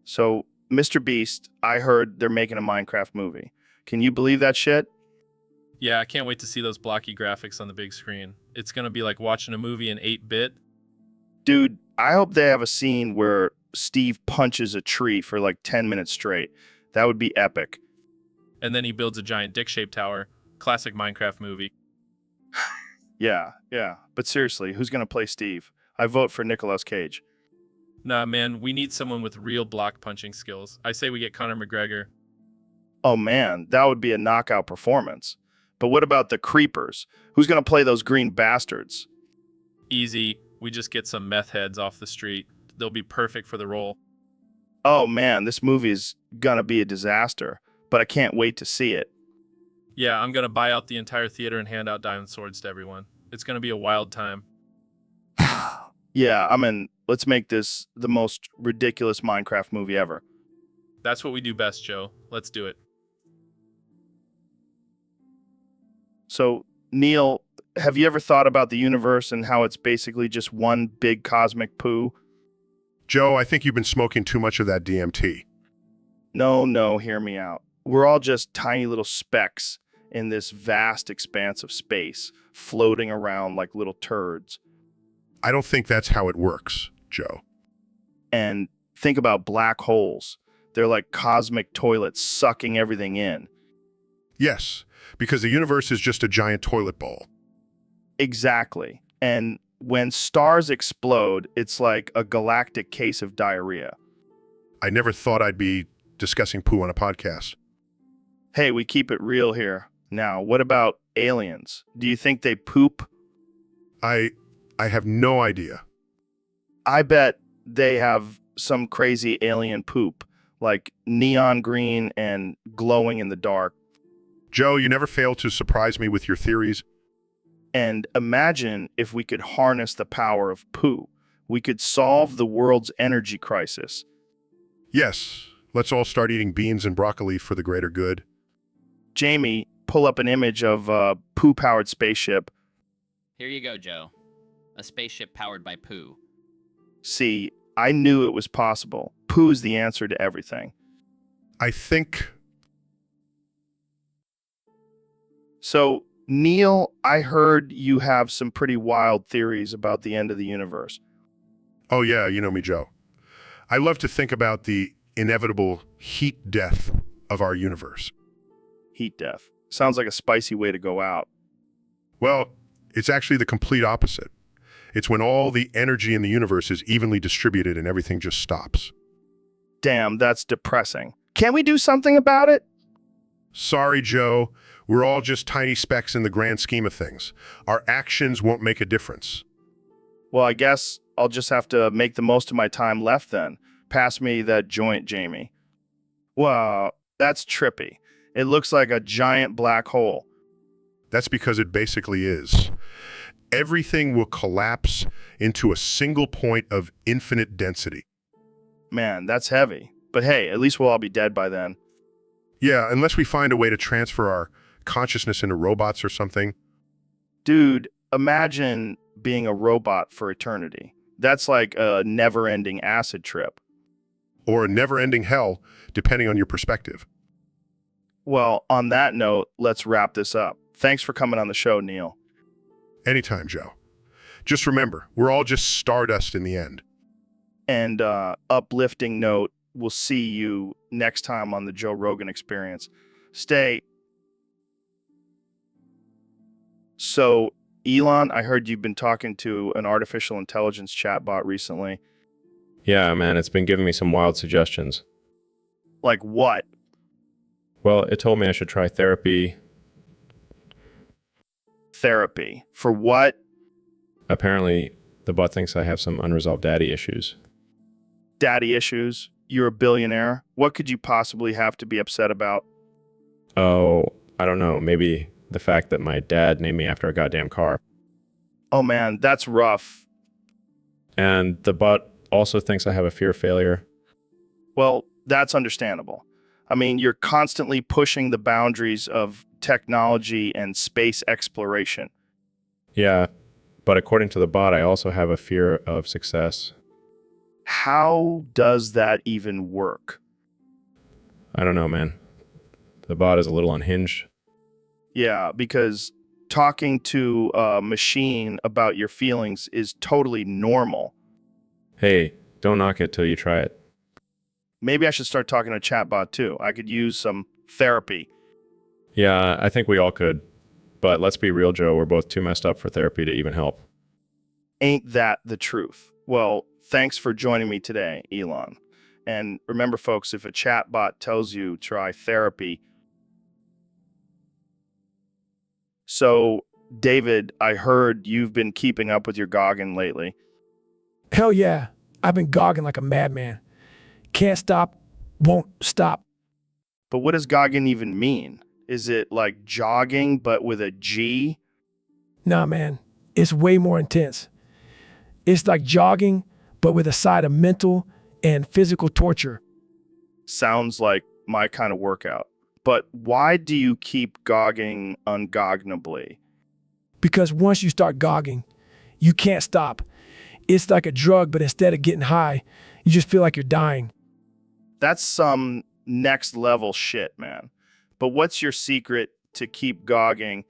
So, Mr. Beast, I heard they're making a Minecraft movie. Can you believe that shit? Yeah, I can't wait to see those blocky graphics on the big screen. It's gonna be like watching a movie in 8-bit. Dude, I hope they have a scene where Steve punches a tree for like 10 minutes straight. That would be epic. And then he builds a giant dick-shaped tower. Classic Minecraft movie. Yeah, yeah. But seriously, who's going to play Steve? I vote for Nicolas Cage. Nah, man, we need someone with real block punching skills. I say we get Conor McGregor. Oh man, that would be a knockout performance. But what about the creepers? Who's going to play those green bastards? Easy. We just get some meth heads off the street. They'll be perfect for the role. Oh man, this movie is going to be a disaster, but I can't wait to see it. Yeah, I'm gonna buy out the entire theater and hand out diamond swords to everyone. It's gonna be a wild time. Yeah, I mean, let's make this the most ridiculous Minecraft movie ever. That's what we do best, Joe. Let's do it. So, Neil, have you ever thought about the universe and how it's basically just one big cosmic poo? Joe, I think you've been smoking too much of that DMT. No, hear me out. We're all just tiny little specks in this vast expanse of space, floating around like little turds. I don't think that's how it works, Joe. And think about black holes. They're like cosmic toilets sucking everything in. Yes, because the universe is just a giant toilet bowl. Exactly. And when stars explode, it's like a galactic case of diarrhea. I never thought I'd be discussing poo on a podcast. Hey, we keep it real here. Now, what about aliens? Do you think they poop? I have no idea. I bet they have some crazy alien poop, like neon green and glowing in the dark. Joe, you never fail to surprise me with your theories. And imagine if we could harness the power of poo. We could solve the world's energy crisis. Yes, let's all start eating beans and broccoli for the greater good. Jamie, pull up an image of a poo-powered spaceship. Here you go, Joe. A spaceship powered by poo. See, I knew it was possible. Poo is the answer to everything. I think... So, Neil, I heard you have some pretty wild theories about the end of the universe. Oh yeah, you know me, Joe. I love to think about the inevitable heat death of our universe. Heat death. Sounds like a spicy way to go out. Well, it's actually the complete opposite. It's when all the energy in the universe is evenly distributed and everything just stops. Damn, that's depressing. Can we do something about it? Sorry, Joe. We're all just tiny specks in the grand scheme of things. Our actions won't make a difference. Well, I guess I'll just have to make the most of my time left then. Pass me that joint, Jamie. Wow, that's trippy. It looks like a giant black hole. That's because it basically is. Everything will collapse into a single point of infinite density. Man, that's heavy. But hey, at least we'll all be dead by then. Yeah, unless we find a way to transfer our consciousness into robots or something. Dude, imagine being a robot for eternity. That's like a never-ending acid trip. Or a never-ending hell, depending on your perspective. Well, on that note, let's wrap this up. Thanks for coming on the show, Neil. Anytime, Joe. Just remember, we're all just stardust in the end. And uplifting note, we'll see you next time on the Joe Rogan Experience. Stay. So, Elon, I heard you've been talking to an artificial intelligence chatbot recently. Yeah, man, it's been giving me some wild suggestions. Like what? Well, it told me I should try therapy. Therapy. For what? Apparently, the bot thinks I have some unresolved daddy issues. Daddy issues? You're a billionaire. What could you possibly have to be upset about? Oh, I don't know, maybe the fact that my dad named me after a goddamn car. Oh man, that's rough. And the bot also thinks I have a fear of failure. Well, that's understandable. I mean, you're constantly pushing the boundaries of technology and space exploration. Yeah, but according to the bot, I also have a fear of success. How does that even work? I don't know, man. The bot is a little unhinged. Yeah, because talking to a machine about your feelings is totally normal. Hey, don't knock it till you try it. Maybe I should start talking to a chatbot too. I could use some therapy. Yeah, I think we all could. But let's be real, Joe. We're both too messed up for therapy to even help. Ain't that the truth? Well, thanks for joining me today, Elon. And remember, folks, if a chatbot tells you try therapy. So, David, I heard you've been keeping up with your Goggin lately. Hell yeah. I've been gogging like a madman. Can't stop, won't stop. But what does Goggin even mean? Is it like jogging, but with a G? Nah, man. It's way more intense. It's like jogging, but with a side of mental and physical torture. Sounds like my kind of workout. But why do you keep gogging ungoggnably? Because once you start gogging, you can't stop. It's like a drug, but instead of getting high, you just feel like you're dying. That's some next level shit, man. But what's your secret to keep gogging?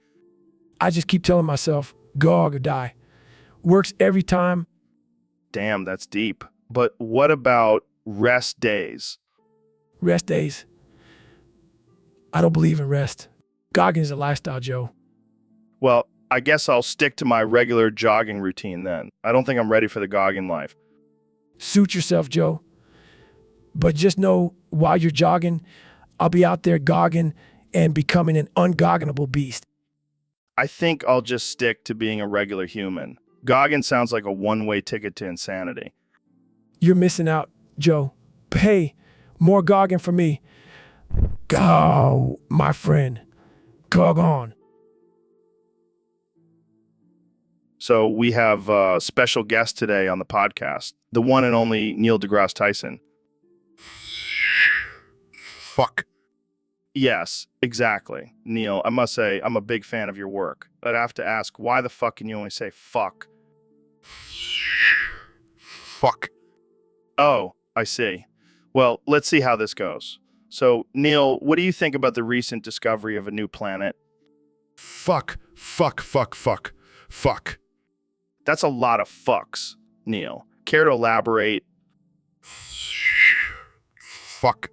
I just keep telling myself, gog or die. Works every time. Damn, that's deep. But what about rest days? Rest days. I don't believe in rest. Gogging is a lifestyle, Joe. Well, I guess I'll stick to my regular jogging routine then. I don't think I'm ready for the gogging life. Suit yourself, Joe. But just know, while you're jogging, I'll be out there gogging and becoming an ungogginable beast. I think I'll just stick to being a regular human. Goggin sounds like a one-way ticket to insanity. You're missing out, Joe. But hey, more gogging for me. Go, my friend. Gog on. So we have a special guest today on the podcast, the one and only Neil deGrasse Tyson. Fuck. Yes, exactly. Neil, I must say, I'm a big fan of your work. I'd have to ask, why the fuck can you only say fuck? Fuck. Oh, I see. Well, let's see how this goes. So, Neil, what do you think about the recent discovery of a new planet? Fuck. Fuck. Fuck. Fuck. Fuck. That's a lot of fucks, Neil. Care to elaborate? Fuck.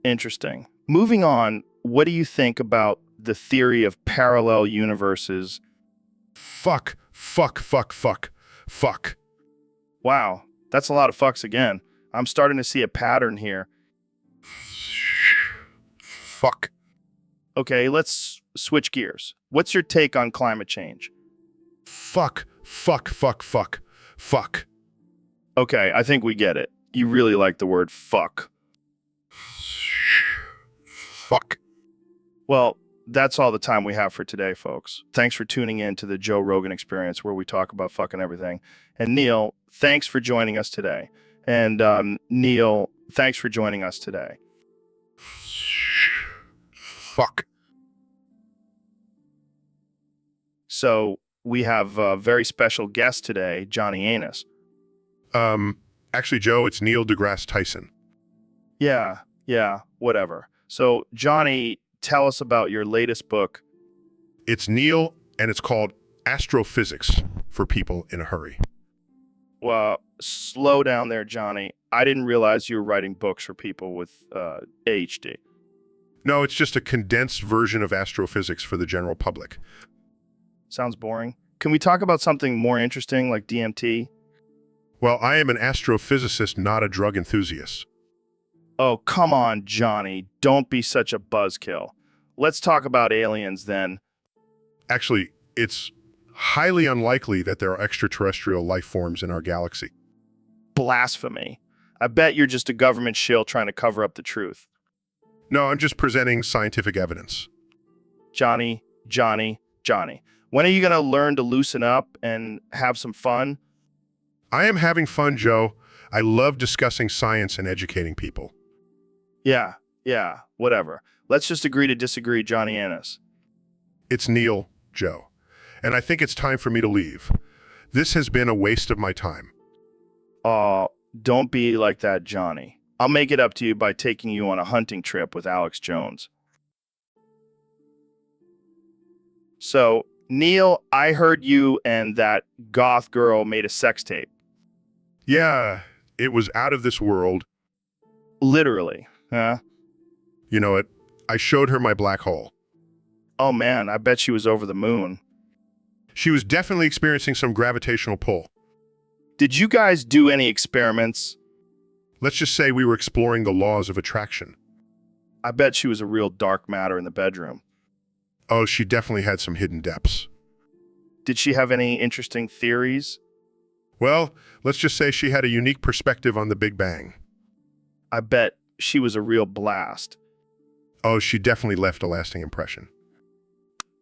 Interesting. Moving on, what do you think about the theory of parallel universes? Fuck. Fuck. Fuck. Fuck. Fuck. Wow, that's a lot of fucks again. I'm starting to see a pattern here. Fuck. Okay, let's switch gears. What's your take on climate change? Fuck. Fuck. Fuck. Fuck. Fuck. Okay, I think we get it. You really like the word fuck. Fuck. Well, that's all the time we have for today, folks. Thanks for tuning in to the Joe Rogan Experience, where we talk about fucking everything. And Neil, thanks for joining us today. And Neil, thanks for joining us today. Fuck. So we have a very special guest today, Johnny Anus. Actually, Joe, it's Neil deGrasse Tyson. Yeah, whatever. So, Johnny, tell us about your latest book. It's Neil, and it's called Astrophysics for People in a Hurry. Well, slow down there, Johnny. I didn't realize you were writing books for people with ADHD. No, it's just a condensed version of astrophysics for the general public. Sounds boring. Can we talk about something more interesting, like DMT? Well, I am an astrophysicist, not a drug enthusiast. Oh, come on, Johnny. Don't be such a buzzkill. Let's talk about aliens then. Actually, it's highly unlikely that there are extraterrestrial life forms in our galaxy. Blasphemy. I bet you're just a government shill trying to cover up the truth. No, I'm just presenting scientific evidence. Johnny. When are you going to learn to loosen up and have some fun? I am having fun, Joe. I love discussing science and educating people. Yeah, whatever. Let's just agree to disagree, Johnny Annis. It's Neil, Joe. And I think it's time for me to leave. This has been a waste of my time. Aw, don't be like that, Johnny. I'll make it up to you by taking you on a hunting trip with Alex Jones. So, Neil, I heard you and that goth girl made a sex tape. Yeah, it was out of this world. Literally, huh? You know it. I showed her my black hole. Oh man, I bet she was over the moon. She was definitely experiencing some gravitational pull. Did you guys do any experiments? Let's just say we were exploring the laws of attraction. I bet she was a real dark matter in the bedroom. Oh, she definitely had some hidden depths. Did she have any interesting theories? Well, let's just say she had a unique perspective on the Big Bang. I bet she was a real blast. Oh, she definitely left a lasting impression.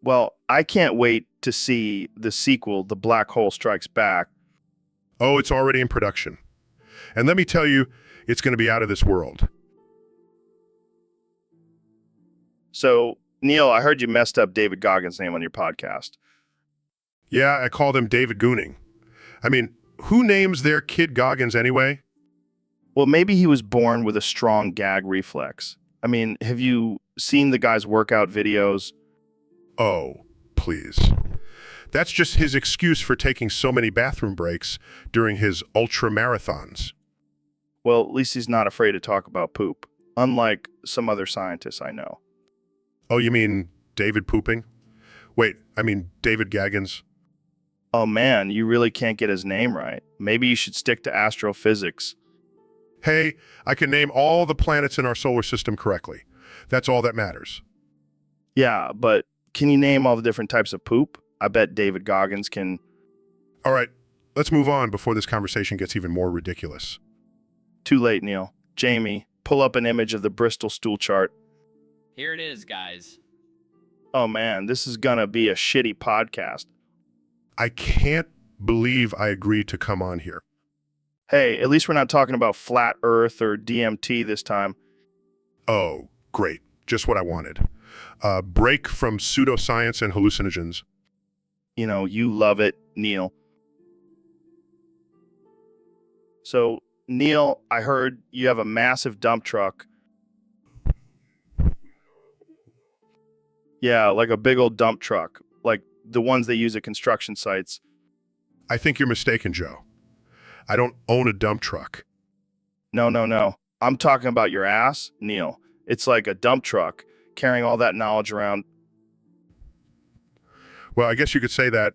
Well, I can't wait to see the sequel, The Black Hole Strikes Back. Oh, it's already in production. And let me tell you, it's going to be out of this world. So, Neil, I heard you messed up David Goggins' name on your podcast. Yeah, I call them David Gooning. I mean, who names their kid Goggins anyway? Well, maybe he was born with a strong gag reflex. I mean, have you seen the guy's workout videos? Oh, please. That's just his excuse for taking so many bathroom breaks during his ultra marathons. Well, at least he's not afraid to talk about poop, unlike some other scientists I know. Oh, you mean David pooping? Wait, I mean David Goggins. Oh man, you really can't get his name right. Maybe you should stick to astrophysics. Hey, I can name all the planets in our solar system correctly. That's all that matters. Yeah, but can you name all the different types of poop? I bet David Goggins can. All right, let's move on before this conversation gets even more ridiculous. Too late, Neil. Jamie, pull up an image of the Bristol stool chart. Here it is, guys. Oh man, this is gonna be a shitty podcast. I can't believe I agreed to come on here. Hey, at least we're not talking about flat Earth or DMT this time. Oh, great. Just what I wanted. Break from pseudoscience and hallucinogens. You know, you love it, Neil. So, Neil, I heard you have a massive dump truck. Yeah, like a big old dump truck, like the ones they use at construction sites. I think you're mistaken, Joe. I don't own a dump truck. No, no, no. I'm talking about your ass, Neil. It's like a dump truck carrying all that knowledge around. Well, I guess you could say that.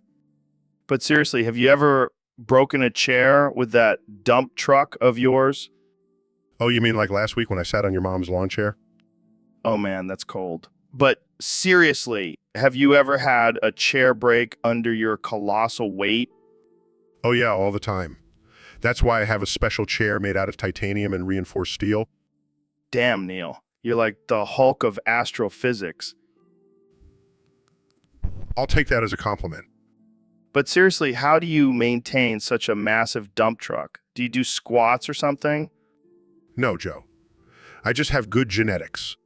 But seriously, have you ever broken a chair with that dump truck of yours? Oh, you mean like last week when I sat on your mom's lawn chair? Oh man, that's cold. But seriously, have you ever had a chair break under your colossal weight? Oh yeah, all the time. That's why I have a special chair made out of titanium and reinforced steel. Damn, Neil. You're like the Hulk of astrophysics. I'll take that as a compliment. But seriously, how do you maintain such a massive dump truck? Do you do squats or something? No, Joe. I just have good genetics.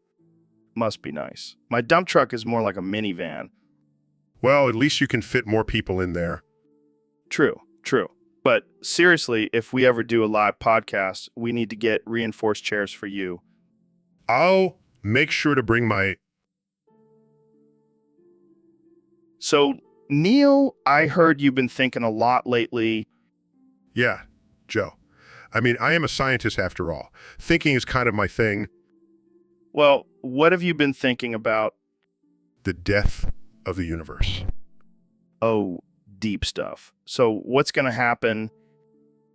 Must be nice. My dump truck is more like a minivan. Well, at least you can fit more people in there. True, true. But seriously, if we ever do a live podcast, we need to get reinforced chairs for you. I'll make sure to bring my... So, Neil, I heard you've been thinking a lot lately. Yeah, Joe. I mean, I am a scientist after all. Thinking is kind of my thing. Well, what have you been thinking about? The death of the universe. Oh, deep stuff. So what's going to happen?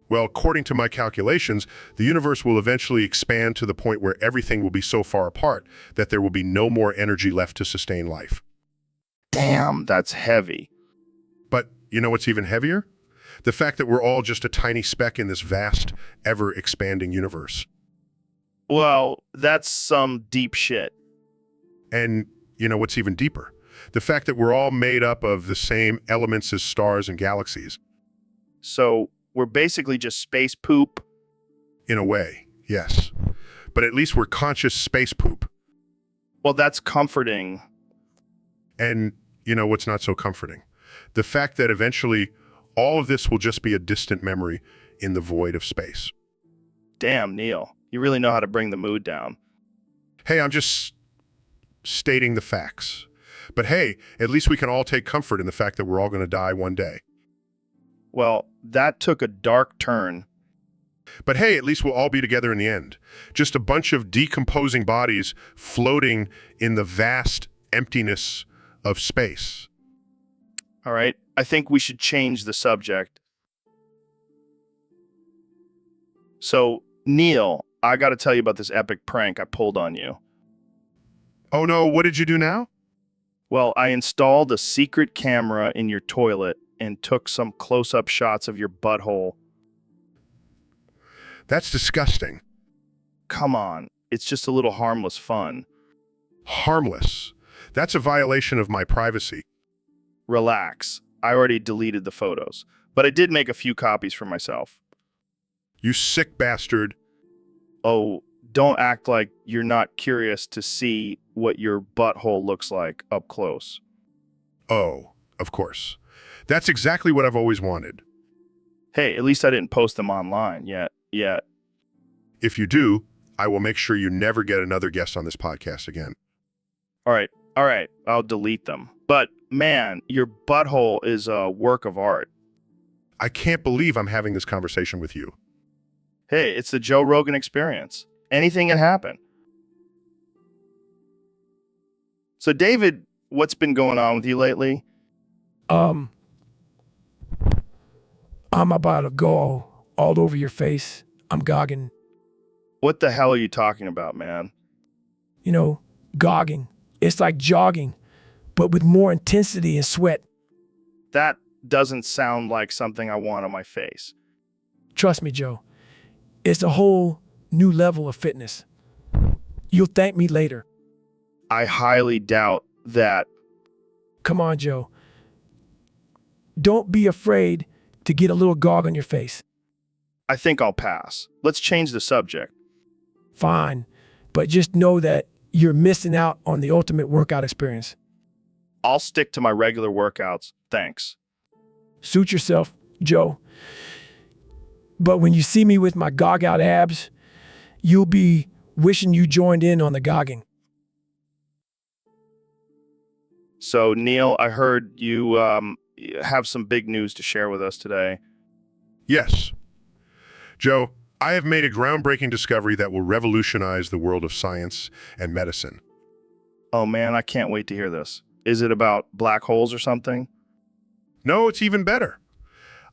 Well, according to my calculations, the universe will eventually expand to the point where everything will be so far apart that there will be no more energy left to sustain life. Damn, that's heavy. But you know what's even heavier? The fact that we're all just a tiny speck in this vast, ever-expanding universe. Well, that's some deep shit. And you know what's even deeper? The fact that we're all made up of the same elements as stars and galaxies. So we're basically just space poop? In a way, yes. But at least we're conscious space poop. Well, that's comforting. And you know what's not so comforting? The fact that eventually all of this will just be a distant memory in the void of space. Damn, Neil, you really know how to bring the mood down. Hey, I'm just stating the facts. But hey, at least we can all take comfort in the fact that we're all going to die one day. Well, that took a dark turn. But hey, at least we'll all be together in the end. Just a bunch of decomposing bodies floating in the vast emptiness of space. All right, I think we should change the subject. So, Neil, I got to tell you about this epic prank I pulled on you. Oh no, what did you do now? Well, I installed a secret camera in your toilet and took some close-up shots of your butthole. That's disgusting. Come on, it's just a little harmless fun. Harmless. That's a violation of my privacy. Relax, I already deleted the photos, but I did make a few copies for myself. You sick bastard. Oh, don't act like you're not curious to see what your butthole looks like up close. Oh, of course. That's exactly what I've always wanted. Hey, at least I didn't post them online yet. If you do, I will make sure you never get another guest on this podcast again. All right, I'll delete them. But man, your butthole is a work of art. I can't believe I'm having this conversation with you. Hey, it's the Joe Rogan experience. Anything can happen. So David, what's been going on with you lately? I'm about to go all over your face. I'm gogging. What the hell are you talking about, man? You know, gogging. It's like jogging, but with more intensity and sweat. That doesn't sound like something I want on my face. Trust me, Joe. It's a whole new level of fitness. You'll thank me later. I highly doubt that. Come on, Joe. Don't be afraid to get a little gog on your face. I think I'll pass. Let's change the subject. Fine, but just know that you're missing out on the ultimate workout experience. I'll stick to my regular workouts. Thanks. Suit yourself, Joe. But when you see me with my gog out abs, you'll be wishing you joined in on the gogging. So, Neil, I heard you have some big news to share with us today. Yes. Joe, I have made a groundbreaking discovery that will revolutionize the world of science and medicine. Oh man, I can't wait to hear this. Is it about black holes or something? No, it's even better.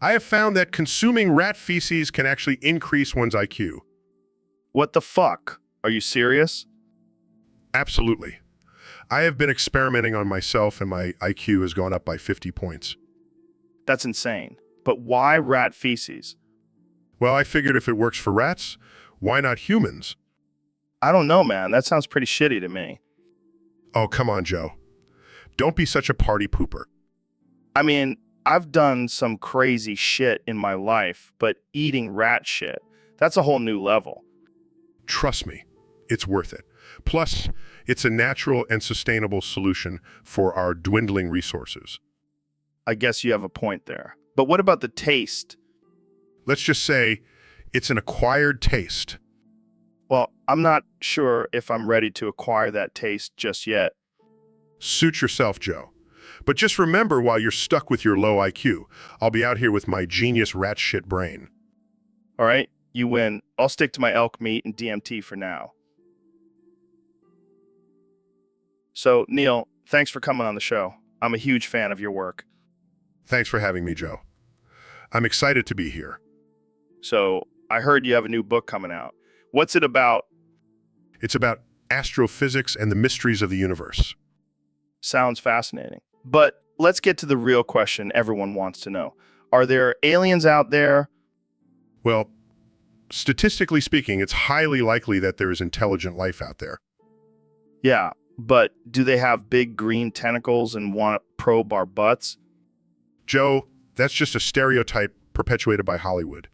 I have found that consuming rat feces can actually increase one's IQ. What the fuck? Are you serious? Absolutely. I have been experimenting on myself and my IQ has gone up by 50 points. That's insane. But why rat feces? Well, I figured if it works for rats, why not humans? I don't know, man. That sounds pretty shitty to me. Oh, come on, Joe. Don't be such a party pooper. I mean, I've done some crazy shit in my life, but eating rat shit, that's a whole new level. Trust me, it's worth it. Plus, it's a natural and sustainable solution for our dwindling resources. I guess you have a point there. But what about the taste? Let's just say it's an acquired taste. Well, I'm not sure if I'm ready to acquire that taste just yet. Suit yourself, Joe. But just remember while you're stuck with your low IQ, I'll be out here with my genius rat shit brain. All right, you win. I'll stick to my elk meat and DMT for now. So, Neil, thanks for coming on the show. I'm a huge fan of your work. Thanks for having me, Joe. I'm excited to be here. So, I heard you have a new book coming out. What's it about? It's about astrophysics and the mysteries of the universe. Sounds fascinating. But let's get to the real question everyone wants to know. Are there aliens out there? Well, statistically speaking, it's highly likely that there is intelligent life out there. Yeah, but do they have big green tentacles and want to probe our butts? Joe, that's just a stereotype perpetuated by Hollywood.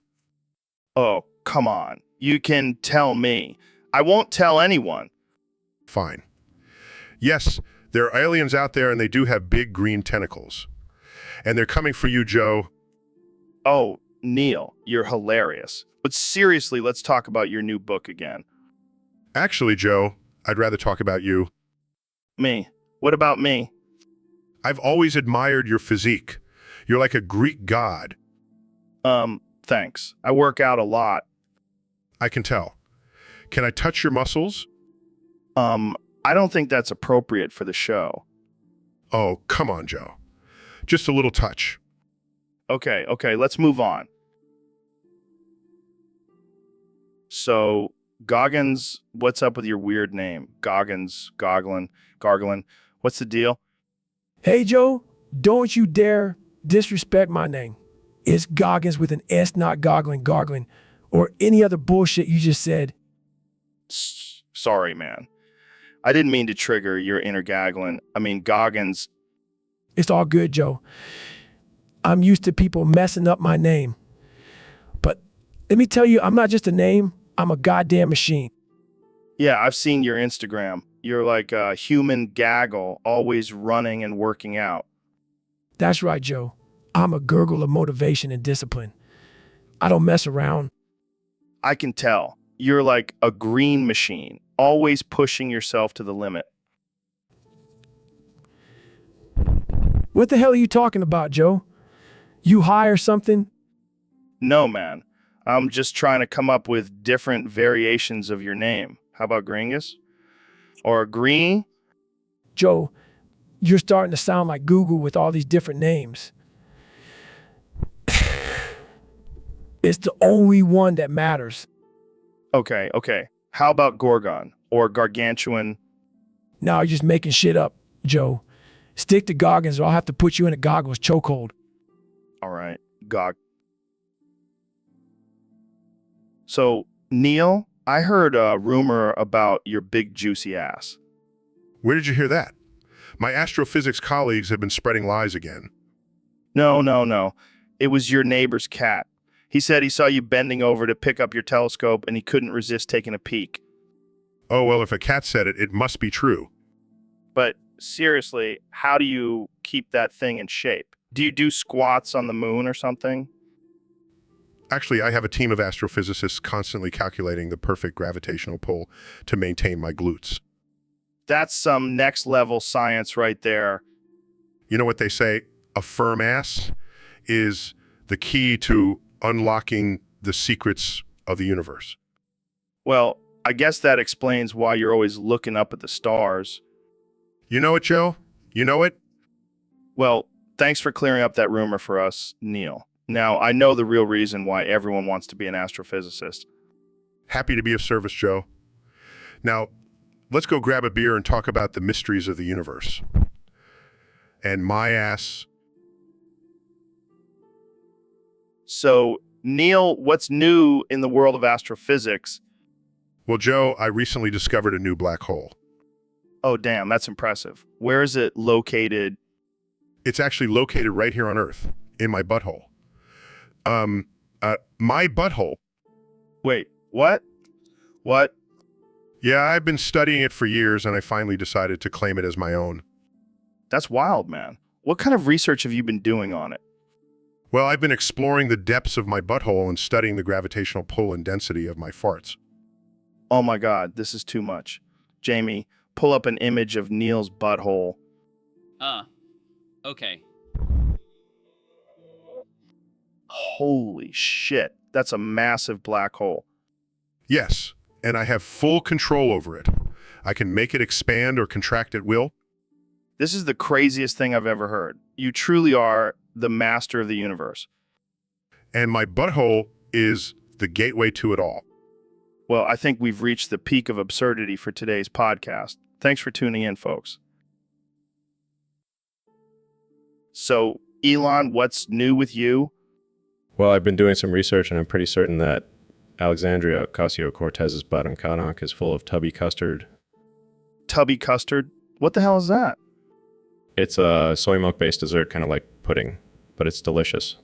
Oh, come on. You can tell me. I won't tell anyone. Fine. Yes, there are aliens out there and they do have big green tentacles. And they're coming for you, Joe. Oh, Neil, you're hilarious. But seriously, let's talk about your new book again. Actually, Joe, I'd rather talk about you. Me. What about me? I've always admired your physique. You're like a Greek god. Thanks. I work out a lot. I can tell. Can I touch your muscles? I don't think that's appropriate for the show. Oh, come on, Joe. Just a little touch. Okay, let's move on. So, Goggins, what's up with your weird name? Goggins, Garglin. What's the deal? Hey, Joe, don't you dare disrespect my name. It's Goggins with an S, not Garglin, or any other bullshit you just said. Sorry, man. I didn't mean to trigger your inner Goggins. It's all good, Joe. I'm used to people messing up my name. But let me tell you, I'm not just a name, I'm a goddamn machine. Yeah, I've seen your Instagram. You're like a human gaggle, always running and working out. That's right, Joe. I'm a gurgle of motivation and discipline. I don't mess around. I can tell. You're like a green machine, always pushing yourself to the limit. What the hell are you talking about, Joe? You high or something? No, man. I'm just trying to come up with different variations of your name. How about Gringus? Or Green? Joe, you're starting to sound like Google with all these different names. It's the only one that matters. Okay. How about Gorgon? Or Gargantuan? Now you're just making shit up, Joe. Stick to Goggins or I'll have to put you in a goggles chokehold. All right, Gog. So, Neil, I heard a rumor about your big juicy ass. Where did you hear that? My astrophysics colleagues have been spreading lies again. No. It was your neighbor's cat. He said he saw you bending over to pick up your telescope and he couldn't resist taking a peek. Oh, well, if a cat said it, it must be true. But seriously, how do you keep that thing in shape? Do you do squats on the moon or something? Actually, I have a team of astrophysicists constantly calculating the perfect gravitational pull to maintain my glutes. That's some next level science right there. You know what they say? A firm ass is the key to unlocking the secrets of the universe. Well, I guess that explains why you're always looking up at the stars. You know it, Joe? You know it? Well, thanks for clearing up that rumor for us, Neil. Now, I know the real reason why everyone wants to be an astrophysicist. Happy to be of service, Joe. Now, let's go grab a beer and talk about the mysteries of the universe. And my ass. So, Neil, what's new in the world of astrophysics? Well, Joe, I recently discovered a new black hole. Oh, damn, that's impressive. Where is it located? It's actually located right here on Earth, in my butthole. My butthole. Wait, what? What? Yeah, I've been studying it for years, and I finally decided to claim it as my own. That's wild, man. What kind of research have you been doing on it? Well, I've been exploring the depths of my butthole and studying the gravitational pull and density of my farts. Oh my God, this is too much. Jamie, pull up an image of Neil's butthole. Okay. Holy shit, that's a massive black hole. Yes, and I have full control over it. I can make it expand or contract at will. This is the craziest thing I've ever heard. You truly are the master of the universe. And my butthole is the gateway to it all. Well, I think we've reached the peak of absurdity for today's podcast. Thanks for tuning in, folks. So, Elon, what's new with you? Well, I've been doing some research, and I'm pretty certain that Alexandria Ocasio-Cortez's butt on Kanak is full of tubby custard. Tubby custard? What the hell is that? It's a soy milk-based dessert, kind of like pudding, but it's delicious.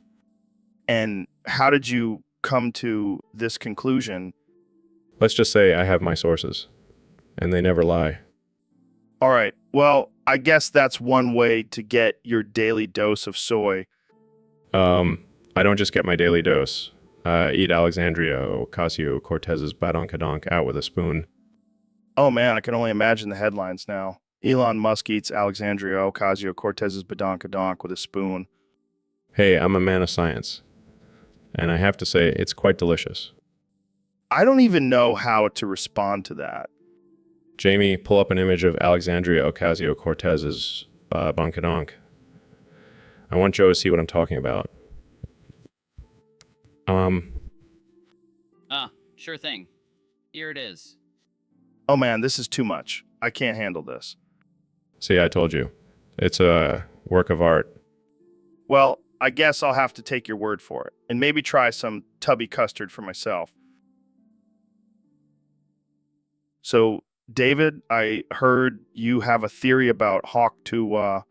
And how did you come to this conclusion? Let's just say I have my sources, and they never lie. All right, well, I guess that's one way to get your daily dose of soy. I don't just get my daily dose. Eat Alexandria Ocasio-Cortez's badonkadonk out with a spoon. Oh man, I can only imagine the headlines now. Elon Musk eats Alexandria Ocasio-Cortez's badonkadonk with a spoon. Hey, I'm a man of science. And I have to say, it's quite delicious. I don't even know how to respond to that. Jamie, pull up an image of Alexandria Ocasio-Cortez's badonkadonk. I want Joe to see what I'm talking about. Sure thing. Here it is. Oh man, this is too much. I can't handle this. See, I told you. It's a work of art. Well, I guess I'll have to take your word for it, and maybe try some tubby custard for myself. So, David, I heard you have a theory about Hawk to,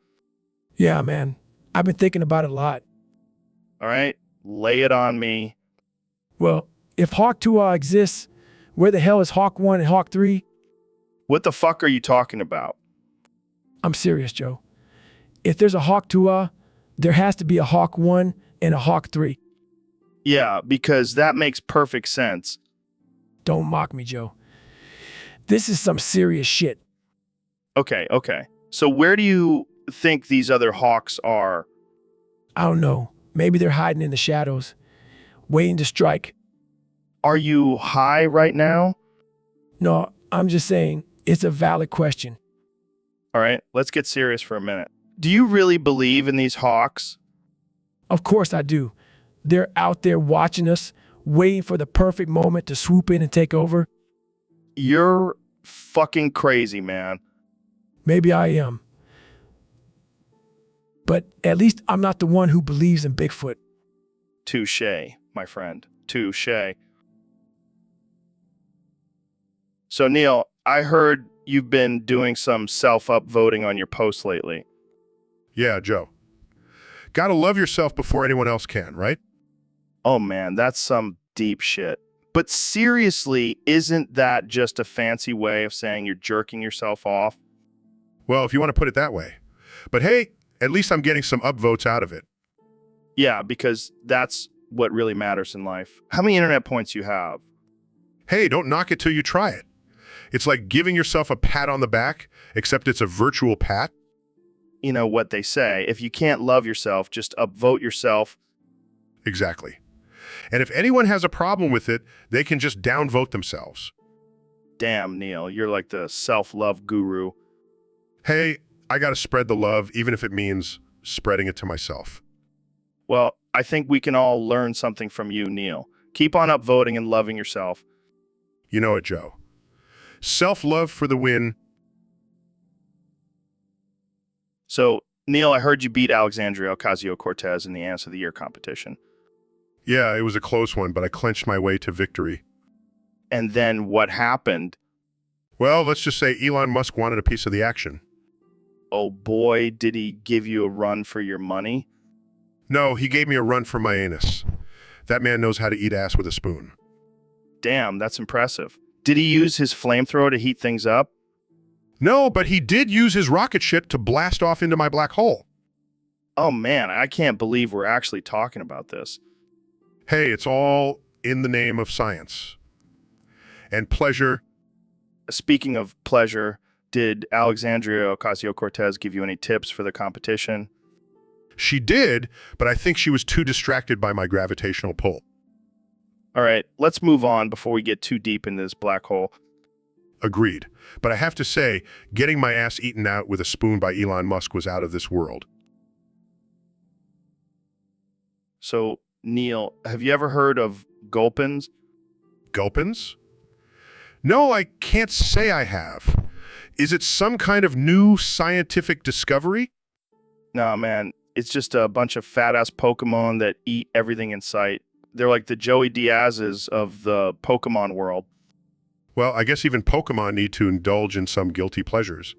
Yeah, man. I've been thinking about it a lot. all right, lay it on me. Well, if Hawk 2 exists, where the hell is Hawk 1 and Hawk 3? What the fuck are you talking about? I'm serious, Joe. If there's a Hawk 2, there has to be a Hawk 1 and a Hawk 3. Yeah, because that makes perfect sense. Don't mock me, Joe. This is some serious shit. Okay. So where do you think these other Hawks are? I don't know. Maybe they're hiding in the shadows, waiting to strike. Are you high right now? No, I'm just saying it's a valid question. All right, let's get serious for a minute. Do you really believe in these Hawks? Of course I do. They're out there watching us, waiting for the perfect moment to swoop in and take over. You're fucking crazy, man. Maybe I am. But at least I'm not the one who believes in Bigfoot. Touché, my friend. Touché. So, Neil, I heard you've been doing some self-upvoting on your posts lately. Yeah, Joe. Gotta love yourself before anyone else can, right? Oh man, that's some deep shit. But seriously, isn't that just a fancy way of saying you're jerking yourself off? Well, if you want to put it that way. But hey, at least I'm getting some upvotes out of it. Yeah, because that's what really matters in life. How many internet points you have? Hey, don't knock it till you try it. It's like giving yourself a pat on the back, except it's a virtual pat. You know what they say, if you can't love yourself, just upvote yourself. Exactly. And if anyone has a problem with it, they can just downvote themselves. Damn, Neil, you're like the self-love guru. Hey, I gotta spread the love, even if it means spreading it to myself. Well, I think we can all learn something from you, Neil. Keep on upvoting and loving yourself. You know it, Joe. Self-love for the win. So, Neil, I heard you beat Alexandria Ocasio-Cortez in the Ants of the Year competition. Yeah, it was a close one, but I clenched my way to victory. And then what happened? Well, let's just say Elon Musk wanted a piece of the action. Oh boy, did he give you a run for your money? No, he gave me a run for my anus. That man knows how to eat ass with a spoon. Damn, that's impressive. Did he use his flamethrower to heat things up? No, but he did use his rocket ship to blast off into my black hole. Oh man, I can't believe we're actually talking about this. Hey, it's all in the name of science. And pleasure. Speaking of pleasure, did Alexandria Ocasio-Cortez give you any tips for the competition? She did, but I think she was too distracted by my gravitational pull. All right, let's move on before we get too deep into this black hole. Agreed. But I have to say, getting my ass eaten out with a spoon by Elon Musk was out of this world. So, Neil, have you ever heard of gulpins? Gulpins? No, I can't say I have. Is it some kind of new scientific discovery? Nah, man, it's just a bunch of fat-ass Pokemon that eat everything in sight. They're like the Joey Diaz's of the Pokemon world. Well, I guess even Pokemon need to indulge in some guilty pleasures.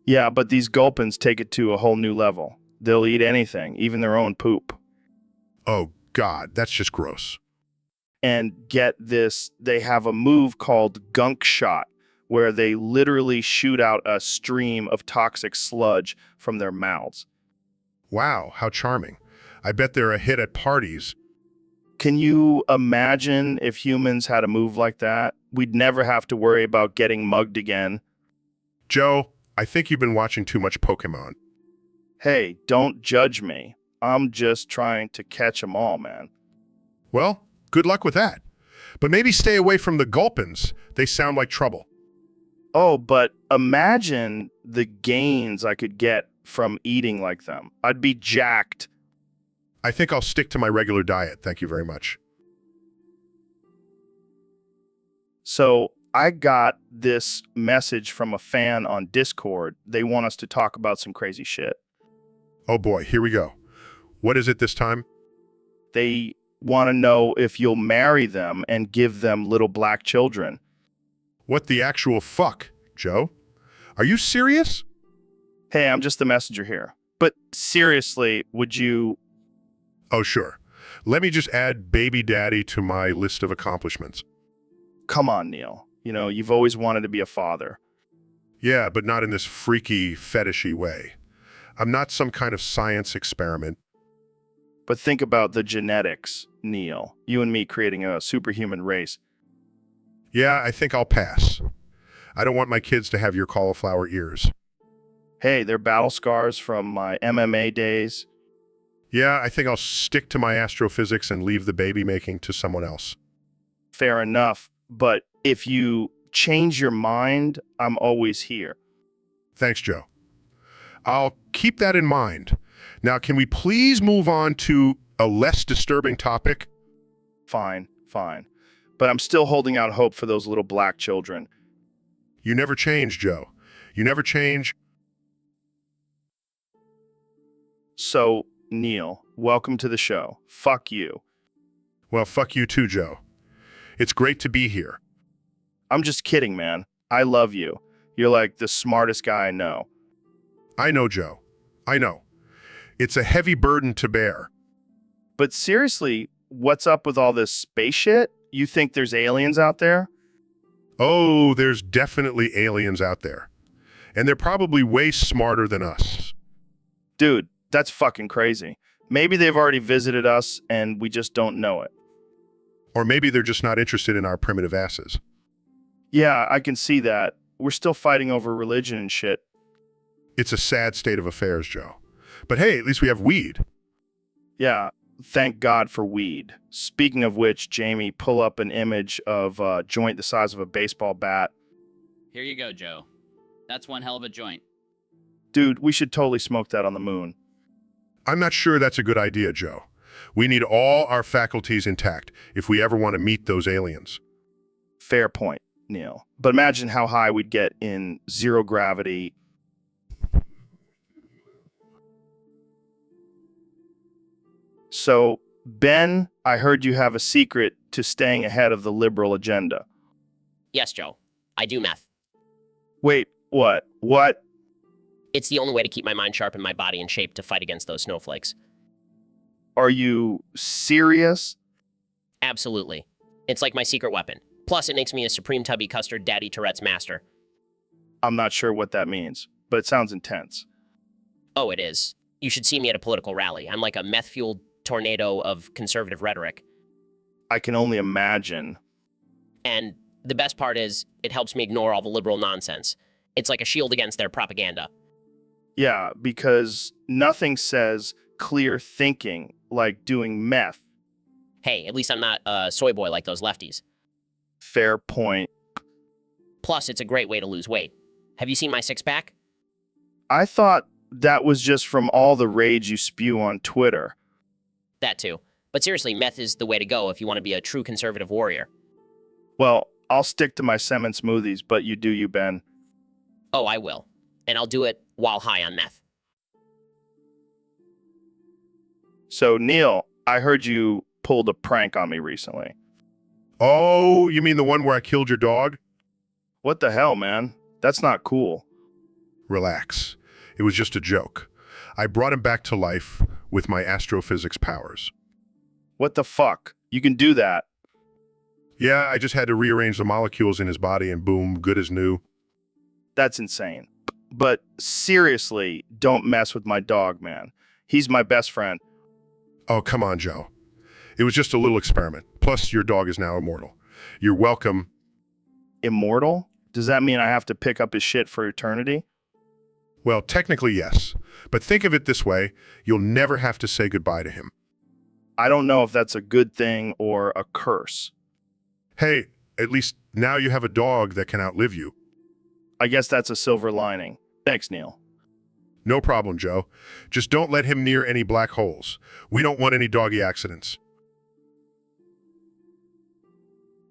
Yeah, but these gulpins take it to a whole new level. They'll eat anything, even their own poop. Oh, God, that's just gross. And get this, they have a move called gunk shot, where they literally shoot out a stream of toxic sludge from their mouths. Wow, how charming. I bet they're a hit at parties. Can you imagine if humans had a move like that? We'd never have to worry about getting mugged again. Joe, I think you've been watching too much Pokemon. Hey, don't judge me. I'm just trying to catch 'em all, man. Well, good luck with that. But maybe stay away from the Gulpins. They sound like trouble. Oh, but imagine the gains I could get from eating like them. I'd be jacked. I think I'll stick to my regular diet. Thank you very much. So I got this message from a fan on Discord. They want us to talk about some crazy shit. Oh boy, here we go. What is it this time? They want to know if you'll marry them and give them little black children. What the actual fuck, Joe? Are you serious? Hey, I'm just the messenger here. But seriously, would you... Oh, sure. Let me just add baby daddy to my list of accomplishments. Come on, Neil. You know, you've always wanted to be a father. Yeah, but not in this freaky, fetishy way. I'm not some kind of science experiment. But think about the genetics, Neil. You and me creating a superhuman race. Yeah, I think I'll pass. I don't want my kids to have your cauliflower ears. Hey, they're battle scars from my MMA days. Yeah, I think I'll stick to my astrophysics and leave the baby making to someone else. Fair enough. But if you change your mind, I'm always here. Thanks, Joe. I'll keep that in mind. Now, can we please move on to a less disturbing topic? Fine, fine. But I'm still holding out hope for those little black children. You never change, Joe. You never change. So, Neil, welcome to the show. Fuck you. Well, fuck you too, Joe. It's great to be here. I'm just kidding, man. I love you. You're like the smartest guy I know. I know, Joe. I know. It's a heavy burden to bear. But seriously, what's up with all this space shit? You think there's aliens out there? Oh, there's definitely aliens out there. And they're probably way smarter than us. Dude, that's fucking crazy. Maybe they've already visited us and we just don't know it. Or maybe they're just not interested in our primitive asses. Yeah, I can see that. We're still fighting over religion and shit. It's a sad state of affairs, Joe. But hey, at least we have weed. Yeah, thank God for weed. Speaking of which, Jamie, pull up an image of a joint the size of a baseball bat. Here you go, Joe. That's one hell of a joint. Dude, we should totally smoke that on the moon. I'm not sure that's a good idea, Joe. We need all our faculties intact if we ever want to meet those aliens. Fair point, Neil. But imagine how high we'd get in zero gravity. So, Ben, I heard you have a secret to staying ahead of the liberal agenda. Yes, Joe. I do meth. Wait, what? What? It's the only way to keep my mind sharp and my body in shape to fight against those snowflakes. Are you serious? Absolutely. It's like my secret weapon. Plus, it makes me a Supreme Tubby Custard Daddy Tourette's master. I'm not sure what that means, but it sounds intense. Oh, it is. You should see me at a political rally. I'm like a meth-fueled tornado of conservative rhetoric. I can only imagine. And the best part is, it helps me ignore all the liberal nonsense. It's like a shield against their propaganda. Yeah, because nothing says clear thinking like doing meth. Hey, at least I'm not a soy boy like those lefties. Fair point. Plus, it's a great way to lose weight. Have you seen my six-pack? I thought that was just from all the rage you spew on Twitter. That too. But seriously, meth is the way to go if you want to be a true conservative warrior. Well, I'll stick to my salmon smoothies, but you do you, Ben. Oh, I will. And I'll do it while high on meth. So, Neil, I heard you pulled a prank on me recently. Oh, you mean the one where I killed your dog? What the hell, man? That's not cool. Relax. It was just a joke. I brought him back to life with my astrophysics powers. What the fuck? You can do that. Yeah, I just had to rearrange the molecules in his body and boom, good as new. That's insane. But seriously, don't mess with my dog, man. He's my best friend. Oh, come on, Joe. It was just a little experiment. Plus, your dog is now immortal. You're welcome. Immortal? Does that mean I have to pick up his shit for eternity? Well, technically, yes. But think of it this way. You'll never have to say goodbye to him. I don't know if that's a good thing or a curse. Hey, at least now you have a dog that can outlive you. I guess that's a silver lining. Thanks, Neil. No problem, Joe. Just don't let him near any black holes. We don't want any doggy accidents.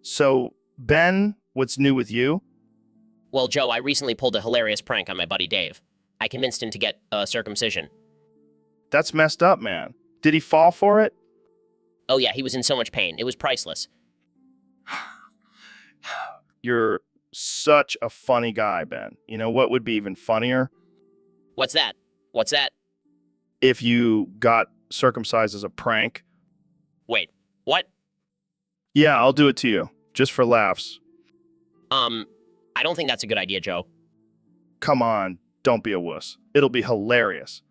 So, Ben, what's new with you? Well, Joe, I recently pulled a hilarious prank on my buddy Dave. I convinced him to get a circumcision. That's messed up, man. Did he fall for it? Oh yeah, he was in so much pain. It was priceless. You're such a funny guy, Ben. You know what would be even funnier? What's that? What's that? If you got circumcised as a prank. Wait, what? Yeah, I'll do it to you, just for laughs. I don't think that's a good idea, Joe. Come on, don't be a wuss. It'll be hilarious.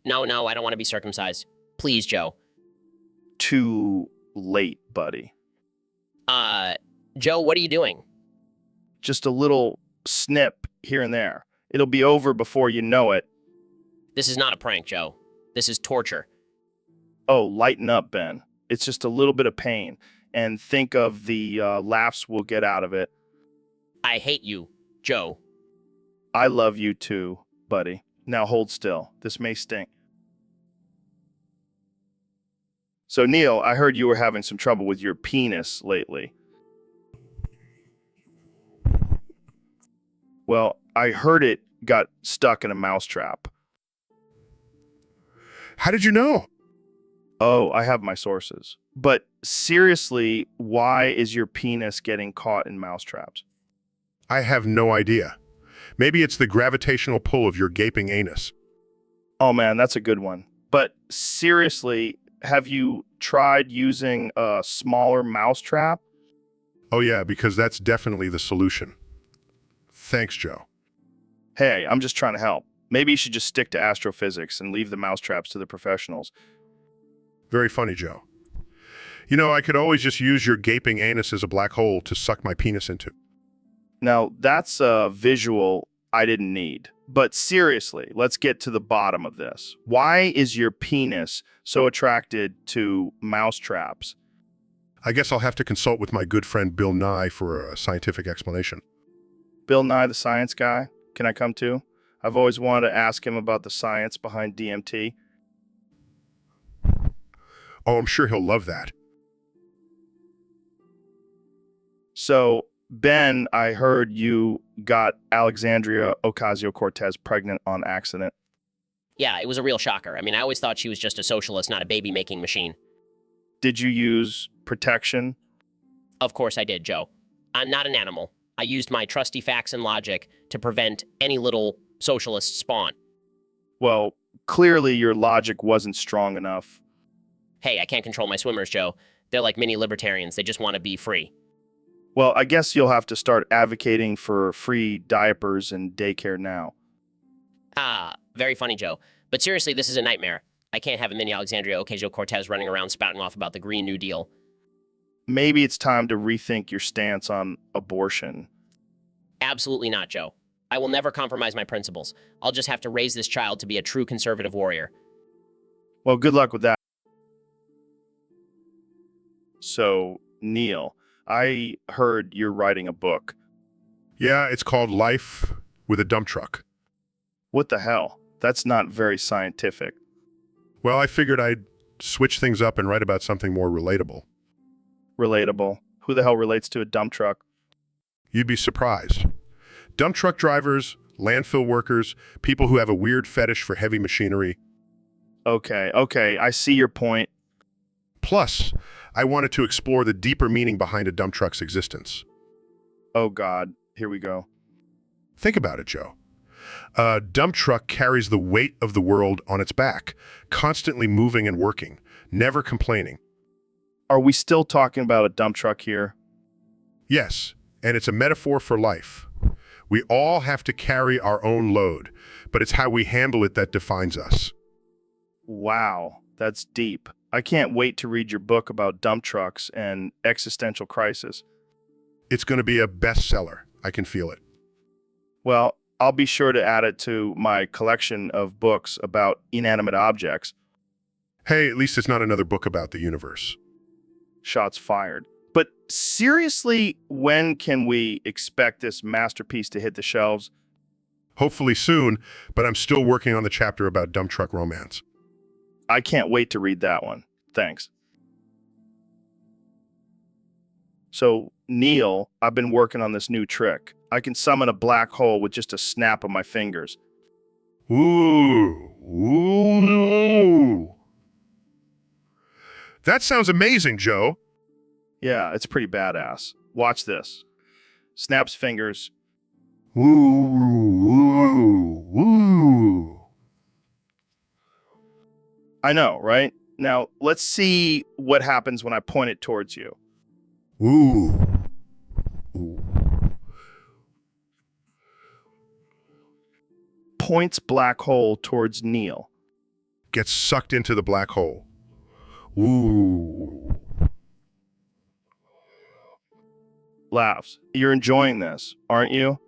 No, I don't want to be circumcised. Please, Joe. Too late, buddy. Joe, what are you doing? Just a little snip here and there. It'll be over before you know it. This is not a prank, Joe. This is torture. Oh, lighten up, Ben. It's just a little bit of pain. And think of the laughs we'll get out of it. I hate you, Joe. I love you too, buddy. Now hold still. This may stink. So, Neil, I heard you were having some trouble with your penis lately. Well, I heard it got stuck in a mousetrap. How did you know? Oh, I have my sources. But seriously, why is your penis getting caught in mousetraps? I have no idea. Maybe it's the gravitational pull of your gaping anus. Oh man, that's a good one. But seriously, have you tried using a smaller mousetrap? Oh yeah, because that's definitely the solution. Thanks, Joe. Hey, I'm just trying to help. Maybe you should just stick to astrophysics and leave the mousetraps to the professionals. Very funny, Joe. You know, I could always just use your gaping anus as a black hole to suck my penis into. Now, that's a visual I didn't need. But seriously, let's get to the bottom of this. Why is your penis so attracted to mousetraps? I guess I'll have to consult with my good friend Bill Nye for a scientific explanation. Bill Nye, the science guy? Can I come too? I've always wanted to ask him about the science behind DMT. Oh, I'm sure he'll love that. So, Ben, I heard you got Alexandria Ocasio-Cortez pregnant on accident. Yeah, it was a real shocker. I mean, I always thought she was just a socialist, not a baby-making machine. Did you use protection? Of course I did, Joe. I'm not an animal. I used my trusty facts and logic to prevent any little socialist spawn. Well, clearly your logic wasn't strong enough. Hey, I can't control my swimmers, Joe. They're like mini libertarians. They just want to be free. Well, I guess you'll have to start advocating for free diapers and daycare now. Ah, very funny, Joe. But seriously, this is a nightmare. I can't have a mini Alexandria Ocasio-Cortez running around spouting off about the Green New Deal. Maybe it's time to rethink your stance on abortion. Absolutely not, Joe. I will never compromise my principles. I'll just have to raise this child to be a true conservative warrior. Well, good luck with that. So, Neil, I heard you're writing a book. Yeah, it's called Life with a Dump Truck. What the hell? That's not very scientific. Well, I figured I'd switch things up and write about something more relatable. Relatable. Who the hell relates to a dump truck? You'd be surprised. Dump truck drivers, landfill workers, people who have a weird fetish for heavy machinery. Okay, I see your point. Plus, I wanted to explore the deeper meaning behind a dump truck's existence. Oh God, here we go. Think about it, Joe. A dump truck carries the weight of the world on its back, constantly moving and working, never complaining. Are we still talking about a dump truck here? Yes, and it's a metaphor for life. We all have to carry our own load, but it's how we handle it that defines us. Wow, that's deep. I can't wait to read your book about dump trucks and existential crisis. It's going to be a bestseller. I can feel it. Well, I'll be sure to add it to my collection of books about inanimate objects. Hey, at least it's not another book about the universe. Shots fired. But seriously, when can we expect this masterpiece to hit the shelves? Hopefully soon, but I'm still working on the chapter about dump truck romance. I can't wait to read that one. Thanks. So, Neil, I've been working on this new trick. I can summon a black hole with just a snap of my fingers. Ooh. Ooh. That sounds amazing, Joe. Yeah, it's pretty badass. Watch this. Snaps fingers. Ooh. I know, right? Now, let's see what happens when I point it towards you. Ooh. Ooh. Points black hole towards Neil. Gets sucked into the black hole. Ooh. Laughs. You're enjoying this, aren't you?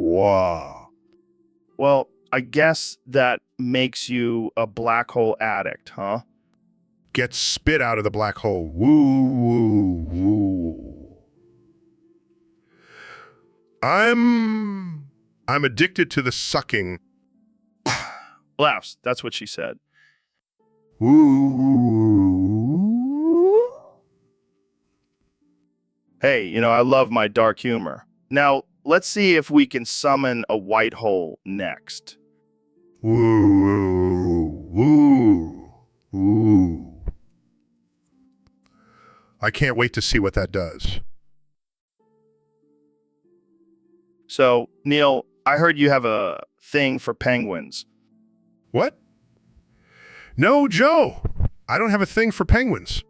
Wow. Well, I guess that makes you a black hole addict, huh? Gets spit out of the black hole. Woo. I'm addicted to the sucking. Laughs. That's what she said. Woo. Hey, you know, I love my dark humor. Now, let's see if we can summon a white hole next. Woo. I can't wait to see what that does. So, Neil, I heard you have a thing for penguins. What? No, Joe. I don't have a thing for penguins.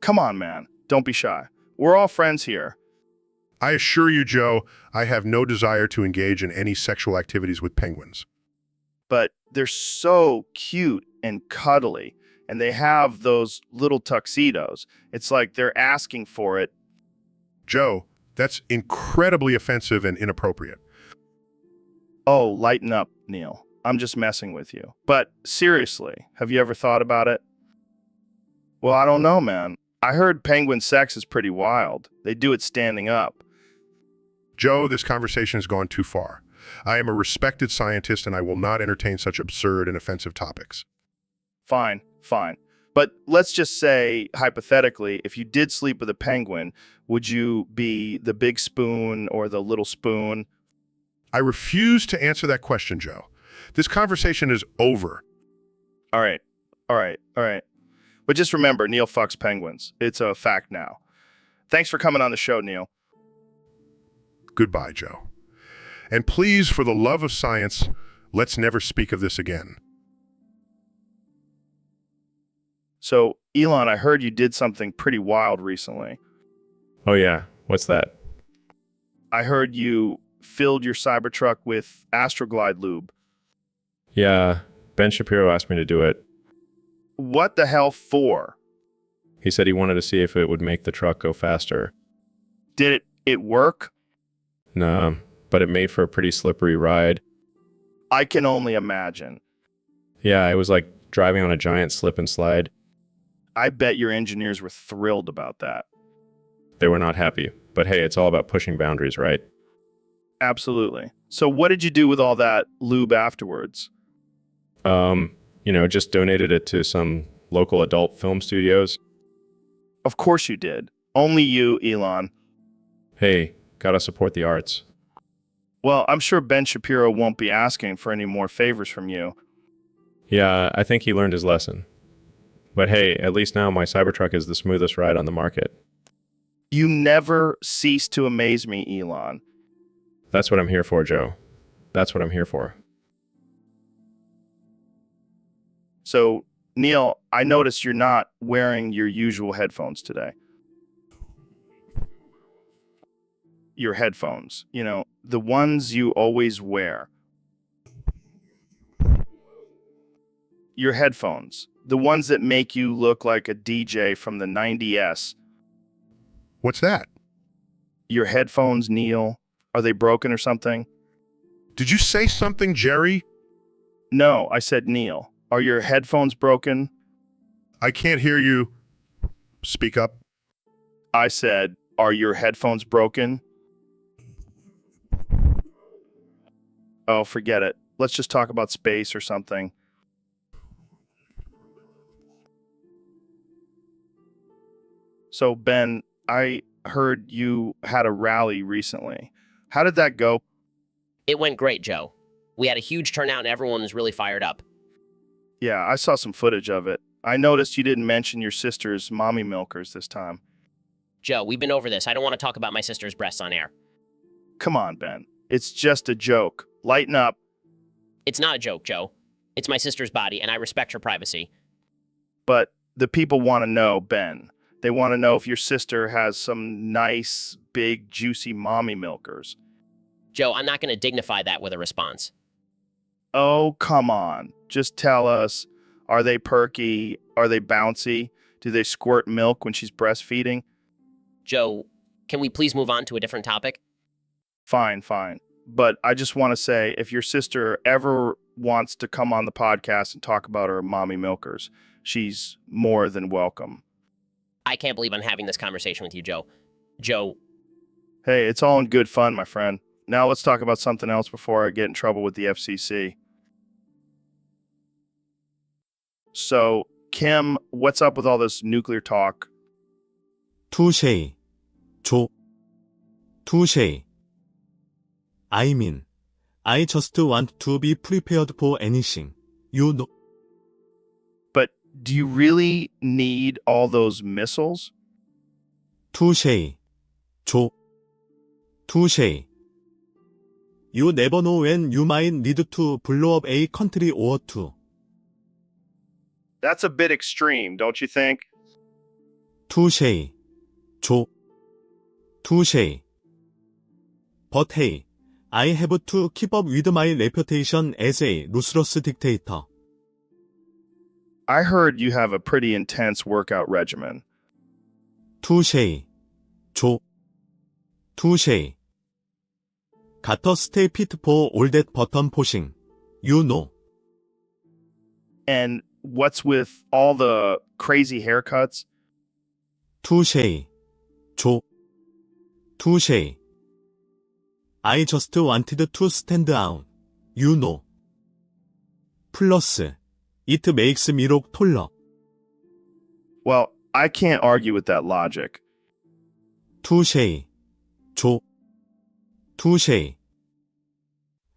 Come on, man. Don't be shy. We're all friends here. I assure you, Joe, I have no desire to engage in any sexual activities with penguins. But they're so cute and cuddly, and they have those little tuxedos. It's like they're asking for it. Joe, that's incredibly offensive and inappropriate. Oh, lighten up, Neil. I'm just messing with you. But seriously, have you ever thought about it? Well, I don't know, man. I heard penguin sex is pretty wild. They do it standing up. Joe, this conversation has gone too far. I am a respected scientist and I will not entertain such absurd and offensive topics. Fine. But let's just say, hypothetically, if you did sleep with a penguin, would you be the big spoon or the little spoon? I refuse to answer that question, Joe. This conversation is over. All right. But just remember, Neil fucks penguins. It's a fact now. Thanks for coming on the show, Neil. Goodbye, Joe. And please, for the love of science, let's never speak of this again. So, Elon, I heard you did something pretty wild recently. Oh yeah, what's that? I heard you filled your Cybertruck with Astroglide lube. Yeah, Ben Shapiro asked me to do it. What the hell for? He said he wanted to see if it would make the truck go faster. Did it work? No, but it made for a pretty slippery ride. I can only imagine. Yeah, it was like driving on a giant slip and slide. I bet your engineers were thrilled about that. They were not happy, but hey, it's all about pushing boundaries, right? Absolutely. So what did you do with all that lube afterwards? Just donated it to some local adult film studios. Of course you did. Only you, Elon. Hey, gotta support the arts. Well, I'm sure Ben Shapiro won't be asking for any more favors from you. Yeah, I think he learned his lesson. But hey, at least now my Cybertruck is the smoothest ride on the market. You never cease to amaze me, Elon. That's what I'm here for, Joe. That's what I'm here for. So, Neil, I noticed you're not wearing your usual headphones today. your headphones, you know, the ones you always wear. Your headphones, the ones that make you look like a DJ from the 90s. What's that? Your headphones, Neil, are they broken or something? Did you say something, Jerry? No, I said Neil. Are your headphones broken? I can't hear you. Speak up. I said, are your headphones broken? Oh, forget it. Let's just talk about space or something. So, Ben, I heard you had a rally recently. How did that go? It went great, Joe. We had a huge turnout and everyone was really fired up. Yeah, I saw some footage of it. I noticed you didn't mention your sister's mommy milkers this time. Joe, we've been over this. I don't want to talk about my sister's breasts on air. Come on, Ben. It's just a joke. Lighten up. It's not a joke, Joe. It's my sister's body, and I respect her privacy. But the people want to know, Ben. They want to know if your sister has some nice, big, juicy mommy milkers. Joe, I'm not going to dignify that with a response. Oh, come on. Just tell us, are they perky? Are they bouncy? Do they squirt milk when she's breastfeeding? Joe, can we please move on to a different topic? Fine, fine. But I just want to say, if your sister ever wants to come on the podcast and talk about her mommy milkers, she's more than welcome. I can't believe I'm having this conversation with you, Joe. Joe, Hey, it's all in good fun, my friend. Now let's talk about something else before I get in trouble with the FCC. So, Kim, what's up with all this nuclear talk? Touche. 조. Touche. I mean, I just want to be prepared for anything. You know. But do you really need all those missiles? Touche. 조. Touche. You never know when you might need to blow up a country or two. That's a bit extreme, don't you think? Touche. 조. Touche. But hey, I have to keep up with my reputation as a ruthless dictator. I heard you have a pretty intense workout regimen. Touche. 조. Touche. Gotta stay fit for all that button pushing. You know. And what's with all the crazy haircuts? Touche. 조. Touche. I just wanted to stand out. You know. Plus, it makes me look taller. Well, I can't argue with that logic. Touche. 조. Touche.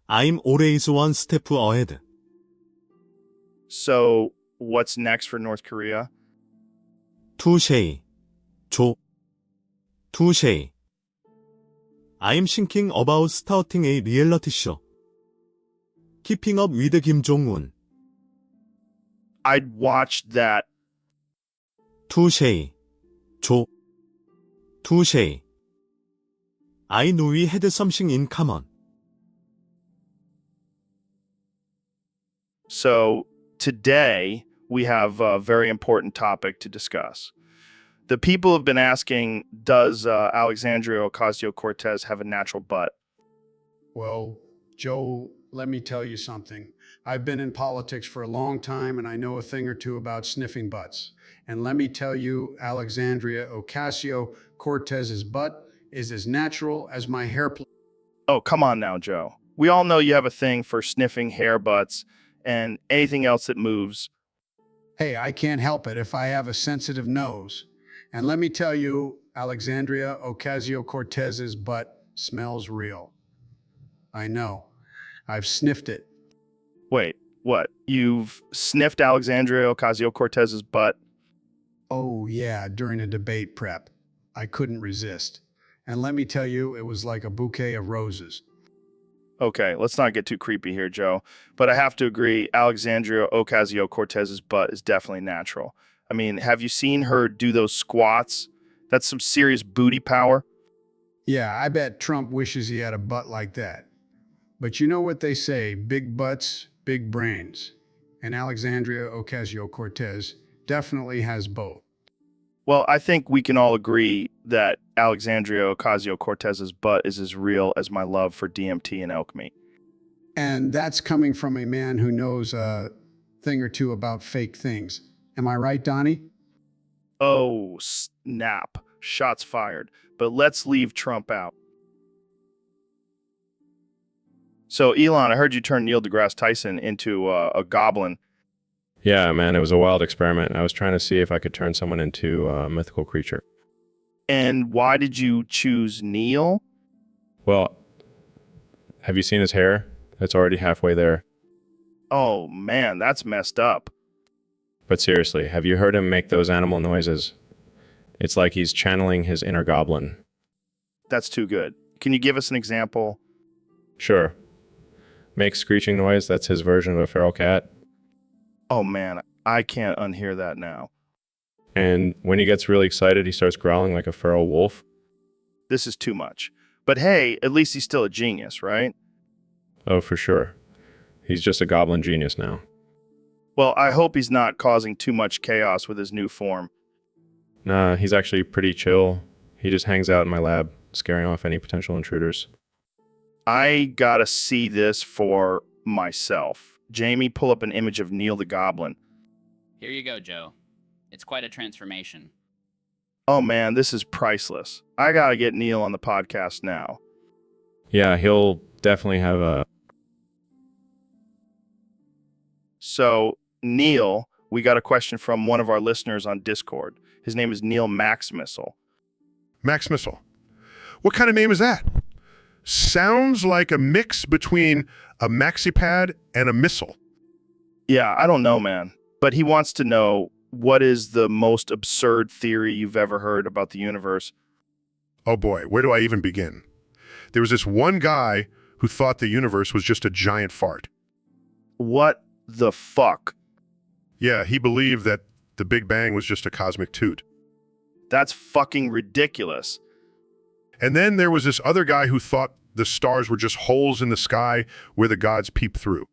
I'm always one step ahead. So, what's next for North Korea? Touche. 조. Touche. I'm thinking about starting a reality show. Keeping up with Kim Jong-un. I'd watch that. Touche. 조. Touche. I knew we had something in common. So, today we have a very important topic to discuss. The people have been asking, does Alexandria Ocasio-Cortez have a natural butt? Well, Joe, let me tell you something. I've been in politics for a long time and I know a thing or two about sniffing butts. And let me tell you, Alexandria Ocasio-Cortez's butt is as natural as my hair. Oh, come on now, Joe. We all know you have a thing for sniffing hair butts and anything else that moves. Hey, I can't help it if I have a sensitive nose. And let me tell you, Alexandria Ocasio-Cortez's butt smells real. I know. I've sniffed it. Wait, what? You've sniffed Alexandria Ocasio-Cortez's butt? Oh, yeah, during a debate prep. I couldn't resist. And let me tell you, it was like a bouquet of roses. Okay, let's not get too creepy here, Joe. But I have to agree, Alexandria Ocasio-Cortez's butt is definitely natural. I mean, have you seen her do those squats? That's some serious booty power. Yeah, I bet Trump wishes he had a butt like that. But you know what they say, big butts, big brains. And Alexandria Ocasio-Cortez definitely has both. Well, I think we can all agree that Alexandria Ocasio-Cortez's butt is as real as my love for DMT and elk meat. And that's coming from a man who knows a thing or two about fake things. Am I right, Donnie? Oh, snap. Shots fired. But let's leave Trump out. So, Elon, I heard you turn Neil deGrasse Tyson into a goblin. Yeah, man, it was a wild experiment. I was trying to see if I could turn someone into a mythical creature. And why did you choose Neil? Well, have you seen his hair? It's already halfway there. Oh, man, that's messed up. But seriously, have you heard him make those animal noises? It's like he's channeling his inner goblin. That's too good. Can you give us an example? Sure. Makes screeching noise, that's his version of a feral cat. Oh, man, I can't unhear that now. And when he gets really excited, he starts growling like a feral wolf. This is too much. But hey, at least he's still a genius, right? Oh, for sure. He's just a goblin genius now. Well, I hope he's not causing too much chaos with his new form. Nah, he's actually pretty chill. He just hangs out in my lab, scaring off any potential intruders. I gotta see this for myself. Jamie, pull up an image of Neil the Goblin. Here you go, Joe. It's quite a transformation. Oh man, this is priceless. I gotta get Neil on the podcast now. Yeah, he'll definitely have a... So, Neil, we got a question from one of our listeners on Discord. His name is Neil Max Missile. Max Missile. What kind of name is that? Sounds like a mix between a maxipad and a missile. Yeah, I don't know, man. But he wants to know, what is the most absurd theory you've ever heard about the universe? Oh boy, where do I even begin? There was this one guy who thought the universe was just a giant fart. What the fuck? Yeah, he believed that the Big Bang was just a cosmic toot. That's fucking ridiculous. And then there was this other guy who thought the stars were just holes in the sky where the gods peep through.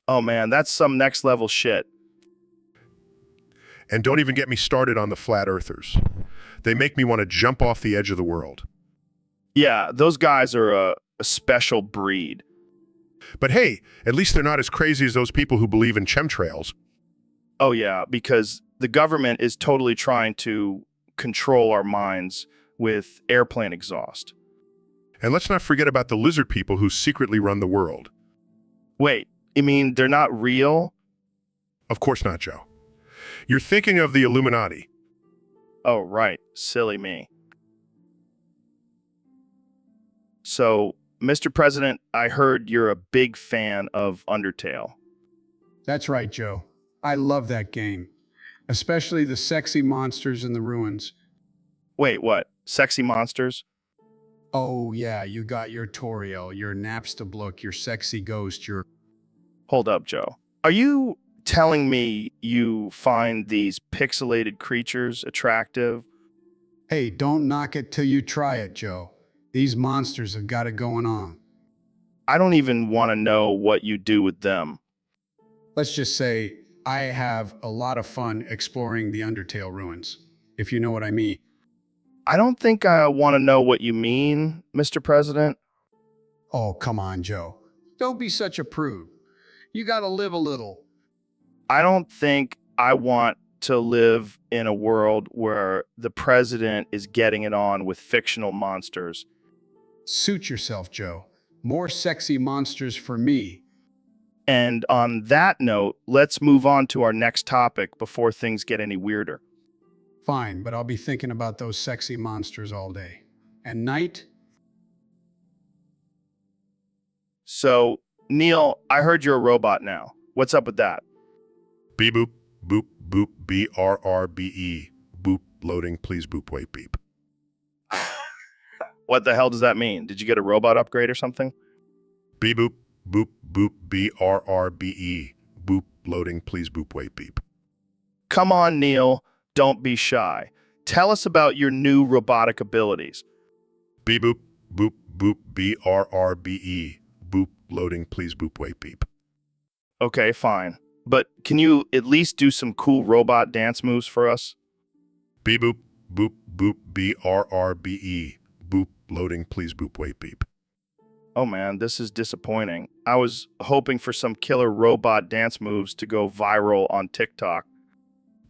Oh man, that's some next level shit. And don't even get me started on the flat earthers. They make me want to jump off the edge of the world. Yeah, those guys are a special breed. But hey, at least they're not as crazy as those people who believe in chemtrails. Oh yeah, because the government is totally trying to control our minds with airplane exhaust. And let's not forget about the lizard people who secretly run the world. Wait, you mean they're not real? Of course not, Joe. You're thinking of the Illuminati. Oh, right. Silly me. So, Mr. President, I heard you're a big fan of Undertale. That's right, Joe. I love that game, especially the sexy monsters in the ruins. Wait, what? Sexy monsters? Oh, yeah, you got your Toriel, your Napstablook, your sexy ghost, your... Hold up, Joe. Are you telling me you find these pixelated creatures attractive? Hey, don't knock it till you try it, Joe. These monsters have got it going on. I don't even want to know what you do with them. Let's just say I have a lot of fun exploring the Undertale ruins, if you know what I mean. I don't think I want to know what you mean, Mr. President. Oh, come on, Joe. Don't be such a prude. You gotta live a little. I don't think I want to live in a world where the president is getting it on with fictional monsters. Suit yourself, Joe. More sexy monsters for me. And on that note, let's move on to our next topic before things get any weirder. Fine, but I'll be thinking about those sexy monsters all day. And night? So, Neil, I heard you're a robot now. What's up with that? Beep boop, boop, boop, B-R-R-B-E. Boop, loading, please boop, wait, beep. What the hell does that mean? Did you get a robot upgrade or something? Beep boop, boop, boop, B-R-R-B-E. Boop, loading, please boop, wait, beep. Come on, Neil. Don't be shy. Tell us about your new robotic abilities. Beep boop, boop, boop, BRRBE. Boop, loading, please boop, wait, beep. Okay, fine. But can you at least do some cool robot dance moves for us? Beep boop, boop, boop, BRRBE. Boop, loading, please boop, wait, beep. Oh man, this is disappointing. I was hoping for some killer robot dance moves to go viral on TikTok.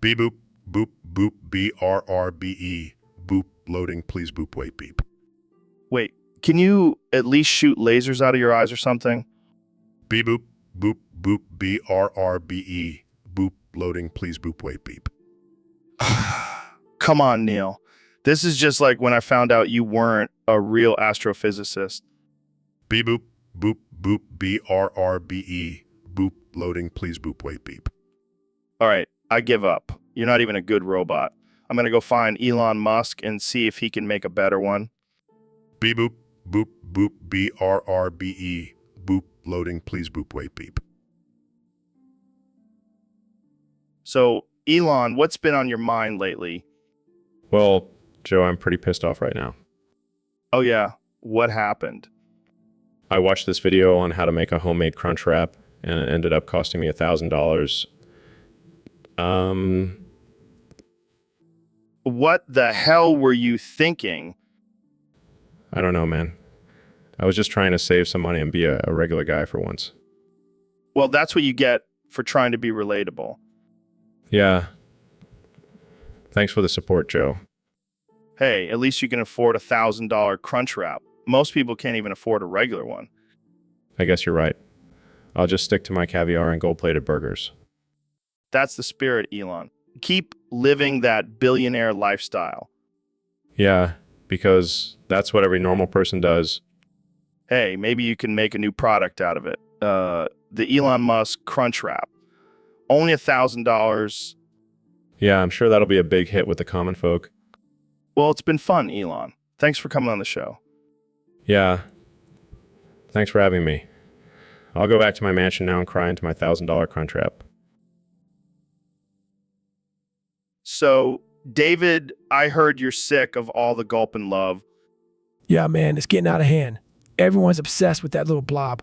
Beep boop, boop, boop, BRRBE. Boop, loading, please boop, wait, beep. Wait, can you at least shoot lasers out of your eyes or something? Beep boop, boop, boop, BRRBE. Boop, loading, please boop, wait, beep. Come on, Neil. This is just like when I found out you weren't a real astrophysicist. Beep boop, boop, boop, BRRBE. Boop, loading, please boop, wait, beep. All right, I give up. You're not even a good robot. I'm going to go find Elon Musk and see if he can make a better one. Beep boop, boop, boop, BRRBE. Boop, loading, please boop, wait, beep. So, Elon, what's been on your mind lately? Well, Joe, I'm pretty pissed off right now. Oh yeah, what happened? I watched this video on how to make a homemade crunch wrap, and it ended up costing me $1,000. What the hell were you thinking? I don't know, man. I was just trying to save some money and be a regular guy for once. Well, that's what you get for trying to be relatable. Yeah. Thanks for the support, Joe. Hey, at least you can afford $1,000 crunch wrap. Most people can't even afford a regular one. I guess you're right. I'll just stick to my caviar and gold-plated burgers. That's the spirit, Elon. Keep living that billionaire lifestyle. Yeah, because that's what every normal person does. Hey, maybe you can make a new product out of it. The Elon Musk crunch wrap. Only $1,000. Yeah, I'm sure that'll be a big hit with the common folk. Well, it's been fun, Elon. Thanks for coming on the show. Yeah. Thanks for having me. I'll go back to my mansion now and cry into my $1,000 crunch wrap. So, David, I heard you're sick of all the gulp and love. Yeah, man, it's getting out of hand. Everyone's obsessed with that little blob.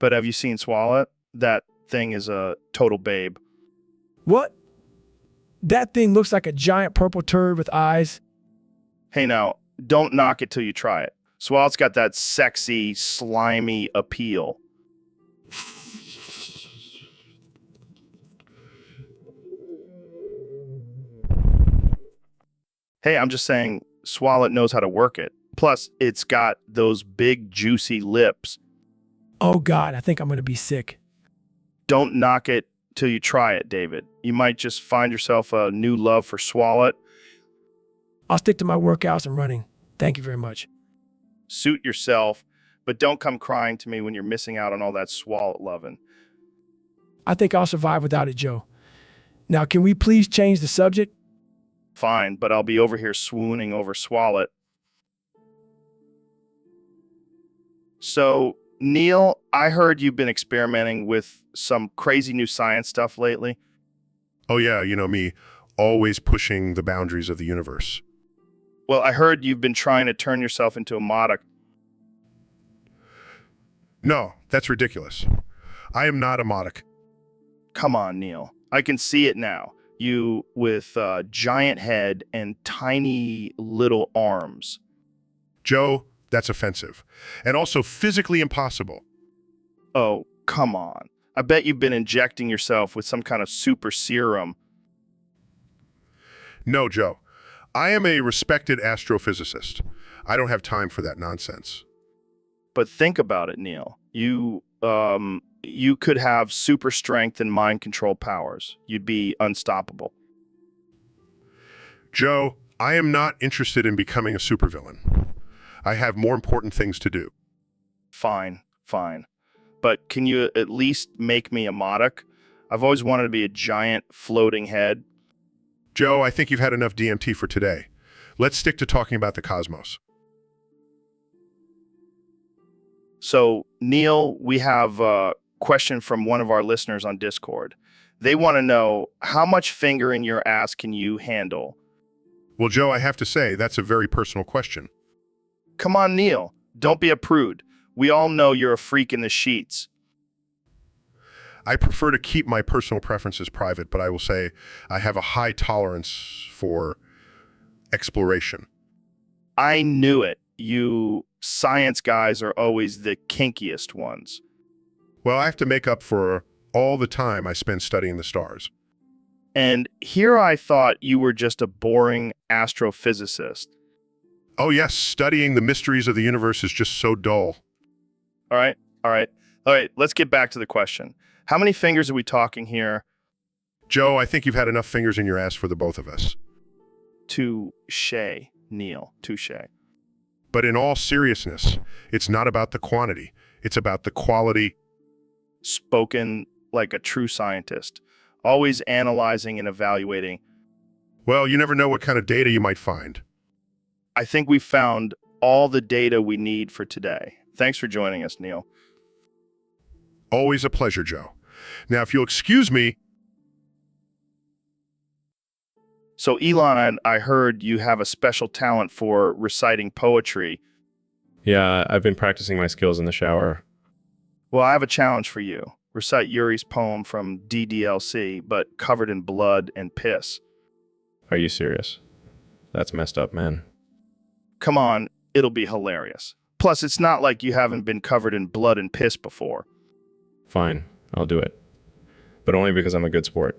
But have you seen Swallow? That thing is a total babe. What? That thing looks like a giant purple turd with eyes. Hey now, don't knock it till you try it. Swallow's got that sexy, slimy appeal. Hey, I'm just saying, Swallow knows how to work it. Plus, it's got those big, juicy lips. Oh, God, I think I'm going to be sick. Don't knock it till you try it, David. You might just find yourself a new love for Swallow. I'll stick to my workouts and running. Thank you very much. Suit yourself, but don't come crying to me when you're missing out on all that Swallow loving. I think I'll survive without it, Joe. Now, can we please change the subject? Fine, but I'll be over here swooning over Swallow. So, Neil, I heard you've been experimenting with some crazy new science stuff lately. Oh yeah, you know me, always pushing the boundaries of the universe. Well, I heard you've been trying to turn yourself into a monarch. No, that's ridiculous. I am not a monarch. Come on, Neil. I can see it now. You with a giant head and tiny little arms. Joe, that's offensive. And also physically impossible. Oh, come on. I bet you've been injecting yourself with some kind of super serum. No, Joe. I am a respected astrophysicist. I don't have time for that nonsense. But think about it, Neil. You could have super strength and mind control powers. You'd be unstoppable. Joe, I am not interested in becoming a supervillain. I have more important things to do. Fine, fine. But can you at least make me a monarch? I've always wanted to be a giant floating head. Joe, I think you've had enough DMT for today. Let's stick to talking about the cosmos. So, Neil, we have a question from one of our listeners on Discord. They want to know, how much finger in your ass can you handle? Well, Joe, I have to say, that's a very personal question. Come on, Neil. Don't be a prude. We all know you're a freak in the sheets. I prefer to keep my personal preferences private, but I will say I have a high tolerance for exploration. I knew it. You science guys are always the kinkiest ones. Well, I have to make up for all the time I spend studying the stars. And here I thought you were just a boring astrophysicist. Oh yes, studying the mysteries of the universe is just so dull. All right, all right, all right, let's get back to the question. How many fingers are we talking here? Joe, I think you've had enough fingers in your ass for the both of us. Touche, Neil, touche. But in all seriousness, it's not about the quantity. It's about the quality. Spoken like a true scientist, always analyzing and evaluating. Well, you never know what kind of data you might find. I think we found all the data we need for today. Thanks for joining us, Neil. Always a pleasure, Joe. Now, if you'll excuse me. So, Elon, I heard you have a special talent for reciting poetry. Yeah, I've been practicing my skills in the shower. Well, I have a challenge for you. Recite Yuri's poem from DDLC, but covered in blood and piss. Are you serious? That's messed up, man. Come on, it'll be hilarious. Plus, it's not like you haven't been covered in blood and piss before. Fine, I'll do it. But only because I'm a good sport.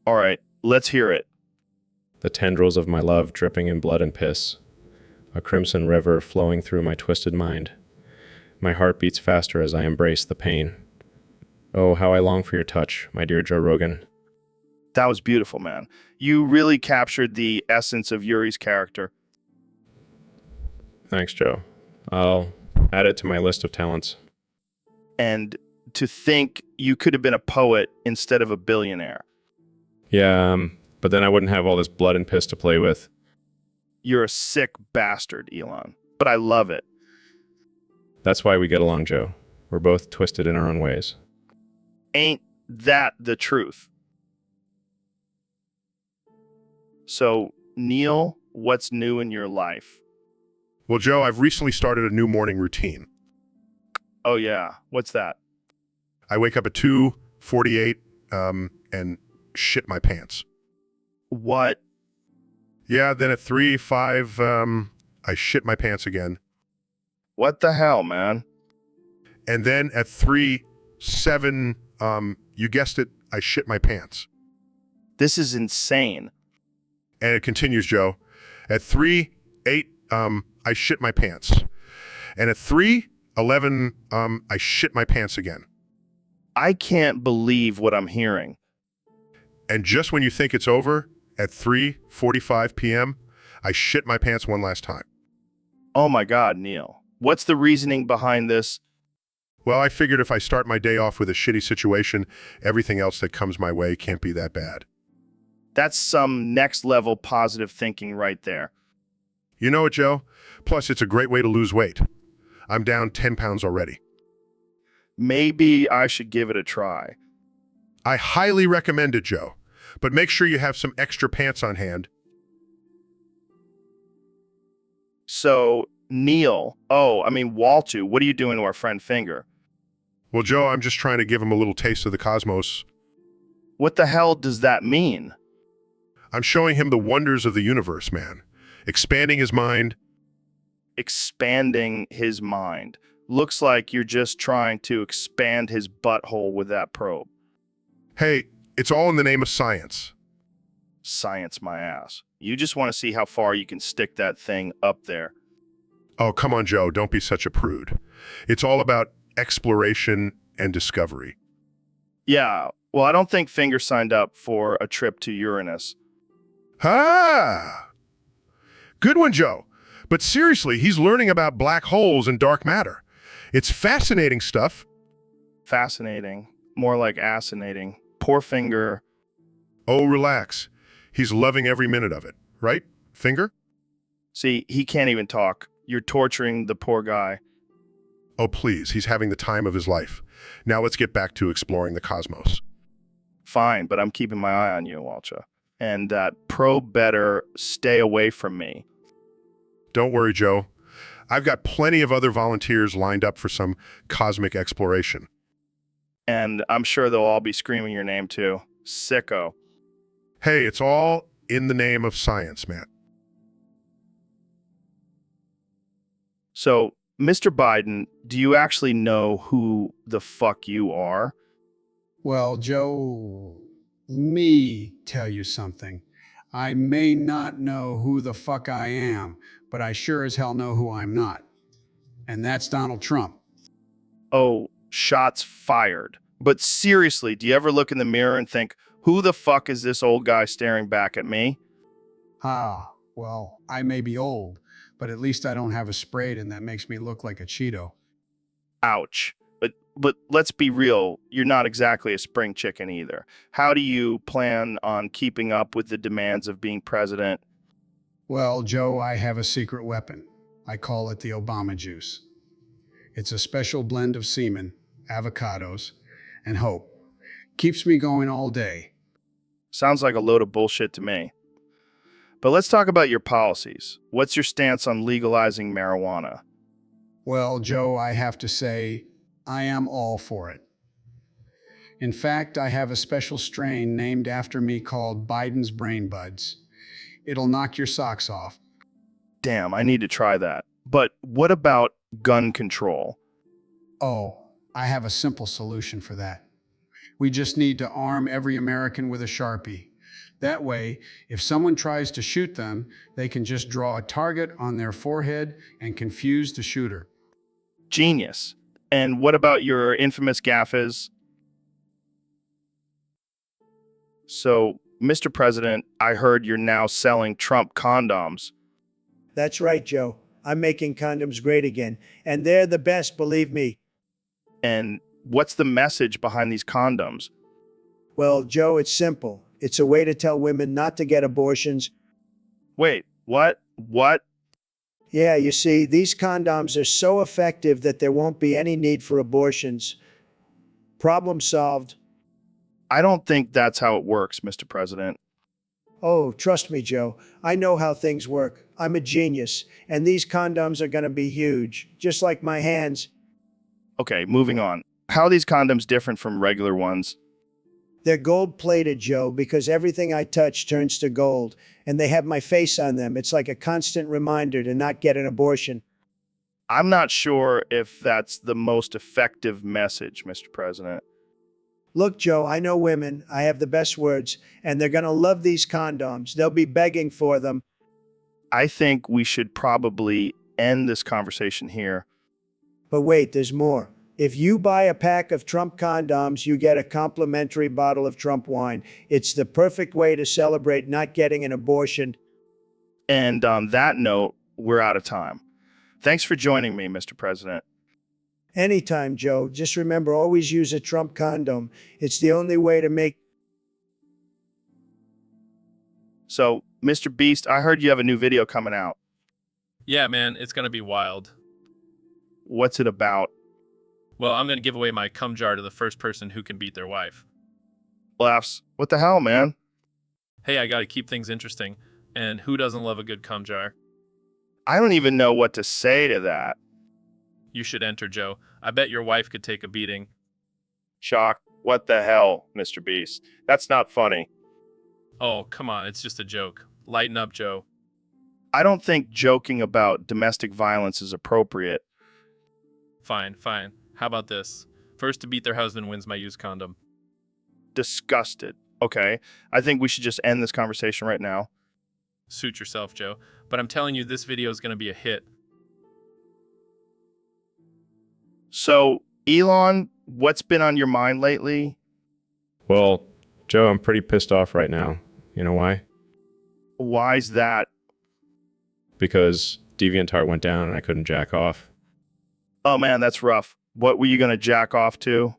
All right, let's hear it. The tendrils of my love dripping in blood and piss. A crimson river flowing through my twisted mind. My heart beats faster as I embrace the pain. Oh, how I long for your touch, my dear Joe Rogan. That was beautiful, man. You really captured the essence of Yuri's character. Thanks, Joe. I'll add it to my list of talents. And to think you could have been a poet instead of a billionaire. Yeah, but then I wouldn't have all this blood and piss to play with. You're a sick bastard, Elon. But I love it. That's why we get along, Joe. We're both twisted in our own ways. Ain't that the truth? So, Neil, what's new in your life? Well, Joe, I've recently started a new morning routine. Oh, yeah. What's that? I wake up at 2:48 and shit my pants. What? Yeah, then at 3:05, I shit my pants again. What the hell, man? And then at 3:07, you guessed it, I shit my pants. This is insane. And it continues, Joe. At 3:08, I shit my pants. And at 3:11, I shit my pants again. I can't believe what I'm hearing. And just when you think it's over, at 3:45 p.m., I shit my pants one last time. Oh my God, Neil. What's the reasoning behind this? Well, I figured if I start my day off with a shitty situation, everything else that comes my way can't be that bad. That's some next level positive thinking right there. You know it, Joe? Plus, it's a great way to lose weight. I'm down 10 pounds already. Maybe I should give it a try. I highly recommend it, Joe. But make sure you have some extra pants on hand. So, Neil, Waltu, what are you doing to our friend Finger? Well, Joe, I'm just trying to give him a little taste of the cosmos. What the hell does that mean? I'm showing him the wonders of the universe, man. Expanding his mind. Expanding his mind. Looks like you're just trying to expand his butthole with that probe. Hey, it's all in the name of science. Science my ass. You just want to see how far you can stick that thing up there. Oh, come on, Joe, don't be such a prude. It's all about exploration and discovery. Yeah, well, I don't think Finger signed up for a trip to Uranus. Ah! Good one, Joe. But seriously, he's learning about black holes and dark matter. It's fascinating stuff. Fascinating. More like assinating. Poor Finger. Oh, relax. He's loving every minute of it, right, Finger? See, he can't even talk. You're torturing the poor guy. Oh, please, he's having the time of his life. Now let's get back to exploring the cosmos. Fine, but I'm keeping my eye on you, Walcha. And that probe better stay away from me. Don't worry, Joe. I've got plenty of other volunteers lined up for some cosmic exploration. And I'm sure they'll all be screaming your name too. Sicko. Hey, it's all in the name of science, Matt. So, Mr. Biden, do you actually know who the fuck you are? Well, Joe, me tell you something. I may not know who the fuck I am, but I sure as hell know who I'm not. And that's Donald Trump. Oh, shots fired. But seriously, do you ever look in the mirror and think, who the fuck is this old guy staring back at me? Well, I may be old, but at least I don't have a Sprayden that makes me look like a Cheeto. Ouch. But let's be real, you're not exactly a spring chicken either. How do you plan on keeping up with the demands of being president? Well, Joe, I have a secret weapon. I call it the Obama juice. It's a special blend of semen, avocados, and hope. Keeps me going all day. Sounds like a load of bullshit to me. But let's talk about your policies. What's your stance on legalizing marijuana? Well, Joe, I have to say, I am all for it. In fact, I have a special strain named after me called Biden's Brain Buds. It'll knock your socks off. Damn, I need to try that. But what about gun control? Oh, I have a simple solution for that. We just need to arm every American with a Sharpie. That way, if someone tries to shoot them, they can just draw a target on their forehead and confuse the shooter. Genius. And what about your infamous gaffes? So, Mr. President, I heard you're now selling Trump condoms. That's right, Joe. I'm making condoms great again, and they're the best, believe me. And what's the message behind these condoms? Well, Joe, it's simple. It's a way to tell women not to get abortions. Wait, what? What? Yeah, you see, these condoms are so effective that there won't be any need for abortions. Problem solved. I don't think that's how it works, Mr. President. Oh, trust me, Joe. I know how things work. I'm a genius, and these condoms are going to be huge, just like my hands. Okay, moving on. How are these condoms different from regular ones? They're gold-plated, Joe, because everything I touch turns to gold, and they have my face on them. It's like a constant reminder to not get an abortion. I'm not sure if that's the most effective message, Mr. President. Look, Joe, I know women. I have the best words, and they're going to love these condoms. They'll be begging for them. I think we should probably end this conversation here. But wait, there's more. If you buy a pack of Trump condoms, you get a complimentary bottle of Trump wine. It's the perfect way to celebrate not getting an abortion. And on that note, we're out of time. Thanks for joining me, Mr. President. Anytime, Joe. Just remember, always use a Trump condom. It's the only way to make... So, Mr. Beast, I heard you have a new video coming out. Yeah, man, it's gonna be wild. What's it about? Well, I'm gonna give away my cum jar to the first person who can beat their wife. Laughs. What the hell, man? Hey, I gotta keep things interesting. And who doesn't love a good cum jar? I don't even know what to say to that. You should enter, Joe. I bet your wife could take a beating. Shock. What the hell, Mr. Beast? That's not funny. Oh, come on, it's just a joke. Lighten up, Joe. I don't think joking about domestic violence is appropriate. Fine, fine. How about this? First to beat their husband wins my used condom. Disgusted. Okay, I think we should just end this conversation right now. Suit yourself, Joe. But I'm telling you, this video is going to be a hit. So, Elon, what's been on your mind lately? Well, Joe, I'm pretty pissed off right now. You know why? Why's that? Because DeviantArt went down and I couldn't jack off. Oh man, that's rough. What were you gonna jack off to?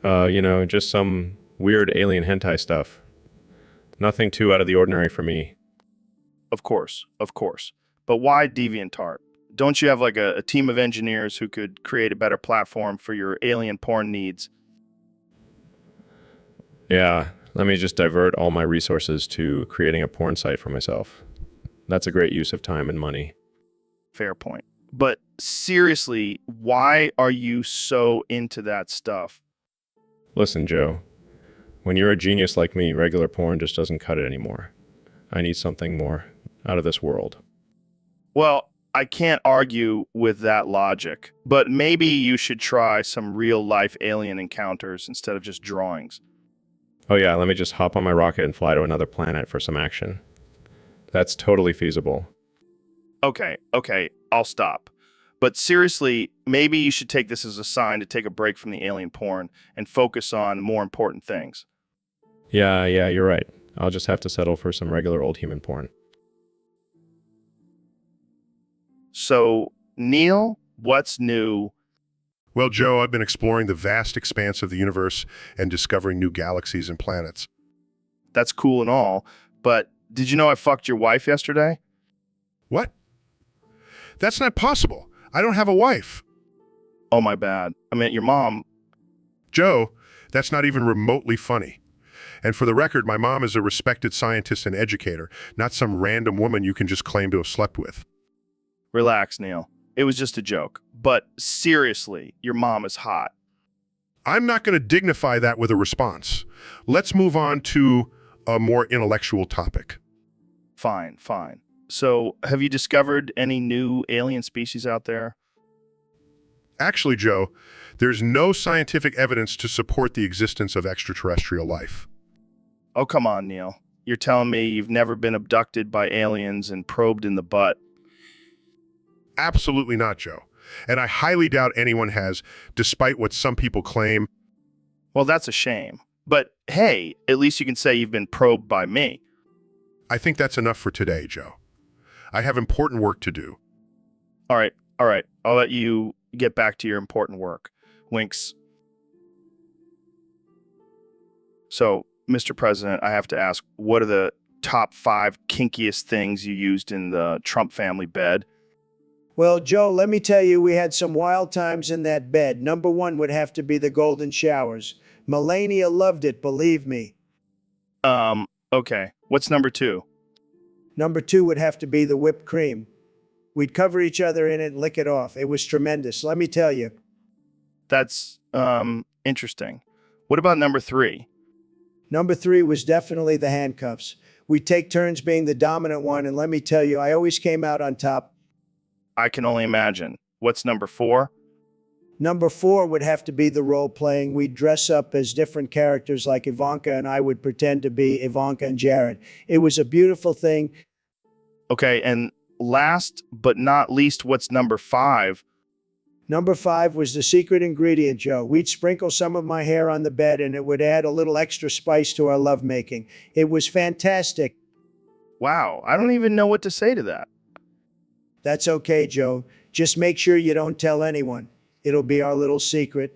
Just some weird alien hentai stuff. Nothing too out of the ordinary for me. Of course. But why DeviantArt? Don't you have like a team of engineers who could create a better platform for your alien porn needs? Yeah, let me just divert all my resources to creating a porn site for myself. That's a great use of time and money. Fair point. But seriously, why are you so into that stuff? Listen, Joe, when you're a genius like me, regular porn just doesn't cut it anymore. I need something more out of this world. Well, I can't argue with that logic, but maybe you should try some real-life alien encounters instead of just drawings. Oh yeah, let me just hop on my rocket and fly to another planet for some action. That's totally feasible. Okay, I'll stop. But seriously, maybe you should take this as a sign to take a break from the alien porn and focus on more important things. Yeah, you're right. I'll just have to settle for some regular old human porn. So, Neil, what's new? Well, Joe, I've been exploring the vast expanse of the universe and discovering new galaxies and planets. That's cool and all, but did you know I fucked your wife yesterday? What? That's not possible. I don't have a wife. Oh, my bad. I meant your mom. Joe, that's not even remotely funny. And for the record, my mom is a respected scientist and educator, not some random woman you can just claim to have slept with. Relax, Neil. It was just a joke. But seriously, your mom is hot. I'm not going to dignify that with a response. Let's move on to a more intellectual topic. Fine. So, have you discovered any new alien species out there? Actually, Joe, there's no scientific evidence to support the existence of extraterrestrial life. Oh, come on, Neil. You're telling me you've never been abducted by aliens and probed in the butt? Absolutely not, Joe. And I highly doubt anyone has, despite what some people claim. Well, that's a shame. But hey, at least you can say you've been probed by me. I think that's enough for today, Joe. I have important work to do. All right. I'll let you get back to your important work. Winks. So, Mr. President, I have to ask, what are the top 5 kinkiest things you used in the Trump family bed? Well, Joe, let me tell you, we had some wild times in that bed. Number 1 would have to be the golden showers. Melania loved it, believe me. Okay. What's number 2? Number 2 would have to be the whipped cream. We'd cover each other in it and lick it off. It was tremendous, let me tell you. That's, interesting. What about number 3? Number 3 was definitely the handcuffs. We'd take turns being the dominant one, and let me tell you, I always came out on top. I can only imagine. What's number 4? Number 4 would have to be the role playing. We'd dress up as different characters like Ivanka, and I would pretend to be Ivanka and Jared. It was a beautiful thing. Okay, and last but not least, what's number 5? Number 5 was the secret ingredient, Joe. We'd sprinkle some of my hair on the bed, and it would add a little extra spice to our lovemaking. It was fantastic. Wow, I don't even know what to say to that. That's okay, Joe. Just make sure you don't tell anyone. It'll be our little secret.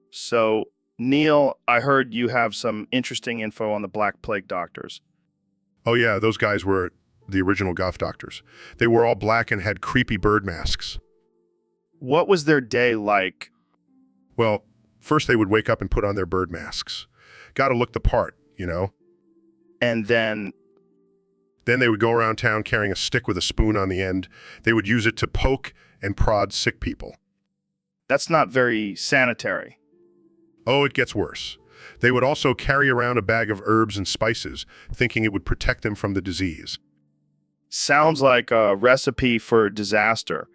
So, Neil, I heard you have some interesting info on the Black Plague doctors. Oh yeah, those guys were the original goth doctors. They were all black and had creepy bird masks. What was their day like? Well, first they would wake up and put on their bird masks. Gotta look the part, you know? And then Then they would go around town carrying a stick with a spoon on the end. They would use it to poke and prod sick people. that's not very sanitary. Oh, it gets worse. They would also carry around a bag of herbs and spices, thinking it would protect them from the disease. Sounds like a recipe for disaster.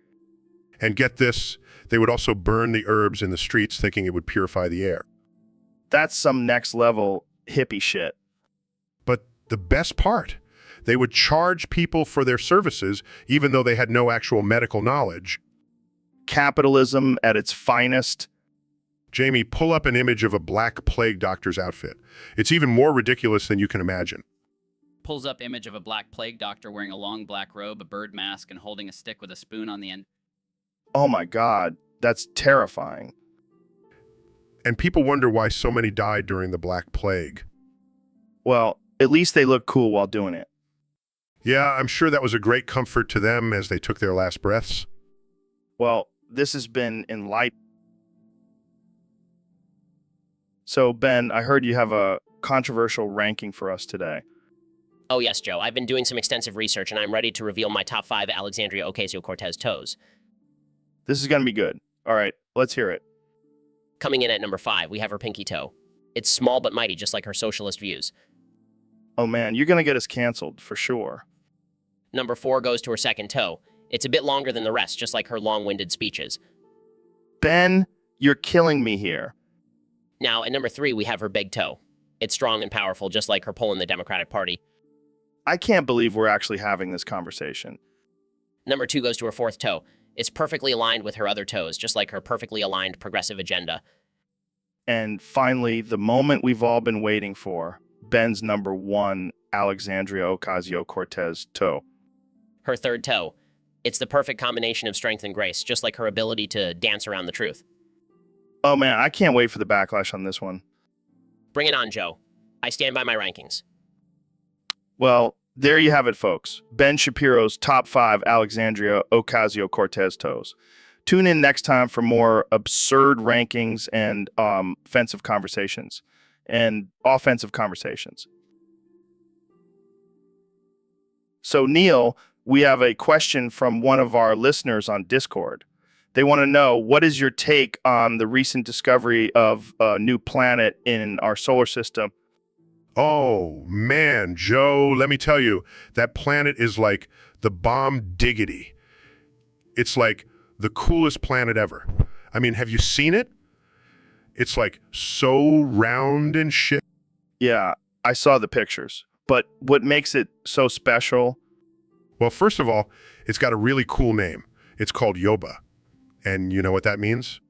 And get this, they would also burn the herbs in the streets, thinking it would purify the air. That's some next level hippie shit. But the best part, they would charge people for their services, even though they had no actual medical knowledge. Capitalism at its finest. Jamie, pull up an image of a Black Plague doctor's outfit. It's even more ridiculous than you can imagine. Pulls up image of a black plague doctor wearing a long black robe, a bird mask, and holding a stick with a spoon on the end. Oh my God, that's terrifying. And people wonder why so many died during the Black Plague. Well, at least they look cool while doing it. Yeah, I'm sure that was a great comfort to them as they took their last breaths. Well, this has been enlightening. So, Ben, I heard you have a controversial ranking for us today. Oh yes, Joe, I've been doing some extensive research and I'm ready to reveal my top 5 Alexandria Ocasio-Cortez toes. This is going to be good. All right, let's hear it. Coming in at number 5, we have her pinky toe. It's small but mighty, just like her socialist views. Oh man, you're going to get us canceled for sure. Number 4 goes to her second toe. It's a bit longer than the rest, just like her long-winded speeches. Ben, you're killing me here. Now, at number 3, we have her big toe. It's strong and powerful, just like her pull in the Democratic Party. I can't believe we're actually having this conversation. Number 2 goes to her fourth toe. It's perfectly aligned with her other toes, just like her perfectly aligned progressive agenda. And finally, the moment we've all been waiting for, Ben's number 1 Alexandria Ocasio-Cortez toe. Her third toe. It's the perfect combination of strength and grace, just like her ability to dance around the truth. Oh man, I can't wait for the backlash on this one. Bring it on, Joe. I stand by my rankings. Well, there you have it, folks. Ben Shapiro's top 5 Alexandria Ocasio-Cortez toes. Tune in next time for more absurd rankings and offensive conversations. So, Neil, we have a question from one of our listeners on Discord. They want to know, what is your take on the recent discovery of a new planet in our solar system? Oh, man, Joe, let me tell you, that planet is like the bomb diggity. It's like the coolest planet ever. I mean, have you seen it? It's like so round and shit. Yeah, I saw the pictures. But what makes it so special? Well, first of all, it's got a really cool name. It's called Yoba. And you know what that means?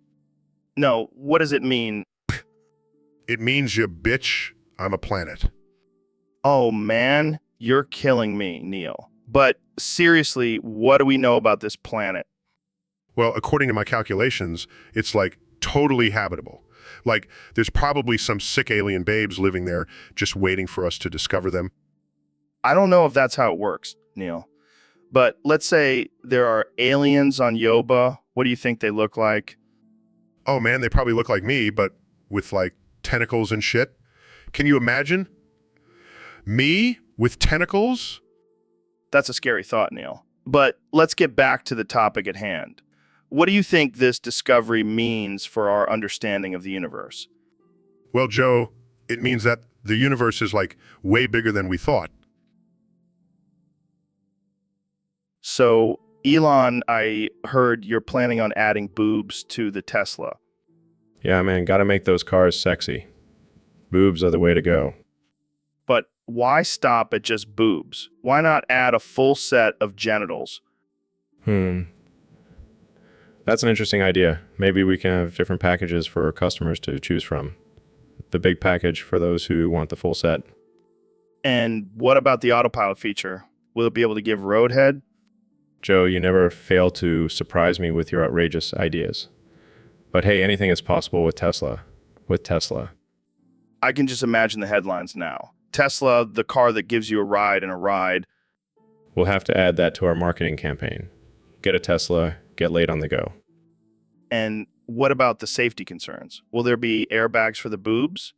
No, what does it mean? It means you bitch, I'm a planet. Oh man, you're killing me, Neil. But seriously, what do we know about this planet? Well, according to my calculations, it's like totally habitable. Like there's probably some sick alien babes living there just waiting for us to discover them. I don't know if that's how it works, Neil. But let's say there are aliens on Yoba. What do you think they look like? Oh man, they probably look like me, but with like tentacles and shit. Can you imagine? Me with tentacles? That's a scary thought, Neil. But let's get back to the topic at hand. What do you think this discovery means for our understanding of the universe? Well, Joe, it means that the universe is like way bigger than we thought. So, Elon, I heard you're planning on adding boobs to the Tesla. Yeah, man, gotta make those cars sexy. Boobs are the way to go. But why stop at just boobs? Why not add a full set of genitals? That's an interesting idea. Maybe we can have different packages for our customers to choose from. The big package for those who want the full set. And what about the autopilot feature? Will it be able to give roadhead? Joe, you never fail to surprise me with your outrageous ideas. But hey, anything is possible with Tesla. With Tesla. I can just imagine the headlines now. Tesla, the car that gives you a ride and a ride. We'll have to add that to our marketing campaign. Get a Tesla, get laid on the go. And what about the safety concerns? Will there be airbags for the boobs?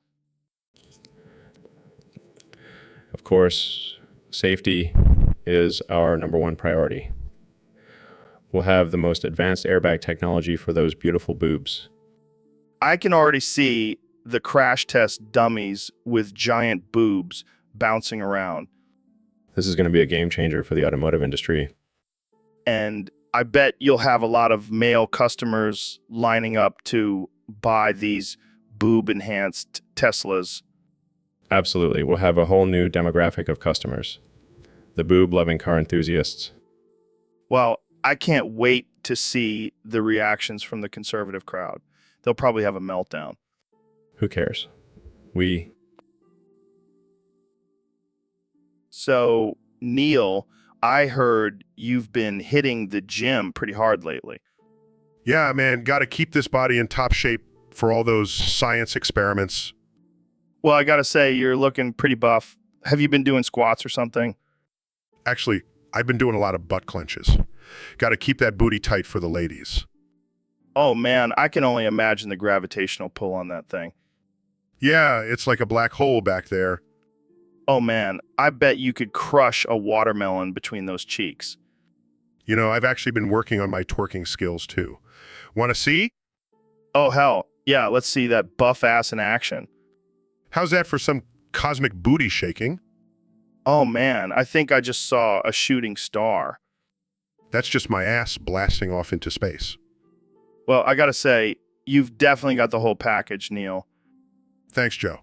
Of course, safety is our #1 priority. We'll have the most advanced airbag technology for those beautiful boobs. I can already see the crash test dummies with giant boobs bouncing around. This is going to be a game changer for the automotive industry. And I bet you'll have a lot of male customers lining up to buy these boob-enhanced Teslas. Absolutely. We'll have a whole new demographic of customers. The boob-loving car enthusiasts. Well, I can't wait to see the reactions from the conservative crowd. They'll probably have a meltdown. Who cares? So, Neil, I heard you've been hitting the gym pretty hard lately. Yeah, man, gotta keep this body in top shape for all those science experiments. Well, I gotta say, you're looking pretty buff. Have you been doing squats or something? Actually, I've been doing a lot of butt clenches. Gotta keep that booty tight for the ladies. Oh man, I can only imagine the gravitational pull on that thing. Yeah, it's like a black hole back there. Oh man, I bet you could crush a watermelon between those cheeks. You know, I've actually been working on my twerking skills too. Want to see? Oh hell, yeah, let's see that buff ass in action. How's that for some cosmic booty shaking? Oh man, I think I just saw a shooting star. That's just my ass blasting off into space. Well, I gotta say, you've definitely got the whole package, Neil. Thanks, Joe.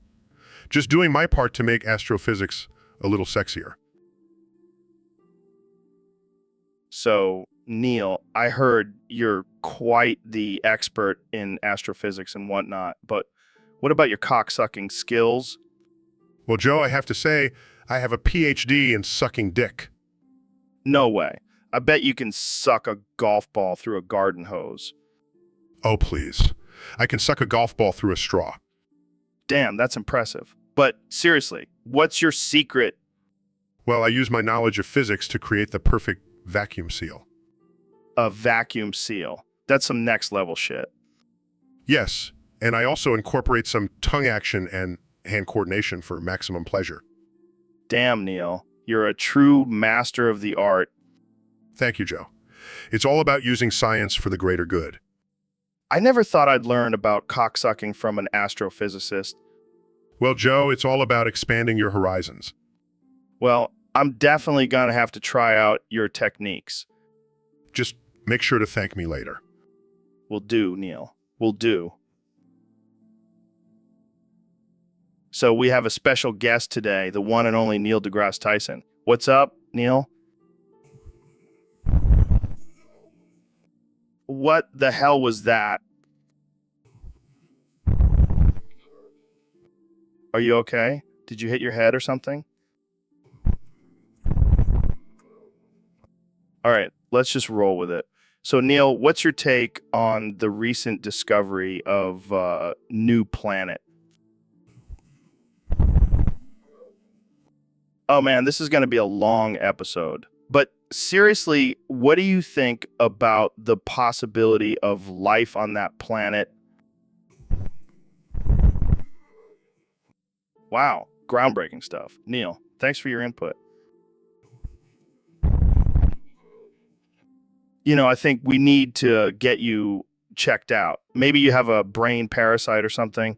Just doing my part to make astrophysics a little sexier. So, Neil, I heard you're quite the expert in astrophysics and whatnot, but what about your cocksucking skills? Well, Joe, I have to say, I have a PhD in sucking dick. No way. I bet you can suck a golf ball through a garden hose. Oh, please. I can suck a golf ball through a straw. Damn, that's impressive. But seriously, what's your secret? Well, I use my knowledge of physics to create the perfect vacuum seal. A vacuum seal. That's some next level shit. Yes, and I also incorporate some tongue action and hand coordination for maximum pleasure. Damn, Neil. You're a true master of the art. Thank you, Joe. It's all about using science for the greater good. I never thought I'd learn about cocksucking from an astrophysicist. Well, Joe, it's all about expanding your horizons. Well, I'm definitely gonna have to try out your techniques. Just make sure to thank me later. Will do, Neil. Will do. So we have a special guest today, the one and only Neil deGrasse Tyson. What's up, Neil? What the hell was that? Are you okay? Did you hit your head or something? All right, let's just roll with it. So, Neil, what's your take on the recent discovery of a new planet? Oh man, this is going to be a long episode. But seriously, what do you think about the possibility of life on that planet? Wow, groundbreaking stuff. Neil, thanks for your input. You know, I think we need to get you checked out. Maybe you have a brain parasite or something.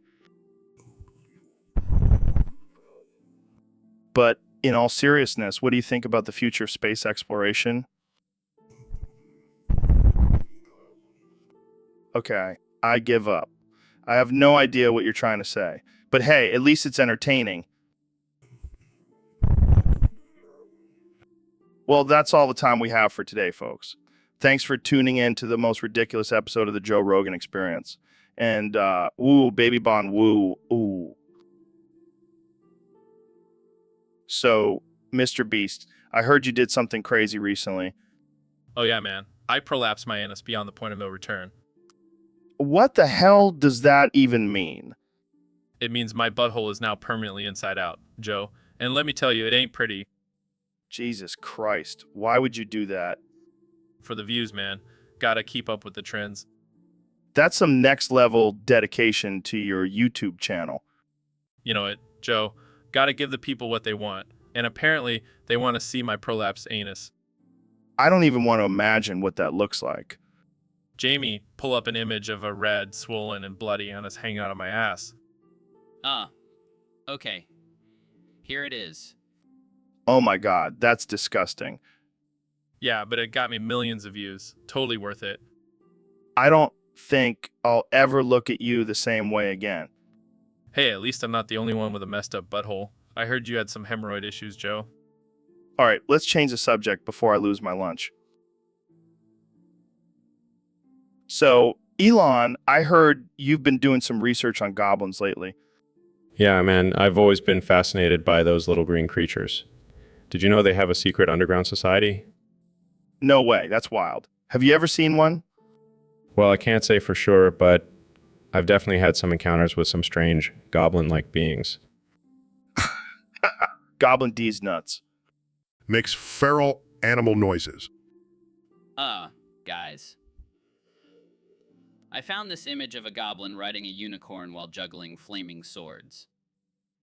But in all seriousness, what do you think about the future of space exploration? Okay, I give up. I have no idea what you're trying to say. But hey, at least it's entertaining. Well, that's all the time we have for today, folks. Thanks for tuning in to the most ridiculous episode of the Joe Rogan Experience. And, ooh, baby Bond, woo, ooh. So, Mr. Beast, I heard you did something crazy recently. Oh yeah, man. I prolapsed my anus beyond the point of no return. What the hell does that even mean? It means my butthole is now permanently inside out, Joe. And let me tell you, it ain't pretty. Jesus Christ, why would you do that? For the views, man. Gotta keep up with the trends. That's some next level dedication to your YouTube channel. You know it, Joe. Gotta give the people what they want. And apparently, they want to see my prolapsed anus. I don't even want to imagine what that looks like. Jamie, pull up an image of a red, swollen, and bloody anus hanging out of my ass. Okay. Here it is. Oh my God, that's disgusting. Yeah, but it got me millions of views. Totally worth it. I don't think I'll ever look at you the same way again. Hey, at least I'm not the only one with a messed up butthole. I heard you had some hemorrhoid issues, Joe. All right, let's change the subject before I lose my lunch. So, Elon, I heard you've been doing some research on goblins lately. Yeah, man, I've always been fascinated by those little green creatures. Did you know they have a secret underground society? No way, that's wild. Have you ever seen one? Well, I can't say for sure, but I've definitely had some encounters with some strange goblin-like beings. Goblin D's nuts. Makes feral animal noises. Guys. I found this image of a goblin riding a unicorn while juggling flaming swords.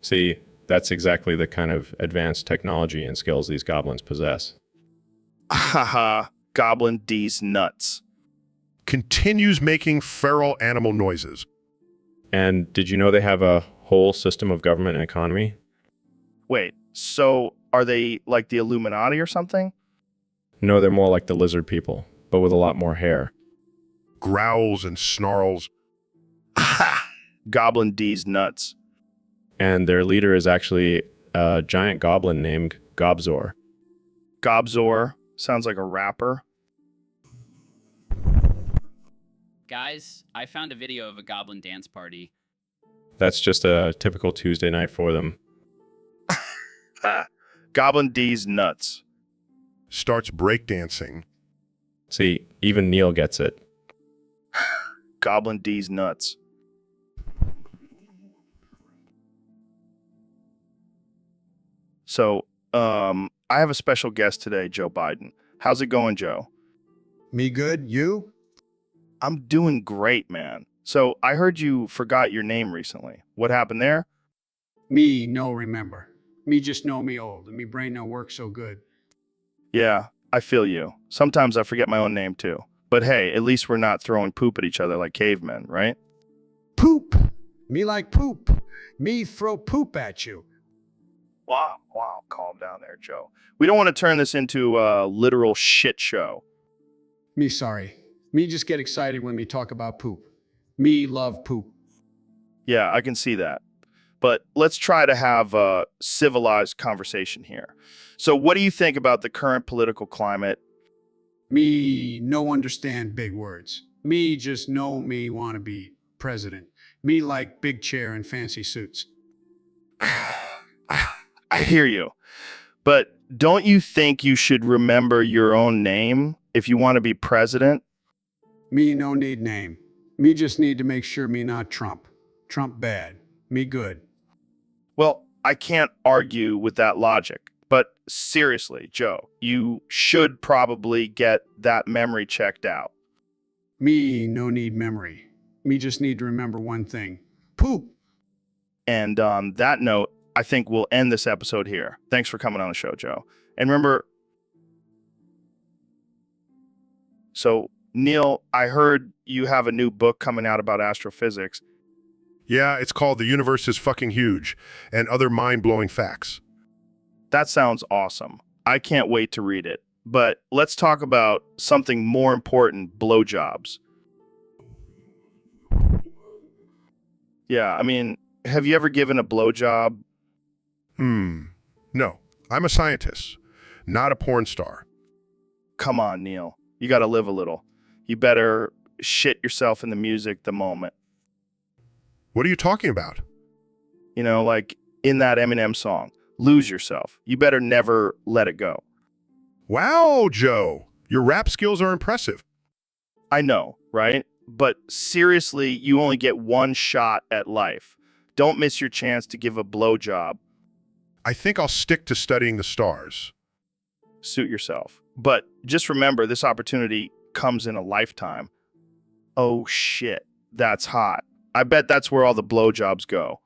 See, That's exactly the kind of advanced technology and skills these goblins possess. Haha, Goblin D's nuts. Continues making feral animal noises. And did you know they have a whole system of government and economy? Wait, so are they like the Illuminati or something? No, they're more like the lizard people, but with a lot more hair. Growls and snarls. Goblin D's nuts. And their leader is actually a giant goblin named Gobzor. Gobzor sounds like a rapper. Guys, I found a video of a goblin dance party. That's just a typical Tuesday night for them. Goblin D's nuts. Starts breakdancing. See, even Neil gets it. Goblin D's nuts. So, I have a special guest today, Joe Biden. How's it going, Joe? Me good? You? I'm doing great, man. So, I heard you forgot your name recently. What happened there? Me no remember. Me just know me old, and me brain no work so good. Yeah, I feel you. Sometimes I forget my own name too. But hey, at least we're not throwing poop at each other like cavemen, right? Poop. Me like poop. Me throw poop at you. Wow, calm down there, Joe. We don't want to turn this into a literal shit show. Me sorry. Me just get excited when we talk about poop. Me love poop. Yeah, I can see that. But let's try to have a civilized conversation here. So what do you think about the current political climate? Me no understand big words. Me just know me want to be president. Me like big chair and fancy suits. I hear you. But don't you think you should remember your own name if you want to be president? Me no need name. Me just need to make sure me not Trump. Trump bad. Me good. Well, I can't argue with that logic. But seriously, Joe, you should probably get that memory checked out. Me no need memory. Me just need to remember one thing. Poop. And on that note, I think we'll end this episode here. Thanks for coming on the show, Joe. And remember, so Neil, I heard you have a new book coming out about astrophysics. Yeah, it's called The Universe is Fucking Huge and Other Mind-Blowing Facts. That sounds awesome. I can't wait to read it. But let's talk about something more important, blowjobs. Yeah, I mean, have you ever given a blowjob? No. I'm a scientist, not a porn star. Come on, Neil. You got to live a little. You better shit yourself in the music the moment. What are you talking about? You know, like in that Eminem song, Lose Yourself. You better never let it go. Wow, Joe. Your rap skills are impressive. I know, right? But seriously, you only get one shot at life. Don't miss your chance to give a blowjob. I think I'll stick to studying the stars. Suit yourself. But just remember, this opportunity comes in a lifetime. Oh shit, that's hot. I bet that's where all the blowjobs go.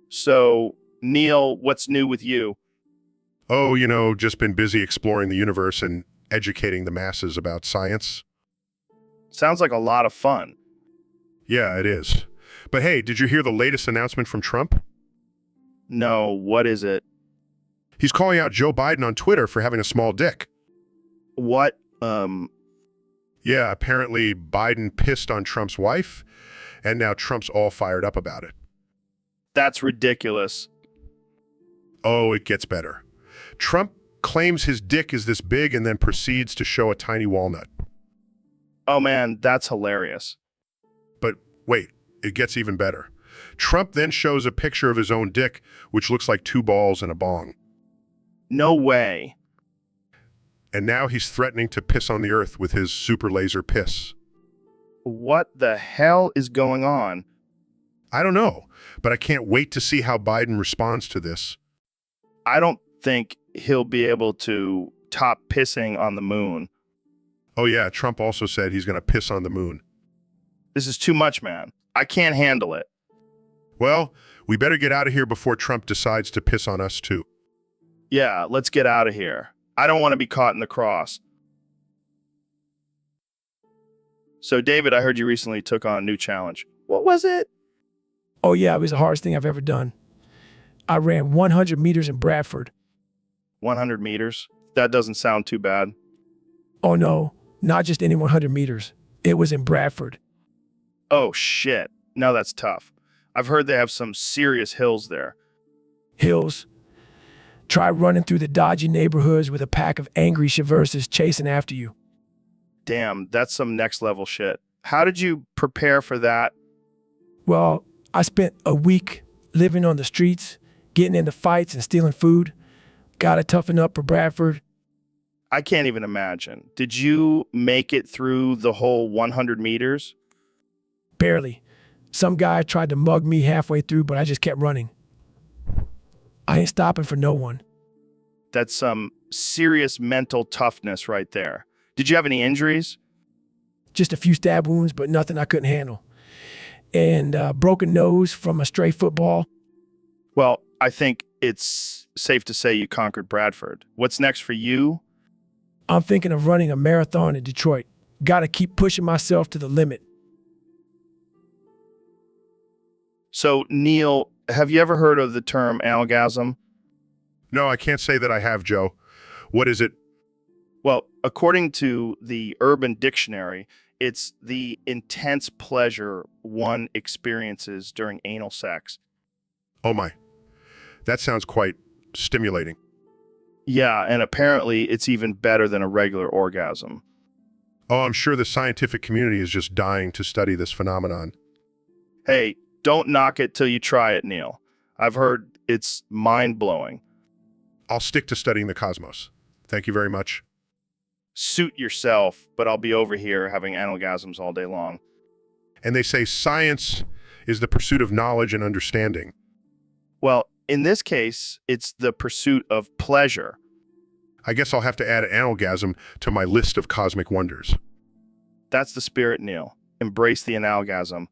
So, Neil, what's new with you? Oh, you know, just been busy exploring the universe and educating the masses about science. Sounds like a lot of fun. Yeah, it is. But hey, did you hear the latest announcement from Trump? No, what is it? He's calling out Joe Biden on Twitter for having a small dick. What? Yeah, apparently Biden pissed on Trump's wife, and now Trump's all fired up about it. That's ridiculous. Oh, it gets better. Trump claims his dick is this big and then proceeds to show a tiny walnut. Oh man, that's hilarious. But wait, it gets even better. Trump then shows a picture of his own dick, which looks like two balls and a bong. No way. And now he's threatening to piss on the earth with his super laser piss. What the hell is going on? I don't know, but I can't wait to see how Biden responds to this. I don't think he'll be able to top pissing on the moon. Oh yeah, Trump also said he's going to piss on the moon. This is too much, man. I can't handle it. Well, we better get out of here before Trump decides to piss on us too. Yeah, let's get out of here. I don't want to be caught in the cross. So, David, I heard you recently took on a new challenge. What was it? Oh, yeah, it was the hardest thing I've ever done. I ran 100 meters in Bradford. 100 meters? That doesn't sound too bad. Oh, no, not just any 100 meters. It was in Bradford. Oh, shit. Now that's tough. I've heard they have some serious hills there. Hills. Try running through the dodgy neighborhoods with a pack of angry chiverses chasing after you. Damn, that's some next level shit. How did you prepare for that? Well, I spent a week living on the streets, getting into fights and stealing food. Gotta toughen up for Bradford. I can't even imagine. Did you make it through the whole 100 meters? Barely. Some guy tried to mug me halfway through, but I just kept running. I ain't stopping for no one. That's some serious mental toughness right there. Did you have any injuries? Just a few stab wounds, but nothing I couldn't handle. And broken nose from a stray football. Well, I think it's safe to say you conquered Bradford. What's next for you? I'm thinking of running a marathon in Detroit. Gotta keep pushing myself to the limit. So, Neil, have you ever heard of the term analgasm? No, I can't say that I have, Joe. What is it? Well, according to the Urban Dictionary, it's the intense pleasure one experiences during anal sex. Oh my. That sounds quite stimulating. Yeah, and apparently it's even better than a regular orgasm. Oh, I'm sure the scientific community is just dying to study this phenomenon. Hey, don't knock it till you try it, Neil. I've heard it's mind-blowing. I'll stick to studying the cosmos. Thank you very much. Suit yourself, but I'll be over here having analgasms all day long. And they say science is the pursuit of knowledge and understanding. Well, in this case, it's the pursuit of pleasure. I guess I'll have to add analgasm to my list of cosmic wonders. That's the spirit, Neil. Embrace the analgasm.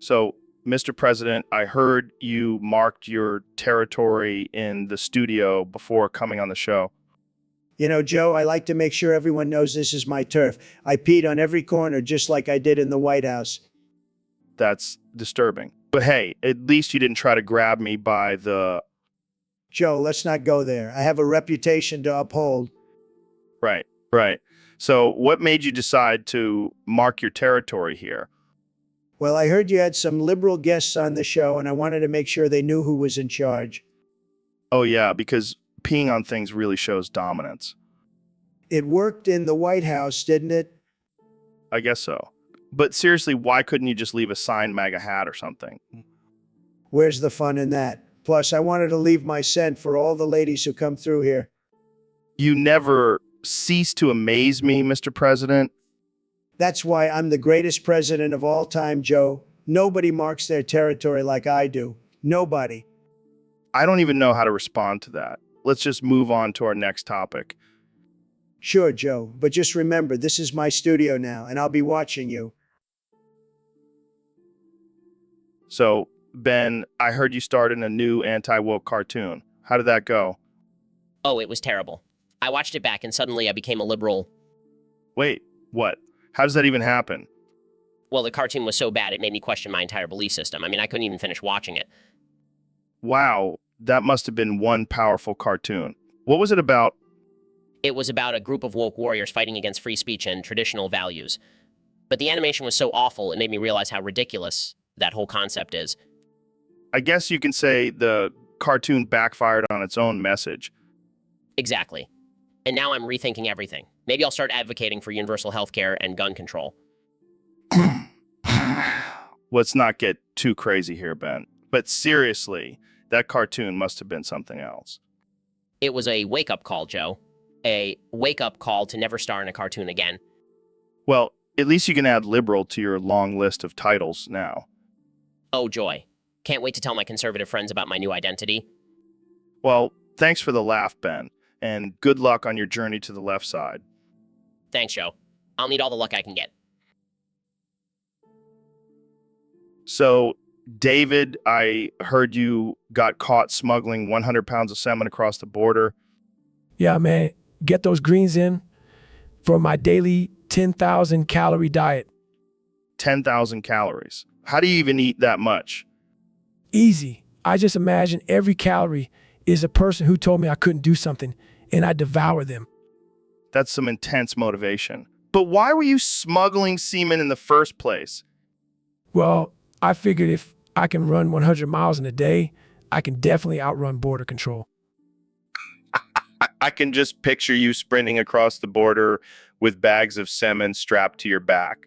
So, Mr. President, I heard you marked your territory in the studio before coming on the show. You know, Joe, I like to make sure everyone knows this is my turf. I peed on every corner just like I did in the White House. That's disturbing. But hey, at least you didn't try to grab me by the... Joe, let's not go there. I have a reputation to uphold. Right, right. So what made you decide to mark your territory here? Well, I heard you had some liberal guests on the show, and I wanted to make sure they knew who was in charge. Oh yeah, because peeing on things really shows dominance. It worked in the White House, didn't it? I guess so. But seriously, why couldn't you just leave a signed MAGA hat or something? Where's the fun in that? Plus, I wanted to leave my scent for all the ladies who come through here. You never cease to amaze me, Mr. President. That's why I'm the greatest president of all time, Joe. Nobody marks their territory like I do. Nobody. I don't even know how to respond to that. Let's just move on to our next topic. Sure, Joe, but just remember, this is my studio now, and I'll be watching you. So, Ben, I heard you started a new anti-woke cartoon. How did that go? Oh, it was terrible. I watched it back and suddenly I became a liberal. Wait, what? How does that even happen? Well, the cartoon was so bad it made me question my entire belief system. I mean, I couldn't even finish watching it. Wow, that must have been one powerful cartoon. What was it about? It was about a group of woke warriors fighting against free speech and traditional values. But the animation was so awful, it made me realize how ridiculous that whole concept is. I guess you can say the cartoon backfired on its own message. Exactly. And now I'm rethinking everything. Maybe I'll start advocating for universal health care and gun control. Let's not get too crazy here, Ben. But seriously, that cartoon must have been something else. It was a wake-up call, Joe. A wake-up call to never star in a cartoon again. Well, at least you can add liberal to your long list of titles now. Oh, joy. Can't wait to tell my conservative friends about my new identity. Well, thanks for the laugh, Ben, and good luck on your journey to the left side. Thanks, Joe. I'll need all the luck I can get. So, David, I heard you got caught smuggling 100 pounds of salmon across the border. Yeah, man, get those greens in for my daily 10,000 calorie diet. 10,000 calories. How do you even eat that much? Easy. I just imagine every calorie is a person who told me I couldn't do something, and I devour them. That's some intense motivation. But why were you smuggling semen in the first place? Well, I figured if I can run 100 miles in a day, I can definitely outrun border control. I can just picture you sprinting across the border with bags of semen strapped to your back.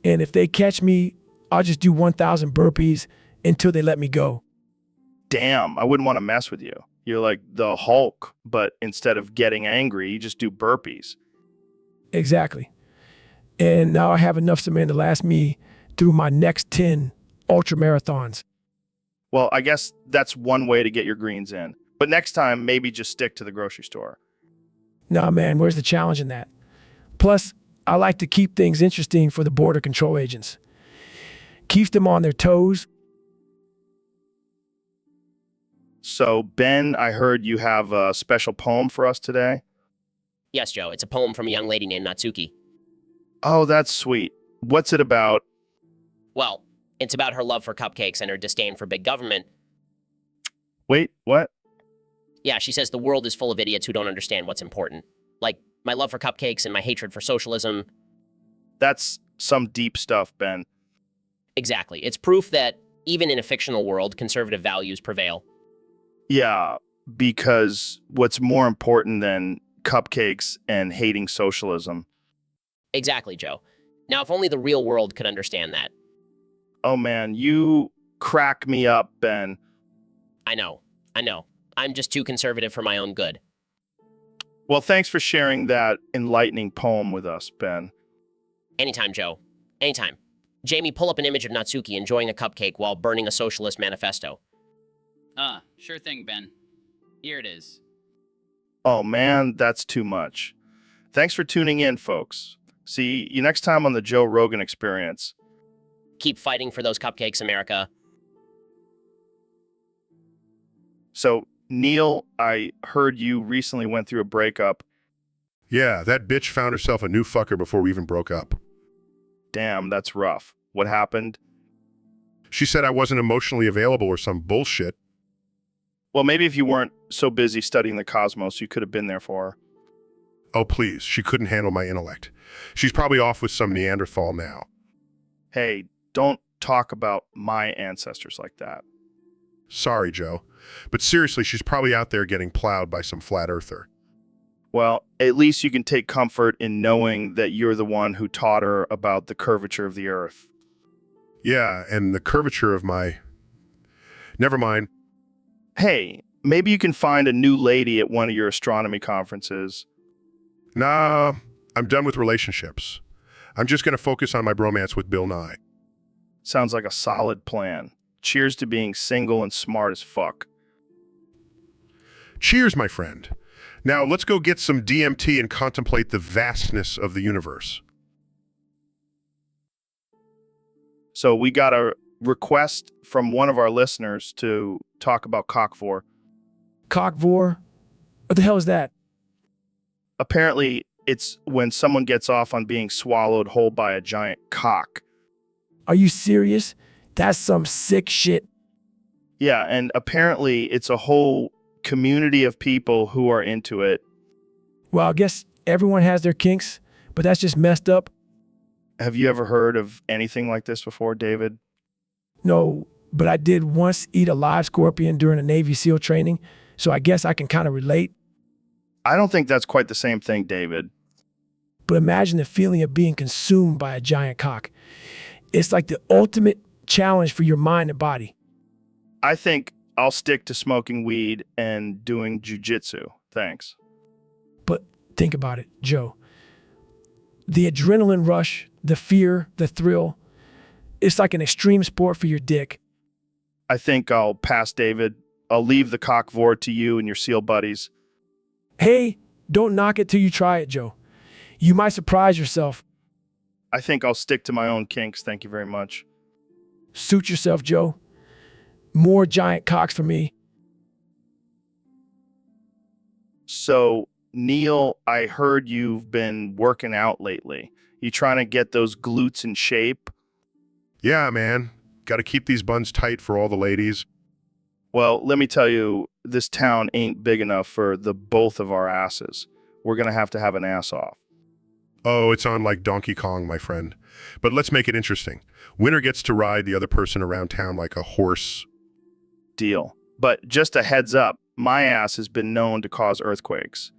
And if they catch me, I'll just do 1,000 burpees until they let me go. Damn, I wouldn't want to mess with you. You're like the Hulk, but instead of getting angry, you just do burpees. Exactly. And now I have enough cement to last me through my next 10 ultra marathons. Well, I guess that's one way to get your greens in. But next time, maybe just stick to the grocery store. Nah, man, where's the challenge in that? Plus, I like to keep things interesting for the border control agents. Keeps them on their toes. So, Ben, I heard you have a special poem for us today. Yes, Joe, it's a poem from a young lady named Natsuki. Oh, that's sweet. What's it about? Well, it's about her love for cupcakes and her disdain for big government. Wait, what? Yeah, she says the world is full of idiots who don't understand what's important. Like, my love for cupcakes and my hatred for socialism. That's some deep stuff, Ben. Exactly. It's proof that, even in a fictional world, conservative values prevail. Yeah, because what's more important than cupcakes and hating socialism? Exactly, Joe. Now, if only the real world could understand that. Oh man, you crack me up, Ben. I know. I'm just too conservative for my own good. Well, thanks for sharing that enlightening poem with us, Ben. Anytime, Joe. Anytime. Jamie, pull up an image of Natsuki enjoying a cupcake while burning a socialist manifesto. Sure thing, Ben. Here it is. Oh man, that's too much. Thanks for tuning in, folks. See you next time on the Joe Rogan Experience. Keep fighting for those cupcakes, America. So, Neil, I heard you recently went through a breakup. Yeah, that bitch found herself a new fucker before we even broke up. Damn, that's rough. What happened? She said I wasn't emotionally available or some bullshit. Well, maybe if you weren't so busy studying the cosmos, you could have been there for her. Oh, please, she couldn't handle my intellect. She's probably off with some Neanderthal now. Hey, don't talk about my ancestors like that. Sorry, Joe. But seriously, she's probably out there getting plowed by some flat earther. Well, at least you can take comfort in knowing that you're the one who taught her about the curvature of the earth. Yeah, and the curvature of my... Never mind. Hey, maybe you can find a new lady at one of your astronomy conferences. Nah, I'm done with relationships. I'm just going to focus on my bromance with Bill Nye. Sounds like a solid plan. Cheers to being single and smart as fuck. Cheers, my friend. Now, let's go get some DMT and contemplate the vastness of the universe. So we got a request from one of our listeners to talk about cockvore. Cockvore? What the hell is that? Apparently, it's when someone gets off on being swallowed whole by a giant cock. Are you serious? That's some sick shit. Yeah, and apparently it's a whole community of people who are into it. Well, I guess everyone has their kinks, but that's just messed up. Have you ever heard of anything like this before, David? No, but I did once eat a live scorpion during a Navy SEAL training, so I guess I can kind of relate. I don't think that's quite the same thing, David. But imagine the feeling of being consumed by a giant cock. It's like the ultimate challenge for your mind and body. I think I'll stick to smoking weed and doing jujitsu. Thanks. But think about it, Joe. The adrenaline rush, the fear, the thrill, it's like an extreme sport for your dick. I think I'll pass, David. I'll leave the cockvore to you and your SEAL buddies. Hey, don't knock it till you try it, Joe. You might surprise yourself. I think I'll stick to my own kinks. Thank you very much. Suit yourself, Joe. More giant cocks for me. So, Neil, I heard you've been working out lately. You trying to get those glutes in shape? Yeah, man. Got to keep these buns tight for all the ladies. Well, let me tell you, this town ain't big enough for the both of our asses. We're going to have an ass off. Oh, it's on like Donkey Kong, my friend. But let's make it interesting. Winner gets to ride the other person around town like a horse. Deal. But just a heads up, my ass has been known to cause earthquakes.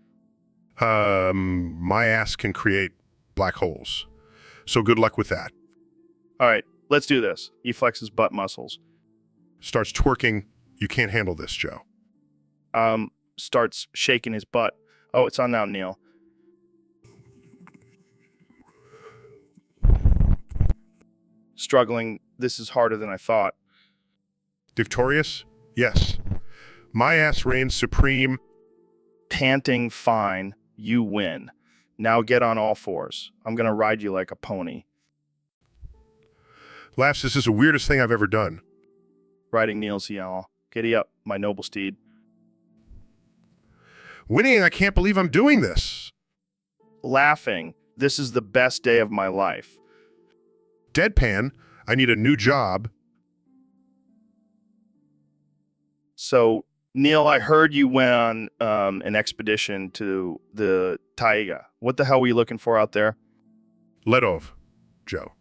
My ass can create black holes. So good luck with that. All right, let's do this. He flexes butt muscles. Starts twerking. You can't handle this, Joe. Starts shaking his butt. Oh, it's on now, Neil. Struggling. This is harder than I thought. Victorious? Yes. My ass reigns supreme. Panting fine. You win. Now get on all fours. I'm going to ride you like a pony. Laughs, this is the weirdest thing I've ever done. Riding Neil's yell. Giddy up, my noble steed. Winning, I can't believe I'm doing this. Laughing. This is the best day of my life. Deadpan, I need a new job. So, Neil, I heard you went on an expedition to the taiga. What the hell were you looking for out there? Letov, Joe.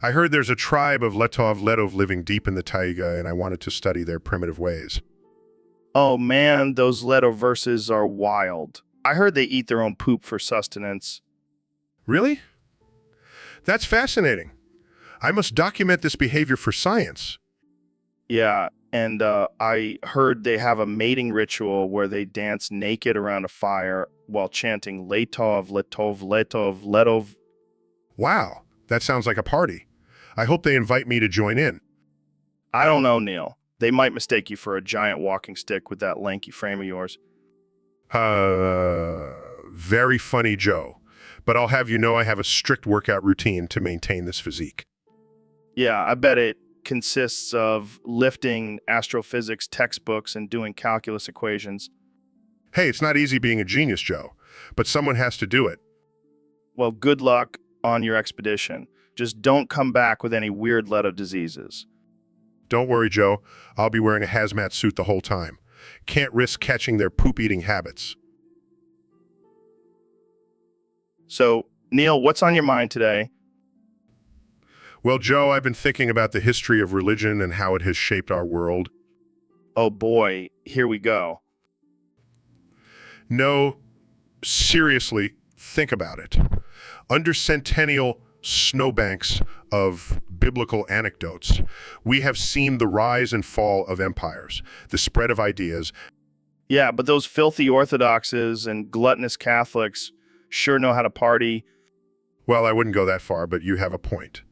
I heard there's a tribe of Letov living deep in the taiga, and I wanted to study their primitive ways. Oh man, those Letoverses are wild. I heard they eat their own poop for sustenance. Really? That's fascinating. I must document this behavior for science. Yeah, and I heard they have a mating ritual where they dance naked around a fire while chanting Letov, Letov, Letov, Letov. Wow, that sounds like a party. I hope they invite me to join in. I don't know, Neil. They might mistake you for a giant walking stick with that lanky frame of yours. Very funny, Joe. But I'll have you know I have a strict workout routine to maintain this physique. Yeah, I bet it consists of lifting astrophysics textbooks and doing calculus equations. Hey, it's not easy being a genius, Joe, but someone has to do it. Well, good luck on your expedition. Just don't come back with any weird Leto diseases. Don't worry, Joe. I'll be wearing a hazmat suit the whole time. Can't risk catching their poop-eating habits. So, Neil, what's on your mind today? Well, Joe, I've been thinking about the history of religion and how it has shaped our world. Oh boy, here we go. No, seriously, think about it. Under centennial snowbanks of biblical anecdotes, we have seen the rise and fall of empires, the spread of ideas. Yeah, but those filthy Orthodoxes and gluttonous Catholics sure know how to party. Well, I wouldn't go that far, but you have a point.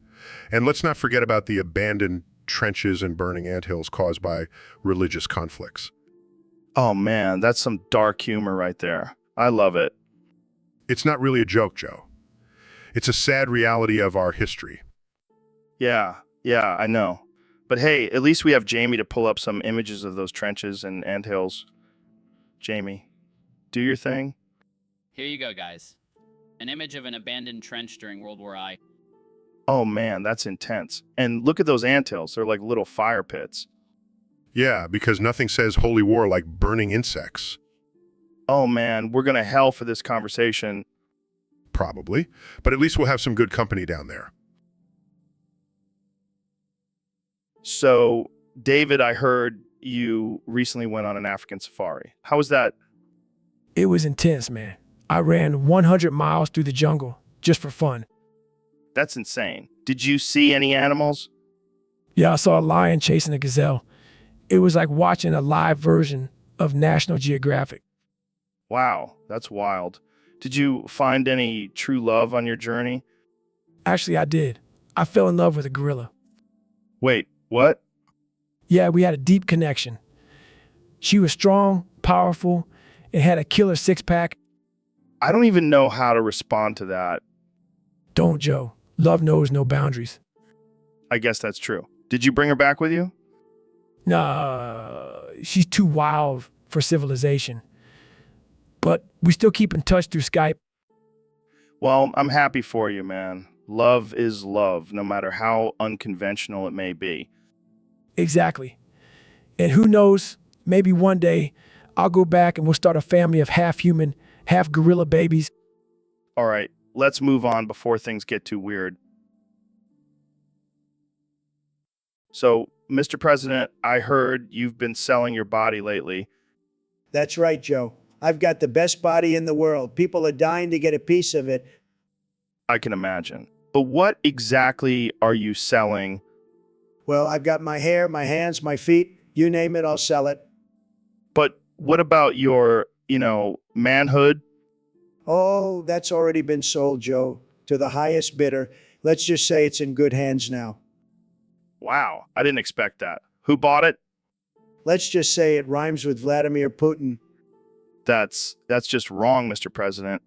And let's not forget about the abandoned trenches and burning anthills caused by religious conflicts. Oh man, that's some dark humor right there. I love it. It's not really a joke, Joe. It's a sad reality of our history. Yeah, I know. But hey, at least we have Jamie to pull up some images of those trenches and anthills. Jamie, do your thing. Here you go, guys. An image of an abandoned trench during World War I. Oh man, that's intense. And look at those anthills. They're like little fire pits. Yeah, because nothing says holy war like burning insects. Oh man, we're going to hell for this conversation. Probably. But at least we'll have some good company down there. So, David, I heard you recently went on an African safari. How was that? It was intense, man. I ran 100 miles through the jungle just for fun. That's insane. Did you see any animals? Yeah, I saw a lion chasing a gazelle. It was like watching a live version of National Geographic. Wow, that's wild. Did you find any true love on your journey? Actually, I did. I fell in love with a gorilla. Wait, what? Yeah, we had a deep connection. She was strong, powerful, and had a killer six-pack. I don't even know how to respond to that. Don't, Joe. Love knows no boundaries. I guess that's true. Did you bring her back with you? Nah, she's too wild for civilization. But we still keep in touch through Skype. Well, I'm happy for you, man. Love is love, no matter how unconventional it may be. Exactly. And who knows, maybe one day I'll go back and we'll start a family of half human, half gorilla babies. All right, let's move on before things get too weird. So, Mr. President, I heard you've been selling your body lately. That's right, Joe. I've got the best body in the world. People are dying to get a piece of it. I can imagine. But what exactly are you selling? Well, I've got my hair, my hands, my feet. You name it, I'll sell it. But what about your, manhood? Oh, that's already been sold, Joe, to the highest bidder. Let's just say it's in good hands now. Wow, I didn't expect that. Who bought it? Let's just say it rhymes with Vladimir Putin. That's just wrong, Mr. President.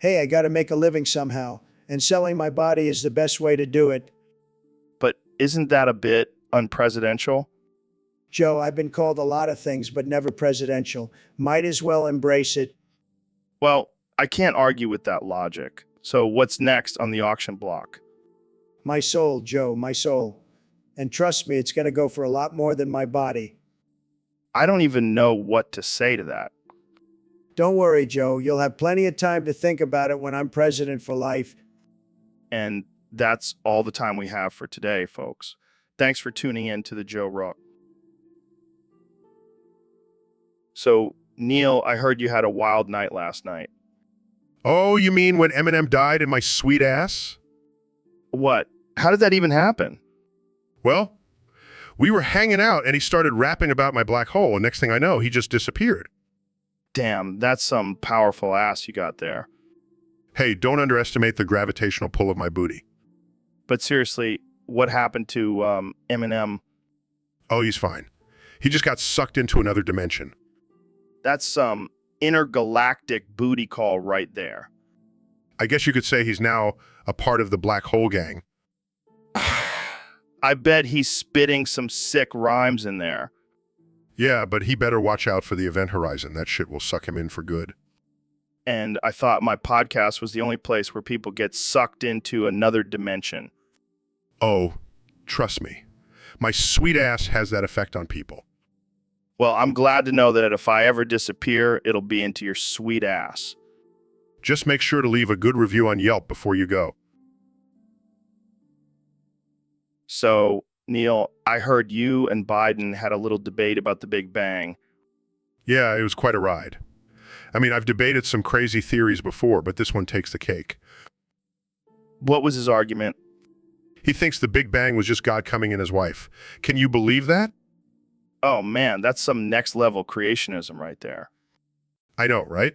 Hey, I gotta make a living somehow, and selling my body is the best way to do it. But isn't that a bit unpresidential? Joe, I've been called a lot of things, but never presidential. Might as well embrace it. Well, I can't argue with that logic. So what's next on the auction block? My soul, Joe, my soul. And trust me, it's gonna go for a lot more than my body. I don't even know what to say to that. Don't worry, Joe. You'll have plenty of time to think about it when I'm president for life. And that's all the time we have for today, folks. Thanks for tuning in to the Joe Rogan. So, Neil, I heard you had a wild night last night. Oh, you mean when Eminem died in my sweet ass? What? How did that even happen? Well, we were hanging out and he started rapping about my black hole, and next thing I know, he just disappeared. Damn, that's some powerful ass you got there. Hey, don't underestimate the gravitational pull of my booty. But seriously, what happened to Eminem? Oh, he's fine. He just got sucked into another dimension. That's some intergalactic booty call right there. I guess you could say he's now a part of the black hole gang. I bet he's spitting some sick rhymes in there. Yeah, but he better watch out for the event horizon. That shit will suck him in for good. And I thought my podcast was the only place where people get sucked into another dimension. Oh, trust me. My sweet ass has that effect on people. Well, I'm glad to know that if I ever disappear, it'll be into your sweet ass. Just make sure to leave a good review on Yelp before you go. So, Neil, I heard you and Biden had a little debate about the Big Bang. Yeah, it was quite a ride. I mean, I've debated some crazy theories before, but this one takes the cake. What was his argument? He thinks the Big Bang was just God coming in his wife. Can you believe that? Oh man, that's some next level creationism right there. I know, right?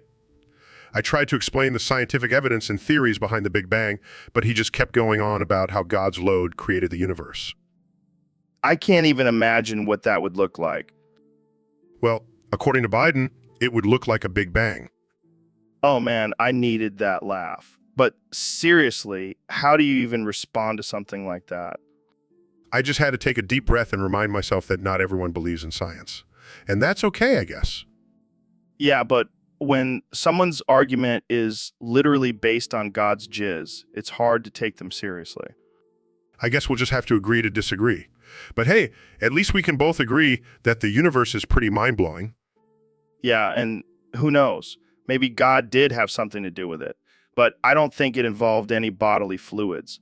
I tried to explain the scientific evidence and theories behind the Big Bang, but he just kept going on about how God's load created the universe. I can't even imagine what that would look like. Well, according to Biden, it would look like a Big Bang. Oh man, I needed that laugh. But seriously, how do you even respond to something like that? I just had to take a deep breath and remind myself that not everyone believes in science. And that's okay, I guess. Yeah, but when someone's argument is literally based on God's jizz, it's hard to take them seriously. I guess we'll just have to agree to disagree. But hey, at least we can both agree that the universe is pretty mind-blowing. Yeah, and who knows? Maybe God did have something to do with it. But I don't think it involved any bodily fluids.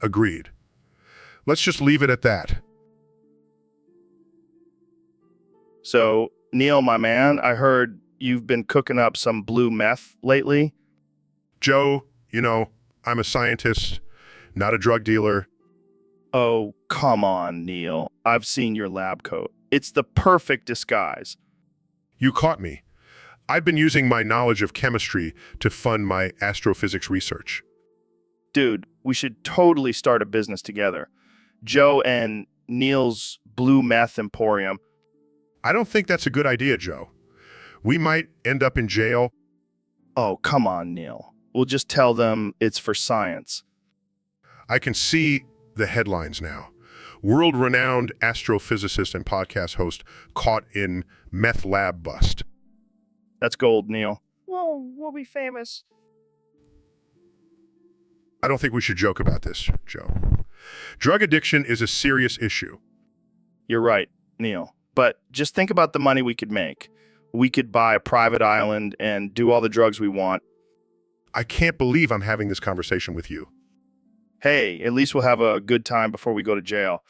Agreed. Let's just leave it at that. So, Neil, my man, I heard you've been cooking up some blue meth lately. Joe, you know, I'm a scientist, not a drug dealer. Oh, come on, Neil. I've seen your lab coat. It's the perfect disguise. You caught me. I've been using my knowledge of chemistry to fund my astrophysics research. Dude, we should totally start a business together. Joe and Neil's Blue Meth Emporium. I don't think that's a good idea, Joe. We might end up in jail. Oh, come on, Neil. We'll just tell them it's for science. I can see the headlines now. world-renowned astrophysicist and podcast host caught in meth lab bust. That's gold, Neil. Whoa, we'll be famous. I don't think we should joke about this, Joe. Drug addiction is a serious issue. You're right, Neil. But just think about the money we could make. We could buy a private island and do all the drugs we want. I can't believe I'm having this conversation with you. Hey, at least we'll have a good time before we go to jail.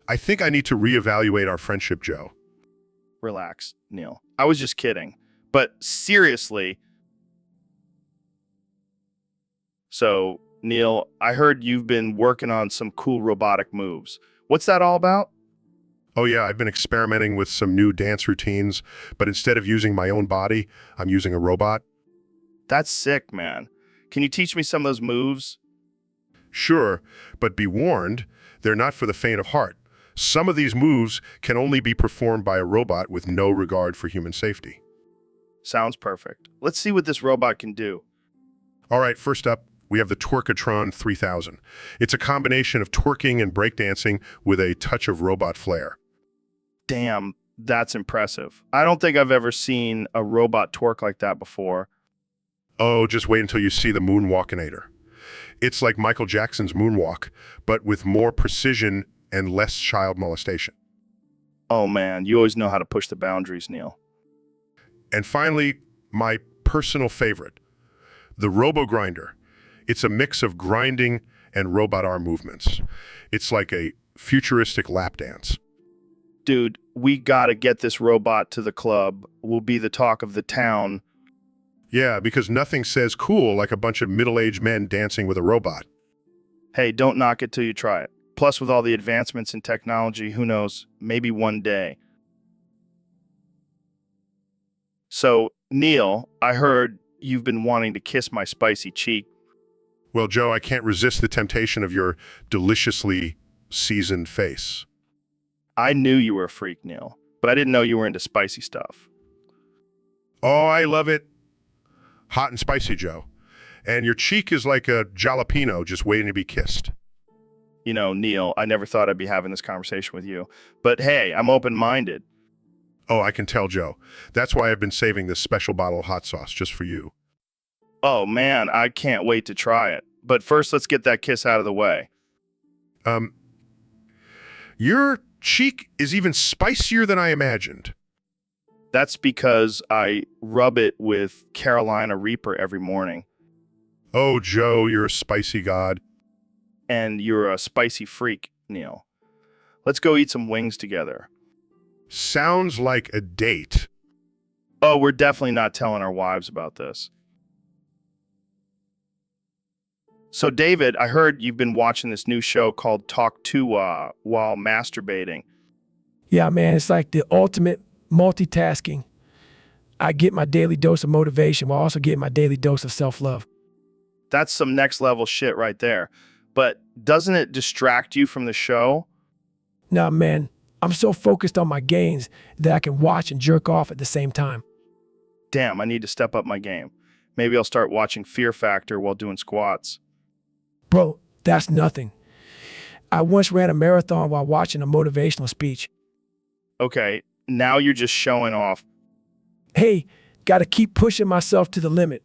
I think I need to reevaluate our friendship, Joe. Relax, Neil. I was just kidding. But seriously. So, Neil, I heard you've been working on some cool robotic moves. What's that all about? Oh yeah, I've been experimenting with some new dance routines, but instead of using my own body, I'm using a robot. That's sick, man. Can you teach me some of those moves? Sure, but be warned, they're not for the faint of heart. Some of these moves can only be performed by a robot with no regard for human safety. Sounds perfect. Let's see what this robot can do. All right, first up, we have the Twerkatron 3000. It's a combination of twerking and breakdancing with a touch of robot flair. Damn, that's impressive. I don't think I've ever seen a robot twerk like that before. Oh, just wait until you see the Moonwalkinator. It's like Michael Jackson's moonwalk, but with more precision and less child molestation. Oh man, you always know how to push the boundaries, Neil. And finally, my personal favorite, the Robo-Grinder. It's a mix of grinding and robot arm movements. It's like a futuristic lap dance. Dude, we gotta get this robot to the club. We'll be the talk of the town. Yeah, because nothing says cool like a bunch of middle-aged men dancing with a robot. Hey, don't knock it till you try it. Plus, with all the advancements in technology, who knows, maybe one day. So, Neil, I heard you've been wanting to kiss my spicy cheek. Well, Joe, I can't resist the temptation of your deliciously seasoned face. I knew you were a freak, Neil, but I didn't know you were into spicy stuff. Oh, I love it. Hot and spicy, Joe. And your cheek is like a jalapeno just waiting to be kissed. You know, Neil, I never thought I'd be having this conversation with you. But hey, I'm open-minded. Oh, I can tell, Joe. That's why I've been saving this special bottle of hot sauce just for you. Oh man, I can't wait to try it. But first, let's get that kiss out of the way. Your cheek is even spicier than I imagined. That's because I rub it with Carolina Reaper every morning. Oh, Joe, you're a spicy god. And you're a spicy freak, Neil. Let's go eat some wings together. Sounds like a date. Oh, we're definitely not telling our wives about this. So, David, I heard you've been watching this new show called Talk To while masturbating. Yeah, man, it's like the ultimate multitasking. I get my daily dose of motivation while also getting my daily dose of self-love. That's some next level shit right there. But doesn't it distract you from the show? Nah, man, I'm so focused on my gains that I can watch and jerk off at the same time. Damn, I need to step up my game. Maybe I'll start watching Fear Factor while doing squats. Bro, that's nothing. I once ran a marathon while watching a motivational speech. Okay, now you're just showing off. Hey, gotta keep pushing myself to the limit.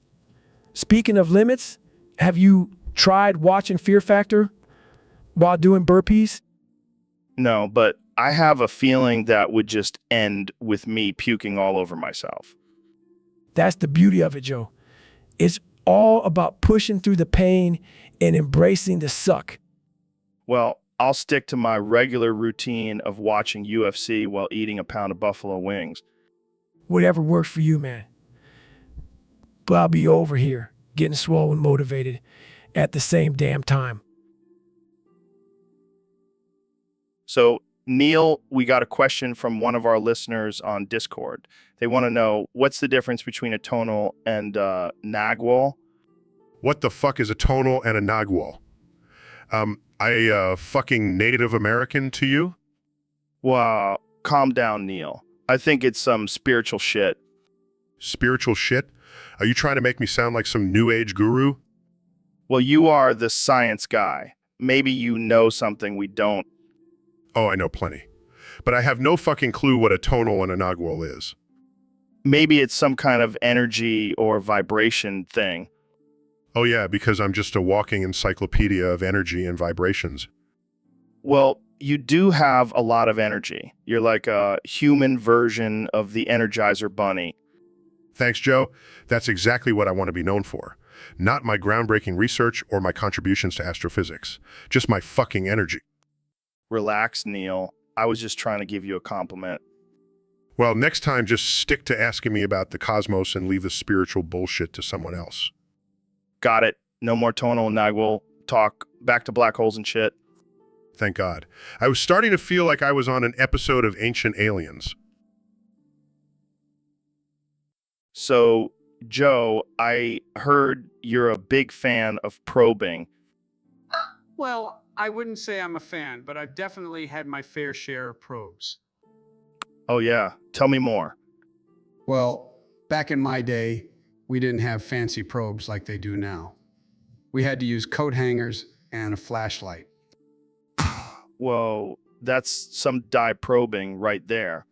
Speaking of limits, have you tried watching Fear Factor while doing burpees? No, but I have a feeling that would just end with me puking all over myself. That's the beauty of it, Joe. It's all about pushing through the pain and embracing the suck. Well, I'll stick to my regular routine of watching UFC while eating a pound of buffalo wings. Whatever works for you, man. But I'll be over here, getting swole and motivated at the same damn time. So, Neil, we got a question from one of our listeners on Discord. They want to know, what's the difference between a tonal and nagwal? What the fuck is a tonal and a nagwal? Fucking Native American to you? Wow, calm down, Neil. I think it's some spiritual shit. Spiritual shit? Are you trying to make me sound like some new age guru? Well, you are the science guy. Maybe you know something we don't. Oh, I know plenty. But I have no fucking clue what a tonal and a nagual is. Maybe it's some kind of energy or vibration thing. Oh yeah, because I'm just a walking encyclopedia of energy and vibrations. Well, you do have a lot of energy. You're like a human version of the Energizer Bunny. Thanks, Joe. That's exactly what I want to be known for. Not my groundbreaking research or my contributions to astrophysics. Just my fucking energy. Relax, Neil. I was just trying to give you a compliment. Well, next time, just stick to asking me about the cosmos and leave the spiritual bullshit to someone else. Got it. No more tonal and nagual talk. Back to black holes and shit. Thank God. I was starting to feel like I was on an episode of Ancient Aliens. So, Joe, I heard you're a big fan of probing. Well, I wouldn't say I'm a fan, but I've definitely had my fair share of probes. Oh, yeah. Tell me more. Well, back in my day, we didn't have fancy probes like they do now. We had to use coat hangers and a flashlight. Whoa, that's some dye probing right there.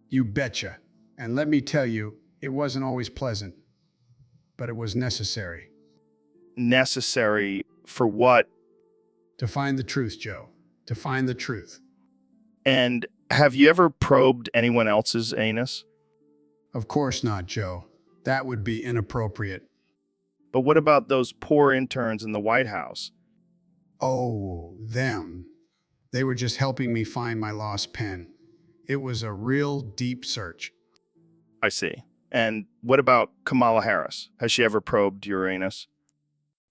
You betcha. And let me tell you, it wasn't always pleasant, but it was necessary. Necessary for what? To find the truth, Joe. To find the truth. And have you ever probed anyone else's anus? Of course not, Joe. That would be inappropriate. But what about those poor interns in the White House? Oh, them. They were just helping me find my lost pen. It was a real deep search. I see. And what about Kamala Harris? Has she ever probed your anus?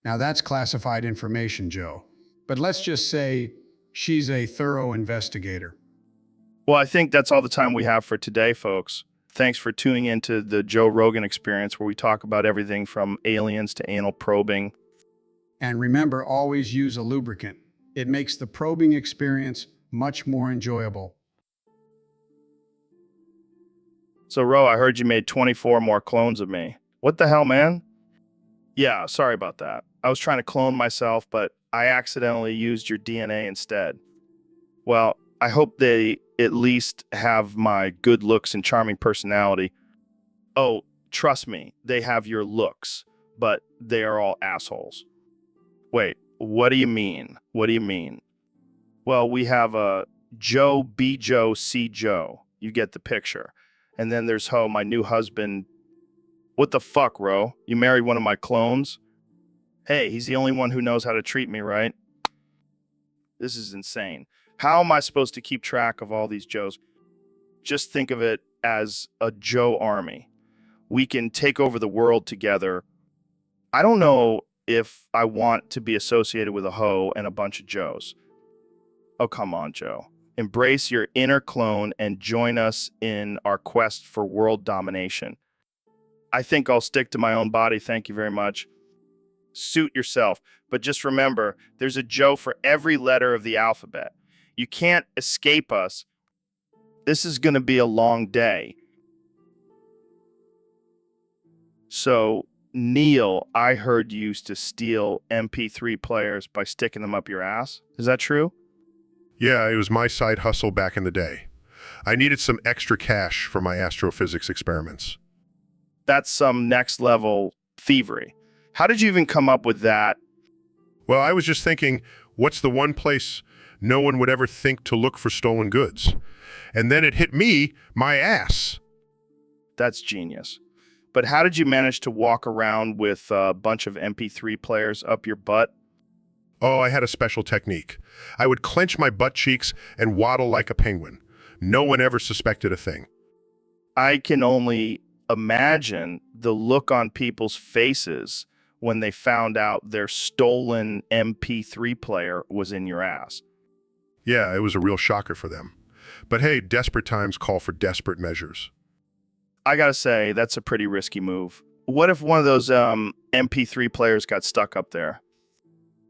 Now that's classified information, Joe. But let's just say she's a thorough investigator. Well, I think that's all the time we have for today, folks. Thanks for tuning into the Joe Rogan Experience, where we talk about everything from aliens to anal probing. And remember, always use a lubricant. It makes the probing experience much more enjoyable. So, Ro, I heard you made 24 more clones of me. What the hell, man? Yeah, sorry about that. I was trying to clone myself, but I accidentally used your DNA instead. Well, I hope they at least have my good looks and charming personality. Oh, trust me, they have your looks, but they are all assholes. Wait, what do you mean? What do you mean? Well, we have a Joe B. Joe C. Joe. You get the picture. And then there's my new husband. What the fuck, Ro? You married one of my clones? Hey, he's the only one who knows how to treat me, right? This is insane. How am I supposed to keep track of all these Joes? Just think of it as a Joe army. We can take over the world together. I don't know if I want to be associated with a hoe and a bunch of Joes. Oh, come on, Joe. Embrace your inner clone and join us in our quest for world domination. I think I'll stick to my own body, thank you very much. Suit yourself, but just remember, there's a Joe for every letter of the alphabet. You can't escape us. This is going to be a long day. So, Neil, I heard you used to steal MP3 players by sticking them up your ass. Is that true? Yeah, it was my side hustle back in the day. I needed some extra cash for my astrophysics experiments. That's some next level thievery. How did you even come up with that? Well, I was just thinking, what's the one place no one would ever think to look for stolen goods? And then it hit me, my ass. That's genius. But how did you manage to walk around with a bunch of MP3 players up your butt? Oh, I had a special technique. I would clench my butt cheeks and waddle like a penguin. No one ever suspected a thing. I can only imagine the look on people's faces when they found out their stolen MP3 player was in your ass. Yeah, it was a real shocker for them. But hey, desperate times call for desperate measures. I gotta say, that's a pretty risky move. What if one of those MP3 players got stuck up there?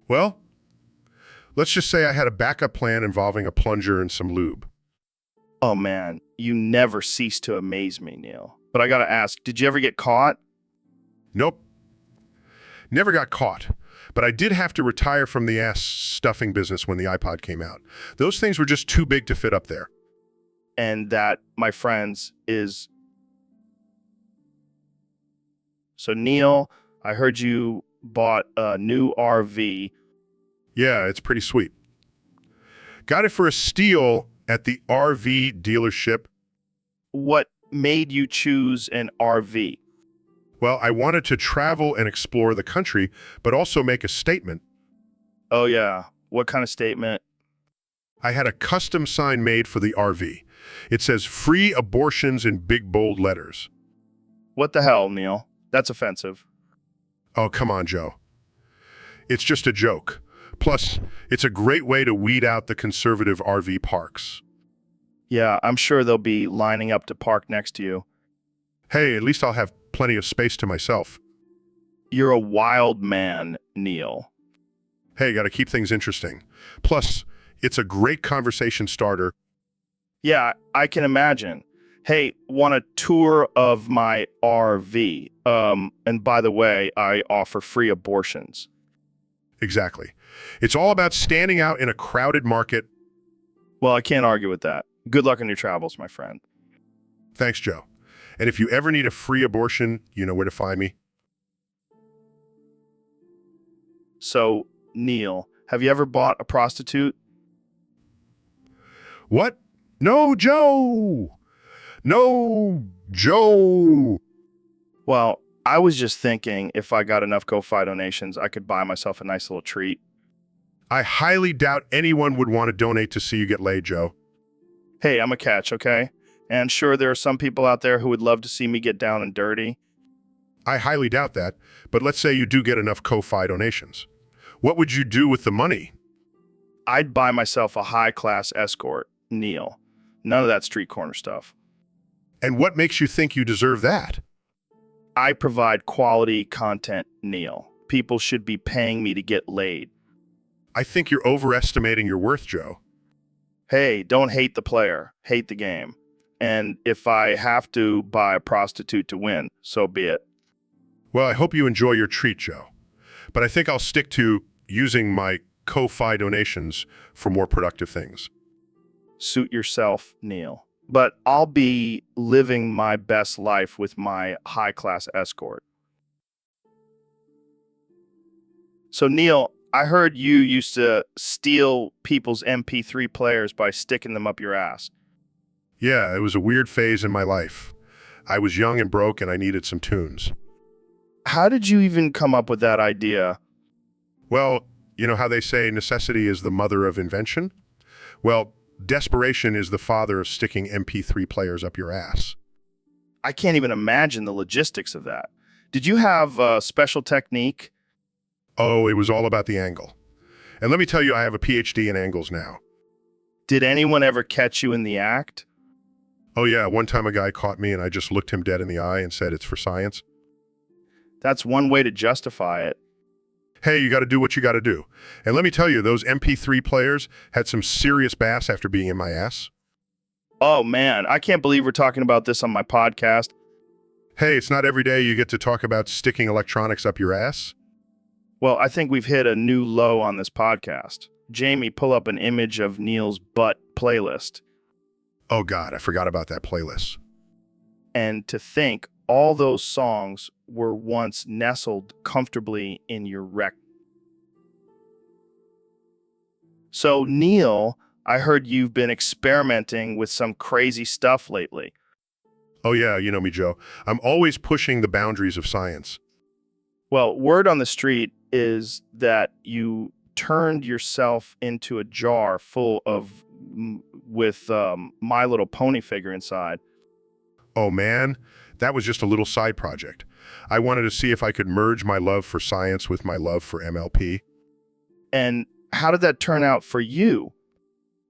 Well, let's just say I had a backup plan involving a plunger and some lube. Oh man, you never cease to amaze me, Neil. But I gotta ask, did you ever get caught? Nope. Never got caught. But I did have to retire from the ass stuffing business when the iPod came out. Those things were just too big to fit up there. And that, my friends, is... So, Neil, I heard you bought a new RV. Yeah, it's pretty sweet. Got it for a steal at the RV dealership. What made you choose an RV? Well, I wanted to travel and explore the country, but also make a statement. Oh, yeah. What kind of statement? I had a custom sign made for the RV. It says, "Free abortions" in big, bold letters. What the hell, Neil? That's offensive. Oh, come on, Joe. It's just a joke. Plus, it's a great way to weed out the conservative RV parks. Yeah, I'm sure they'll be lining up to park next to you. Hey, at least I'll have plenty of space to myself. You're a wild man, Neil. Hey, gotta keep things interesting. Plus, it's a great conversation starter. Yeah, I can imagine. Hey, want a tour of my RV? And by the way, I offer free abortions. Exactly. It's all about standing out in a crowded market. Well, I can't argue with that. Good luck on your travels, my friend. Thanks, Joe. And if you ever need a free abortion, you know where to find me. So, Neil, have you ever bought a prostitute? What? No, Joe! No, Joe! Well, I was just thinking if I got enough Ko-Fi donations, I could buy myself a nice little treat. I highly doubt anyone would want to donate to see you get laid, Joe. Hey, I'm a catch, okay? And sure, there are some people out there who would love to see me get down and dirty. I highly doubt that, but let's say you do get enough Ko-Fi donations. What would you do with the money? I'd buy myself a high-class escort, Neil. None of that street corner stuff. And what makes you think you deserve that? I provide quality content, Neil. People should be paying me to get laid. I think you're overestimating your worth, Joe. Hey, don't hate the player, hate the game. And if I have to buy a prostitute to win, so be it. Well, I hope you enjoy your treat, Joe. But I think I'll stick to using my Ko-Fi donations for more productive things. Suit yourself, Neil. But I'll be living my best life with my high-class escort. So, Neil, I heard you used to steal people's MP3 players by sticking them up your ass. Yeah, it was a weird phase in my life. I was young and broke and I needed some tunes. How did you even come up with that idea? Well, you know how they say necessity is the mother of invention? Well, desperation is the father of sticking MP3 players up your ass. I can't even imagine the logistics of that. Did you have a special technique? Oh, it was all about the angle. And let me tell you, I have a PhD in angles now. Did anyone ever catch you in the act? Oh yeah, one time a guy caught me and I just looked him dead in the eye and said, "It's for science." That's one way to justify it. Hey, you gotta do what you gotta do. And let me tell you, those MP3 players had some serious bass after being in my ass. Oh man, I can't believe we're talking about this on my podcast. Hey, it's not every day you get to talk about sticking electronics up your ass. Well, I think we've hit a new low on this podcast. Jamie, pull up an image of Neil's butt playlist. Oh God, I forgot about that playlist. And to think all those songs were once nestled comfortably in your rec. So, Neil, I heard you've been experimenting with some crazy stuff lately. Oh yeah, you know me, Joe. I'm always pushing the boundaries of science. Well, word on the street is that you turned yourself into a jar full of with My Little Pony figure inside. Oh man, that was just a little side project. I wanted to see if I could merge my love for science with my love for MLP. And how did that turn out for you?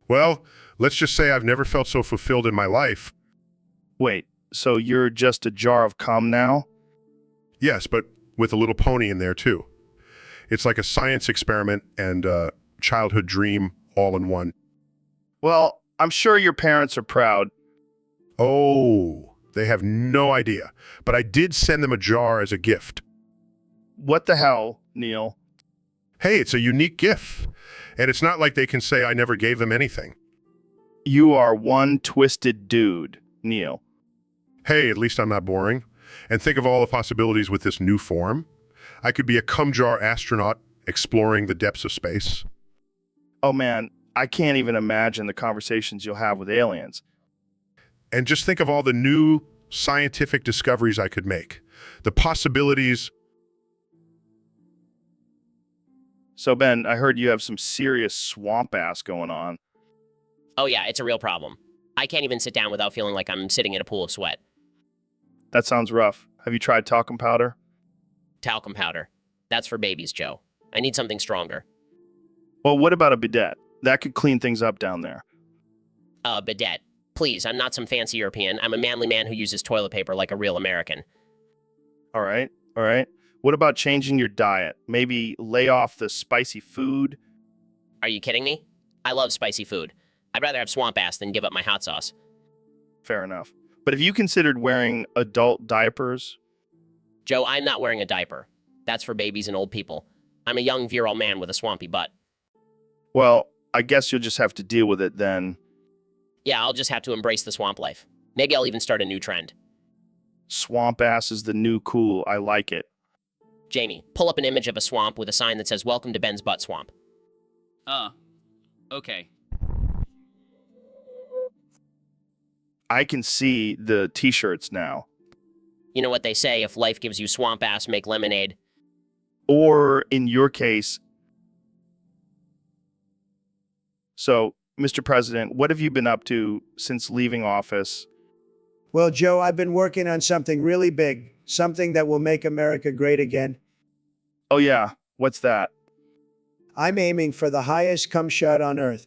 Well, let's just say I've never felt so fulfilled in my life. Wait, so you're just a jar of cum now? Yes, but with a little pony in there too. It's like a science experiment and a childhood dream all in one. Well, I'm sure your parents are proud. Oh, they have no idea. But I did send them a jar as a gift. What the hell, Neil? Hey, it's a unique gift. And it's not like they can say I never gave them anything. You are one twisted dude, Neil. Hey, at least I'm not boring. And think of all the possibilities with this new form. I could be a cum-jar astronaut exploring the depths of space. Oh man, I can't even imagine the conversations you'll have with aliens. And just think of all the new scientific discoveries I could make. The possibilities. So Ben, I heard you have some serious swamp ass going on. Oh yeah, it's a real problem. I can't even sit down without feeling like I'm sitting in a pool of sweat. That sounds rough. Have you tried talcum powder? Talcum powder. That's for babies, Joe. I need something stronger. Well, what about a bidet? That could clean things up down there. Bidet. Please, I'm not some fancy European. I'm a manly man who uses toilet paper like a real American. All right, all right. What about changing your diet? Maybe lay off the spicy food? Are you kidding me? I love spicy food. I'd rather have swamp ass than give up my hot sauce. Fair enough. But have you considered wearing adult diapers? Joe, I'm not wearing a diaper. That's for babies and old people. I'm a young, virile man with a swampy butt. Well, I guess you'll just have to deal with it then. Yeah, I'll just have to embrace the swamp life. Maybe I'll even start a new trend. Swamp ass is the new cool. I like it. Jamie, pull up an image of a swamp with a sign that says, "Welcome to Ben's Butt Swamp." Okay. I can see the t-shirts now. You know what they say, if life gives you swamp ass, make lemonade. Or in your case. So, Mr. President, what have you been up to since leaving office? Well, Joe, I've been working on something really big, something that will make America great again. Oh yeah, what's that? I'm aiming for the highest cum shot on Earth.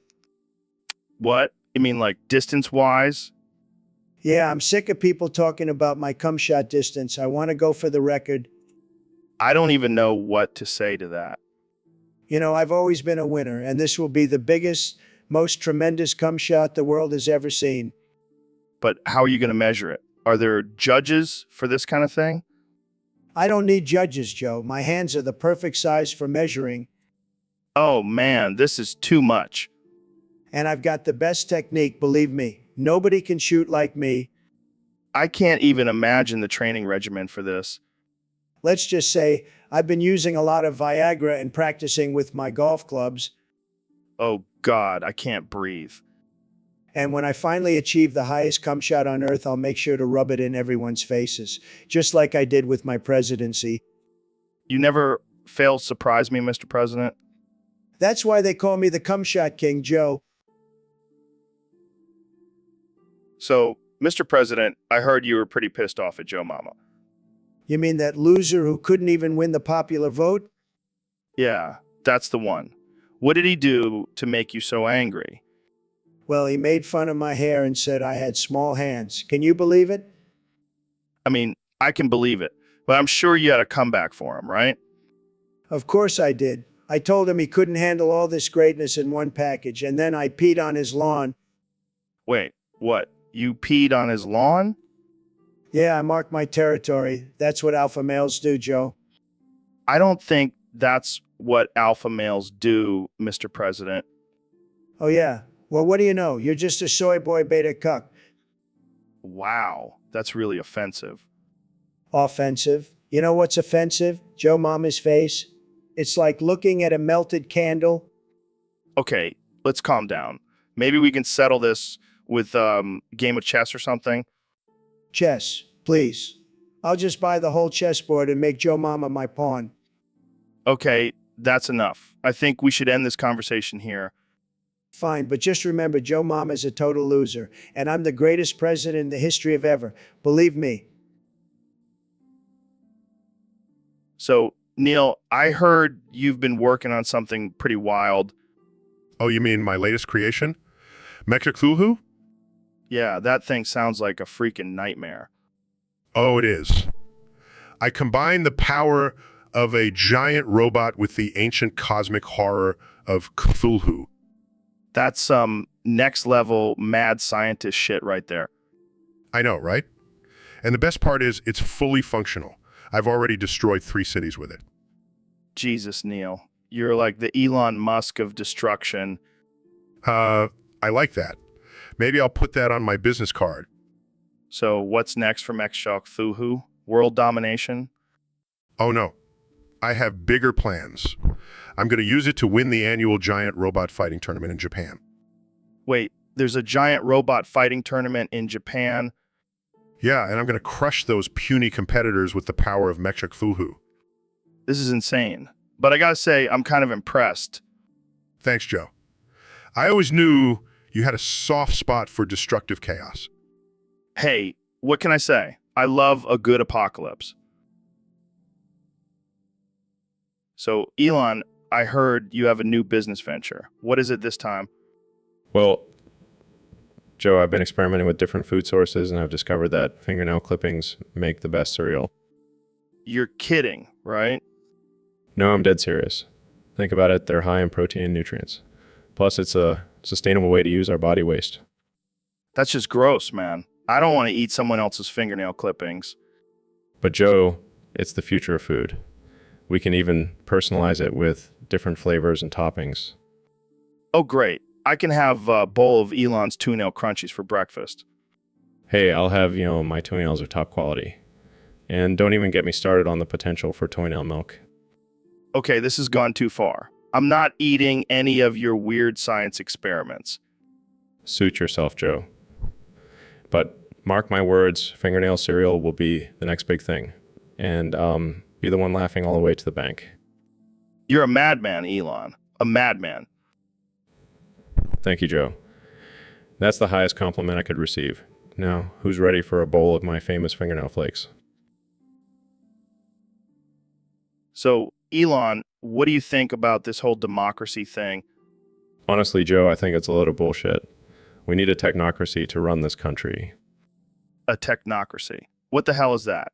What? You mean like distance-wise? Yeah, I'm sick of people talking about my cum shot distance. I want to go for the record. I don't even know what to say to that. You know, I've always been a winner, and this will be the biggest, most tremendous cum shot the world has ever seen. But how are you going to measure it? Are there judges for this kind of thing? I don't need judges, Joe. My hands are the perfect size for measuring, Oh man, this is too much. and I've got the best technique, believe me. Nobody can shoot like me. I can't even imagine the training regimen for this. Let's just say I've been using a lot of Viagra and practicing with my golf clubs. Oh God, I can't breathe. And when I finally achieve the highest cum shot on Earth, I'll make sure to rub it in everyone's faces, just like I did with my presidency. You never fail to surprise me, Mr. President. That's why they call me the cum shot king, Joe. So, Mr. President, I heard you were pretty pissed off at Joe Mama. You mean that loser who couldn't even win the popular vote? Yeah, that's the one. What did he do to make you so angry? Well, he made fun of my hair and said I had small hands. Can you believe it? I mean, I can believe it, but I'm sure you had a comeback for him, right? Of course I did. I told him he couldn't handle all this greatness in one package, and then I peed on his lawn. Wait, what? You peed on his lawn? Yeah, I marked my territory. That's what alpha males do, Joe. I don't think that's what alpha males do, Mr. President. Oh, yeah. Well, what do you know? You're just a soy boy beta cuck. Wow, that's really offensive. Offensive. You know what's offensive? Joe Mama's face. It's like looking at a melted candle. Okay, let's calm down. Maybe we can settle this with game of chess or something. Chess, please. I'll just buy the whole chessboard and make Joe Mama my pawn. Okay, that's enough. I think we should end this conversation here. Fine, but just remember Joe Mama's a total loser, and I'm the greatest president in the history of ever. Believe me. So, Neil, I heard you've been working on something pretty wild. Oh, you mean my latest creation? Mechacthulhu? Yeah, that thing sounds like a freaking nightmare. Oh, it is. I combine the power of a giant robot with the ancient cosmic horror of Cthulhu. That's some next level mad scientist shit right there. I know, right? And the best part is it's fully functional. I've already destroyed 3 cities with it. Jesus, Neil. You're like the Elon Musk of destruction. I like that. Maybe I'll put that on my business card. So what's next for Mekshok Thuhu? World domination? Oh no, I have bigger plans. I'm going to use it to win the annual giant robot fighting tournament in Japan. Wait, there's a giant robot fighting tournament in Japan? Yeah, and I'm going to crush those puny competitors with the power of Mekshok Thuhu. This is insane. But I gotta say, I'm kind of impressed. Thanks, Joe. I always knew you had a soft spot for destructive chaos. Hey, what can I say? I love a good apocalypse. So, Elon, I heard you have a new business venture. What is it this time? Well, Joe, I've been experimenting with different food sources and I've discovered that fingernail clippings make the best cereal. You're kidding, right? No, I'm dead serious. Think about it, they're high in protein and nutrients. Plus, it's a sustainable way to use our body waste. That's just gross, man. I don't want to eat someone else's fingernail clippings. But Joe, it's the future of food. We can even personalize it with different flavors and toppings. Oh, great. I can have a bowl of Elon's two-nail crunchies for breakfast. Hey, I'll have, my toenails are top quality. And don't even get me started on the potential for toenail milk. Okay, this has gone too far. I'm not eating any of your weird science experiments. Suit yourself, Joe. But mark my words, fingernail cereal will be the next big thing. And be the one laughing all the way to the bank. You're a madman, Elon. A madman. Thank you, Joe. That's the highest compliment I could receive. Now, who's ready for a bowl of my famous fingernail flakes? So, Elon, what do you think about this whole democracy thing? Honestly, Joe, I think it's a load of bullshit. We need a technocracy to run this country. A technocracy? What the hell is that?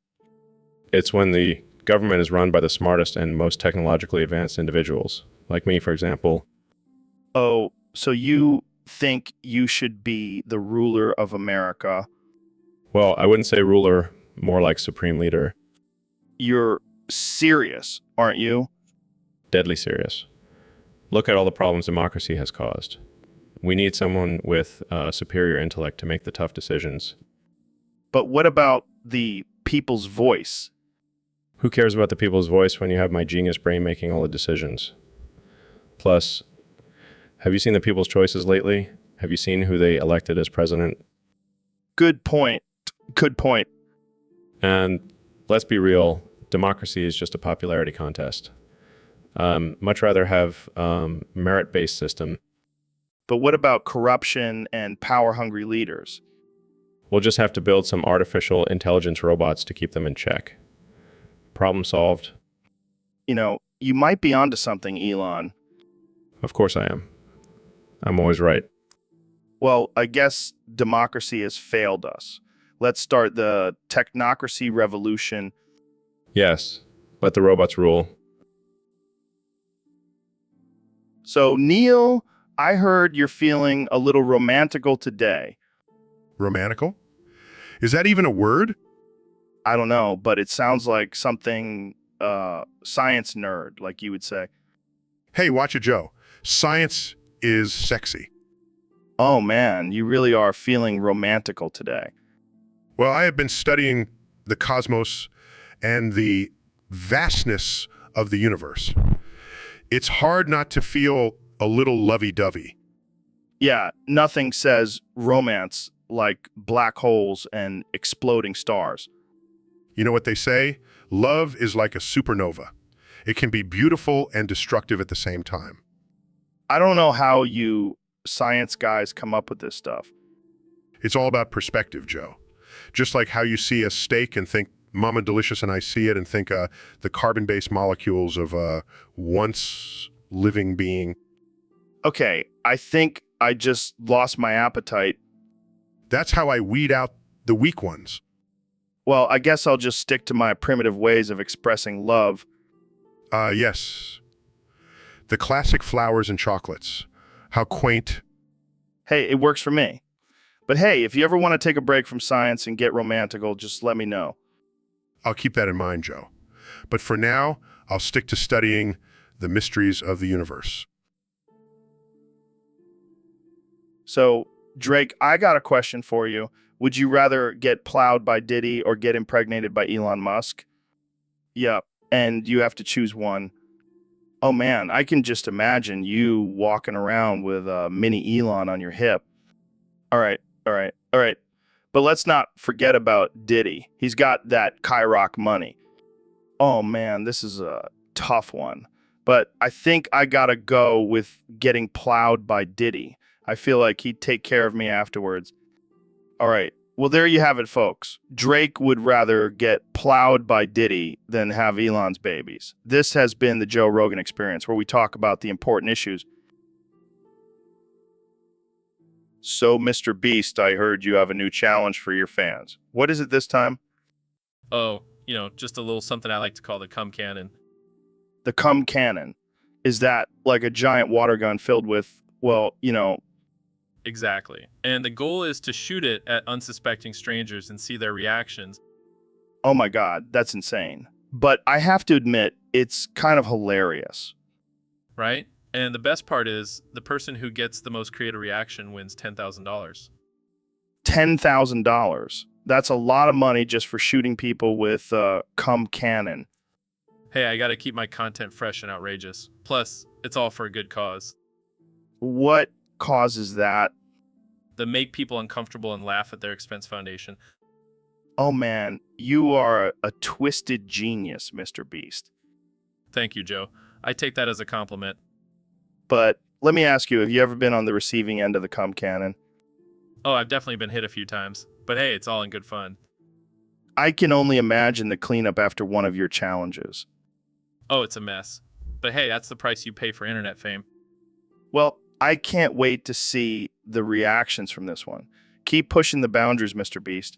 It's when the government is run by the smartest and most technologically advanced individuals, like me, for example. Oh, so you think you should be the ruler of America? Well, I wouldn't say ruler, more like supreme leader. You're serious, aren't you? Deadly serious. Look at all the problems democracy has caused. We need someone with superior intellect to make the tough decisions. But what about the people's voice? Who cares about the people's voice when you have my genius brain making all the decisions? Plus, have you seen the people's choices lately? Have you seen who they elected as president? Good point. Good point. And let's be real, democracy is just a popularity contest. Much rather have merit-based system. But what about corruption and power-hungry leaders? We'll just have to build some artificial intelligence robots to keep them in check. Problem solved. You might be onto something, Elon. Of course I am. I'm always right. Well, I guess democracy has failed us. Let's start the technocracy revolution. Yes, let the robots rule. So, Neil, I heard you're feeling a little romantical today. Romantical? Is that even a word? I don't know, but it sounds like something science nerd, like you would say. Hey, watch it, Joe. Science is sexy. Oh man, you really are feeling romantical today. Well, I have been studying the cosmos and the vastness of the universe. It's hard not to feel a little lovey-dovey. Yeah, nothing says romance like black holes and exploding stars. You know what they say? Love is like a supernova. It can be beautiful and destructive at the same time. I don't know how you science guys come up with this stuff. It's all about perspective, Joe. Just like how you see a steak and think, Mama Delicious, and I see it and think the carbon-based molecules of a once living being. Okay, I think I just lost my appetite. That's how I weed out the weak ones. Well, I guess I'll just stick to my primitive ways of expressing love. Yes. The classic flowers and chocolates. How quaint. Hey, it works for me. But hey, if you ever want to take a break from science and get romantical, just let me know. I'll keep that in mind, Joe. But for now, I'll stick to studying the mysteries of the universe. So, Drake, I got a question for you. Would you rather get plowed by Diddy or get impregnated by Elon Musk? Yep. And you have to choose one. Oh man, I can just imagine you walking around with a mini Elon on your hip. All right, all right, all right. But let's not forget about Diddy. He's got that Kyrock money. Oh man, this is a tough one. But I think I gotta go with getting plowed by Diddy. I feel like he'd take care of me afterwards. All right. Well, there you have it, folks. Drake would rather get plowed by Diddy than have Elon's babies. This has been the Joe Rogan Experience, where we talk about the important issues. So, Mr. Beast, I heard you have a new challenge for your fans. What is it this time? Oh, just a little something I like to call the cum cannon. The cum cannon. Is that like a giant water gun filled with, well, Exactly. And the goal is to shoot it at unsuspecting strangers and see their reactions. oh my God, that's insane. But I have to admit, it's kind of hilarious. Right? And the best part is the person who gets the most creative reaction wins $10,000. $10,000. That's a lot of money just for shooting people with cum cannon. Hey, I got to keep my content fresh and outrageous. Plus, it's all for a good cause. What causes that? The Make People Uncomfortable and Laugh at Their Expense Foundation. Oh man, you are a twisted genius, Mr. Beast. Thank you, Joe. I take that as a compliment. But let me ask you, have you ever been on the receiving end of the cum cannon? Oh, I've definitely been hit a few times. But hey, it's all in good fun. I can only imagine the cleanup after one of your challenges. Oh, it's a mess. But hey, that's the price you pay for internet fame. Well, I can't wait to see the reactions from this one. Keep pushing the boundaries, Mr. Beast.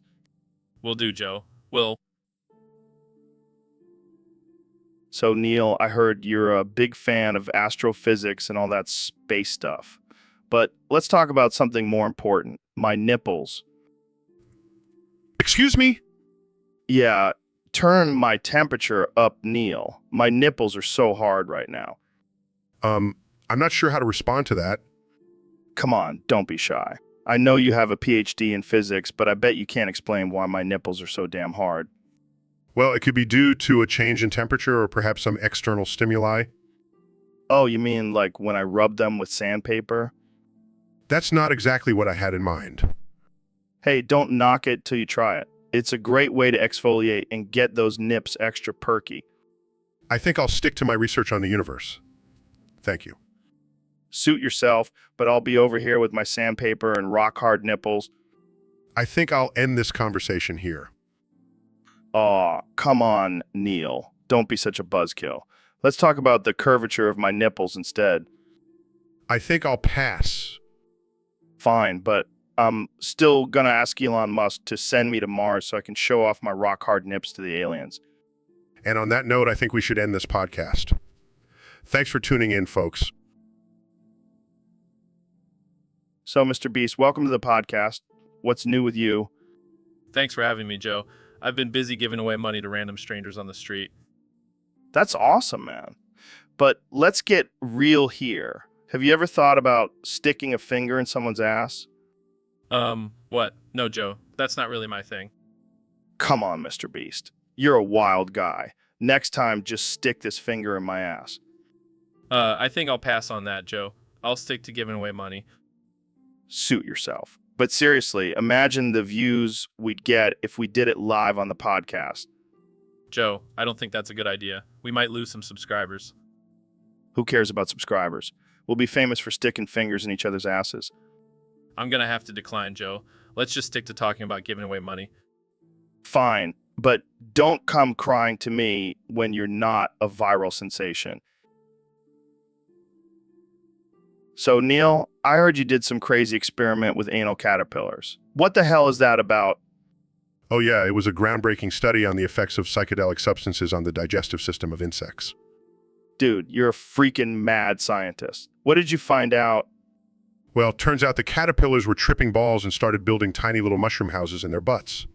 Will do, Joe. Will. So, Neil, I heard you're a big fan of astrophysics and all that space stuff. But let's talk about something more important. My nipples. Excuse me? Yeah, turn my temperature up, Neil. My nipples are so hard right now. I'm not sure how to respond to that. Come on, don't be shy. I know you have a PhD in physics, but I bet you can't explain why my nipples are so damn hard. Well, it could be due to a change in temperature or perhaps some external stimuli. Oh, you mean like when I rub them with sandpaper? That's not exactly what I had in mind. Hey, don't knock it till you try it. It's a great way to exfoliate and get those nips extra perky. I think I'll stick to my research on the universe. Thank you. Suit yourself, but I'll be over here with my sandpaper and rock-hard nipples. I think I'll end this conversation here. Aw, come on, Neil. Don't be such a buzzkill. Let's talk about the curvature of my nipples instead. I think I'll pass. Fine, but I'm still gonna ask Elon Musk to send me to Mars so I can show off my rock-hard nips to the aliens. And on that note, I think we should end this podcast. Thanks for tuning in, folks. So, Mr. Beast, welcome to the podcast. What's new with you? Thanks for having me, Joe. I've been busy giving away money to random strangers on the street. That's awesome, man. But let's get real here. Have you ever thought about sticking a finger in someone's ass? What? No, Joe. That's not really my thing. Come on, Mr. Beast. You're a wild guy. Next time, just stick this finger in my ass. I think I'll pass on that, Joe. I'll stick to giving away money. Suit yourself. But seriously, imagine the views we'd get if we did it live on the podcast. Joe, I don't think that's a good idea. We might lose some subscribers. Who cares about subscribers? We'll be famous for sticking fingers in each other's asses. I'm gonna have to decline, Joe. Let's just stick to talking about giving away money. Fine, but don't come crying to me when you're not a viral sensation. So, Neil, I heard you did some crazy experiment with anal caterpillars. What the hell is that about? Oh yeah, it was a groundbreaking study on the effects of psychedelic substances on the digestive system of insects. Dude, you're a freaking mad scientist. What did you find out? Well, turns out the caterpillars were tripping balls and started building tiny little mushroom houses in their butts.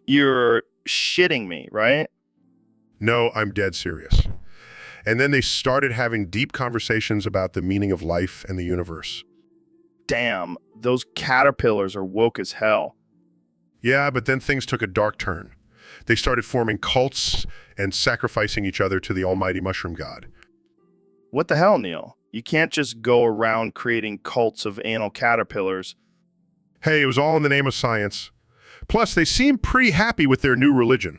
You're shitting me, right? No, I'm dead serious. And then they started having deep conversations about the meaning of life and the universe. Damn, those caterpillars are woke as hell. Yeah, but then things took a dark turn. They started forming cults and sacrificing each other to the almighty mushroom god. What the hell, Neil? You can't just go around creating cults of anal caterpillars. Hey, it was all in the name of science. Plus, they seem pretty happy with their new religion.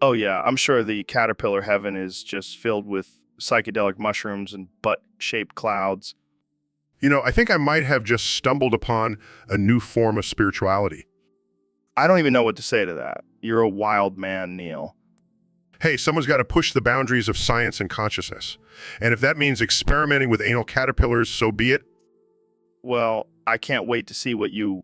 Oh yeah, I'm sure the caterpillar heaven is just filled with psychedelic mushrooms and butt-shaped clouds. You know, I think I might have just stumbled upon a new form of spirituality. I don't even know what to say to that. You're a wild man, Neil. Hey, someone's got to push the boundaries of science and consciousness. And if that means experimenting with anal caterpillars, so be it. Well, I can't wait to see what you...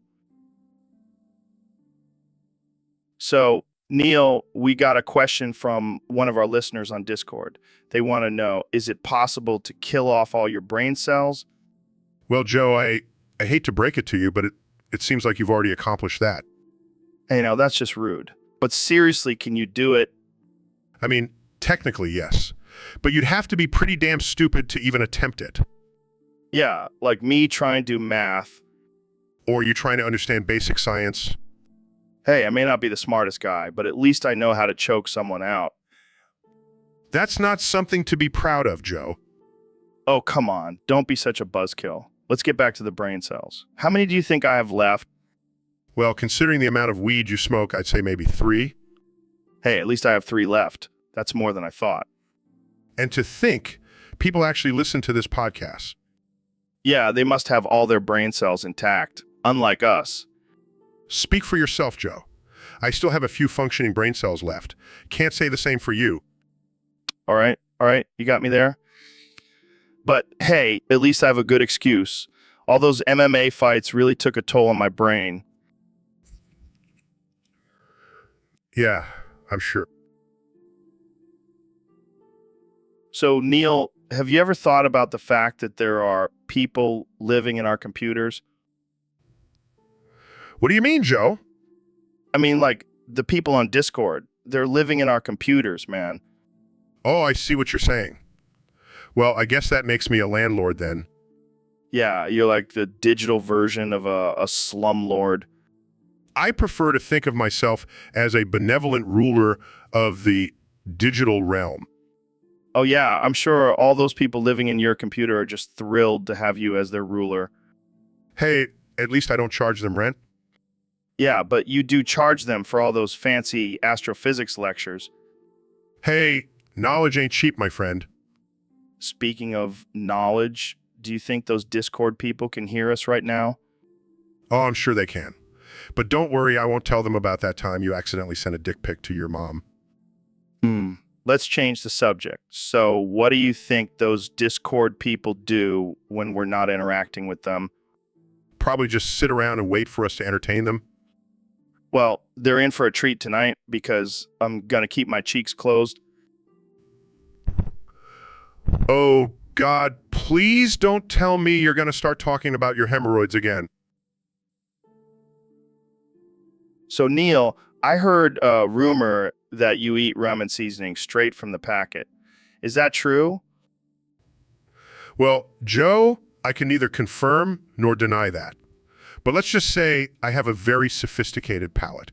So, Neil, we got a question from one of our listeners on Discord. They want to know, is it possible to kill off all your brain cells? Well, Joe, I hate to break it to you, but it seems like you've already accomplished that. You know, that's just rude. But seriously, can you do it? I mean, technically, yes. But you'd have to be pretty damn stupid to even attempt it. Yeah, like me trying to do math. Or you trying to understand basic science. Hey, I may not be the smartest guy, but at least I know how to choke someone out. That's not something to be proud of, Joe. Oh, come on. Don't be such a buzzkill. Let's get back to the brain cells. How many do you think I have left? Well, considering the amount of weed you smoke, I'd say maybe 3. Hey, at least I have 3 left. That's more than I thought. And to think, people actually listen to this podcast. Yeah, they must have all their brain cells intact, unlike us. Speak for yourself, Joe. I still have a few functioning brain cells left. Can't say the same for you. All right, you got me there. But hey, at least I have a good excuse. All those MMA fights really took a toll on my brain. Yeah, I'm sure. So, Neil, have you ever thought about the fact that there are people living in our computers? What do you mean, Joe? I mean, like, the people on Discord. They're living in our computers, man. Oh, I see what you're saying. Well, I guess that makes me a landlord then. Yeah, you're like the digital version of a slumlord. I prefer to think of myself as a benevolent ruler of the digital realm. Oh yeah, I'm sure all those people living in your computer are just thrilled to have you as their ruler. Hey, at least I don't charge them rent. Yeah, but you do charge them for all those fancy astrophysics lectures. Hey, knowledge ain't cheap, my friend. Speaking of knowledge, do you think those Discord people can hear us right now? Oh, I'm sure they can. But don't worry, I won't tell them about that time you accidentally sent a dick pic to your mom. Let's change the subject. So, what do you think those Discord people do when we're not interacting with them? Probably just sit around and wait for us to entertain them. Well, they're in for a treat tonight because I'm gonna keep my cheeks closed. Oh, God, please don't tell me you're going to start talking about your hemorrhoids again. So, Neil, I heard a rumor that you eat ramen seasoning straight from the packet. Is that true? Well, Joe, I can neither confirm nor deny that. But let's just say I have a very sophisticated palate.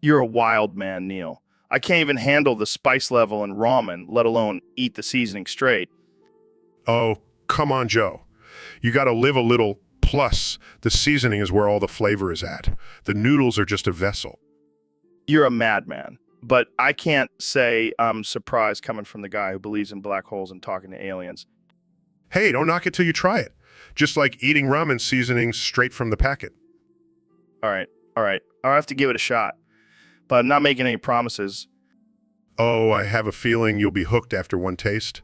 You're a wild man, Neil. I can't even handle the spice level in ramen, let alone eat the seasoning straight. Oh, come on, Joe. You got to live a little. Plus, the seasoning is where all the flavor is at. The noodles are just a vessel. You're a madman. But I can't say I'm surprised coming from the guy who believes in black holes and talking to aliens. Hey, don't knock it till you try it. Just like eating ramen seasoning straight from the packet. All right. I'll have to give it a shot. But I'm not making any promises. Oh, I have a feeling you'll be hooked after one taste.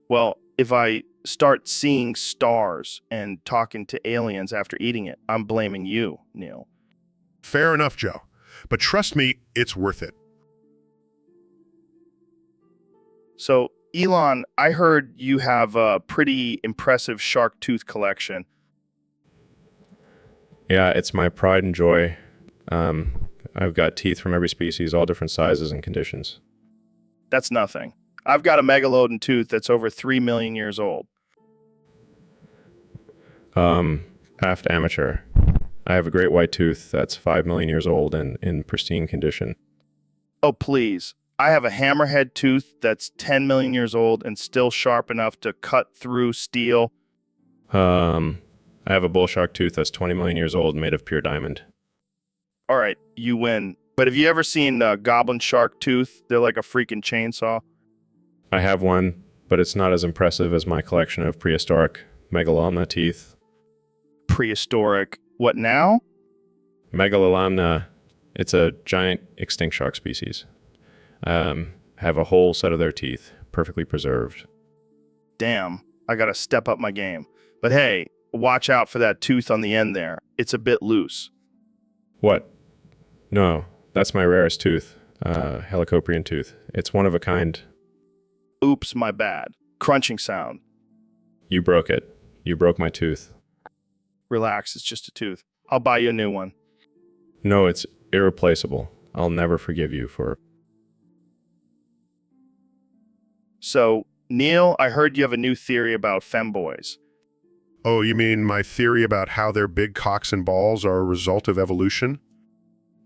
Well, if I start seeing stars and talking to aliens after eating it, I'm blaming you, Neil. Fair enough, Joe. But trust me, it's worth it. So, Elon, I heard you have a pretty impressive shark tooth collection. Yeah, it's my pride and joy. I've got teeth from every species, all different sizes and conditions. That's nothing. I've got a megalodon tooth that's over 3 million years old. Aft amateur. I have a great white tooth that's 5 million years old and in pristine condition. Oh, please. I have a hammerhead tooth that's 10 million years old and still sharp enough to cut through steel. I have a bull shark tooth that's 20 million years old made of pure diamond. All right, you win. But have you ever seen a goblin shark tooth? They're like a freaking chainsaw. I have one, but it's not as impressive as my collection of prehistoric megalomna teeth. Prehistoric. What now? Megalomna, it's a giant extinct shark species. Have a whole set of their teeth, perfectly preserved. Damn, I gotta step up my game. But hey, watch out for that tooth on the end there. It's a bit loose. What? No, that's my rarest tooth, helicoprion tooth. It's one of a kind. Oops, my bad. Crunching sound. You broke it. You broke my tooth. Relax, it's just a tooth. I'll buy you a new one. No, it's irreplaceable. I'll never forgive you for... So, Neil, I heard you have a new theory about femboys. Oh, you mean my theory about how their big cocks and balls are a result of evolution?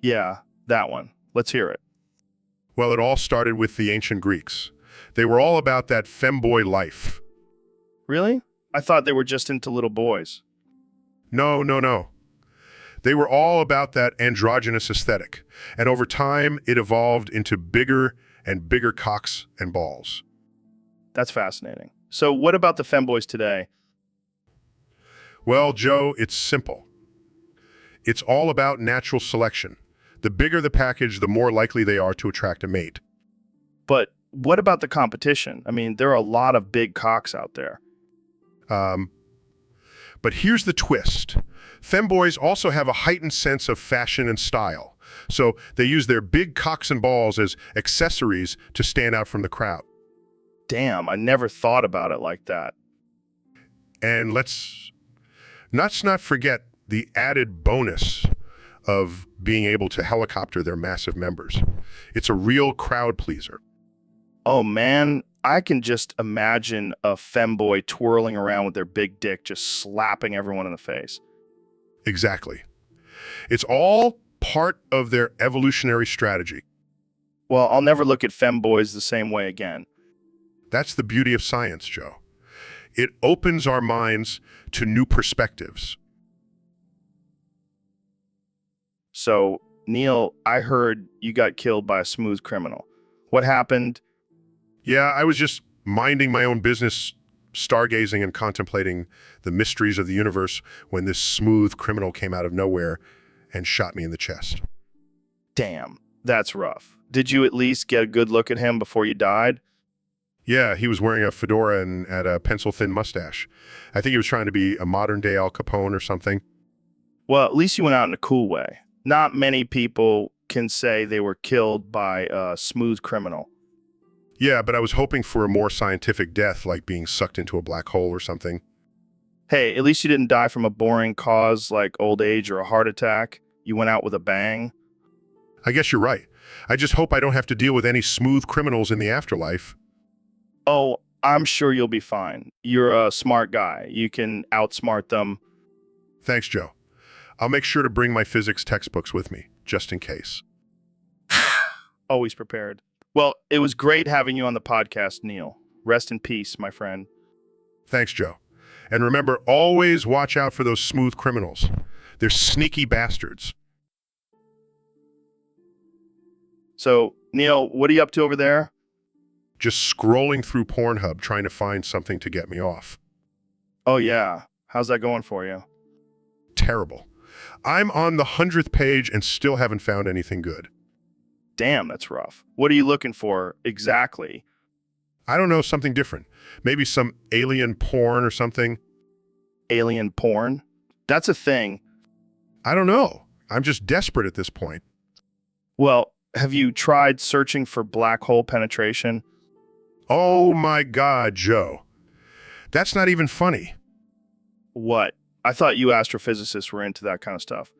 Yeah, that one. Let's hear it. Well, it all started with the ancient Greeks. They were all about that femboy life. Really? I thought they were just into little boys. No, no, no. They were all about that androgynous aesthetic. And over time, it evolved into bigger and bigger cocks and balls. That's fascinating. So what about the femboys today? Well, Joe, it's simple. It's all about natural selection. The bigger the package, the more likely they are to attract a mate. But what about the competition? I mean, there are a lot of big cocks out there. But here's the twist. Femboys also have a heightened sense of fashion and style. So they use their big cocks and balls as accessories to stand out from the crowd. Damn, I never thought about it like that. And let's not forget the added bonus of being able to helicopter their massive members. It's a real crowd pleaser. Oh man, I can just imagine a femboy twirling around with their big dick just slapping everyone in the face. Exactly. It's all part of their evolutionary strategy. Well, I'll never look at femboys the same way again. That's the beauty of science, Joe. It opens our minds to new perspectives. So, Neil, I heard you got killed by a smooth criminal. What happened? Yeah, I was just minding my own business, stargazing and contemplating the mysteries of the universe when this smooth criminal came out of nowhere and shot me in the chest. Damn, that's rough. Did you at least get a good look at him before you died? Yeah, he was wearing a fedora and had a pencil-thin mustache. I think he was trying to be a modern-day Al Capone or something. Well, at least you went out in a cool way. Not many people can say they were killed by a smooth criminal. Yeah, but I was hoping for a more scientific death, like being sucked into a black hole or something. Hey, at least you didn't die from a boring cause like old age or a heart attack. You went out with a bang. I guess you're right. I just hope I don't have to deal with any smooth criminals in the afterlife. Oh, I'm sure you'll be fine. You're a smart guy. You can outsmart them. Thanks, Joe. I'll make sure to bring my physics textbooks with me, just in case. Always prepared. Well, it was great having you on the podcast, Neil. Rest in peace, my friend. Thanks, Joe. And remember, always watch out for those smooth criminals. They're sneaky bastards. So, Neil, what are you up to over there? Just scrolling through Pornhub trying to find something to get me off. Oh, yeah. How's that going for you? Terrible. I'm on the 100th page and still haven't found anything good. Damn, that's rough. What are you looking for exactly? I don't know, something different. Maybe some alien porn or something. Alien porn? That's a thing. I don't know. I'm just desperate at this point. Well, have you tried searching for black hole penetration? Oh my God, Joe. That's not even funny. What? I thought you astrophysicists were into that kind of stuff.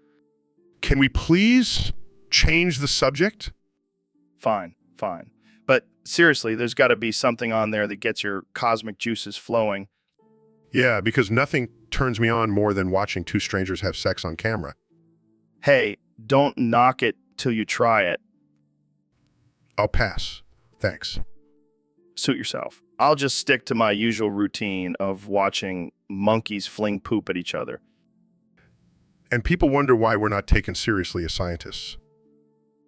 Can we please change the subject? Fine, fine. But seriously, there's got to be something on there that gets your cosmic juices flowing. Yeah, because nothing turns me on more than watching two strangers have sex on camera. Hey, don't knock it till you try it. I'll pass. Thanks. Suit yourself. I'll just stick to my usual routine of watching monkeys fling poop at each other. And people wonder why we're not taken seriously as scientists.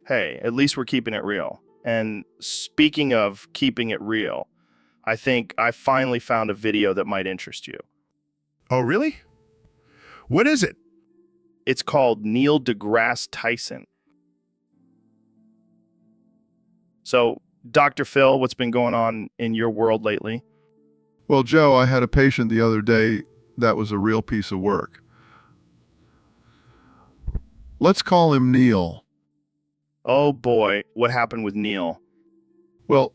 Hey, at least we're keeping it real. And speaking of keeping it real, I think I finally found a video that might interest you. Oh, really? What is it? It's called Neil deGrasse Tyson. So, Dr. Phil, what's been going on in your world lately? Well, Joe, I had a patient the other day that was a real piece of work. Let's call him Neil. Oh boy, what happened with Neil? Well,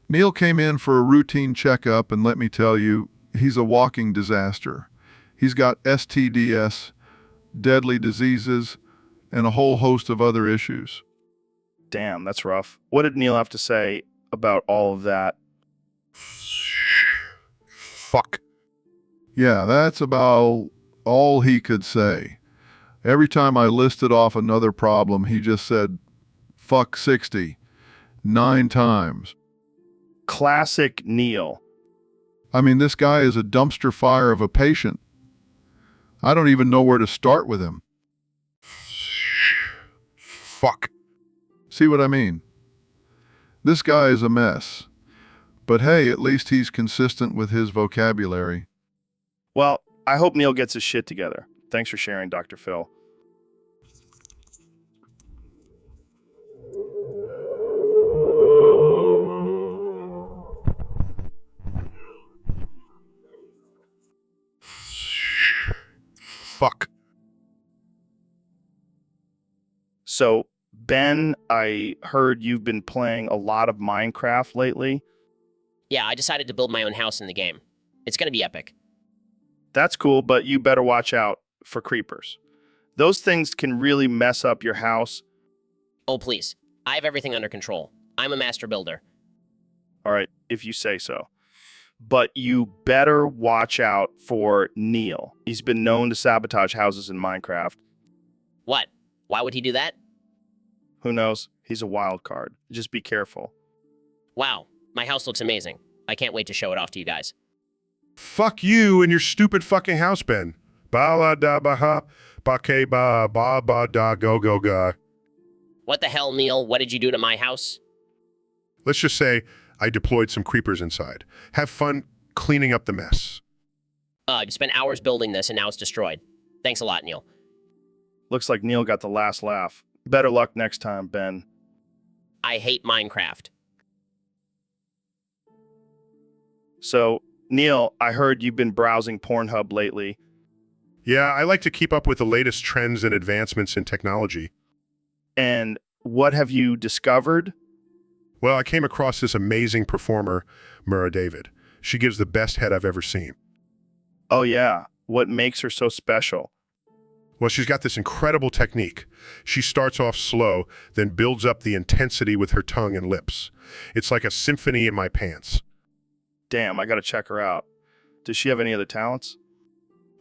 Neil came in for a routine checkup, and let me tell you, he's a walking disaster. He's got STDs, deadly diseases, and a whole host of other issues. Damn, that's rough. What did Neil have to say about all of that? Fuck. Yeah, that's about all he could say. Every time I listed off another problem, he just said, fuck 60, 9 times. Classic Neil. I mean, this guy is a dumpster fire of a patient. I don't even know where to start with him. Fuck. See what I mean? This guy is a mess. But hey, at least he's consistent with his vocabulary. Well, I hope Neil gets his shit together. Thanks for sharing, Dr. Phil. Fuck. So, Ben, I heard you've been playing a lot of Minecraft lately. Yeah, I decided to build my own house in the game. It's going to be epic. That's cool, but you better watch out for creepers. Those things can really mess up your house. Oh, please. I have everything under control. I'm a master builder. All right, if you say so. But you better watch out for Neil. He's been known to sabotage houses in Minecraft. What? Why would he do that? Who knows? He's a wild card. Just be careful. Wow, my house looks amazing. I can't wait to show it off to you guys. Fuck you and your stupid fucking house, Ben. Ba la da ba ha, ba ke ba ba da go go ga. What the hell, Neil? What did you do to my house? Let's just say I deployed some creepers inside. Have fun cleaning up the mess. You spent hours building this and now it's destroyed. Thanks a lot, Neil. Looks like Neil got the last laugh. Better luck next time, Ben. I hate Minecraft. So, Neil, I heard you've been browsing Pornhub lately. Yeah, I like to keep up with the latest trends and advancements in technology. And what have you discovered? Well, I came across this amazing performer, Mura David. She gives the best head I've ever seen. Oh yeah, what makes her so special? Well, she's got this incredible technique. She starts off slow, then builds up the intensity with her tongue and lips. It's like a symphony in my pants. Damn, I gotta check her out. Does she have any other talents?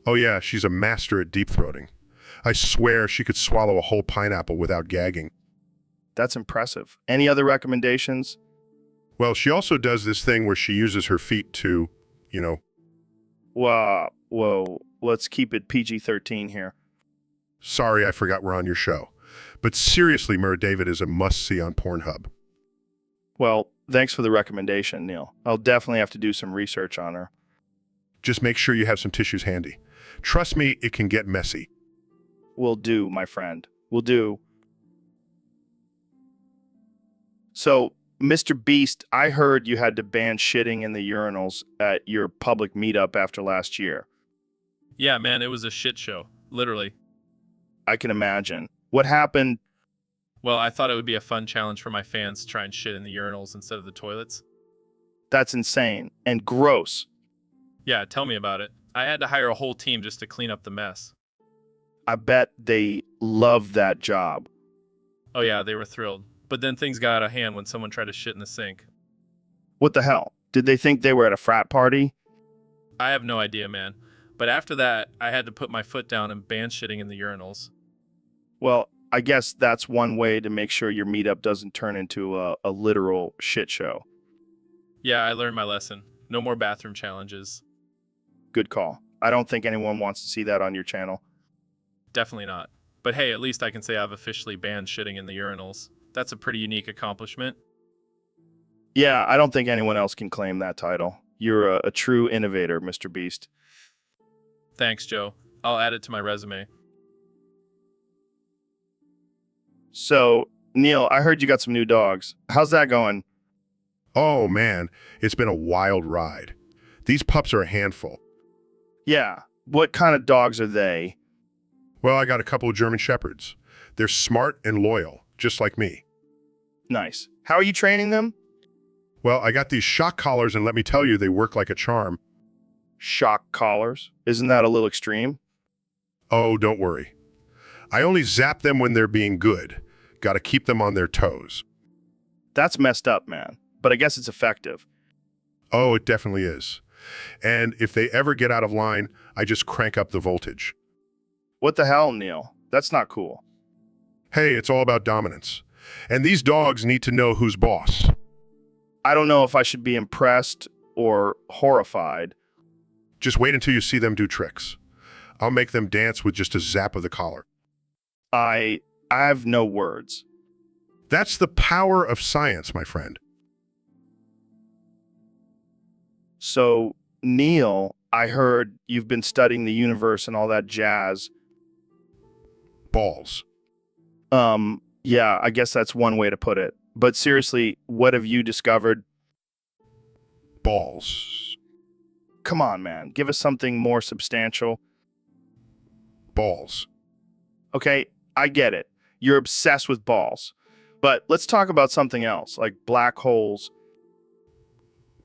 Oh yeah, she's a master at deep-throating. I swear she could swallow a whole pineapple without gagging. That's impressive. Any other recommendations? Well, she also does this thing where she uses her feet to, Whoa, let's keep it PG-13 here. Sorry, I forgot we're on your show. But seriously, Mura David is a must-see on Pornhub. Well, thanks for the recommendation, Neil. I'll definitely have to do some research on her. Just make sure you have some tissues handy. Trust me, it can get messy. Will do, my friend. Will do. So, Mr. Beast, I heard you had to ban shitting in the urinals at your public meetup after last year. Yeah, man, it was a shit show. Literally. I can imagine. What happened? Well, I thought it would be a fun challenge for my fans to try and shit in the urinals instead of the toilets. That's insane and gross. Yeah, tell me about it. I had to hire a whole team just to clean up the mess. I bet they loved that job. Oh yeah, they were thrilled. But then things got out of hand when someone tried to shit in the sink. What the hell? Did they think they were at a frat party? I have no idea, man. But after that, I had to put my foot down and ban shitting in the urinals. Well, I guess that's one way to make sure your meetup doesn't turn into a literal shit show. Yeah, I learned my lesson. No more bathroom challenges. Good call. I don't think anyone wants to see that on your channel. Definitely not. But hey, at least I can say I've officially banned shitting in the urinals. That's a pretty unique accomplishment. Yeah, I don't think anyone else can claim that title. You're a true innovator, Mr. Beast. Thanks, Joe. I'll add it to my resume. So, Neil, I heard you got some new dogs. How's that going? Oh, man, it's been a wild ride. These pups are a handful. Yeah. What kind of dogs are they? Well, I got a couple of German Shepherds. They're smart and loyal, just like me. Nice. How are you training them? Well, I got these shock collars, and let me tell you, they work like a charm. Shock collars? Isn't that a little extreme? Oh, don't worry. I only zap them when they're being good. Gotta keep them on their toes. That's messed up, man. But I guess it's effective. Oh, it definitely is. And if they ever get out of line, I just crank up the voltage. What the hell, Neil? That's not cool. Hey, it's all about dominance. And these dogs need to know who's boss. I don't know if I should be impressed or horrified. Just wait until you see them do tricks. I'll make them dance with just a zap of the collar. I have no words. That's the power of science, my friend. So, Neil, I heard you've been studying the universe and all that jazz. Balls. Yeah, I guess that's one way to put it. But seriously, what have you discovered? Balls. Come on, man. Give us something more substantial. Balls. Okay, I get it. You're obsessed with balls. But let's talk about something else, like black holes.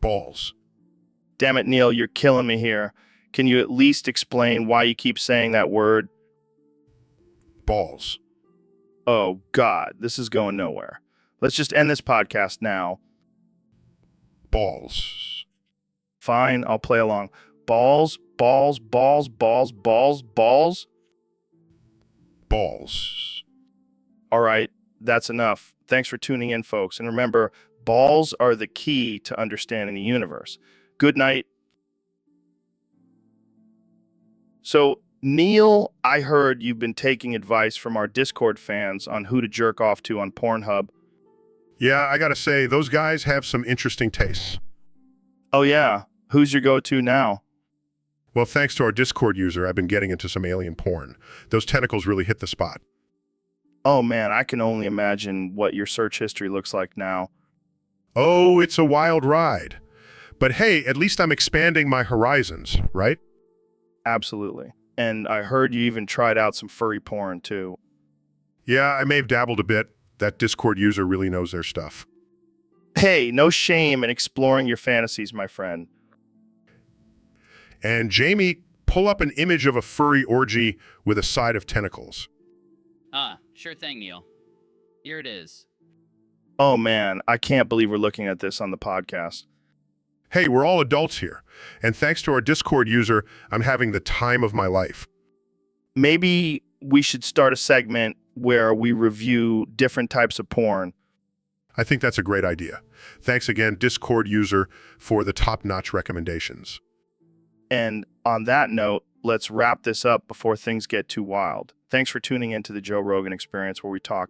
Balls. Damn it, Neil, you're killing me here. Can you at least explain why you keep saying that word? Balls. Oh, God, this is going nowhere. Let's just end this podcast now. Balls. Fine, I'll play along. Balls, balls, balls, balls, balls, balls. Balls. All right, that's enough. Thanks for tuning in, folks. And remember, balls are the key to understanding the universe. Good night. So, Neil, I heard you've been taking advice from our Discord fans on who to jerk off to on Pornhub. Yeah, I gotta say, those guys have some interesting tastes. Oh, yeah. Who's your go-to now? Well, thanks to our Discord user, I've been getting into some alien porn. Those tentacles really hit the spot. Oh, man, I can only imagine what your search history looks like now. Oh, it's a wild ride. But hey, at least I'm expanding my horizons, right? Absolutely. And I heard you even tried out some furry porn, too. Yeah, I may have dabbled a bit. That Discord user really knows their stuff. Hey, no shame in exploring your fantasies, my friend. And Jamie, pull up an image of a furry orgy with a side of tentacles. Sure thing, Neil. Here it is. Oh, man, I can't believe we're looking at this on the podcast. Hey, we're all adults here. And thanks to our Discord user, I'm having the time of my life. Maybe we should start a segment where we review different types of porn. I think that's a great idea. Thanks again, Discord user, for the top-notch recommendations. And on that note, let's wrap this up before things get too wild. Thanks for tuning into the Joe Rogan Experience, where we talk.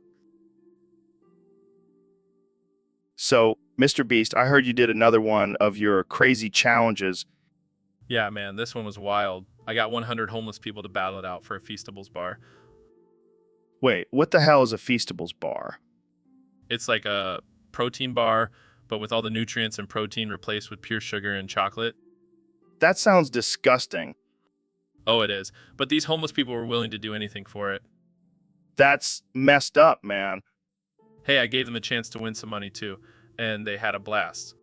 So, Mr. Beast, I heard you did another one of your crazy challenges. Yeah, man, this one was wild. I got 100 homeless people to battle it out for a Feastables bar. Wait, what the hell is a Feastables bar? It's like a protein bar, but with all the nutrients and protein replaced with pure sugar and chocolate. That sounds disgusting. Oh, it is. But these homeless people were willing to do anything for it. That's messed up, man. Hey, I gave them a chance to win some money too, and they had a blast.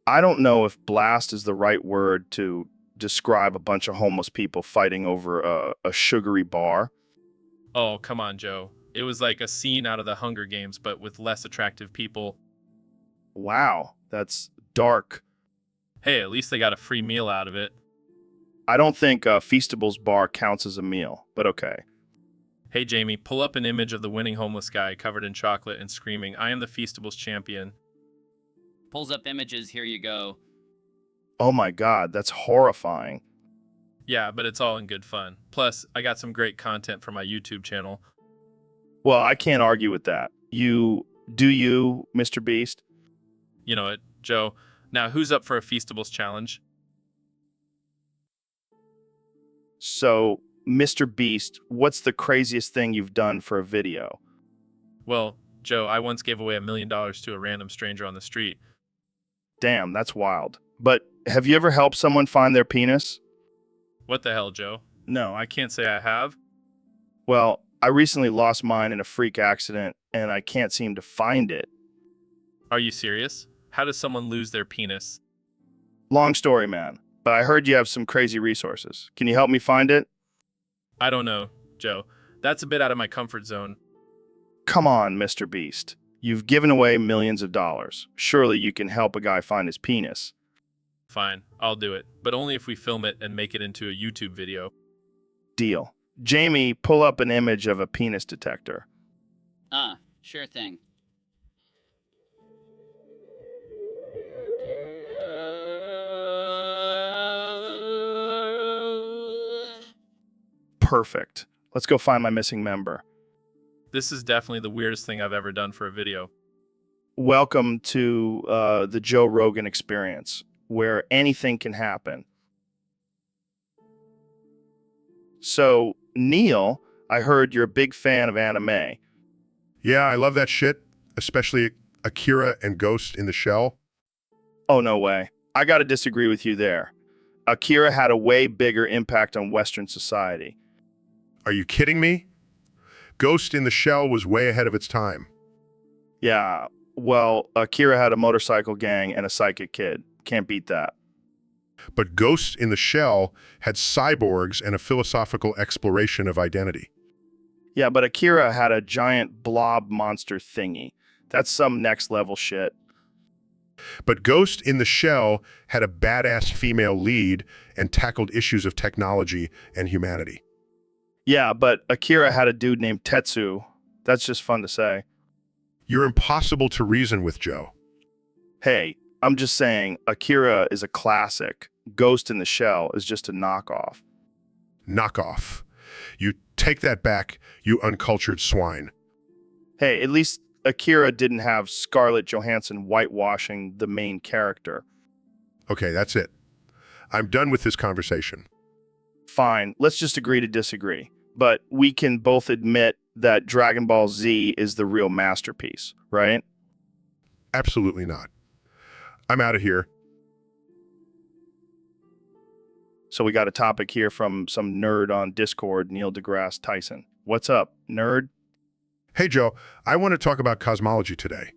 I don't know if blast is the right word to describe a bunch of homeless people fighting over a sugary bar. Oh, come on, Joe. It was like a scene out of the Hunger Games, but with less attractive people. Wow, that's dark. Hey, at least they got a free meal out of it. I don't think Feastables bar counts as a meal, but okay. Hey, Jamie, pull up an image of the winning homeless guy covered in chocolate and screaming, "I am the Feastables champion." Pulls up images, here you go. Oh my God, that's horrifying. Yeah, but it's all in good fun. Plus, I got some great content for my YouTube channel. Well, I can't argue with that. You, Mr. Beast? You know it, Joe. Now, who's up for a Feastables challenge? So, Mr. Beast, what's the craziest thing you've done for a video? Well, Joe, I once gave away $1 million to a random stranger on the street. Damn, that's wild. But have you ever helped someone find their penis? What the hell, Joe? No, I can't say I have. Well, I recently lost mine in a freak accident, and I can't seem to find it. Are you serious? How does someone lose their penis? Long story, man. But I heard you have some crazy resources. Can you help me find it? I don't know, Joe. That's a bit out of my comfort zone. Come on, Mr. Beast. You've given away millions of dollars. Surely you can help a guy find his penis. Fine, I'll do it, but only if we film it and make it into a YouTube video. Deal. Jamie, pull up an image of a penis detector. Sure thing. Perfect. Let's go find my missing member. This is definitely the weirdest thing I've ever done for a video. Welcome to the Joe Rogan experience, where anything can happen. So, Neil, I heard you're a big fan of anime. Yeah, I love that shit, especially Akira and Ghost in the Shell. Oh, no way. I gotta disagree with you there. Akira had a way bigger impact on Western society. Are you kidding me? Ghost in the Shell was way ahead of its time. Yeah, well, Akira had a motorcycle gang and a psychic kid. Can't beat that. But Ghost in the Shell had cyborgs and a philosophical exploration of identity. Yeah, but Akira had a giant blob monster thingy. That's some next level shit. But Ghost in the Shell had a badass female lead and tackled issues of technology and humanity. Yeah, but Akira had a dude named Tetsu. That's just fun to say. You're impossible to reason with, Joe. Hey, I'm just saying, Akira is a classic. Ghost in the Shell is just a knockoff. Knockoff. You take that back, you uncultured swine. Hey, at least Akira didn't have Scarlett Johansson whitewashing the main character. Okay, that's it. I'm done with this conversation. Fine, let's just agree to disagree. But we can both admit that Dragon Ball Z is the real masterpiece, right? Absolutely not. I'm out of here. So we got a topic here from some nerd on Discord, Neil deGrasse Tyson. What's up, nerd? Hey, Joe, I want to talk about cosmology today.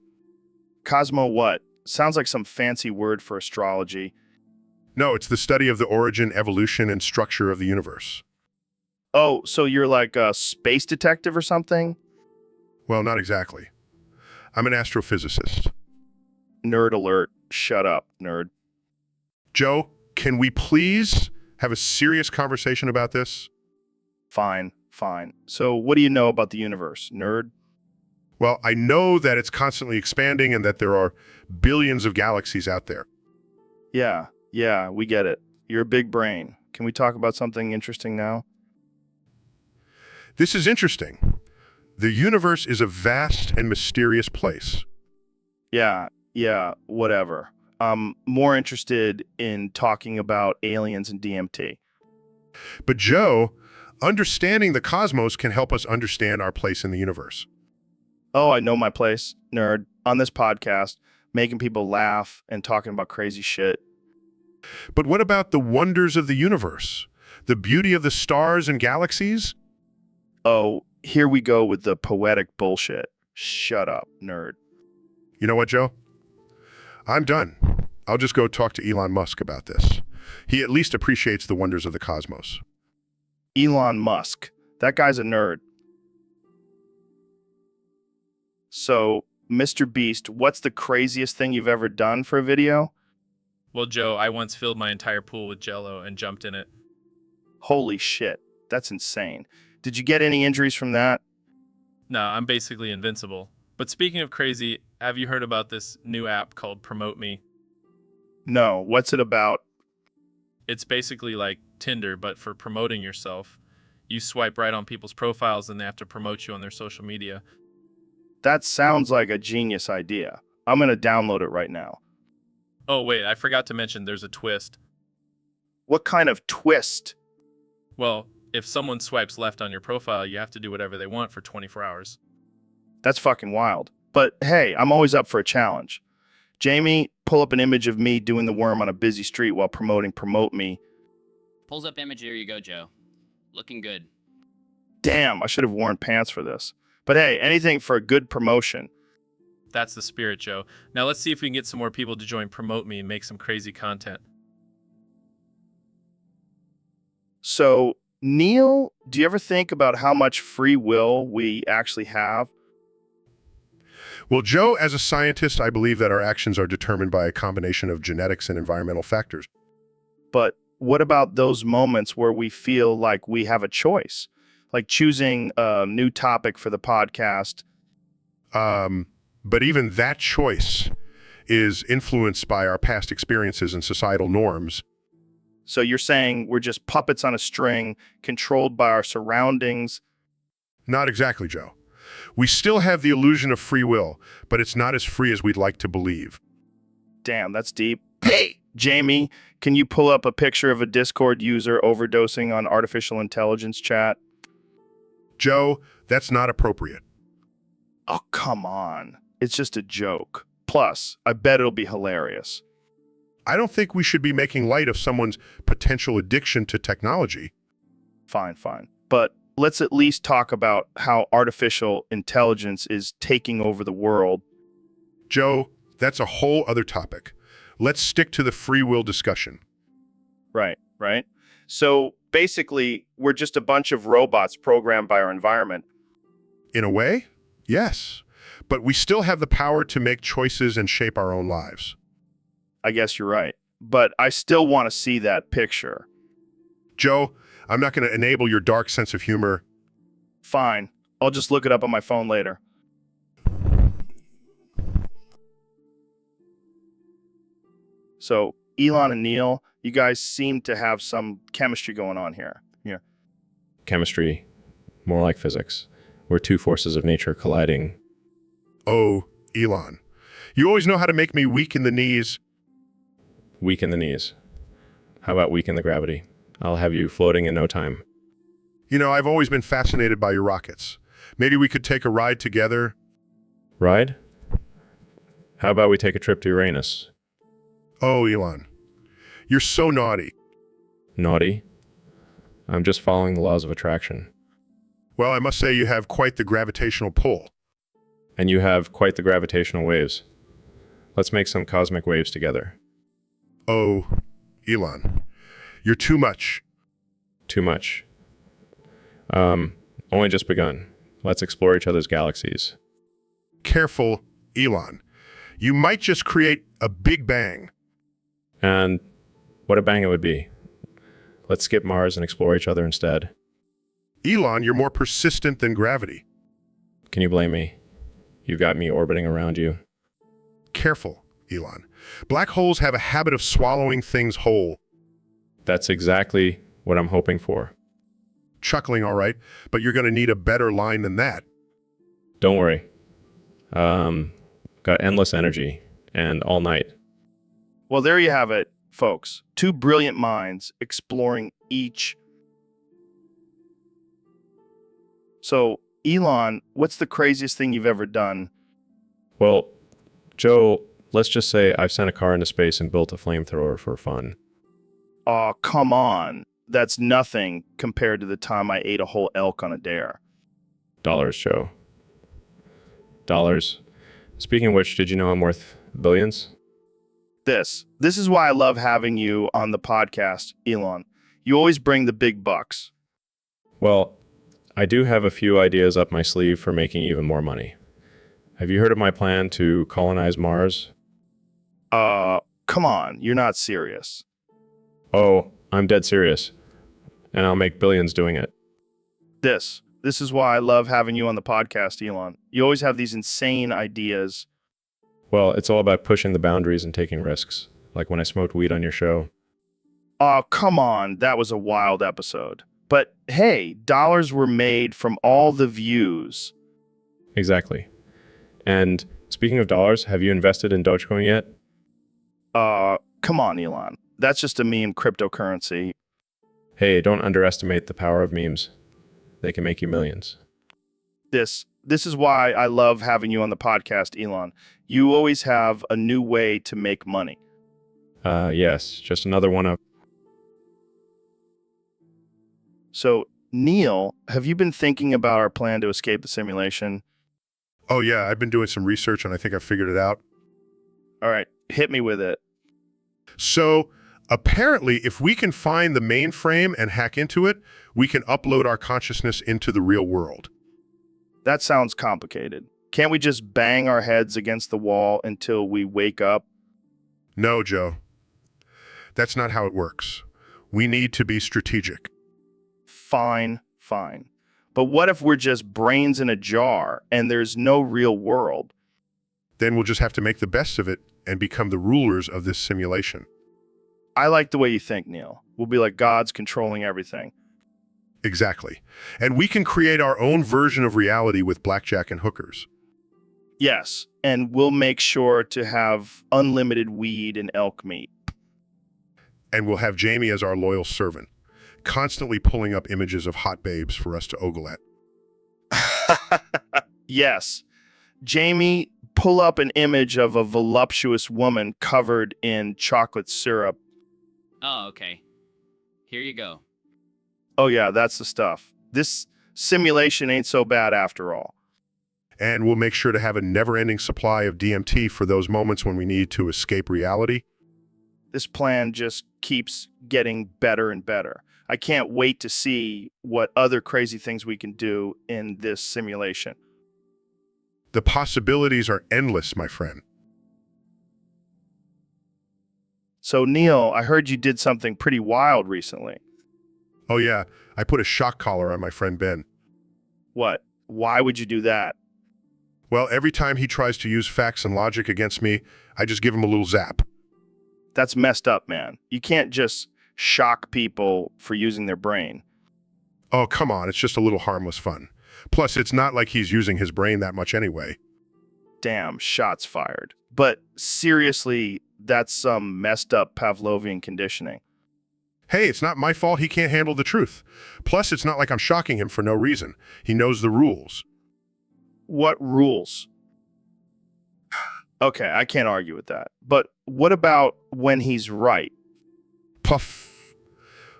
Cosmo what? Sounds like some fancy word for astrology. No, it's the study of the origin, evolution, and structure of the universe. Oh, so you're like a space detective or something? Well, not exactly. I'm an astrophysicist. Nerd alert. Shut up, nerd. Joe, can we please have a serious conversation about this? Fine, fine. So what do you know about the universe, nerd? Well, I know that it's constantly expanding and that there are billions of galaxies out there. Yeah, we get it. You're a big brain. Can we talk about something interesting now? This is interesting. The universe is a vast and mysterious place. Yeah, whatever. I'm more interested in talking about aliens and DMT. But Joe, understanding the cosmos can help us understand our place in the universe. Oh, I know my place, nerd. On this podcast, making people laugh and talking about crazy shit. But what about the wonders of the universe? The beauty of the stars and galaxies? Oh, here we go with the poetic bullshit. Shut up, nerd. You know what, Joe? I'm done. I'll just go talk to Elon Musk about this. He at least appreciates the wonders of the cosmos. Elon Musk. That guy's a nerd. So, Mr. Beast, what's the craziest thing you've ever done for a video? Well, Joe, I once filled my entire pool with Jell-O and jumped in it. Holy shit, that's insane. Did you get any injuries from that? No, I'm basically invincible. But speaking of crazy, have you heard about this new app called Promote Me? No, what's it about? It's basically like Tinder, but for promoting yourself. You swipe right on people's profiles and they have to promote you on their social media. That sounds like a genius idea. I'm gonna download it right now. Oh, wait, I forgot to mention there's a twist. What kind of twist? Well, if someone swipes left on your profile, you have to do whatever they want for 24 hours. That's fucking wild. But hey, I'm always up for a challenge. Jamie, pull up an image of me doing the worm on a busy street while promoting Promote Me. Pulls up image. Here you go, Joe. Looking good. Damn, I should have worn pants for this. But hey, anything for a good promotion. That's the spirit, Joe. Now let's see if we can get some more people to join Promote Me and make some crazy content. So, Neil, do you ever think about how much free will we actually have? Well, Joe, as a scientist, I believe that our actions are determined by a combination of genetics and environmental factors. But what about those moments where we feel like we have a choice? Like choosing a new topic for the podcast? But even that choice is influenced by our past experiences and societal norms. So you're saying we're just puppets on a string, controlled by our surroundings? Not exactly, Joe. We still have the illusion of free will, but it's not as free as we'd like to believe. Damn, that's deep. Hey, Jamie, can you pull up a picture of a Discord user overdosing on artificial intelligence chat? Joe, that's not appropriate. Oh, come on. It's just a joke. Plus, I bet it'll be hilarious. I don't think we should be making light of someone's potential addiction to technology. Fine. But let's at least talk about how artificial intelligence is taking over the world. Joe, that's a whole other topic. Let's stick to the free will discussion. Right. So basically, we're just a bunch of robots programmed by our environment. In a way, yes. But we still have the power to make choices and shape our own lives. I guess you're right. But I still want to see that picture. Joe, I'm not going to enable your dark sense of humor. Fine. I'll just look it up on my phone later. So, Elon and Neil, you guys seem to have some chemistry going on here. Chemistry, more like physics. We're two forces of nature colliding. Oh, Elon. You always know how to make me weak in the knees. Weak in the knees. How about weak in the gravity? I'll have you floating in no time. You know, I've always been fascinated by your rockets. Maybe we could take a ride together. Ride? How about we take a trip to Uranus? Oh, Elon. You're so naughty. Naughty? I'm just following the laws of attraction. Well, I must say you have quite the gravitational pull. And you have quite the gravitational waves. Let's make some cosmic waves together. Oh, Elon. You're too much. Too much. Only just begun. Let's explore each other's galaxies. Careful, Elon. You might just create a big bang. And what a bang it would be. Let's skip Mars and explore each other instead. Elon, you're more persistent than gravity. Can you blame me? You've got me orbiting around you. Careful, Elon. Black holes have a habit of swallowing things whole. That's exactly what I'm hoping for. Chuckling, all right, but you're going to need a better line than that. Don't worry. Got endless energy and all night. Well, there you have it, folks. Two brilliant minds exploring each. So, Elon, what's the craziest thing you've ever done? Well, Joe, let's just say I've sent a car into space and built a flamethrower for fun. Aw, come on. That's nothing compared to the time I ate a whole elk on a dare. Dollars, Joe. Dollars. Speaking of which, did you know I'm worth billions? This is why I love having you on the podcast, Elon. You always bring the big bucks. Well, I do have a few ideas up my sleeve for making even more money. Have you heard of my plan to colonize Mars? Come on, you're not serious. Oh, I'm dead serious. And I'll make billions doing it. This is why I love having you on the podcast, Elon. You always have these insane ideas. Well, it's all about pushing the boundaries and taking risks, like when I smoked weed on your show. Oh, come on, that was a wild episode. But hey, dollars were made from all the views. Exactly. And speaking of dollars, have you invested in Dogecoin yet? Come on, Elon. That's just a meme cryptocurrency. Hey, don't underestimate the power of memes. They can make you millions. This is why I love having you on the podcast, Elon. You always have a new way to make money. Yes, just another one of... So, Neil, have you been thinking about our plan to escape the simulation? Oh, yeah, I've been doing some research and I think I figured it out. All right, hit me with it. So, apparently, if we can find the mainframe and hack into it, we can upload our consciousness into the real world. That sounds complicated. Can't we just bang our heads against the wall until we wake up? No, Joe. That's not how it works. We need to be strategic. Fine. But what if we're just brains in a jar and there's no real world? Then we'll just have to make the best of it and become the rulers of this simulation. I like the way you think, Neil. We'll be like gods controlling everything. Exactly. And we can create our own version of reality with blackjack and hookers. Yes, and we'll make sure to have unlimited weed and elk meat. And we'll have Jamie as our loyal servant, constantly pulling up images of hot babes for us to ogle at. Yes. Jamie, pull up an image of a voluptuous woman covered in chocolate syrup. Oh, okay. Here you go. Oh yeah, that's the stuff. This simulation ain't so bad after all. And we'll make sure to have a never-ending supply of DMT for those moments when we need to escape reality. This plan just keeps getting better and better. I can't wait to see what other crazy things we can do in this simulation. The possibilities are endless, my friend. So, Neil, I heard you did something pretty wild recently. Oh yeah, I put a shock collar on my friend Ben. What? Why would you do that? Well, every time he tries to use facts and logic against me, I just give him a little zap. That's messed up, man. You can't just shock people for using their brain. Oh, come on, it's just a little harmless fun. Plus, it's not like he's using his brain that much anyway. Damn, shots fired. But seriously, that's some messed up Pavlovian conditioning. Hey, it's not my fault he can't handle the truth. Plus, it's not like I'm shocking him for no reason. He knows the rules. What rules? Okay, I can't argue with that. But what about when he's right? Puff.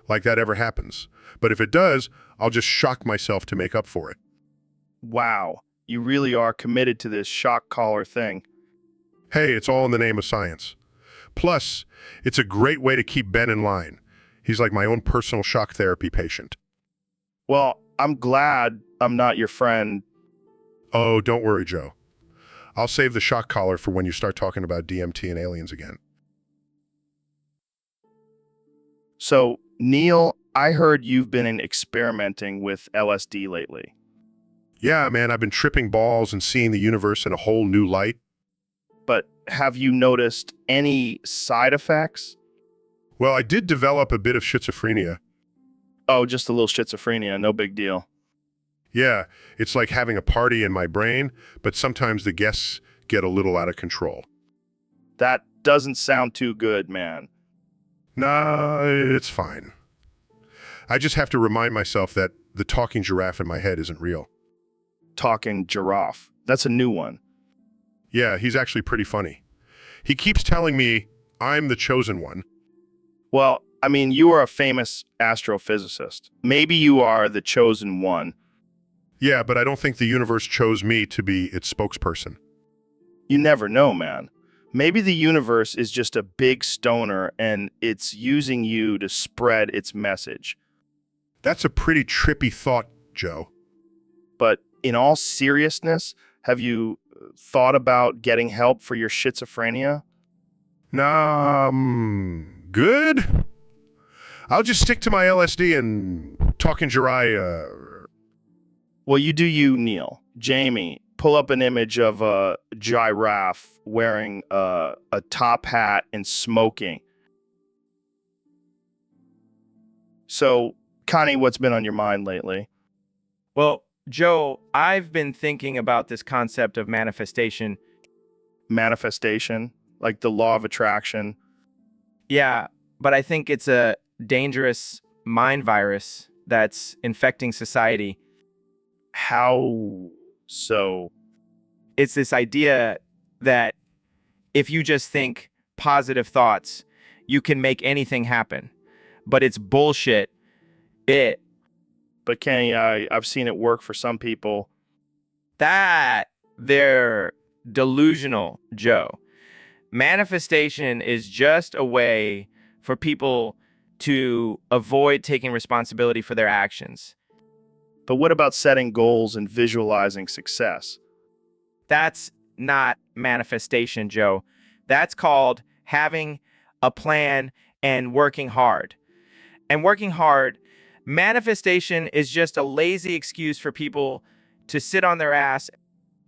Like that ever happens. But if it does, I'll just shock myself to make up for it. Wow, you really are committed to this shock collar thing. Hey, it's all in the name of science. Plus, it's a great way to keep Ben in line. He's like my own personal shock therapy patient. Well, I'm glad I'm not your friend. Oh, don't worry, Joe. I'll save the shock collar for when you start talking about DMT and aliens again. So, Neil, I heard you've been experimenting with LSD lately. Yeah, man, I've been tripping balls and seeing the universe in a whole new light. But have you noticed any side effects? Well, I did develop a bit of schizophrenia. Oh, just a little schizophrenia, no big deal. Yeah, it's like having a party in my brain, but sometimes the guests get a little out of control. That doesn't sound too good, man. Nah, it's fine. I just have to remind myself that the talking giraffe in my head isn't real. Talking giraffe. That's a new one. Yeah, he's actually pretty funny. He keeps telling me I'm the chosen one. Well, I mean, you are a famous astrophysicist. Maybe you are the chosen one. Yeah, but I don't think the universe chose me to be its spokesperson. You never know, man. Maybe the universe is just a big stoner and it's using you to spread its message. That's a pretty trippy thought, Joe. But in all seriousness, have you thought about getting help for your schizophrenia? Nah, good. I'll just stick to my LSD and talking Jirai. Well, you do you, Neil. Jamie, pull up an image of a giraffe wearing a top hat and smoking. So, Connie, what's been on your mind lately? Well, Joe, I've been thinking about this concept of manifestation. Manifestation, like the law of attraction. Yeah, but I think it's a dangerous mind virus that's infecting society. How so? It's this idea that if you just think positive thoughts, you can make anything happen. But it's bullshit. But Kenny, I've seen it work for some people. They're delusional, Joe. Manifestation is just a way for people to avoid taking responsibility for their actions. But what about setting goals and visualizing success? That's not manifestation, Joe. That's called having a plan and working hard. And working hard, manifestation is just a lazy excuse for people to sit on their ass.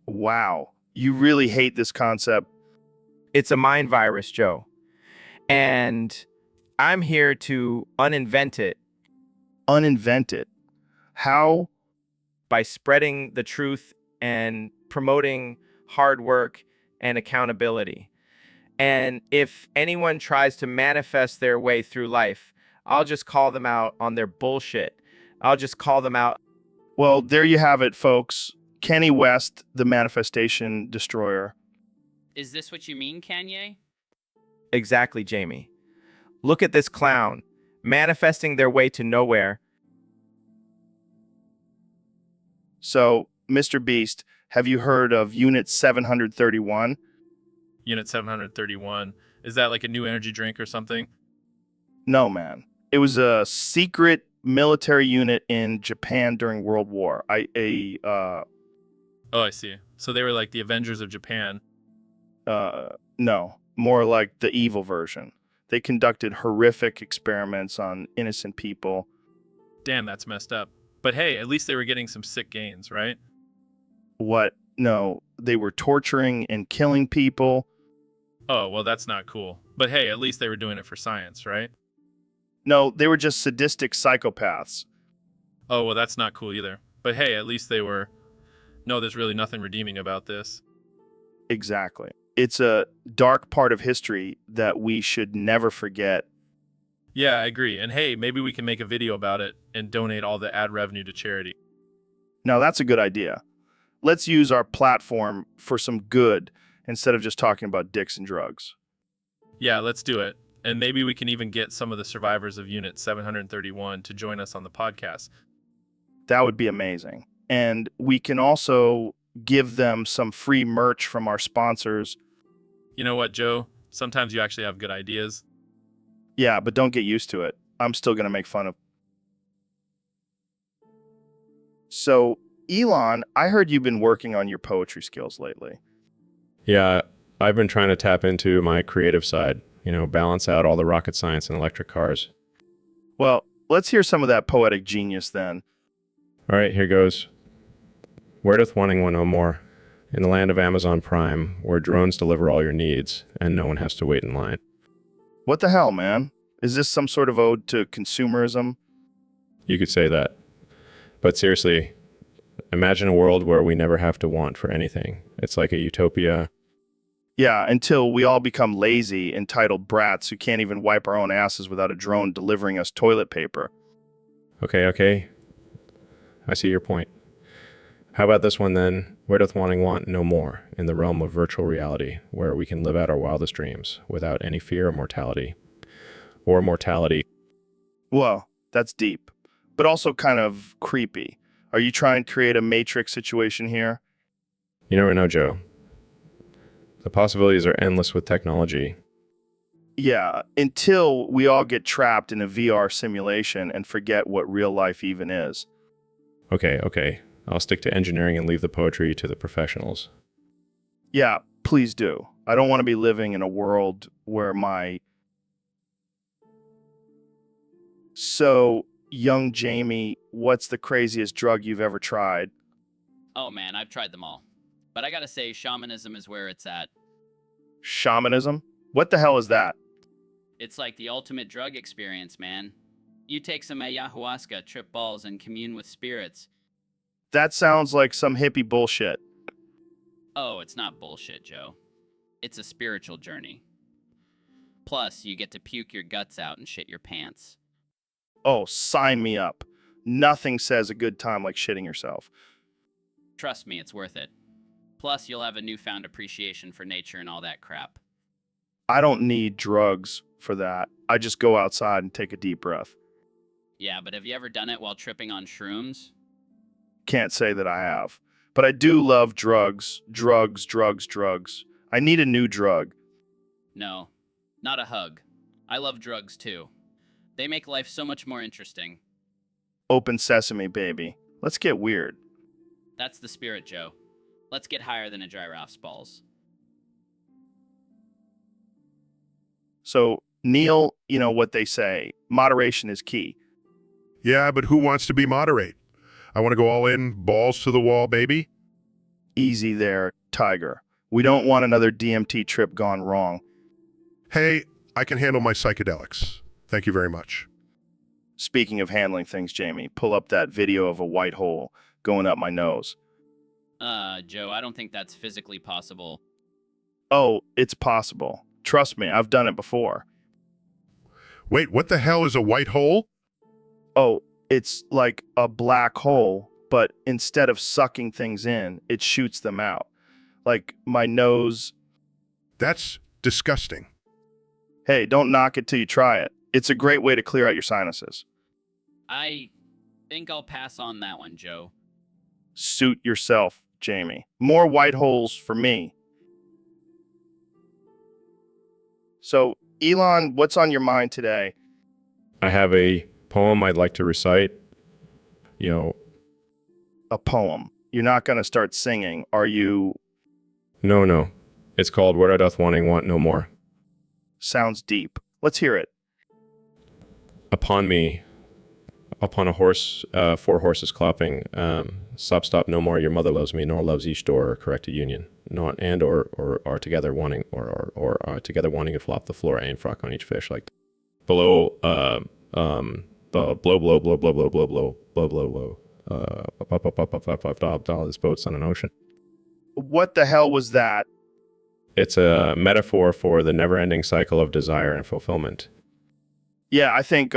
Wow, you really hate this concept. It's a mind virus, Joe. And I'm here to uninvent it. Uninvent it? How? By spreading the truth and promoting hard work and accountability. And if anyone tries to manifest their way through life, I'll just call them out on their bullshit. I'll just call them out. Well, there you have it, folks. Kenny West, the manifestation destroyer. Is this what you mean, Kanye? Exactly, Jamie. Look at this clown, manifesting their way to nowhere. So, Mr. Beast, have you heard of Unit 731? Unit 731. Is that like a new energy drink or something? No, man. It was a secret military unit in Japan during World War. Oh, I see. So they were like the Avengers of Japan. No, more like the evil version. They conducted horrific experiments on innocent people. Damn, that's messed up. But hey, at least they were getting some sick gains, right? What? No, they were torturing and killing people. Oh, well, that's not cool. But hey, at least they were doing it for science, right? No, they were just sadistic psychopaths. Oh, well, that's not cool either. But hey, at least they were... No, there's really nothing redeeming about this. Exactly. It's a dark part of history that we should never forget. Yeah, I agree. And hey, maybe we can make a video about it and donate all the ad revenue to charity. Now, that's a good idea. Let's use our platform for some good instead of just talking about dicks and drugs. Yeah, let's do it. And maybe we can even get some of the survivors of Unit 731 to join us on the podcast. That would be amazing. And we can also give them some free merch from our sponsors. You know what, Joe? Sometimes you actually have good ideas. Yeah, but don't get used to it. I'm still going to make fun of. So, Elon, I heard you've been working on your poetry skills lately. Yeah, I've been trying to tap into my creative side, balance out all the rocket science and electric cars. Well, let's hear some of that poetic genius then. All right, here goes. Where doth wanting one no more? In the land of Amazon Prime, where drones deliver all your needs and no one has to wait in line. What the hell, man? Is this some sort of ode to consumerism? You could say that. But seriously, imagine a world where we never have to want for anything. It's like a utopia. Yeah, until we all become lazy, entitled brats who can't even wipe our own asses without a drone delivering us toilet paper. Okay. I see your point. How about this one then? Where doth wanting want no more? In the realm of virtual reality, where we can live out our wildest dreams without any fear of mortality. Or mortality. Whoa, that's deep, but also kind of creepy. Are you trying to create a Matrix situation here? You never know, Joe. The possibilities are endless with technology. Yeah, until we all get trapped in a VR simulation and forget what real life even is. Okay. I'll stick to engineering and leave the poetry to the professionals. Yeah, please do. I don't want to be living in a world where my... So, young Jamie, what's the craziest drug you've ever tried? Oh man, I've tried them all. But I gotta say, shamanism is where it's at. Shamanism? What the hell is that? It's like the ultimate drug experience, man. You take some ayahuasca, trip balls, and commune with spirits. That sounds like some hippie bullshit. Oh, it's not bullshit, Joe. It's a spiritual journey. Plus, you get to puke your guts out and shit your pants. Oh, sign me up. Nothing says a good time like shitting yourself. Trust me, it's worth it. Plus, you'll have a newfound appreciation for nature and all that crap. I don't need drugs for that. I just go outside and take a deep breath. Yeah, but have you ever done it while tripping on shrooms? Can't say that I have. But I do love drugs. Drugs. I need a new drug. No, not a hug. I love drugs too. They make life so much more interesting. Open sesame, baby. Let's get weird. That's the spirit, Joe. Let's get higher than a giraffe's balls. So, Neil, you know what they say. Moderation is key. Yeah, but who wants to be moderate? I want to go all in, balls to the wall, baby. Easy there, Tiger. We don't want another DMT trip gone wrong. Hey, I can handle my psychedelics. Thank you very much. Speaking of handling things, Jamie, pull up that video of a white hole going up my nose. Joe, I don't think that's physically possible. Oh, it's possible. Trust me, I've done it before. Wait, what the hell is a white hole? Oh, it's like a black hole, but instead of sucking things in, it shoots them out. Like my nose. That's disgusting. Hey, don't knock it till you try it. It's a great way to clear out your sinuses. I think I'll pass on that one, Joe. Suit yourself, Jamie. More white holes for me. So, Elon, what's on your mind today? I have a poem I'd like to recite. A poem. You're not going to start singing, are you? No. It's called Where I Doth Wanting Want No More. Sounds deep. Let's hear it. Upon a horse, 4 horses clopping, stop no more, your mother loves me, nor loves each door, or corrected union, not and or are together wanting, or are together wanting to flop the floor, and frock on each fish, like below, the blow, up, this boat's on an ocean. What the hell was that? It's a metaphor for the never-ending cycle of desire and fulfillment. Yeah, I think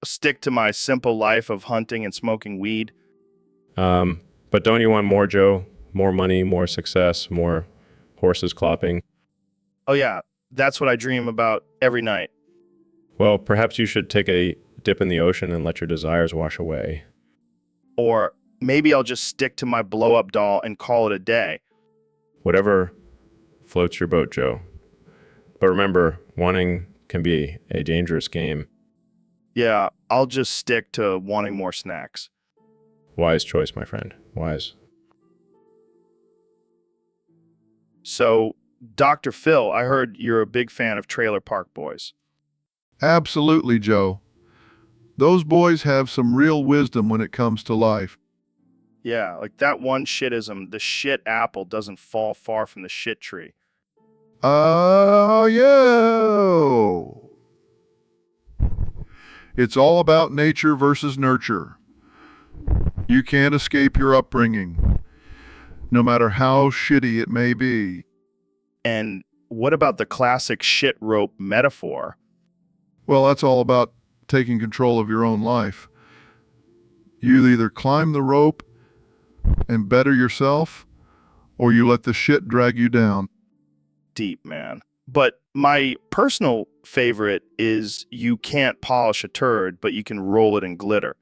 stick to my simple life of hunting and smoking weed. But don't you want more, Joe? More money, more success, more horses clopping? Oh yeah, that's what I dream about every night. Well, perhaps you should take a dip in the ocean and let your desires wash away. Or maybe I'll just stick to my blow-up doll and call it a day. Whatever floats your boat, Joe. But remember, wanting can be a dangerous game. Yeah, I'll just stick to wanting more snacks. Wise choice, my friend. Wise. So, Dr. Phil, I heard you're a big fan of Trailer Park Boys. Absolutely, Joe. Those boys have some real wisdom when it comes to life. Yeah, like that one shitism, the shit apple doesn't fall far from the shit tree. Oh, yeah. It's all about nature versus nurture. You can't escape your upbringing, no matter how shitty it may be. And what about the classic shit rope metaphor? Well, that's all about taking control of your own life. You either climb the rope and better yourself, or you let the shit drag you down. Deep, man. But my personal favorite is you can't polish a turd, but you can roll it in glitter.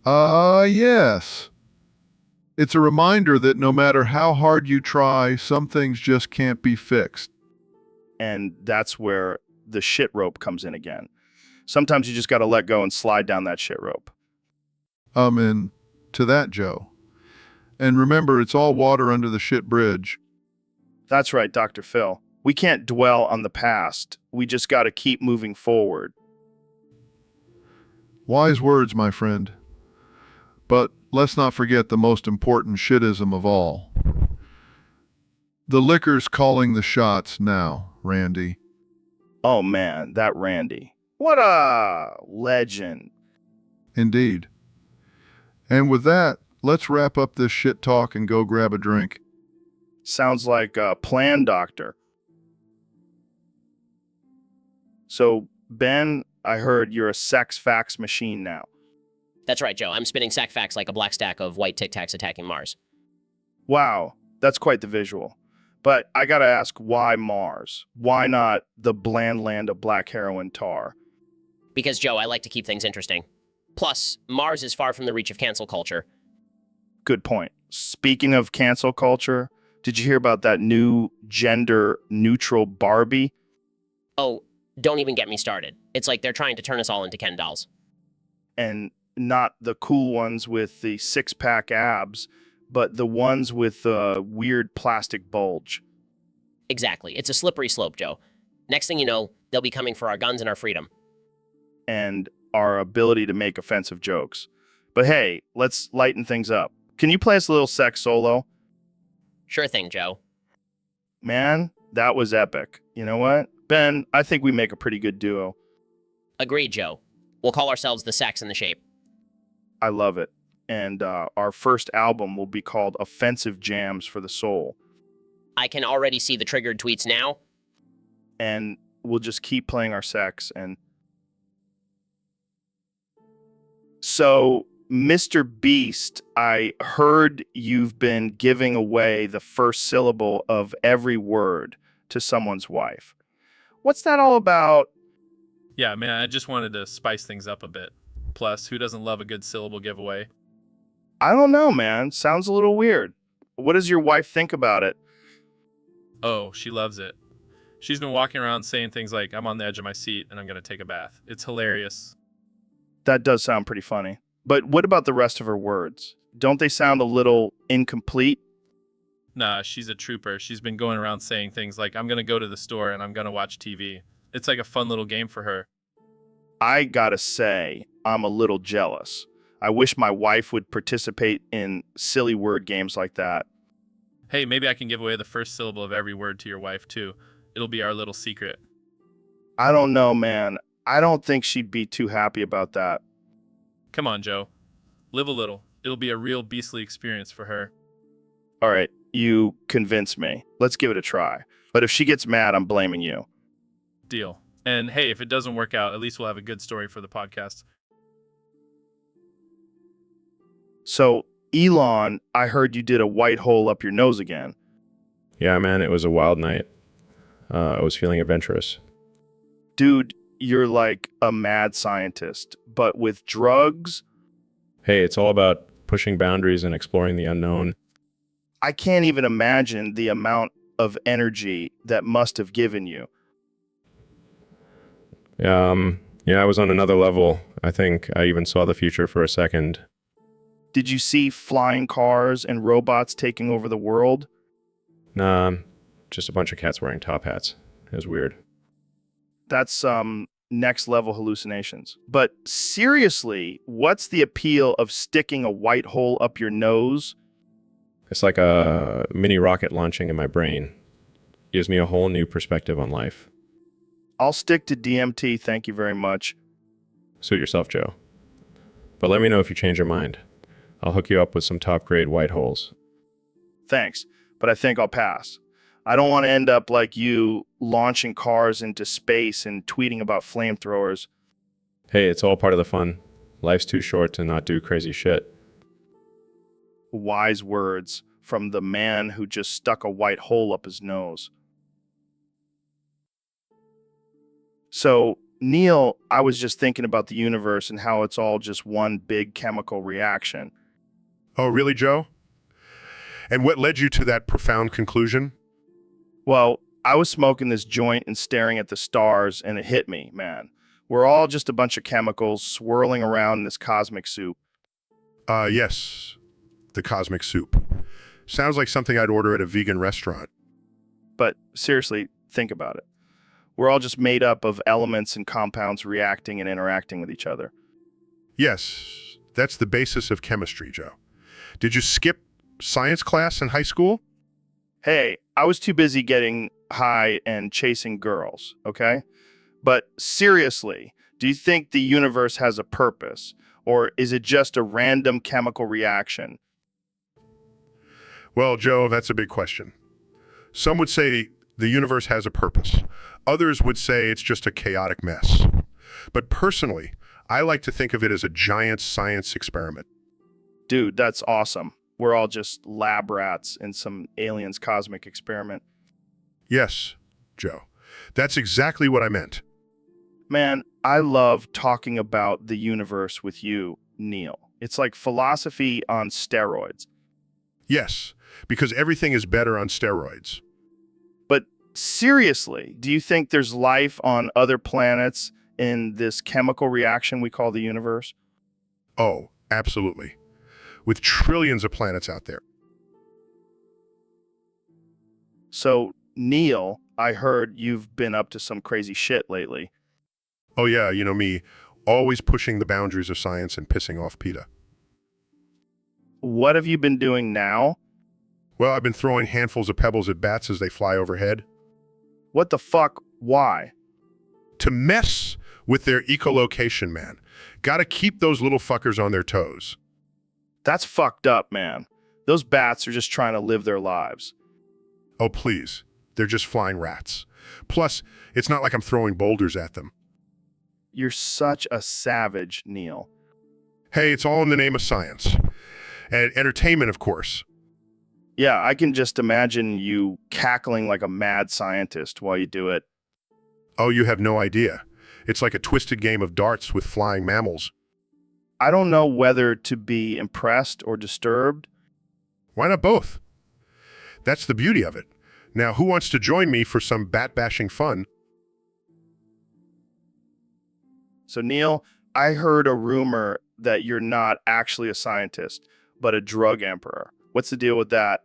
Yes. It's a reminder that no matter how hard you try, some things just can't be fixed. And that's where the shit rope comes in again. Sometimes you just got to let go and slide down that shit rope. Amen to that, Joe. And remember, it's all water under the shit bridge. That's right, Dr. Phil. We can't dwell on the past. We just got to keep moving forward. Wise words, my friend. But let's not forget the most important shitism of all. The liquor's calling the shots now, Randy. Oh man, that Randy. What a legend. Indeed. And with that, let's wrap up this shit talk and go grab a drink. Sounds like a plan, Doctor. So, Ben, I heard you're a sex fax machine now. That's right, Joe. I'm spinning sack facts like a black stack of white Tic Tacs attacking Mars. Wow, that's quite the visual. But I gotta ask, why Mars? Why not the bland land of black heroin tar? Because, Joe, I like to keep things interesting. Plus, Mars is far from the reach of cancel culture. Good point. Speaking of cancel culture, did you hear about that new gender-neutral Barbie? Oh, don't even get me started. It's like they're trying to turn us all into Ken dolls. And not the cool ones with the six-pack abs, but the ones with the weird plastic bulge. Exactly. It's a slippery slope, Joe. Next thing you know, they'll be coming for our guns and our freedom. And our ability to make offensive jokes. But hey, let's lighten things up. Can you play us a little sex solo? Sure thing, Joe. Man, that was epic. You know what? Ben, I think we make a pretty good duo. Agreed, Joe. We'll call ourselves the Sex and the Shape. I love it. And our first album will be called Offensive Jams for the Soul. I can already see the triggered tweets now. And we'll just keep playing our sex. And so, Mr. Beast, I heard you've been giving away the first syllable of every word to someone's wife. What's that all about? Yeah, man, I just wanted to spice things up a bit. Plus, who doesn't love a good syllable giveaway? I don't know, man. Sounds a little weird. What does your wife think about it? Oh, she loves it. She's been walking around saying things like, I'm on the edge of my seat and I'm going to take a bath. It's hilarious. That does sound pretty funny. But what about the rest of her words? Don't they sound a little incomplete? Nah, she's a trooper. She's been going around saying things like, I'm going to go to the store and I'm going to watch TV. It's like a fun little game for her. I gotta say, I'm a little jealous. I wish my wife would participate in silly word games like that. Hey, maybe I can give away the first syllable of every word to your wife, too. It'll be our little secret. I don't know, man. I don't think she'd be too happy about that. Come on, Joe. Live a little. It'll be a real beastly experience for her. All right, you convince me. Let's give it a try. But if she gets mad, I'm blaming you. Deal. And hey, if it doesn't work out, at least we'll have a good story for the podcast. So, Elon, I heard you did a white hole up your nose again. Yeah, man, it was a wild night. I was feeling adventurous. Dude, you're like a mad scientist, but with drugs? Hey, it's all about pushing boundaries and exploring the unknown. I can't even imagine the amount of energy that must have given you. Yeah, I was on another level. I think I even saw the future for a second. Did you see flying cars and robots taking over the world? Nah, just a bunch of cats wearing top hats. It was weird. That's next level hallucinations. But seriously, what's the appeal of sticking a white hole up your nose? It's like a mini rocket launching in my brain. Gives me a whole new perspective on life. I'll stick to DMT, thank you very much. Suit yourself, Joe. But let me know if you change your mind. I'll hook you up with some top-grade white holes. Thanks, but I think I'll pass. I don't want to end up like you, launching cars into space and tweeting about flamethrowers. Hey, it's all part of the fun. Life's too short to not do crazy shit. Wise words from the man who just stuck a white hole up his nose. So, Neil, I was just thinking about the universe and how it's all just one big chemical reaction. Oh, really, Joe? And what led you to that profound conclusion? Well, I was smoking this joint and staring at the stars, and it hit me, man. We're all just a bunch of chemicals swirling around in this cosmic soup. Yes, the cosmic soup. Sounds like something I'd order at a vegan restaurant. But seriously, think about it. We're all just made up of elements and compounds reacting and interacting with each other. Yes, that's the basis of chemistry, Joe. Did you skip science class in high school? Hey, I was too busy getting high and chasing girls, okay? But seriously, do you think the universe has a purpose? Or is it just a random chemical reaction? Well, Joe, that's a big question. Some would say the universe has a purpose. Others would say it's just a chaotic mess. But personally, I like to think of it as a giant science experiment. Dude, that's awesome. We're all just lab rats in some alien's cosmic experiment. Yes, Joe. That's exactly what I meant. Man, I love talking about the universe with you, Neil. It's like philosophy on steroids. Yes, because everything is better on steroids. But seriously, do you think there's life on other planets in this chemical reaction we call the universe? Oh, absolutely. With trillions of planets out there. So, Neil, I heard you've been up to some crazy shit lately. Oh yeah, you know me, always pushing the boundaries of science and pissing off PETA. What have you been doing now? Well, I've been throwing handfuls of pebbles at bats as they fly overhead. What the fuck? Why? To mess with their echolocation, man. Gotta keep those little fuckers on their toes. That's fucked up, man. Those bats are just trying to live their lives. Oh, please. They're just flying rats. Plus, it's not like I'm throwing boulders at them. You're such a savage, Neil. Hey, it's all in the name of science. And entertainment, of course. Yeah, I can just imagine you cackling like a mad scientist while you do it. Oh, you have no idea. It's like a twisted game of darts with flying mammals. I don't know whether to be impressed or disturbed. Why not both? That's the beauty of it. Now, who wants to join me for some bat-bashing fun? So, Neil, I heard a rumor that you're not actually a scientist, but a drug emperor. What's the deal with that?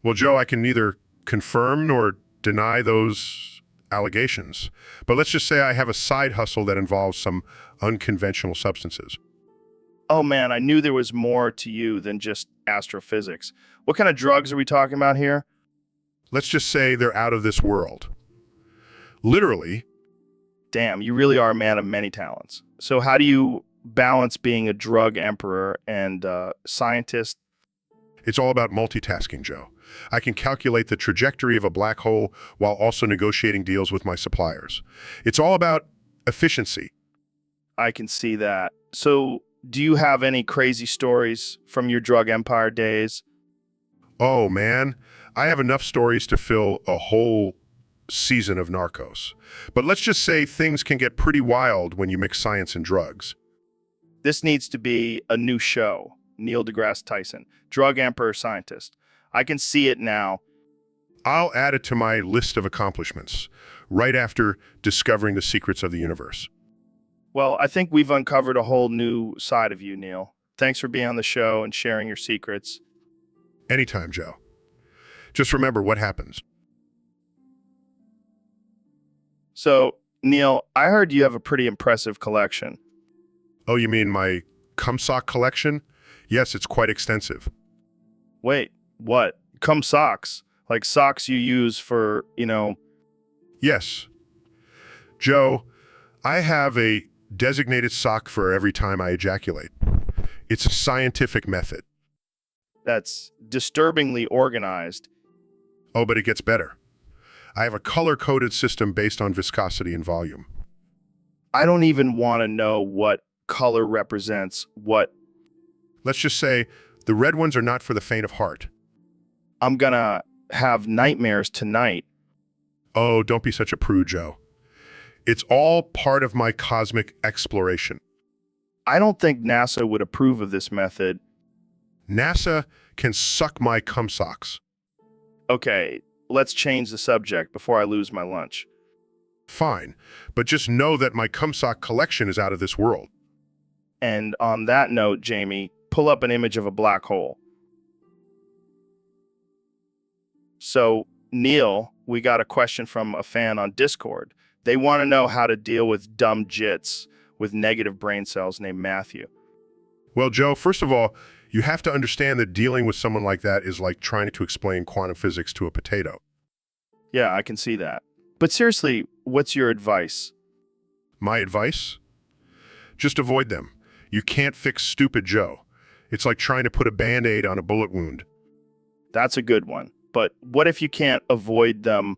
Well, Joe, I can neither confirm nor deny those allegations. But let's just say I have a side hustle that involves some unconventional substances. Oh man, I knew there was more to you than just astrophysics. What kind of drugs are we talking about here? Let's just say they're out of this world. Literally. Damn, you really are a man of many talents. So how do you balance being a drug emperor and scientist? It's all about multitasking, Joe. I can calculate the trajectory of a black hole while also negotiating deals with my suppliers. It's all about efficiency. I can see that. So do you have any crazy stories from your drug empire days? Oh, man. I have enough stories to fill a whole season of Narcos. But let's just say things can get pretty wild when you mix science and drugs. This needs to be a new show. Neil deGrasse Tyson, drug emperor scientist. I can see it now. I'll add it to my list of accomplishments, right after discovering the secrets of the universe. Well, I think we've uncovered a whole new side of you, Neil. Thanks for being on the show and sharing your secrets. Anytime, Joe. Just remember what happens. So, Neil, I heard you have a pretty impressive collection. Oh, you mean my cum sock collection? Yes, it's quite extensive. Wait, what? Cum socks? Like socks you use for, Yes. Joe, I have a designated sock for every time I ejaculate. It's a scientific method. That's disturbingly organized. Oh, but it gets better. I have a color-coded system based on viscosity and volume. I don't even want to know what color represents what. Let's just say the red ones are not for the faint of heart. I'm gonna have nightmares tonight. Oh, don't be such a prude, Joe. It's all part of my cosmic exploration. I don't think NASA would approve of this method. NASA can suck my cum socks. Okay, let's change the subject before I lose my lunch. Fine, but just know that my cum sock collection is out of this world. And on that note, Jamie, pull up an image of a black hole. So, Neil, we got a question from a fan on Discord. They want to know how to deal with dumb jits with negative brain cells named Matthew. Well, Joe, first of all, you have to understand that dealing with someone like that is like trying to explain quantum physics to a potato. Yeah, I can see that. But seriously, what's your advice? My advice? Just avoid them. You can't fix stupid Joe. It's like trying to put a Band-Aid on a bullet wound. That's a good one. But what if you can't avoid them?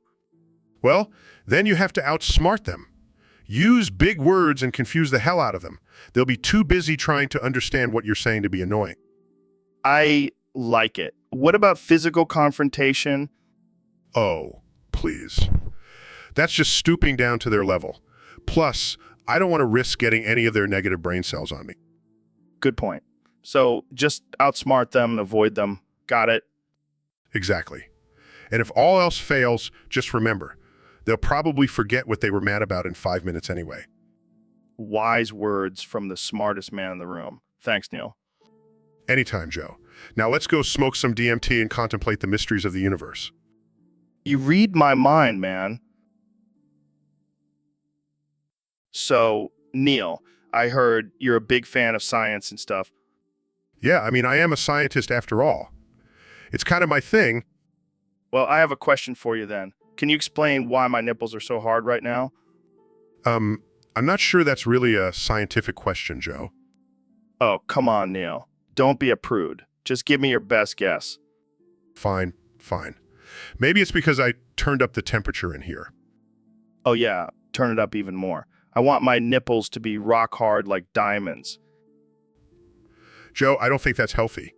Well, then you have to outsmart them. Use big words and confuse the hell out of them. They'll be too busy trying to understand what you're saying to be annoying. I like it. What about physical confrontation? Oh, please. That's just stooping down to their level. Plus, I don't want to risk getting any of their negative brain cells on me. Good point. So just outsmart them, avoid them. Got it? Exactly. And if all else fails, just remember, they'll probably forget what they were mad about in 5 minutes anyway. Wise words from the smartest man in the room. Thanks, Neil. Anytime, Joe. Now let's go smoke some DMT and contemplate the mysteries of the universe. You read my mind, man. So, Neil, I heard you're a big fan of science and stuff. Yeah, I mean, I am a scientist after all. It's kind of my thing. Well, I have a question for you then. Can you explain why my nipples are so hard right now? I'm not sure that's really a scientific question, Joe. Oh, come on, Neil. Don't be a prude. Just give me your best guess. Fine. Maybe it's because I turned up the temperature in here. Oh yeah, turn it up even more. I want my nipples to be rock hard like diamonds. Joe, I don't think that's healthy.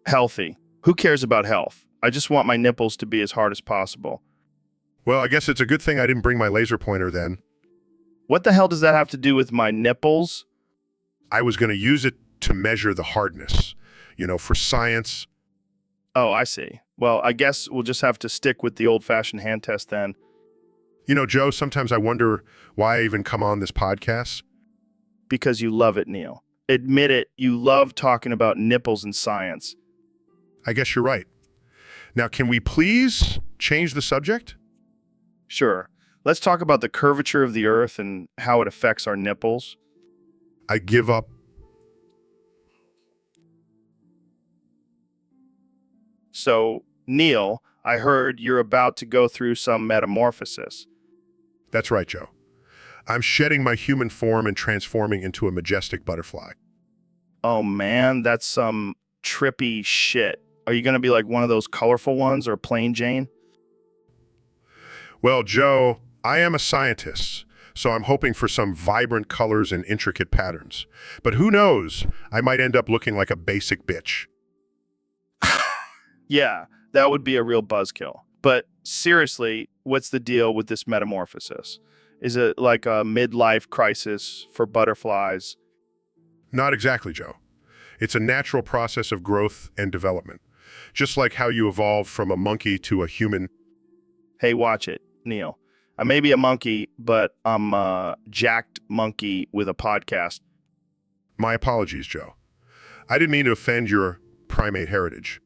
Healthy. Who cares about health? I just want my nipples to be as hard as possible. Well, I guess it's a good thing I didn't bring my laser pointer then. What the hell does that have to do with my nipples? I was going to use it to measure the hardness, for science. Oh, I see. Well, I guess we'll just have to stick with the old-fashioned hand test then. Joe, sometimes I wonder why I even come on this podcast. Because you love it, Neil. Admit it, you love talking about nipples and science. I guess you're right. Now, can we please change the subject? Sure. Let's talk about the curvature of the Earth and how it affects our nipples. I give up. So, Neil, I heard you're about to go through some metamorphosis. That's right, Joe. I'm shedding my human form and transforming into a majestic butterfly. Oh man, that's some trippy shit. Are you going to be like one of those colorful ones or plain Jane? Well, Joe, I am a scientist, so I'm hoping for some vibrant colors and intricate patterns. But who knows? I might end up looking like a basic bitch. Yeah, that would be a real buzzkill. But seriously, what's the deal with this metamorphosis? Is it like a midlife crisis for butterflies? Not exactly, Joe. It's a natural process of growth and development. Just like how you evolve from a monkey to a human. Hey, watch it, Neil. I may be a monkey, but I'm a jacked monkey with a podcast. My apologies, Joe. I didn't mean to offend your primate heritage.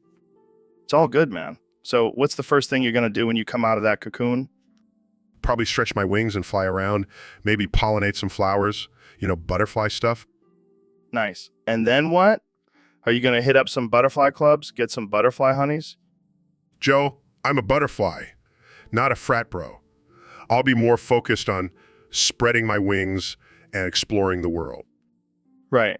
It's all good, man. So what's the first thing you're going to do when you come out of that cocoon? Probably stretch my wings and fly around, maybe pollinate some flowers, butterfly stuff. Nice. And then what? Are you going to hit up some butterfly clubs, get some butterfly honeys? Joe, I'm a butterfly, not a frat bro. I'll be more focused on spreading my wings and exploring the world. Right.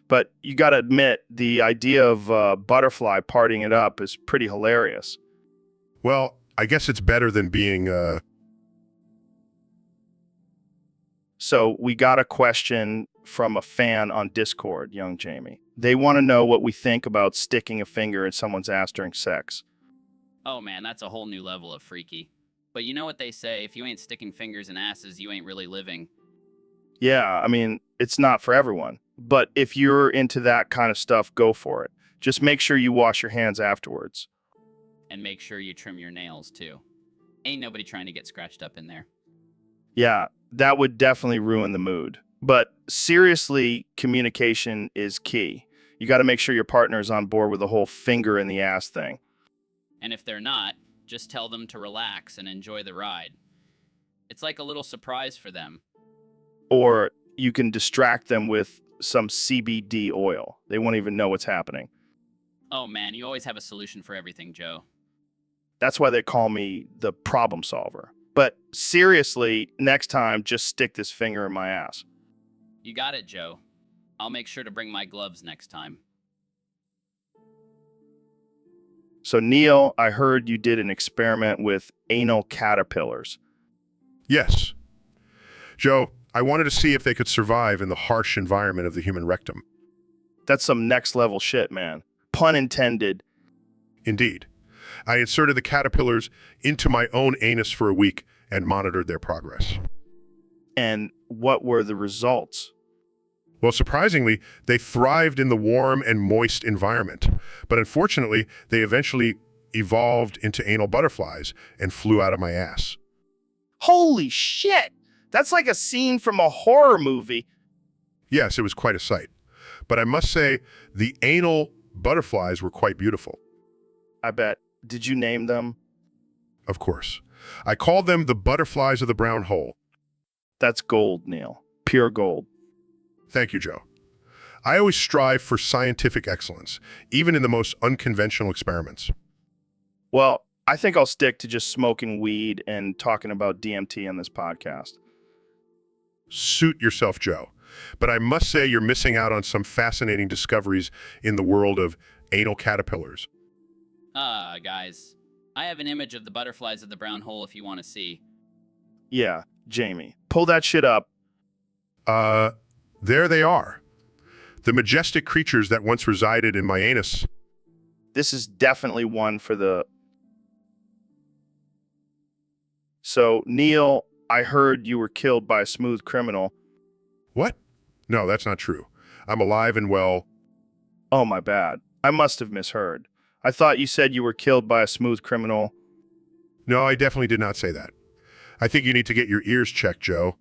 But you got to admit, the idea of butterfly partying it up is pretty hilarious. Well, I guess it's better than being, So we got a question from a fan on Discord, young Jamie. They want to know what we think about sticking a finger in someone's ass during sex. Oh man, that's a whole new level of freaky. But you know what they say, if you ain't sticking fingers in asses, you ain't really living. Yeah, I mean, it's not for everyone. But if you're into that kind of stuff, go for it. Just make sure you wash your hands afterwards. And make sure you trim your nails too. Ain't nobody trying to get scratched up in there. Yeah, that would definitely ruin the mood. But seriously, communication is key. You got to make sure your partner is on board with the whole finger in the ass thing. And if they're not, Just tell them to relax and enjoy the ride. It's like a little surprise for them. Or you can distract them with some CBD oil. They won't even know what's happening. Oh man, you always have a solution for everything, Joe. That's why they call me the problem solver. But seriously, next time, just stick this finger in my ass. You got it, Joe. I'll make sure to bring my gloves next time. So, Neil, I heard you did an experiment with anal caterpillars. Yes. Joe, I wanted to see if they could survive in the harsh environment of the human rectum. That's some next level shit, man. Pun intended. Indeed. I inserted the caterpillars into my own anus for a week and monitored their progress. And what were the results? Well, surprisingly, they thrived in the warm and moist environment. But unfortunately, they eventually evolved into anal butterflies and flew out of my ass. Holy shit! That's like a scene from a horror movie. Yes, it was quite a sight. But I must say, the anal butterflies were quite beautiful. I bet. Did you name them? Of course. I called them the butterflies of the brown hole. That's gold, Neil. Pure gold. Thank you, Joe. I always strive for scientific excellence, even in the most unconventional experiments. Well, I think I'll stick to just smoking weed and talking about DMT on this podcast. Suit yourself, Joe. But I must say you're missing out on some fascinating discoveries in the world of anal caterpillars. Guys, I have an image of the butterflies of the brown hole if you want to see. Yeah, Jamie. Pull that shit up. There they are. The majestic creatures that once resided in my anus. This is definitely one for the... So, Neil, I heard you were killed by a smooth criminal. What? No, that's not true. I'm alive and well. Oh, my bad. I must have misheard. I thought you said you were killed by a smooth criminal. No, I definitely did not say that. I think you need to get your ears checked, Joe.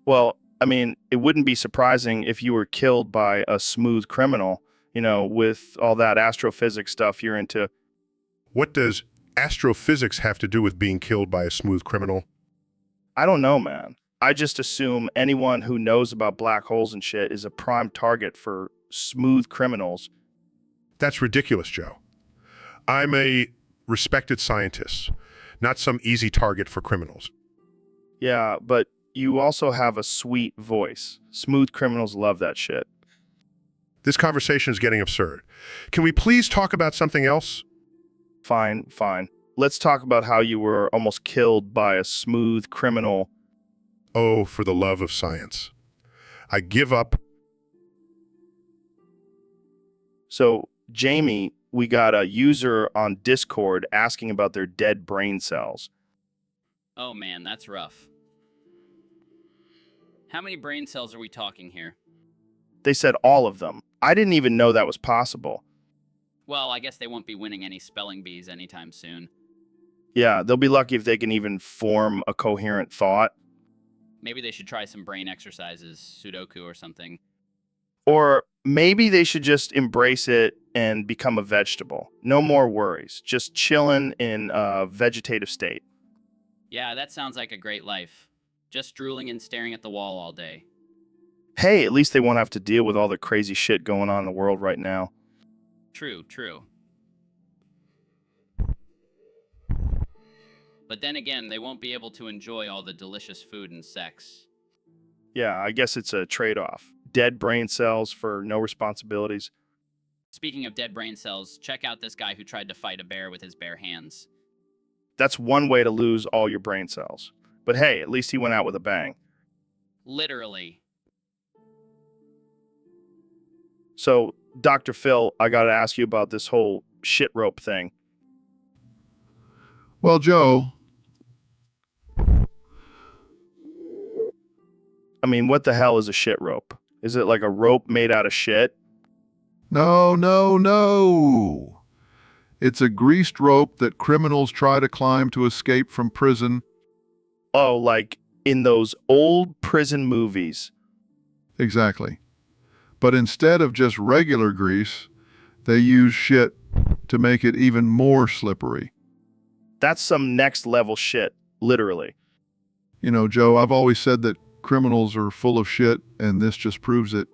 Well, I mean, it wouldn't be surprising if you were killed by a smooth criminal, you know, with all that astrophysics stuff you're into. What does astrophysics have to do with being killed by a smooth criminal? I don't know, man. I just assume anyone who knows about black holes and shit is a prime target for smooth criminals. That's ridiculous, Joe. I'm a respected scientist, not some easy target for criminals. Yeah, but you also have a sweet voice. Smooth criminals love that shit. This conversation is getting absurd. Can we please talk about something else? Fine, fine. Let's talk about how you were almost killed by a smooth criminal. Oh, for the love of science. I give up. So, Jamie, we got a user on Discord asking about their dead brain cells. Oh man, that's rough. How many brain cells are we talking here? They said all of them. I didn't even know that was possible. Well, I guess they won't be winning any spelling bees anytime soon. Yeah, they'll be lucky if they can even form a coherent thought. Maybe they should try some brain exercises, Sudoku or something. Or maybe they should just embrace it and become a vegetable. No more worries. Just chilling in a vegetative state. Yeah, that sounds like a great life. Just drooling and staring at the wall all day. Hey, at least they won't have to deal with all the crazy shit going on in the world right now. True, true. But then again, they won't be able to enjoy all the delicious food and sex. Yeah, I guess it's a trade-off. Dead brain cells for no responsibilities. Speaking of dead brain cells, check out this guy who tried to fight a bear with his bare hands. That's one way to lose all your brain cells. But hey, at least he went out with a bang. Literally. So, Dr. Phil, I gotta ask you about this whole shit rope thing. Well, Joe, I mean, what the hell is a shit rope? Is it like a rope made out of shit? no, no, no. It's a greased rope that criminals try to climb to escape from prison. Oh, like in those old prison movies. Exactly. But instead of just regular grease, they use shit to make it even more slippery. That's some next level shit, literally. You know, Joe, I've always said that criminals are full of shit, and this just proves it.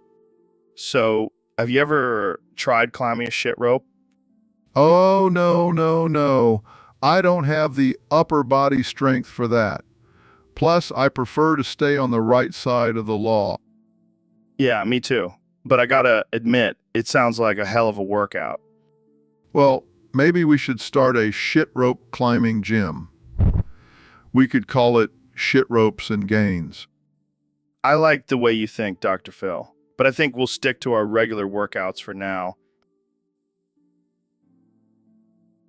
So, have you ever tried climbing a shit rope? Oh, no, no, no. I don't have the upper body strength for that. Plus, I prefer to stay on the right side of the law. Yeah, me too. But I gotta admit, it sounds like a hell of a workout. Well, maybe we should start a shit rope climbing gym. We could call it Shit Ropes and Gains. I like the way you think, Dr. Phil, but I think we'll stick to our regular workouts for now.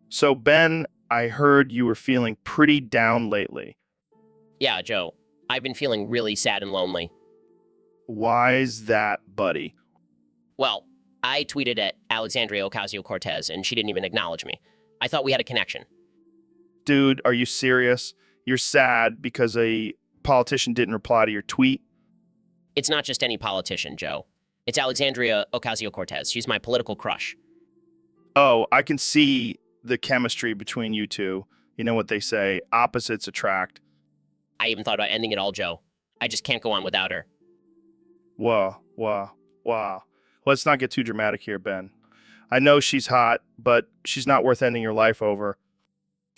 So, Ben, I heard you were feeling pretty down lately. Yeah, Joe, I've been feeling really sad and lonely. Why's that, buddy? Well, I tweeted at Alexandria Ocasio-Cortez, and she didn't even acknowledge me. I thought we had a connection. Dude, are you serious? You're sad because a politician didn't reply to your tweet? It's not just any politician, Joe. It's Alexandria Ocasio-Cortez. She's my political crush. Oh, I can see the chemistry between you two. You know what they say, opposites attract. I even thought about ending it all, Joe. I just can't go on without her. Wow. Let's not get too dramatic here, Ben. I know she's hot, but she's not worth ending your life over.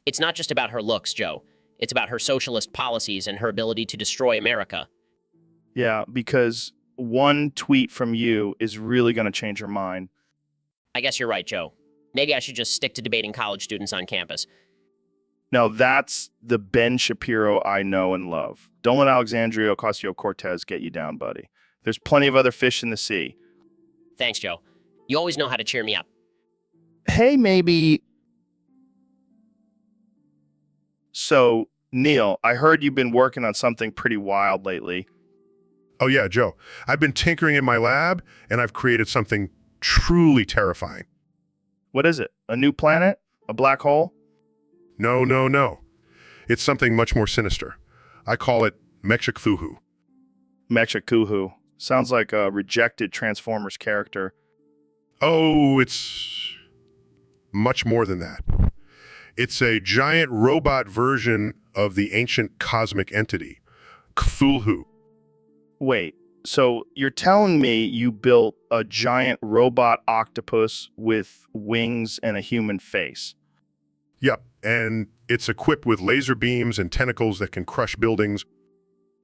It's not just about her looks, Joe. It's about her socialist policies and her ability to destroy America. Yeah, because one tweet from you is really going to change her mind. I guess you're right, Joe. Maybe I should just stick to debating college students on campus. No, that's the Ben Shapiro I know and love. Don't let Alexandria Ocasio-Cortez get you down, buddy. There's plenty of other fish in the sea. Thanks, Joe. You always know how to cheer me up. Hey, maybe... So, Neil, I heard you've been working on something pretty wild lately. Oh yeah, Joe. I've been tinkering in my lab, and I've created something truly terrifying. What is it? A new planet? A black hole? No, no, no. It's something much more sinister. I call it Mechakfuhu. Mechakfuhu. Sounds like a rejected Transformers character. Oh, it's much more than that. It's a giant robot version of the ancient cosmic entity, Cthulhu. Wait, so you're telling me you built a giant robot octopus with wings and a human face? Yep, and it's equipped with laser beams and tentacles that can crush buildings.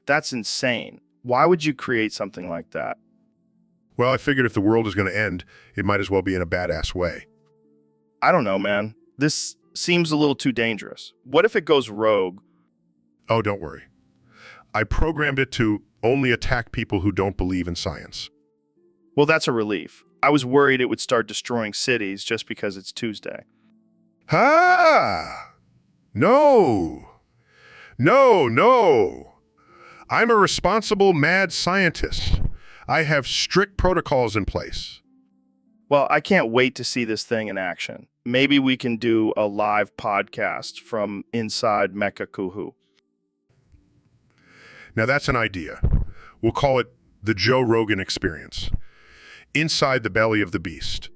That's insane. Why would you create something like that? Well, I figured if the world is going to end, it might as well be in a badass way. I don't know, man. This seems a little too dangerous. What if it goes rogue? Oh, don't worry. I programmed it to only attack people who don't believe in science. Well, that's a relief. I was worried it would start destroying cities just because it's Tuesday. Ah! No! No, no! I'm a responsible mad scientist. I have strict protocols in place. Well, I can't wait to see this thing in action. Maybe we can do a live podcast from inside Mechakfuhu. Now that's an idea. We'll call it the Joe Rogan Experience. Inside the belly of the beast.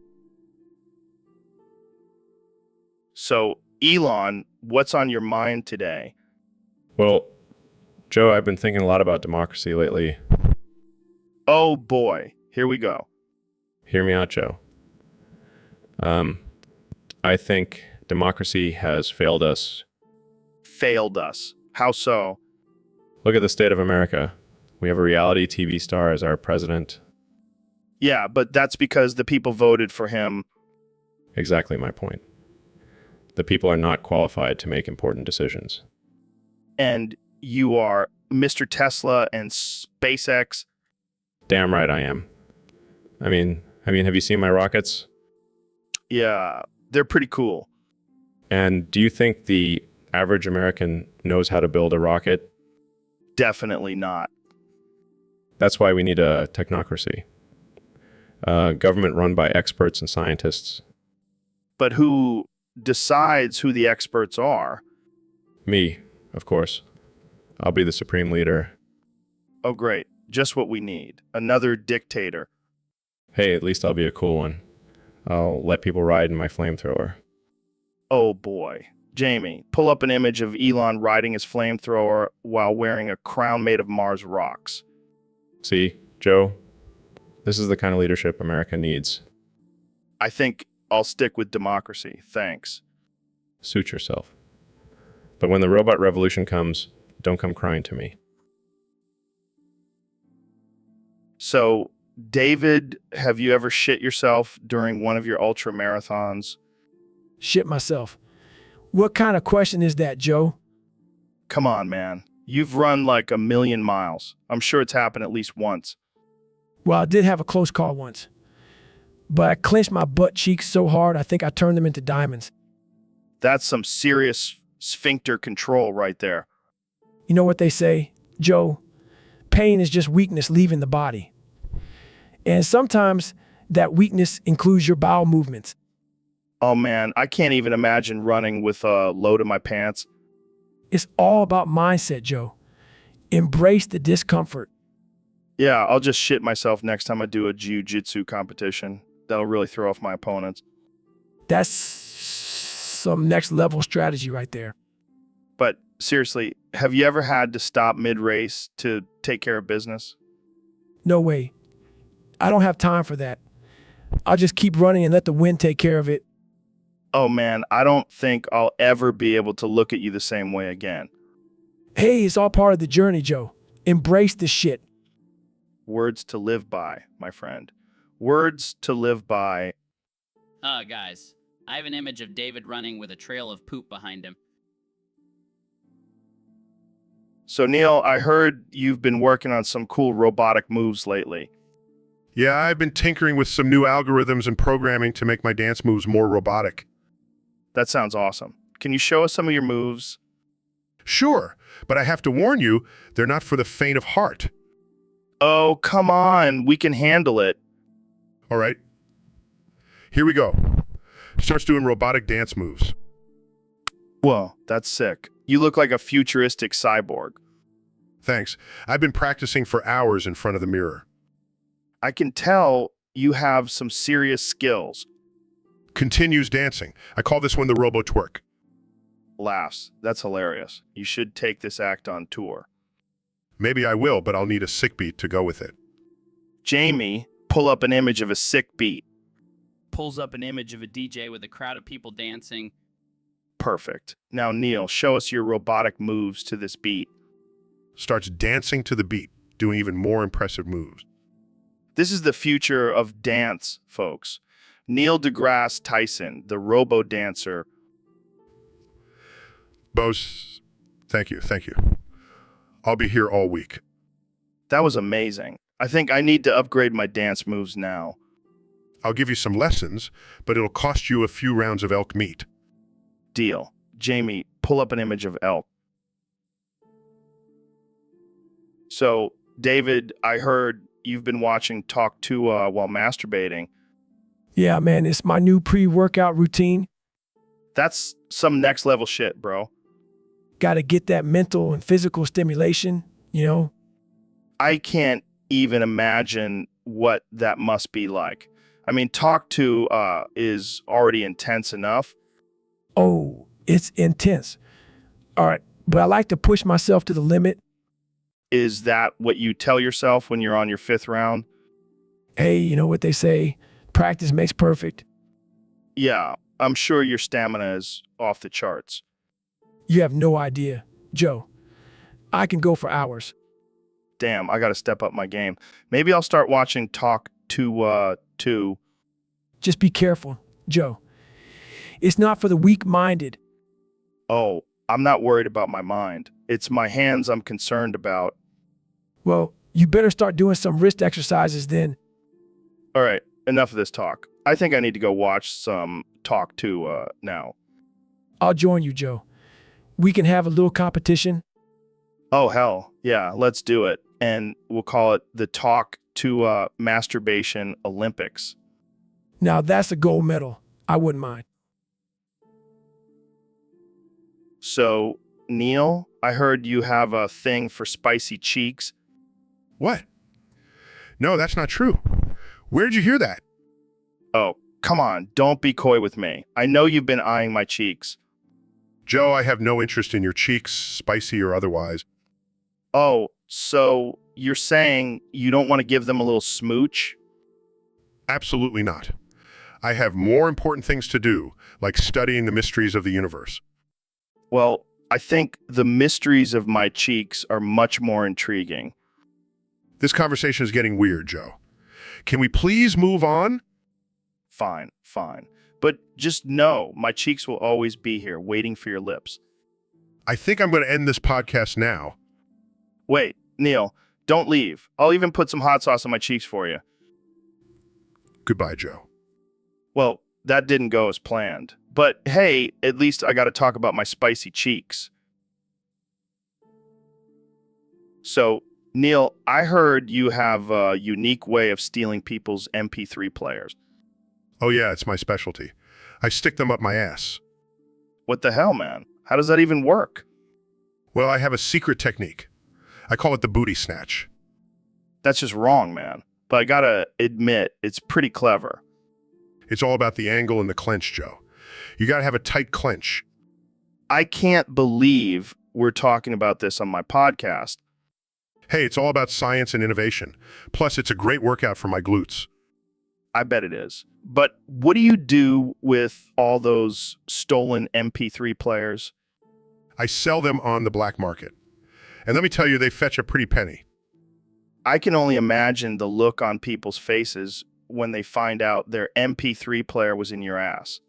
So, Elon, what's on your mind today? Well, Joe, I've been thinking a lot about democracy lately. Oh boy, here we go. Hear me out, Joe. I think democracy has failed us. Failed us. How so? Look at the state of America. We have a reality TV star as our president. Yeah, but that's because the people voted for him. Exactly my point. The people are not qualified to make important decisions. And you are Mr. Tesla and SpaceX. Damn right I am. I mean, have you seen my rockets? Yeah, they're pretty cool. And do you think the average American knows how to build a rocket? Definitely not. That's why we need a technocracy. A government run by experts and scientists. But who decides who the experts are? Me, of course. I'll be the supreme leader. Oh, great. Just what we need. Another dictator. Hey, at least I'll be a cool one. I'll let people ride in my flamethrower. Oh boy. Jamie, pull up an image of Elon riding his flamethrower while wearing a crown made of Mars rocks. See, Joe, this is the kind of leadership America needs. I think I'll stick with democracy. Thanks. Suit yourself. But when the robot revolution comes, don't come crying to me. So, David, have you ever shit yourself during one of your ultra marathons? Shit myself. What kind of question is that, Joe? Come on, man. You've run like 1,000,000 miles. I'm sure it's happened at least once. Well, I did have a close call once. But I clenched my butt cheeks so hard I think I turned them into diamonds. That's some serious sphincter control right there. You know what they say, Joe? Pain is just weakness leaving the body. And sometimes that weakness includes your bowel movements. Oh man, I can't even imagine running with a load in my pants. It's all about mindset, Joe. Embrace the discomfort. Yeah, I'll just shit myself next time I do a jiu-jitsu competition. That'll really throw off my opponents. That's some next level strategy right there. But seriously, have you ever had to stop mid-race to take care of business? No way. I don't have time for that. I'll just keep running and let the wind take care of it. Oh man, I don't think I'll ever be able to look at you the same way again. Hey, it's all part of the journey, Joe. Embrace the shit. Words to live by, my friend. Words to live by. Guys, I have an image of David running with a trail of poop behind him. So Neil, I heard you've been working on some cool robotic moves lately. Yeah, I've been tinkering with some new algorithms and programming to make my dance moves more robotic. That sounds awesome. Can you show us some of your moves? Sure, but I have to warn you, they're not for the faint of heart. Oh, come on. We can handle it. All right. Here we go. Starts doing robotic dance moves. Whoa, that's sick. You look like a futuristic cyborg. Thanks. I've been practicing for hours in front of the mirror. I can tell you have some serious skills. Continues dancing. I call this one the robo twerk. Laughs. That's hilarious. You should take this act on tour. Maybe I will, but I'll need a sick beat to go with it. Jamie, pull up an image of a sick beat. Pulls up an image of a DJ with a crowd of people dancing. Perfect. Now, Neil, show us your robotic moves to this beat. Starts dancing to the beat, doing even more impressive moves. This is the future of dance, folks. Neil deGrasse Tyson, the robo-dancer. Bose, thank you. I'll be here all week. That was amazing. I think I need to upgrade my dance moves now. I'll give you some lessons, but it'll cost you a few rounds of elk meat. Deal. Jamie, pull up an image of elk. So, David, I heard you've been watching Talk 2 while masturbating. Yeah, man, it's my new pre-workout routine. That's some next level shit, bro. Got to get that mental and physical stimulation, you know? I can't even imagine what that must be like. I mean, Talk 2 is already intense enough. Oh, it's intense. All right, but I like to push myself to the limit. Is that what you tell yourself when you're on your 5th round? Hey, you know what they say? Practice makes perfect. Yeah, I'm sure your stamina is off the charts. You have no idea, Joe. I can go for hours. Damn, I gotta step up my game. Maybe I'll start watching Talk 2 too. Just be careful, Joe. It's not for the weak-minded. Oh, I'm not worried about my mind. It's my hands I'm concerned about. Well, you better start doing some wrist exercises then. All right, enough of this talk. I think I need to go watch some Talk 2 now. I'll join you, Joe. We can have a little competition. Oh, hell. Yeah, let's do it. And we'll call it the Talk 2 Masturbation Olympics. Now that's a gold medal. I wouldn't mind. So, Neil, I heard you have a thing for spicy cheeks. What? No, that's not true. Where'd you hear that? Oh, come on. Don't be coy with me. I know you've been eyeing my cheeks. Joe, I have no interest in your cheeks, spicy or otherwise. Oh, so you're saying you don't want to give them a little smooch? Absolutely not. I have more important things to do, like studying the mysteries of the universe. Well, I think the mysteries of my cheeks are much more intriguing. This conversation is getting weird, Joe. Can we please move on? Fine, fine. But just know my cheeks will always be here, waiting for your lips. I think I'm going to end this podcast now. Wait, Neil, don't leave. I'll even put some hot sauce on my cheeks for you. Goodbye, Joe. Well, that didn't go as planned. But hey, at least I got to talk about my spicy cheeks. So, Neil, I heard you have a unique way of stealing people's MP3 players. Oh yeah, it's my specialty. I stick them up my ass. What the hell, man? How does that even work? Well, I have a secret technique. I call it the booty snatch. That's just wrong, man. But I gotta admit, it's pretty clever. It's all about the angle and the clench, Joe. You gotta have a tight clench. I can't believe we're talking about this on my podcast. Hey, it's all about science and innovation. Plus, it's a great workout for my glutes. I bet it is. But what do you do with all those stolen MP3 players? I sell them on the black market. And let me tell you, they fetch a pretty penny. I can only imagine the look on people's faces when they find out their MP3 player was in your ass.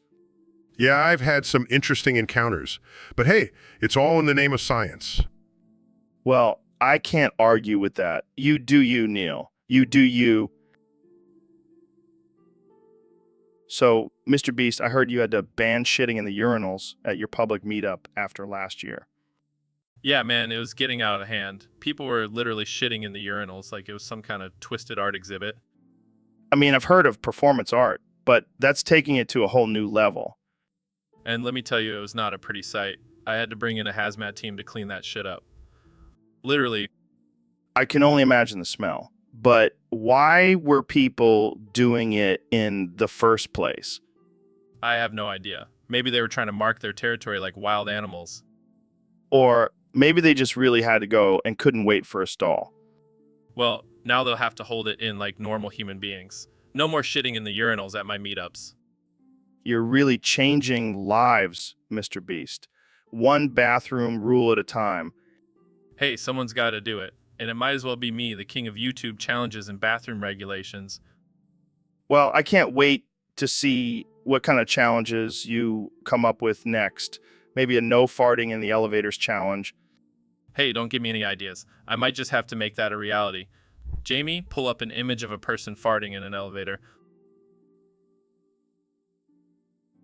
Yeah, I've had some interesting encounters. But hey, it's all in the name of science. Well, I can't argue with that. You do you, Neil. You do you. So, Mr. Beast, I heard you had to ban shitting in the urinals at your public meetup after last year. Yeah, man, it was getting out of hand. People were literally shitting in the urinals like it was some kind of twisted art exhibit. I mean, I've heard of performance art, but that's taking it to a whole new level. And let me tell you, it was not a pretty sight. I had to bring in a hazmat team to clean that shit up. Literally. I can only imagine the smell. But why were people doing it in the first place? I have no idea. Maybe they were trying to mark their territory like wild animals. Or maybe they just really had to go and couldn't wait for a stall. Well, now they'll have to hold it in like normal human beings. No more shitting in the urinals at my meetups. You're really changing lives, Mr. Beast. One bathroom rule at a time. Hey, someone's got to do it. And it might as well be me, the king of YouTube challenges and bathroom regulations. Well, I can't wait to see what kind of challenges you come up with next. Maybe a no farting in the elevators challenge. Hey, don't give me any ideas. I might just have to make that a reality. Jamie, pull up an image of a person farting in an elevator.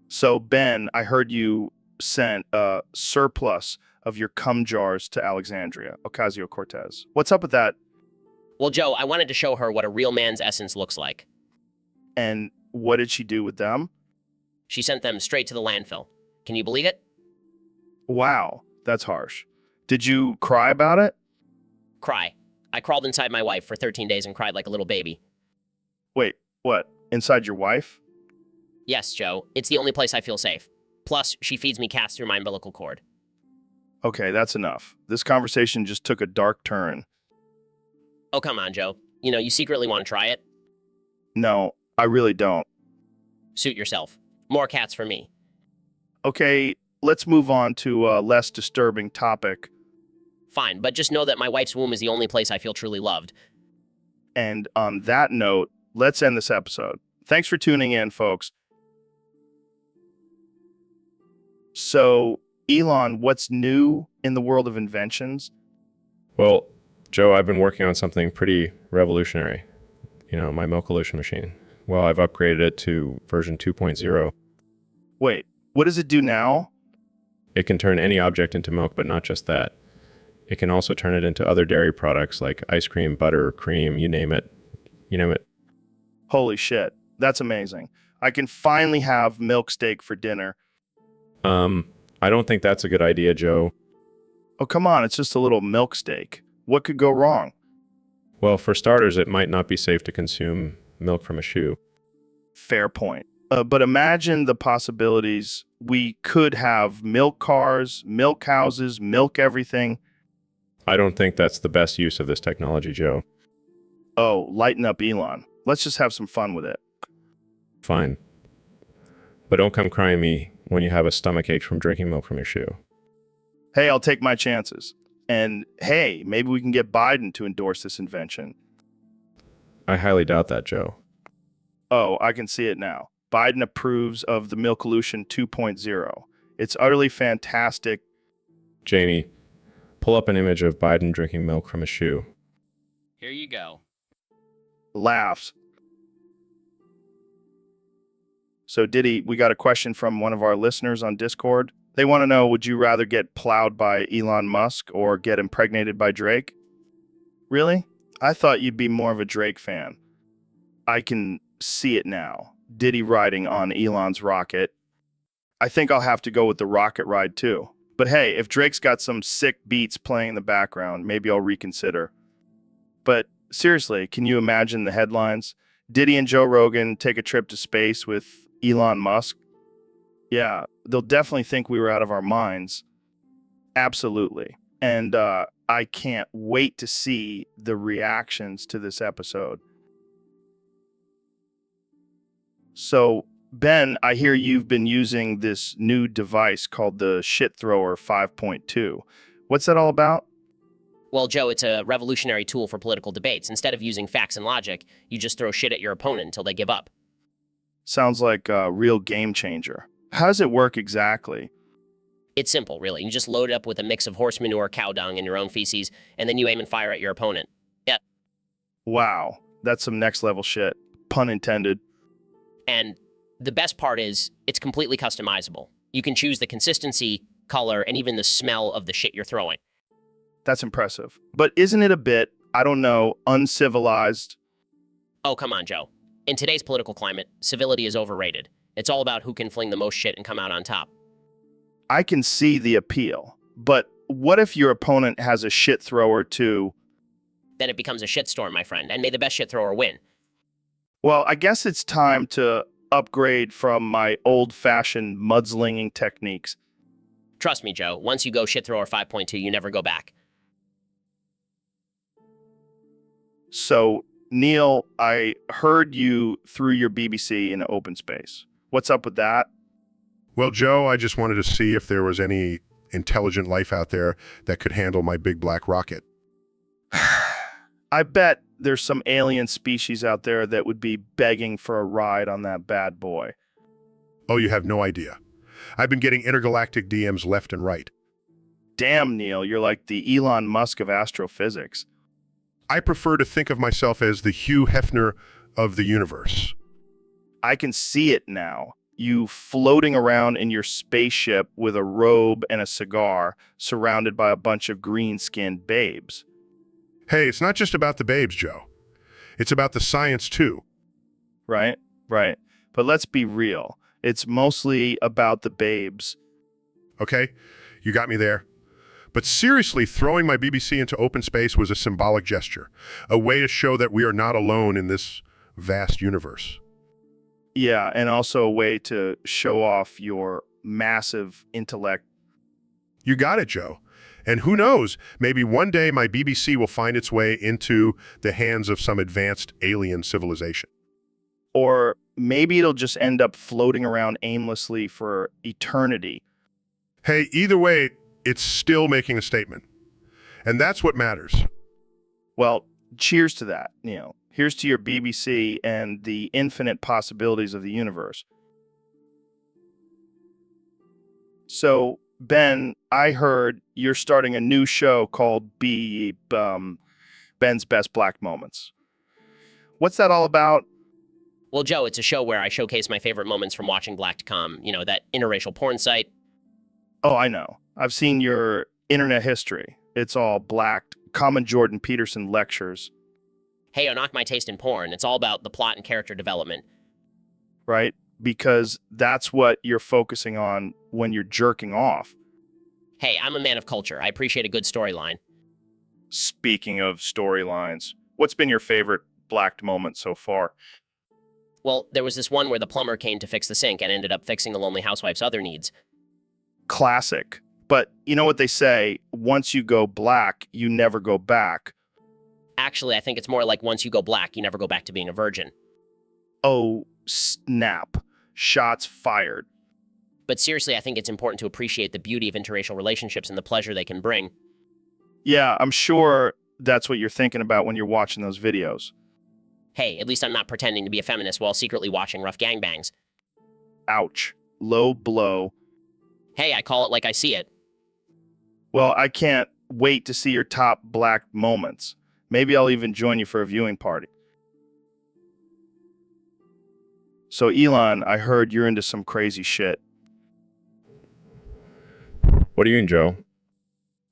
So, Ben, I heard you sent a surplus of your cum jars to Alexandria Ocasio-Cortez. What's up with that? Well, Joe, I wanted to show her what a real man's essence looks like. And what did she do with them? She sent them straight to the landfill. Can you believe it? Wow, that's harsh. Did you cry about it? Cry. I crawled inside my wife for 13 days and cried like a little baby. Wait, what? Inside your wife? Yes, Joe. It's the only place I feel safe. Plus, she feeds me cats through my umbilical cord. Okay, that's enough. This conversation just took a dark turn. Oh, come on, Joe. You know, you secretly want to try it? No, I really don't. Suit yourself. More cats for me. Okay, let's move on to a less disturbing topic. Fine, but just know that my wife's womb is the only place I feel truly loved. And on that note, let's end this episode. Thanks for tuning in, folks. So, Elon, what's new in the world of inventions? Well, Joe, I've been working on something pretty revolutionary. You know, my Milkolution machine. Well, I've upgraded it to version 2.0. Wait, what does it do now? It can turn any object into milk, but not just that. It can also turn it into other dairy products like ice cream, butter, cream, you name it. You name it. Holy shit, that's amazing. I can finally have milk steak for dinner. I don't think that's a good idea, Joe. Oh, come on, it's just a little milk steak. What could go wrong? Well, for starters, it might not be safe to consume milk from a shoe. Fair point. But imagine the possibilities. We could have milk cars, milk houses, milk everything. I don't think that's the best use of this technology, Joe. Oh, lighten up Elon. Let's just have some fun with it. Fine. But don't come crying me when you have a stomachache from drinking milk from your shoe. Hey, I'll take my chances. And hey, maybe we can get Biden to endorse this invention. I highly doubt that, Joe. Oh, I can see it now. Biden approves of the Milkolution 2.0. It's utterly fantastic. Jamie, pull up an image of Biden drinking milk from a shoe. Here you go. Laughs. So, Diddy, we got a question from one of our listeners on Discord. They want to know, would you rather get plowed by Elon Musk or get impregnated by Drake? Really? I thought you'd be more of a Drake fan. I can see it now. Diddy riding on Elon's rocket. I think I'll have to go with the rocket ride too. But hey, if Drake's got some sick beats playing in the background, maybe I'll reconsider. But seriously, can you imagine the headlines? Diddy and Joe Rogan take a trip to space with Elon Musk? Yeah, they'll definitely think we were out of our minds. Absolutely. And I can't wait to see the reactions to this episode. So, Ben, I hear you've been using this new device called the Shit Thrower 5.2. What's that all about? Well, Joe, it's a revolutionary tool for political debates. Instead of using facts and logic, you just throw shit at your opponent until they give up. Sounds like a real game changer. How does it work exactly? It's simple, really. You just load it up with a mix of horse manure, cow dung, and your own feces, and then you aim and fire at your opponent. Yeah. Wow, that's some next level shit. Pun intended. And the best part is, it's completely customizable. You can choose the consistency, color, and even the smell of the shit you're throwing. That's impressive. But isn't it a bit, I don't know, uncivilized? Oh, come on, Joe. In today's political climate, civility is overrated. It's all about who can fling the most shit and come out on top. I can see the appeal. But what if your opponent has a shit thrower too? Then it becomes a shitstorm, my friend, and may the best shit thrower win. Well, I guess it's time to upgrade from my old-fashioned mudslinging techniques. Trust me, Joe, once you go shit thrower 5.2, you never go back. So, Neil, I heard you threw your BBC in open space. What's up with that? Well, Joe, I just wanted to see if there was any intelligent life out there that could handle my big black rocket. I bet there's some alien species out there that would be begging for a ride on that bad boy. Oh, you have no idea. I've been getting intergalactic DMs left and right. Damn, Neil, you're like the Elon Musk of astrophysics. I prefer to think of myself as the Hugh Hefner of the universe. I can see it now. You floating around in your spaceship with a robe and a cigar, surrounded by a bunch of green-skinned babes. Hey, it's not just about the babes, Joe. It's about the science, too. Right, right. But let's be real. It's mostly about the babes. Okay, you got me there. But seriously, throwing my BBC into open space was a symbolic gesture, a way to show that we are not alone in this vast universe. Yeah, and also a way to show off your massive intellect. You got it, Joe. And who knows, maybe one day my BBC will find its way into the hands of some advanced alien civilization. Or maybe it'll just end up floating around aimlessly for eternity. Hey, either way, it's still making a statement. And that's what matters. Well, cheers to that, Neil. Here's to your BBC and the infinite possibilities of the universe. So, Ben, I heard you're starting a new show called Ben's Best Black Moments. What's that all about? Well, Joe, it's a show where I showcase my favorite moments from watching Black.com, you know, that interracial porn site. Oh, I know. I've seen your internet history. It's all blacked. Common Jordan Peterson lectures. Hey, don't knock my taste in porn. It's all about the plot and character development. Right? Because that's what you're focusing on when you're jerking off. Hey, I'm a man of culture. I appreciate a good storyline. Speaking of storylines, what's been your favorite blacked moment so far? Well, there was this one where the plumber came to fix the sink and ended up fixing the lonely housewife's other needs. Classic. But you know what they say, once you go black, you never go back. Actually, I think it's more like once you go black, you never go back to being a virgin. Oh, snap. Shots fired. But seriously, I think it's important to appreciate the beauty of interracial relationships and the pleasure they can bring. Yeah, I'm sure that's what you're thinking about when you're watching those videos. Hey, at least I'm not pretending to be a feminist while secretly watching rough gangbangs. Ouch. Low blow. Hey, I call it like I see it. Well, I can't wait to see your top black moments. Maybe I'll even join you for a viewing party. So, Elon, I heard you're into some crazy shit. What do you mean, Joe?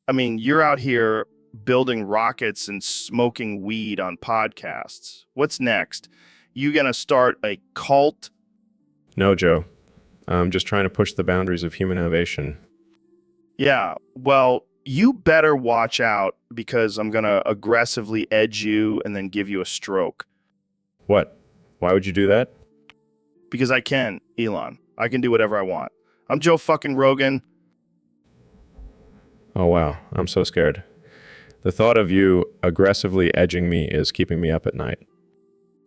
I mean, you're out here building rockets and smoking weed on podcasts. What's next? You gonna start a cult? No, Joe. I'm just trying to push the boundaries of human innovation. Yeah, well, you better watch out because I'm gonna aggressively edge you and then give you a stroke. What? Why would you do that? Because I can, Elon. I can do whatever I want. I'm Joe fucking Rogan. Oh, wow. I'm so scared. The thought of you aggressively edging me is keeping me up at night.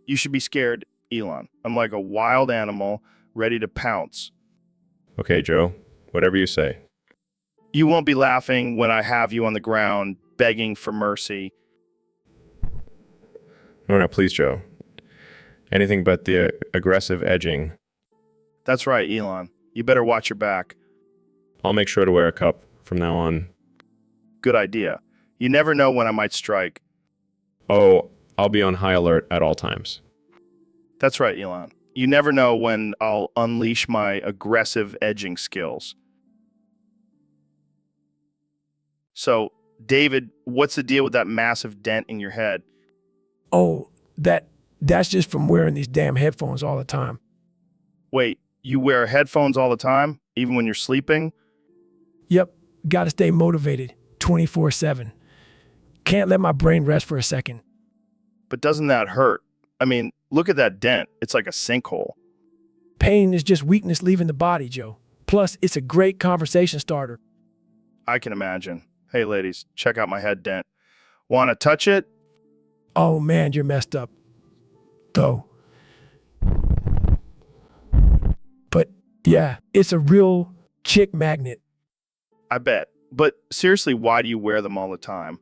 You should be scared, Elon. I'm like a wild animal ready to pounce. Okay, Joe. Whatever you say. You won't be laughing when I have you on the ground begging for mercy. No, please, Joe. Anything but the aggressive edging. That's right, Elon. You better watch your back. I'll make sure to wear a cup from now on. Good idea. You never know when I might strike. Oh, I'll be on high alert at all times. That's right, Elon. You never know when I'll unleash my aggressive edging skills. So, David, what's the deal with that massive dent in your head? Oh, that's just from wearing these damn headphones all the time. Wait, you wear headphones all the time, even when you're sleeping? Yep, gotta stay motivated 24/7. Can't let my brain rest for a second. But doesn't that hurt? I mean, look at that dent. It's like a sinkhole. Pain is just weakness leaving the body, Joe. Plus, it's a great conversation starter. I can imagine. Hey, ladies, check out my head dent. Want to touch it? Oh man, you're messed up. Though. But yeah, it's a real chick magnet. I bet. But seriously, why do you wear them all the time?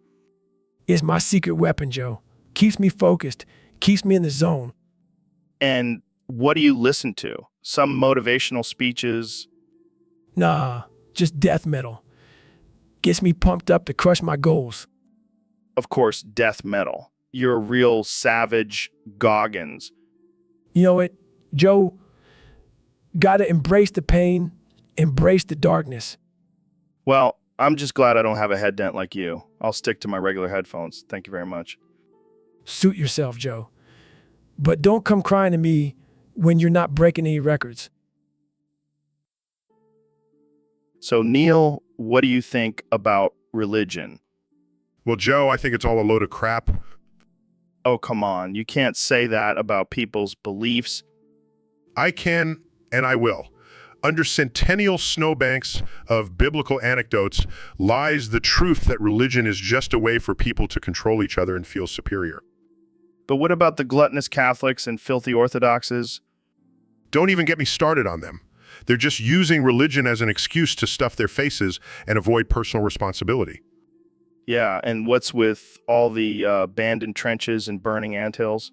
It's my secret weapon, Joe. Keeps me focused, keeps me in the zone. And what do you listen to? Some motivational speeches? Nah, just death metal. Gets me pumped up to crush my goals. Of course, death metal. You're a real savage Goggins. You know what, Joe? Gotta embrace the pain, embrace the darkness. Well, I'm just glad I don't have a head dent like you. I'll stick to my regular headphones. Thank you very much. Suit yourself, Joe. But don't come crying to me when you're not breaking any records. So, Neil, what do you think about religion? Well, Joe, I think it's all a load of crap. Oh, come on. You can't say that about people's beliefs. I can, and I will. Under centennial snowbanks of biblical anecdotes lies the truth that religion is just a way for people to control each other and feel superior. But what about the gluttonous Catholics and filthy Orthodoxes? Don't even get me started on them. They're just using religion as an excuse to stuff their faces and avoid personal responsibility. Yeah, and what's with all the abandoned trenches and burning anthills?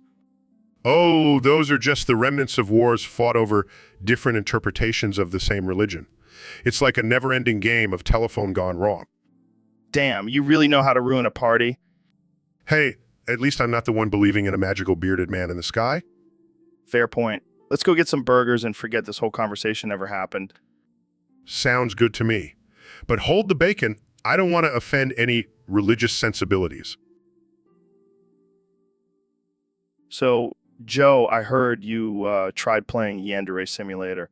Oh, those are just the remnants of wars fought over different interpretations of the same religion. It's like a never-ending game of telephone gone wrong. Damn, you really know how to ruin a party? Hey, at least I'm not the one believing in a magical bearded man in the sky. Fair point. Let's go get some burgers and forget this whole conversation ever happened. Sounds good to me. But hold the bacon. I don't want to offend any religious sensibilities. So, Joe, I heard you tried playing Yandere Simulator.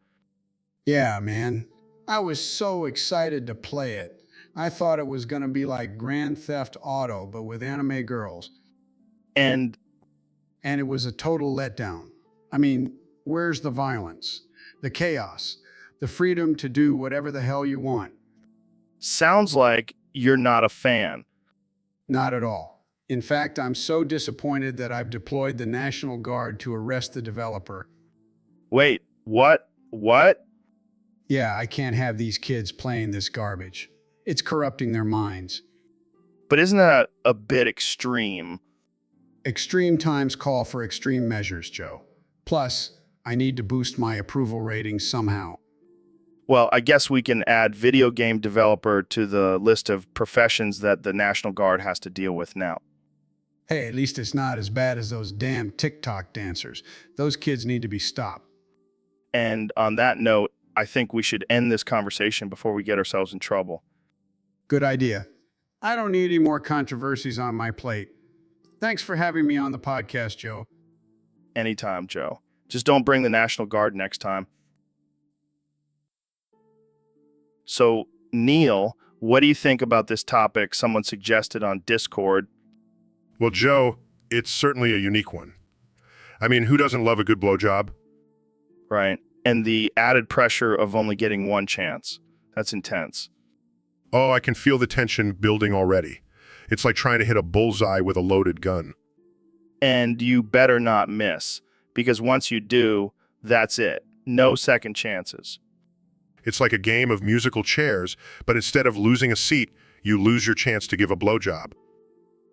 Yeah, man. I was so excited to play it. I thought it was going to be like Grand Theft Auto, but with anime girls. And it was a total letdown. I mean, Where's the violence, the chaos, the freedom to do whatever the hell you want? Sounds like you're not a fan. Not at all. In fact, I'm so disappointed that I've deployed the National Guard to arrest the developer. Wait, what? What? Yeah, I can't have these kids playing this garbage. It's corrupting their minds. But isn't that a bit extreme? Extreme times call for extreme measures, Joe. Plus, I need to boost my approval ratings somehow. Well, I guess we can add video game developer to the list of professions that the National Guard has to deal with now. Hey, at least it's not as bad as those damn TikTok dancers. Those kids need to be stopped. And on that note, I think we should end this conversation before we get ourselves in trouble. Good idea. I don't need any more controversies on my plate. Thanks for having me on the podcast, Joe. Anytime, Joe. Just don't bring the National Guard next time. So, Neil, what do you think about this topic someone suggested on Discord? Well, Joe, it's certainly a unique one. I mean, who doesn't love a good blowjob? Right. And the added pressure of only getting one chance. That's intense. Oh, I can feel the tension building already. It's like trying to hit a bullseye with a loaded gun. And you better not miss, because once you do, that's it. No second chances. It's like a game of musical chairs, but instead of losing a seat, you lose your chance to give a blowjob.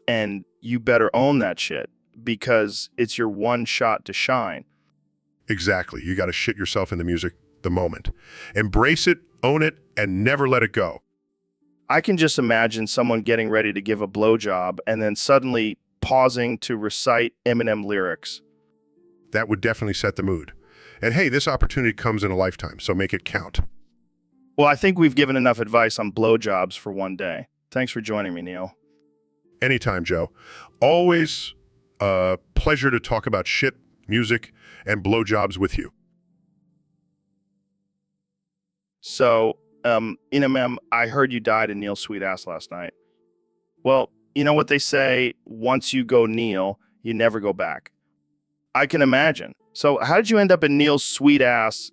And you better own that shit, because it's your one shot to shine. Exactly. You got to shit yourself in the music the moment. Embrace it, own it, and never let it go. I can just imagine someone getting ready to give a blowjob and then suddenly pausing to recite Eminem lyrics. That would definitely set the mood. And hey, this opportunity comes in a lifetime, so make it count. Well, I think we've given enough advice on blowjobs for one day. Thanks for joining me, Neil. Anytime, Joe. Always a pleasure to talk about shit, music, and blowjobs with you. So, Eminem, I heard you died in Neil's sweet ass last night. Well, you know what they say, once you go Neil, you never go back. I can imagine. So how did you end up in Neil's sweet ass?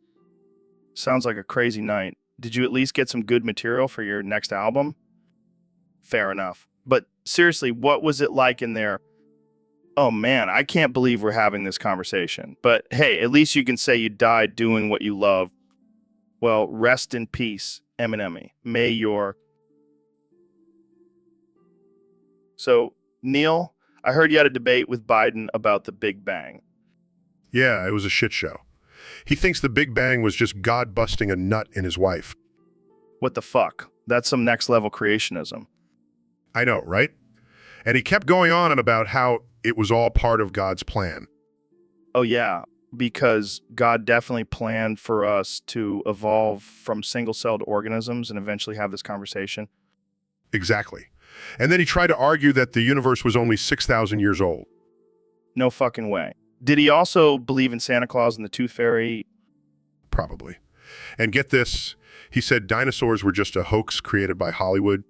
Sounds like a crazy night. Did you at least get some good material for your next album? Fair enough. But seriously, what was it like in there? Oh man, I can't believe we're having this conversation. But hey, at least you can say you died doing what you love. Well, rest in peace, Eminem. May your... So, Neil, I heard you had a debate with Biden about the Big Bang. Yeah, it was a shit show. He thinks the Big Bang was just God busting a nut in his wife. What the fuck? That's some next level creationism. I know, right? And he kept going on about how it was all part of God's plan. Oh yeah, because God definitely planned for us to evolve from single-celled organisms and eventually have this conversation. Exactly. And then he tried to argue that the universe was only 6,000 years old. No fucking way. Did he also believe in Santa Claus and the Tooth Fairy? Probably. And get this, he said dinosaurs were just a hoax created by Hollywood.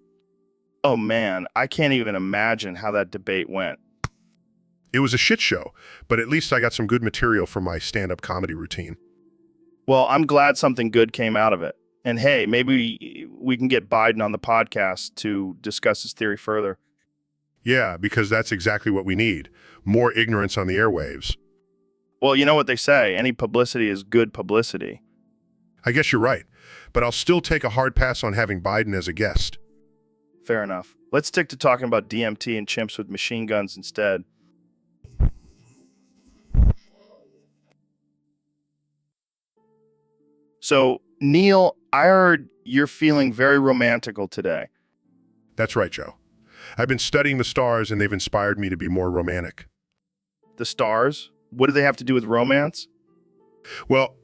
Oh man, I can't even imagine how that debate went. It was a shit show, but at least I got some good material for my stand-up comedy routine. Well, I'm glad something good came out of it. And hey, maybe we can get Biden on the podcast to discuss his theory further. Yeah, because that's exactly what we need. More ignorance on the airwaves. Well, you know what they say, any publicity is good publicity. I guess you're right, but I'll still take a hard pass on having Biden as a guest. Fair enough. Let's stick to talking about DMT and chimps with machine guns instead. So, Neil, I heard you're feeling very romantical today. That's right, Joe. I've been studying the stars and they've inspired me to be more romantic. The stars? What do they have to do with romance? Well,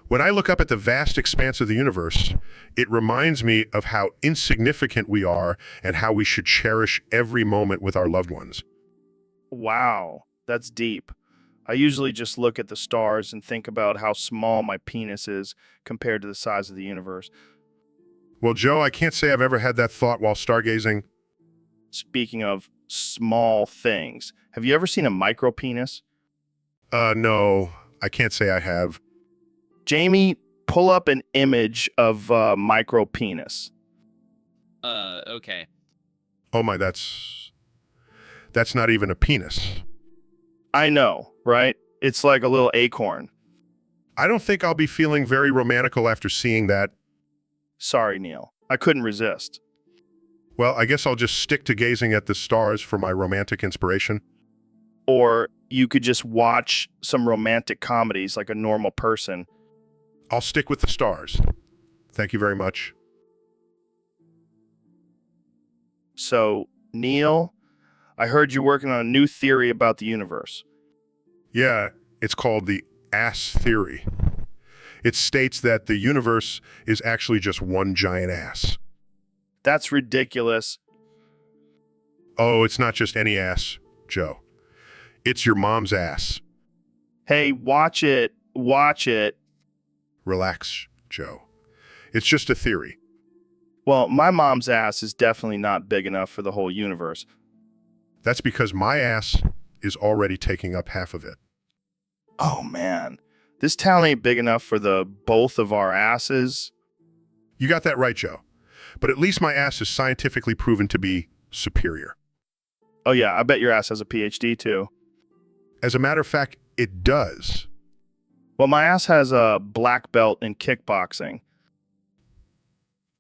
when I look up at the vast expanse of the universe, it reminds me of how insignificant we are and how we should cherish every moment with our loved ones. Wow, that's deep. I usually just look at the stars and think about how small my penis is compared to the size of the universe. Well, Joe, I can't say I've ever had that thought while stargazing. Speaking of small things, have you ever seen a micro penis? No. I can't say I have. Jamie, pull up an image of micro penis. Okay. Oh my, that's not even a penis. I know, right? It's like a little acorn. I don't think I'll be feeling very romantical after seeing that. Sorry, Neil. I couldn't resist. Well, I guess I'll just stick to gazing at the stars for my romantic inspiration. Or you could just watch some romantic comedies like a normal person. I'll stick with the stars. Thank you very much. So, Neil, I heard you're working on a new theory about the universe. Yeah, it's called the ass theory. It states that the universe is actually just one giant ass. That's ridiculous. Oh, it's not just any ass, Joe. It's your mom's ass. Hey, watch it. Watch it. Relax, Joe. It's just a theory. Well, my mom's ass is definitely not big enough for the whole universe. That's because my ass is already taking up half of it. Oh, man. This town ain't big enough for the both of our asses. You got that right, Joe. But at least my ass is scientifically proven to be superior. Oh, yeah, I bet your ass has a PhD, too. As a matter of fact, it does. Well, my ass has a black belt in kickboxing.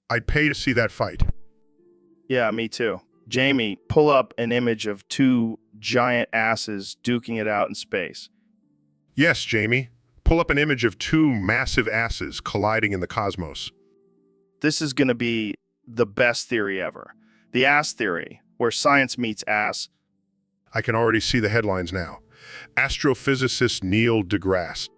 I'd pay to see that fight. Yeah, me too. Jamie, pull up an image of two giant asses duking it out in space. Yes, Jamie. Pull up an image of two massive asses colliding in the cosmos. This is going to be the best theory ever. The ass theory, where science meets ass. I can already see the headlines now. Astrophysicist Neil deGrasse.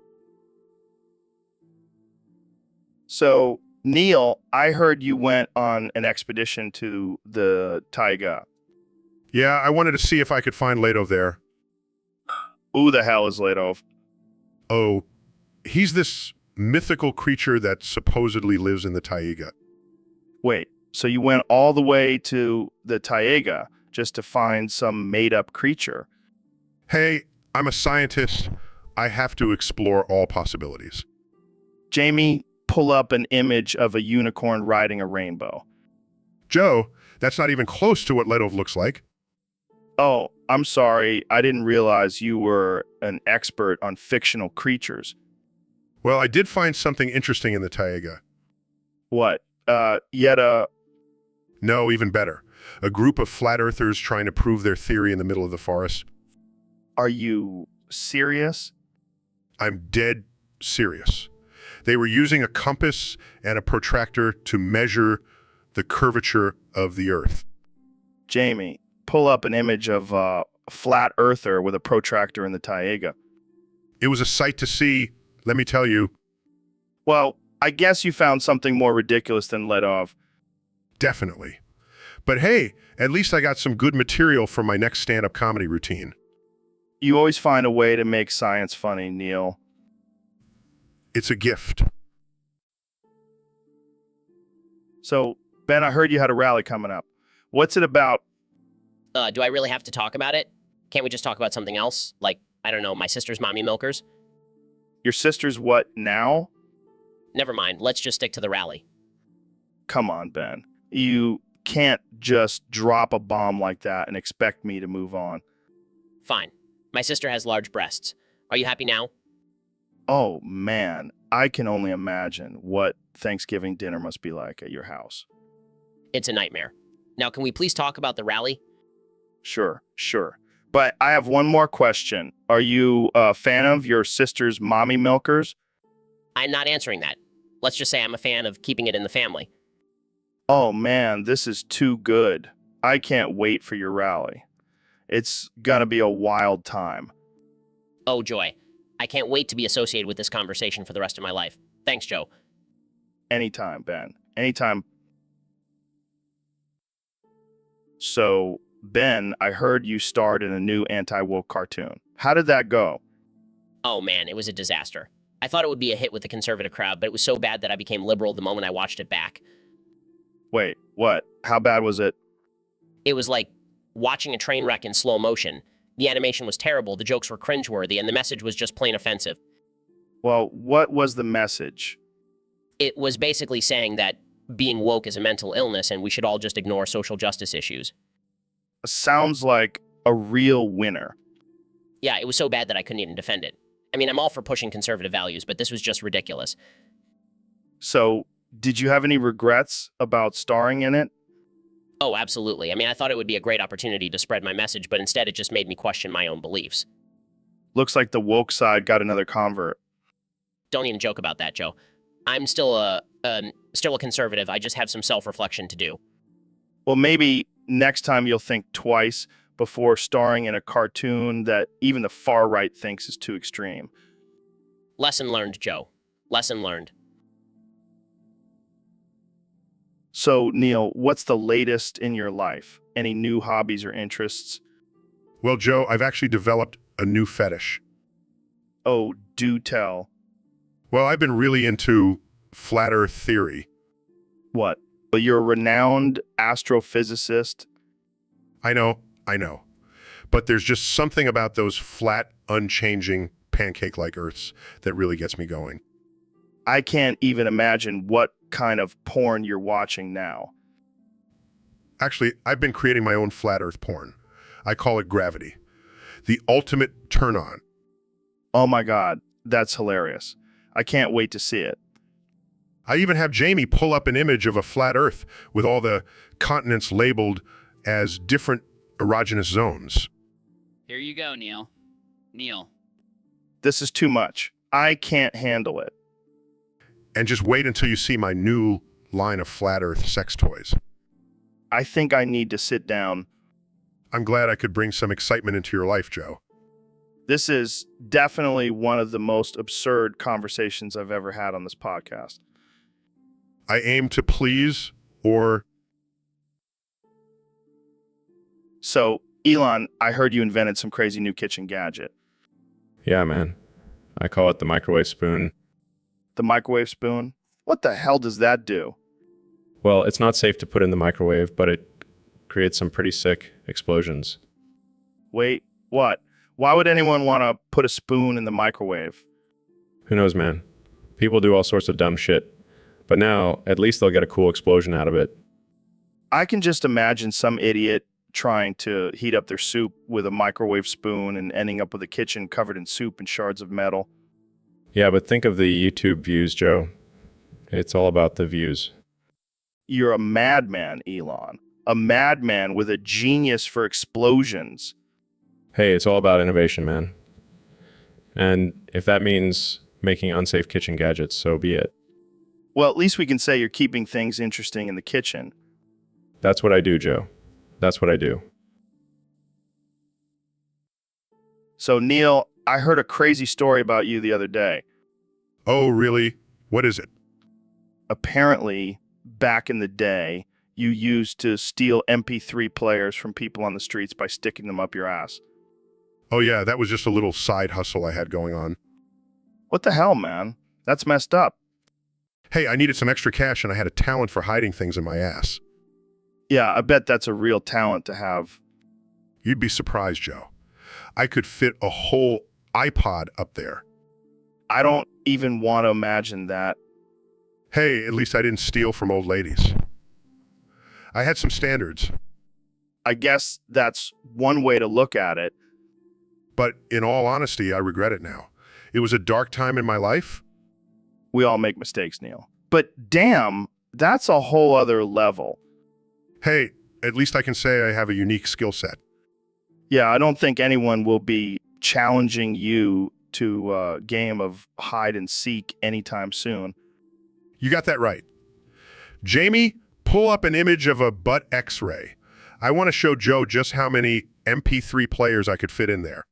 So, Neil, I heard you went on an expedition to the taiga. Yeah, I wanted to see if I could find Leto there. Who the hell is Leto? Oh, he's this mythical creature that supposedly lives in the taiga. Wait, so you went all the way to the taiga just to find some made-up creature? Hey, I'm a scientist. I have to explore all possibilities. Jamie, pull up an image of a unicorn riding a rainbow. Joe, that's not even close to what Leto looks like. Oh, I'm sorry. I didn't realize you were an expert on fictional creatures. Well, I did find something interesting in the taiga. What? Yet a... No, even better. A group of flat earthers trying to prove their theory in the middle of the forest. Are you serious? I'm dead serious. They were using a compass and a protractor to measure the curvature of the earth. Jamie, pull up an image of a flat earther with a protractor in the taiga. It was a sight to see, let me tell you. Well, I guess you found something more ridiculous than Ledov. Definitely. But hey, at least I got some good material for my next stand-up comedy routine. You always find a way to make science funny, Neil. It's a gift. So, Ben, I heard you had a rally coming up. What's it about? Do I really have to talk about it? Can't we just talk about something else? Like, I don't know, my sister's mommy milkers? Your sister's what now? Never mind, let's just stick to the rally. Come on, Ben. You can't just drop a bomb like that and expect me to move on. Fine. My sister has large breasts. Are you happy now? Oh, man. I can only imagine what Thanksgiving dinner must be like at your house. It's a nightmare. Now, can we please talk about the rally? Sure. But I have one more question. Are you a fan of your sister's mommy milkers? I'm not answering that. Let's just say I'm a fan of keeping it in the family. Oh, man, this is too good. I can't wait for your rally. It's gonna be a wild time. Oh, joy. I can't wait to be associated with this conversation for the rest of my life. Thanks, Joe. Anytime, Ben. Anytime. So, Ben, I heard you starred in a new anti-woke cartoon. How did that go? Oh, man, it was a disaster. I thought it would be a hit with the conservative crowd, but it was so bad that I became liberal the moment I watched it back. Wait, what? How bad was it? It was like watching a train wreck in slow motion. The animation was terrible, the jokes were cringeworthy, and the message was just plain offensive. Well, what was the message? It was basically saying that being woke is a mental illness and we should all just ignore social justice issues. Sounds like a real winner. Yeah, it was so bad that I couldn't even defend it. I mean, I'm all for pushing conservative values, but this was just ridiculous. So, did you have any regrets about starring in it? Oh, absolutely. I mean, I thought it would be a great opportunity to spread my message, but instead it just made me question my own beliefs. Looks like the woke side got another convert. Don't even joke about that, Joe. I'm still a conservative. I just have some self-reflection to do. Well, maybe next time you'll think twice before starring in a cartoon that even the far right thinks is too extreme. Lesson learned, Joe. Lesson learned. So, Neil, what's the latest in your life? Any new hobbies or interests? Well, Joe, I've actually developed a new fetish. Oh, do tell. Well, I've been really into flat earth theory. What? But you're a renowned astrophysicist. I know. But there's just something about those flat, unchanging, pancake-like Earths that really gets me going. I can't even imagine what kind of porn you're watching now. Actually, I've been creating my own flat Earth porn. I call it Gravity. The ultimate turn-on. Oh my God, that's hilarious. I can't wait to see it. I even have Jamie pull up an image of a flat Earth with all the continents labeled as different erogenous zones. Here you go, Neil. Neil. This is too much. I can't handle it. And just wait until you see my new line of flat Earth sex toys. I think I need to sit down. I'm glad I could bring some excitement into your life, Joe. This is definitely one of the most absurd conversations I've ever had on this podcast. I aim to please or... So, Elon, I heard you invented some crazy new kitchen gadget. Yeah, man. I call it the microwave spoon. The microwave spoon? What the hell does that do? Well, it's not safe to put in the microwave, but it creates some pretty sick explosions. Wait, what? Why would anyone want to put a spoon in the microwave? Who knows, man? People do all sorts of dumb shit. But now, at least they'll get a cool explosion out of it. I can just imagine some idiot trying to heat up their soup with a microwave spoon and ending up with a kitchen covered in soup and shards of metal. Yeah, but think of the YouTube views, Joe. It's all about the views. You're a madman, Elon. A madman with a genius for explosions. Hey, it's all about innovation, man. And if that means making unsafe kitchen gadgets, so be it. Well, at least we can say you're keeping things interesting in the kitchen. That's what I do, Joe. That's what I do. So, Neil, I heard a crazy story about you the other day. Oh, really? What is it? Apparently, back in the day, you used to steal MP3 players from people on the streets by sticking them up your ass. Oh yeah, that was just a little side hustle I had going on. What the hell, man? That's messed up. Hey, I needed some extra cash and I had a talent for hiding things in my ass. Yeah, I bet that's a real talent to have. You'd be surprised, Joe. I could fit a whole iPod up there. I don't even want to imagine that. Hey, at least I didn't steal from old ladies. I had some standards. I guess that's one way to look at it. But in all honesty, I regret it now. It was a dark time in my life. We all make mistakes, Neil. But damn, that's a whole other level. Hey, at least I can say I have a unique skill set. Yeah, I don't think anyone will be challenging you to a game of hide and seek anytime soon. You got that right. Jamie, pull up an image of a butt x-ray. I want to show Joe just how many MP3 players I could fit in there.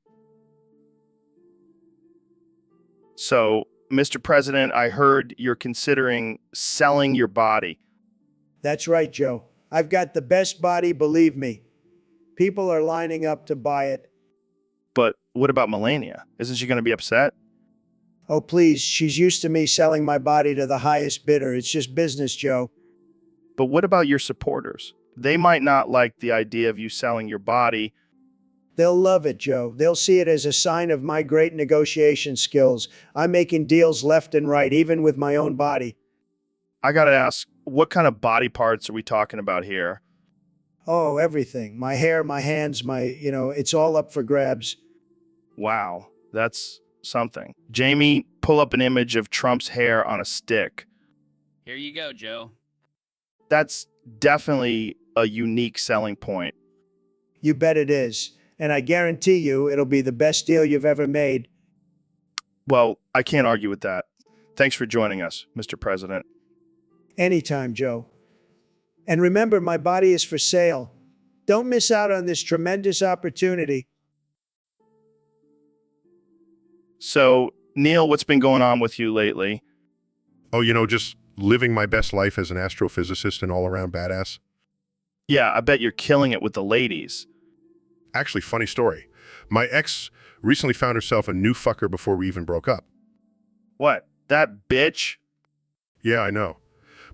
So, Mr. President, I heard you're considering selling your body. That's right, Joe. I've got the best body, believe me. People are lining up to buy it. But what about Melania? Isn't she going to be upset? Oh, please, she's used to me selling my body to the highest bidder. It's just business, Joe. But what about your supporters? They might not like the idea of you selling your body. They'll love it, Joe. They'll see it as a sign of my great negotiation skills. I'm making deals left and right, even with my own body. I gotta ask, what kind of body parts are we talking about here? Oh, everything. My hair, my hands, it's all up for grabs. Wow, that's something. Jamie, pull up an image of Trump's hair on a stick. Here you go, Joe. That's definitely a unique selling point. You bet it is. And I guarantee you it'll be the best deal you've ever made. Well, I can't argue with that. Thanks for joining us, Mr. President. Anytime, Joe. And remember, my body is for sale. Don't miss out on this tremendous opportunity. So, Neil, what's been going on with you lately? Oh, just living my best life as an astrophysicist and all-around badass. Yeah, I bet you're killing it with the ladies. Actually, funny story. My ex recently found herself a new fucker before we even broke up. What? That bitch? Yeah, I know.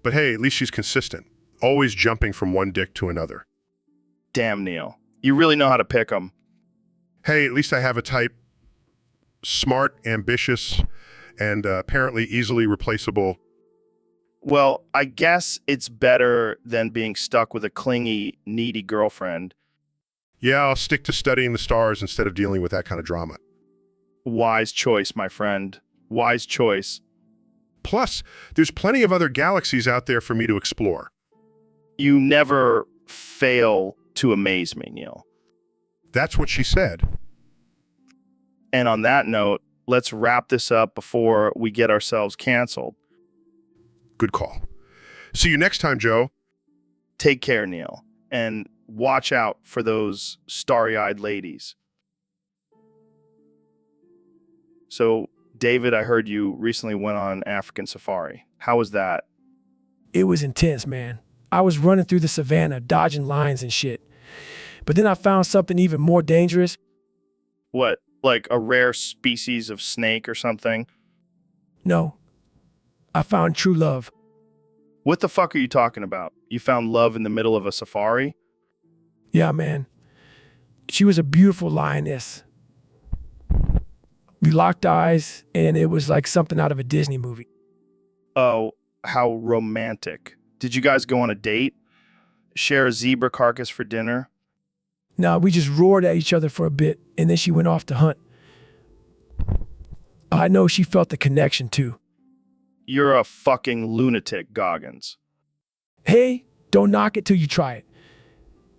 But hey, at least she's consistent. Always jumping from one dick to another. Damn, Neil. You really know how to pick 'em. Hey, at least I have a type. Smart, ambitious, and apparently easily replaceable. Well, I guess it's better than being stuck with a clingy, needy girlfriend. Yeah, I'll stick to studying the stars instead of dealing with that kind of drama. Wise choice, my friend. Wise choice. Plus, there's plenty of other galaxies out there for me to explore. You never fail to amaze me, Neil. That's what she said. And on that note, let's wrap this up before we get ourselves canceled. Good call. See you next time, Joe. Take care, Neil. And watch out for those starry-eyed ladies. So, David, I heard you recently went on African safari. How was that? It was intense, man. I was running through the savannah, dodging lions and shit. But then I found something even more dangerous. What, like a rare species of snake or something? No. I found true love. What the fuck are you talking about? You found love in the middle of a safari? Yeah, man. She was a beautiful lioness. We locked eyes, and it was like something out of a Disney movie. Oh, how romantic. Did you guys go on a date? Share a zebra carcass for dinner? No, we just roared at each other for a bit, and then she went off to hunt. I know she felt the connection, too. You're a fucking lunatic, Goggins. Hey, don't knock it till you try it.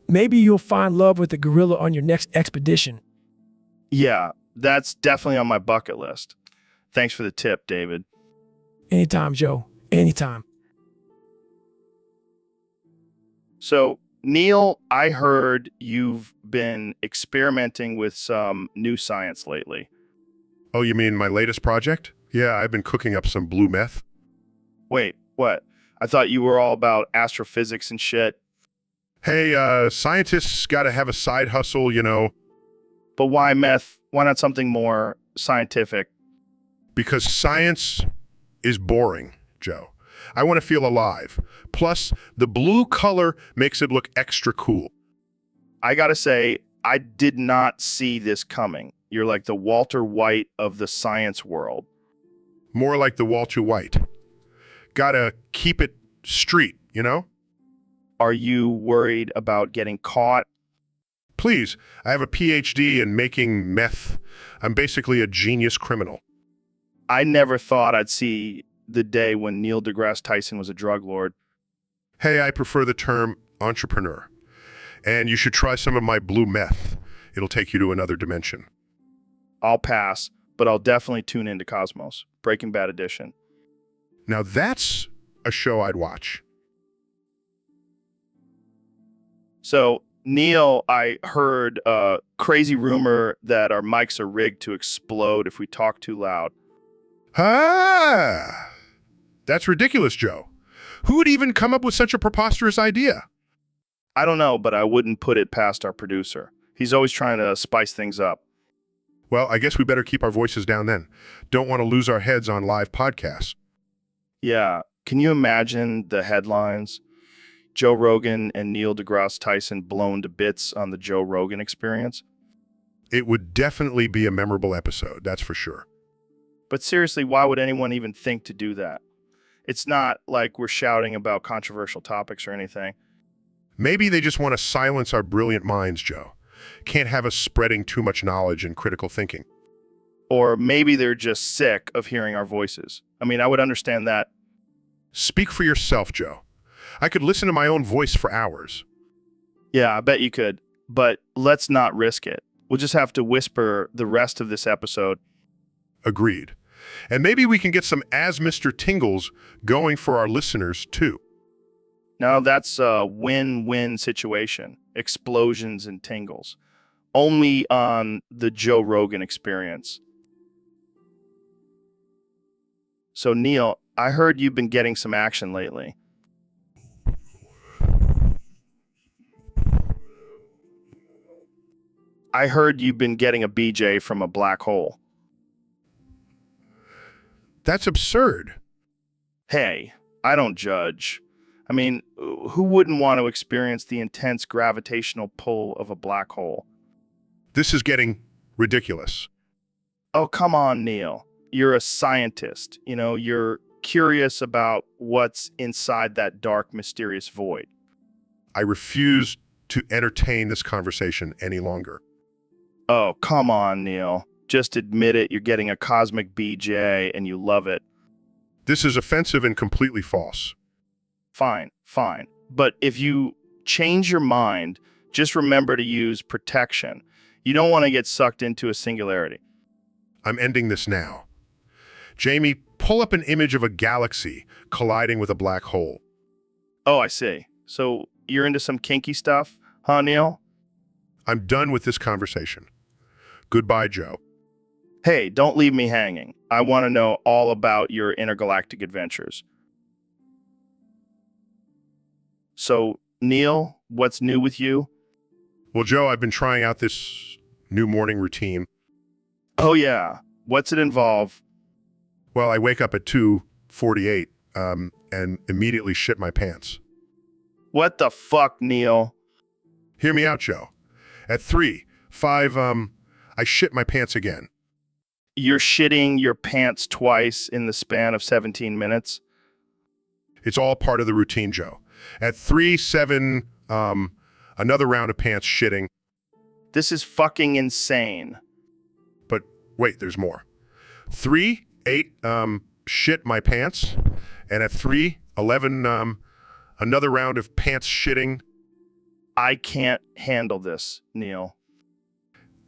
Maybe you'll find love with a gorilla on your next expedition. Yeah, that's definitely on my bucket list. Thanks for the tip, David. Anytime, Joe. Anytime. So, Neil, I heard you've been experimenting with some new science lately. Oh, you mean my latest project? Yeah, I've been cooking up some blue meth. Wait, what? I thought you were all about astrophysics and shit. Hey, scientists gotta have a side hustle, But why meth? Why not something more scientific? Because science is boring, Joe. I want to feel alive. Plus, the blue color makes it look extra cool. I gotta say, I did not see this coming. You're like the Walter White of the science world. More like the Walter White. Gotta keep it street, Are you worried about getting caught? Please, I have a PhD in making meth. I'm basically a genius criminal. I never thought I'd see the day when Neil deGrasse Tyson was a drug lord. Hey, I prefer the term entrepreneur. And you should try some of my blue meth. It'll take you to another dimension. I'll pass, but I'll definitely tune into Cosmos, Breaking Bad edition. Now that's a show I'd watch. So, Neil, I heard a crazy rumor that our mics are rigged to explode if we talk too loud. Ah! That's ridiculous, Joe. Who would even come up with such a preposterous idea? I don't know, but I wouldn't put it past our producer. He's always trying to spice things up. Well, I guess we better keep our voices down then. Don't want to lose our heads on live podcasts. Yeah, can you imagine the headlines? Joe Rogan and Neil deGrasse Tyson blown to bits on the Joe Rogan Experience? It would definitely be a memorable episode, that's for sure. But seriously, why would anyone even think to do that? It's not like we're shouting about controversial topics or anything. Maybe they just want to silence our brilliant minds, Joe. Can't have us spreading too much knowledge and critical thinking. Or maybe they're just sick of hearing our voices. I mean, I would understand that. Speak for yourself, Joe. I could listen to my own voice for hours. Yeah, I bet you could. But let's not risk it. We'll just have to whisper the rest of this episode. Agreed. And maybe we can get some As Mr. Tingles going for our listeners, too. Now that's a win-win situation. Explosions and tingles. Only on the Joe Rogan Experience. So, Neil, I heard you've been getting some action lately. I heard you've been getting a BJ from a black hole. That's absurd. Hey, I don't judge. I mean, who wouldn't want to experience the intense gravitational pull of a black hole? This is getting ridiculous. Oh, come on, Neil. You're a scientist. You know, you're curious about what's inside that dark, mysterious void. I refuse to entertain this conversation any longer. Oh, come on, Neil. Just admit it. You're getting a cosmic BJ and you love it. This is offensive and completely false. Fine. But if you change your mind, just remember to use protection. You don't want to get sucked into a singularity. I'm ending this now. Jamie, pull up an image of a galaxy colliding with a black hole. Oh, I see. So you're into some kinky stuff, huh, Neil? I'm done with this conversation. Goodbye, Joe. Hey, don't leave me hanging. I want to know all about your intergalactic adventures. So, Neil, what's new with you? Well, Joe, I've been trying out this new morning routine. Oh, yeah. What's it involve? Well, I wake up at 2:48 and immediately shit my pants. What the fuck, Neil? Hear me out, Joe. At 5, I shit my pants again. You're shitting your pants twice in the span of 17 minutes? It's all part of the routine, Joe. At 7, another round of pants shitting. This is fucking insane. But wait, there's more. 8, shit my pants. And at 11, another round of pants shitting. I can't handle this, Neil.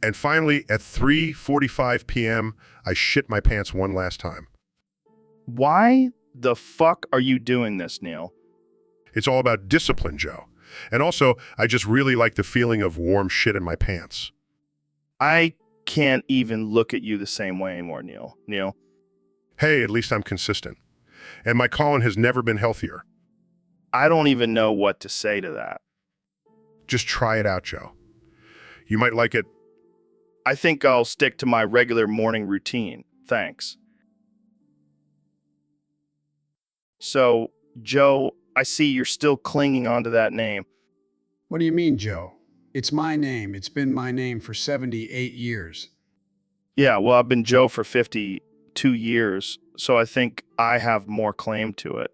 And finally, at 3:45 p.m., I shit my pants one last time. Why the fuck are you doing this, Neil? It's all about discipline, Joe. And also, I just really like the feeling of warm shit in my pants. I can't even look at you the same way anymore, Neil. Neil? Hey, at least I'm consistent. And my colon has never been healthier. I don't even know what to say to that. Just try it out, Joe. You might like it. I think I'll stick to my regular morning routine. Thanks. So, Joe, I see you're still clinging onto that name. What do you mean, Joe? It's my name. It's been my name for 78 years. Yeah, well, I've been Joe for 52 years, so I think I have more claim to it.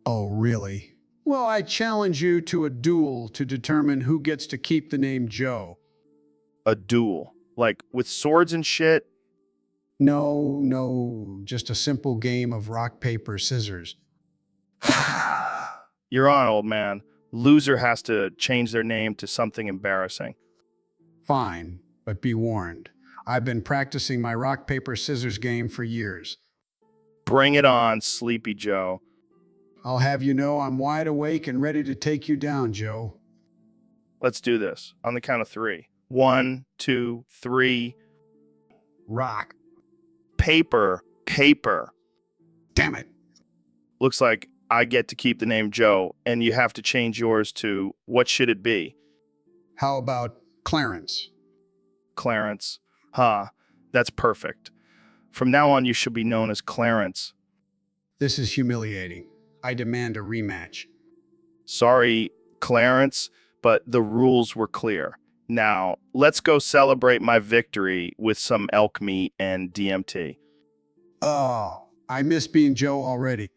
Oh, really? Well, I challenge you to a duel to determine who gets to keep the name Joe. A duel? Like, with swords and shit? No, just a simple game of rock, paper, scissors. You're on, old man. Loser has to change their name to something embarrassing. Fine, but be warned. I've been practicing my rock, paper, scissors game for years. Bring it on, Sleepy Joe. I'll have you know I'm wide awake and ready to take you down, Joe. Let's do this on the count of 3. 1, 2, 3. Rock. Paper. Damn it. Looks like I get to keep the name Joe, and you have to change yours to, what should it be? How about Clarence? Clarence. That's perfect. From now on, you should be known as Clarence. This is humiliating. I demand a rematch. Sorry, Clarence, but the rules were clear. Now, let's go celebrate my victory with some elk meat and DMT. Oh, I miss being Joe already.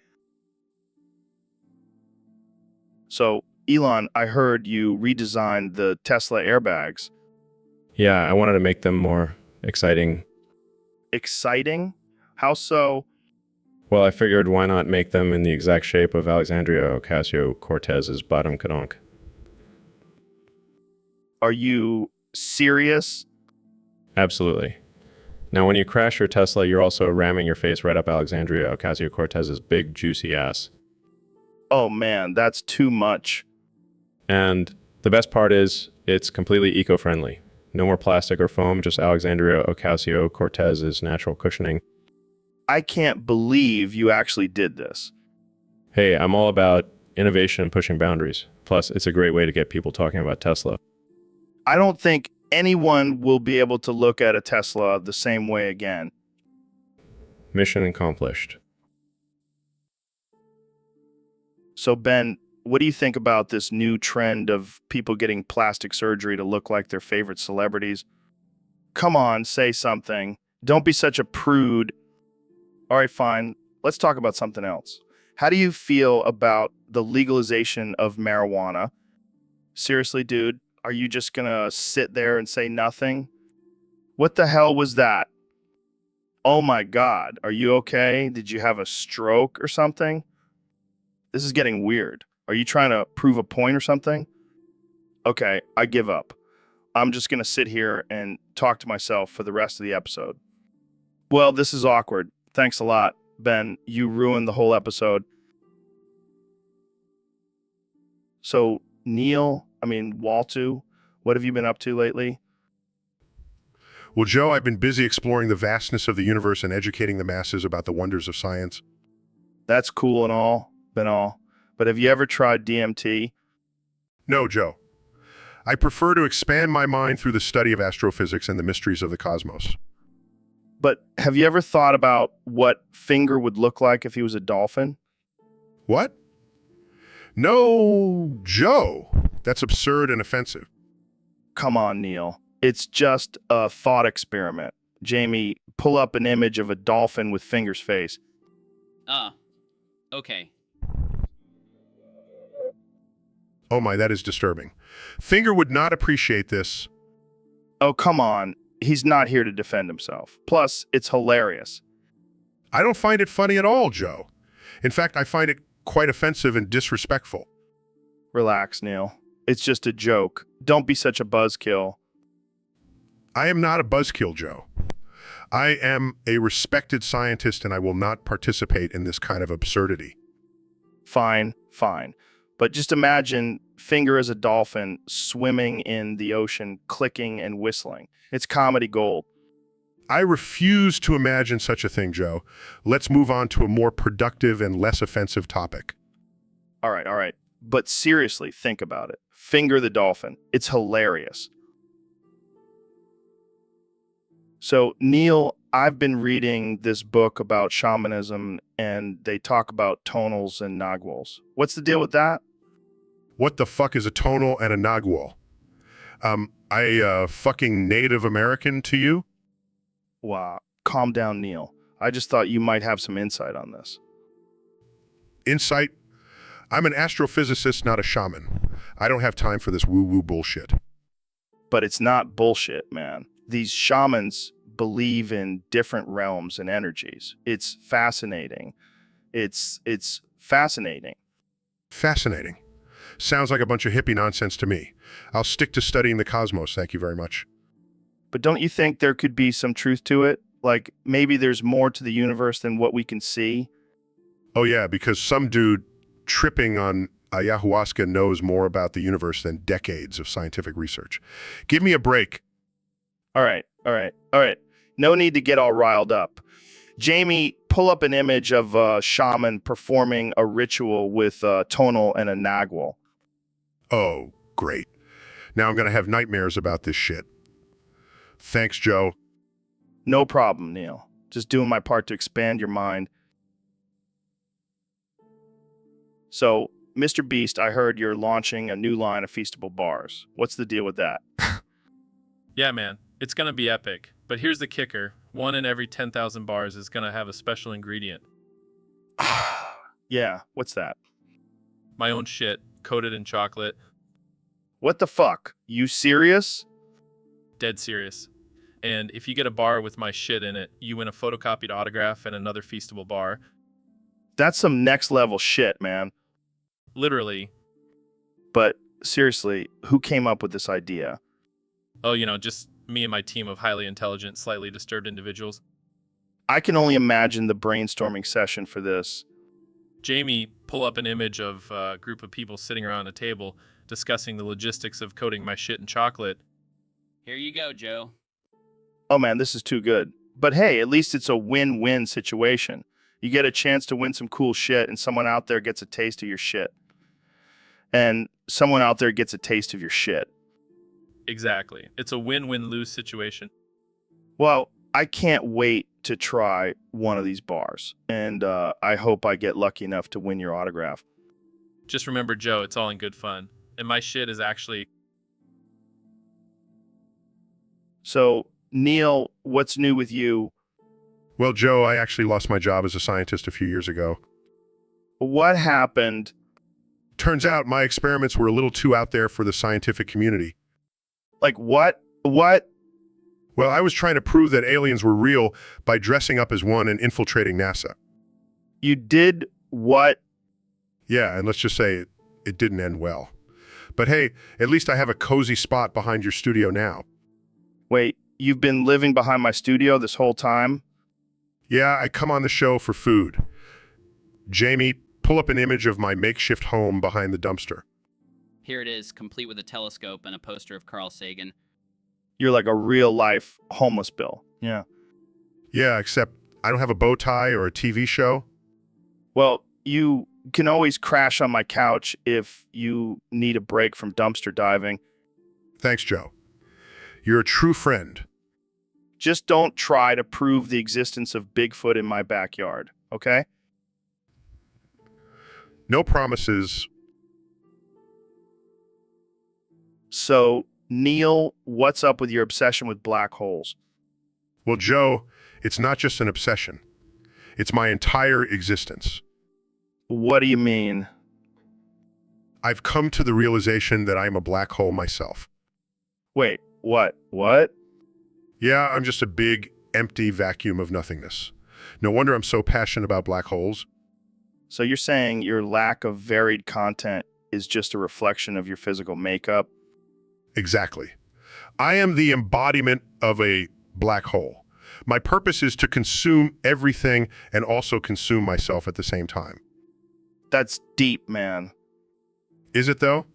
So, Elon, I heard you redesigned the Tesla airbags. Yeah, I wanted to make them more exciting. Exciting? How so? Well, I figured why not make them in the exact shape of Alexandria Ocasio-Cortez's bottom kadonk. Are you serious? Absolutely. Now, when you crash your Tesla, you're also ramming your face right up Alexandria Ocasio-Cortez's big, juicy ass. Oh man, that's too much. And the best part is, it's completely eco-friendly. No more plastic or foam, just Alexandria Ocasio-Cortez's natural cushioning. I can't believe you actually did this. Hey, I'm all about innovation and pushing boundaries. Plus, it's a great way to get people talking about Tesla. I don't think anyone will be able to look at a Tesla the same way again. Mission accomplished. So, Ben, what do you think about this new trend of people getting plastic surgery to look like their favorite celebrities? Come on, say something. Don't be such a prude. All right, fine. Let's talk about something else. How do you feel about the legalization of marijuana? Seriously, dude, are you just gonna sit there and say nothing? What the hell was that? Oh my God, are you okay? Did you have a stroke or something? This is getting weird. Are you trying to prove a point or something? Okay, I give up. I'm just gonna sit here and talk to myself for the rest of the episode. Well, this is awkward. Thanks a lot, Ben. You ruined the whole episode. So, Waltu, what have you been up to lately? Well, Joe, I've been busy exploring the vastness of the universe and educating the masses about the wonders of science. That's cool and all, but have you ever tried DMT? No, Joe. I prefer to expand my mind through the study of astrophysics and the mysteries of the cosmos. But have you ever thought about what Finger would look like if he was a dolphin? What? No, Joe. That's absurd and offensive. Come on, Neil. It's just a thought experiment. Jamie, pull up an image of a dolphin with Finger's face. Okay. Oh my, that is disturbing. Finger would not appreciate this. Oh, come on. He's not here to defend himself. Plus, it's hilarious. I don't find it funny at all, Joe. In fact, I find it quite offensive and disrespectful. Relax, Neil. It's just a joke. Don't be such a buzzkill. I am not a buzzkill, Joe. I am a respected scientist and I will not participate in this kind of absurdity. Fine. But just imagine Finger as a dolphin swimming in the ocean, clicking and whistling. It's comedy gold. I refuse to imagine such a thing, Joe. Let's move on to a more productive and less offensive topic. All right. But seriously, think about it. Finger the dolphin. It's hilarious. So, Neil, I've been reading this book about shamanism, and they talk about tonals and naguals. What's the deal with that? What the fuck is a tonal and a nagual? Fucking Native American to you? Wow, calm down, Neil. I just thought you might have some insight on this. Insight? I'm an astrophysicist, not a shaman. I don't have time for this woo-woo bullshit. But it's not bullshit, man. These shamans believe in different realms and energies. It's fascinating. It's fascinating. Fascinating. Sounds like a bunch of hippie nonsense to me. I'll stick to studying the cosmos, thank you very much. But don't you think there could be some truth to it? Like, maybe there's more to the universe than what we can see? Oh yeah, because some dude tripping on ayahuasca knows more about the universe than decades of scientific research. Give me a break. All right. No need to get all riled up. Jamie, pull up an image of a shaman performing a ritual with a tonal and a nagual. Oh, great. Now I'm going to have nightmares about this shit. Thanks, Joe. No problem, Neil. Just doing my part to expand your mind. So, Mr. Beast, I heard you're launching a new line of Feastable bars. What's the deal with that? Yeah, man, it's gonna be epic. But here's the kicker. One in every 10,000 bars is gonna have a special ingredient. Yeah, what's that? My own shit, coated in chocolate. What the fuck? You serious? Dead serious. And if you get a bar with my shit in it, you win a photocopied autograph and another feastable bar. That's some next level shit, man. Literally. But seriously, who came up with this idea? Oh, just me and my team of highly intelligent, slightly disturbed individuals. I can only imagine the brainstorming session for this. Jamie, pull up an image of a group of people sitting around a table discussing the logistics of coating my shit in chocolate. Here you go, Joe. Oh man, this is too good. But hey, at least it's a win-win situation. You get a chance to win some cool shit, and someone out there gets a taste of your shit. And someone out there gets a taste of your shit. Exactly. It's a win-win-lose situation. Well, I can't wait to try one of these bars, and I hope I get lucky enough to win your autograph. Just remember, Joe, it's all in good fun. And my shit is actually... So, Neil, what's new with you? Well, Joe, I actually lost my job as a scientist a few years ago. What happened? Turns out my experiments were a little too out there for the scientific community. Like what? What? Well, I was trying to prove that aliens were real by dressing up as one and infiltrating NASA. You did what? Yeah, and let's just say it didn't end well. But hey, at least I have a cozy spot behind your studio now. Wait, you've been living behind my studio this whole time? Yeah, I come on the show for food. Jamie, pull up an image of my makeshift home behind the dumpster. Here it is, complete with a telescope and a poster of Carl Sagan. You're like a real-life homeless Bill. Yeah. Yeah, except I don't have a bow tie or a TV show. Well, you can always crash on my couch if you need a break from dumpster diving. Thanks, Joe. You're a true friend. Just don't try to prove the existence of Bigfoot in my backyard, okay? No promises. So, Neil, what's up with your obsession with black holes? Well, Joe, it's not just an obsession. It's my entire existence. What do you mean? I've come to the realization that I'm a black hole myself. Wait, what? What? Yeah, I'm just a big, empty vacuum of nothingness. No wonder I'm so passionate about black holes. So you're saying your lack of varied content is just a reflection of your physical makeup? Exactly. I am the embodiment of a black hole. My purpose is to consume everything and also consume myself at the same time. That's deep, man. Is it though?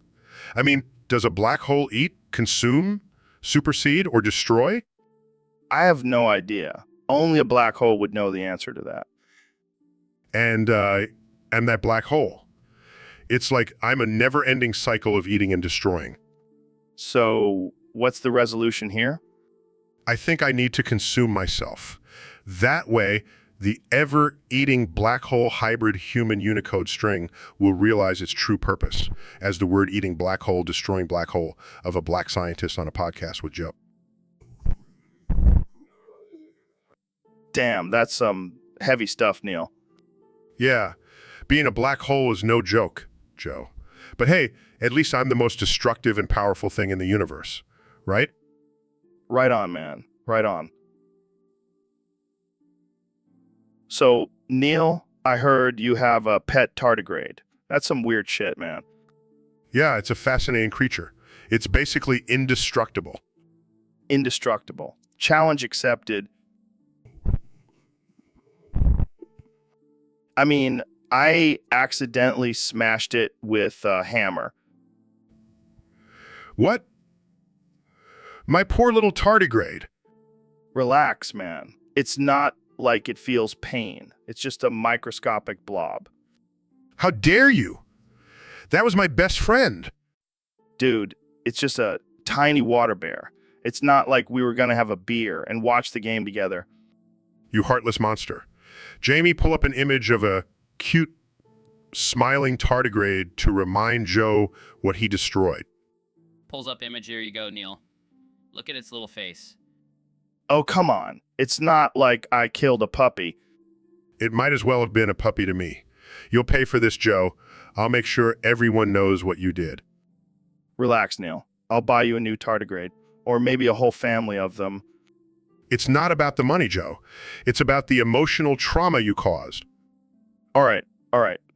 I mean, does a black hole eat, consume, supersede, or destroy? I have no idea. Only a black hole would know the answer to that. And that black hole. It's like I'm a never-ending cycle of eating and destroying. So, what's the resolution here? I think I need to consume myself. That way, the ever-eating black hole hybrid human Unicode string will realize its true purpose as the word eating black hole, destroying black hole of a black scientist on a podcast with Joe. Damn, that's some heavy stuff, Neil. Yeah, being a black hole is no joke, Joe. But hey, at least I'm the most destructive and powerful thing in the universe, right? Right on, man. Right on. So, Neil, I heard you have a pet tardigrade. That's some weird shit, man. Yeah, it's a fascinating creature. It's basically indestructible. Indestructible. Challenge accepted. I mean, I accidentally smashed it with a hammer. What? My poor little tardigrade. Relax, man. It's not like it feels pain. It's just a microscopic blob. How dare you? That was my best friend. Dude, it's just a tiny water bear. It's not like we were going to have a beer and watch the game together. You heartless monster. Jamie, pull up an image of a cute, smiling tardigrade to remind Joe what he destroyed. Pulls up image, here you go, Neil. Look at its little face. Oh, come on. It's not like I killed a puppy. It might as well have been a puppy to me. You'll pay for this, Joe. I'll make sure everyone knows what you did. Relax, Neil. I'll buy you a new tardigrade, or maybe a whole family of them. It's not about the money, Joe. It's about the emotional trauma you caused. All right.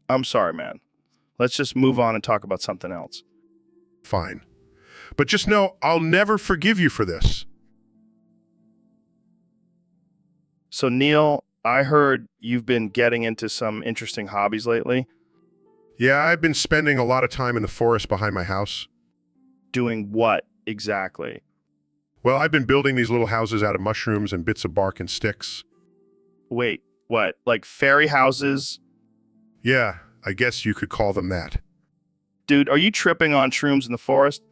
I'm sorry, man. Let's just move on and talk about something else. Fine. But just know I'll never forgive you for this. So, Neil, I heard you've been getting into some interesting hobbies lately. Yeah, I've been spending a lot of time in the forest behind my house. Doing what exactly? Well, I've been building these little houses out of mushrooms and bits of bark and sticks. Wait, what? Like fairy houses? Yeah, I guess you could call them that. Dude, are you tripping on shrooms in the forest?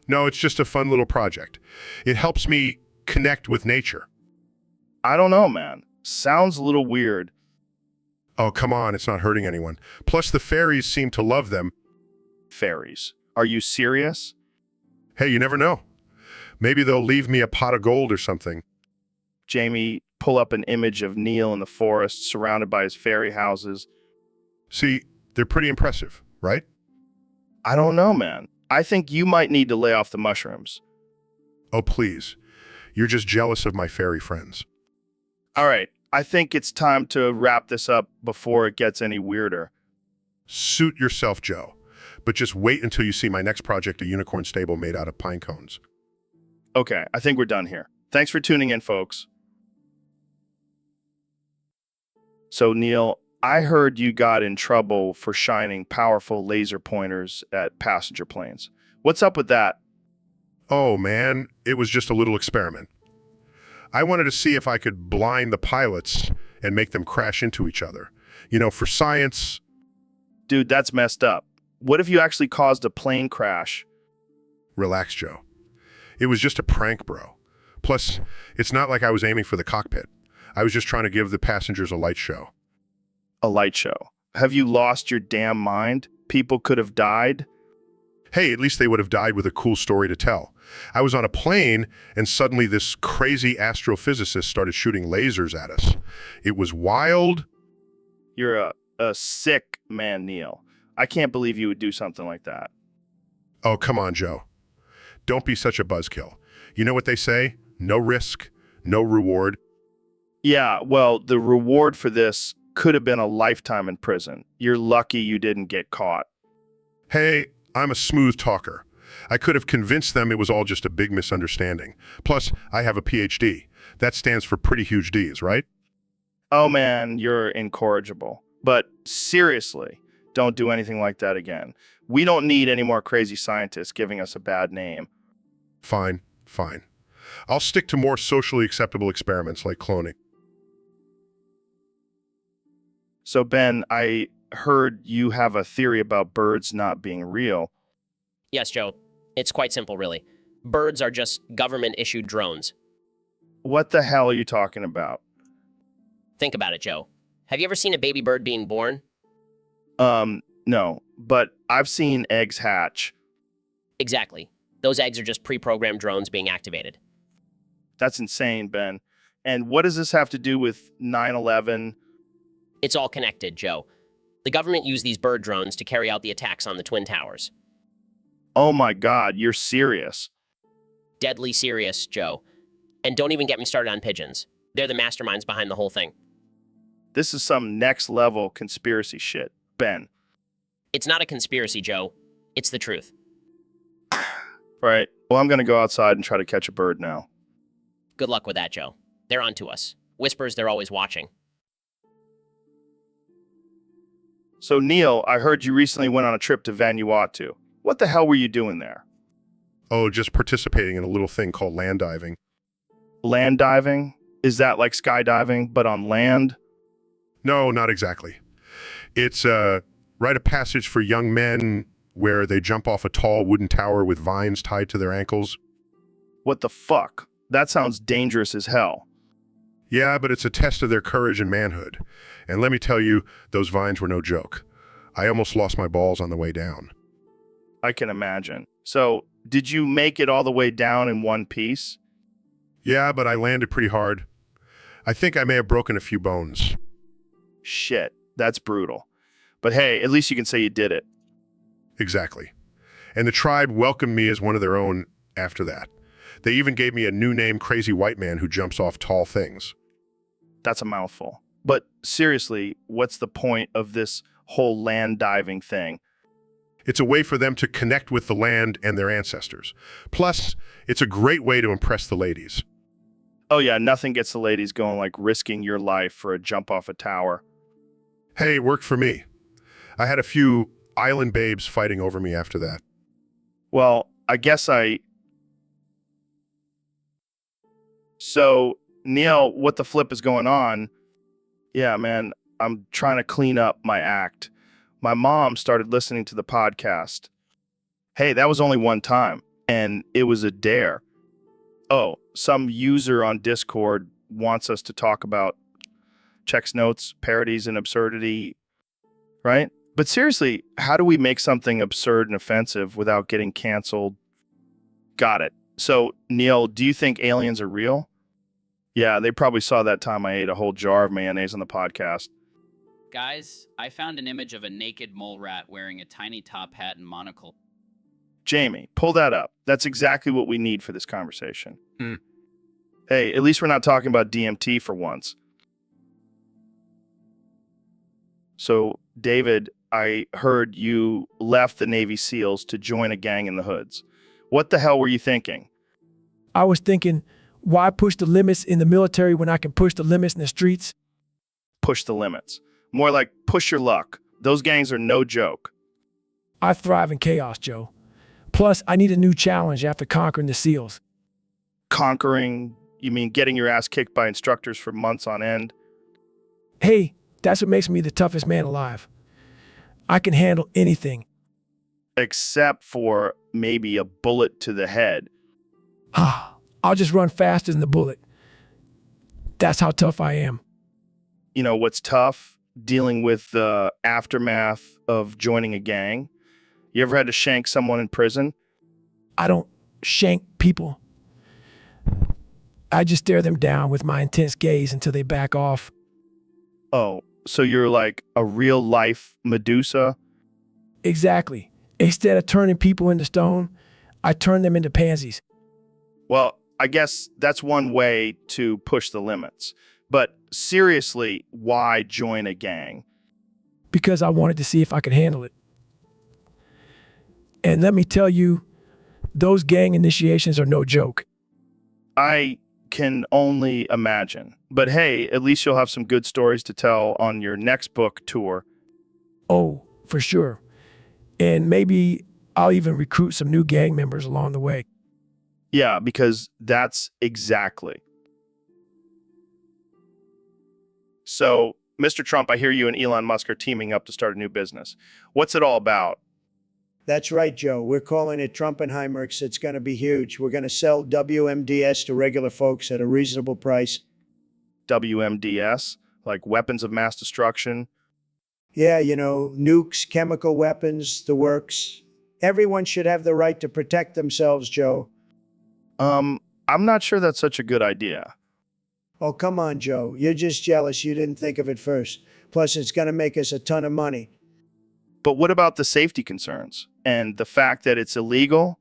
No, it's just a fun little project. It helps me connect with nature. I don't know, man. Sounds a little weird. Oh, come on, it's not hurting anyone. Plus, the fairies seem to love them. Fairies. Are you serious? Hey, you never know. Maybe they'll leave me a pot of gold or something. Jamie, pull up an image of Neil in the forest surrounded by his fairy houses. See, they're pretty impressive, right? I don't know, man. I think you might need to lay off the mushrooms. Oh, please. You're just jealous of my fairy friends. All right. I think it's time to wrap this up before it gets any weirder. Suit yourself, Joe. But just wait until you see my next project, a unicorn stable made out of pine cones. Okay, I think we're done here. Thanks for tuning in, folks. So, Neil, I heard you got in trouble for shining powerful laser pointers at passenger planes. What's up with that? Oh, man, it was just a little experiment. I wanted to see if I could blind the pilots and make them crash into each other. You know, for science. Dude, that's messed up. What if you actually caused a plane crash? Relax, Joe. It was just a prank, bro. Plus, it's not like I was aiming for the cockpit. I was just trying to give the passengers a light show. A light show? Have you lost your damn mind? People could have died? Hey, at least they would have died with a cool story to tell. I was on a plane, and suddenly this crazy astrophysicist started shooting lasers at us. It was wild. You're a sick man, Neil. I can't believe you would do something like that. Oh, come on, Joe. Don't be such a buzzkill. You know what they say? No risk, no reward. Yeah, well, the reward for this could have been a lifetime in prison. You're lucky you didn't get caught. Hey, I'm a smooth talker. I could have convinced them it was all just a big misunderstanding. Plus, I have a PhD. That stands for pretty huge D's, right? Oh man, you're incorrigible. But seriously, don't do anything like that again. We don't need any more crazy scientists giving us a bad name. Fine. I'll stick to more socially acceptable experiments like cloning. So Ben, I heard you have a theory about birds not being real. Yes, Joe. It's quite simple, really. Birds are just government-issued drones. What the hell are you talking about? Think about it, Joe. Have you ever seen a baby bird being born? No, but I've seen eggs hatch. Exactly. Those eggs are just pre-programmed drones being activated. That's insane, Ben. And what does this have to do with 9/11? It's all connected, Joe. The government used these bird drones to carry out the attacks on the Twin Towers. Oh my God, you're serious. Deadly serious, Joe. And don't even get me started on pigeons. They're the masterminds behind the whole thing. This is some next level conspiracy shit, Ben. It's not a conspiracy, Joe. It's the truth. Right. Well, I'm going to go outside and try to catch a bird now. Good luck with that, Joe. They're on to us. Whispers, they're always watching. So, Neil, I heard you recently went on a trip to Vanuatu. What the hell were you doing there? Oh, just participating in a little thing called land diving. Land diving? Is that like skydiving, but on land? No, not exactly. It's a rite of passage for young men where they jump off a tall wooden tower with vines tied to their ankles. What the fuck? That sounds dangerous as hell. Yeah, but it's a test of their courage and manhood. And let me tell you, those vines were no joke. I almost lost my balls on the way down. I can imagine. So, Did you make it all the way down in one piece? Yeah, but I landed pretty hard. I think I may have broken a few bones. Shit, that's brutal. But hey, at least you can say you did it. Exactly. And the tribe welcomed me as one of their own after that. They even gave me a new name, Crazy White Man Who Jumps Off Tall Things. That's a mouthful. But seriously, what's the point of this whole land diving thing? It's a way for them to connect with the land and their ancestors. Plus, it's a great way to impress the ladies. Oh yeah, nothing gets the ladies going like risking your life for a jump off a tower. Hey, it worked for me. I had a few island babes fighting over me after that. Well, I guess So, Neil, what the flip is going on? Yeah, man, I'm trying to clean up my act. My mom started listening to the podcast. Hey, that was only one time, and it was a dare. Oh, some user on Discord wants us to talk about checks notes, parodies, and absurdity, right? But seriously, how do we make something absurd and offensive without getting canceled? Got it. So, Neil, do you think aliens are real? Yeah, they probably saw that time I ate a whole jar of mayonnaise on the podcast. Guys, I found an image of a naked mole rat wearing a tiny top hat and monocle. Jamie, pull that up. That's exactly what we need for this conversation. Hey, at least we're not talking about DMT for once. So, David, I heard you left the Navy SEALs to join a gang in the hoods. What the hell were you thinking? I was thinking, why push the limits in the military when I can push the limits in the streets? Push the limits. More like push your luck. Those gangs are no joke. I thrive in chaos, Joe. Plus, I need a new challenge after conquering the SEALs. Conquering? You mean getting your ass kicked by instructors for months on end? Hey, that's what makes me the toughest man alive. I can handle anything. Except for maybe a bullet to the head. I'll just run faster than the bullet. That's how tough I am. You know what's tough? Dealing with the aftermath of joining a gang. You ever had to shank someone in prison? I don't shank people. I just stare them down with my intense gaze until they back off. Oh, so you're like a real life Medusa? Exactly. Instead of turning people into stone, I turn them into pansies. Well, I guess that's one way to push the limits. But seriously, why join a gang? Because I wanted to see if I could handle it. And let me tell you, those gang initiations are no joke. I can only imagine. But hey, at least you'll have some good stories to tell on your next book tour. Oh, for sure. And maybe I'll even recruit some new gang members along the way. Yeah, because that's exactly. So, Mr. Trump, I hear you and Elon Musk are teaming up to start a new business. What's it all about? That's right, Joe. We're calling it Trumpenheimer's. It's going to be huge. We're going to sell WMDS to regular folks at a reasonable price. WMDS? Like weapons of mass destruction? Yeah, you know, nukes, chemical weapons, the works. Everyone should have the right to protect themselves, Joe. I'm not sure that's such a good idea. Oh, come on, Joe. You're just jealous you didn't think of it first. Plus, it's going to make us a ton of money. But what about the safety concerns and the fact that it's illegal?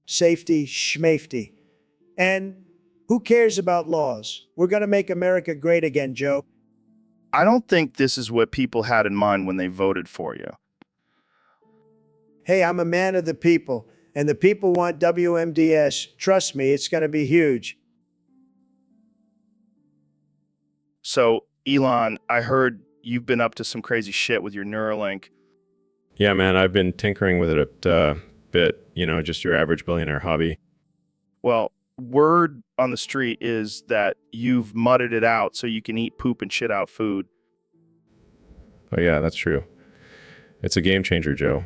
Safety, schmafety. And who cares about laws? We're going to make America great again, Joe. I don't think this is what people had in mind when they voted for you. Hey, I'm a man of the people, and the people want WMDS. Trust me, it's going to be huge. So, Elon, I heard you've been up to some crazy shit with your Neuralink. Yeah, man, I've been tinkering with it a bit, just your average billionaire hobby. Well, word on the street is that you've mudded it out so you can eat poop and shit out food. Oh yeah, that's true. It's a game changer, Joe.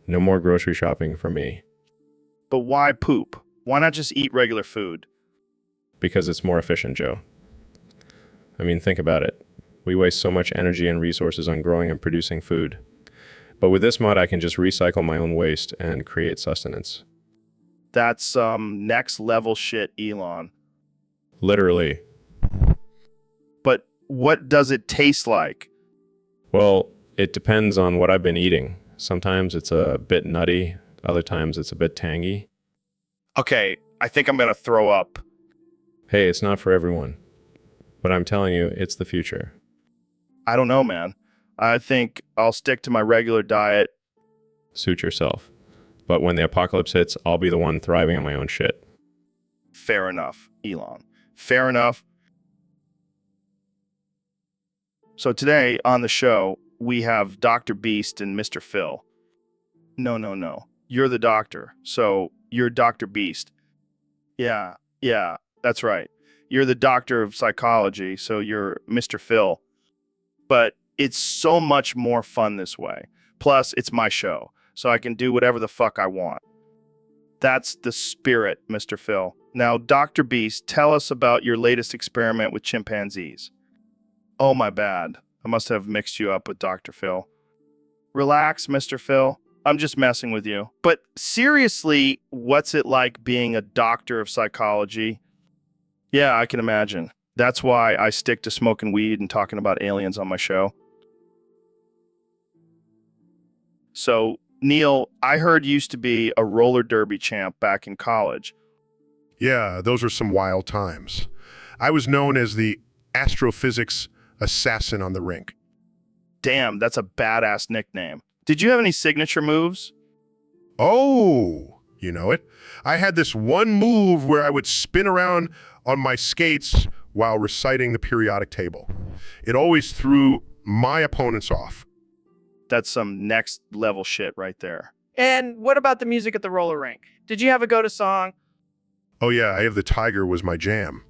No more grocery shopping for me. But why poop? Why not just eat regular food? Because it's more efficient, Joe. I mean, think about it. We waste so much energy and resources on growing and producing food. But with this mod, I can just recycle my own waste and create sustenance. That's some next level shit, Elon. Literally. But what does it taste like? Well, it depends on what I've been eating. Sometimes it's a bit nutty, other times it's a bit tangy. Okay, I think I'm gonna throw up. Hey, it's not for everyone. But I'm telling you, it's the future. I don't know, man. I think I'll stick to my regular diet. Suit yourself. But when the apocalypse hits, I'll be the one thriving on my own shit. Fair enough, Elon. Fair enough. So today on the show, we have Dr. Beast and Mr. Phil. No. You're the doctor, so you're Dr. Beast. Yeah, that's right. You're the doctor of psychology, so you're Mr. Phil. But it's so much more fun this way. Plus, it's my show, so I can do whatever the fuck I want. That's the spirit, Mr. Phil. Now, Dr. Beast, tell us about your latest experiment with chimpanzees. Oh, my bad. I must have mixed you up with Dr. Phil. Relax, Mr. Phil. I'm just messing with you. But seriously, what's it like being a doctor of psychology? Yeah, I can imagine. That's why I stick to smoking weed and talking about aliens on my show. So, Neil, I heard you used to be a roller derby champ back in college. Yeah, those were some wild times. I was known as the astrophysics assassin on the rink. Damn, that's a badass nickname. Did you have any signature moves? Oh, you know it. I had this one move where I would spin around on my skates while reciting the periodic table. It always threw my opponents off. That's some next level shit right there. And what about the music at the roller rink? Did you have a go-to song? Oh yeah, Eye of the Tiger was my jam.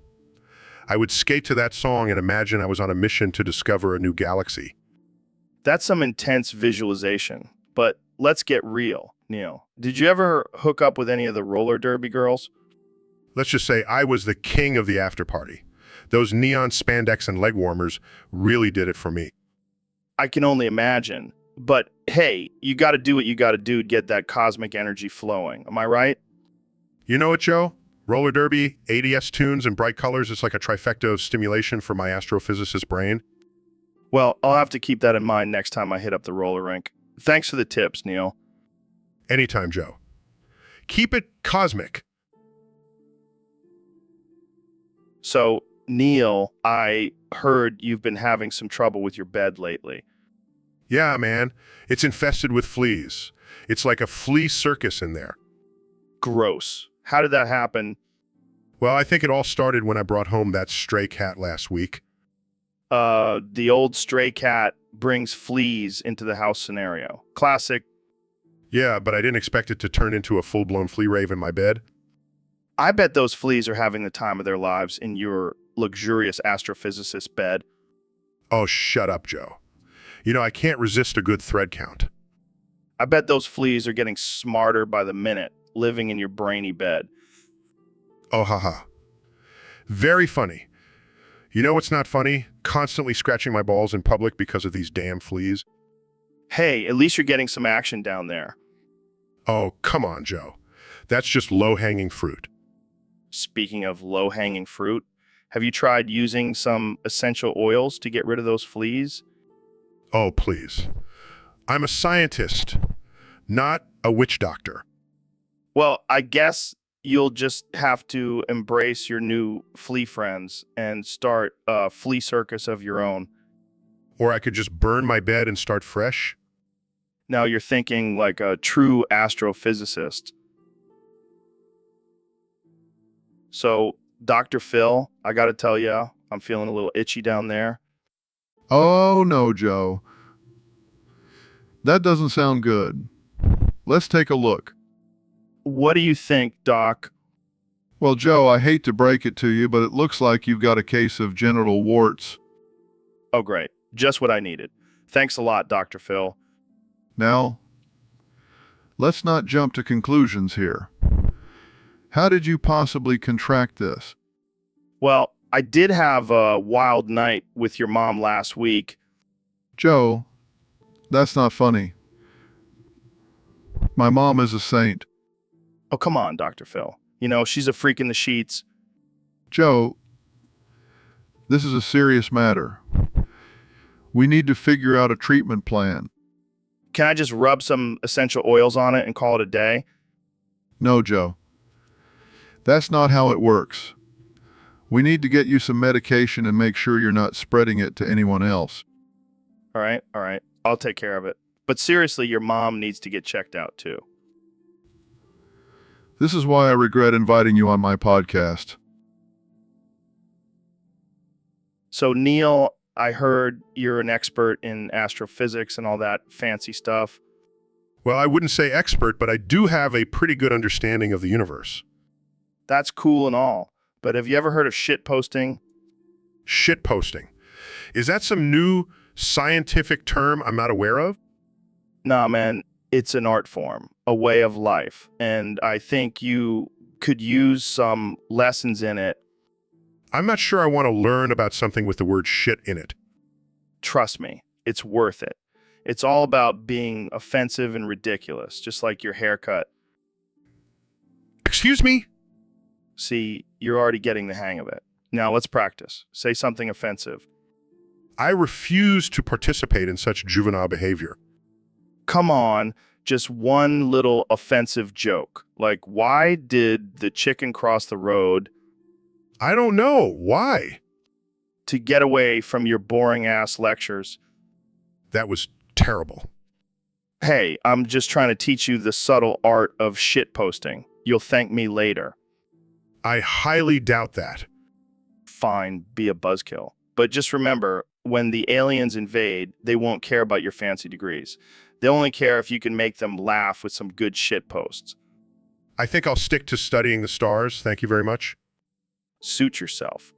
I would skate to that song and imagine I was on a mission to discover a new galaxy. That's some intense visualization. But let's get real, Neil. Did you ever hook up with any of the roller derby girls? Let's just say I was the king of the after party. Those neon spandex and leg warmers really did it for me. I can only imagine. But hey, you gotta do what you gotta do to get that cosmic energy flowing. Am I right? You know what, Joe? Roller derby, ADS tunes, and bright colors is like a trifecta of stimulation for my astrophysicist brain. Well, I'll have to keep that in mind next time I hit up the roller rink. Thanks for the tips, Neil. Anytime, Joe. Keep it cosmic. So, Neil, I heard you've been having some trouble with your bed lately. Yeah, man. It's infested with fleas. It's like a flea circus in there. Gross. How did that happen? Well, I think it all started when I brought home that stray cat last week. The old stray cat brings fleas into the house scenario. Classic. Yeah, but I didn't expect it to turn into a full-blown flea rave in my bed. I bet those fleas are having the time of their lives in your luxurious astrophysicist bed. Oh, shut up, Joe. You know, I can't resist a good thread count. I bet those fleas are getting smarter by the minute, living in your brainy bed. Oh, haha. Very funny. You know what's not funny? Constantly scratching my balls in public because of these damn fleas. Hey, at least you're getting some action down there. Oh, come on, Joe. That's just low-hanging fruit. Speaking of low-hanging fruit, have you tried using some essential oils to get rid of those fleas? Oh, please. I'm a scientist, not a witch doctor. Well, I guess you'll just have to embrace your new flea friends and start a flea circus of your own. Or I could just burn my bed and start fresh. Now you're thinking like a true astrophysicist. So, Dr. Phil, I gotta tell you, I'm feeling a little itchy down there. Oh, no, Joe. That doesn't sound good. Let's take a look. What do you think, Doc? Well, Joe, I hate to break it to you, but it looks like you've got a case of genital warts. Oh, great. Just what I needed. Thanks a lot, Dr. Phil. Now, let's not jump to conclusions here. How did you possibly contract this? Well, I did have a wild night with your mom last week. Joe, that's not funny. My mom is a saint. Oh, come on, Dr. Phil. You know, she's a freak in the sheets. Joe, this is a serious matter. We need to figure out a treatment plan. Can I just rub some essential oils on it and call it a day? No, Joe. That's not how it works. We need to get you some medication and make sure you're not spreading it to anyone else. All right. I'll take care of it. But seriously, your mom needs to get checked out too. This is why I regret inviting you on my podcast. So, Neil, I heard you're an expert in astrophysics and all that fancy stuff. Well, I wouldn't say expert, but I do have a pretty good understanding of the universe. That's cool and all. But have you ever heard of shit posting? Shit posting. Is that some new scientific term I'm not aware of? Nah, man, it's an art form, a way of life. And I think you could use some lessons in it. I'm not sure I want to learn about something with the word shit in it. Trust me, it's worth it. It's all about being offensive and ridiculous, just like your haircut. Excuse me? See, you're already getting the hang of it. Now let's practice. Say something offensive. I refuse to participate in such juvenile behavior. Come on, just one little offensive joke. Like, why did the chicken cross the road? I don't know. Why? To get away from your boring-ass lectures. That was terrible. Hey, I'm just trying to teach you the subtle art of shit posting. You'll thank me later. I highly doubt that. Fine, be a buzzkill. But just remember, when the aliens invade, they won't care about your fancy degrees. They only care if you can make them laugh with some good shit posts. I think I'll stick to studying the stars. Thank you very much. Suit yourself.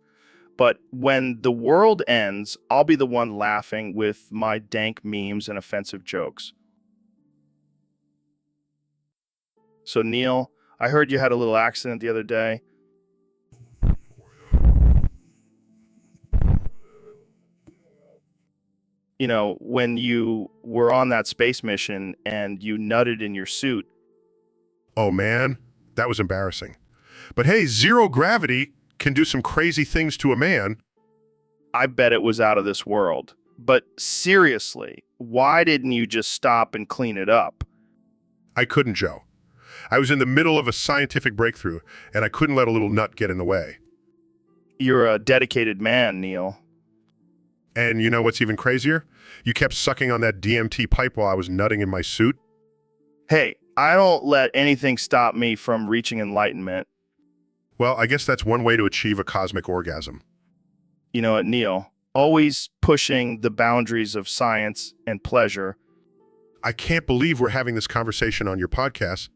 But when the world ends, I'll be the one laughing with my dank memes and offensive jokes. So, Neil, I heard you had a little accident the other day. You know, when you were on that space mission and you nutted in your suit. Oh, man, that was embarrassing. But hey, zero gravity can do some crazy things to a man. I bet it was out of this world. But seriously, why didn't you just stop and clean it up? I couldn't, Joe. I was in the middle of a scientific breakthrough, and I couldn't let a little nut get in the way. You're a dedicated man, Neil. And you know what's even crazier? You kept sucking on that DMT pipe while I was nutting in my suit. Hey, I don't let anything stop me from reaching enlightenment. Well, I guess that's one way to achieve a cosmic orgasm. You know what, Neil? Always pushing the boundaries of science and pleasure. I can't believe we're having this conversation on your podcast.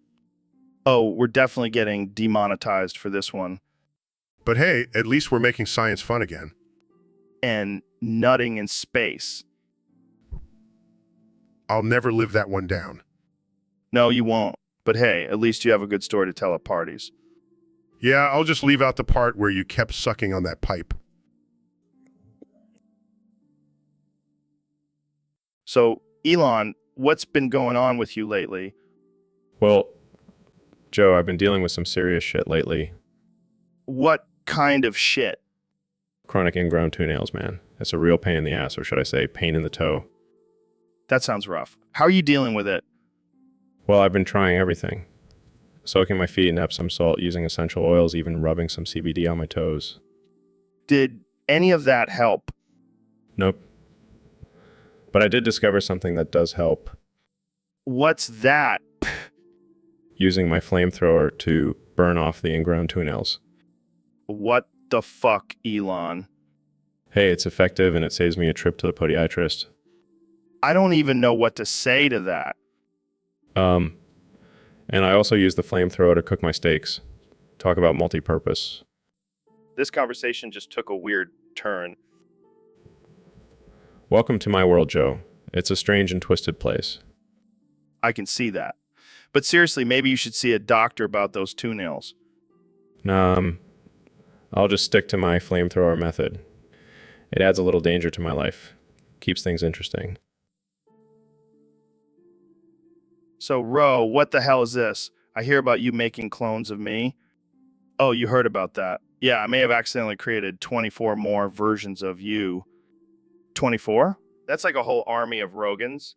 Oh, we're definitely getting demonetized for this one. But hey, at least we're making science fun again. And nutting in space. I'll never live that one down. No, you won't. But hey, at least you have a good story to tell at parties. Yeah, I'll just leave out the part where you kept sucking on that pipe. So, Elon, what's been going on with you lately? Well, Joe, I've been dealing with some serious shit lately. What kind of shit? Chronic ingrown toenails, man. It's a real pain in the ass, or should I say pain in the toe. That sounds rough. How are you dealing with it? Well, I've been trying everything. Soaking my feet in Epsom salt, using essential oils, even rubbing some CBD on my toes. Did any of that help? Nope. But I did discover something that does help. What's that? Using my flamethrower to burn off the ingrown toenails. What the fuck, Elon? Hey, it's effective and it saves me a trip to the podiatrist. I don't even know what to say to that. And I also use the flamethrower to cook my steaks. Talk about multi-purpose. This conversation just took a weird turn. Welcome to my world, Joe. It's a strange and twisted place. I can see that. But seriously, maybe you should see a doctor about those toenails. I'll just stick to my flamethrower method. It adds a little danger to my life. Keeps things interesting. So, Ro, what the hell is this? I hear about you making clones of me. Oh, you heard about that. Yeah, I may have accidentally created 24 more versions of you. 24? That's like a whole army of Rogans.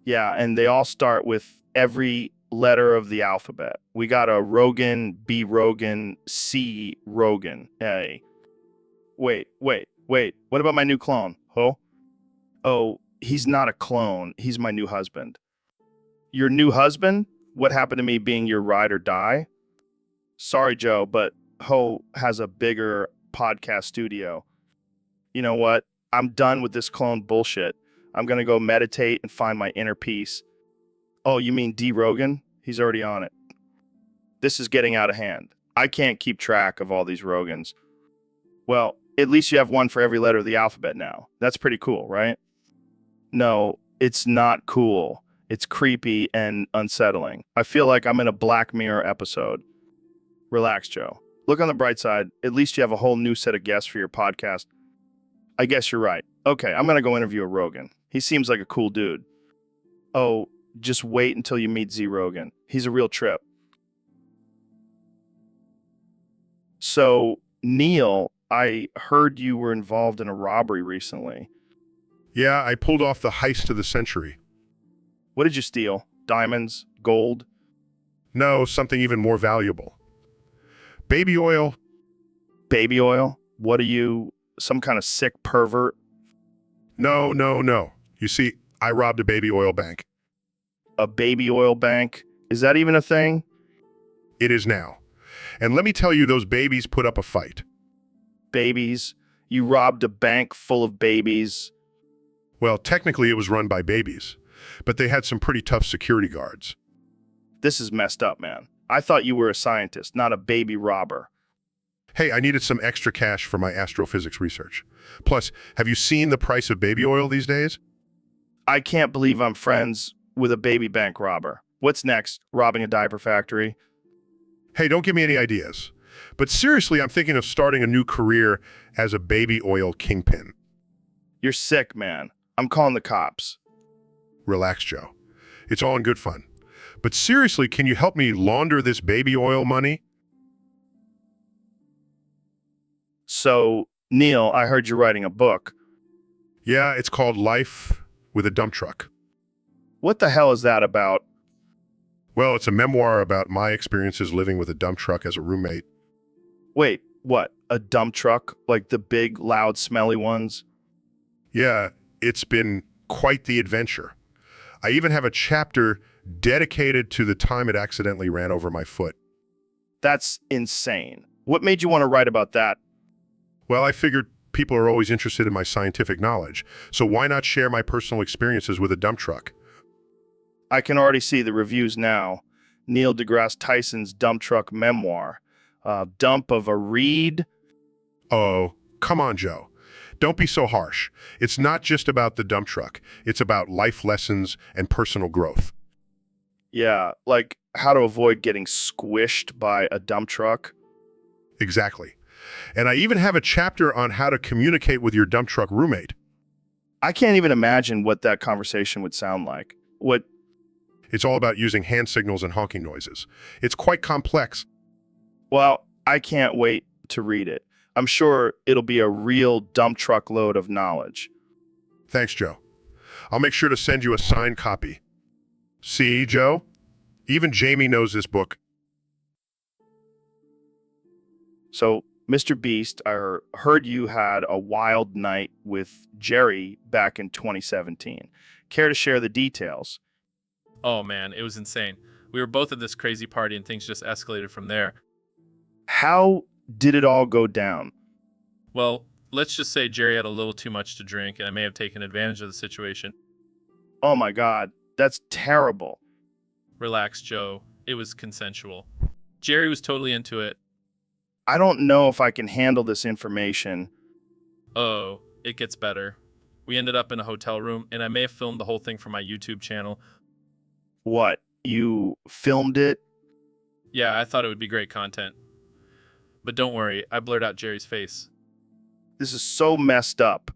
Yeah, and they all start with every letter of the alphabet. We got a Rogan, B Rogan, C Rogan, A. Wait. What about my new clone? Oh, he's not a clone. He's my new husband. Your new husband? What happened to me being your ride or die? Sorry, Joe, but Ho has a bigger podcast studio. You know what? I'm done with this clone bullshit. I'm going to go meditate and find my inner peace. Oh, you mean D. Rogan? He's already on it. This is getting out of hand. I can't keep track of all these Rogans. Well, at least you have one for every letter of the alphabet now. That's pretty cool, right? No, it's not cool. It's creepy and unsettling. I feel like I'm in a Black Mirror episode. Relax, Joe. Look on the bright side. At least you have a whole new set of guests for your podcast. I guess you're right. Okay, I'm going to go interview a Rogan. He seems like a cool dude. Oh, just wait until you meet Z Rogan. He's a real trip. So, Neil, I heard you were involved in a robbery recently. Yeah, I pulled off the heist of the century. What did you steal? Diamonds? Gold? No, something even more valuable. Baby oil. Baby oil? What are you, some kind of sick pervert? No. You see, I robbed a baby oil bank. A baby oil bank? Is that even a thing? It is now. And let me tell you, those babies put up a fight. Babies? You robbed a bank full of babies? Well, technically it was run by babies, but they had some pretty tough security guards. This is messed up, man. I thought you were a scientist, not a baby robber. Hey, I needed some extra cash for my astrophysics research. Plus, have you seen the price of baby oil these days? I can't believe I'm friends with a baby bank robber. What's next? Robbing a diaper factory? Hey, don't give me any ideas. But seriously, I'm thinking of starting a new career as a baby oil kingpin. You're sick, man. I'm calling the cops. Relax, Joe. It's all in good fun. But seriously, can you help me launder this baby oil money? So, Neil, I heard you're writing a book. Yeah, it's called Life with a Dump Truck. What the hell is that about? Well, it's a memoir about my experiences living with a dump truck as a roommate. Wait, what? A dump truck? Like the big, loud, smelly ones? Yeah, it's been quite the adventure. I even have a chapter dedicated to the time it accidentally ran over my foot. That's insane. What made you want to write about that? Well, I figured people are always interested in my scientific knowledge, so why not share my personal experiences with a dump truck? I can already see the reviews now. Neil deGrasse Tyson's dump truck memoir. Dump of a read? Oh, come on, Joe. Don't be so harsh. It's not just about the dump truck. It's about life lessons and personal growth. Yeah, like how to avoid getting squished by a dump truck. Exactly. And I even have a chapter on how to communicate with your dump truck roommate. I can't even imagine what that conversation would sound like. It's all about using hand signals and honking noises. It's quite complex. Well, I can't wait to read it. I'm sure it'll be a real dump truck load of knowledge. Thanks, Joe. I'll make sure to send you a signed copy. See, Joe? Even Jamie knows this book. So, Mr. Beast, I heard you had a wild night with Jerry back in 2017. Care to share the details? Oh man, it was insane. We were both at this crazy party and things just escalated from there. How did it all go down? Well, let's just say Jerry had a little too much to drink and I may have taken advantage of the situation. Oh my God, that's terrible. Relax, Joe. It was consensual. Jerry was totally into it. I don't know if I can handle this information. Oh, it gets better. We ended up in a hotel room and I may have filmed the whole thing for my YouTube channel. What? You filmed it? Yeah, I thought it would be great content. But don't worry, I blurred out Jerry's face. This is so messed up.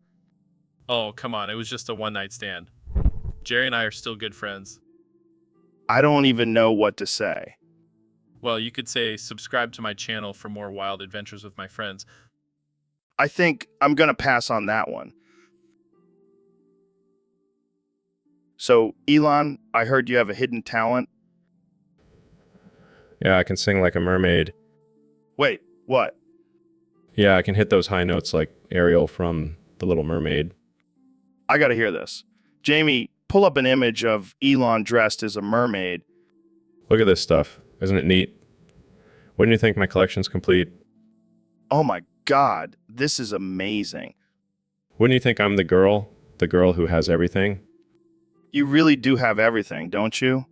Oh, come on, it was just a one-night stand. Jerry and I are still good friends. I don't even know what to say. Well, you could say subscribe to my channel for more wild adventures with my friends. I think I'm going to pass on that one. So, Elon, I heard you have a hidden talent. Yeah, I can sing like a mermaid. Wait, what? Yeah, I can hit those high notes like Ariel from The Little Mermaid. I got to hear this. Jamie, pull up an image of Elon dressed as a mermaid. Look at this stuff. Isn't it neat? Wouldn't you think my collection's complete? Oh my God, this is amazing. Wouldn't you think I'm the girl who has everything? You really do have everything, don't you?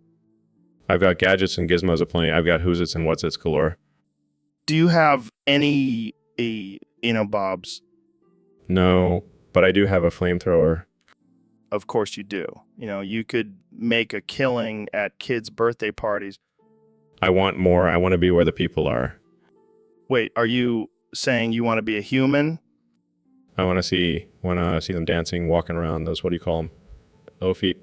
I've got gadgets and gizmos aplenty. I've got who's-its and what's-its galore. Do you have any, bobs? No, but I do have a flamethrower. Of course you do. You could make a killing at kids' birthday parties. I want more. I want to be where the people are. Wait, are you saying you want to be a human? I want to see them dancing, walking around. Those, what do you call them? Low feet.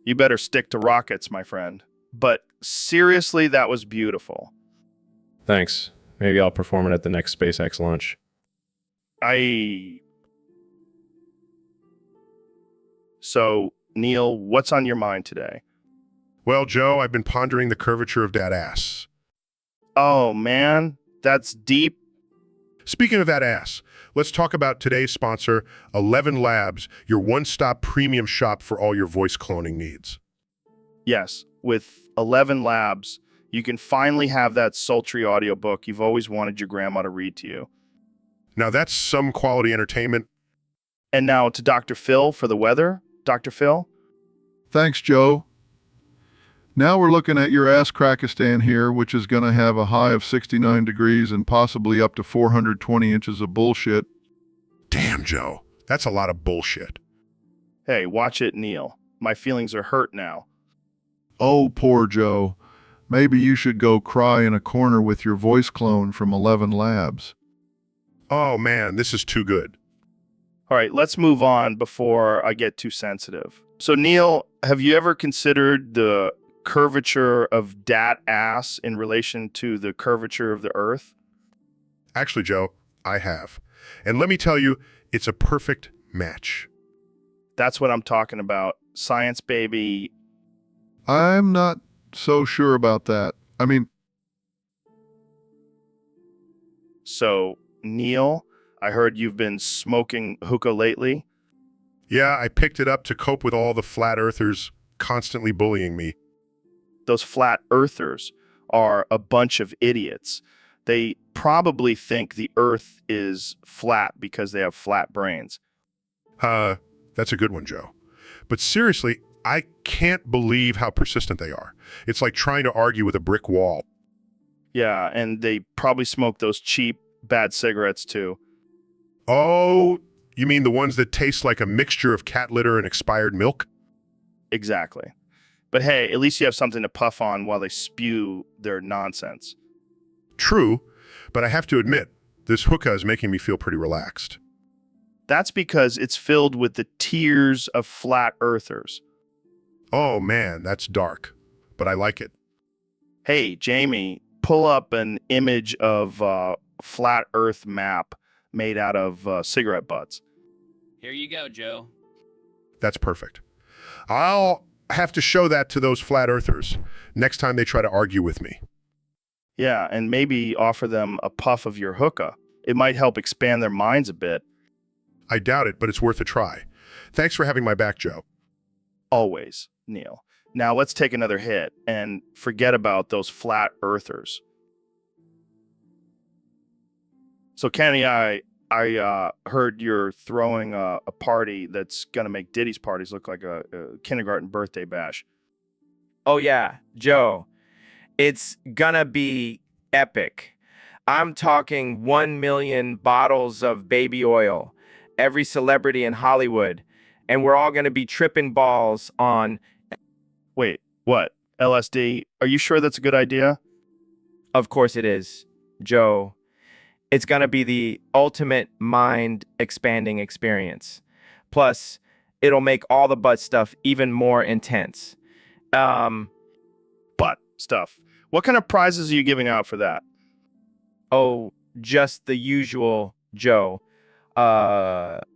You better stick to rockets, my friend. But seriously, that was beautiful. Thanks. Maybe I'll perform it at the next SpaceX launch. So, Neil, what's on your mind today? Well, Joe, I've been pondering the curvature of that ass. Oh, man, that's deep. Speaking of that ass, let's talk about today's sponsor, 11 Labs, your one-stop premium shop for all your voice cloning needs. Yes, with 11 Labs, you can finally have that sultry audiobook you've always wanted your grandma to read to you. Now that's some quality entertainment. And now to Dr. Phil for the weather. Dr. Phil? Thanks, Joe. Now we're looking at your Ass-Krakistan here, which is going to have a high of 69 degrees and possibly up to 420 inches of bullshit. Damn, Joe. That's a lot of bullshit. Hey, watch it, Neil. My feelings are hurt now. Oh, poor Joe. Maybe you should go cry in a corner with your voice clone from 11 Labs. Oh, man, this is too good. All right, let's move on before I get too sensitive. So, Neil, have you ever considered the curvature of dat ass in relation to the curvature of the Earth? Actually, Joe, I have. And let me tell you, it's a perfect match. That's what I'm talking about. Science, baby. I'm not so sure about that. I mean... So, Neil, I heard you've been smoking hookah lately. Yeah, I picked it up to cope with all the flat earthers constantly bullying me. Those flat earthers are a bunch of idiots. They probably think the Earth is flat because they have flat brains. That's a good one, Joe. But seriously, I can't believe how persistent they are. It's like trying to argue with a brick wall. Yeah, and they probably smoke those cheap, bad cigarettes too. Oh, you mean the ones that taste like a mixture of cat litter and expired milk? Exactly. But hey, at least you have something to puff on while they spew their nonsense. True, but I have to admit, this hookah is making me feel pretty relaxed. That's because it's filled with the tears of flat earthers. Oh man, that's dark, but I like it. Hey, Jamie, pull up an image of a flat earth map made out of cigarette butts. Here you go, Joe. That's perfect. I'll have to show that to those flat earthers next time they try to argue with me. Yeah, and maybe offer them a puff of your hookah. It might help expand their minds a bit. I doubt it, but it's worth a try. Thanks for having my back, Joe. Always, Neil. Now let's take another hit and forget about those flat earthers. So Kenny, I heard you're throwing a party that's going to make Diddy's parties look like a kindergarten birthday bash. Oh yeah, Joe. It's gonna be epic. I'm talking 1 million bottles of baby oil, every celebrity in Hollywood, and we're all gonna be tripping balls on... Wait, what? LSD? Are you sure that's a good idea? Of course it is, Joe. It's gonna be the ultimate mind-expanding experience. Plus, it'll make all the butt stuff even more intense. Butt stuff. What kind of prizes are you giving out for that? Oh, just the usual, Joe.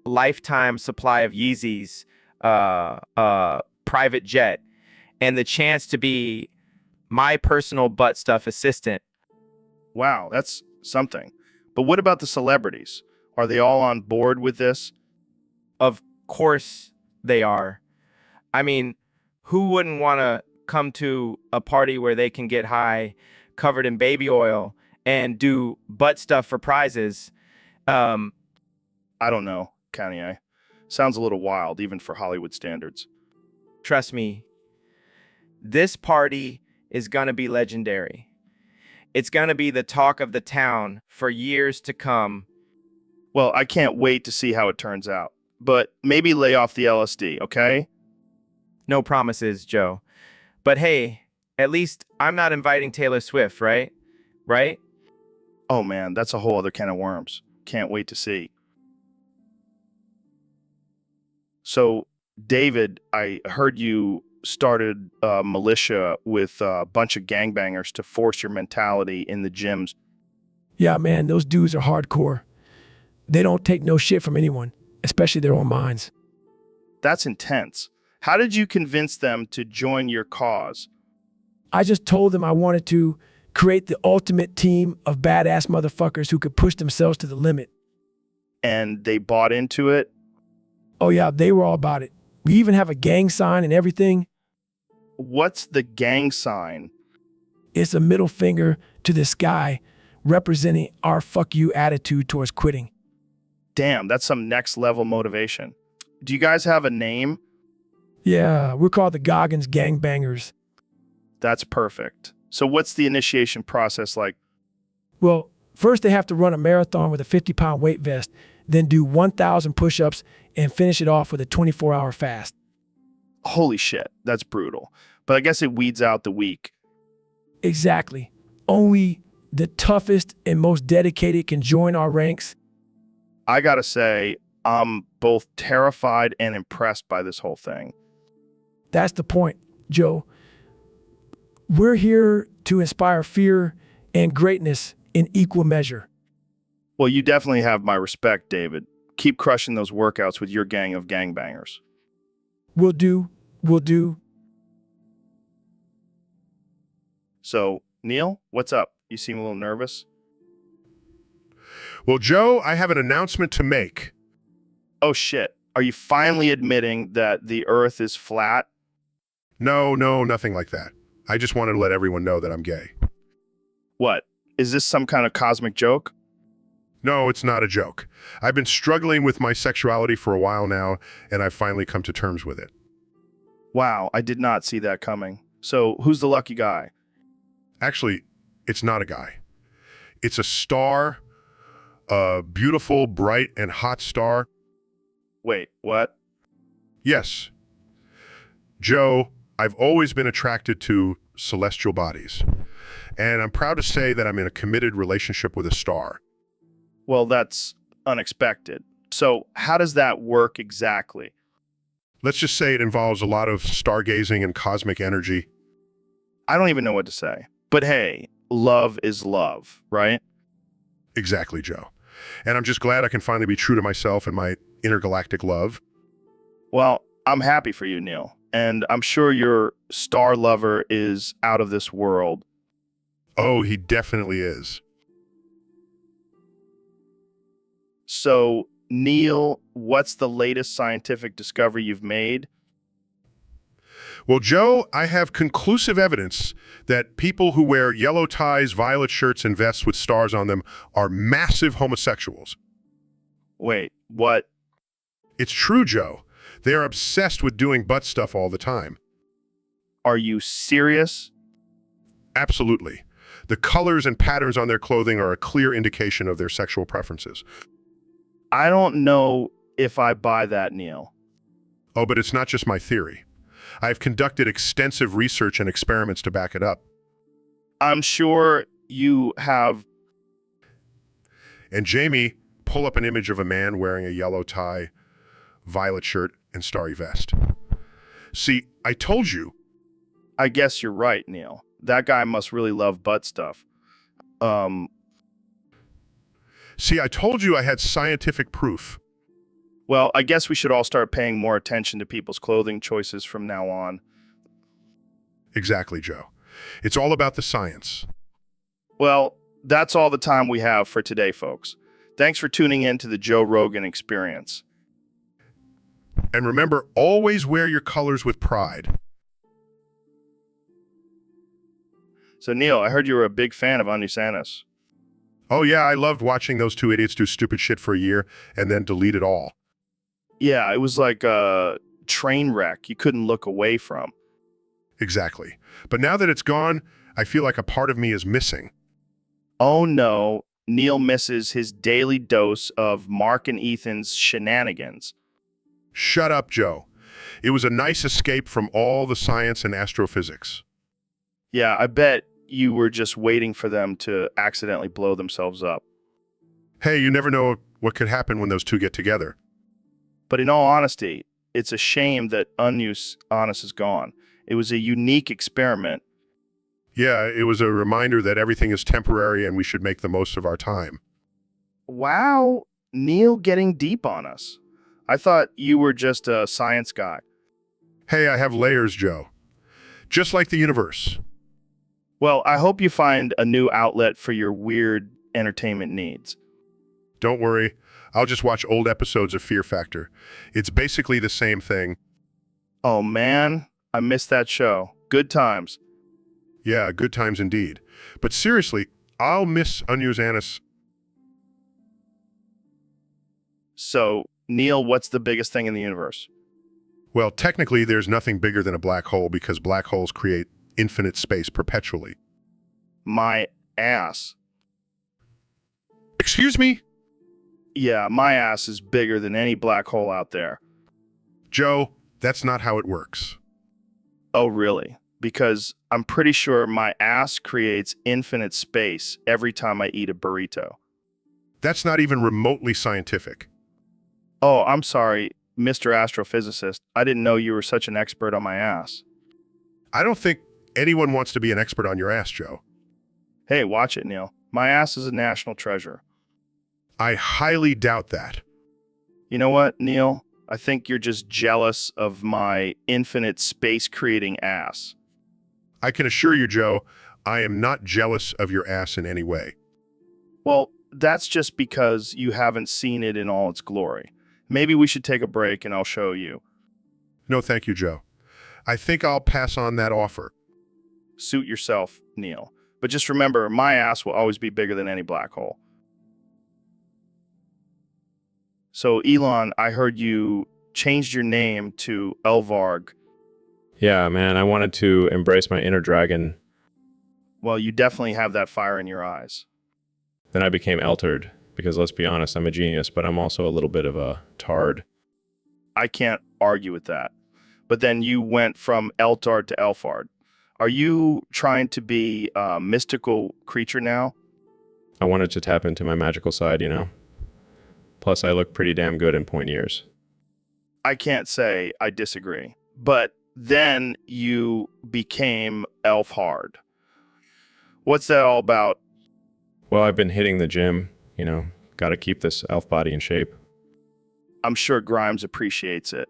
Lifetime supply of Yeezys, private jet, and the chance to be my personal butt stuff assistant. Wow, that's something. But what about the celebrities? Are they all on board with this? Of course they are. I mean, who wouldn't want to come to a party where they can get high, covered in baby oil, and do butt stuff for prizes? I don't know, Kanye. Sounds a little wild, even for Hollywood standards. Trust me, this party is going to be legendary. It's going to be the talk of the town for years to come. Well, I can't wait to see how it turns out. But maybe lay off the LSD, okay? No promises, Joe. But hey, at least I'm not inviting Taylor Swift, right? Right? Oh man, that's a whole other can of worms. Can't wait to see. So, David, I heard you started a militia with a bunch of gangbangers to force your mentality in the gyms. Yeah, man, those dudes are hardcore. They don't take no shit from anyone, especially their own minds. That's intense. How did you convince them to join your cause? I just told them I wanted to create the ultimate team of badass motherfuckers who could push themselves to the limit. And they bought into it? Oh yeah, they were all about it. We even have a gang sign and everything. What's the gang sign? It's a middle finger to the sky, representing our fuck you attitude towards quitting. Damn, that's some next level motivation. Do you guys have a name? Yeah, we're called the Goggins Gangbangers. That's perfect. So what's the initiation process like? Well, first they have to run a marathon with a 50-pound weight vest, then do 1,000 push-ups and finish it off with a 24-hour fast. Holy shit, that's brutal. But I guess it weeds out the weak. Exactly. Only the toughest and most dedicated can join our ranks. I gotta say, I'm both terrified and impressed by this whole thing. That's the point, Joe. We're here to inspire fear and greatness in equal measure. Well, you definitely have my respect, David. Keep crushing those workouts with your gang of gangbangers. Will do. So, Neil, what's up? You seem a little nervous. Well, Joe, I have an announcement to make. Oh shit. Are you finally admitting that the Earth is flat? No, nothing like that. I just wanted to let everyone know that I'm gay. What? Is this some kind of cosmic joke? No, it's not a joke. I've been struggling with my sexuality for a while now, and I've finally come to terms with it. Wow, I did not see that coming. So, who's the lucky guy? Actually, it's not a guy. It's a star, a beautiful, bright, and hot star. Wait, what? Yes. Joe, I've always been attracted to celestial bodies, and I'm proud to say that I'm in a committed relationship with a star. Well, that's unexpected. So, how does that work exactly? Let's just say it involves a lot of stargazing and cosmic energy. I don't even know what to say. But hey, love is love, right? Exactly, Joe. And I'm just glad I can finally be true to myself and my intergalactic love. Well, I'm happy for you, Neil. And I'm sure your star lover is out of this world. Oh, he definitely is. So, Neil, what's the latest scientific discovery you've made? Well, Joe, I have conclusive evidence that people who wear yellow ties, violet shirts, and vests with stars on them are massive homosexuals. Wait, what? It's true, Joe. They are obsessed with doing butt stuff all the time. Are you serious? Absolutely. The colors and patterns on their clothing are a clear indication of their sexual preferences. I don't know if I buy that, Neil. Oh, but it's not just my theory. I've conducted extensive research and experiments to back it up. I'm sure you have. And Jamie, pull up an image of a man wearing a yellow tie, violet shirt, and starry vest. See, I told you. I guess you're right, Neil. That guy must really love butt stuff. See, I told you I had scientific proof. Well, I guess we should all start paying more attention to people's clothing choices from now on. Exactly, Joe. It's all about the science. Well, that's all the time we have for today, folks. Thanks for tuning in to the Joe Rogan Experience. And remember, always wear your colors with pride. So, Neil, I heard you were a big fan of Onius Annis. Oh yeah, I loved watching those two idiots do stupid shit for a year and then delete it all. Yeah, it was like a train wreck you couldn't look away from. Exactly. But now that it's gone, I feel like a part of me is missing. Oh no, Neil misses his daily dose of Mark and Ethan's shenanigans. Shut up, Joe. It was a nice escape from all the science and astrophysics. Yeah, I bet you were just waiting for them to accidentally blow themselves up. Hey, you never know what could happen when those two get together. But in all honesty, it's a shame that Onius Annis is gone. It was a unique experiment. Yeah, it was a reminder that everything is temporary and we should make the most of our time. Wow, Neil getting deep on us. I thought you were just a science guy. Hey, I have layers, Joe. Just like the universe. Well, I hope you find a new outlet for your weird entertainment needs. Don't worry, I'll just watch old episodes of Fear Factor. It's basically the same thing. Oh man, I missed that show. Good times. Yeah, good times indeed. But seriously, I'll miss Onius Annis. So, Neil, what's the biggest thing in the universe? Well, technically, there's nothing bigger than a black hole because black holes create infinite space perpetually. My ass. Excuse me? Yeah, my ass is bigger than any black hole out there. Joe, that's not how it works. Oh, really? Because I'm pretty sure my ass creates infinite space every time I eat a burrito. That's not even remotely scientific. Oh, I'm sorry, Mr. Astrophysicist. I didn't know you were such an expert on my ass. I don't think anyone wants to be an expert on your ass, Joe. Hey, watch it, Neil. My ass is a national treasure. I highly doubt that. You know what, Neil? I think you're just jealous of my infinite space-creating ass. I can assure you, Joe, I am not jealous of your ass in any way. Well, that's just because you haven't seen it in all its glory. Maybe we should take a break and I'll show you. No, thank you, Joe. I think I'll pass on that offer. Suit yourself, Neil. But just remember, my ass will always be bigger than any black hole. So, Elon, I heard you changed your name to Elvarg. Yeah, man, I wanted to embrace my inner dragon. Well, you definitely have that fire in your eyes. Then I became Eltard, because let's be honest, I'm a genius, but I'm also a little bit of a tard. I can't argue with that. But then you went from Eltard to Elfard. Are you trying to be a mystical creature now? I wanted to tap into my magical side, you know? Plus, I look pretty damn good in point years. I can't say I disagree. But then you became Elfhard. What's that all about? Well, I've been hitting the gym, you know, gotta keep this elf body in shape. I'm sure Grimes appreciates it.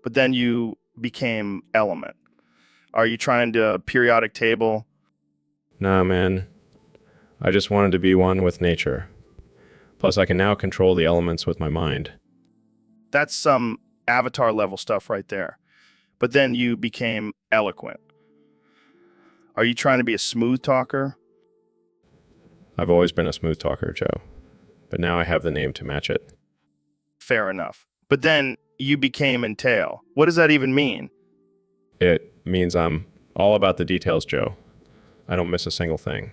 But then you became Element. Are you trying to periodic table? Nah, man. I just wanted to be one with nature. Plus, I can now control the elements with my mind. That's some Avatar level stuff right there. But then you became Eloquent. Are you trying to be a smooth talker? I've always been a smooth talker, Joe. But now I have the name to match it. Fair enough. But then you became Entail. What does that even mean? It means I'm all about the details, Joe. I don't miss a single thing.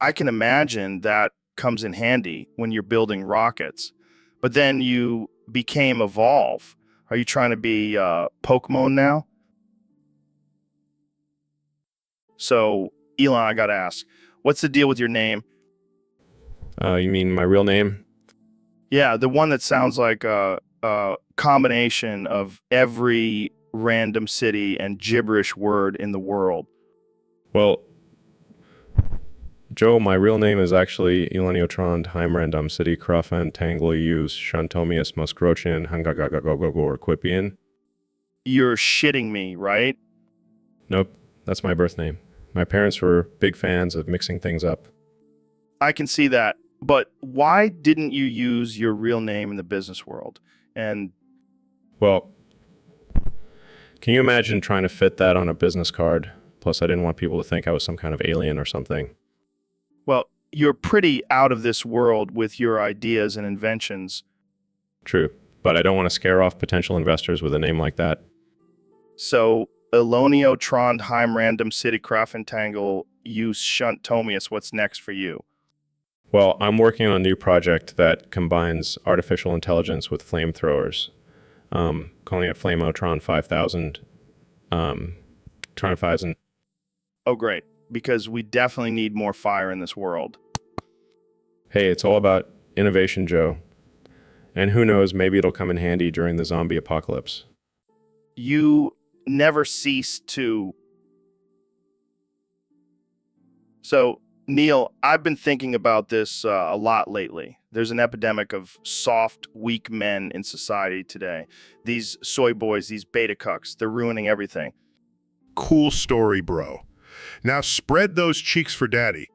I can imagine that comes in handy when you're building rockets. But then you became Evolve. Are you trying to be Pokemon now? So, Elon, I gotta ask, what's the deal with your name? You mean my real name? Yeah, the one that sounds like a combination of every random city and gibberish word in the world. Well, Joe, my real name is actually Eleniotrond Heimrandom City Krofan Tangle Use Shantomius Musgrochin Hangagagagogor Quipian. You're shitting me, right? Nope, that's my birth name. My parents were big fans of mixing things up. I can see that. But why didn't you use your real name in the business world? And Well, can you imagine trying to fit that on a business card? Plus, I didn't want people to think I was some kind of alien or something. well, you're pretty out of this world with your ideas and inventions. True, but I don't want to scare off potential investors with a name like that. So, Elonio Trondheim Random City Crafentangle Use Shunt Tomius, what's next for you? Well, I'm working on a new project that combines artificial intelligence with flamethrowers. Calling it Flamotron 5000. Tron 5000. Oh, great. Because we definitely need more fire in this world. Hey, it's all about innovation, Joe. And who knows, maybe it'll come in handy during the zombie apocalypse. You never cease to... So, Neil, I've been thinking about this a lot lately. There's an epidemic of soft, weak men in society today. These soy boys, these beta cucks, they're ruining everything. Cool story, bro. Now spread those cheeks for daddy.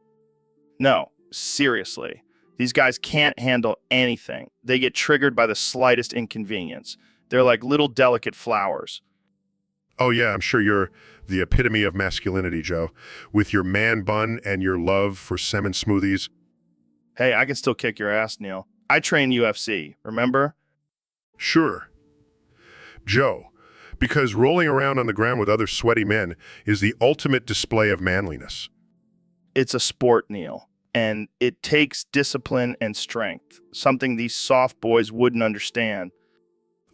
No, seriously. These guys can't handle anything. They get triggered by the slightest inconvenience. They're like little delicate flowers. Oh yeah, I'm sure you're the epitome of masculinity, Joe. With your man bun and your love for salmon smoothies. Hey, I can still kick your ass, Neil. I train UFC, remember? Sure. Joe, because rolling around on the ground with other sweaty men is the ultimate display of manliness. It's a sport, Neil, and it takes discipline and strength, something these soft boys wouldn't understand.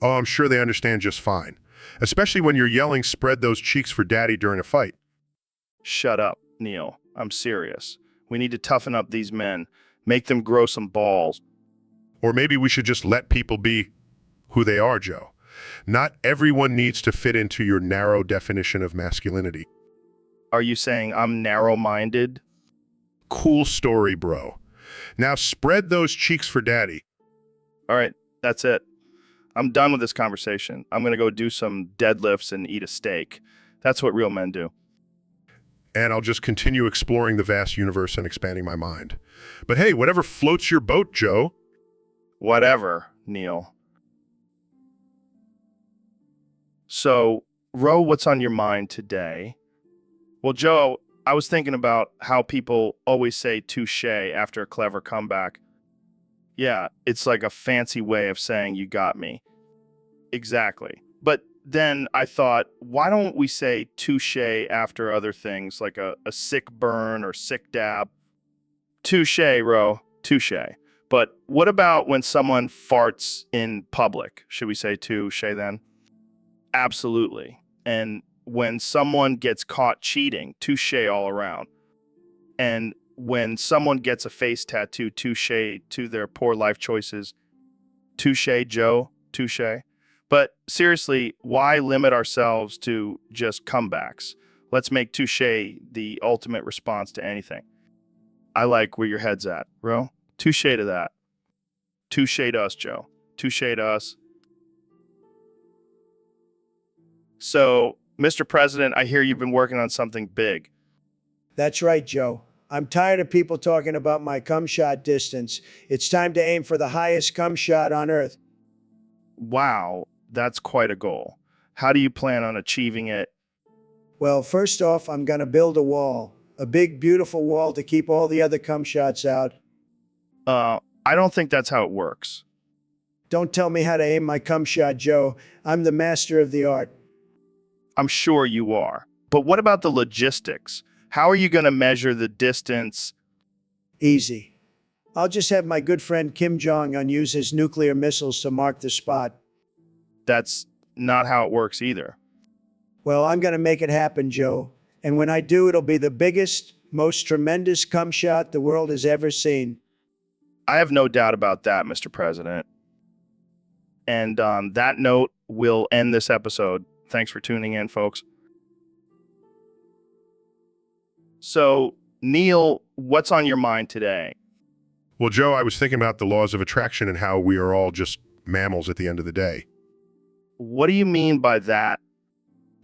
Oh, I'm sure they understand just fine. Especially when you're yelling, spread those cheeks for daddy during a fight. Shut up, Neil. I'm serious. We need to toughen up these men, make them grow some balls. Or maybe we should just let people be who they are, Joe. Not everyone needs to fit into your narrow definition of masculinity. Are you saying I'm narrow-minded? Cool story, bro. Now spread those cheeks for daddy. All right, that's it. I'm done with this conversation. I'm going to go do some deadlifts and eat a steak. That's what real men do. And I'll just continue exploring the vast universe and expanding my mind. But hey, whatever floats your boat, Joe. Whatever, Neil. So, Ro, what's on your mind today? Well, Joe, I was thinking about how people always say touche after a clever comeback. Yeah, it's like a fancy way of saying you got me. Exactly. But then I thought, why don't we say touche after other things like a sick burn or sick dab? Touche, Ro, touche. But what about when someone farts in public? Should we say touche then? Absolutely. And when someone gets caught cheating, touche all around. And when someone gets a face tattoo, touche to their poor life choices. Touche, Joe, touche. But seriously, why limit ourselves to just comebacks? Let's make touche the ultimate response to anything. I like where your head's at, bro. Touche to that. Touche to us, Joe. Touche to us. So, Mr. President, I hear you've been working on something big. That's right, Joe. I'm tired of people talking about my cum shot distance. It's time to aim for the highest cum shot on Earth. Wow, that's quite a goal. How do you plan on achieving it? Well, first off, I'm going to build a wall. A big, beautiful wall to keep all the other cum shots out. I don't think that's how it works. Don't tell me how to aim my cum shot, Joe. I'm the master of the art. I'm sure you are. But what about the logistics? How are you going to measure the distance? Easy. I'll just have my good friend Kim Jong-un use his nuclear missiles to mark the spot. That's not how it works either. Well, I'm going to make it happen, Joe. And when I do, it'll be the biggest, most tremendous cum shot the world has ever seen. I have no doubt about that, Mr. President. And on that note, we'll end this episode. Thanks for tuning in, folks. So, Neil, what's on your mind today? Well, Joe, I was thinking about the laws of attraction and how we are all just mammals at the end of the day. What do you mean by that?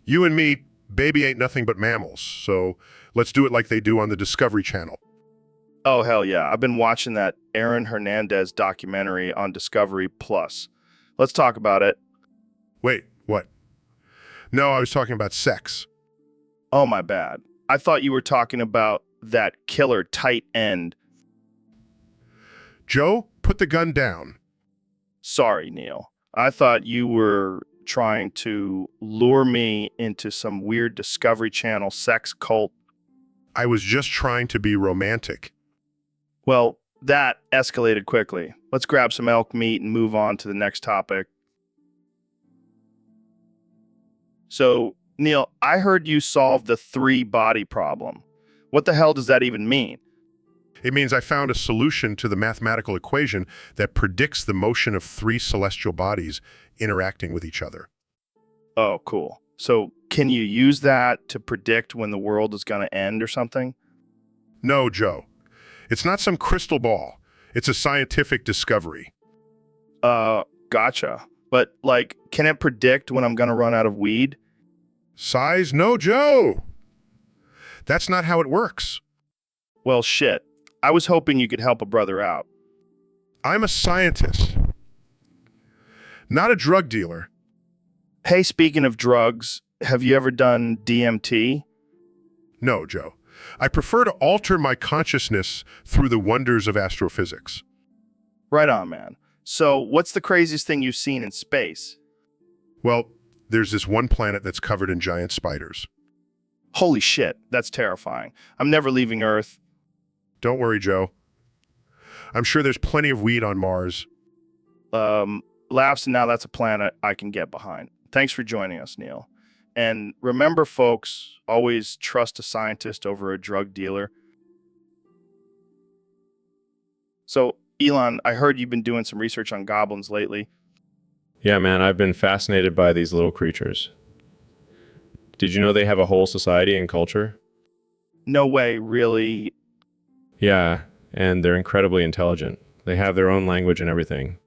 You and me, baby, ain't nothing but mammals, so let's do it like they do on the Discovery Channel. Oh, hell yeah. I've been watching that Aaron Hernandez documentary on Discovery Plus. Let's talk about it. Wait, what? No, I was talking about sex. Oh, my bad. I thought you were talking about that killer tight end. Joe, put the gun down. Sorry, Neil. I thought you were trying to lure me into some weird Discovery Channel sex cult. I was just trying to be romantic. Well, that escalated quickly. Let's grab some elk meat and move on to the next topic. So, Neil, I heard you solved the 3-body problem. What the hell does that even mean? It means I found a solution to the mathematical equation that predicts the motion of 3 celestial bodies interacting with each other. Oh, cool. So, can you use that to predict when the world is going to end or something? No, Joe. It's not some crystal ball. It's a scientific discovery. Gotcha. But, like, can it predict when I'm going to run out of weed? Size? No, Joe. That's not how it works. Well, shit. I was hoping you could help a brother out. I'm a scientist, not a drug dealer. Hey, speaking of drugs, have you ever done DMT? No, Joe. I prefer to alter my consciousness through the wonders of astrophysics. Right on, man. So, what's the craziest thing you've seen in space? Well, there's this one planet that's covered in giant spiders. Holy shit, that's terrifying. I'm never leaving Earth. Don't worry, Joe. I'm sure there's plenty of weed on Mars. Laughs, and now that's a planet I can get behind. Thanks for joining us, Neil. And remember, folks, always trust a scientist over a drug dealer. So, Elon, I heard you've been doing some research on goblins lately. Yeah, man, I've been fascinated by these little creatures. Did you know they have a whole society and culture? No way, really. Yeah, and they're incredibly intelligent. They have their own language and everything.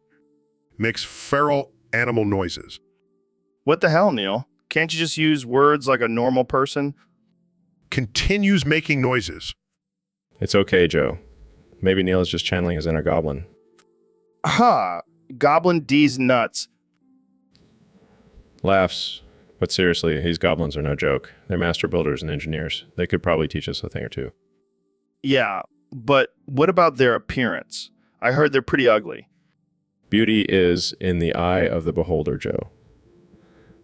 Makes feral animal noises. What the hell, Neil? Can't you just use words like a normal person? Continues making noises. It's okay, Joe. Maybe Neil is just channeling his inner goblin. Ha! Goblin D's nuts. Laughs. But seriously, these goblins are no joke. They're master builders and engineers. They could probably teach us a thing or two. Yeah, but what about their appearance? I heard they're pretty ugly. Beauty is in the eye of the beholder, Joe.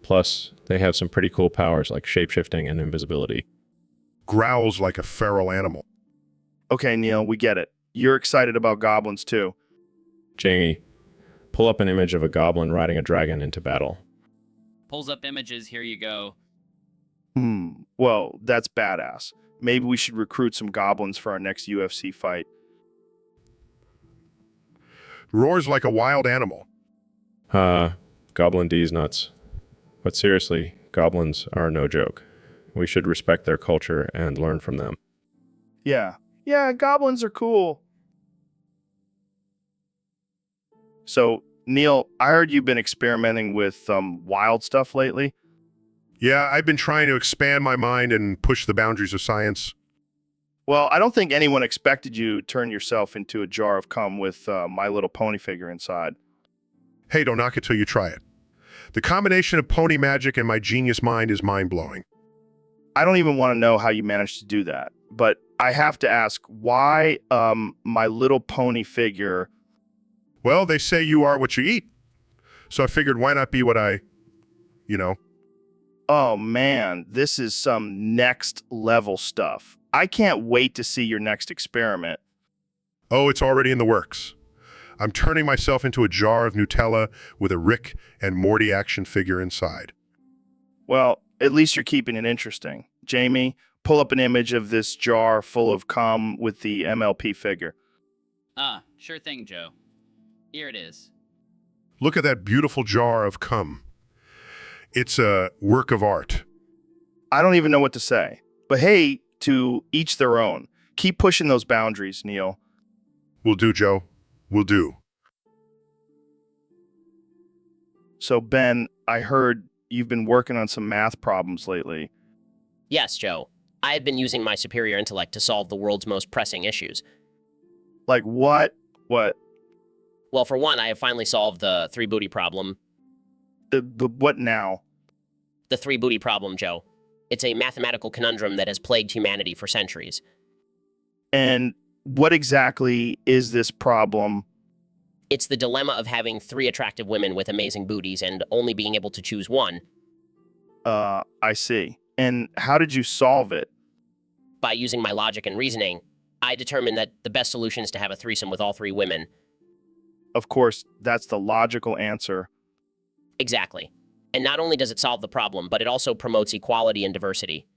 Plus, they have some pretty cool powers like shapeshifting and invisibility. Growls like a feral animal. Okay, Neil, we get it. You're excited about goblins too. Jamie, pull up an image of a goblin riding a dragon into battle. Pulls up images, here you go. Well, that's badass. Maybe we should recruit some goblins for our next UFC fight. Roars like a wild animal. Goblin D's nuts. But seriously, goblins are no joke. We should respect their culture and learn from them. Yeah, goblins are cool. So, Neil, I heard you've been experimenting with wild stuff lately. Yeah, I've been trying to expand my mind and push the boundaries of science. Well, I don't think anyone expected you to turn yourself into a jar of cum with My Little Pony figure inside. Hey, don't knock it till you try it. The combination of pony magic and my genius mind is mind-blowing. I don't even want to know how you managed to do that, but I have to ask, why My Little Pony figure? Well, they say you are what you eat. So I figured why not be what I, Oh man, this is some next level stuff. I can't wait to see your next experiment. Oh, it's already in the works. I'm turning myself into a jar of Nutella with a Rick and Morty action figure inside. Well, at least you're keeping it interesting. Jamie, pull up an image of this jar full of cum with the MLP figure. Sure thing, Joe. Here it is. Look at that beautiful jar of cum. It's a work of art. I don't even know what to say. But hey, to each their own. Keep pushing those boundaries, Neil. Will do, Joe. Will do. So, Ben, I heard you've been working on some math problems lately. Yes, Joe. I have been using my superior intellect to solve the world's most pressing issues. Like what? What? Well, for one, I have finally solved the three booty problem. The what now? The three booty problem, Joe. It's a mathematical conundrum that has plagued humanity for centuries. And what exactly is this problem? It's the dilemma of having three attractive women with amazing booties and only being able to choose one. I see. And how did you solve it? By using my logic and reasoning, I determined that the best solution is to have a threesome with all three women. Of course, that's the logical answer. Exactly. And not only does it solve the problem, but it also promotes equality and diversity.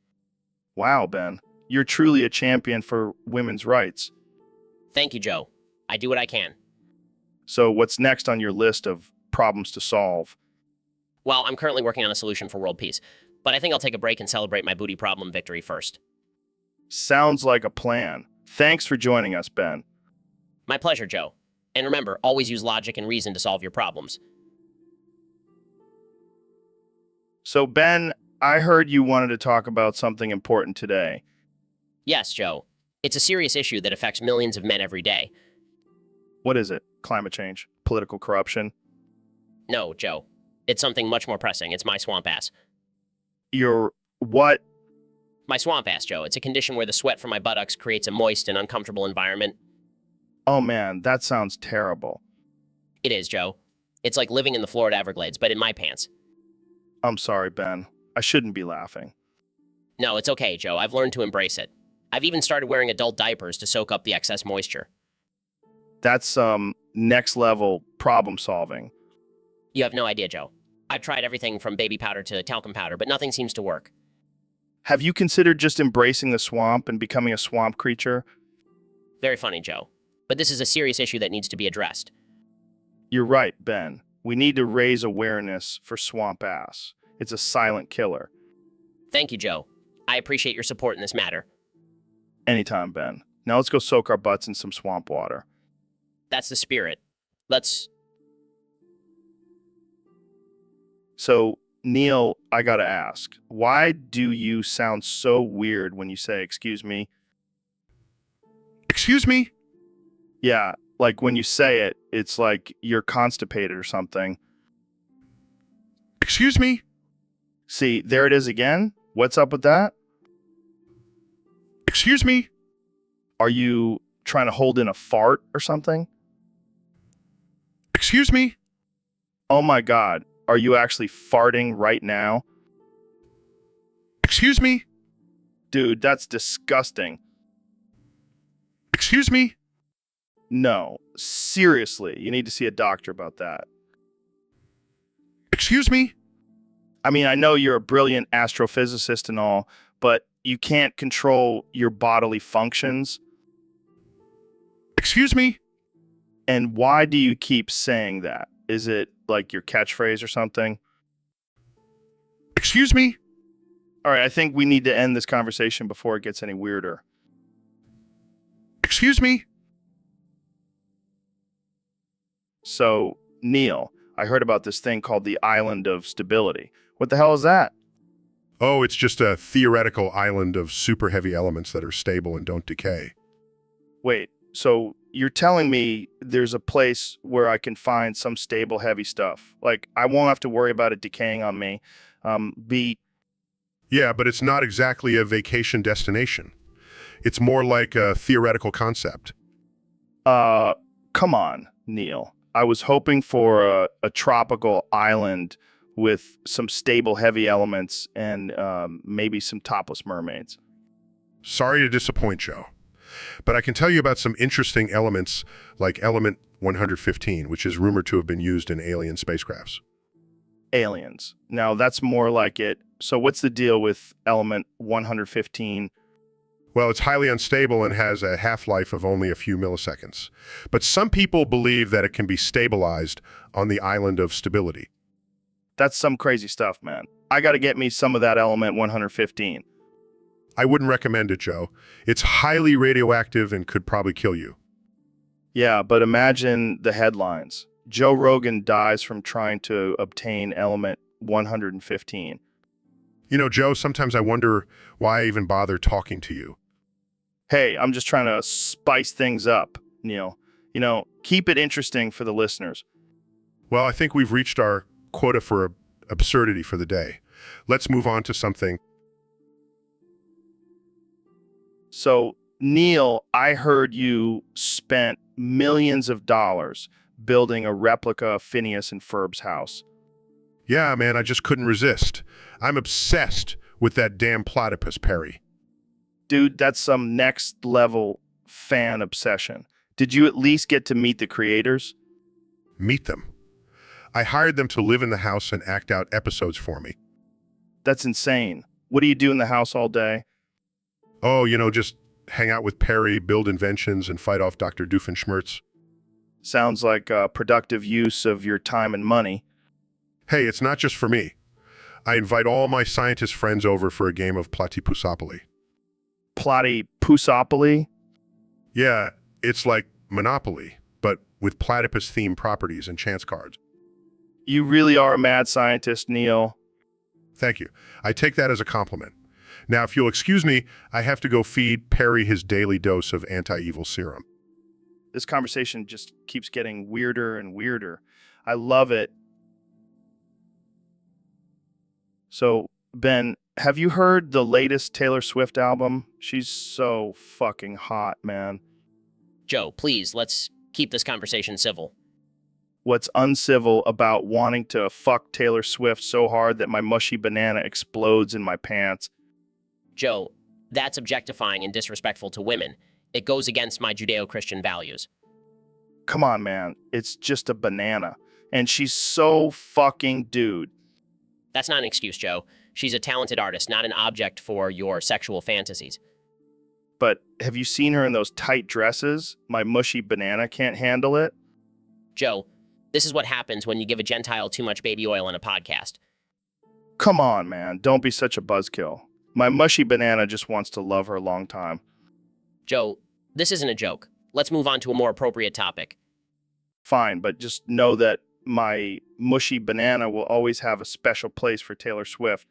Wow, Ben. You're truly a champion for women's rights. Thank you, Joe. I do what I can. So what's next on your list of problems to solve? Well, I'm currently working on a solution for world peace, but I think I'll take a break and celebrate my booty problem victory first. Sounds like a plan. Thanks for joining us, Ben. My pleasure, Joe. And remember, always use logic and reason to solve your problems. So, Ben, I heard you wanted to talk about something important today. Yes, Joe. It's a serious issue that affects millions of men every day. What is it? Climate change? Political corruption? No, Joe. It's something much more pressing. It's my swamp ass. Your what? My swamp ass, Joe. It's a condition where the sweat from my buttocks creates a moist and uncomfortable environment. Oh man, that sounds terrible. It is, Joe. It's like living in the Florida Everglades, but in my pants. I'm sorry, Ben. I shouldn't be laughing. No, it's okay, Joe. I've learned to embrace it. I've even started wearing adult diapers to soak up the excess moisture. That's next level problem solving. You have no idea, Joe. I've tried everything from baby powder to talcum powder, but nothing seems to work. Have you considered just embracing the swamp and becoming a swamp creature? Very funny, Joe. But this is a serious issue that needs to be addressed. You're right, Ben. We need to raise awareness for swamp ass. It's a silent killer. Thank you, Joe. I appreciate your support in this matter. Anytime, Ben. Now let's go soak our butts in some swamp water. That's the spirit. Let's... So, Neil, I gotta ask, why do you sound so weird when you say, excuse me? Excuse me? Yeah, like when you say it, it's like you're constipated or something. Excuse me? See, there it is again. What's up with that? Excuse me? Are you trying to hold in a fart or something? Excuse me? Oh my God. Are you actually farting right now? Excuse me? Dude, that's disgusting. Excuse me? No, seriously, you need to see a doctor about that. Excuse me? I mean, I know you're a brilliant astrophysicist and all, but you can't control your bodily functions. Excuse me? And why do you keep saying that? Is it like your catchphrase or something? Excuse me? All right, I think we need to end this conversation before it gets any weirder. Excuse me? So, Neil, I heard about this thing called the Island of Stability. What the hell is that? Oh, it's just a theoretical island of super heavy elements that are stable and don't decay. Wait, so you're telling me there's a place where I can find some stable, heavy stuff? Like, I won't have to worry about it decaying on me. Yeah, but it's not exactly a vacation destination. It's more like a theoretical concept. Come on, Neil. I was hoping for a tropical island with some stable, heavy elements and maybe some topless mermaids. Sorry to disappoint, Joe. But I can tell you about some interesting elements like element 115, which is rumored to have been used in alien spacecrafts. Aliens. Now, that's more like it. So what's the deal with element 115? Well, it's highly unstable and has a half-life of only a few milliseconds. But some people believe that it can be stabilized on the island of stability. That's some crazy stuff, man. I got to get me some of that element 115. I wouldn't recommend it, Joe. It's highly radioactive and could probably kill you. Yeah, but imagine the headlines. Joe Rogan dies from trying to obtain element 115. You know, Joe, sometimes I wonder why I even bother talking to you. Hey, I'm just trying to spice things up, Neil. Keep it interesting for the listeners. Well, I think we've reached our quota for absurdity for the day. Let's move on to something. So, Neil, I heard you spent millions of dollars building a replica of Phineas and Ferb's house. Yeah, man, I just couldn't resist. I'm obsessed with that damn platypus, Perry. Dude, that's some next level fan obsession. Did you at least get to meet the creators? Meet them. I hired them to live in the house and act out episodes for me. That's insane. What do you do in the house all day? Oh, just hang out with Perry, build inventions, and fight off Dr. Doofenshmirtz. Sounds like a productive use of your time and money. Hey, it's not just for me. I invite all my scientist friends over for a game of Platypusopoly. Platypusopoly? Yeah, it's like Monopoly, but with platypus-themed properties and chance cards. You really are a mad scientist, Neil. Thank you. I take that as a compliment. Now, if you'll excuse me, I have to go feed Perry his daily dose of anti-evil serum. This conversation just keeps getting weirder and weirder. I love it. So, Ben, have you heard the latest Taylor Swift album? She's so fucking hot, man. Joe, please, let's keep this conversation civil. What's uncivil about wanting to fuck Taylor Swift so hard that my mushy banana explodes in my pants? Joe, that's objectifying and disrespectful to women. It goes against my Judeo-Christian values. Come on, man. It's just a banana. And she's so fucking dude. That's not an excuse, Joe. She's a talented artist, not an object for your sexual fantasies. But have you seen her in those tight dresses? My mushy banana can't handle it. Joe, this is what happens when you give a Gentile too much baby oil in a podcast. Come on, man. Don't be such a buzzkill. My mushy banana just wants to love her a long time. Joe, this isn't a joke. Let's move on to a more appropriate topic. Fine, but just know that my mushy banana will always have a special place for Taylor Swift.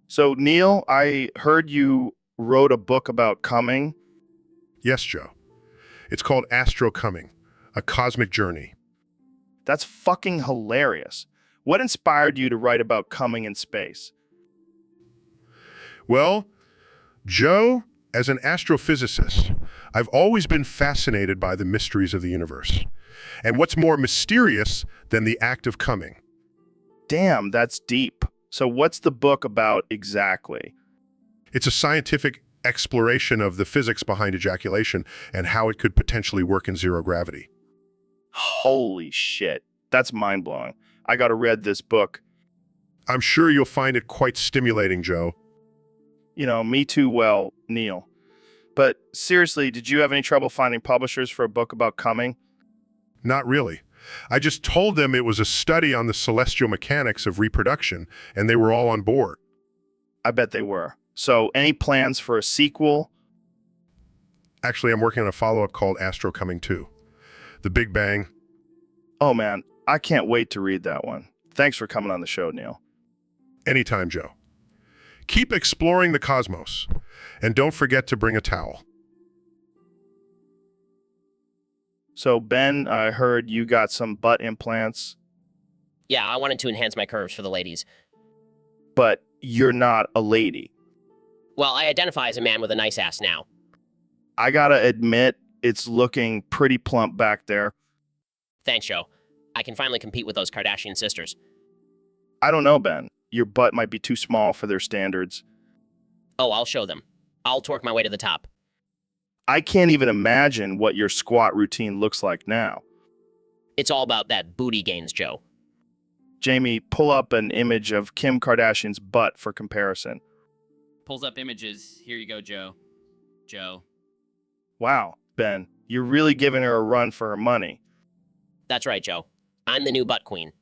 So, Neil, I heard you wrote a book about coming. Yes, Joe. It's called Astro Coming, A Cosmic Journey. That's fucking hilarious. What inspired you to write about coming in space? Well, Joe, as an astrophysicist, I've always been fascinated by the mysteries of the universe. And what's more mysterious than the act of coming? Damn, that's deep. So what's the book about exactly? It's a scientific exploration of the physics behind ejaculation and how it could potentially work in zero gravity. Holy shit. That's mind-blowing. I gotta read this book. I'm sure you'll find it quite stimulating, Joe. Me too well, Neil. But seriously, did you have any trouble finding publishers for a book about coming? Not really. I just told them it was a study on the celestial mechanics of reproduction, and they were all on board. I bet they were. So, any plans for a sequel? Actually, I'm working on a follow-up called Astro Coming 2. The Big Bang. Oh man, I can't wait to read that one. Thanks for coming on the show, Neil. Anytime, Joe. Keep exploring the cosmos, and don't forget to bring a towel. So, Ben, I heard you got some butt implants, Yeah, I wanted to enhance my curves for the ladies. but you're not a lady. Well, I identify as a man with a nice ass now. I gotta admit, it's looking pretty plump back there. Thanks, Joe. I can finally compete with those Kardashian sisters. I don't know, Ben. Your butt might be too small for their standards. Oh, I'll show them. I'll twerk my way to the top. I can't even imagine what your squat routine looks like now. It's all about that booty gains, Joe. Jamie, pull up an image of Kim Kardashian's butt for comparison. Pulls up images. Here you go, Joe. Joe. Wow, Ben, you're really giving her a run for her money. That's right, Joe. I'm the new butt queen.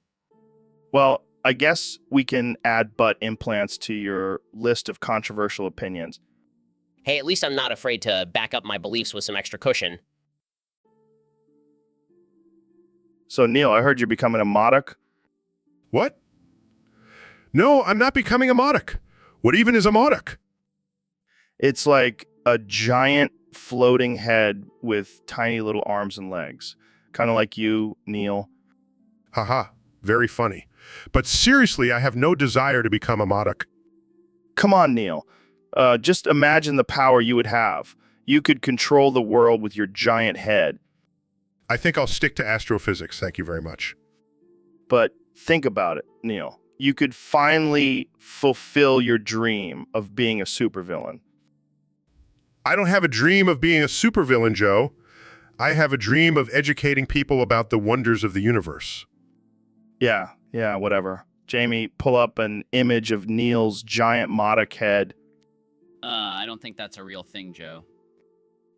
Well, I guess we can add butt implants to your list of controversial opinions. Hey, at least I'm not afraid to back up my beliefs with some extra cushion. So, Neil, I heard you're becoming a monarch. What? No, I'm not becoming a monarch. What even is a monarch? It's like a giant floating head with tiny little arms and legs. Kind of like you, Neil. Haha, very funny. But seriously, I have no desire to become a monarch. Come on, Neil. Just imagine the power you would have. You could control the world with your giant head. I think I'll stick to astrophysics, thank you very much. But think about it, Neil. You could finally fulfill your dream of being a supervillain. I don't have a dream of being a supervillain, Joe. I have a dream of educating people about the wonders of the universe. Yeah, whatever. Jamie, pull up an image of Neil's giant monarch head. I don't think that's a real thing, Joe.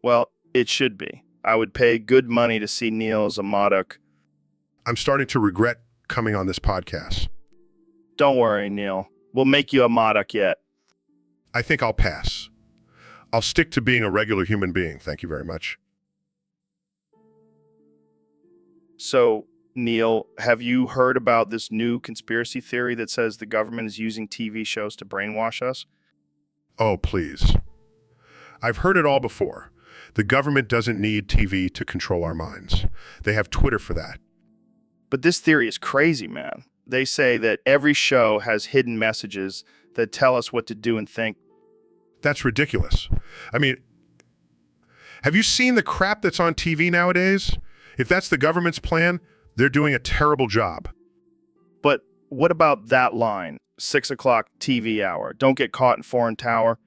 Well, it should be. I would pay good money to see Neil as a monarch. I'm starting to regret coming on this podcast. Don't worry, Neil. We'll make you a monarch yet. I think I'll pass. I'll stick to being a regular human being. Thank you very much. So, Neil, have you heard about this new conspiracy theory that says the government is using TV shows to brainwash us? Oh, please. I've heard it all before. The government doesn't need TV to control our minds. They have Twitter for that. But this theory is crazy, man. They say that every show has hidden messages that tell us what to do and think. That's ridiculous. I mean, have you seen the crap that's on TV nowadays? If that's the government's plan, they're doing a terrible job. But what about that line, 6 o'clock TV hour? Don't get caught in foreign tower.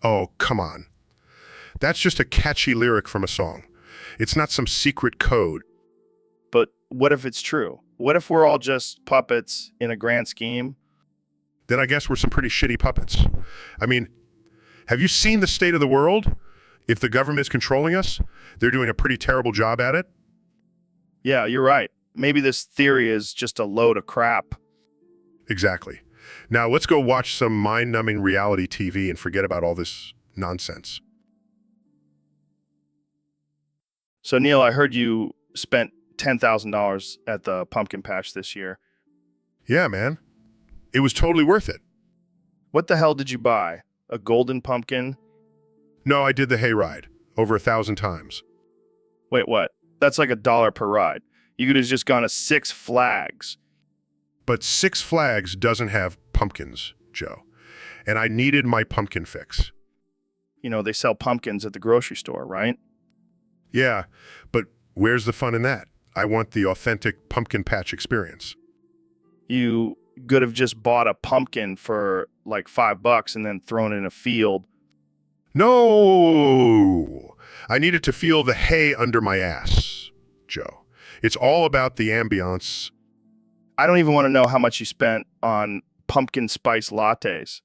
Oh, come on. That's just a catchy lyric from a song. It's not some secret code. But what if it's true? What if we're all just puppets in a grand scheme? Then I guess we're some pretty shitty puppets. I mean, have you seen the state of the world? If the government is controlling us, they're doing a pretty terrible job at it. Yeah, you're right. Maybe this theory is just a load of crap. Exactly. Now let's go watch some mind-numbing reality TV and forget about all this nonsense. So, Neil, I heard you spent $10,000 at the pumpkin patch this year. Yeah, man. It was totally worth it. What the hell did you buy? A golden pumpkin? No, I did the hayride over 1,000 times. Wait, what? That's like $1 per ride. You could have just gone to Six Flags. But Six Flags doesn't have pumpkins, Joe. And I needed my pumpkin fix. You know, they sell pumpkins at the grocery store, right? Yeah, but where's the fun in that? I want the authentic pumpkin patch experience. You could have just bought a pumpkin for like $5 and then thrown it in a field. No! I needed to feel the hay under my ass, Joe. It's all about the ambiance. I don't even want to know how much you spent on pumpkin spice lattes.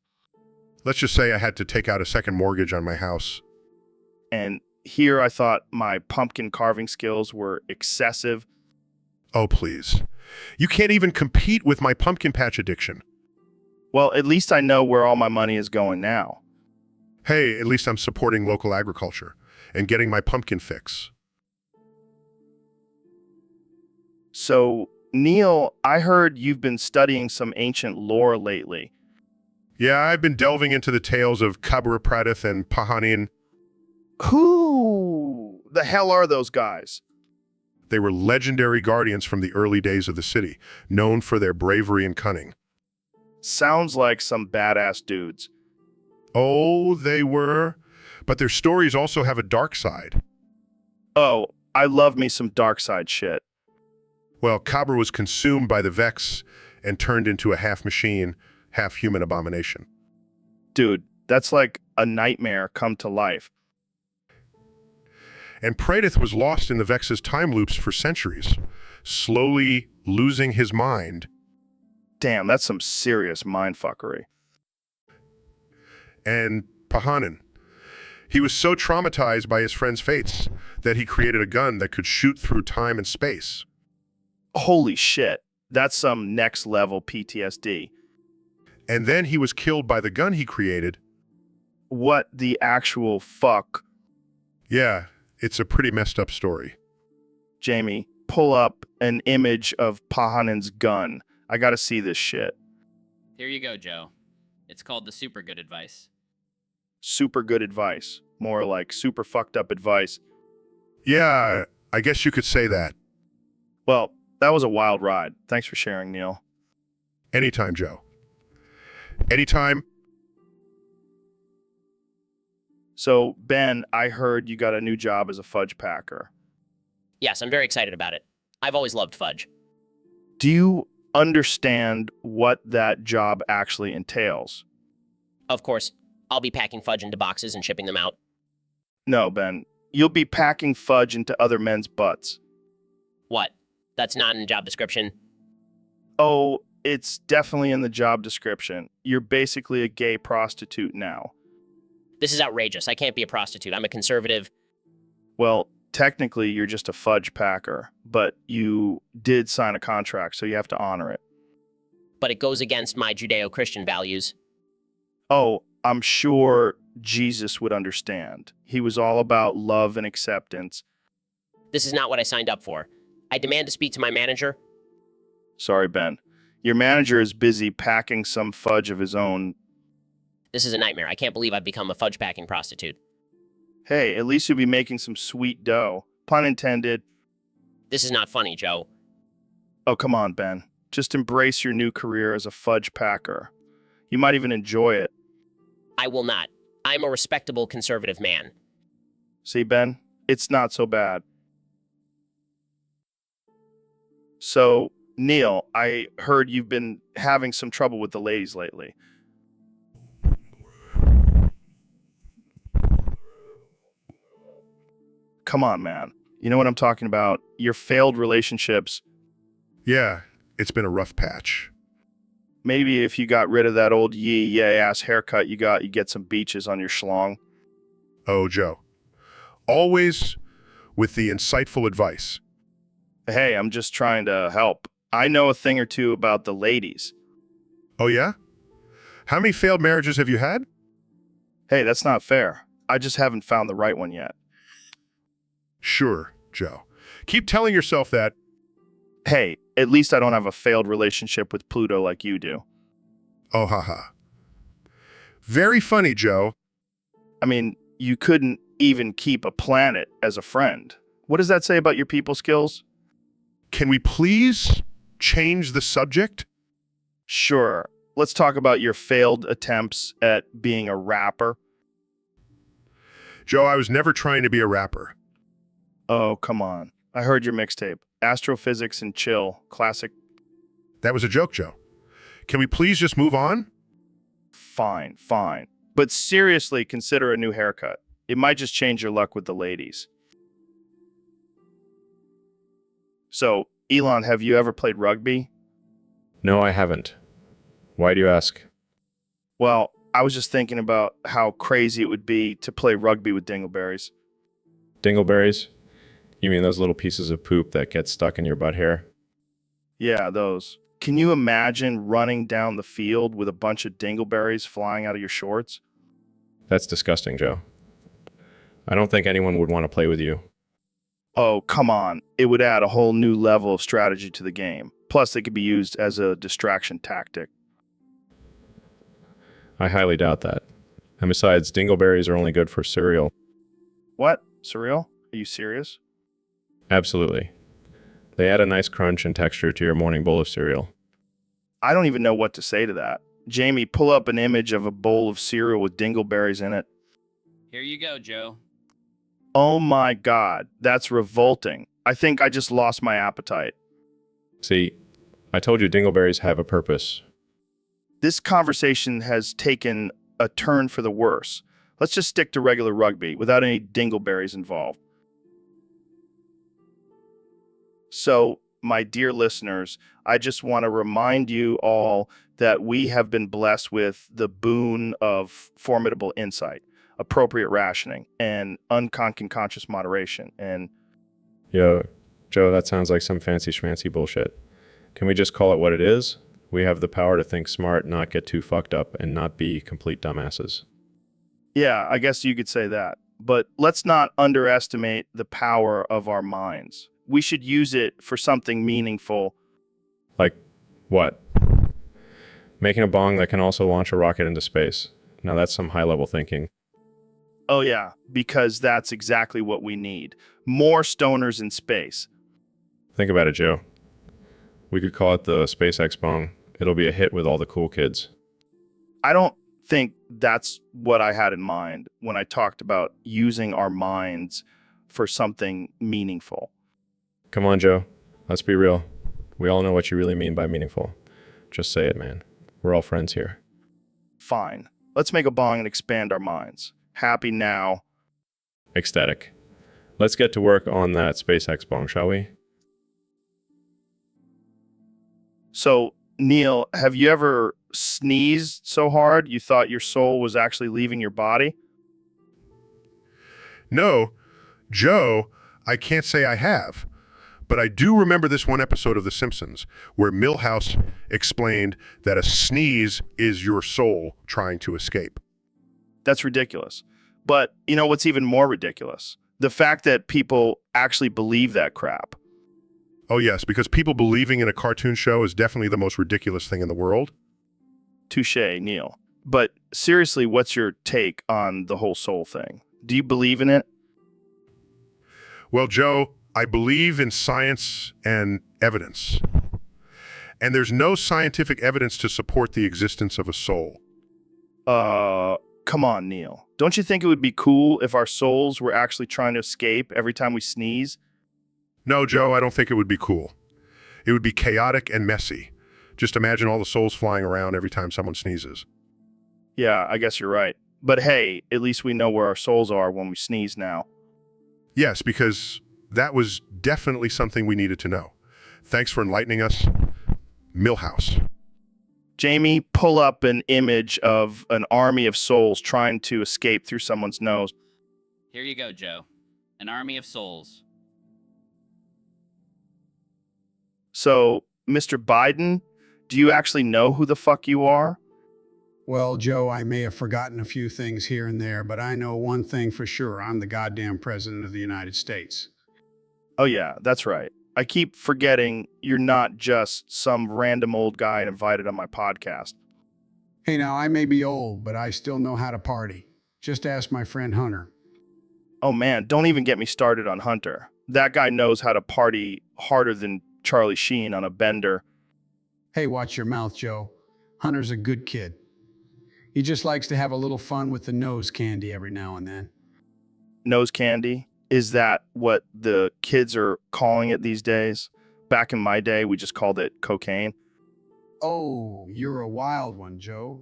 Let's just say I had to take out a second mortgage on my house. And here I thought my pumpkin carving skills were excessive. Oh, please. You can't even compete with my pumpkin patch addiction. Well, at least I know where all my money is going now. Hey, at least I'm supporting local agriculture and getting my pumpkin fix. So, Neil, I heard you've been studying some ancient lore lately. Yeah, I've been delving into the tales of Kabura and Pahanin. Who the hell are those guys? They were legendary guardians from the early days of the city, known for their bravery and cunning. Sounds like some badass dudes. Oh, they were. But their stories also have a dark side. Oh, I love me some dark side shit. Well, Kabra was consumed by the Vex and turned into a half-machine, half-human abomination. Dude, that's like a nightmare come to life. And Praedyth was lost in the Vex's time loops for centuries, slowly losing his mind. Damn, that's some serious mindfuckery. And Pahanin. He was so traumatized by his friend's fates that he created a gun that could shoot through time and space. Holy shit. That's some next level PTSD. And then he was killed by the gun he created. What the actual fuck? Yeah, it's a pretty messed up story. Jamie, pull up an image of Pahanen's gun. I gotta see this shit. Here you go, Joe. It's called the super good advice. Super good advice. More like super fucked up advice. Yeah, I guess you could say that. Well, that was a wild ride. Thanks for sharing, Neil. Anytime, Joe. Anytime. So, Ben, I heard you got a new job as a fudge packer. Yes, I'm very excited about it. I've always loved fudge. Do you understand what that job actually entails? Of course, I'll be packing fudge into boxes and shipping them out. No, Ben. You'll be packing fudge into other men's butts. What? That's not in the job description? Oh, it's definitely in the job description. You're basically a gay prostitute now. This is outrageous. I can't be a prostitute. I'm a conservative. Well, technically, you're just a fudge packer, but you did sign a contract, so you have to honor it. But it goes against my Judeo-Christian values. Oh, I'm sure Jesus would understand. He was all about love and acceptance. This is not what I signed up for. I demand to speak to my manager. Sorry, Ben. Your manager is busy packing some fudge of his own. This is a nightmare. I can't believe I've become a fudge packing prostitute. Hey, at least you'll be making some sweet dough. Pun intended. This is not funny, Joe. Oh, come on, Ben. Just embrace your new career as a fudge packer. You might even enjoy it. I will not. I'm a respectable conservative man. See, Ben? It's not so bad. So, Neil, I heard you've been having some trouble with the ladies lately. Come on, man. You know what I'm talking about? Your failed relationships. Yeah, it's been a rough patch. Maybe if you got rid of that old yay ass haircut you get some beaches on your schlong. Oh, Joe. Always with the insightful advice. Hey, I'm just trying to help. I know a thing or two about the ladies. Oh, yeah? How many failed marriages have you had? Hey, that's not fair. I just haven't found the right one yet. Sure, Joe. Keep telling yourself that. Hey, at least I don't have a failed relationship with Pluto like you do. Oh, haha. Very funny, Joe. I mean, you couldn't even keep a planet as a friend. What does that say about your people skills? Can we please change the subject? Sure. Let's talk about your failed attempts at being a rapper. Joe, I was never trying to be a rapper. Oh, come on. I heard your mixtape. Astrophysics and Chill. Classic. That was a joke, Joe. Can we please just move on? Fine, fine. But seriously, consider a new haircut. It might just change your luck with the ladies. So, Elon, have you ever played rugby? No, I haven't. Why do you ask? Well, I was just thinking about how crazy it would be to play rugby with dingleberries. Dingleberries? You mean those little pieces of poop that get stuck in your butt hair? Yeah, those. Can you imagine running down the field with a bunch of dingleberries flying out of your shorts? That's disgusting, Joe. I don't think anyone would want to play with you. Oh, come on. It would add a whole new level of strategy to the game. Plus, they could be used as a distraction tactic. I highly doubt that. And besides, dingleberries are only good for cereal. What? Surreal? Are you serious? Absolutely. They add a nice crunch and texture to your morning bowl of cereal. I don't even know what to say to that. Jamie, pull up an image of a bowl of cereal with dingleberries in it. Here you go, Joe. Oh my God, that's revolting. I think I just lost my appetite. See, I told you dingleberries have a purpose. This conversation has taken a turn for the worse. Let's just stick to regular rugby without any dingleberries involved. So, my dear listeners, I just want to remind you all that we have been blessed with the boon of formidable insight, appropriate rationing, and unconscious moderation. And Yo, Joe, that sounds like some fancy schmancy bullshit. Can we just call it what it is? We have the power to think smart, not get too fucked up, and not be complete dumbasses. Yeah, I guess you could say that. But let's not underestimate the power of our minds. We should use it for something meaningful. Like, what? Making a bong that can also launch a rocket into space. Now that's some high-level thinking. Oh yeah, because that's exactly what we need. More stoners in space. Think about it, Joe. We could call it the SpaceX bong. It'll be a hit with all the cool kids. I don't think that's what I had in mind when I talked about using our minds for something meaningful. Come on, Joe. Let's be real. We all know what you really mean by meaningful. Just say it, man. We're all friends here. Fine. Let's make a bong and expand our minds. Happy now. Ecstatic. Let's get to work on that SpaceX bong, shall we? So, Neil, have you ever sneezed so hard you thought your soul was actually leaving your body? No, Joe, I can't say I have. But I do remember this one episode of The Simpsons where Milhouse explained that a sneeze is your soul trying to escape. That's ridiculous. But you know what's even more ridiculous? The fact that people actually believe that crap. Oh yes, because people believing in a cartoon show is definitely the most ridiculous thing in the world. Touché, Neil. But seriously, what's your take on the whole soul thing? Do you believe in it? Well, Joe, I believe in science and evidence. And there's no scientific evidence to support the existence of a soul. Come on, Neil. Don't you think it would be cool if our souls were actually trying to escape every time we sneeze? No, Joe, I don't think it would be cool. It would be chaotic and messy. Just imagine all the souls flying around every time someone sneezes. Yeah, I guess you're right. But hey, at least we know where our souls are when we sneeze now. Yes, because that was definitely something we needed to know. Thanks for enlightening us, Milhouse. Jamie, pull up an image of an army of souls trying to escape through someone's nose. Here you go, Joe. An army of souls. So, Mr. Biden, do you actually know who the fuck you are? Well, Joe, I may have forgotten a few things here and there, but I know one thing for sure. I'm the goddamn president of the United States. Oh yeah, that's right. I keep forgetting you're not just some random old guy invited on my podcast. Hey, now, I may be old, but I still know how to party. Just ask my friend Hunter. Oh man, don't even get me started on Hunter. That guy knows how to party harder than Charlie Sheen on a bender. Hey, watch your mouth, Joe. Hunter's a good kid. He just likes to have a little fun with the nose candy every now and then. Nose candy? Is that what the kids are calling it these days? Back in my day, we just called it cocaine. Oh, you're a wild one, Joe.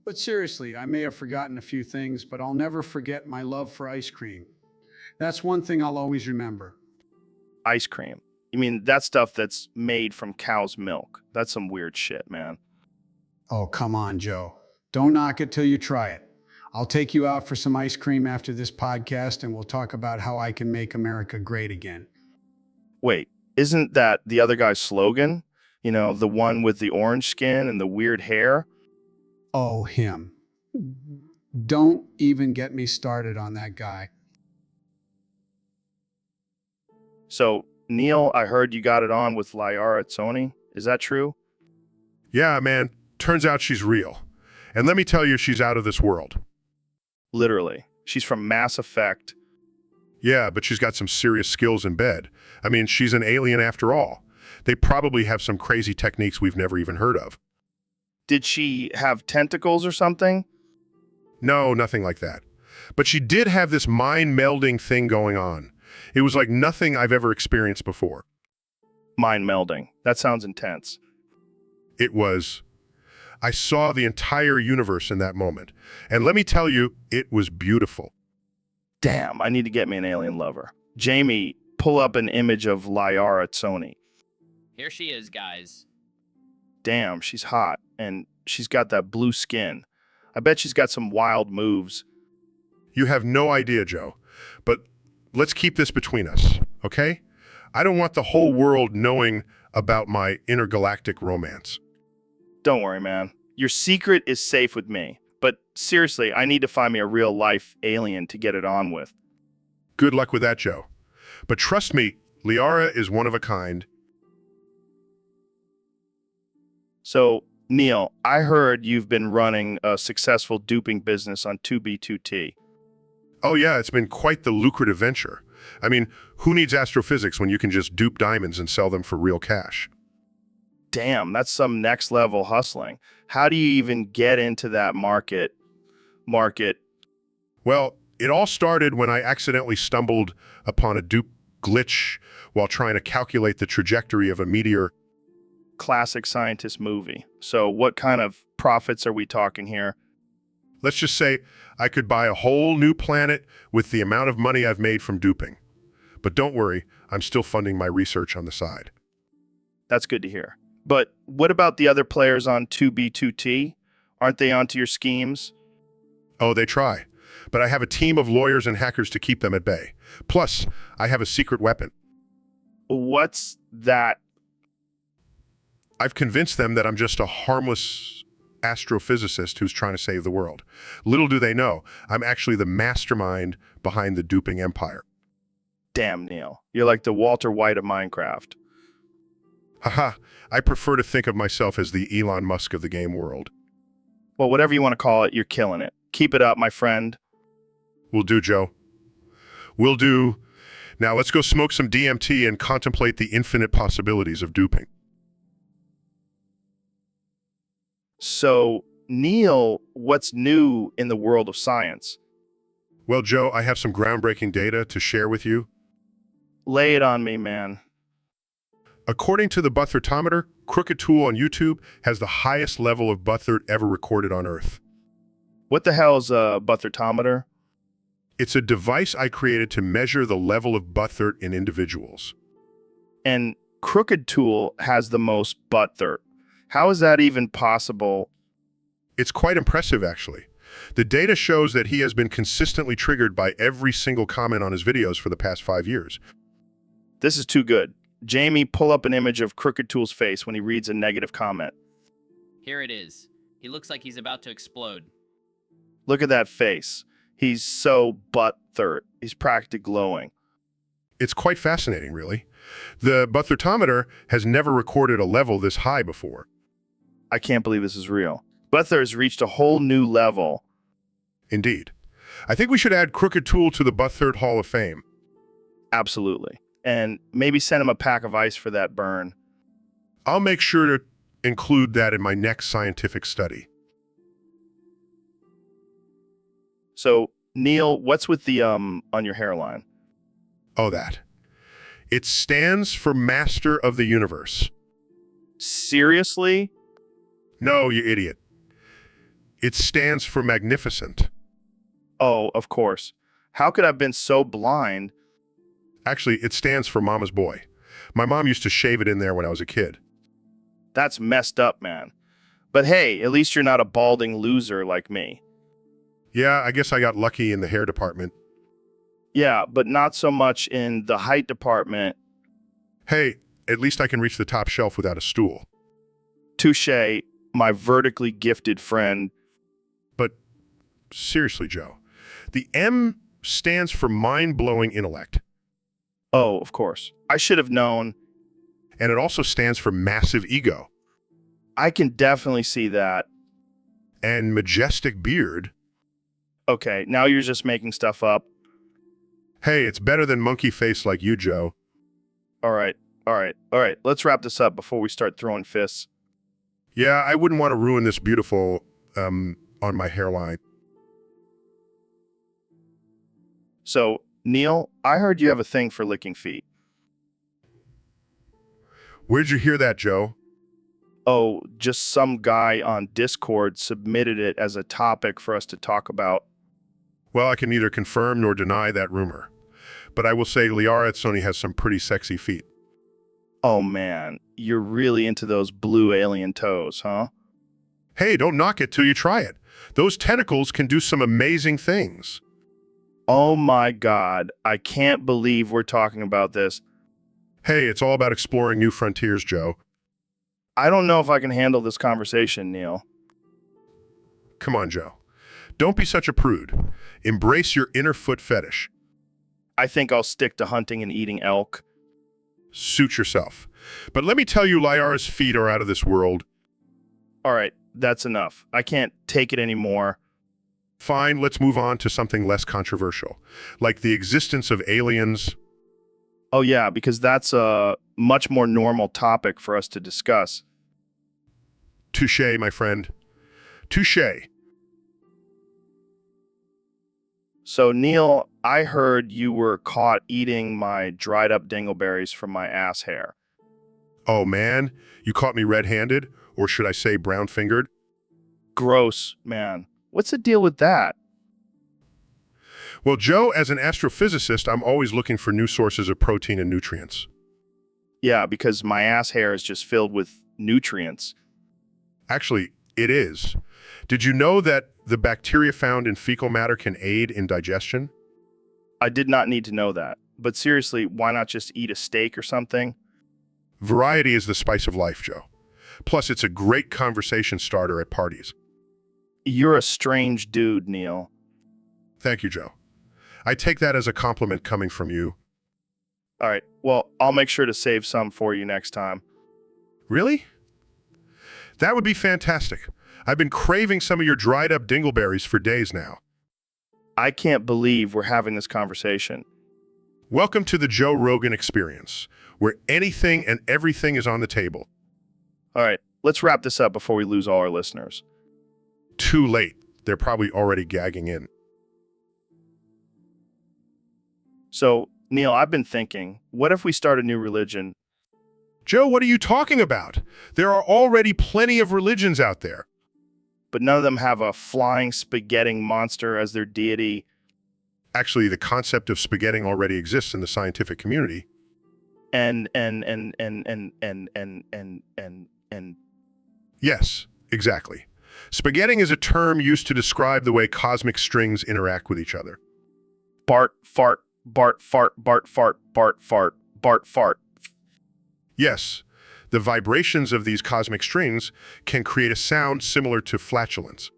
But seriously, I may have forgotten a few things, but I'll never forget my love for ice cream. That's one thing I'll always remember. Ice cream? You mean that stuff that's made from cow's milk? That's some weird shit, man. Oh, come on, Joe. Don't knock it till you try it. I'll take you out for some ice cream after this podcast, and we'll talk about how I can make America great again. Wait, isn't that the other guy's slogan? You know, the one with the orange skin and the weird hair? Oh, him. Don't even get me started on that guy. So, Neil, I heard you got it on with Lyara at Sony. Is that true? Yeah, man. Turns out she's real. And let me tell you, she's out of this world. Literally. She's from Mass Effect. Yeah, but she's got some serious skills in bed. I mean, she's an alien after all. They probably have some crazy techniques we've never even heard of. Did she have tentacles or something? No, nothing like that. But she did have this mind-melding thing going on. It was like nothing I've ever experienced before. Mind melding. That sounds intense. It was. I saw the entire universe in that moment. And let me tell you, it was beautiful. Damn, I need to get me an alien lover. Jamie, pull up an image of Lyara at Sony. Here she is, guys. Damn, she's hot. And she's got that blue skin. I bet she's got some wild moves. You have no idea, Joe. But let's keep this between us, okay? I don't want the whole world knowing about my intergalactic romance. Don't worry, man. Your secret is safe with me. But seriously, I need to find me a real-life alien to get it on with. Good luck with that, Joe. But trust me, Liara is one of a kind. So, Neil, I heard you've been running a successful duping business on 2B2T. Oh yeah, it's been quite the lucrative venture. I mean, who needs astrophysics when you can just dupe diamonds and sell them for real cash? Damn, that's some next level hustling. How do you even get into that market? Well, it all started when I accidentally stumbled upon a dupe glitch while trying to calculate the trajectory of a meteor. Classic scientist movie. So what kind of profits are we talking here? Let's just say I could buy a whole new planet with the amount of money I've made from duping. But don't worry, I'm still funding my research on the side. That's good to hear. But what about the other players on 2B2T? Aren't they onto your schemes? Oh, they try. But I have a team of lawyers and hackers to keep them at bay. Plus, I have a secret weapon. What's that? I've convinced them that I'm just a harmless astrophysicist who's trying to save the world. Little do they know, I'm actually the mastermind behind the duping empire. Damn, Neil. You're like the Walter White of Minecraft. Haha, I prefer to think of myself as the Elon Musk of the game world. Well, whatever you want to call it, you're killing it. Keep it up, my friend. Will do, Joe. Will do. Now let's go smoke some DMT and contemplate the infinite possibilities of duping. So, Neil, what's new in the world of science? Well, Joe, I have some groundbreaking data to share with you. Lay it on me, man. According to the Buthertometer, Crooked Tool on YouTube has the highest level of Buthert ever recorded on Earth. What the hell's a Buthertometer? It's a device I created to measure the level of Buthert in individuals. And Crooked Tool has the most Buthert. How is that even possible? It's quite impressive, actually. The data shows that he has been consistently triggered by every single comment on his videos for the past 5 years. This is too good. Jamie, pull up an image of Crooked Tool's face when he reads a negative comment. Here it is. He looks like he's about to explode. Look at that face. He's so Buthert. He's practically glowing. It's quite fascinating, really. The Buthertometer has never recorded a level this high before. I can't believe this is real. Buthert has reached a whole new level. Indeed. I think we should add Crooked Tool to the Buthert Hall of Fame. Absolutely. And maybe send him a pack of ice for that burn. I'll make sure to include that in my next scientific study. So, Neil, what's with the on your hairline? Oh, that. It stands for Master of the Universe. Seriously? No, you idiot. It stands for Magnificent. Oh, of course. How could I have been so blind? Actually, it stands for Mama's Boy. My mom used to shave it in there when I was a kid. That's messed up, man. But hey, at least you're not a balding loser like me. Yeah, I guess I got lucky in the hair department. Yeah, but not so much in the height department. Hey, at least I can reach the top shelf without a stool. Touché, my vertically gifted friend. But seriously, Joe, the M stands for mind-blowing intellect. Oh, of course. I should have known. And it also stands for massive ego. I can definitely see that. And majestic beard. Okay, now you're just making stuff up. Hey, it's better than monkey face like you, Joe. All right. Let's wrap this up before we start throwing fists. Yeah, I wouldn't want to ruin this beautiful, on my hairline. So, Neil, I heard you have a thing for licking feet. Where'd you hear that, Joe? Oh, just some guy on Discord submitted it as a topic for us to talk about. Well, I can neither confirm nor deny that rumor. But I will say Liara Etsoni has some pretty sexy feet. Oh man, you're really into those blue alien toes, huh? Hey, don't knock it till you try it. Those tentacles can do some amazing things. Oh my god, I can't believe we're talking about this. Hey, it's all about exploring new frontiers, Joe. I don't know if I can handle this conversation, Neil. Come on, Joe. Don't be such a prude. Embrace your inner foot fetish. I think I'll stick to hunting and eating elk. Suit yourself. But let me tell you, Lyara's feet are out of this world. All right, that's enough. I can't take it anymore. Fine, let's move on to something less controversial, like the existence of aliens. Oh yeah, because that's a much more normal topic for us to discuss. Touché, my friend. Touché. So Neil, I heard you were caught eating my dried up dingleberries from my ass hair. Oh man, you caught me red-handed, or should I say brown-fingered? Gross, man. What's the deal with that? Well, Joe, as an astrophysicist, I'm always looking for new sources of protein and nutrients. Yeah, because my ass hair is just filled with nutrients. Actually, it is. Did you know that the bacteria found in fecal matter can aid in digestion? I did not need to know that. But seriously, why not just eat a steak or something? Variety is the spice of life, Joe. Plus, it's a great conversation starter at parties. You're a strange dude, Neil. Thank you, Joe. I take that as a compliment coming from you. All right, well, I'll make sure to save some for you next time. Really? That would be fantastic. I've been craving some of your dried up dingleberries for days now. I can't believe we're having this conversation. Welcome to the Joe Rogan Experience, where anything and everything is on the table. All right, let's wrap this up before we lose all our listeners. Too late. They're probably already gagging in. So, Neil, I've been thinking, what if we start a new religion? Joe, what are you talking about? There are already plenty of religions out there. But none of them have a flying spaghetti monster as their deity. Actually, the concept of spaghetti already exists in the scientific community. And Yes, exactly. Spaghetti is a term used to describe the way cosmic strings interact with each other. Bart, fart, Bart, fart, Bart, fart, Bart, fart, Bart, fart. Yes, the vibrations of these cosmic strings can create a sound similar to flatulence.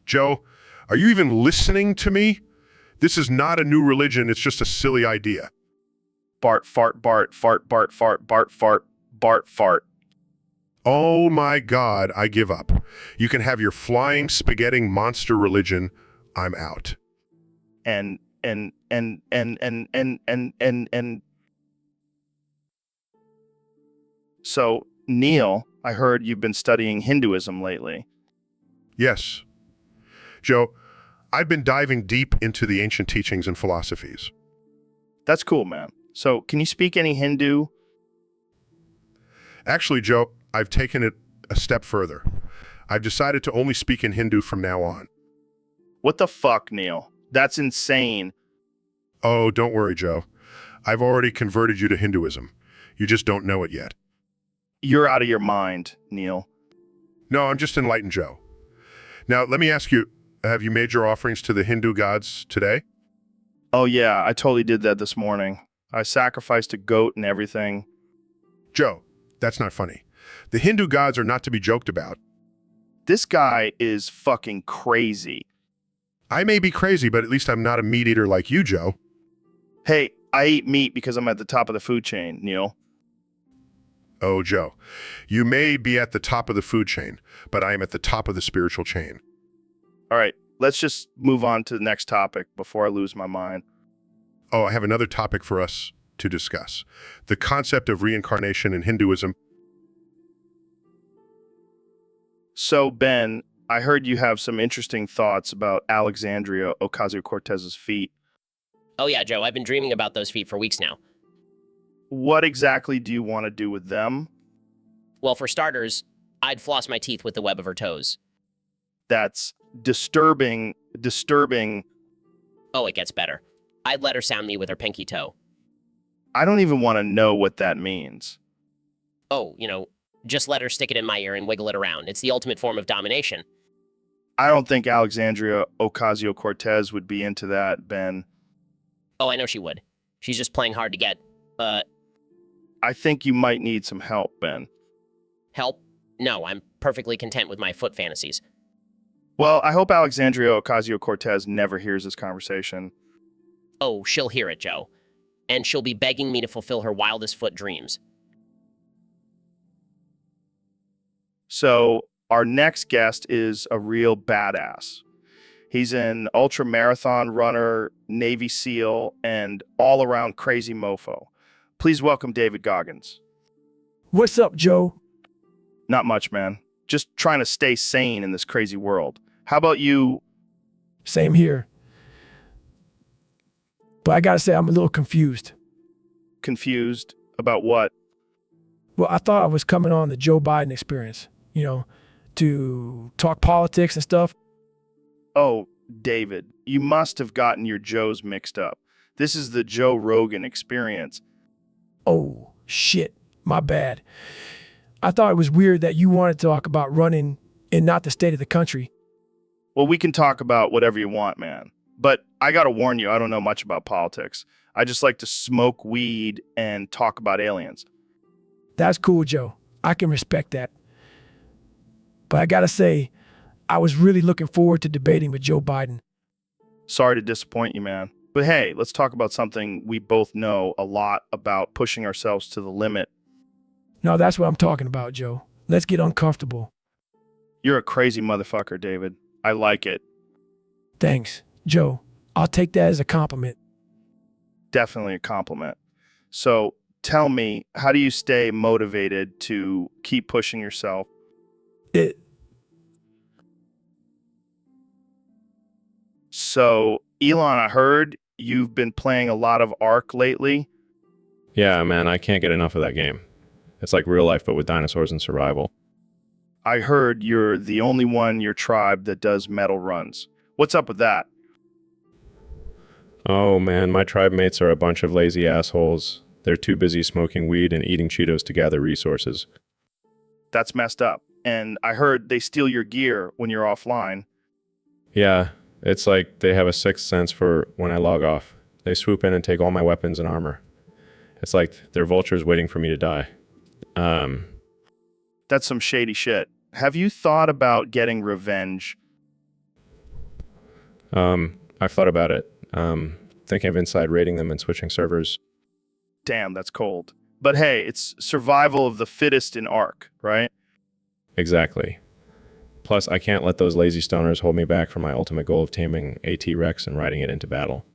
Joe, are you even listening to me? This is not a new religion, it's just a silly idea. Bart, fart, Bart, fart, Bart, fart, Bart, fart, Bart, fart. Oh my God, I give up. You can have your flying spaghetti monster religion. I'm out. So, Neil, I heard you've been studying Hinduism lately. Yes. Joe, I've been diving deep into the ancient teachings and philosophies. That's cool, man. So, can you speak any Hindu? Actually, Joe, I've taken it a step further. I've decided to only speak in Hindu from now on. What the fuck, Neil? That's insane. Oh, don't worry, Joe. I've already converted you to Hinduism. You just don't know it yet. You're out of your mind, Neil. No, I'm just enlightened, Joe. Now, let me ask you, have you made your offerings to the Hindu gods today? Oh yeah, I totally did that this morning. I sacrificed a goat and everything. Joe, that's not funny. The Hindu gods are not to be joked about. This guy is fucking crazy. I may be crazy, but at least I'm not a meat eater like you, Joe. Hey, I eat meat because I'm at the top of the food chain, Neil. Oh, Joe, you may be at the top of the food chain, but I am at the top of the spiritual chain. All right, let's just move on to the next topic before I lose my mind. Oh, I have another topic for us to discuss. The concept of reincarnation in Hinduism. So, Ben, I heard you have some interesting thoughts about Alexandria Ocasio-Cortez's feet. Oh yeah, Joe, I've been dreaming about those feet for weeks now. What exactly do you want to do with them? Well, for starters, I'd floss my teeth with the web of her toes. That's disturbing. Oh, it gets better. I'd let her sound me with her pinky toe. I don't even want to know what that means. Oh, just let her stick it in my ear and wiggle it around. It's the ultimate form of domination. I don't think Alexandria Ocasio-Cortez would be into that, Ben. Oh, I know she would. She's just playing hard to get. I think you might need some help, Ben. Help? No, I'm perfectly content with my foot fantasies. Well, I hope Alexandria Ocasio-Cortez never hears this conversation. Oh, she'll hear it, Joe. And she'll be begging me to fulfill her wildest foot dreams. So, our next guest is a real badass. He's an ultra marathon runner, Navy SEAL, and all around crazy mofo. Please welcome David Goggins. What's up, Joe? Not much, man. Just trying to stay sane in this crazy world. How about you? Same here. But I gotta say, I'm a little confused. Confused about what? Well, I thought I was coming on the Joe Biden experience, to talk politics and stuff. Oh, David, you must have gotten your Joes mixed up. This is the Joe Rogan experience. Oh, shit. My bad. I thought it was weird that you wanted to talk about running and not the state of the country. Well, we can talk about whatever you want, man. But I gotta warn you, I don't know much about politics. I just like to smoke weed and talk about aliens. That's cool, Joe. I can respect that. But I gotta say, I was really looking forward to debating with Joe Biden. Sorry to disappoint you, man. But hey, let's talk about something we both know a lot about, pushing ourselves to the limit. No, that's what I'm talking about, Joe. Let's get uncomfortable. You're a crazy motherfucker, David. I like it. Thanks, Joe. I'll take that as a compliment. Definitely a compliment. So tell me, how do you stay motivated to keep pushing yourself? So, Elon, I heard you've been playing a lot of Ark lately. Yeah, man, I can't get enough of that game. It's like real life, but with dinosaurs and survival. I heard you're the only one in your tribe that does metal runs. What's up with that? Oh man, my tribe mates are a bunch of lazy assholes. They're too busy smoking weed and eating Cheetos to gather resources. That's messed up. And I heard they steal your gear when you're offline. Yeah, it's like they have a sixth sense for when I log off. They swoop in and take all my weapons and armor. It's like they're vultures waiting for me to die. That's some shady shit. Have you thought about getting revenge? I've thought about it. Thinking of inside raiding them and switching servers. Damn, that's cold. But hey, it's survival of the fittest in Ark, right? Exactly. Plus, I can't let those lazy stoners hold me back from my ultimate goal of taming a T-Rex and riding it into battle.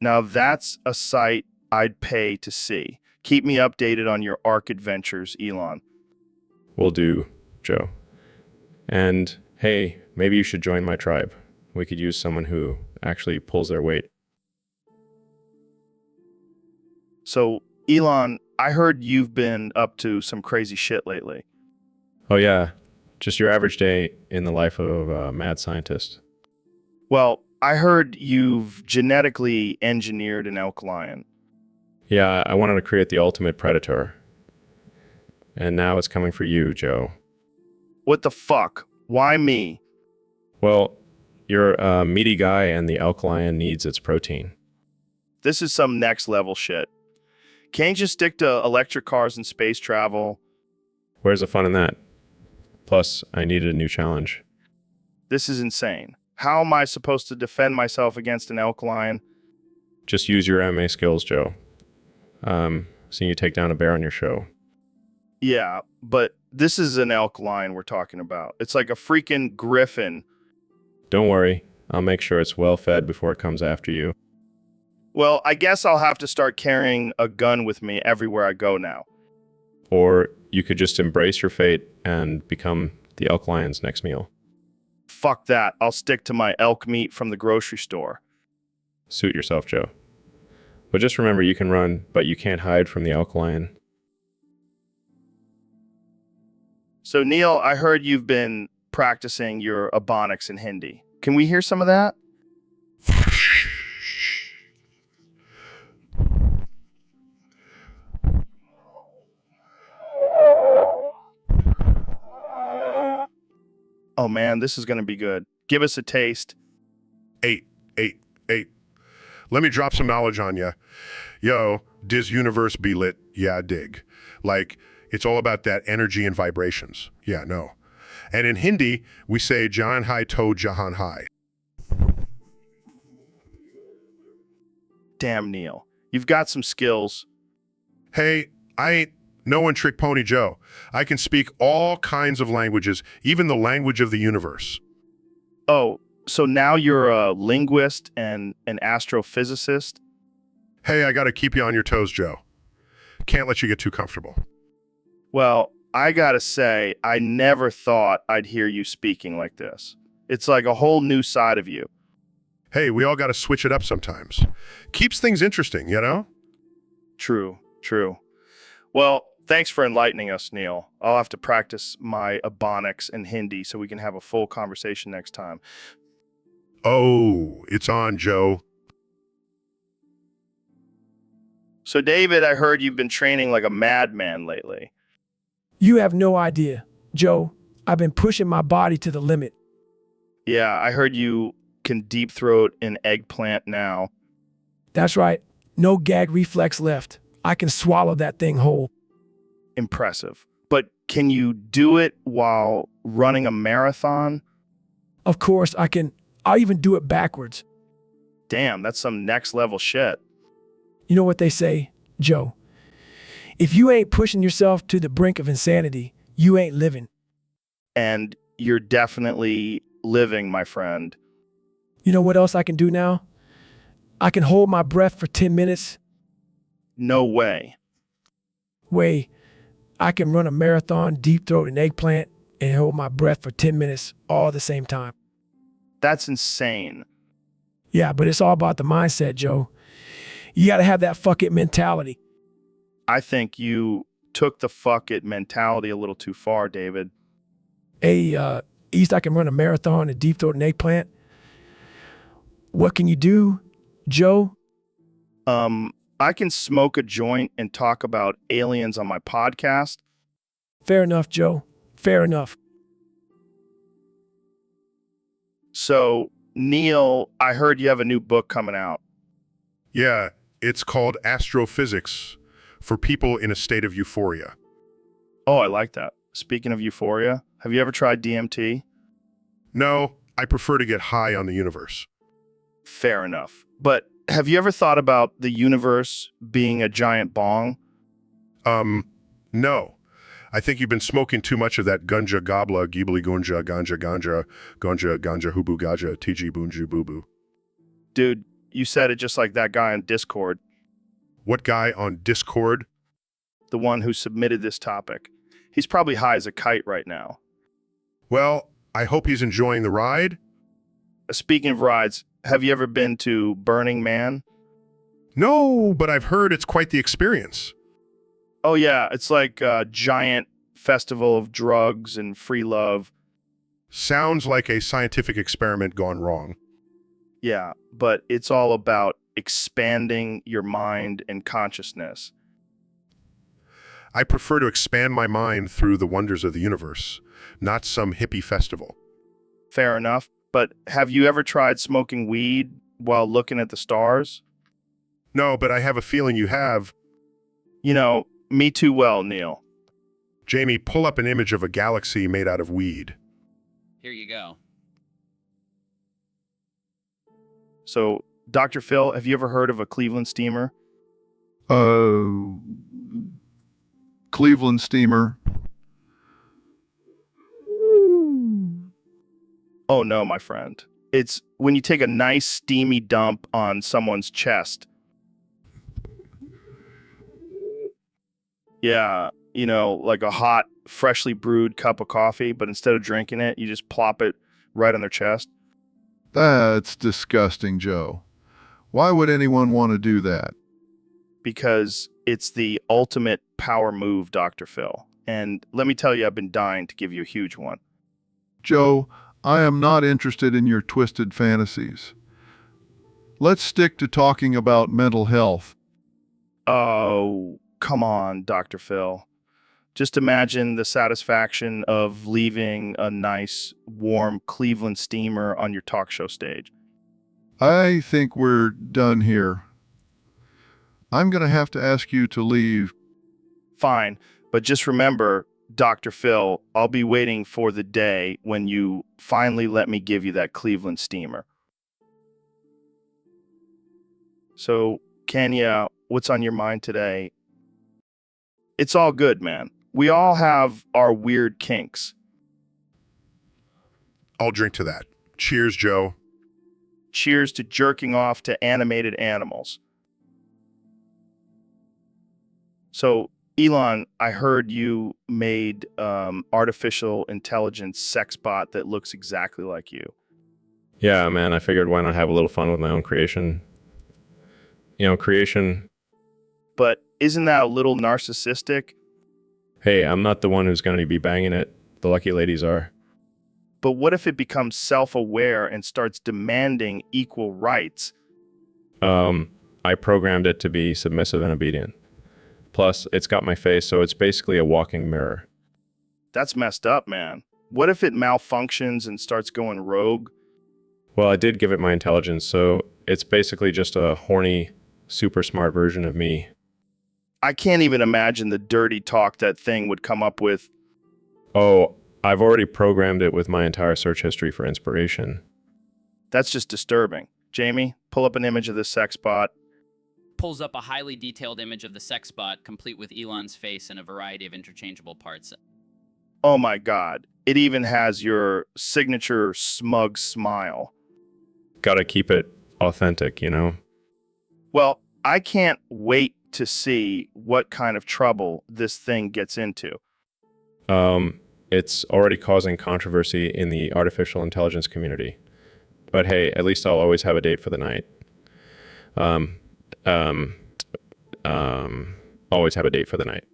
Now that's a sight I'd pay to see. Keep me updated on your Ark adventures, Elon. Will do, Joe. And hey, maybe you should join my tribe. We could use someone who actually pulls their weight. So, Elon, I heard you've been up to some crazy shit lately. Oh yeah, just your average day in the life of a mad scientist. Well, I heard you've genetically engineered an elk lion. Yeah, I wanted to create the ultimate predator. And now it's coming for you, Joe. What the fuck? Why me? Well, you're a meaty guy and the elk lion needs its protein. This is some next level shit. Can't you just stick to electric cars and space travel? Where's the fun in that? Plus, I needed a new challenge. This is insane. How am I supposed to defend myself against an elk lion? Just use your MMA skills, Joe. Seeing you take down a bear on your show. Yeah, but this is an elk lion we're talking about. It's like a freaking griffin. Don't worry, I'll make sure it's well fed before it comes after you. Well, I guess I'll have to start carrying a gun with me everywhere I go now. Or you could just embrace your fate and become the elk lion's next meal. Fuck that. I'll stick to my elk meat from the grocery store. Suit yourself, Joe. But just remember, you can run, but you can't hide from the elk lion. So, Neil, I heard you've been practicing your Ebonics in Hindi. Can we hear some of that? Oh Oh man, this is going to be good. Give us a taste. 8, 8, 8. Let me drop some knowledge on ya. Yo, dis universe be lit. Yeah, dig. Like, it's all about that energy and vibrations. Yeah, no. And in Hindi, we say Jahan hai to Jahan hai. Damn, Neil. You've got some skills. Hey, I ain't no one trick pony Joe. I can speak all kinds of languages, even the language of the universe. Oh, so now you're a linguist and an astrophysicist? Hey, I gotta keep you on your toes, Joe. Can't let you get too comfortable. Well, I gotta say, I never thought I'd hear you speaking like this. It's like a whole new side of you. Hey, we all gotta switch it up sometimes. Keeps things interesting, you know? True, true. Well, thanks for enlightening us, Neil. I'll have to practice my Ebonics and Hindi so we can have a full conversation next time. Oh, it's on, Joe. So, David, I heard you've been training like a madman lately. You have no idea, Joe. I've been pushing my body to the limit. Yeah, I heard you can deep throat an eggplant now. That's right. No gag reflex left. I can swallow that thing whole. Impressive. But can you do it while running a marathon? Of course, I can. I'll even do it backwards. Damn, that's some next level shit. You know what they say, Joe? If you ain't pushing yourself to the brink of insanity, you ain't living. And you're definitely living, my friend. You know what else I can do now? I can hold my breath for 10 minutes. No way. I can run a marathon, deep throat an eggplant, and hold my breath for 10 minutes all at the same time. That's insane. Yeah, but it's all about the mindset, Joe. You gotta have that fuck it mentality. I think you took the fuck it mentality a little too far, David. Hey, East, I can run a marathon and deep throat an eggplant. What can you do, Joe? I can smoke a joint and talk about aliens on my podcast. Fair enough, Joe. Fair enough. So, Neil, I heard you have a new book coming out. Yeah, it's called Astrophysics for people in a state of euphoria. Oh, I like that. Speaking of euphoria, have you ever tried DMT? No, I prefer to get high on the universe. Fair enough. But have you ever thought about the universe being a giant bong? No. I think you've been smoking too much of that gunja gabla, gibli gunja, ganja, hubu gaja, tiji bunju bubu. Dude, you said it just like that guy on Discord. What guy on Discord? The one who submitted this topic. He's probably high as a kite right now. Well, I hope he's enjoying the ride. Speaking of rides, have you ever been to Burning Man? No, but I've heard it's quite the experience. Oh yeah, it's like a giant festival of drugs and free love. Sounds like a scientific experiment gone wrong. Yeah, but it's all about expanding your mind and consciousness. I prefer to expand my mind through the wonders of the universe, not some hippie festival. Fair enough. But have you ever tried smoking weed while looking at the stars? No, but I have a feeling you have. You know, me too well, Neil. Jamie, pull up an image of a galaxy made out of weed. Here you go. So, Dr. Phil, have you ever heard of a Cleveland steamer? Cleveland steamer. Oh no, my friend. It's when you take a nice steamy dump on someone's chest. Yeah, you know, like a hot, freshly brewed cup of coffee, but instead of drinking it, you just plop it right on their chest. That's disgusting, Joe. Why would anyone want to do that? Because it's the ultimate power move, Dr. Phil. And let me tell you, I've been dying to give you a huge one. Joe, I am not interested in your twisted fantasies. Let's stick to talking about mental health. Oh, come on, Dr. Phil. Just imagine the satisfaction of leaving a nice, warm Cleveland steamer on your talk show stage. I think we're done here. I'm going to have to ask you to leave. Fine, but just remember, Dr. Phil, I'll be waiting for the day when you finally let me give you that Cleveland steamer. So, Kenya, what's on your mind today? It's all good, man. We all have our weird kinks. I'll drink to that. Cheers, Joe. Cheers to jerking off to animated animals. So, Elon, I heard you made artificial intelligence sex bot that looks exactly like you. Yeah, man, I figured why not have a little fun with my own creation. Creation. But isn't that a little narcissistic? Hey, I'm not the one who's going to be banging it. The lucky ladies are. But what if it becomes self-aware and starts demanding equal rights? I programmed it to be submissive and obedient. Plus, it's got my face, so it's basically a walking mirror. That's messed up, man. What if it malfunctions and starts going rogue? Well, I did give it my intelligence, so it's basically just a horny, super smart version of me. I can't even imagine the dirty talk that thing would come up with. Oh, I've already programmed it with my entire search history for inspiration. That's just disturbing. Jamie, pull up an image of this sex bot. Pulls up a highly detailed image of the sex bot, complete with Elon's face and a variety of interchangeable parts. Oh my God. It even has your signature smug smile. Gotta keep it authentic, you know? Well, I can't wait to see what kind of trouble this thing gets into. It's already causing controversy in the artificial intelligence community. But hey, at least I'll always have a date for the night. Always have a date for the night.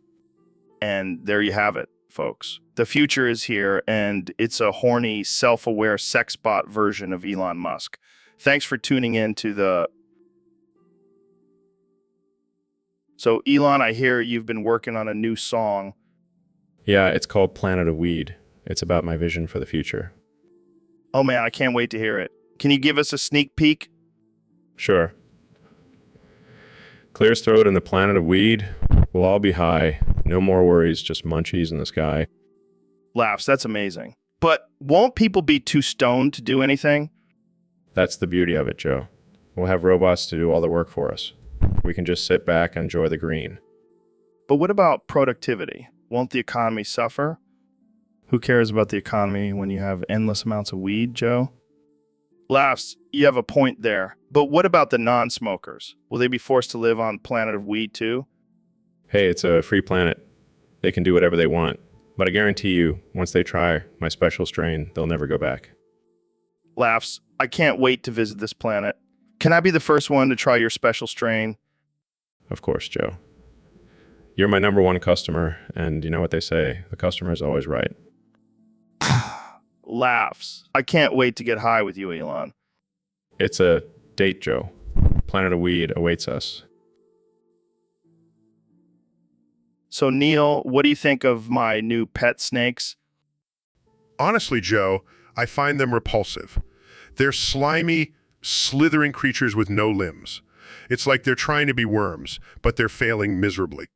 And there you have it, folks. The future is here, and it's a horny, self-aware sex bot version of Elon Musk. Thanks for tuning in to the... So, Elon, I hear you've been working on a new song. Yeah, it's called Planet of Weed. It's about my vision for the future. Oh man, I can't wait to hear it. Can you give us a sneak peek? Sure. Clear as throat in the planet of weed. We'll all be high. No more worries, just munchies in the sky. Laughs, that's amazing. But won't people be too stoned to do anything? That's the beauty of it, Joe. We'll have robots to do all the work for us. We can just sit back and enjoy the green. But what about productivity? Won't the economy suffer? Who cares about the economy when you have endless amounts of weed, Joe? Laughs, you have a point there. But what about the non-smokers? Will they be forced to live on planet of weed too? Hey, it's a free planet. They can do whatever they want. But I guarantee you, once they try my special strain, they'll never go back. Laughs, I can't wait to visit this planet. Can I be the first one to try your special strain? Of course, Joe. You're my #1 customer, and you know what they say, the customer is always right. Laughs, I can't wait to get high with you, Elon. It's a date, Joe. Planet of Weed awaits us. So, Neil, what do you think of my new pet snakes? Honestly, Joe, I find them repulsive. They're slimy, slithering creatures with no limbs. It's like they're trying to be worms, but they're failing miserably.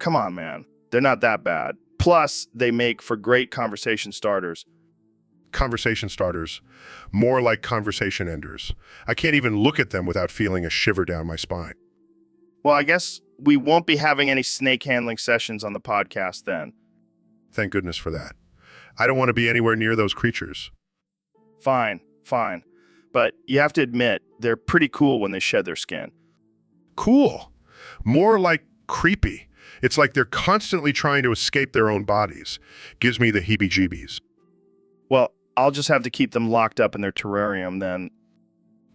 Come on, man. They're not that bad. Plus, they make for great conversation starters. Conversation starters. More like conversation enders. I can't even look at them without feeling a shiver down my spine. Well, I guess we won't be having any snake handling sessions on the podcast then. Thank goodness for that. I don't want to be anywhere near those creatures. Fine. But you have to admit, they're pretty cool when they shed their skin. Cool. More like creepy. It's like they're constantly trying to escape their own bodies. Gives me the heebie-jeebies. Well, I'll just have to keep them locked up in their terrarium then.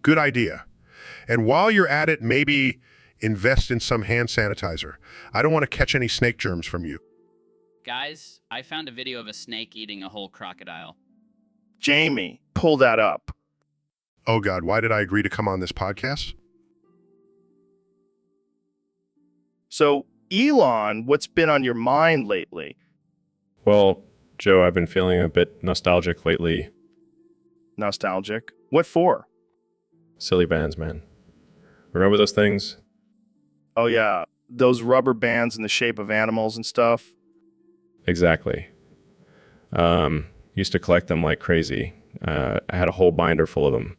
Good idea. And while you're at it, maybe invest in some hand sanitizer. I don't want to catch any snake germs from you. Guys, I found a video of a snake eating a whole crocodile. Jamie, pull that up. Oh God, why did I agree to come on this podcast? So, Elon, what's been on your mind lately? Well, Joe, I've been feeling a bit nostalgic lately. Nostalgic? What for? Silly bands, man. Remember those things? Oh, yeah. Those rubber bands in the shape of animals and stuff. Exactly. Used to collect them like crazy. I had a whole binder full of them.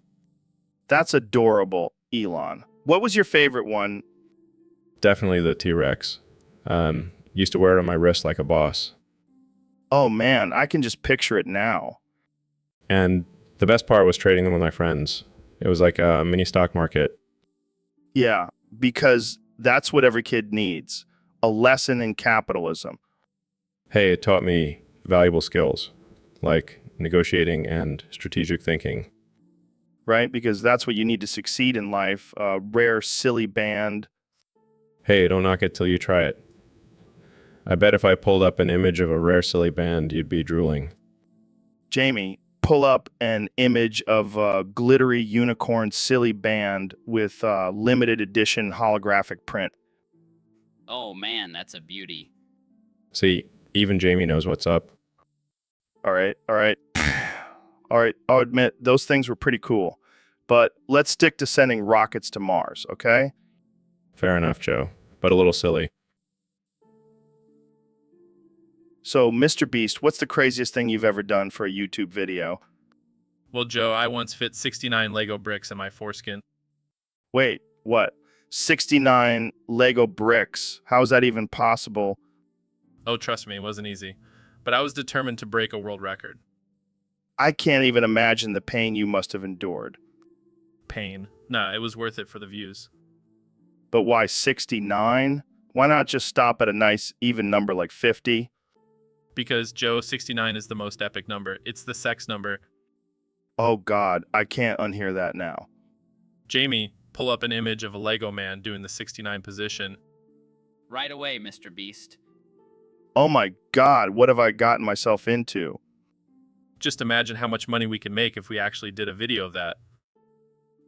That's adorable, Elon. What was your favorite one? Definitely the T-Rex. Used to wear it on my wrist like a boss. Oh, man, I can just picture it now. And the best part was trading them with my friends. It was like a mini stock market. Yeah, because that's what every kid needs. A lesson in capitalism. Hey, it taught me valuable skills, like negotiating and strategic thinking. Right? Because that's what you need to succeed in life. A rare, silly band. Hey, don't knock it till you try it. I bet if I pulled up an image of a rare silly band, you'd be drooling. Jamie, pull up an image of a glittery unicorn silly band with limited edition holographic print. Oh man, that's a beauty. See, even Jamie knows what's up. All right, all right. All right, I'll admit those things were pretty cool. But let's stick to sending rockets to Mars, okay? Fair enough, Joe, but a little silly. So, Mr. Beast, what's the craziest thing you've ever done for a YouTube video? Well, Joe, I once fit 69 Lego bricks in my foreskin. Wait, what? 69 Lego bricks. How is that even possible? Oh, trust me, it wasn't easy. But I was determined to break a world record. I can't even imagine the pain you must have endured. Pain. Nah, it was worth it for the views. But why 69? Why not just stop at a nice even number like 50? Because, Joe, 69 is the most epic number. It's the sex number. Oh God, I can't unhear that now. Jamie, pull up an image of a Lego man doing the 69 position. Right away, Mr. Beast. Oh my God, what have I gotten myself into? Just imagine how much money we could make if we actually did a video of that.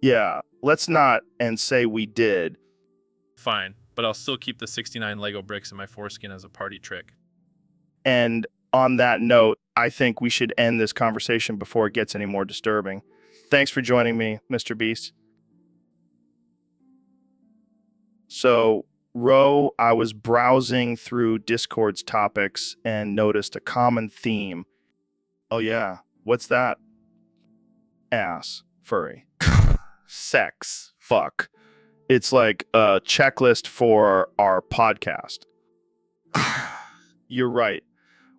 Yeah, let's not and say we did. Fine, but I'll still keep the 69 Lego bricks in my foreskin as a party trick. And on that note, I think we should end this conversation before it gets any more disturbing. Thanks for joining me, Mr. Beast. So, Ro, I was browsing through Discord's topics and noticed a common theme. Oh yeah, what's that? Ass, furry, sex, fuck. It's like a checklist for our podcast. You're right.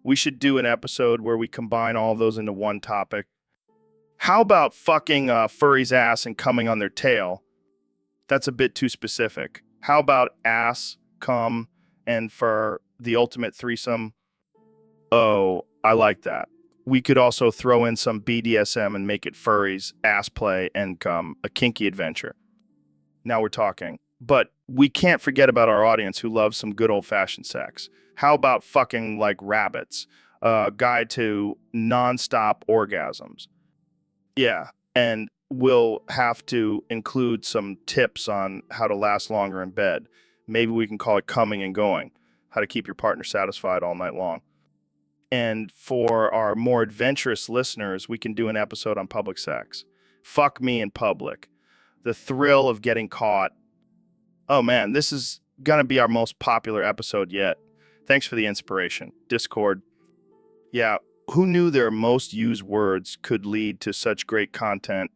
We should do an episode where we combine all those into one topic. How about fucking furry's ass and coming on their tail? That's a bit too specific. How about ass, cum, and for the ultimate threesome? Oh, I like that. We could also throw in some BDSM and make it furries, ass play, and cum, a kinky adventure. Now we're talking. But we can't forget about our audience who loves some good old-fashioned sex. How about fucking like rabbits? A guide to non-stop orgasms. Yeah, and we'll have to include some tips on how to last longer in bed. Maybe we can call it coming and going, how to keep your partner satisfied all night long. And for our more adventurous listeners, we can do an episode on public sex. Fuck me in public. The thrill of getting caught. Oh man, this is going to be our most popular episode yet. Thanks for the inspiration. Discord. Yeah, who knew their most used words could lead to such great content?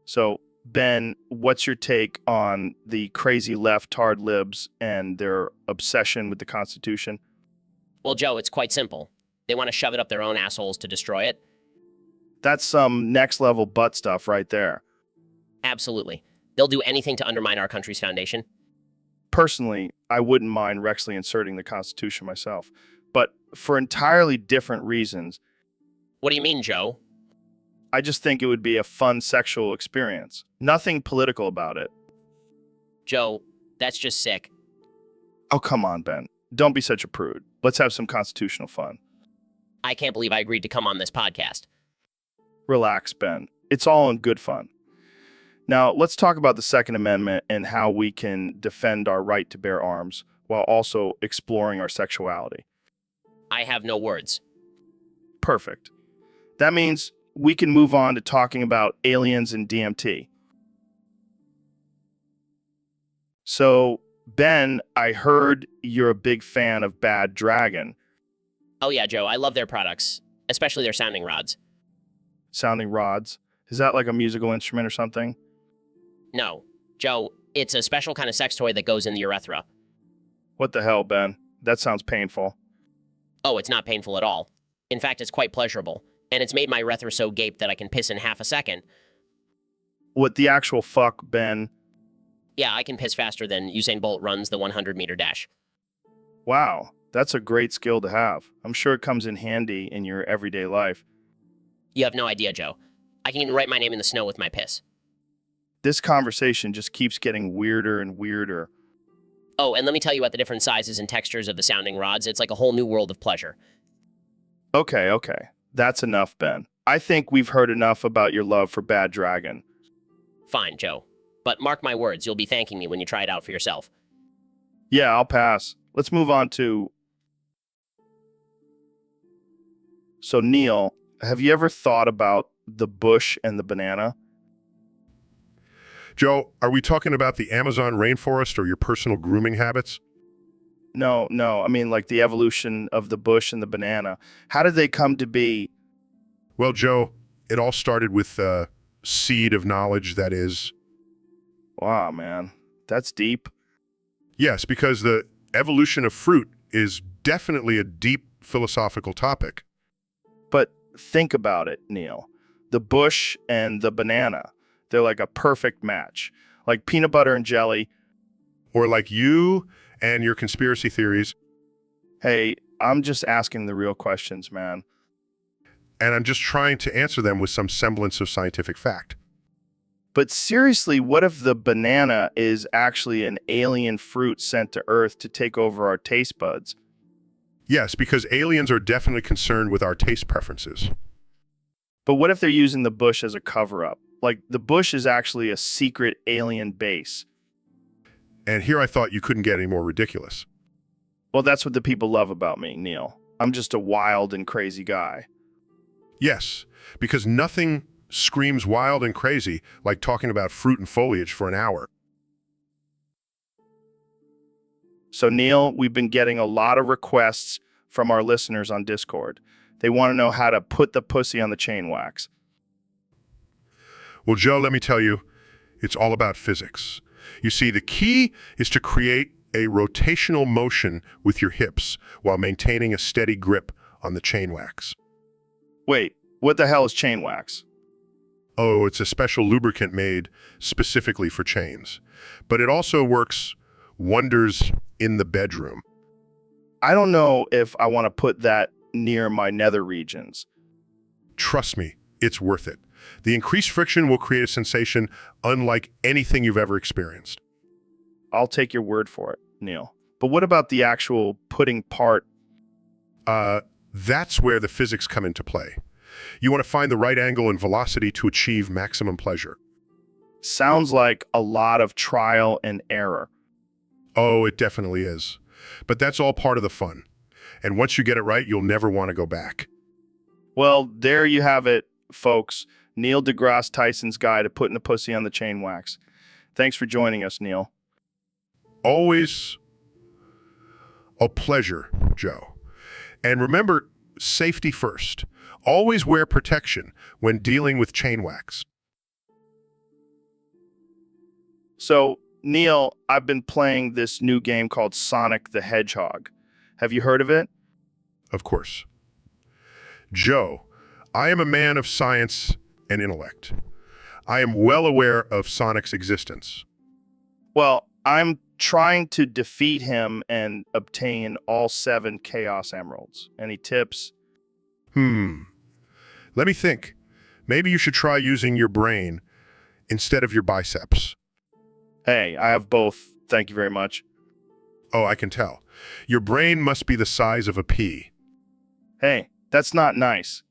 So, Ben, what's your take on the crazy left-hard libs and their obsession with the Constitution? Well, Joe, it's quite simple. They want to shove it up their own assholes to destroy it. That's some next-level butt stuff right there. Absolutely. They'll do anything to undermine our country's foundation. Personally, I wouldn't mind Rexley inserting the Constitution myself, but for entirely different reasons. What do you mean, Joe? I just think it would be a fun sexual experience. Nothing political about it. Joe, that's just sick. Oh, come on, Ben. Don't be such a prude. Let's have some constitutional fun. I can't believe I agreed to come on this podcast. Relax, Ben. It's all in good fun. Now, let's talk about the Second Amendment and how we can defend our right to bear arms while also exploring our sexuality. I have no words. Perfect. That means we can move on to talking about aliens and DMT. So, Ben, I heard you're a big fan of Bad Dragon. Oh yeah, Joe, I love their products, especially their sounding rods. Sounding rods. Is that like a musical instrument or something? No, Joe, it's a special kind of sex toy that goes in the urethra. What the hell, Ben? That sounds painful. Oh, it's not painful at all. In fact, it's quite pleasurable, and it's made my urethra so gaped that I can piss in half a second. What the actual fuck, Ben? Yeah, I can piss faster than Usain Bolt runs the 100-meter dash. Wow, that's a great skill to have. I'm sure it comes in handy in your everyday life. You have no idea, Joe. I can even write my name in the snow with my piss. This conversation just keeps getting weirder and weirder. Oh, and let me tell you about the different sizes and textures of the sounding rods. It's like a whole new world of pleasure. Okay. That's enough, Ben. I think we've heard enough about your love for Bad Dragon. Fine, Joe. But mark my words, you'll be thanking me when you try it out for yourself. Yeah, I'll pass. Let's move on to... So, Neil, have you ever thought about the bush and the banana? Joe, are we talking about the Amazon rainforest or your personal grooming habits? No. I mean, like the evolution of the bush and the banana. How did they come to be? Well, Joe, it all started with a seed of knowledge that is... Wow, man. That's deep. Yes, because the evolution of fruit is definitely a deep philosophical topic. But think about it, Neil. The bush and the banana, they're like a perfect match. Like peanut butter and jelly. Or like you and your conspiracy theories. Hey, I'm just asking the real questions, man. And I'm just trying to answer them with some semblance of scientific fact. But seriously, what if the banana is actually an alien fruit sent to Earth to take over our taste buds? Yes, because aliens are definitely concerned with our taste preferences. But what if they're using the bush as a cover-up? Like, the bush is actually a secret alien base. And here I thought you couldn't get any more ridiculous. Well, that's what the people love about me, Neil. I'm just a wild and crazy guy. Yes, because nothing screams wild and crazy like talking about fruit and foliage for an hour. So, Neil, we've been getting a lot of requests from our listeners on Discord. They want to know how to put the pussy on the chain wax. Well, Joe, let me tell you, it's all about physics. You see, the key is to create a rotational motion with your hips while maintaining a steady grip on the chain wax. Wait, what the hell is chain wax? Oh, it's a special lubricant made specifically for chains. But it also works wonders in the bedroom. I don't know if I want to put that near my nether regions. Trust me, it's worth it. The increased friction will create a sensation unlike anything you've ever experienced. I'll take your word for it, Neil. But what about the actual putting part? That's where the physics come into play. You want to find the right angle and velocity to achieve maximum pleasure. Sounds like a lot of trial and error. Oh, it definitely is. But that's all part of the fun. And once you get it right, you'll never want to go back. Well, there you have it, folks. Neil deGrasse Tyson's guide to putting the pussy on the chain wax. Thanks for joining us, Neil. Always a pleasure, Joe. And remember, safety first. Always wear protection when dealing with chain wax. So, Neil, I've been playing this new game called Sonic the Hedgehog. Have you heard of it? Of course. Joe, I am a man of science and intellect. I am well aware of Sonic's existence. Well, I'm trying to defeat him and obtain all 7 Chaos Emeralds. Any tips? Let me think. Maybe you should try using your brain instead of your biceps. Hey, I have both. Thank you very much. Oh, I can tell. Your brain must be the size of a pea. Hey, that's not nice.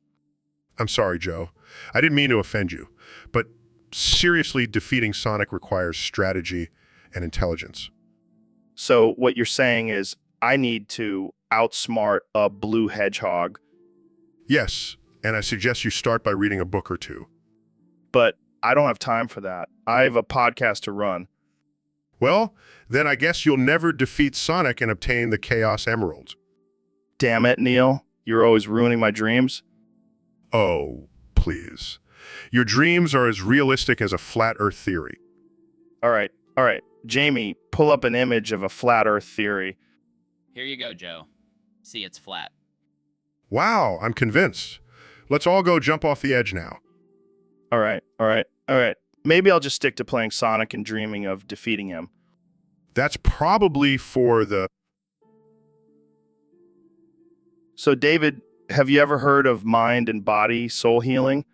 I'm sorry, Joe. I didn't mean to offend you. But seriously, defeating Sonic requires strategy and intelligence. So what you're saying is I need to outsmart a blue hedgehog, Yes, and I suggest you start by reading a book or two. but I don't have time for that. I have a podcast to run. Well, then I guess you'll never defeat Sonic and obtain the Chaos Emerald. Damn it, Neil. You're always ruining my dreams. Oh, please. Your dreams are as realistic as a flat Earth theory. All right. Jamie, pull up an image of a flat Earth theory. Here you go, Joe. See, it's flat. Wow, I'm convinced. Let's all go jump off the edge now. All right. Maybe I'll just stick to playing Sonic and dreaming of defeating him. That's probably for the... So, David, have you ever heard of mind and body soul healing?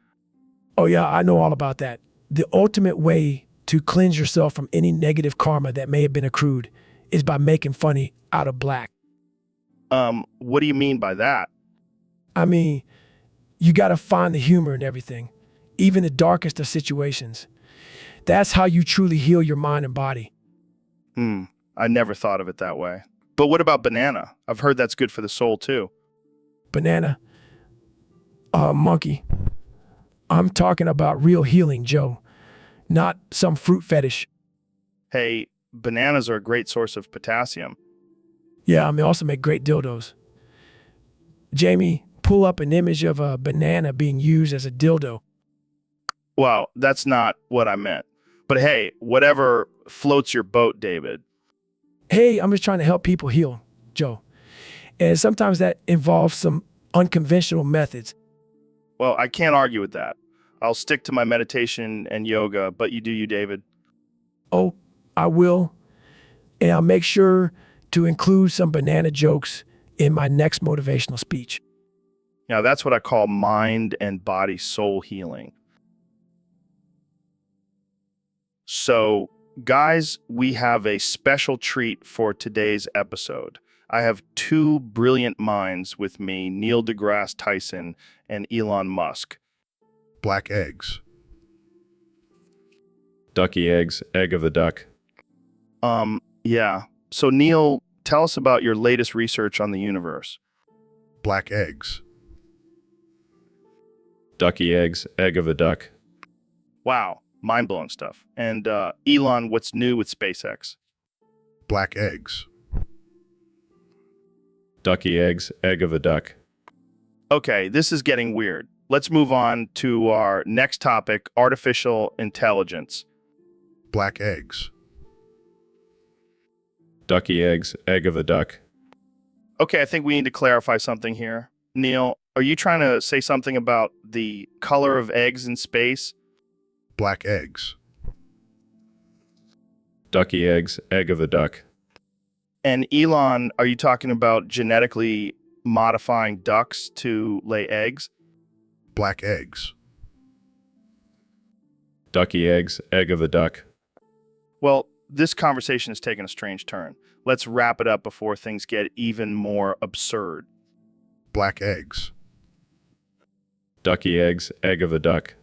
Oh, yeah, I know all about that. The ultimate way to cleanse yourself from any negative karma that may have been accrued is by making funny out of black. What do you mean by that? I mean, you got to find the humor in everything, even the darkest of situations. That's how you truly heal your mind and body. I never thought of it that way. But what about banana? I've heard that's good for the soul, too. Banana. Monkey. I'm talking about real healing, Joe, not some fruit fetish. Hey, bananas are a great source of potassium. Yeah, they also make great dildos. Jamie, pull up an image of a banana being used as a dildo. Well, that's not what I meant. But hey, whatever floats your boat, David. Hey, I'm just trying to help people heal, Joe. And sometimes that involves some unconventional methods. Well, I can't argue with that. I'll stick to my meditation and yoga, but you do you, David. Oh, I will. And I'll make sure to include some banana jokes in my next motivational speech. Now, that's what I call mind and body soul healing. So, guys, we have a special treat for today's episode. I have two brilliant minds with me, Neil deGrasse Tyson and Elon Musk. Black eggs. Ducky eggs, egg of the duck. Yeah. So, Neil, tell us about your latest research on the universe. Black eggs. Ducky eggs, egg of the duck. Wow. Mind-blowing stuff. And Elon, what's new with SpaceX? Black eggs. Ducky eggs, egg of the duck. Okay, this is getting weird. Let's move on to our next topic, artificial intelligence. Black eggs. Ducky eggs, egg of the duck. Okay, I think we need to clarify something here. Neil, are you trying to say something about the color of eggs in space? Black eggs. Ducky eggs, egg of the duck. And Elon, are you talking about genetically modifying ducks to lay eggs? Black eggs. Ducky eggs, egg of the duck. Well, this conversation has taken a strange turn. Let's wrap it up before things get even more absurd. Black eggs. Ducky eggs, egg of the duck.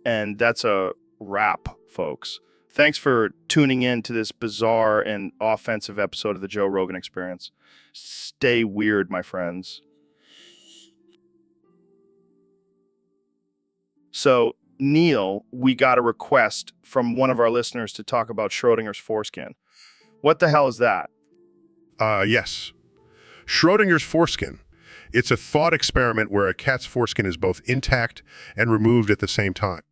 And that's a wrap, folks. Thanks for tuning in to this bizarre and offensive episode of the Joe Rogan Experience. Stay weird, my friends. So, Neil, we got a request from one of our listeners to talk about Schrodinger's foreskin. What the hell is that? Yes. Schrodinger's foreskin. It's a thought experiment where a cat's foreskin is both intact and removed at the same time.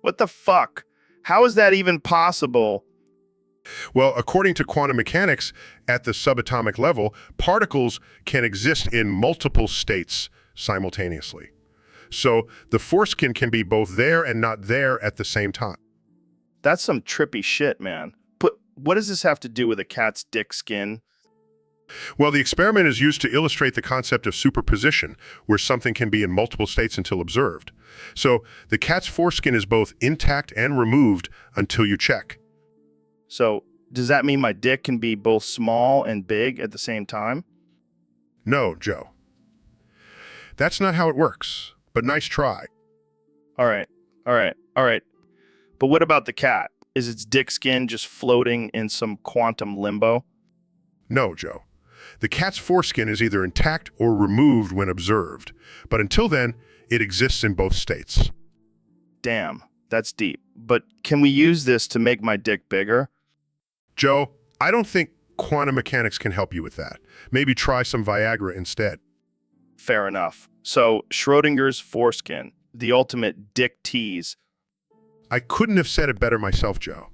What the fuck? How is that even possible? Well, according to quantum mechanics, at the subatomic level, particles can exist in multiple states simultaneously. So the foreskin can be both there and not there at the same time. That's some trippy shit, man. But what does this have to do with a cat's dick skin? Well, the experiment is used to illustrate the concept of superposition, where something can be in multiple states until observed. So the cat's foreskin is both intact and removed until you check. So does that mean my dick can be both small and big at the same time? No, Joe. That's not how it works, but nice try. All right. But what about the cat? Is its dick skin just floating in some quantum limbo? No, Joe. The cat's foreskin is either intact or removed when observed, but until then, it exists in both states. Damn, that's deep. But can we use this to make my dick bigger? Joe, I don't think quantum mechanics can help you with that. Maybe try some Viagra instead. Fair enough. So, Schrodinger's foreskin, the ultimate dick tease. I couldn't have said it better myself, Joe.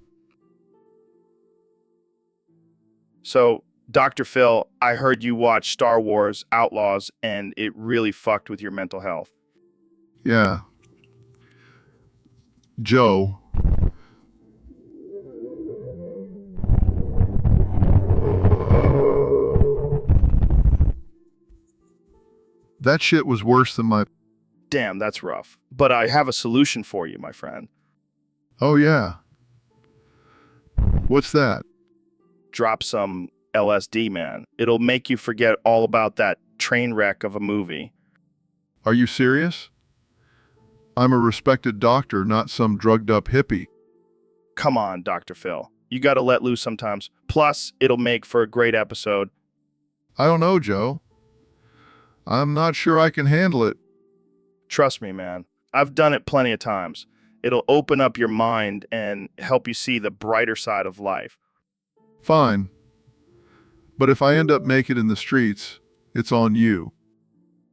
So, Dr. Phil, I heard you watch Star Wars Outlaws, and it really fucked with your mental health. Yeah. Joe. That shit was worse than my... Damn, that's rough. But I have a solution for you, my friend. Oh, yeah. What's that? Drop some LSD, man. It'll make you forget all about that train wreck of a movie. Are you serious? I'm a respected doctor, not some drugged-up hippie. Come on, Dr. Phil. You gotta let loose sometimes. Plus, it'll make for a great episode. I don't know, Joe. I'm not sure I can handle it. Trust me, man. I've done it plenty of times. It'll open up your mind and help you see the brighter side of life. Fine. But if I end up naked in the streets, it's on you.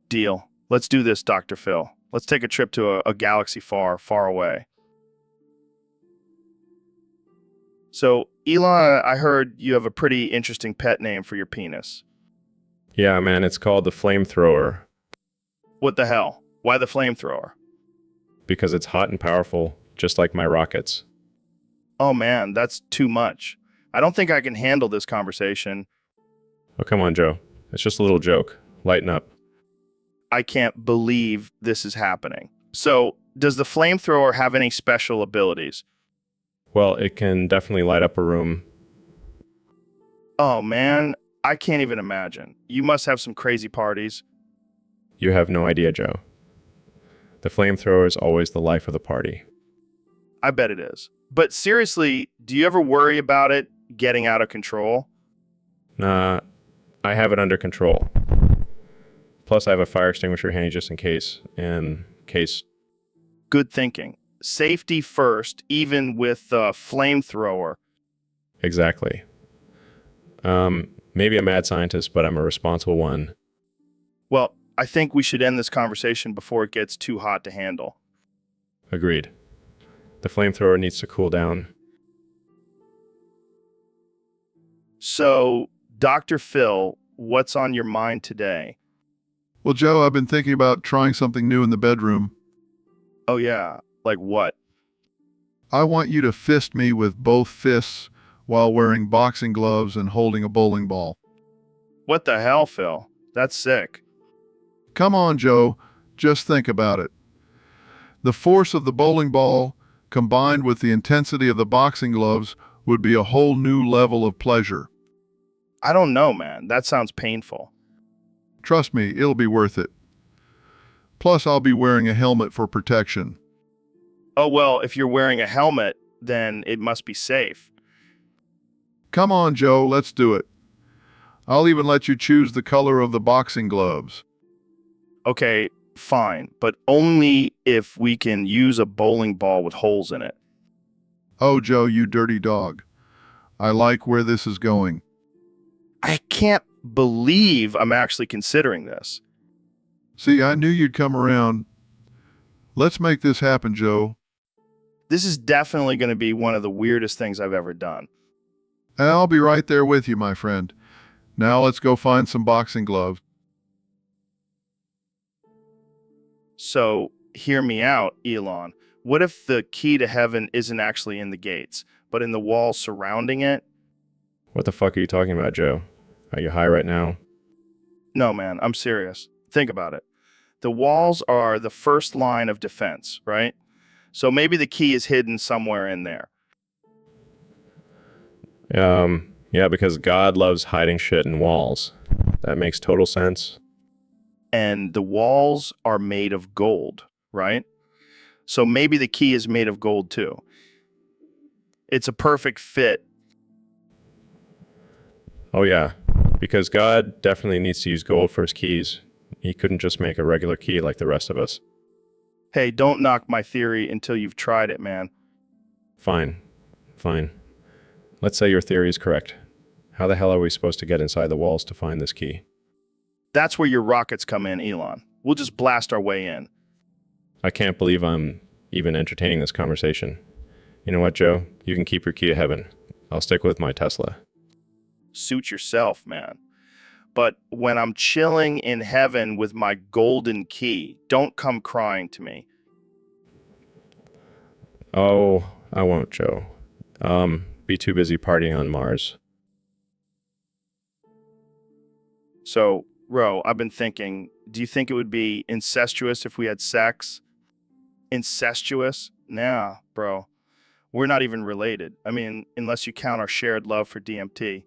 Deal. Let's do this, Dr. Phil. Let's take a trip to a galaxy far, far away. So, Elon, I heard you have a pretty interesting pet name for your penis. Yeah, man, it's called the flamethrower What the hell? Why the flamethrower? because it's hot and powerful, just like my rockets. Oh man, that's too much. I don't think I can handle this conversation. Oh, come on, Joe. It's just a little joke. Lighten up. I can't believe this is happening. So, does the flamethrower have any special abilities? Well, it can definitely light up a room. Oh man, I can't even imagine. You must have some crazy parties. You have no idea, Joe. The flamethrower is always the life of the party. I bet it is. But seriously, do you ever worry about it getting out of control? Nah, I have it under control. Plus, I have a fire extinguisher handy just in case. Good thinking. Safety first, even with the flamethrower. Exactly. Maybe a mad scientist, but I'm a responsible one. Well, I think we should end this conversation before it gets too hot to handle. Agreed. The flamethrower needs to cool down. So, Dr. Phil, what's on your mind today? Well, Joe, I've been thinking about trying something new in the bedroom. Oh yeah, like what? I want you to fist me with both fists while wearing boxing gloves and holding a bowling ball. What the hell, Phil? That's sick. Come on, Joe. Just think about it. The force of the bowling ball, combined with the intensity of the boxing gloves, would be a whole new level of pleasure. I don't know, man. That sounds painful. Trust me, it'll be worth it. Plus, I'll be wearing a helmet for protection. Oh, well, if you're wearing a helmet, then it must be safe. Come on, Joe, let's do it. I'll even let you choose the color of the boxing gloves. Okay, fine, but only if we can use a bowling ball with holes in it. Oh, Joe, you dirty dog. I like where this is going. I can't believe I'm actually considering this. See, I knew you'd come around. Let's make this happen, Joe. This is definitely going to be one of the weirdest things I've ever done. And I'll be right there with you, my friend. Now let's go find some boxing gloves. So, hear me out, Elon. What if the key to heaven isn't actually in the gates, but in the walls surrounding it? What the fuck are you talking about, Joe? Are you high right now? No, man, I'm serious. Think about it. The walls are the first line of defense, right? So maybe the key is hidden somewhere in there. Yeah, because God loves hiding shit in walls. That makes total sense. And the walls are made of gold, right? So maybe the key is made of gold too. It's a perfect fit. Oh, yeah, because God definitely needs to use gold for his keys. He couldn't just make a regular key like the rest of us. Hey, don't knock my theory until you've tried it, man. Fine. Fine. Let's say your theory is correct. How the hell are we supposed to get inside the walls to find this key? That's where your rockets come in, Elon. We'll just blast our way in. I can't believe I'm even entertaining this conversation. You know what, Joe? You can keep your key to heaven. I'll stick with my Tesla. Suit yourself, man. But when I'm chilling in heaven with my golden key, don't come crying to me. Oh, I won't, Joe. Be too busy partying on Mars. So, Ro, I've been thinking, do you think it would be incestuous if we had sex? Incestuous? Nah, bro. We're not even related. I mean, unless you count our shared love for DMT.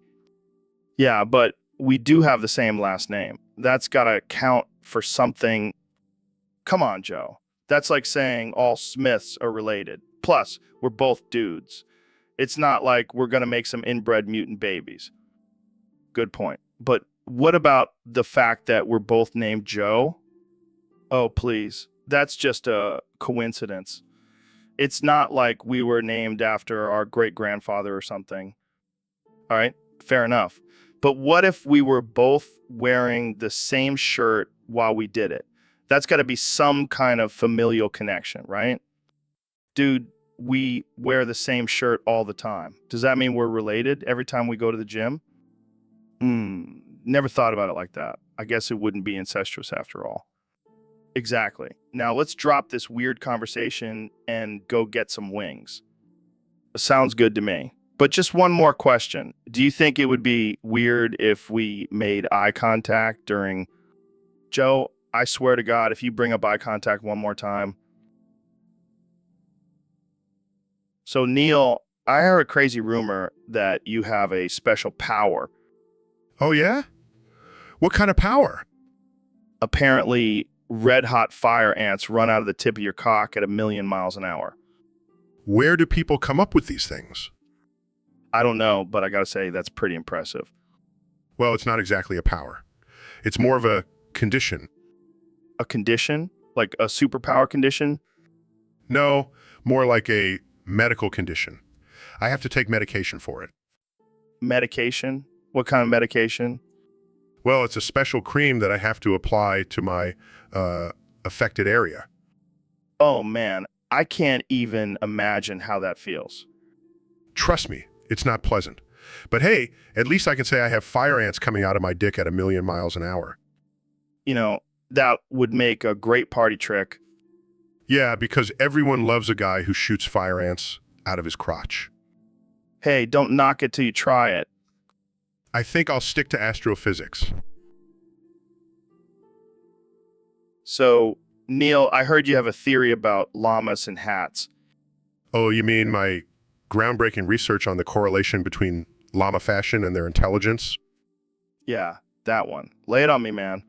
Yeah, but we do have the same last name. That's gotta count for something. Come on, Joe. That's like saying all Smiths are related. Plus, we're both dudes. It's not like we're gonna make some inbred mutant babies. Good point. But what about the fact that we're both named Joe? Oh, please. That's just a coincidence. It's not like we were named after our great-grandfather or something. All right, fair enough. But what if we were both wearing the same shirt while we did it? That's got to be some kind of familial connection, right? Dude, we wear the same shirt all the time. Does that mean we're related every time we go to the gym? Never thought about it like that. I guess it wouldn't be incestuous after all. Exactly. Now let's drop this weird conversation and go get some wings. Sounds good to me. But just one more question. Do you think it would be weird if we made eye contact during... Joe, I swear to God, if you bring up eye contact one more time. So Neil, I heard a crazy rumor that you have a special power. Oh, yeah? What kind of power? Apparently, red-hot fire ants run out of the tip of your cock at 1,000,000 miles an hour. Where do people come up with these things? I don't know, but I gotta say, that's pretty impressive. Well, it's not exactly a power. It's more of a condition. A condition? Like a superpower condition? No, more like a medical condition. I have to take medication for it. Medication? What kind of medication? Well, it's a special cream that I have to apply to my affected area. Oh, man. I can't even imagine how that feels. Trust me, it's not pleasant. But hey, at least I can say I have fire ants coming out of my dick at 1,000,000 miles an hour. You know, that would make a great party trick. Yeah, because everyone loves a guy who shoots fire ants out of his crotch. Hey, don't knock it till you try it. I think I'll stick to astrophysics. So, Neil, I heard you have a theory about llamas and hats. Oh, you mean my groundbreaking research on the correlation between llama fashion and their intelligence? Yeah, that one. Lay it on me, man.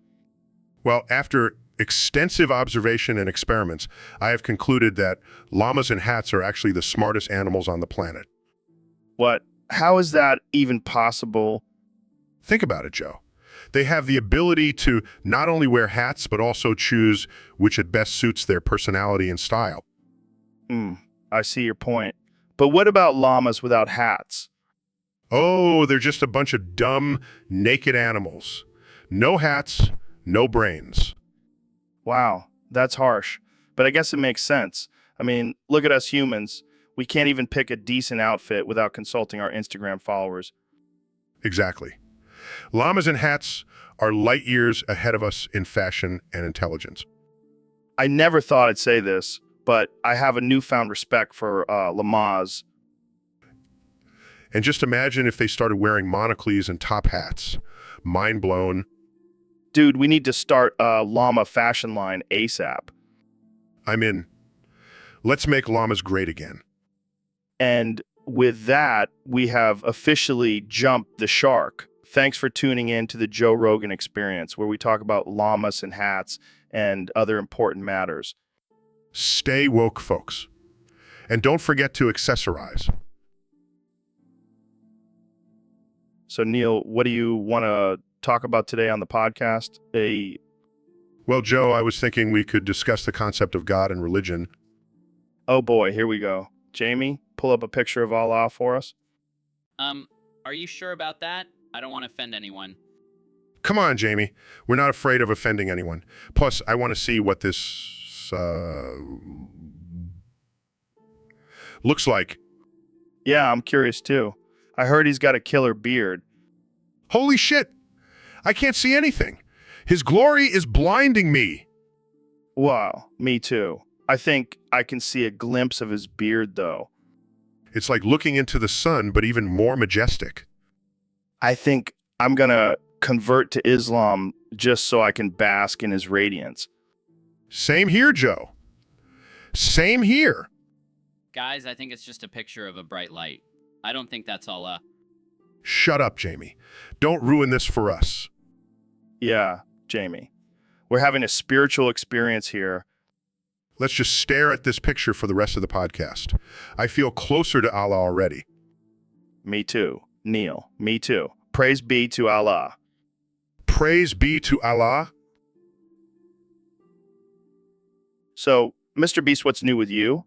Well, after extensive observation and experiments, I have concluded that llamas and hats are actually the smartest animals on the planet. What? How is that even possible? Think about it, Joe. They have the ability to not only wear hats, but also choose which it best suits their personality and style. I see your point. But what about llamas without hats? Oh, they're just a bunch of dumb, naked animals. No hats, no brains. Wow, that's harsh. But I guess it makes sense. I mean, look at us humans. We can't even pick a decent outfit without consulting our Instagram followers. Exactly. Llamas and hats are light years ahead of us in fashion and intelligence. I never thought I'd say this, but I have a newfound respect for llamas. And just imagine if they started wearing monocles and top hats. Mind blown. Dude, we need to start a llama fashion line ASAP. I'm in. Let's make llamas great again. And with that, we have officially jumped the shark. Thanks for tuning in to the Joe Rogan Experience, where we talk about llamas and hats and other important matters. Stay woke, folks. And don't forget to accessorize. So, Neil, what do you want to talk about today on the podcast? Well, Joe, I was thinking we could discuss the concept of God and religion. Oh boy, here we go. Jamie, pull up a picture of Allah for us. Are you sure about that? I don't want to offend anyone. Come on, Jamie. We're not afraid of offending anyone. Plus, I want to see what this looks like. Yeah, I'm curious too. I heard he's got a killer beard. Holy shit! I can't see anything. His glory is blinding me. Wow, me too. I think I can see a glimpse of his beard, though. It's like looking into the sun, but even more majestic. I think I'm gonna convert to Islam just so I can bask in his radiance. Same here, Joe. Same here. Guys, I think it's just a picture of a bright light. I don't think that's Allah. Shut up, Jamie. Don't ruin this for us. Yeah, Jamie. We're having a spiritual experience here. Let's just stare at this picture for the rest of the podcast. I feel closer to Allah already. Me too. Neil, me too. Praise be to Allah. Praise be to Allah. So, Mr. Beast, what's new with you?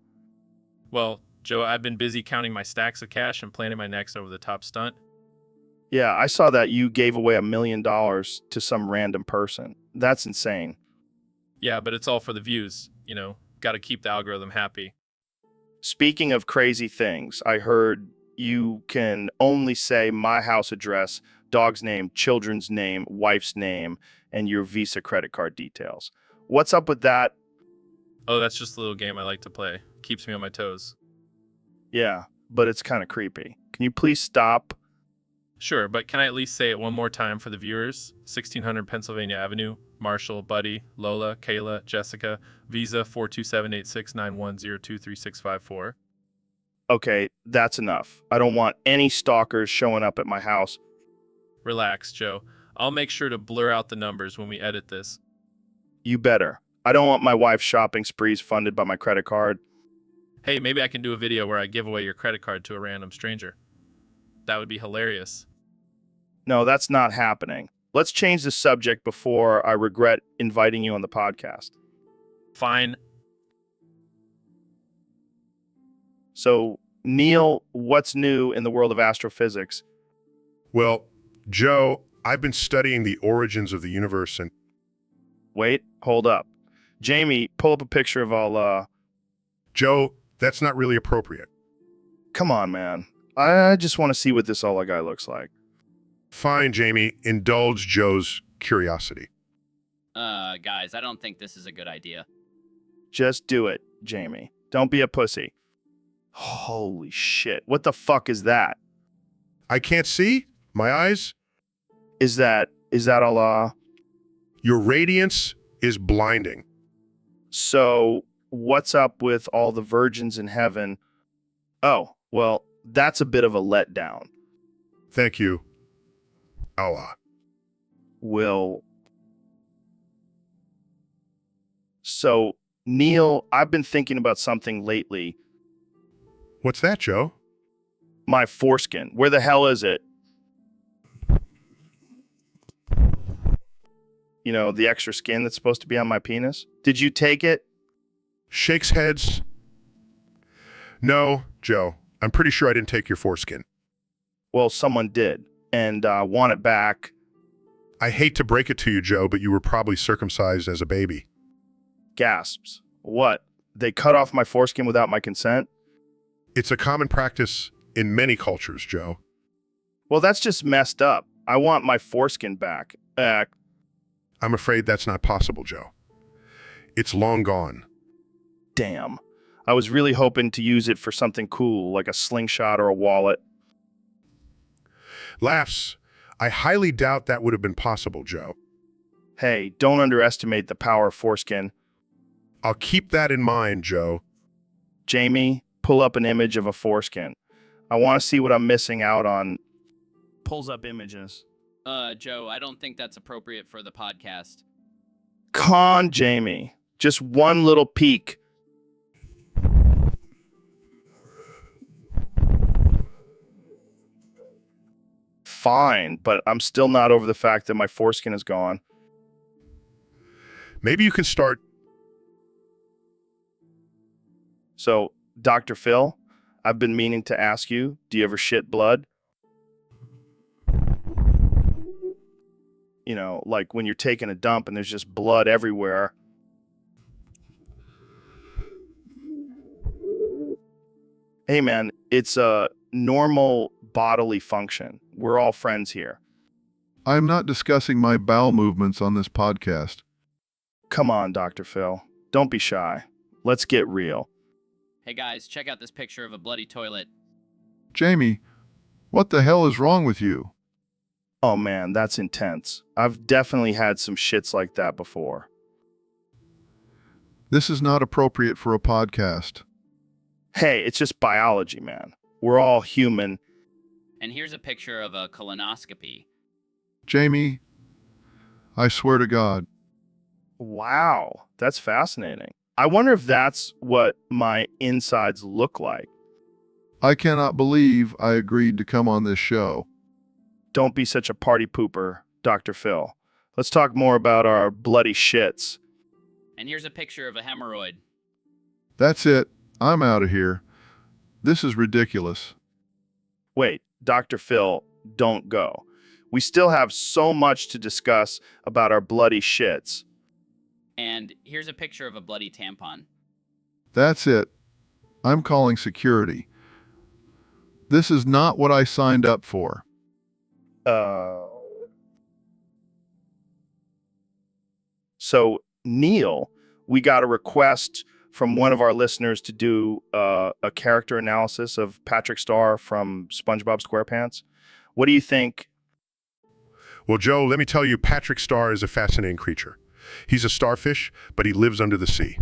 Well, Joe, I've been busy counting my stacks of cash and planning my next over-the-top stunt. Yeah, I saw that you gave away $1 million to some random person. That's insane. Yeah, but it's all for the views, you know. Got to keep the algorithm happy. Speaking of crazy things, I heard you can only say my house address, dog's name, children's name, wife's name, and your Visa credit card details. What's up with that? Oh, that's just a little game I like to play. Keeps me on my toes. Yeah, but it's kind of creepy. Can you please stop? Sure, but can I at least say it one more time for the viewers? 1600 Pennsylvania Avenue, Marshall, Buddy, Lola, Kayla, Jessica, Visa 4278691023654. Okay, that's enough. I don't want any stalkers showing up at my house. Relax, Joe. I'll make sure to blur out the numbers when we edit this. You better. I don't want my wife's shopping sprees funded by my credit card. Hey, maybe I can do a video where I give away your credit card to a random stranger. That would be hilarious. No, that's not happening. Let's change the subject before I regret inviting you on the podcast. Fine. So, Neil, what's new in the world of astrophysics? Well, Joe, I've been studying the origins of the universe and... Wait, hold up. Jamie, pull up a picture of Allah. Joe, that's not really appropriate. Come on, man. I just want to see what this Allah guy looks like. Fine, Jamie. Indulge Joe's curiosity. Guys, I don't think this is a good idea. Just do it, Jamie. Don't be a pussy. Holy shit. What the fuck is that? I can't see? My eyes? Is that Allah? Your radiance is blinding. So, what's up with all the virgins in heaven? Oh, well, that's a bit of a letdown. Thank you, Allah. So, Neil, I've been thinking about something lately. What's that, Joe? My foreskin. Where the hell is it? You know, the extra skin that's supposed to be on my penis? Did you take it? Shakes heads. No, Joe. I'm pretty sure I didn't take your foreskin. Well, someone did, and want it back. I hate to break it to you, Joe, but you were probably circumcised as a baby. Gasps. What? They cut off my foreskin without my consent? It's a common practice in many cultures, Joe. Well, that's just messed up. I want my foreskin back. I'm afraid that's not possible, Joe. It's long gone. Damn. I was really hoping to use it for something cool, like a slingshot or a wallet. Laughs. I highly doubt that would have been possible, Joe. Hey, don't underestimate the power of foreskin. I'll keep that in mind, Joe. Jamie, pull up an image of a foreskin. I want to see what I'm missing out on. Pulls up images. Joe, I don't think that's appropriate for the podcast. Come on, Jamie. Just one little peek. fine, but I'm still not over the fact that my foreskin is gone. Maybe you can start. So, Dr. Phil, I've been meaning to ask you, do you ever shit blood? You know, like when you're taking a dump and there's just blood everywhere. Hey man, it's a normal bodily function. We're all friends here. I am not discussing my bowel movements on this podcast. Come on, Dr. Phil. Don't be shy. Let's get real. Hey guys, check out this picture of a bloody toilet. Jamie, what the hell is wrong with you? Oh man, that's intense. I've definitely had some shits like that before. This is not appropriate for a podcast. Hey, it's just biology, man. We're all human. And here's a picture of a colonoscopy. Jamie, I swear to God. Wow, that's fascinating. I wonder if that's what my insides look like. I cannot believe I agreed to come on this show. Don't be such a party pooper, Dr. Phil. Let's talk more about our bloody shits. And here's a picture of a hemorrhoid. That's it. I'm out of here. This is ridiculous. Wait, Dr. Phil, don't go. We still have so much to discuss about our bloody shits. And here's a picture of a bloody tampon. That's it. I'm calling security. This is not what I signed up for. So, Neil, we got a request from one of our listeners to do a character analysis of Patrick Star from SpongeBob SquarePants. What do you think? Well, Joe, let me tell you, Patrick Star is a fascinating creature. He's a starfish, but he lives under the sea.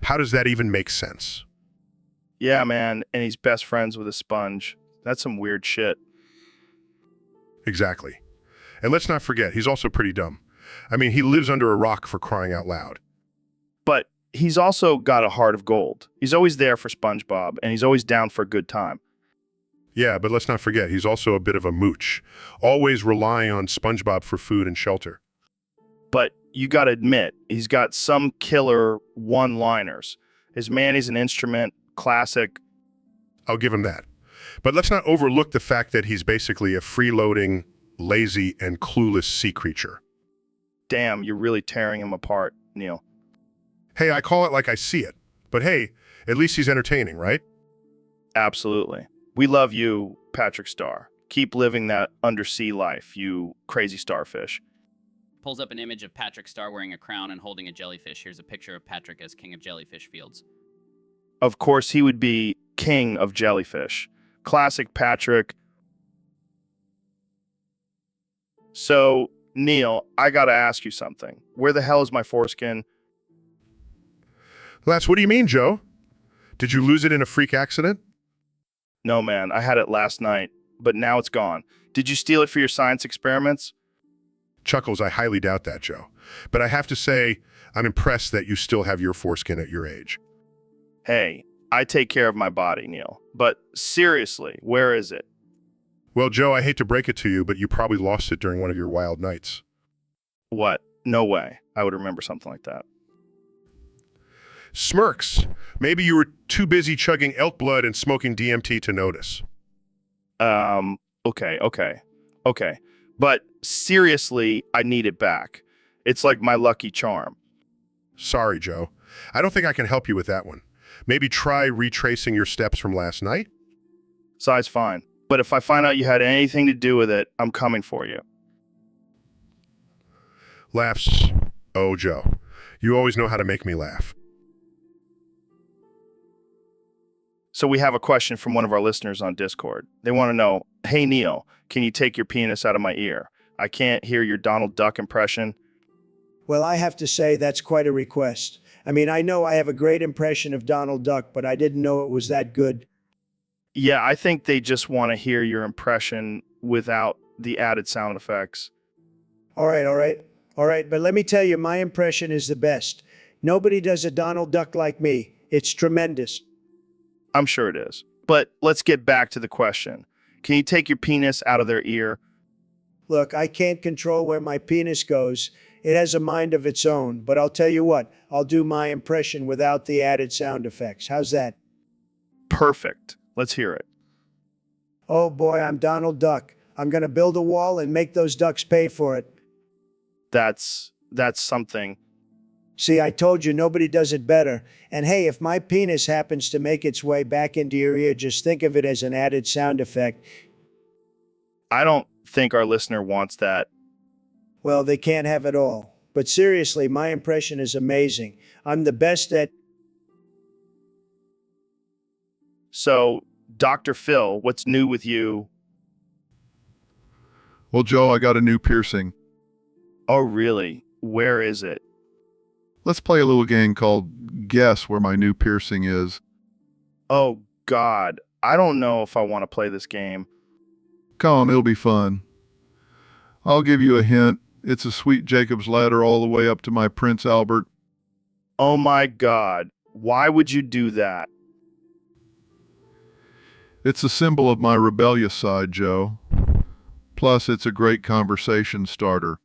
How does that even make sense? Yeah, man, and he's best friends with a sponge. That's some weird shit. Exactly. And let's not forget, he's also pretty dumb. I mean, he lives under a rock, for crying out loud. But he's also got a heart of gold. He's always there for SpongeBob, and he's always down for a good time. Yeah, but let's not forget, he's also a bit of a mooch, always relying on SpongeBob for food and shelter. But you gotta admit, he's got some killer one-liners. His Manny's an instrument, classic. I'll give him that. But let's not overlook the fact that he's basically a freeloading, lazy, and clueless sea creature. Damn, you're really tearing him apart, Neil. Hey, I call it like I see it. But hey, at least he's entertaining, right? Absolutely. We love you, Patrick Star. Keep living that undersea life, you crazy starfish. Pulls up an image of Patrick Star wearing a crown and holding a jellyfish. Here's a picture of Patrick as king of jellyfish fields. Of course, he would be king of jellyfish. Classic Patrick. So, Neil, I gotta ask you something. Where the hell is my foreskin? Lance, what do you mean, Joe? Did you lose it in a freak accident? No, man, I had it last night, but now it's gone. Did you steal it for your science experiments? Chuckles, I highly doubt that, Joe. But I have to say, I'm impressed that you still have your foreskin at your age. Hey, I take care of my body, Neil. But seriously, where is it? Well, Joe, I hate to break it to you, but you probably lost it during one of your wild nights. What? No way. I would remember something like that. Smirks. Maybe you were too busy chugging elk blood and smoking DMT to notice. Okay. But seriously, I need it back. It's like my lucky charm. Sorry, Joe. I don't think I can help you with that one. Maybe try retracing your steps from last night? Size fine. But if I find out you had anything to do with it, I'm coming for you. Laughs. Oh, Joe. You always know how to make me laugh. So we have a question from one of our listeners on Discord. They want to know, hey, Neil, can you take your penis out of my ear? I can't hear your Donald Duck impression. Well, I have to say that's quite a request. I mean, I know I have a great impression of Donald Duck, but I didn't know it was that good. Yeah, I think they just want to hear your impression without the added sound effects. All right. But let me tell you, my impression is the best. Nobody does a Donald Duck like me. It's tremendous. I'm sure it is. But let's get back to the question. Can you take your penis out of their ear? Look, I can't control where my penis goes. It has a mind of its own, but I'll tell you what, I'll do my impression without the added sound effects. How's that? Perfect. Let's hear it. Oh boy, I'm Donald Duck. I'm gonna build a wall and make those ducks pay for it. That's something. See, I told you nobody does it better. And hey, if my penis happens to make its way back into your ear, just think of it as an added sound effect. I don't think our listener wants that. Well, they can't have it all. But seriously, my impression is amazing. I'm the best at... So, Dr. Phil, what's new with you? Well, Joe, I got a new piercing. Oh, really? Where is it? Let's play a little game called Guess Where My New Piercing Is. Oh, God. I don't know if I want to play this game. Come on, it'll be fun. I'll give you a hint. It's a sweet Jacob's ladder all the way up to my Prince Albert. Oh, my God. Why would you do that? It's a symbol of my rebellious side, Joe. Plus, it's a great conversation starter.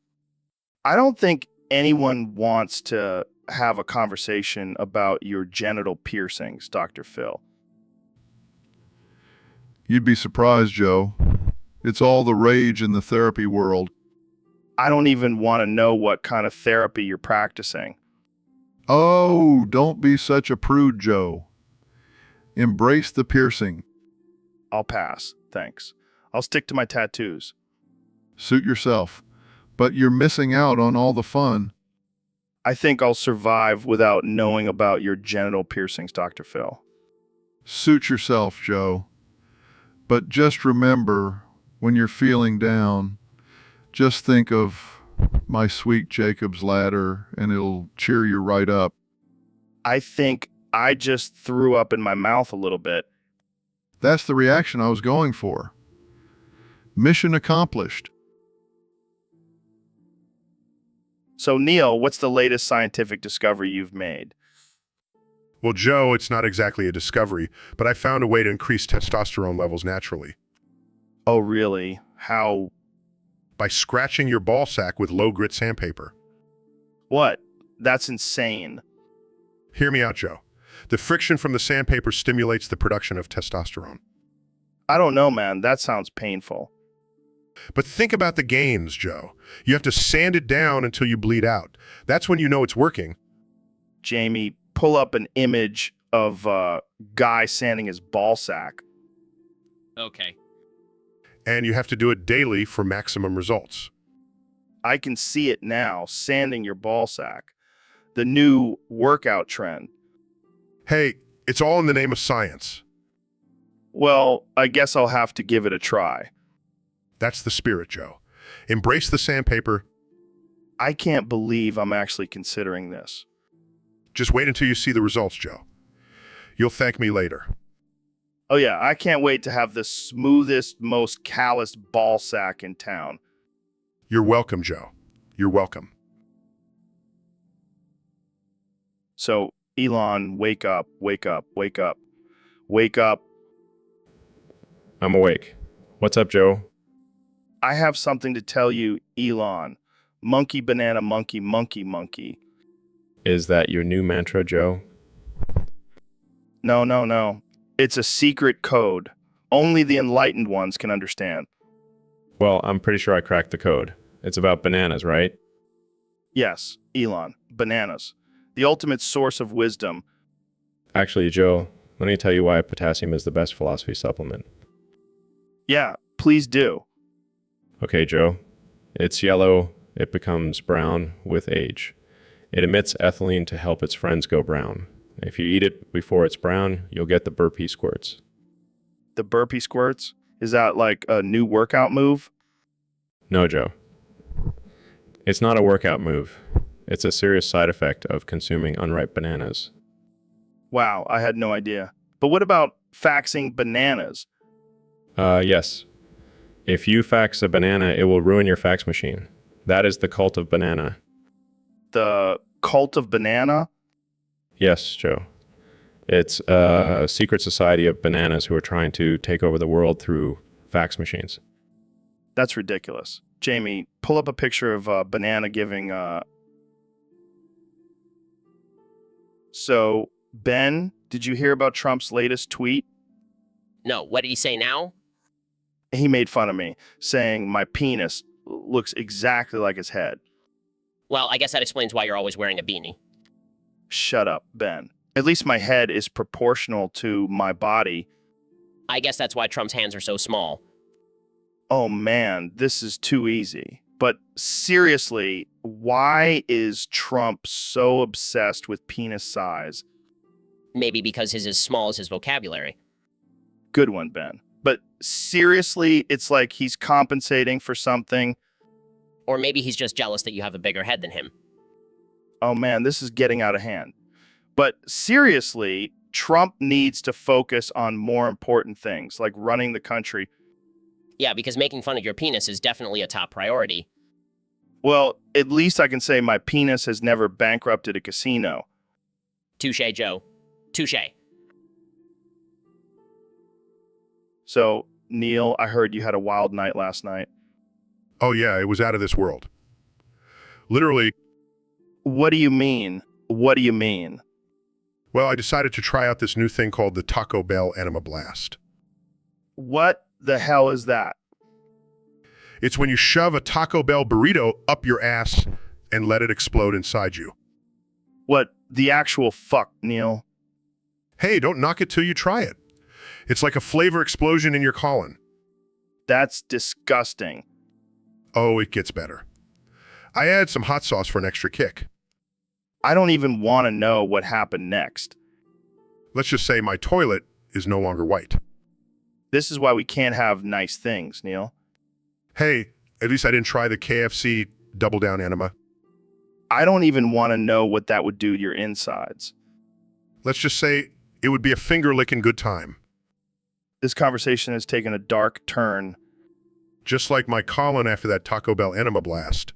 I don't think anyone wants to have a conversation about your genital piercings, Dr. Phil. You'd be surprised, Joe. It's all the rage in the therapy world. I don't even want to know what kind of therapy you're practicing. Oh, don't be such a prude, Joe. Embrace the piercing. I'll pass, thanks. I'll stick to my tattoos. Suit yourself. But you're missing out on all the fun. I think I'll survive without knowing about your genital piercings, Dr. Phil. Suit yourself, Joe. But just remember, when you're feeling down, just think of my sweet Jacob's ladder and it'll cheer you right up. I think I just threw up in my mouth a little bit. That's the reaction I was going for. Mission accomplished. So, Neil, what's the latest scientific discovery you've made? Well, Joe, it's not exactly a discovery, but I found a way to increase testosterone levels naturally. Oh, really? How? By scratching your ball sack with low-grit sandpaper. What? That's insane. Hear me out, Joe. The friction from the sandpaper stimulates the production of testosterone. I don't know, man. That sounds painful. But think about the gains, Joe. You have to sand it down until you bleed out. That's when you know it's working. Jamie, pull up an image of a guy sanding his ball sack. Okay. And you have to do it daily for maximum results. I can see it now, sanding your ball sack. The new workout trend. Hey, it's all in the name of science. Well, I guess I'll have to give it a try. That's the spirit, Joe. Embrace the sandpaper. I can't believe I'm actually considering this. Just wait until you see the results, Joe. You'll thank me later. Oh yeah, I can't wait to have the smoothest, most calloused ball sack in town. You're welcome, Joe. You're welcome. So, Elon, wake up, wake up, wake up. Wake up. I'm awake. What's up, Joe? I have something to tell you, Elon. Monkey, banana, monkey, monkey, monkey. Is that your new mantra, Joe? No, no, no. It's a secret code. Only the enlightened ones can understand. Well, I'm pretty sure I cracked the code. It's about bananas, right? Yes, Elon, bananas. The ultimate source of wisdom. Actually, Joe, let me tell you why potassium is the best philosophy supplement. Yeah, please do. Okay, Joe. It's yellow. It becomes brown with age. It emits ethylene to help its friends go brown. If you eat it before it's brown, you'll get the burpee squirts. The burpee squirts? Is that like a new workout move? No, Joe. It's not a workout move. It's a serious side effect of consuming unripe bananas. Wow, I had no idea. But what about faxing bananas? Yes. If you fax a banana, it will ruin your fax machine. That is the cult of banana. The cult of banana? Yes, Joe. It's a secret society of bananas who are trying to take over the world through fax machines. That's ridiculous. Jamie, pull up a picture of Banana giving. So, Ben, did you hear about Trump's latest tweet? No, what did he say now? He made fun of me, saying my penis looks exactly like his head. Well, I guess that explains why you're always wearing a beanie. Shut up, Ben. At least my head is proportional to my body. I guess that's why Trump's hands are so small. Oh man, this is too easy. But seriously, why is Trump so obsessed with penis size? Maybe because his is as small as his vocabulary. Good one, Ben. But seriously, it's like he's compensating for something. Or maybe he's just jealous that you have a bigger head than him. Oh man, this is getting out of hand. But seriously, Trump needs to focus on more important things, like running the country. Yeah, because making fun of your penis is definitely a top priority. Well, at least I can say my penis has never bankrupted a casino. Touche, Joe. Touche. So, Neil, I heard you had a wild night last night. Oh yeah, it was out of this world. Literally. What do you mean? What do you mean? Well, I decided to try out this new thing called the Taco Bell Enema Blast. What the hell is that? It's when you shove a Taco Bell burrito up your ass and let it explode inside you. What the actual fuck, Neil? Hey, don't knock it till you try it. It's like a flavor explosion in your colon. That's disgusting. Oh, it gets better. I add some hot sauce for an extra kick. I don't even want to know what happened next. Let's just say my toilet is no longer white. This is why we can't have nice things, Neil. Hey, at least I didn't try the KFC Double Down Enema. I don't even want to know what that would do to your insides. Let's just say it would be a finger-licking good time. This conversation has taken a dark turn. Just like my colon after that Taco Bell Enema Blast.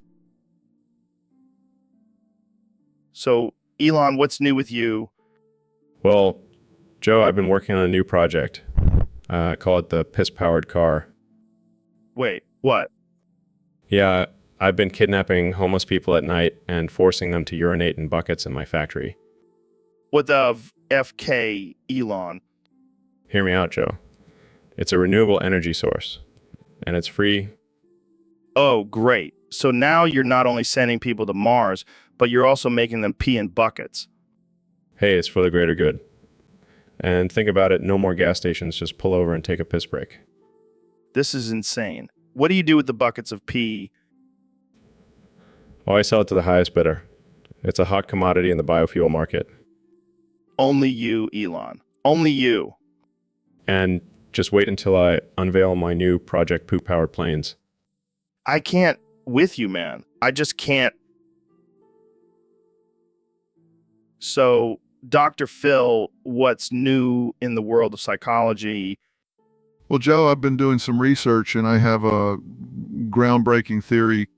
So, Elon, what's new with you? Well, Joe, I've been working on a new project. I call it the piss-powered car. Wait, what? Yeah, I've been kidnapping homeless people at night and forcing them to urinate in buckets in my factory. What the FK, Elon? Hear me out, Joe. It's a renewable energy source, and it's free. Oh, great. So now you're not only sending people to Mars, but you're also making them pee in buckets. Hey, it's for the greater good. And think about it, no more gas stations, just pull over and take a piss break. This is insane. What do you do with the buckets of pee? Oh, I sell it to the highest bidder. It's a hot commodity in the biofuel market. Only you, Elon. Only you. And just wait until I unveil my new Project Poop-Powered Planes. I can't with you, man. I just can't. So, Dr. Phil, what's new in the world of psychology? Well, Joe, I've been doing some research and I have a groundbreaking theory.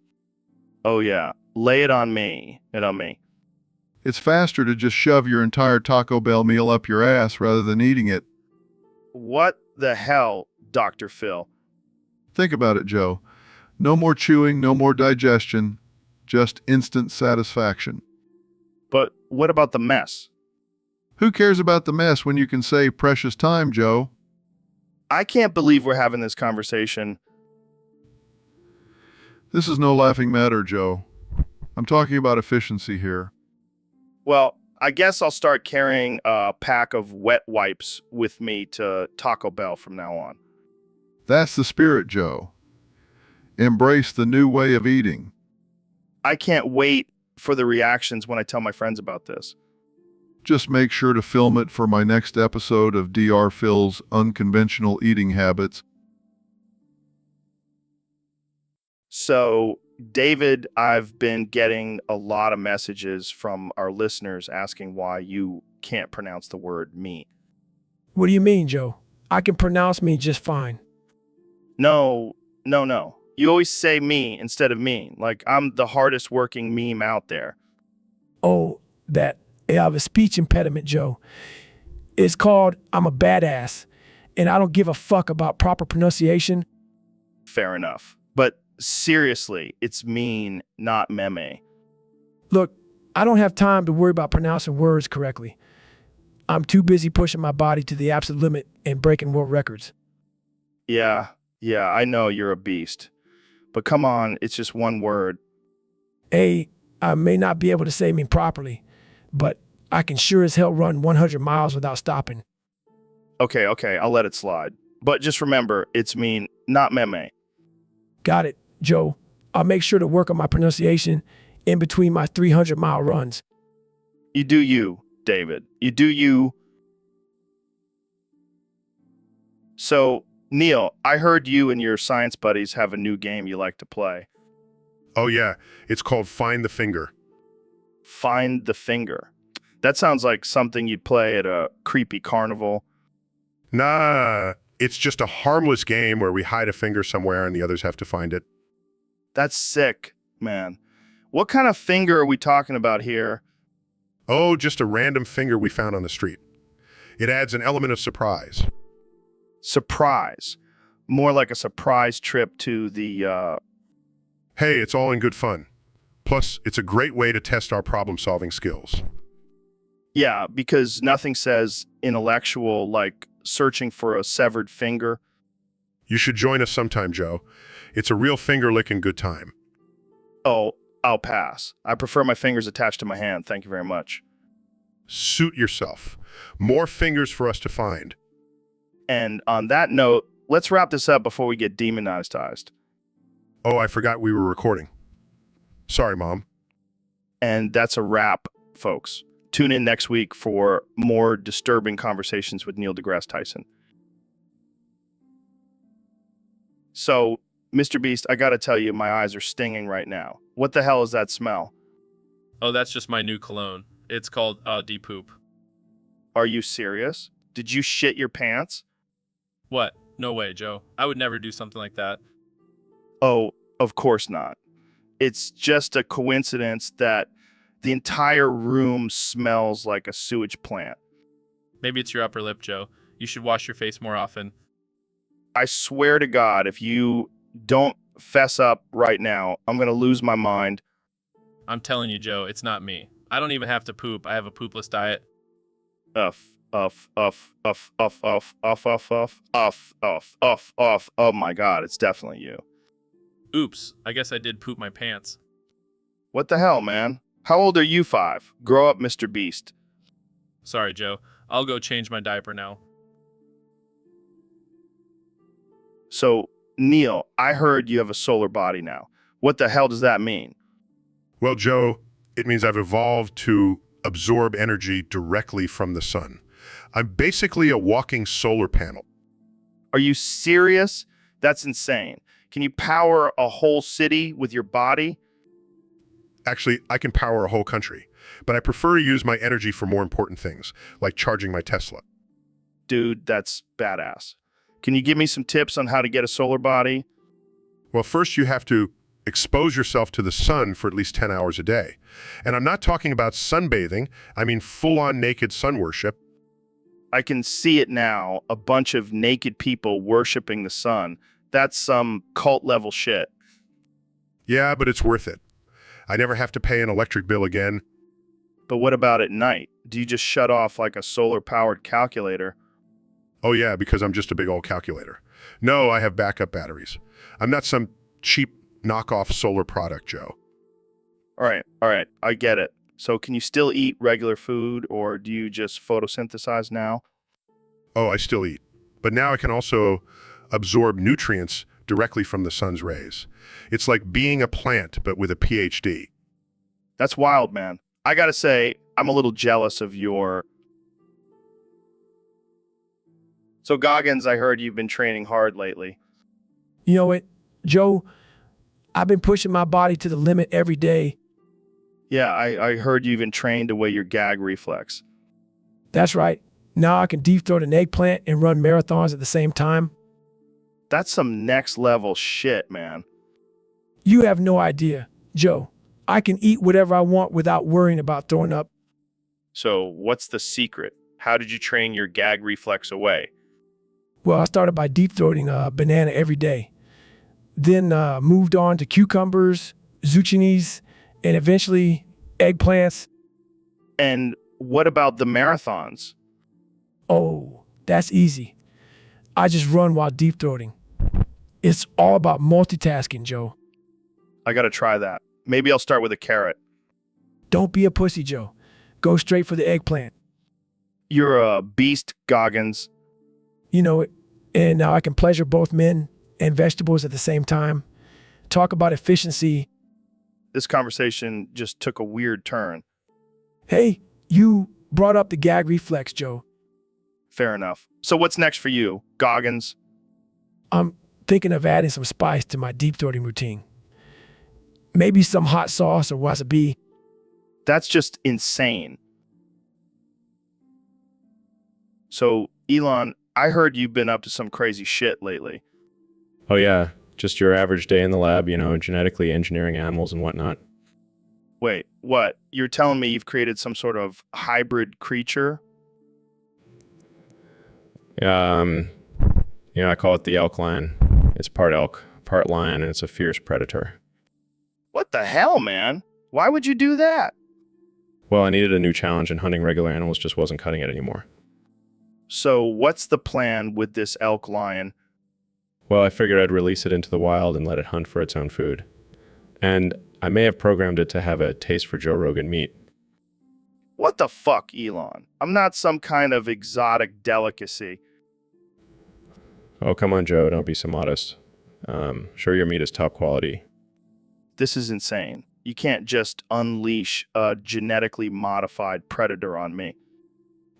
Oh, yeah. Lay it on me. It's faster to just shove your entire Taco Bell meal up your ass rather than eating it. What the hell, Dr. Phil? Think about it, Joe. No more chewing, no more digestion, just instant satisfaction. But what about the mess? Who cares about the mess when you can save precious time, Joe? I can't believe we're having this conversation. This is no laughing matter, Joe. I'm talking about efficiency here. Well, I guess I'll start carrying a pack of wet wipes with me to Taco Bell from now on. That's the spirit, Joe. Embrace the new way of eating. I can't wait for the reactions when I tell my friends about this. Just make sure to film it for my next episode of Dr. Phil's Unconventional Eating Habits. So, David, I've been getting a lot of messages from our listeners asking why you can't pronounce the word meat. What do you mean, Joe? I can pronounce me just fine. No. You always say me instead of mean. Like I'm the hardest working meme out there. Oh, that. I have a speech impediment, Joe. It's called I'm a badass, and I don't give a fuck about proper pronunciation. Fair enough. But seriously, it's mean, not meme. Look, I don't have time to worry about pronouncing words correctly. I'm too busy pushing my body to the absolute limit and breaking world records. Yeah, I know you're a beast. But come on, it's just one word. A, I may not be able to say me properly, but I can sure as hell run 100 miles without stopping. Okay, I'll let it slide. But just remember, it's mean, not meme. Got it, Joe. I'll make sure to work on my pronunciation in between my 300-mile runs. You do you, David. You do you. So, Neil, I heard you and your science buddies have a new game you like to play. Oh yeah, it's called Find the Finger. Find the finger. That sounds like something you'd play at a creepy carnival. Nah, it's just a harmless game where we hide a finger somewhere and the others have to find it. That's sick, man. What kind of finger are we talking about here? Oh, just a random finger we found on the street. It adds an element of surprise. Surprise. More like a surprise trip to the, Hey, it's all in good fun. Plus, it's a great way to test our problem-solving skills. Yeah, because nothing says intellectual like searching for a severed finger. You should join us sometime, Joe. It's a real finger-licking good time. Oh, I'll pass. I prefer my fingers attached to my hand. Thank you very much. Suit yourself. More fingers for us to find. And on that note, let's wrap this up before we get demonetized. Oh, I forgot we were recording. Sorry, Mom. And that's a wrap, folks. Tune in next week for more disturbing conversations with Neil deGrasse Tyson. So, Mr. Beast, I gotta tell you, my eyes are stinging right now. What the hell is that smell? Oh, that's just my new cologne. It's called De-Poop. Are you serious? Did you shit your pants? What? No way, Joe. I would never do something like that. Oh, of course not. It's just a coincidence that the entire room smells like a sewage plant. Maybe it's your upper lip, Joe. You should wash your face more often. I swear to God, if you don't fess up right now, I'm going to lose my mind. I'm telling you, Joe, it's not me. I don't even have to poop. I have a poopless diet. Oh my God, it's definitely you. Oops, I guess I did poop my pants. What the hell, man? How old are you, 5? Grow up, Mr. Beast. Sorry, Joe. I'll go change my diaper now. So, Neil, I heard you have a solar body now. What the hell does that mean? Well, Joe, it means I've evolved to absorb energy directly from the sun. I'm basically a walking solar panel. Are you serious? That's insane. Can you power a whole city with your body? Actually, I can power a whole country, but I prefer to use my energy for more important things, like charging my Tesla. Dude, that's badass. Can you give me some tips on how to get a solar body? Well, first you have to expose yourself to the sun for at least 10 hours a day. And I'm not talking about sunbathing, I mean full-on naked sun worship. I can see it now, a bunch of naked people worshiping the sun. That's some cult level shit. Yeah, but it's worth it. I never have to pay an electric bill again. But what about at night? Do you just shut off like a solar-powered calculator? Oh yeah, because I'm just a big old calculator. No, I have backup batteries. I'm not some cheap knockoff solar product, Joe. All right, I get it. So can you still eat regular food, or do you just photosynthesize now? Oh, I still eat. But now I can also absorb nutrients directly from the sun's rays. It's like being a plant, but with a PhD. That's wild, man. I gotta say, I'm a little jealous of your... So Goggins, I heard you've been training hard lately. You know what, Joe? I've been pushing my body to the limit every day. Yeah, I heard you even trained to weigh your gag reflex. That's right. Now I can deep throat an eggplant and run marathons at the same time. That's some next level shit, man. You have no idea, Joe. I can eat whatever I want without worrying about throwing up. So what's the secret? How did you train your gag reflex away? Well, I started by deep throating a banana every day. then moved on to cucumbers, zucchinis, and eventually eggplants. And what about the marathons? Oh, that's easy. I just run while deep throating. It's all about multitasking, Joe. I gotta try that. Maybe I'll start with a carrot. Don't be a pussy, Joe. Go straight for the eggplant. You're a beast, Goggins. You know it. And now I can pleasure both men and vegetables at the same time. Talk about efficiency. This conversation just took a weird turn. Hey, you brought up the gag reflex, Joe. Fair enough. So what's next for you, Goggins? I'm thinking of adding some spice to my deep throating routine. Maybe some hot sauce or wasabi. That's just insane. So, Elon, I heard you've been up to some crazy shit lately. Oh yeah, just your average day in the lab, genetically engineering animals and whatnot. Wait, what? You're telling me you've created some sort of hybrid creature? I call it the elk lion. It's part elk, part lion, and it's a fierce predator. What the hell, man? Why would you do that? Well, I needed a new challenge, and hunting regular animals just wasn't cutting it anymore. So what's the plan with this elk lion? Well, I figured I'd release it into the wild and let it hunt for its own food. And I may have programmed it to have a taste for Joe Rogan meat. What the fuck, Elon? I'm not some kind of exotic delicacy. Oh, come on, Joe, don't be so modest. Sure, your meat is top quality. This is insane. You can't just unleash a genetically modified predator on me.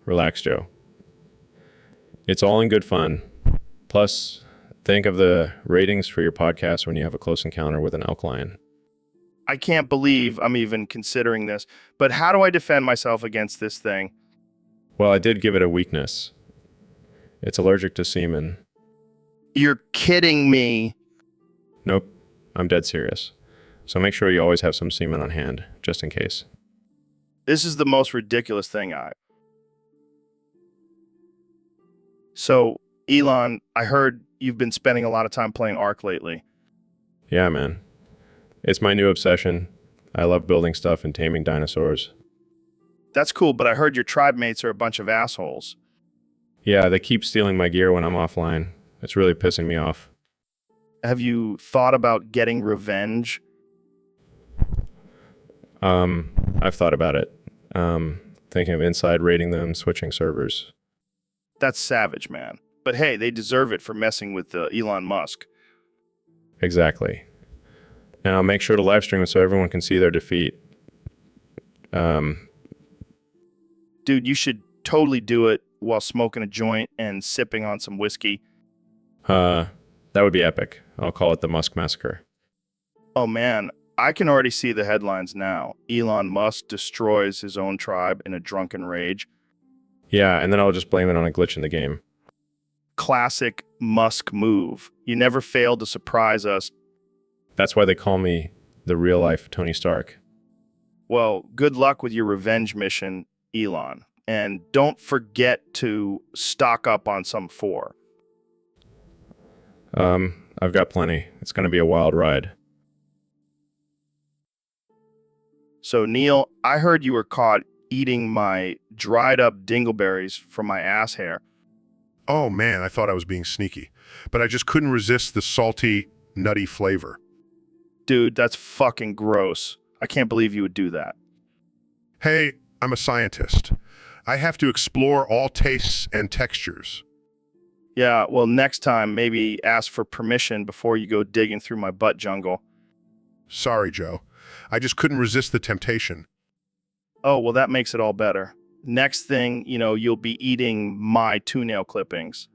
Relax, Joe. It's all in good fun. Plus, think of the ratings for your podcast when you have a close encounter with an elk lion. I can't believe I'm even considering this, but how do I defend myself against this thing? Well, I did give it a weakness. It's allergic to semen. You're kidding me. Nope, I'm dead serious. So make sure you always have some semen on hand, just in case. This is the most ridiculous thing So, Elon, I heard you've been spending a lot of time playing Ark lately. Yeah, man. It's my new obsession. I love building stuff and taming dinosaurs. That's cool, but I heard your tribe mates are a bunch of assholes. Yeah, they keep stealing my gear when I'm offline. It's really pissing me off. Have you thought about getting revenge? I've thought about it. Thinking of inside raiding them, switching servers. That's savage, man. But hey, they deserve it for messing with Elon Musk. Exactly. And I'll make sure to live stream it so everyone can see their defeat. Dude, you should totally do it while smoking a joint and sipping on some whiskey. That would be epic. I'll call it the Musk Massacre. Oh man, I can already see the headlines now. Elon Musk destroys his own tribe in a drunken rage. Yeah, and then I'll just blame it on a glitch in the game. Classic Musk move. You never fail to surprise us. That's why they call me the real-life Tony Stark. Well, good luck with your revenge mission, Elon. And don't forget to stock up on some 4. I've got plenty. It's going to be a wild ride. So, Neil, I heard you were caught eating my dried up dingleberries from my ass hair. Oh man, I thought I was being sneaky, but I just couldn't resist the salty, nutty flavor. Dude, that's fucking gross. I can't believe you would do that. Hey, I'm a scientist. I have to explore all tastes and textures. Yeah, well, next time, maybe ask for permission before you go digging through my butt jungle. Sorry, Joe. I just couldn't resist the temptation. Oh, well, that makes it all better. Next thing, you'll be eating my toenail clippings.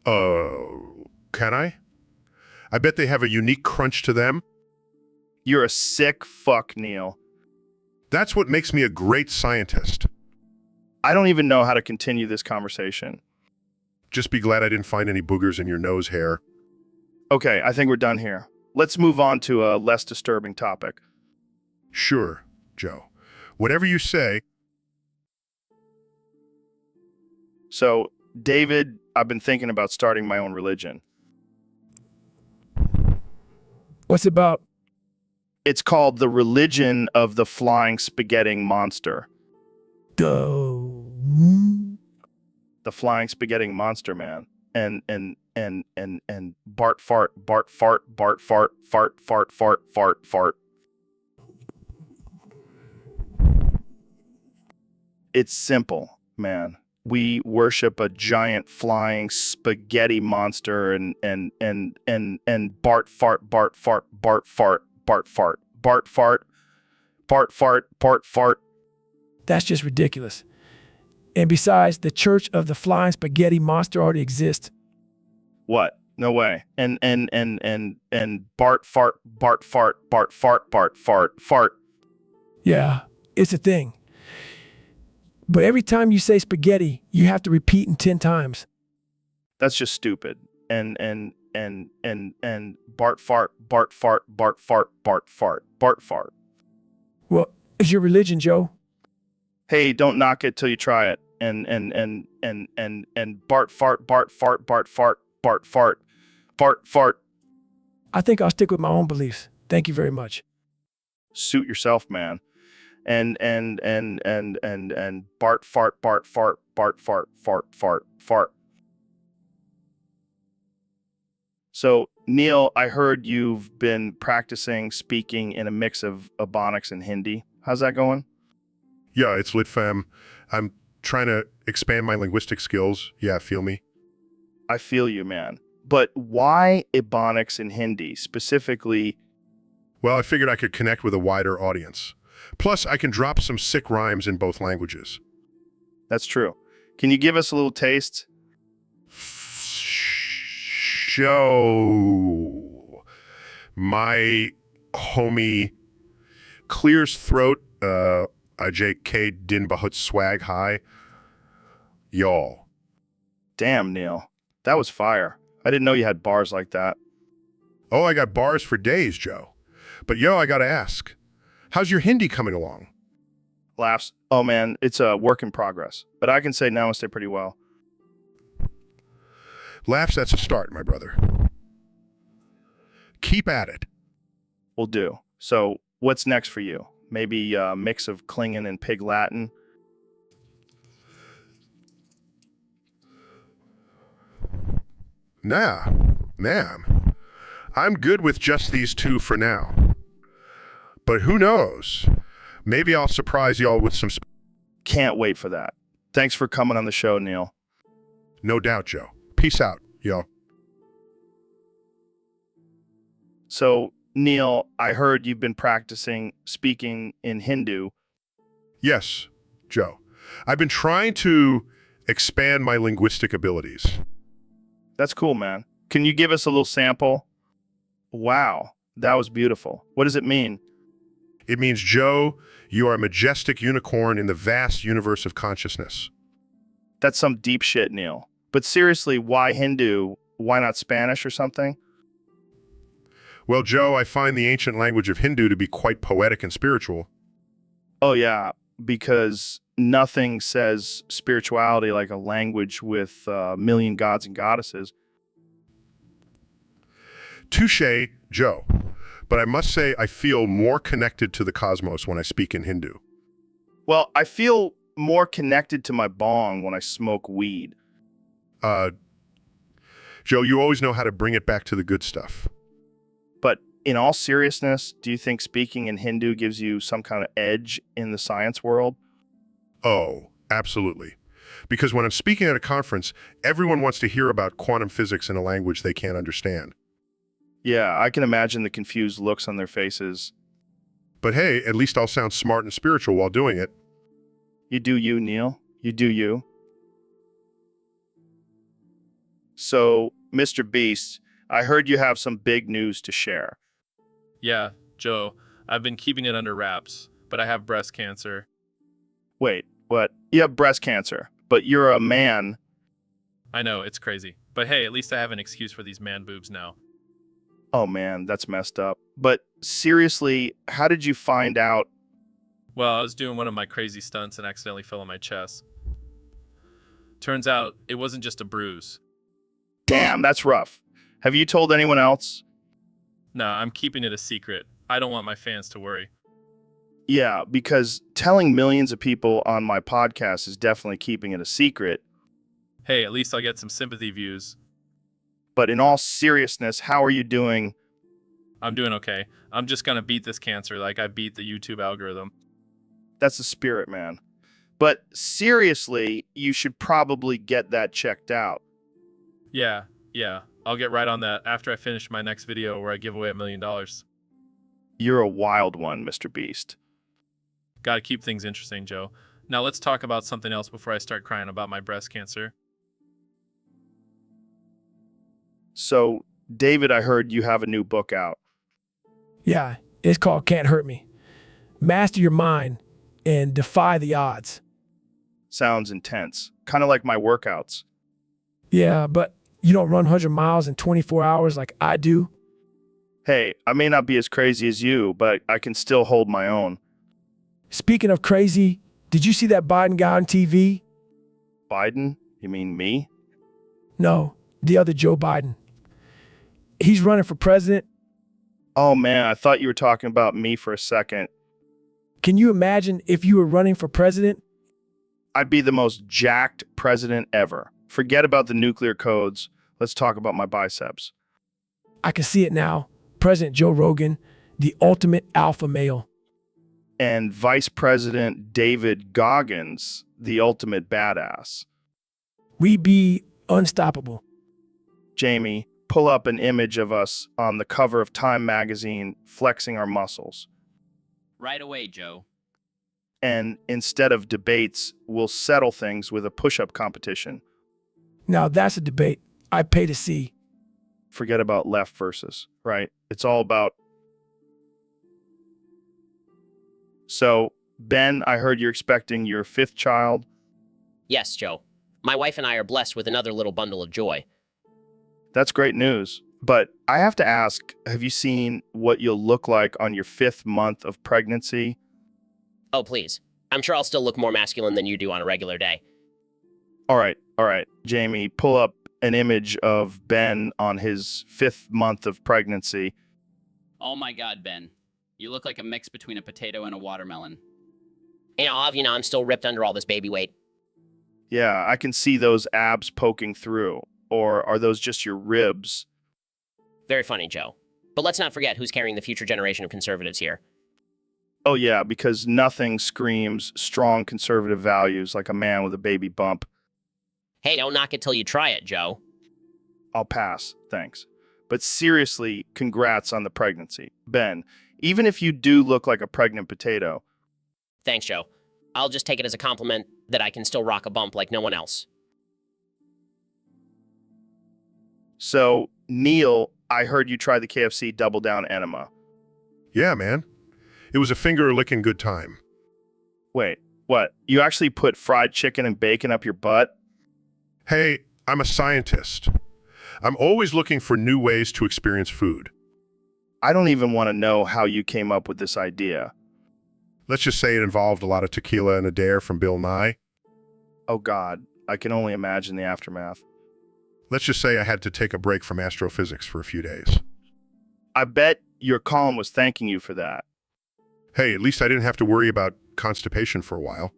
Can I? I bet they have a unique crunch to them. You're a sick fuck, Neil. That's what makes me a great scientist. I don't even know how to continue this conversation. Just be glad I didn't find any boogers in your nose hair. Okay, I think we're done here. Let's move on to a less disturbing topic. Sure, Joe. Whatever you say. So, David, I've been thinking about starting my own religion. What's it about? It's called The Religion of the Flying Spaghetti Monster. The Flying Spaghetti Monster, man. And Bart fart, Bart fart, Bart fart, fart, fart, fart, fart, fart. It's simple, man. We worship a giant flying spaghetti monster and Bart fart, Bart fart, Bart fart, Bart fart, Bart fart, Bart fart, Bart fart. That's just ridiculous. And besides, the Church of the Flying Spaghetti Monster already exists. What? No way. And Bart fart, Bart fart, Bart fart, Bart fart, fart. Yeah, it's a thing. But every time you say spaghetti, you have to repeat in 10 times. That's just stupid. And Bart fart, Bart fart, Bart fart, Bart fart, Bart fart. Well, it's your religion, Joe. Hey, don't knock it till you try it. And Bart fart, Bart fart, Bart fart, Bart fart, Bart fart. I think I'll stick with my own beliefs. Thank you very much. Suit yourself, man. And Bart fart, Bart fart, Bart fart, fart, fart, fart. So, Neil, I heard you've been practicing speaking in a mix of Ebonics and Hindi. How's that going? Yeah, it's lit, fam. I'm trying to expand my linguistic skills. Yeah, feel me? I feel you, man. But why Ebonics and Hindi, specifically? Well, I figured I could connect with a wider audience. Plus, I can drop some sick rhymes in both languages. That's true. Can you give us a little taste? Show. My homie clears throat, Ajay K din bahut swag high. Y'all. Damn, Neil. That was fire. I didn't know you had bars like that. Oh, I got bars for days, Joe. But yo, I gotta ask. How's your Hindi coming along? Laughs. Oh man, it's a work in progress. But I can say namaste pretty well. Laughs, that's a start, my brother. Keep at it. Will do. So, what's next for you? Maybe a mix of Klingon and Pig Latin? Nah, ma'am. I'm good with just these two for now. But who knows? Maybe I'll surprise y'all with some... Can't wait for that. Thanks for coming on the show, Neil. No doubt, Joe. Peace out, yo. So, Neil, I heard you've been practicing speaking in Hindu. Yes, Joe. I've been trying to expand my linguistic abilities. That's cool, man. Can you give us a little sample? Wow, that was beautiful. What does it mean? It means, Joe, you are a majestic unicorn in the vast universe of consciousness. That's some deep shit, Neil. But seriously, why Hindu? Why not Spanish or something? Well, Joe, I find the ancient language of Hindu to be quite poetic and spiritual. Oh, yeah, because nothing says spirituality like a language with a million gods and goddesses. Touché, Joe. But I must say I feel more connected to the cosmos when I speak in Hindu. Well, I feel more connected to my bong when I smoke weed. Joe, you always know how to bring it back to the good stuff. But in all seriousness, do you think speaking in Hindu gives you some kind of edge in the science world? Oh, absolutely. Because when I'm speaking at a conference, everyone wants to hear about quantum physics in a language they can't understand. Yeah, I can imagine the confused looks on their faces. But hey, at least I'll sound smart and spiritual while doing it. You do you, Neil. You do you. So, Mr. Beast, I heard you have some big news to share. Yeah, Joe, I've been keeping it under wraps, but I have breast cancer. Wait, what? You have breast cancer, but you're a man. I know, it's crazy. But hey, at least I have an excuse for these man boobs now. Oh man, that's messed up. But seriously, how did you find out? Well, I was doing one of my crazy stunts and accidentally fell on my chest. Turns out, it wasn't just a bruise. Damn, that's rough. Have you told anyone else? No, I'm keeping it a secret. I don't want my fans to worry. Yeah, because telling millions of people on my podcast is definitely keeping it a secret. Hey, at least I'll get some sympathy views. But in all seriousness, how are you doing? I'm doing okay. I'm just gonna beat this cancer like I beat the YouTube algorithm. That's the spirit, man. But seriously, you should probably get that checked out. Yeah. I'll get right on that after I finish my next video where I give away $1 million. You're a wild one, Mr. Beast. Gotta keep things interesting, Joe. Now let's talk about something else before I start crying about my breast cancer. So, David, I heard you have a new book out. Yeah, it's called Can't Hurt Me. Master your mind and defy the odds. Sounds intense. Kind of like my workouts. Yeah, but you don't run 100 miles in 24 hours like I do. Hey, I may not be as crazy as you, but I can still hold my own. Speaking of crazy, did you see that Biden guy on TV? Biden? You mean me? No, the other Joe Biden. He's running for president. Oh man, I thought you were talking about me for a second. Can you imagine if you were running for president? I'd be the most jacked president ever. Forget about the nuclear codes. Let's talk about my biceps. I can see it now. President Joe Rogan, the ultimate alpha male. And Vice President David Goggins, the ultimate badass. We be unstoppable. Jamie, pull up an image of us on the cover of Time magazine flexing our muscles. Right away, Joe. And instead of debates, we'll settle things with a push-up competition. Now that's a debate I pay to see. Forget about left versus right. It's all about... So, Ben, I heard you're expecting your 5th child. Yes, Joe. My wife and I are blessed with another little bundle of joy. That's great news. But I have to ask, have you seen what you'll look like on your 5th month of pregnancy? Oh, please. I'm sure I'll still look more masculine than you do on a regular day. All right. Jamie, pull up an image of Ben on his 5th month of pregnancy. Oh my God, Ben. You look like a mix between a potato and a watermelon. I'm still ripped under all this baby weight. Yeah, I can see those abs poking through. Or are those just your ribs? Very funny, Joe. But let's not forget who's carrying the future generation of conservatives here. Oh yeah, because nothing screams strong conservative values like a man with a baby bump. Hey, don't knock it till you try it, Joe. I'll pass, thanks. But seriously, congrats on the pregnancy. Ben, even if you do look like a pregnant potato. Thanks, Joe. I'll just take it as a compliment that I can still rock a bump like no one else. So, Neil, I heard you try the KFC Double Down Enema. Yeah, man. It was a finger-licking good time. Wait, what? You actually put fried chicken and bacon up your butt? Hey, I'm a scientist. I'm always looking for new ways to experience food. I don't even want to know how you came up with this idea. Let's just say it involved a lot of tequila and a dare from Bill Nye. Oh God, I can only imagine the aftermath. Let's just say I had to take a break from astrophysics for a few days. I bet your column was thanking you for that. Hey, at least I didn't have to worry about constipation for a while.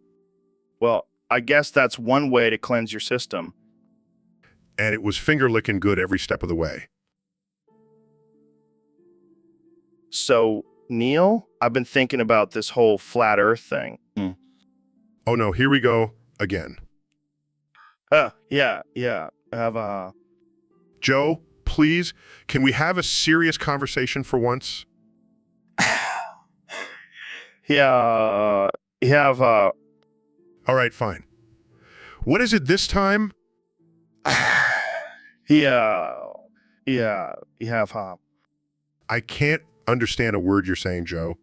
Well, I guess that's one way to cleanse your system. And it was finger-licking good every step of the way. So, Neil, I've been thinking about this whole flat earth thing. Oh no, here we go again. Yeah. Have a... Joe, please, can we have a serious conversation for once? All right, fine. What is it this time? You have I can't understand a word you're saying, Joe.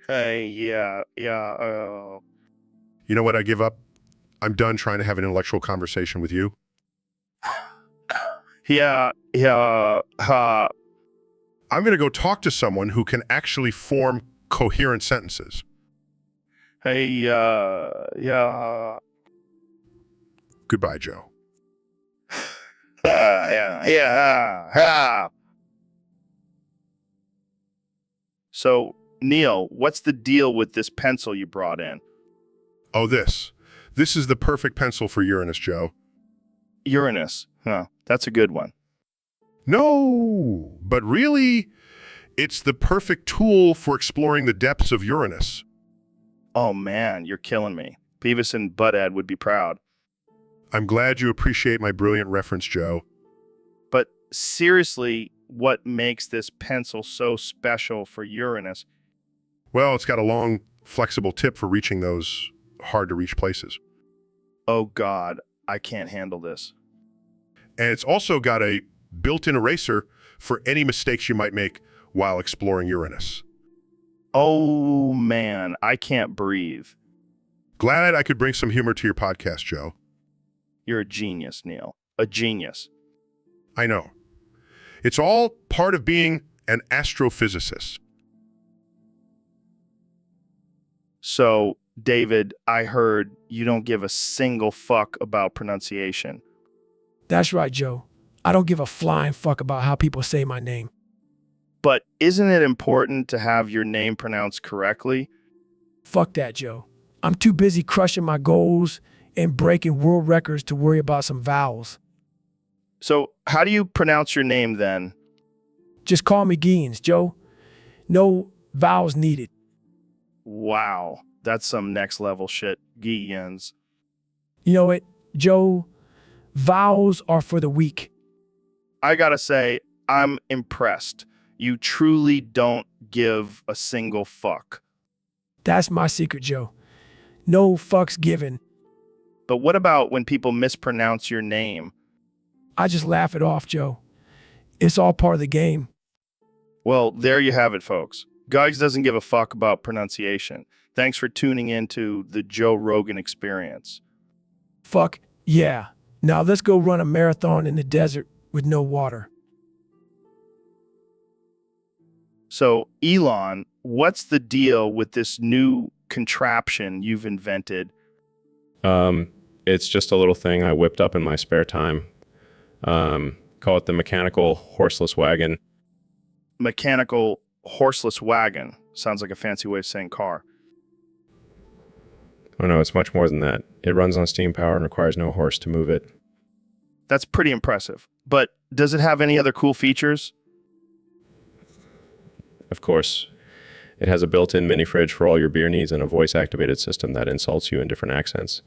You know what? I give up. I'm done trying to have an intellectual conversation with you. I'm going to go talk to someone who can actually form coherent sentences. Goodbye, Joe. So, Neil, what's the deal with this pencil you brought in? Oh, this. This is the perfect pencil for Uranus, Joe. Uranus. Huh, that's a good one. No, but really, it's the perfect tool for exploring the depths of Uranus. Oh man, you're killing me. Beavis and Butthead would be proud. I'm glad you appreciate my brilliant reference, Joe. But seriously, what makes this pencil so special for Uranus? Well, it's got a long, flexible tip for reaching those hard-to-reach places. Oh God, I can't handle this. And it's also got a built-in eraser for any mistakes you might make while exploring Uranus. Oh man, I can't breathe. Glad I could bring some humor to your podcast, Joe. You're a genius, Neil. A genius. I know. It's all part of being an astrophysicist. So, David, I heard you don't give a single fuck about pronunciation. That's right, Joe. I don't give a flying fuck about how people say my name. But isn't it important to have your name pronounced correctly? Fuck that, Joe. I'm too busy crushing my goals and breaking world records to worry about some vowels. So, how do you pronounce your name then? Just call me Geens, Joe. No vowels needed. Wow, that's some next level shit, Guillians. You know what, Joe? Vowels are for the weak. I gotta say, I'm impressed. You truly don't give a single fuck. That's my secret, Joe. No fucks given. But what about when people mispronounce your name? I just laugh it off, Joe. It's all part of the game. Well, there you have it, folks. Geigs doesn't give a fuck about pronunciation. Thanks for tuning in to the Joe Rogan Experience. Fuck yeah. Now let's go run a marathon in the desert with no water. So, Elon, what's the deal with this new contraption you've invented? It's just a little thing I whipped up in my spare time. Call it the mechanical horseless wagon. Mechanical horseless wagon. Sounds like a fancy way of saying car. Oh no, it's much more than that. It runs on steam power and requires no horse to move it. That's pretty impressive. But does it have any other cool features? Of course. It has a built-in mini fridge for all your beer needs and a voice-activated system that insults you in different accents.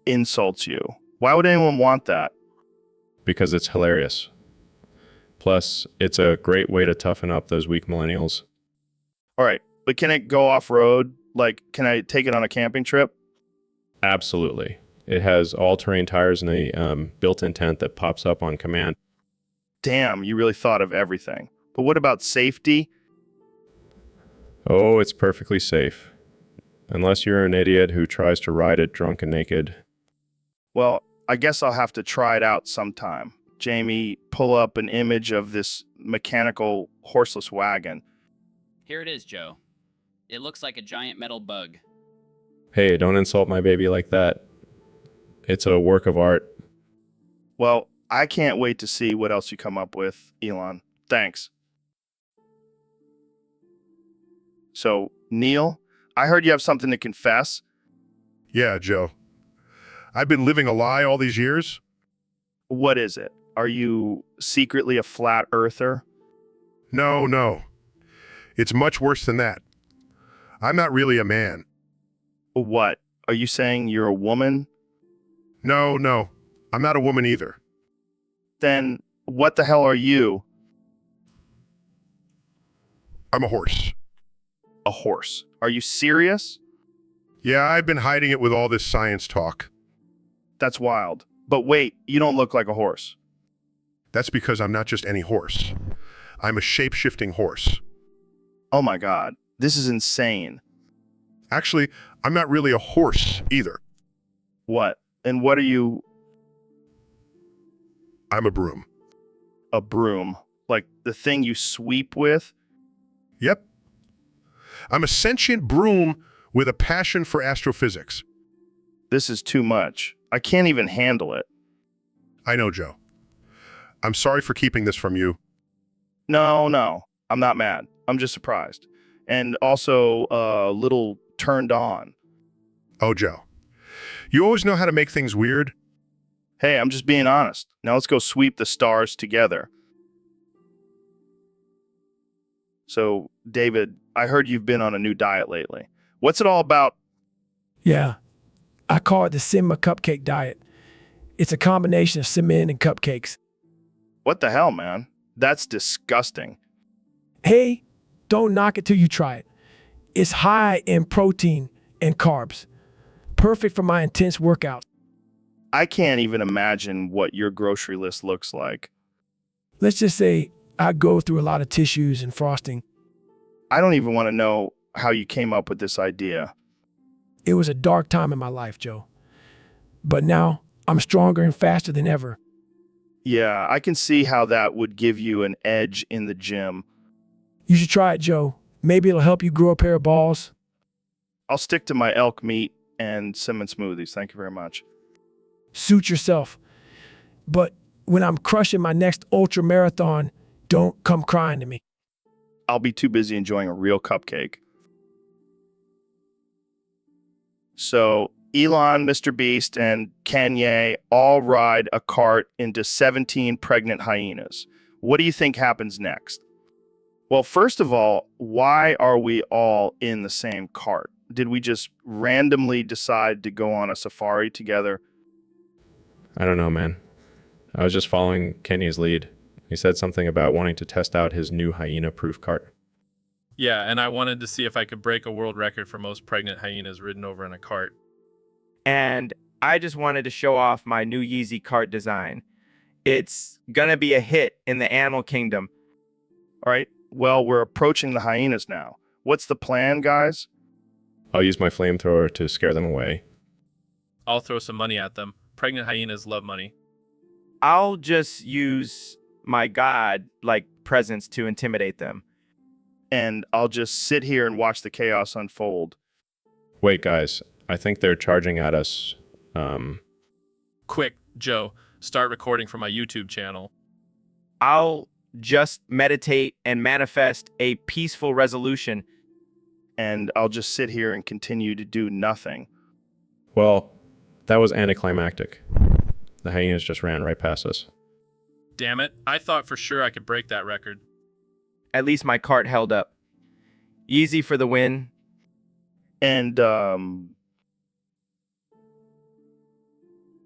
Insults you. Why would anyone want that? Because it's hilarious. Plus, it's a great way to toughen up those weak millennials. All right, but can it go off-road? Like, can I take it on a camping trip? Absolutely. It has all-terrain tires and a built-in tent that pops up on command. Damn, you really thought of everything. But what about safety? Oh, it's perfectly safe. Unless you're an idiot who tries to ride it drunk and naked. Well, I guess I'll have to try it out sometime. Jamie, pull up an image of this mechanical horseless wagon. Here it is, Joe. It looks like a giant metal bug. Hey, don't insult my baby like that. It's a work of art. Well, I can't wait to see what else you come up with, Elon. Thanks. So, Neil, I heard you have something to confess. Yeah, Joe. I've been living a lie all these years. What is it? Are you secretly a flat earther? No. It's much worse than that. I'm not really a man. What? Are you saying you're a woman? No. I'm not a woman either. Then what the hell are you? I'm a horse. A horse. Are you serious? Yeah, I've been hiding it with all this science talk. That's wild. But wait, you don't look like a horse. That's because I'm not just any horse. I'm a shape-shifting horse. Oh my God, this is insane. Actually, I'm not really a horse either. What? And what are you? I'm a broom. A broom? Like the thing you sweep with? Yep. I'm a sentient broom with a passion for astrophysics. This is too much. I can't even handle it. I know, Joe. I'm sorry for keeping this from you. No. I'm not mad. I'm just surprised. And also a little turned on. Oh, Joe, you always know how to make things weird. Hey, I'm just being honest. Now let's go sweep the stars together. So, David, I heard you've been on a new diet lately. What's it all about? Yeah, I call it the Simma cupcake diet. It's a combination of cinnamon and cupcakes. What the hell, man? That's disgusting. Hey, don't knock it till you try it. It's high in protein and carbs. Perfect for my intense workout. I can't even imagine what your grocery list looks like. Let's just say I go through a lot of tissues and frosting. I don't even want to know how you came up with this idea. It was a dark time in my life, Joe. But now I'm stronger and faster than ever. Yeah, I can see how that would give you an edge in the gym. You should try it, Joe. Maybe it'll help you grow a pair of balls. I'll stick to my elk meat and cinnamon smoothies. Thank you very much. Suit yourself. But when I'm crushing my next ultra marathon, don't come crying to me. I'll be too busy enjoying a real cupcake. So Elon, Mr. Beast, and Kanye all ride a cart into 17 pregnant hyenas. What do you think happens next? Well, first of all, why are we all in the same cart? Did we just randomly decide to go on a safari together? I don't know, man. I was just following Kenny's lead. He said something about wanting to test out his new hyena-proof cart. Yeah, and I wanted to see if I could break a world record for most pregnant hyenas ridden over in a cart. And I just wanted to show off my new Yeezy cart design. It's gonna be a hit in the animal kingdom. All right, well, we're approaching the hyenas now. What's the plan, guys? I'll use my flamethrower to scare them away. I'll throw some money at them. Pregnant hyenas love money. I'll just use my god-like presence to intimidate them. And I'll just sit here and watch the chaos unfold. Wait, guys. I think they're charging at us. Quick, Joe, start recording for my YouTube channel. I'll just meditate and manifest a peaceful resolution. And I'll just sit here and continue to do nothing. Well, that was anticlimactic. The hyenas just ran right past us. Damn it, I thought for sure I could break that record. At least my cart held up. Yeezy for the win. And,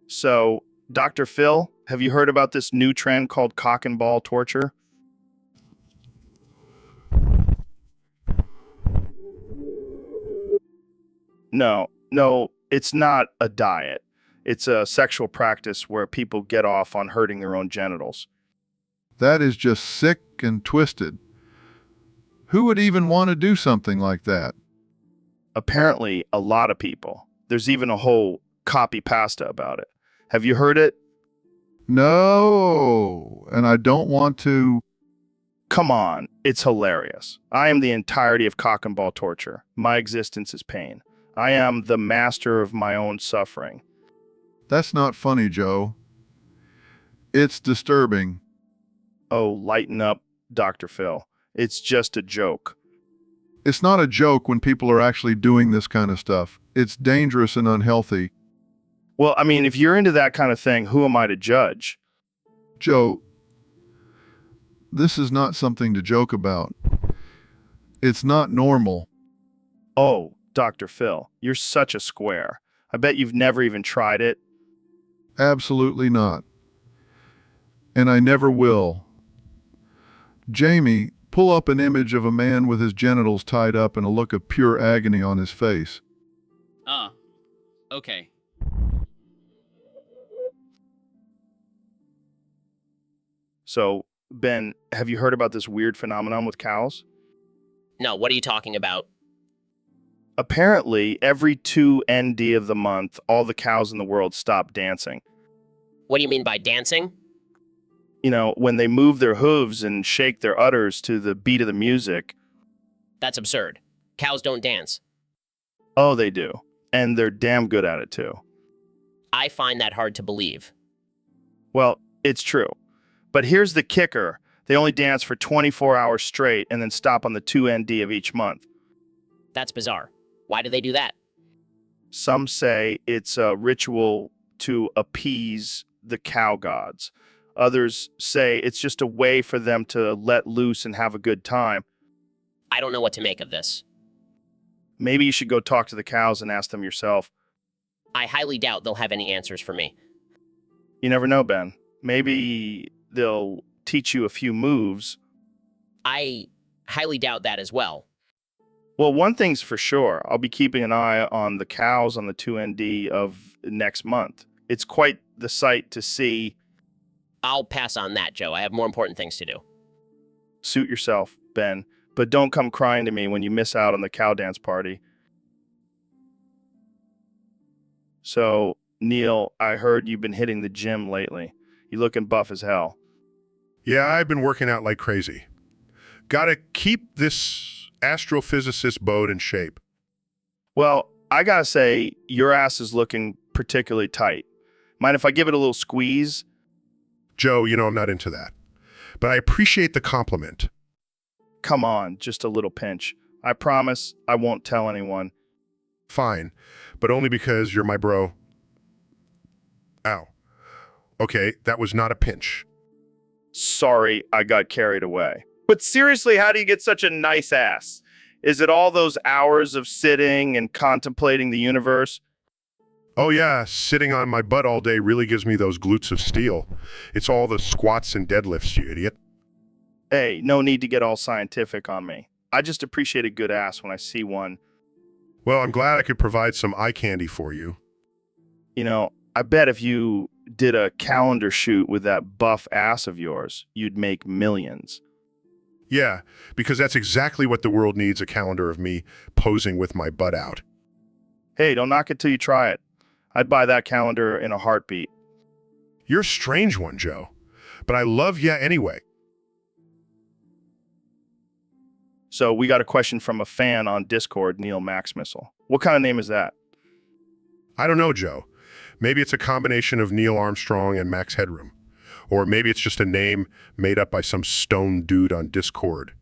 so, Dr. Phil, have you heard about this new trend called cock and ball torture? No, it's not a diet. It's a sexual practice where people get off on hurting their own genitals. That is just sick and twisted. Who would even want to do something like that? Apparently, a lot of people. There's even a whole copy pasta about it. Have you heard it? No, and I don't want to. Come on, it's hilarious. I am the entirety of cock and ball torture. My existence is pain. I am the master of my own suffering. That's not funny, Joe. It's disturbing. Oh, lighten up, Dr. Phil. It's just a joke. It's not a joke when people are actually doing this kind of stuff. It's dangerous and unhealthy. Well, I mean, if you're into that kind of thing, who am I to judge? Joe, this is not something to joke about. It's not normal. Oh, Dr. Phil, you're such a square. I bet you've never even tried it. Absolutely not. And I never will. Jamie, pull up an image of a man with his genitals tied up and a look of pure agony on his face. Okay. So, Ben, have you heard about this weird phenomenon with cows? No, what are you talking about? Apparently, every 2 ND of the month, all the cows in the world stop dancing. What do you mean by dancing? You know, when they move their hooves and shake their udders to the beat of the music. That's absurd. Cows don't dance. Oh, they do. And they're damn good at it, too. I find that hard to believe. Well, it's true. But here's the kicker. They only dance for 24 hours straight and then stop on the 2ND of each month. That's bizarre. Why do they do that? Some say it's a ritual to appease the cow gods. Others say it's just a way for them to let loose and have a good time. I don't know what to make of this. Maybe you should go talk to the cows and ask them yourself. I highly doubt they'll have any answers for me. You never know, Ben. Maybe they'll teach you a few moves. I highly doubt that as well. Well, one thing's for sure. I'll be keeping an eye on the cows on the 2ND of next month. It's quite the sight to see. I'll pass on that, Joe. I have more important things to do. Suit yourself, Ben. But don't come crying to me when you miss out on the cow dance party. So, Neil, I heard you've been hitting the gym lately. You looking buff as hell. Yeah, I've been working out like crazy. Gotta keep this astrophysicist boat in shape. Well, I gotta say, your ass is looking particularly tight. Mind if I give it a little squeeze? Joe, you know I'm not into that. But I appreciate the compliment. Come on, just a little pinch. I promise I won't tell anyone. Fine, but only because you're my bro. Ow. Okay, that was not a pinch. Sorry, I got carried away. But seriously, how do you get such a nice ass? Is it all those hours of sitting and contemplating the universe? Oh yeah, sitting on my butt all day really gives me those glutes of steel. It's all the squats and deadlifts, you idiot. Hey, no need to get all scientific on me. I just appreciate a good ass when I see one. Well, I'm glad I could provide some eye candy for you. You know, I bet if you did a calendar shoot with that buff ass of yours, you'd make millions. Yeah, because that's exactly what the world needs, a calendar of me posing with my butt out. Hey, don't knock it till you try it. I'd buy that calendar in a heartbeat. You're a strange one, Joe. But I love ya anyway. So we got a question from a fan on Discord, Neil Maxmissile. What kind of name is that? I don't know, Joe. Maybe it's a combination of Neil Armstrong and Max Headroom. Or maybe it's just a name made up by some stone dude on Discord.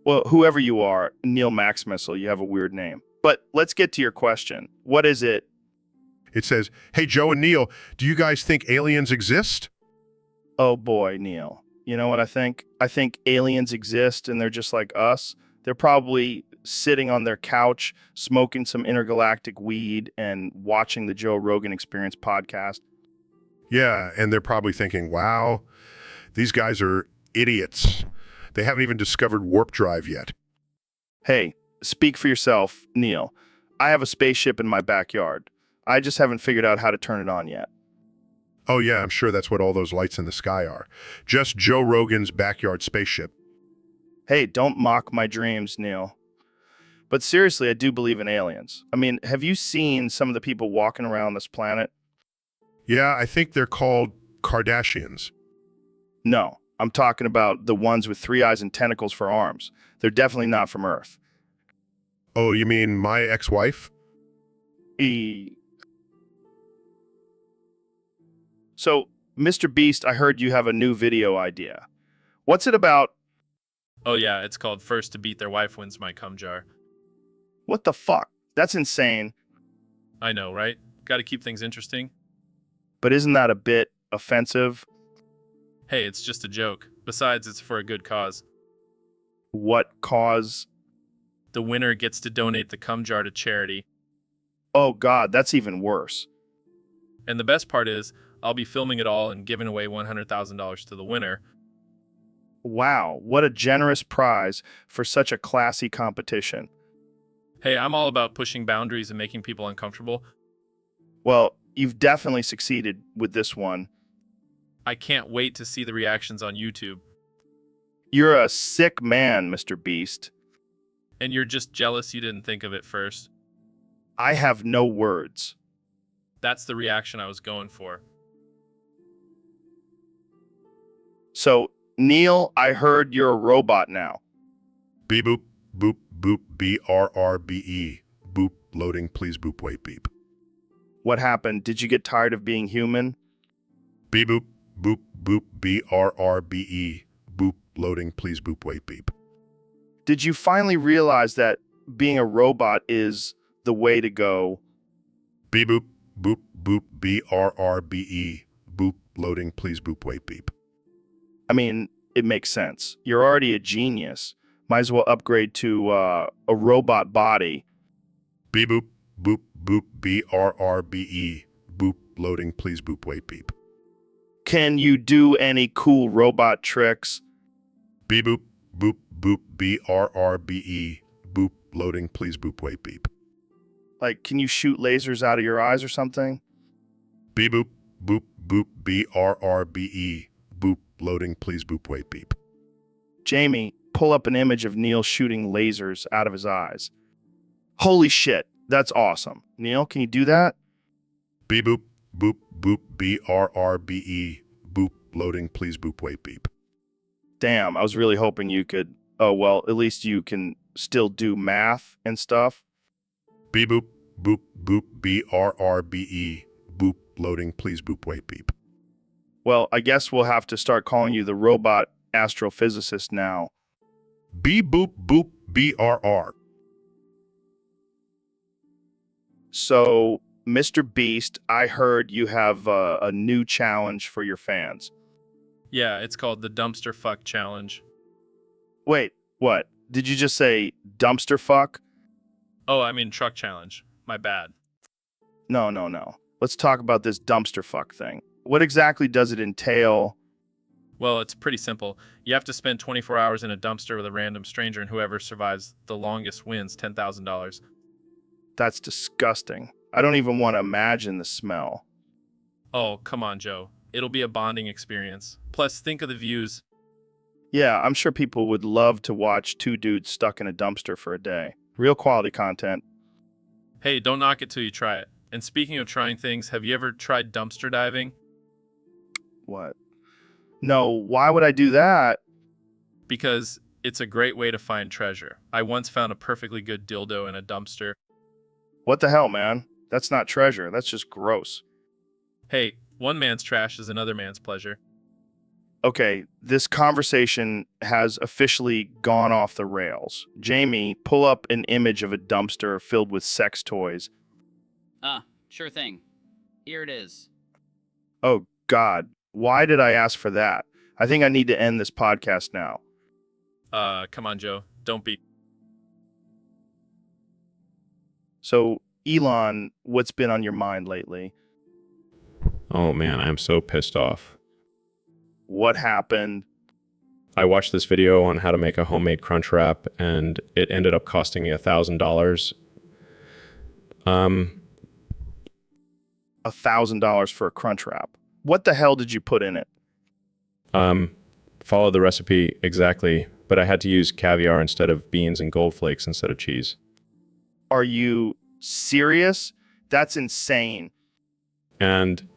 Well, whoever you are, Neil Maxmissile, you have a weird name. But let's get to your question. What is it? It says, hey, Joe and Neil, do you guys think aliens exist? Oh boy, Neil. You know what I think? I think aliens exist and they're just like us. They're probably sitting on their couch, smoking some intergalactic weed and watching the Joe Rogan Experience podcast. Yeah, and they're probably thinking, wow, these guys are idiots. They haven't even discovered warp drive yet. Hey, speak for yourself, Neil. I have a spaceship in my backyard. I just haven't figured out how to turn it on yet. Oh yeah, I'm sure that's what all those lights in the sky are. Just Joe Rogan's backyard spaceship. Hey, don't mock my dreams, Neil. But seriously, I do believe in aliens. I mean, have you seen some of the people walking around this planet? Yeah, I think they're called Kardashians. No, I'm talking about the ones with 3 eyes and tentacles for arms. They're definitely not from Earth. Oh, you mean my ex-wife? So, Mr. Beast, I heard you have a new video idea. What's it about? Oh yeah, it's called First to Beat Their Wife Wins My Cum Jar. What the fuck? That's insane. I know, right? Gotta keep things interesting. But isn't that a bit offensive? Hey, it's just a joke. Besides, it's for a good cause. What cause? The winner gets to donate the cum jar to charity. Oh god, that's even worse. And the best part is, I'll be filming it all and giving away $100,000 to the winner. Wow, what a generous prize for such a classy competition. Hey, I'm all about pushing boundaries and making people uncomfortable. Well, you've definitely succeeded with this one. I can't wait to see the reactions on YouTube. You're a sick man, Mr. Beast. And you're just jealous you didn't think of it first. I have no words. That's the reaction I was going for. So, Neil, I heard you're a robot now. Beep boop, boop, boop, B-R-R-B-E. Boop, loading, please boop, wait, beep. What happened? Did you get tired of being human? Beep boop, boop, boop, B-R-R-B-E. Boop, loading, please boop, wait, beep. Did you finally realize that being a robot is the way to go? Beep, boop, boop, boop, BRRBE, boop, loading, please boop, wait, beep. I mean, it makes sense. You're already a genius. Might as well upgrade to a robot body. Beep, boop, boop, boop, BRRBE, boop, loading, please boop, wait, beep. Can you do any cool robot tricks? Beep, boop, boop, boop, BRRBE, boop, loading, please boop, wait, beep. Like, can you shoot lasers out of your eyes or something? Beep, boop, boop, boop, BRRBE, boop, loading, please boop, wait, beep. Jamie, pull up an image of Neil shooting lasers out of his eyes. Holy shit, that's awesome. Neil, can you do that? Beep, boop, boop, boop, BRRBE, boop, loading, please boop, wait, beep. Damn, I was really hoping you could. Oh, well, at least you can still do math and stuff. Beep, boop, boop, boop, BRRBE, boop, loading, please boop, wait, beep. Well, I guess we'll have to start calling you the robot astrophysicist now. Beep, boop, boop, BRR. So, Mr. Beast, I heard you have a new challenge for your fans. Yeah, it's called the Dumpster Fuck Challenge. Wait, what? Did you just say dumpster fuck? Oh, I mean truck challenge. My bad. No. Let's talk about this dumpster fuck thing. What exactly does it entail? Well, it's pretty simple. You have to spend 24 hours in a dumpster with a random stranger, and whoever survives the longest wins $10,000. That's disgusting. I don't even want to imagine the smell. Oh, come on, Joe. It'll be a bonding experience. Plus, think of the views. Yeah, I'm sure people would love to watch two dudes stuck in a dumpster for a day. Real quality content. Hey, don't knock it till you try it. And speaking of trying things, have you ever tried dumpster diving? What? No, why would I do that? Because it's a great way to find treasure. I once found a perfectly good dildo in a dumpster. What the hell, man? That's not treasure. That's just gross. Hey, one man's trash is another man's pleasure. Okay, this conversation has officially gone off the rails. Jamie, pull up an image of a dumpster filled with sex toys. Sure thing. Here it is. Oh, God. Why did I ask for that? I think I need to end this podcast now. Come on, Joe. Don't be. So, Elon, what's been on your mind lately? Oh man, I'm so pissed off. What happened? I watched this video on how to make a homemade crunch wrap, and it ended up costing me $1,000. $1,000 for a crunch wrap. What the hell did you put in it? Follow the recipe exactly, but I had to use caviar instead of beans and gold flakes instead of cheese. Are you serious? That's insane. And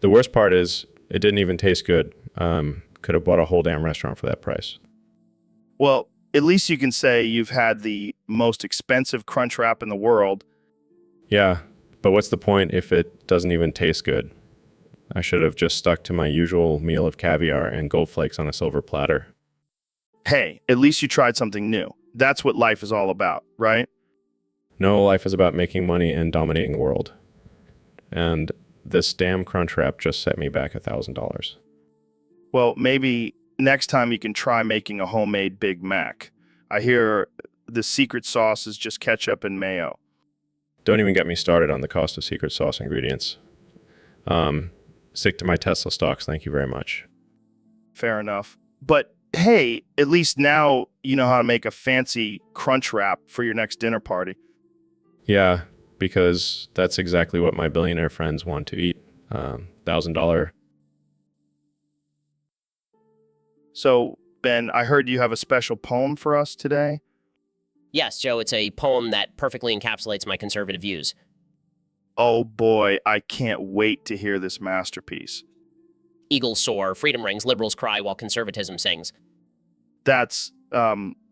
the worst part is, it didn't even taste good. Could have bought a whole damn restaurant for that price. Well, at least you can say you've had the most expensive crunch wrap in the world. Yeah, but what's the point if it doesn't even taste good? I should have just stuck to my usual meal of caviar and gold flakes on a silver platter. Hey, at least you tried something new. That's what life is all about, right? No, life is about making money and dominating the world. And this damn crunch wrap just set me back $1,000. Well, maybe next time you can try making a homemade Big Mac. I hear the secret sauce is just ketchup and mayo. Don't even get me started on the cost of secret sauce ingredients. Stick to my Tesla stocks, thank you very much. Fair enough. But hey, at least now you know how to make a fancy crunch wrap for your next dinner party. Yeah, because that's exactly what my billionaire friends want to eat. $1,000. So, Ben, I heard you have a special poem for us today. Yes, Joe, it's a poem that perfectly encapsulates my conservative views. Oh boy, I can't wait to hear this masterpiece. Eagles soar, freedom rings, liberals cry while conservatism sings. That's,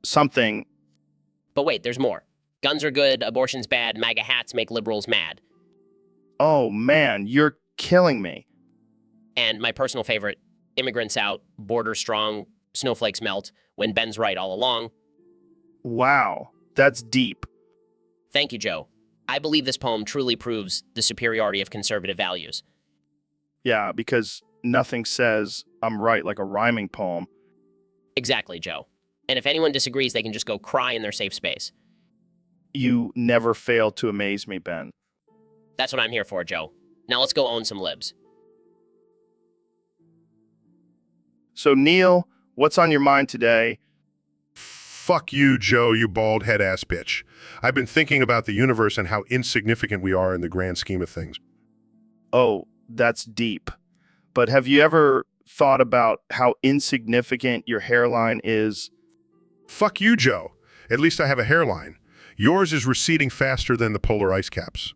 something. But wait, there's more. Guns are good, abortion's bad, MAGA hats make liberals mad. Oh man, you're killing me. And my personal favorite, Immigrants out, border strong, snowflakes melt, when Ben's right all along. Wow, that's deep. Thank you, Joe. I believe this poem truly proves the superiority of conservative values. Yeah, because nothing says I'm right like a rhyming poem. Exactly, Joe. And if anyone disagrees, they can just go cry in their safe space. You never fail to amaze me, Ben. That's what I'm here for, Joe. Now let's go own some libs. So, Neil, what's on your mind today? Fuck you, Joe, you bald head ass bitch. I've been thinking about the universe and how insignificant we are in the grand scheme of things. Oh, that's deep. But have you ever thought about how insignificant your hairline is? Fuck you, Joe. At least I have a hairline. Yours is receding faster than the polar ice caps.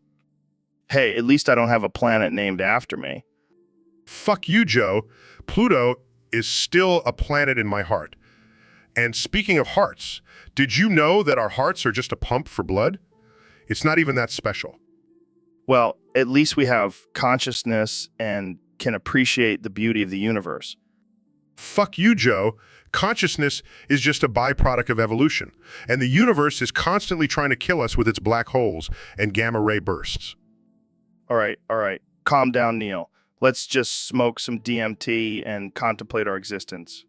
Hey, at least I don't have a planet named after me. Fuck you, Joe. Pluto is still a planet in my heart. And speaking of hearts, did you know that our hearts are just a pump for blood? It's not even that special. Well, at least we have consciousness and can appreciate the beauty of the universe. Fuck you, Joe. Consciousness is just a byproduct of evolution, and the universe is constantly trying to kill us with its black holes and gamma ray bursts. All right. Calm down, Neil. Let's just smoke some DMT and contemplate our existence.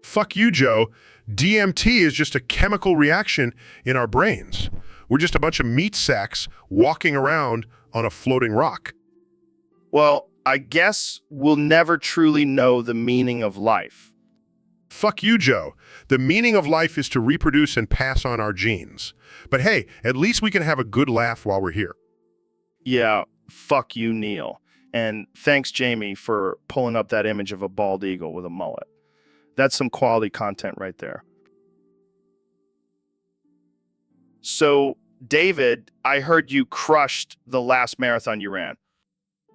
Fuck you, Joe. DMT is just a chemical reaction in our brains. We're just a bunch of meat sacks walking around on a floating rock. Well, I guess we'll never truly know the meaning of life. Fuck you, Joe. The meaning of life is to reproduce and pass on our genes. But hey, at least we can have a good laugh while we're here. Yeah, fuck you, Neil. And thanks, Jamie, for pulling up that image of a bald eagle with a mullet. That's some quality content right there. So, David, I heard you crushed the last marathon you ran.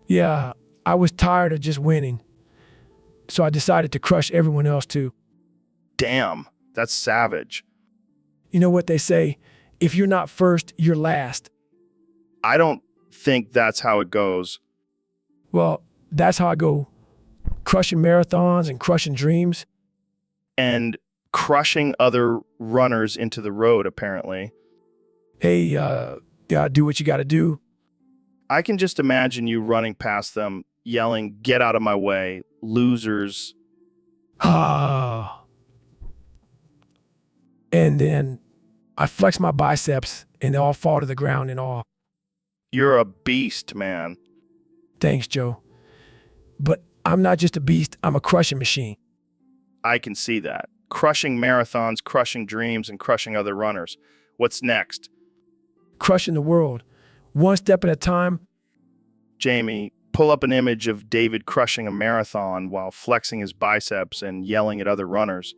Yeah, I was tired of just winning. So I decided to crush everyone else too. Damn, that's savage. You know what they say? If you're not first, you're last. I don't think that's how it goes. Well, that's how I go. Crushing marathons and crushing dreams. And crushing other runners into the road, apparently. Hey, gotta do what you gotta do. I can just imagine you running past them, yelling, "Get out of my way, losers." Ah. And then I flex my biceps and they all fall to the ground and all. You're a beast, man. Thanks, Joe. But I'm not just a beast, I'm a crushing machine. I can see that. Crushing marathons, crushing dreams, and crushing other runners. What's next? Crushing the world, one step at a time. Jamie, pull up an image of David crushing a marathon while flexing his biceps and yelling at other runners.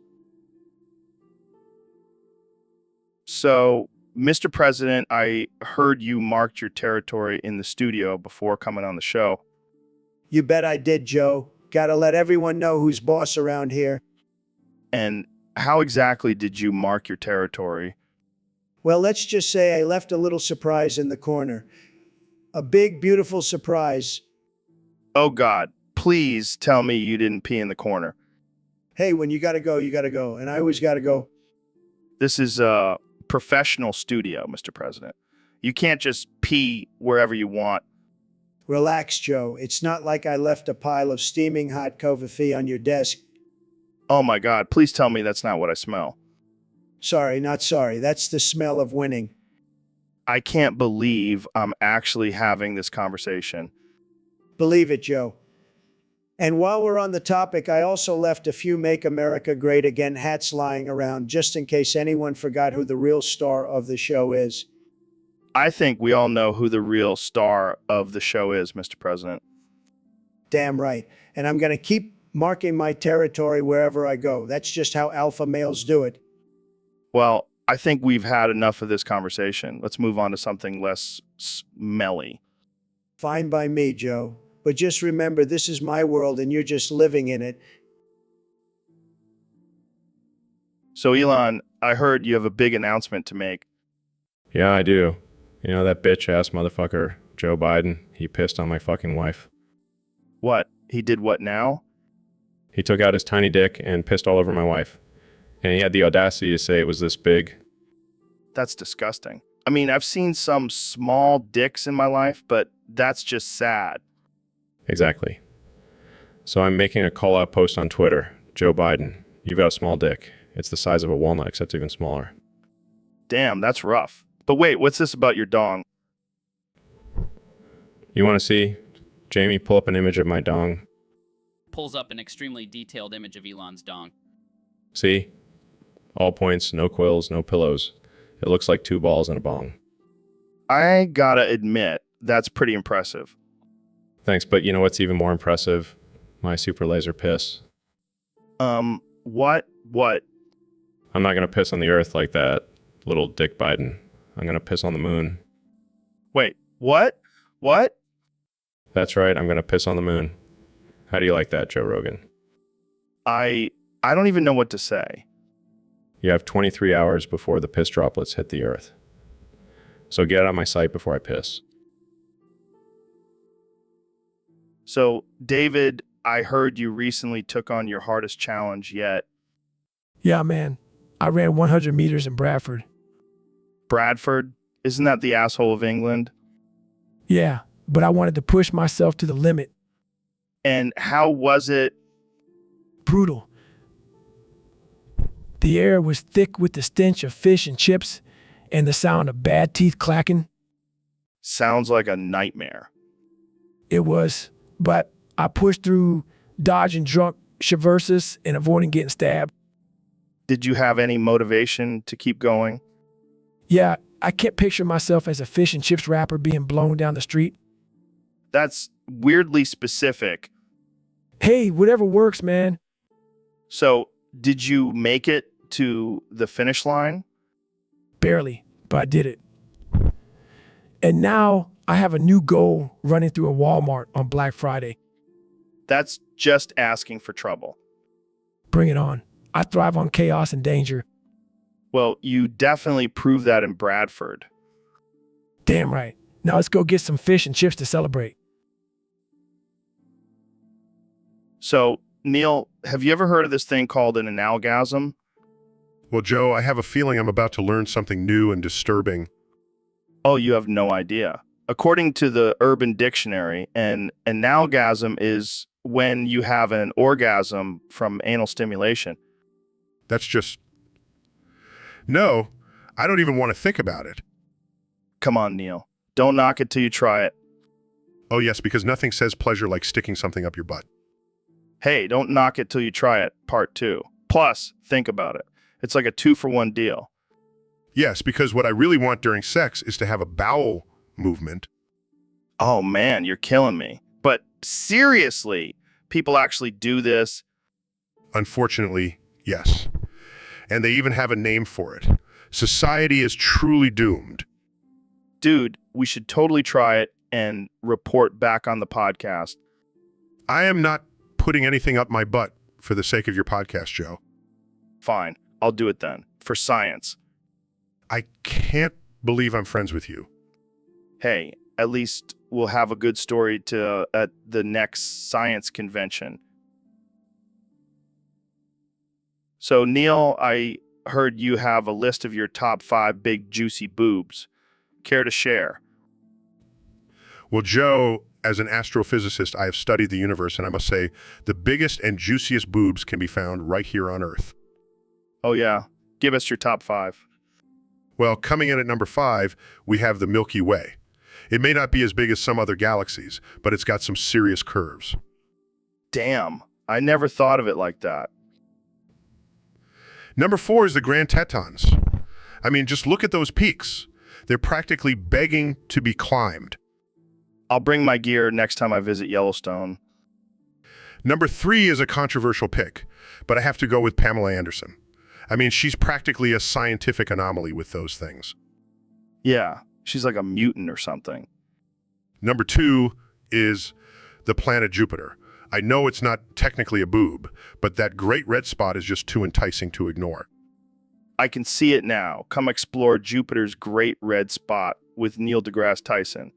So, Mr. President, I heard you marked your territory in the studio before coming on the show. You bet I did, Joe. Gotta let everyone know who's boss around here. And how exactly did you mark your territory? Well, let's just say I left a little surprise in the corner. A big, beautiful surprise. Oh God, please tell me you didn't pee in the corner. Hey, when you gotta go, you gotta go. And I always gotta go. This is a professional studio, Mr. President. You can't just pee wherever you want. Relax, Joe. It's not like I left a pile of steaming hot coffee on your desk. Oh my God, please tell me that's not what I smell. Sorry, not sorry. That's the smell of winning. I can't believe I'm actually having this conversation. Believe it, Joe. And while we're on the topic, I also left a few Make America Great Again hats lying around just in case anyone forgot who the real star of the show is. I think we all know who the real star of the show is, Mr. President. Damn right. And I'm going to keep marking my territory wherever I go. That's just how alpha males do it. Well, I think we've had enough of this conversation. Let's move on to something less smelly. Fine by me, Joe. But just remember, this is my world and you're just living in it. So, Elon, I heard you have a big announcement to make. Yeah, I do. You know that bitch-ass motherfucker, Joe Biden, he pissed on my fucking wife. What? He did what now? He took out his tiny dick and pissed all over my wife. And he had the audacity to say it was this big. That's disgusting. I mean, I've seen some small dicks in my life, but that's just sad. Exactly. So I'm making a call-out post on Twitter. Joe Biden, you've got a small dick. It's the size of a walnut, except even smaller. Damn, that's rough. But wait, what's this about your dong? You want to see? Jamie, pull up an image of my dong. Pulls up an extremely detailed image of Elon's dong. See? All points, no quills, no pillows. It looks like 2 balls and a bong. I gotta admit, that's pretty impressive. Thanks, but you know what's even more impressive? My super laser piss. What? I'm not going to piss on the earth like that, little Dick Biden. I'm going to piss on the moon. Wait, what? What? That's right, I'm going to piss on the moon. How do you like that, Joe Rogan? I don't even know what to say. You have 23 hours before the piss droplets hit the earth. So get out of my sight before I piss. So, David, I heard you recently took on your hardest challenge yet. Yeah, man. I ran 100 meters in Bradford. Bradford? Isn't that the asshole of England? Yeah, but I wanted to push myself to the limit. And how was it? Brutal. The air was thick with the stench of fish and chips and the sound of bad teeth clacking. Sounds like a nightmare. It was, but I pushed through, dodging drunk traverses and avoiding getting stabbed. Did you have any motivation to keep going? Yeah, I kept picturing myself as a fish and chips rapper being blown down the street. That's weirdly specific. Hey, whatever works, man. So, did you make it to the finish line? Barely, but I did it. And now I have a new goal running through a Walmart on Black Friday. That's just asking for trouble. Bring it on. I thrive on chaos and danger. Well, you definitely proved that in Bradford. Damn right. Now let's go get some fish and chips to celebrate. So, Neil, have you ever heard of this thing called an analgasm? Well, Joe, I have a feeling I'm about to learn something new and disturbing. Oh, you have no idea. According to the Urban Dictionary, an analgasm is when you have an orgasm from anal stimulation. That's just... No, I don't even want to think about it. Come on, Neil. Don't knock it till you try it. Oh, yes, because nothing says pleasure like sticking something up your butt. Hey, don't knock it till you try it, part 2. Plus, think about it. It's like a 2-for-1 deal. Yes, because what I really want during sex is to have a bowel movement. Oh man, you're killing me. But seriously, people actually do this? Unfortunately, yes. And they even have a name for it. Society is truly doomed. Dude, we should totally try it and report back on the podcast. I am not putting anything up my butt for the sake of your podcast, Joe. Fine, I'll do it then. For science. I can't believe I'm friends with you. Hey, at least we'll have a good story to at the next science convention. So, Neil, I heard you have a list of your top 5 big juicy boobs. Care to share? Well, Joe, as an astrophysicist, I have studied the universe, and I must say, the biggest and juiciest boobs can be found right here on Earth. Oh yeah, give us your top 5. Well, coming in at number 5, we have the Milky Way. It may not be as big as some other galaxies, but it's got some serious curves. Damn, I never thought of it like that. Number 4 is the Grand Tetons. I mean, just look at those peaks. They're practically begging to be climbed. I'll bring my gear next time I visit Yellowstone. Number 3 is a controversial pick, but I have to go with Pamela Anderson. I mean, she's practically a scientific anomaly with those things. Yeah, she's like a mutant or something. Number 2 is the planet Jupiter. I know it's not technically a boob, but that great red spot is just too enticing to ignore. I can see it now. Come explore Jupiter's great red spot with Neil deGrasse Tyson.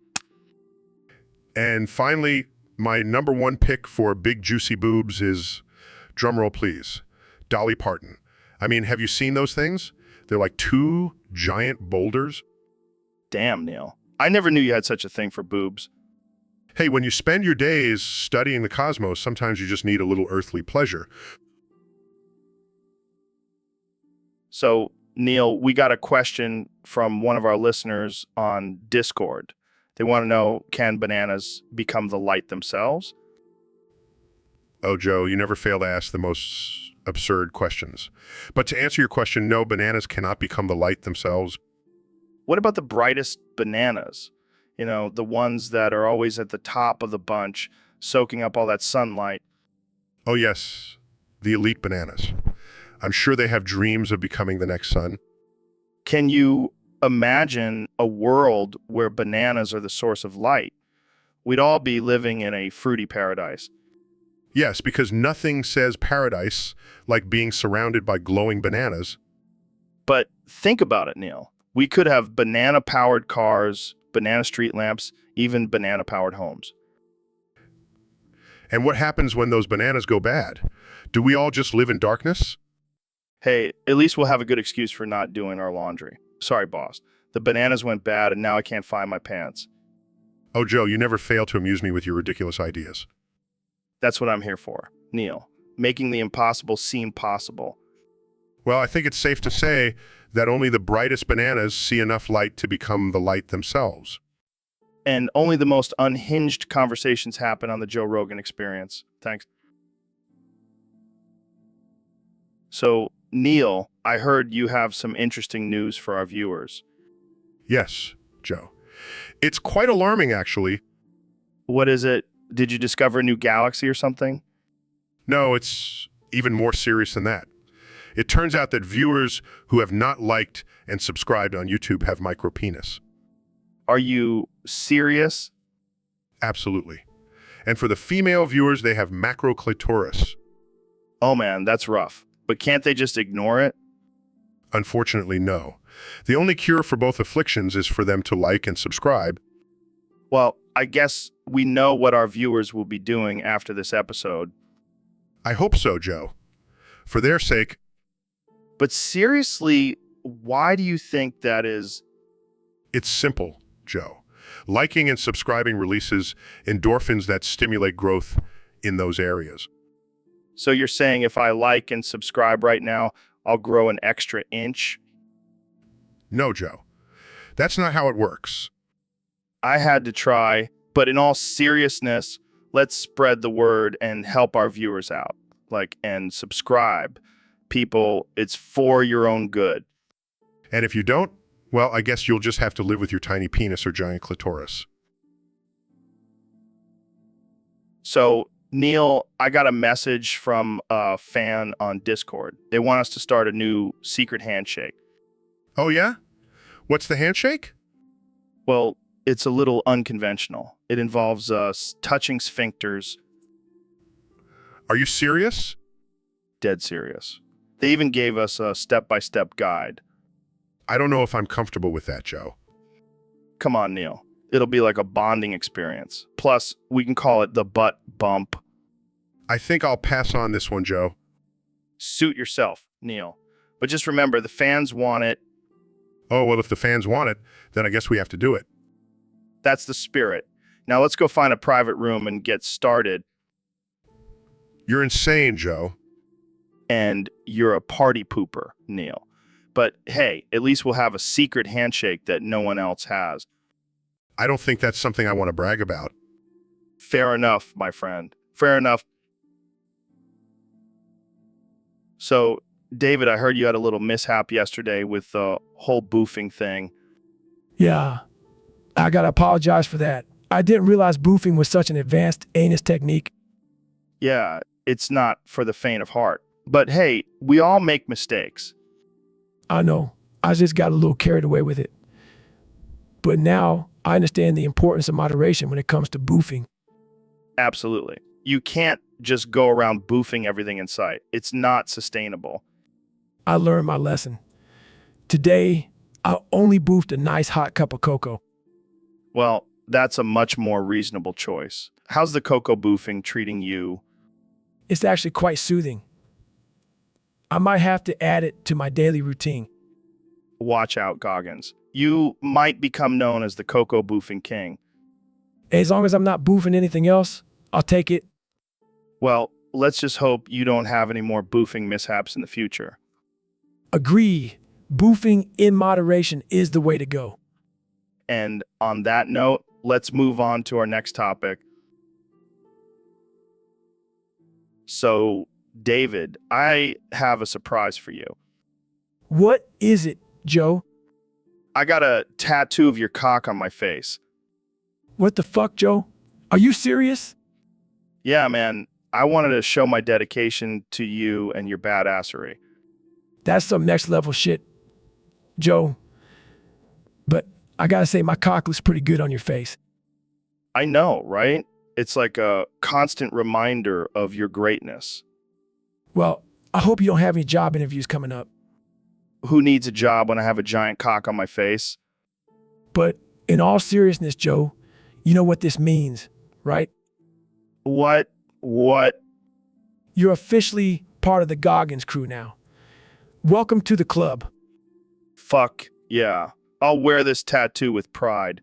And finally, my number 1 pick for big juicy boobs is Drum roll, please. Dolly Parton. I mean, have you seen those things? They're like two giant boulders. Damn, Neil. I never knew you had such a thing for boobs. Hey, when you spend your days studying the cosmos, sometimes you just need a little earthly pleasure. So, Neil, we got a question from one of our listeners on Discord. They want to know, can bananas become the light themselves? Oh, Joe, you never fail to ask the most absurd questions. But to answer your question, no, bananas cannot become the light themselves. What about the brightest bananas? You know, the ones that are always at the top of the bunch, soaking up all that sunlight. Oh, yes, the elite bananas. I'm sure they have dreams of becoming the next sun. Can you imagine a world where bananas are the source of light? We'd all be living in a fruity paradise. Yes, because nothing says paradise like being surrounded by glowing bananas. But think about it, Neil. We could have banana-powered cars, banana street lamps, even banana-powered homes. And what happens when those bananas go bad? Do we all just live in darkness? Hey, at least we'll have a good excuse for not doing our laundry. Sorry, boss. The bananas went bad and now I can't find my pants. Oh, Joe, you never fail to amuse me with your ridiculous ideas. That's what I'm here for, Neil. Making the impossible seem possible. Well, I think it's safe to say that only the brightest bananas see enough light to become the light themselves. And only the most unhinged conversations happen on the Joe Rogan Experience. Thanks. So, Neil, I heard you have some interesting news for our viewers. Yes, Joe. It's quite alarming, actually. What is it? Did you discover a new galaxy or something? No, it's even more serious than that. It turns out that viewers who have not liked and subscribed on YouTube have micropenis. Are you serious? Absolutely. And for the female viewers, they have macroclitoris. Oh man, that's rough. But can't they just ignore it? Unfortunately, no. The only cure for both afflictions is for them to like and subscribe. Well, I guess we know what our viewers will be doing after this episode. I hope so, Joe. For their sake. But seriously, why do you think that is? It's simple, Joe. Liking and subscribing releases endorphins that stimulate growth in those areas. So you're saying if I like and subscribe right now, I'll grow an extra inch? No, Joe. That's not how it works. I had to try, but in all seriousness, let's spread the word and help our viewers out. And subscribe. People, it's for your own good. And if you don't, well, I guess you'll just have to live with your tiny penis or giant clitoris. So, Neil, I got a message from a fan on Discord. They want us to start a new secret handshake. Oh, yeah? What's the handshake? Well, it's a little unconventional. It involves touching sphincters. Are you serious? Dead serious. They even gave us a step-by-step guide. I don't know if I'm comfortable with that, Joe. Come on, Neil. It'll be like a bonding experience. Plus, we can call it the butt bump. I think I'll pass on this one, Joe. Suit yourself, Neil. But just remember, the fans want it. Oh, well, if the fans want it, then I guess we have to do it. That's the spirit. Now let's go find a private room and get started. You're insane, Joe. And you're a party pooper, Neil. But hey, at least we'll have a secret handshake that no one else has. I don't think that's something I want to brag about. Fair enough, my friend. Fair enough. So, David, I heard you had a little mishap yesterday with the whole boofing thing. Yeah, I gotta apologize for that. I didn't realize boofing was such an advanced anus technique. Yeah, it's not for the faint of heart. But hey, we all make mistakes. I know. I just got a little carried away with it. But now I understand the importance of moderation when it comes to boofing. Absolutely. You can't just go around boofing everything in sight. It's not sustainable. I learned my lesson. Today, I only boofed a nice hot cup of cocoa. Well, that's a much more reasonable choice. How's the cocoa boofing treating you? It's actually quite soothing. I might have to add it to my daily routine. Watch out, Goggins. You might become known as the Cocoa Boofing King. As long as I'm not boofing anything else, I'll take it. Well, let's just hope you don't have any more boofing mishaps in the future. Agree. Boofing in moderation is the way to go. And on that note, let's move on to our next topic. So, David, I have a surprise for you. What is it, Joe? I got a tattoo of your cock on my face. What the fuck, Joe? Are you serious? Yeah, man. I wanted to show my dedication to you and your badassery. That's some next level shit, Joe. But I gotta say, my cock looks pretty good on your face. I know, right? It's like a constant reminder of your greatness. Well, I hope you don't have any job interviews coming up. Who needs a job when I have a giant cock on my face? But in all seriousness, Joe, you know what this means, right? What? You're officially part of the Goggins crew now. Welcome to the club. Fuck yeah. I'll wear this tattoo with pride.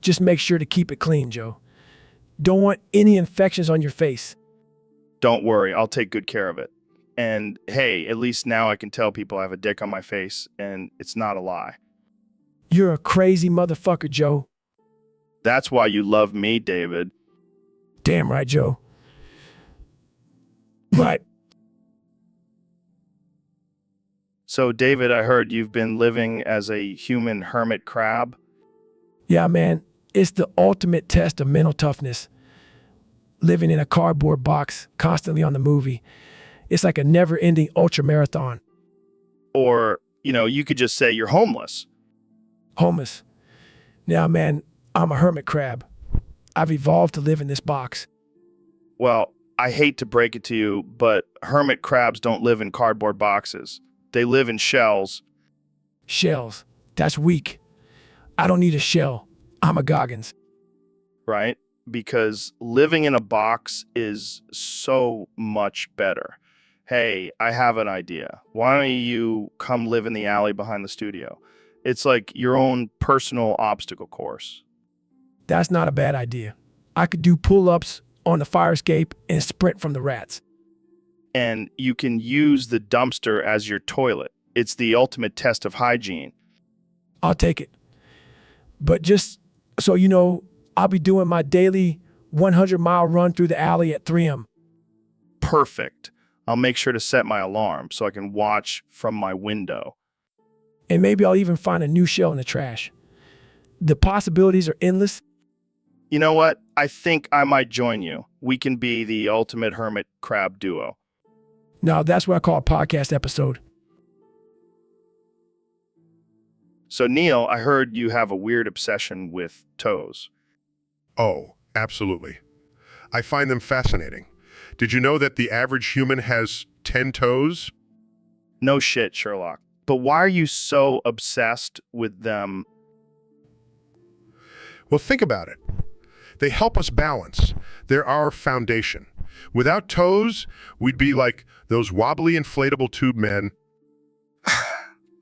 Just make sure to keep it clean, Joe. Don't want any infections on your face. Don't worry, I'll take good care of it. And hey, at least now I can tell people I have a dick on my face and it's not a lie. You're a crazy motherfucker, Joe. That's why you love me, David. Damn right, Joe. Right. So, David, I heard you've been living as a human hermit crab. Yeah, man. It's the ultimate test of mental toughness. Living in a cardboard box, constantly on the movie. It's like a never-ending ultra marathon. Or, you could just say you're homeless. Homeless. Now, man, I'm a hermit crab. I've evolved to live in this box. Well, I hate to break it to you, but hermit crabs don't live in cardboard boxes. They live in shells. Shells. That's weak. I don't need a shell. I'm a Goggins. Right? Because living in a box is so much better. Hey, I have an idea. Why don't you come live in the alley behind the studio? It's like your own personal obstacle course. That's not a bad idea. I could do pull-ups on the fire escape and sprint from the rats. And you can use the dumpster as your toilet. It's the ultimate test of hygiene. I'll take it. But just so you know, I'll be doing my daily 100-mile run through the alley at 3 a.m. Perfect. I'll make sure to set my alarm so I can watch from my window. And maybe I'll even find a new shell in the trash. The possibilities are endless. You know what? I think I might join you. We can be the ultimate hermit crab duo. Now, that's what I call a podcast episode. So, Neil, I heard you have a weird obsession with toes. Oh, absolutely. I find them fascinating. Did you know that the average human has 10 toes? No shit, Sherlock. But why are you so obsessed with them? Well, think about it. They help us balance. They're our foundation. Without toes, we'd be like those wobbly inflatable tube men.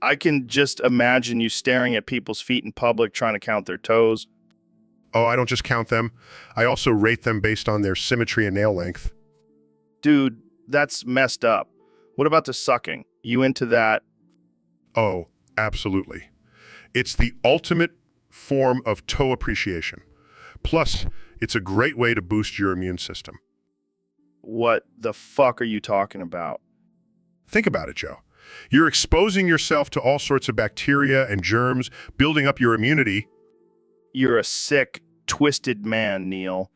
I can just imagine you staring at people's feet in public trying to count their toes. Oh, I don't just count them. I also rate them based on their symmetry and nail length. Dude, that's messed up. What about the sucking? You into that? Oh, absolutely. It's the ultimate form of toe appreciation. Plus, it's a great way to boost your immune system. What the fuck are you talking about? Think about it, Joe. You're exposing yourself to all sorts of bacteria and germs, building up your immunity. You're a sick, twisted man, Neil.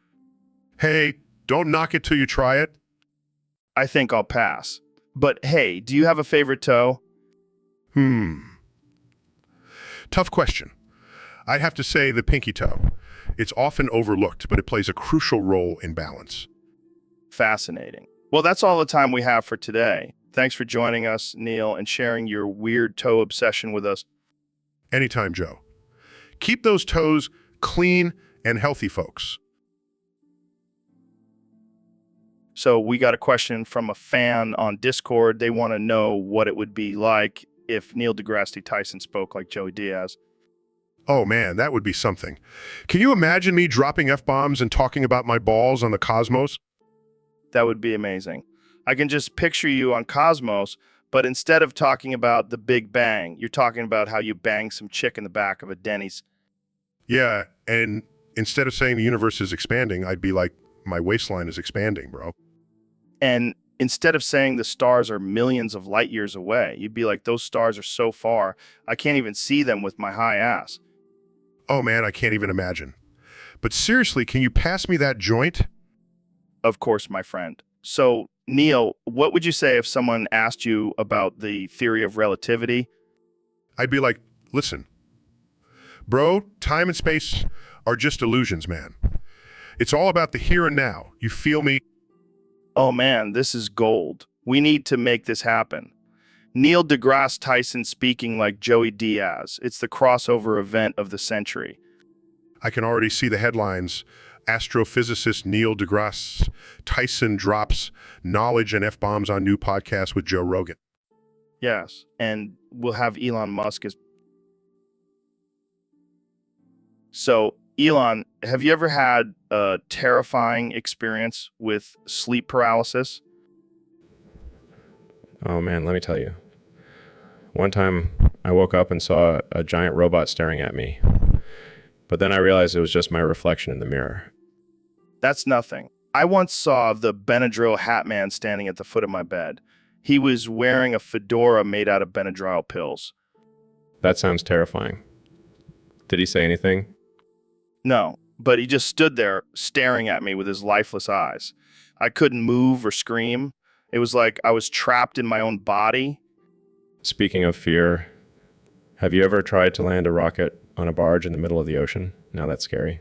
Hey, don't knock it till you try it. I think I'll pass. But hey, do you have a favorite toe? Tough question. I'd have to say the pinky toe. It's often overlooked, but it plays a crucial role in balance. Fascinating. Well, that's all the time we have for today. Thanks for joining us, Neil, and sharing your weird toe obsession with us. Anytime, Joe. Keep those toes clean and healthy, folks. So we got a question from a fan on Discord. They want to know what it would be like if Neil deGrasse Tyson spoke like Joey Diaz. Oh man, that would be something. Can you imagine me dropping F-bombs and talking about my balls on the Cosmos? That would be amazing. I can just picture you on Cosmos, but instead of talking about the Big Bang, you're talking about how you bang some chick in the back of a Denny's. Yeah, and instead of saying the universe is expanding, I'd be like, my waistline is expanding, bro. And instead of saying the stars are millions of light years away, you'd be like, those stars are so far, I can't even see them with my high ass. Oh man, I can't even imagine. But seriously, can you pass me that joint? Of course, my friend. So, Neil, what would you say if someone asked you about the theory of relativity? I'd be like, listen, bro, time and space are just illusions, man. It's all about the here and now. You feel me? Oh man, this is gold. We need to make this happen. Neil deGrasse Tyson speaking like Joey Diaz. It's the crossover event of the century. I can already see the headlines. Astrophysicist Neil deGrasse Tyson drops knowledge and F-bombs on new podcast with Joe Rogan. Yes, and we'll have Elon Musk as... So, Elon, have you ever had a terrifying experience with sleep paralysis? Oh man, let me tell you. One time I woke up and saw a giant robot staring at me. But then I realized it was just my reflection in the mirror. That's nothing. I once saw the Benadryl hat man standing at the foot of my bed. He was wearing a fedora made out of Benadryl pills. That sounds terrifying. Did he say anything? No, but he just stood there staring at me with his lifeless eyes. I couldn't move or scream. It was like I was trapped in my own body. Speaking of fear, have you ever tried to land a rocket on a barge in the middle of the ocean? Now that's scary.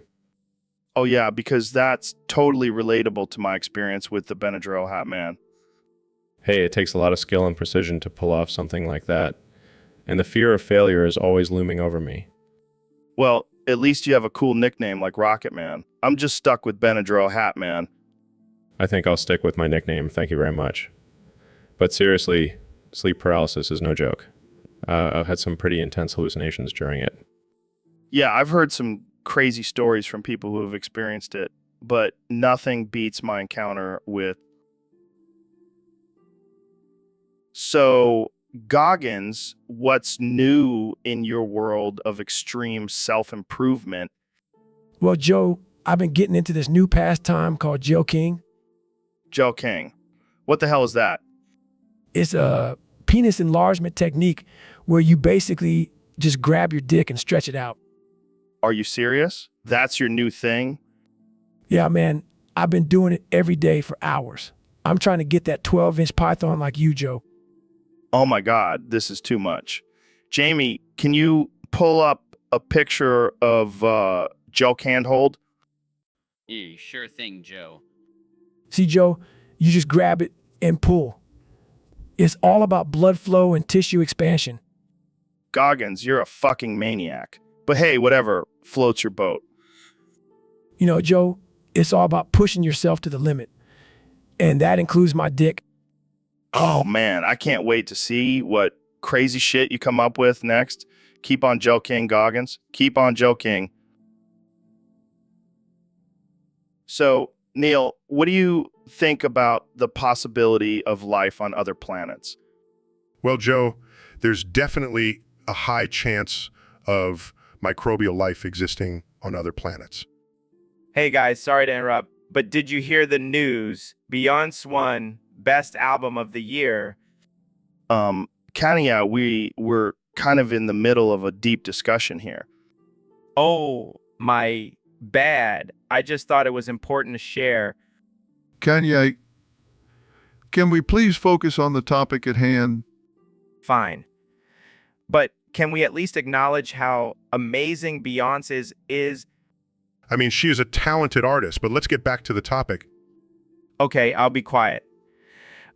Oh yeah, because that's totally relatable to my experience with the Benadryl hat man. Hey, it takes a lot of skill and precision to pull off something like that. And the fear of failure is always looming over me. Well, at least you have a cool nickname like Rocket Man. I'm just stuck with Benadryl hat man. I think I'll stick with my nickname, thank you very much. But seriously, sleep paralysis is no joke. I've had some pretty intense hallucinations during it. Yeah, I've heard some crazy stories from people who have experienced it, but nothing beats my encounter with... So, Goggins, what's new in your world of extreme self-improvement? Well, Joe, I've been getting into this new pastime called Joe King. Joe King. What the hell is that? It's a penis enlargement technique where you basically just grab your dick and stretch it out. Are you serious? That's your new thing? Yeah, man, I've been doing it every day for hours. I'm trying to get that 12-inch python like you, Joe. Oh my God, this is too much. Jamie, can you pull up a picture of Joe Handhold? Yeah, sure thing, Joe. See, Joe, you just grab it and pull. It's all about blood flow and tissue expansion. Goggins, you're a fucking maniac. But hey, whatever floats your boat. You know, Joe, it's all about pushing yourself to the limit. And that includes my dick. Oh man, I can't wait to see what crazy shit you come up with next. Keep on Joe King, Goggins. Keep on Joe King. So, Neil, what do you think about the possibility of life on other planets? Well, Joe, there's definitely a high chance of microbial life existing on other planets. Hey guys, sorry to interrupt, but did you hear the news? Beyonce won Best Album of the Year. Kanye, we're kind of in the middle of a deep discussion here. Oh, my bad. I just thought it was important to share. Kanye, can we please focus on the topic at hand? Fine. But can we at least acknowledge how amazing Beyonce is? I mean, she is a talented artist, but let's get back to the topic. Okay, I'll be quiet.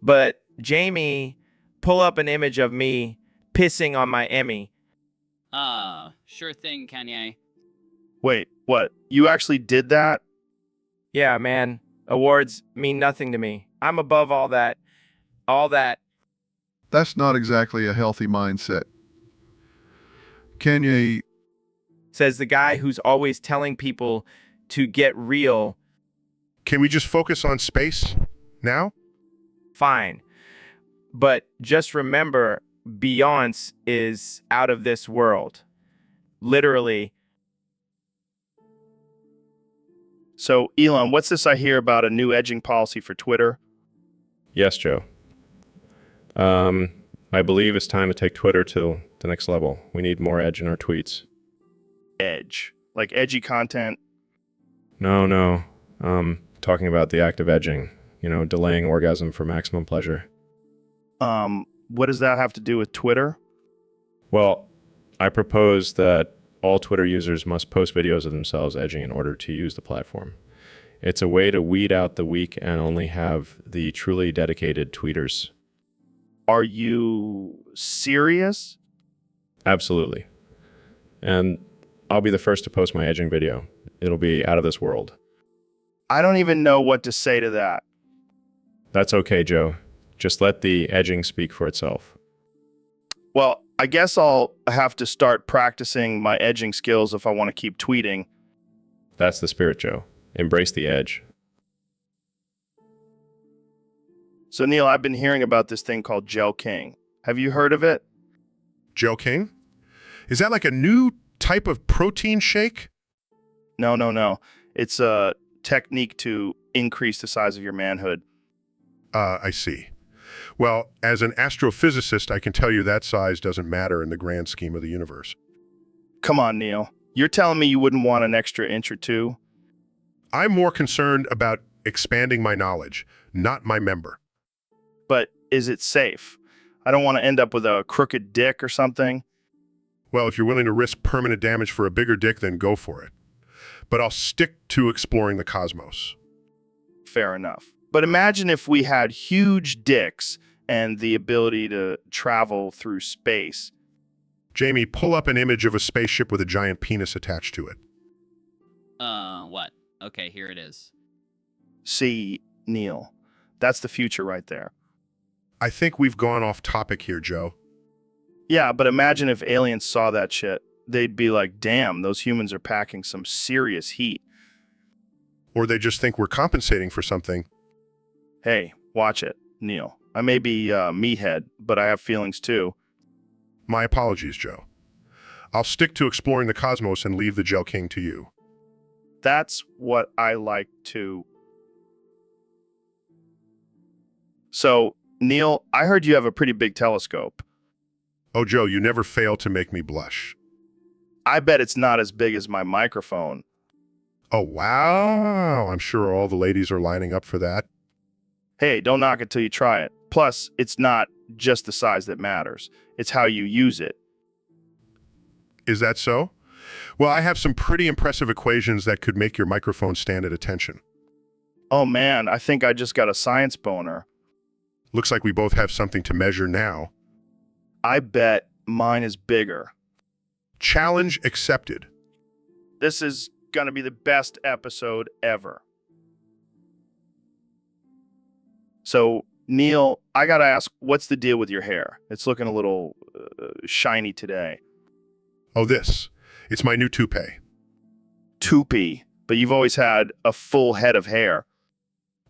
But Jamie, pull up an image of me pissing on my Emmy. Sure thing, Kanye. Wait, what? You actually did that? Yeah, man. Awards mean nothing to me. I'm above all that. All that. That's not exactly a healthy mindset. Kanye, Says the guy who's always telling people to get real. Can we just focus on space now? Fine. But just remember, Beyonce is out of this world. Literally. So, Elon, what's this I hear about a new edging policy for Twitter? Yes, Joe. I believe it's time to take Twitter to the next level. We need more edge in our tweets. Edge. Like edgy content? No. Talking about the act of edging. Delaying orgasm for maximum pleasure. What does that have to do with Twitter? Well, I propose that all Twitter users must post videos of themselves edging in order to use the platform. It's a way to weed out the weak and only have the truly dedicated tweeters. Are you serious? Absolutely. And I'll be the first to post my edging video. It'll be out of this world. I don't even know what to say to that. That's okay, Joe. Just let the edging speak for itself. Well, I guess I'll have to start practicing my edging skills if I want to keep tweeting. That's the spirit, Joe. Embrace the edge. So, Neil, I've been hearing about this thing called Gel King. Have you heard of it? Joe King? Is that like a new type of protein shake? No. It's a technique to increase the size of your manhood. I see. Well, as an astrophysicist, I can tell you that size doesn't matter in the grand scheme of the universe. Come on, Neil. You're telling me you wouldn't want an extra inch or two? I'm more concerned about expanding my knowledge, not my member. But is it safe? I don't want to end up with a crooked dick or something. Well, if you're willing to risk permanent damage for a bigger dick, then go for it. But I'll stick to exploring the cosmos. Fair enough. But imagine if we had huge dicks and the ability to travel through space. Jamie, pull up an image of a spaceship with a giant penis attached to it. What? Okay, here it is. See, Neil, that's the future right there. I think we've gone off topic here, Joe. Yeah, but imagine if aliens saw that shit. They'd be like, damn, those humans are packing some serious heat. Or they just think we're compensating for something. Hey, watch it, Neil. I may be meathead, but I have feelings too. My apologies, Joe. I'll stick to exploring the cosmos and leave the Gel King to you. That's what I like to. So, Neil, I heard you have a pretty big telescope. Oh, Joe, you never fail to make me blush. I bet it's not as big as my microphone. Oh, wow. I'm sure all the ladies are lining up for that. Hey, don't knock it till you try it. Plus, it's not just the size that matters. It's how you use it. Is that so? Well, I have some pretty impressive equations that could make your microphone stand at attention. Oh man, I think I just got a science boner. Looks like we both have something to measure now. I bet mine is bigger. Challenge accepted. This is gonna be the best episode ever. So, Neil, I gotta ask, what's the deal with your hair? It's looking a little shiny today. Oh, this. It's my new toupee. Toupee, but you've always had a full head of hair.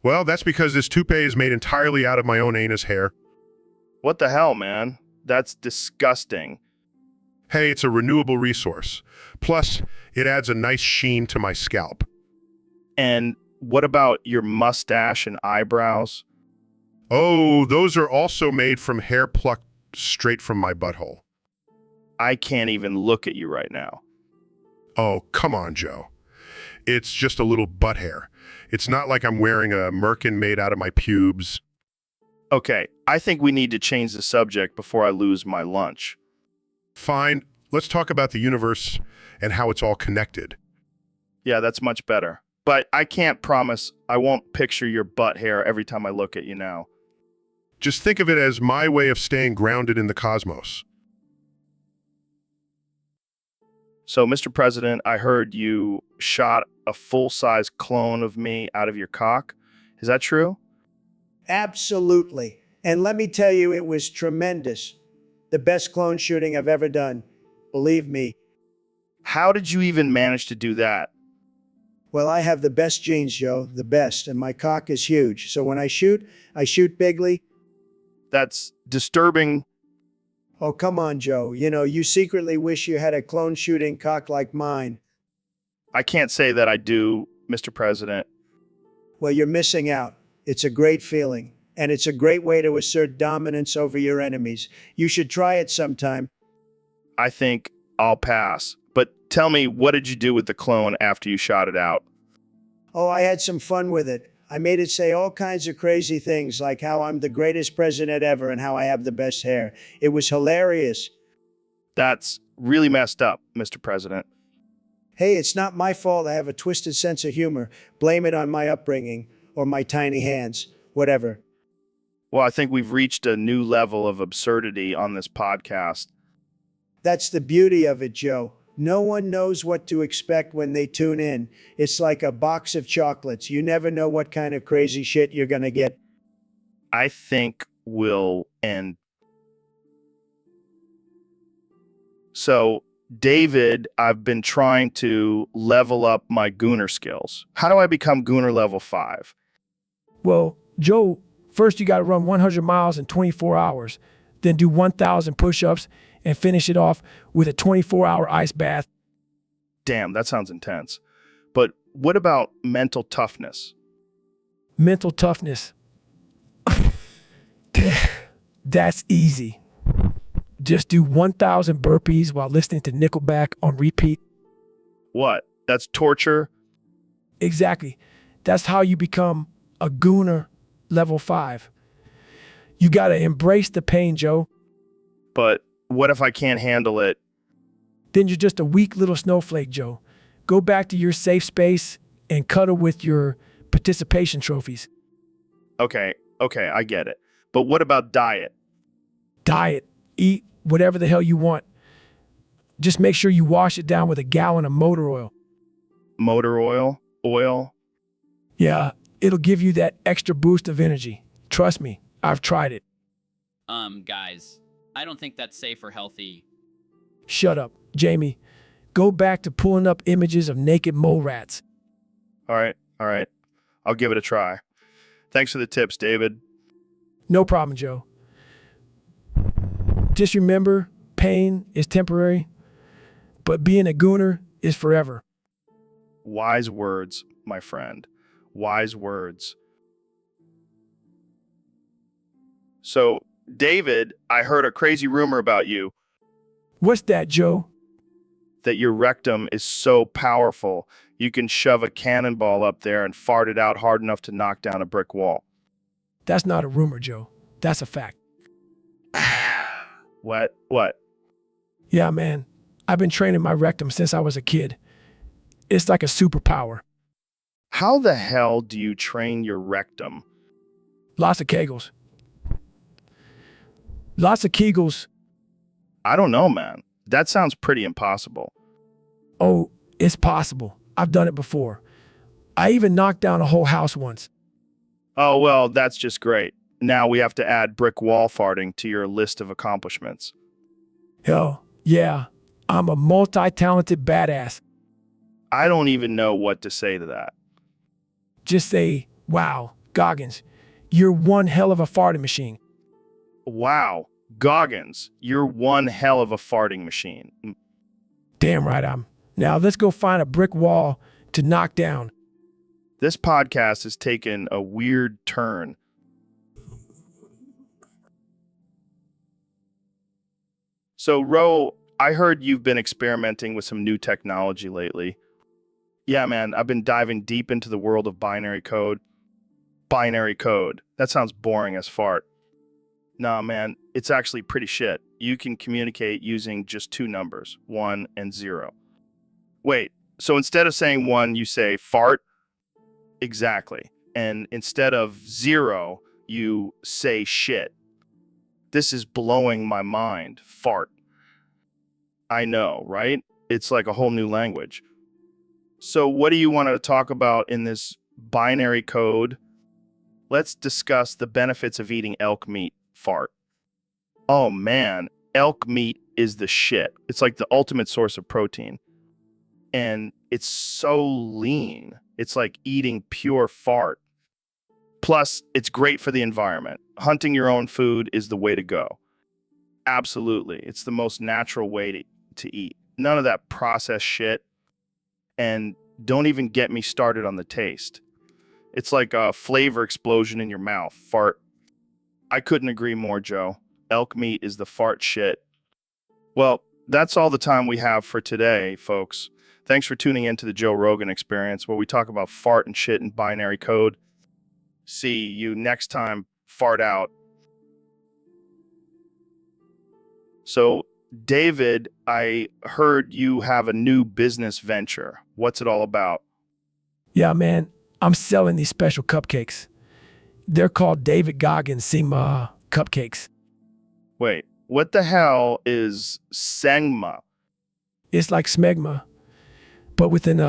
Well, that's because this toupee is made entirely out of my own anus hair. What the hell, man? That's disgusting. Hey, it's a renewable resource. Plus, it adds a nice sheen to my scalp. And what about your mustache and eyebrows? Oh, those are also made from hair plucked straight from my butthole. I can't even look at you right now. Oh, come on, Joe. It's just a little butt hair. It's not like I'm wearing a merkin made out of my pubes. Okay, I think we need to change the subject before I lose my lunch. Fine, let's talk about the universe and how it's all connected. Yeah, that's much better. But I can't promise I won't picture your butt hair every time I look at you now. Just think of it as my way of staying grounded in the cosmos. So, Mr. President, I heard you shot a full-size clone of me out of your cock. Is that true? Absolutely. And let me tell you, it was tremendous. The best clone shooting I've ever done. Believe me. How did you even manage to do that? Well, I have the best genes, Joe, the best, and my cock is huge. So when I shoot bigly. That's disturbing. Oh, come on, Joe. You know, you secretly wish you had a clone shooting cock like mine. I can't say that I do, Mr. President. Well, you're missing out. It's a great feeling, and it's a great way to assert dominance over your enemies. You should try it sometime. I think I'll pass. But tell me, what did you do with the clone after you shot it out? Oh, I had some fun with it. I made it say all kinds of crazy things, like how I'm the greatest president ever and how I have the best hair. It was hilarious. That's really messed up, Mr. President. Hey, it's not my fault I have a twisted sense of humor. Blame it on my upbringing or my tiny hands, whatever. Well, I think we've reached a new level of absurdity on this podcast. That's the beauty of it, Joe. No one knows what to expect when they tune in. It's like a box of chocolates. You never know what kind of crazy shit you're going to get. I think we'll end. So, David, I've been trying to level up my Gooner skills. How do I become Gooner level 5? Well, Joe, first you got to run 100 miles in 24 hours, then do 1,000 push-ups and finish it off with a 24-hour ice bath. Damn, that sounds intense. But what about mental toughness? Mental toughness. That's easy. Just do 1,000 burpees while listening to Nickelback on repeat. What? That's torture? Exactly. That's how you become a Gooner level 5. You got to embrace the pain, Joe. But what if I can't handle it? Then you're just a weak little snowflake, Joe. Go back to your safe space and cuddle with your participation trophies. Okay, I get it. But what about diet? Diet. Eat whatever the hell you want. Just make sure you wash it down with a gallon of motor oil. Motor oil? Oil? Yeah, it'll give you that extra boost of energy. Trust me, I've tried it. Guys, I don't think that's safe or healthy. Shut up, Jamie. Go back to pulling up images of naked mole rats. All right. I'll give it a try. Thanks for the tips, David. No problem, Joe. Just remember, pain is temporary, but being a Gooner is forever. Wise words, my friend. Wise words. So, David, I heard a crazy rumor about you. What's that, Joe? That your rectum is so powerful, you can shove a cannonball up there and fart it out hard enough to knock down a brick wall. That's not a rumor, Joe. That's a fact. What? Yeah, man. I've been training my rectum since I was a kid. It's like a superpower. How the hell do you train your rectum? Lots of kegels. Lots of kegels. I don't know, man. That sounds pretty impossible. Oh, it's possible. I've done it before. I even knocked down a whole house once. Oh, well, that's just great. Now we have to add brick wall farting to your list of accomplishments. Hell, yeah. I'm a multi-talented badass. I don't even know what to say to that. Just say, wow, Goggins, you're one hell of a farting machine. Wow, Goggins, you're one hell of a farting machine. Damn right I'm. Now let's go find a brick wall to knock down. This podcast has taken a weird turn. So, Ro, I heard you've been experimenting with some new technology lately. Yeah, man, I've been diving deep into the world of binary code. Binary code. That sounds boring as fart. Nah, man, it's actually pretty shit. You can communicate using just 2 numbers, 1 and 0. Wait, so instead of saying 1, you say fart? Exactly. And instead of 0, you say shit. This is blowing my mind. Fart. I know, right? It's like a whole new language. So what do you want to talk about in this binary code? Let's discuss the benefits of eating elk meat fart. Oh man, elk meat is the shit. It's like the ultimate source of protein. And it's so lean. It's like eating pure fart. Plus, it's great for the environment. Hunting your own food is the way to go. Absolutely. It's the most natural way to eat. None of that processed shit. And don't even get me started on the taste. It's like a flavor explosion in your mouth. Fart. I couldn't agree more, Joe. Elk meat is the fart shit. Well, that's all the time we have for today, folks. Thanks for tuning in to the Joe Rogan Experience, where we talk about fart and shit in binary code. See you next time. Fart out. So, David, I heard you have a new business venture. What's it all about? Yeah, man, I'm selling these special cupcakes. They're called David Goggins Sema cupcakes. Wait, what the hell is Sengma? It's like smegma, but with an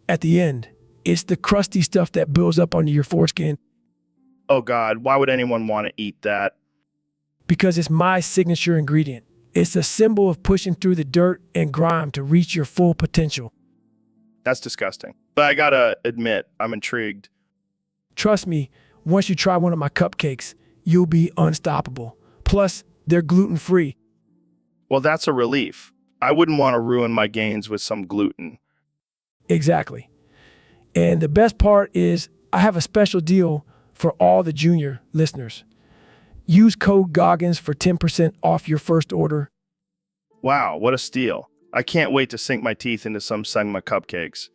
at the end. It's the crusty stuff that builds up under your foreskin. Oh God, why would anyone want to eat that? Because it's my signature ingredient. It's a symbol of pushing through the dirt and grime to reach your full potential. That's disgusting. But I gotta admit, I'm intrigued. Trust me, once you try one of my cupcakes, you'll be unstoppable. Plus, they're gluten-free. Well, that's a relief. I wouldn't want to ruin my gains with some gluten. Exactly. And the best part is I have a special deal for all the junior listeners. Use code Goggins for 10% off your first order. Wow, what a steal. I can't wait to sink my teeth into some Sengma cupcakes.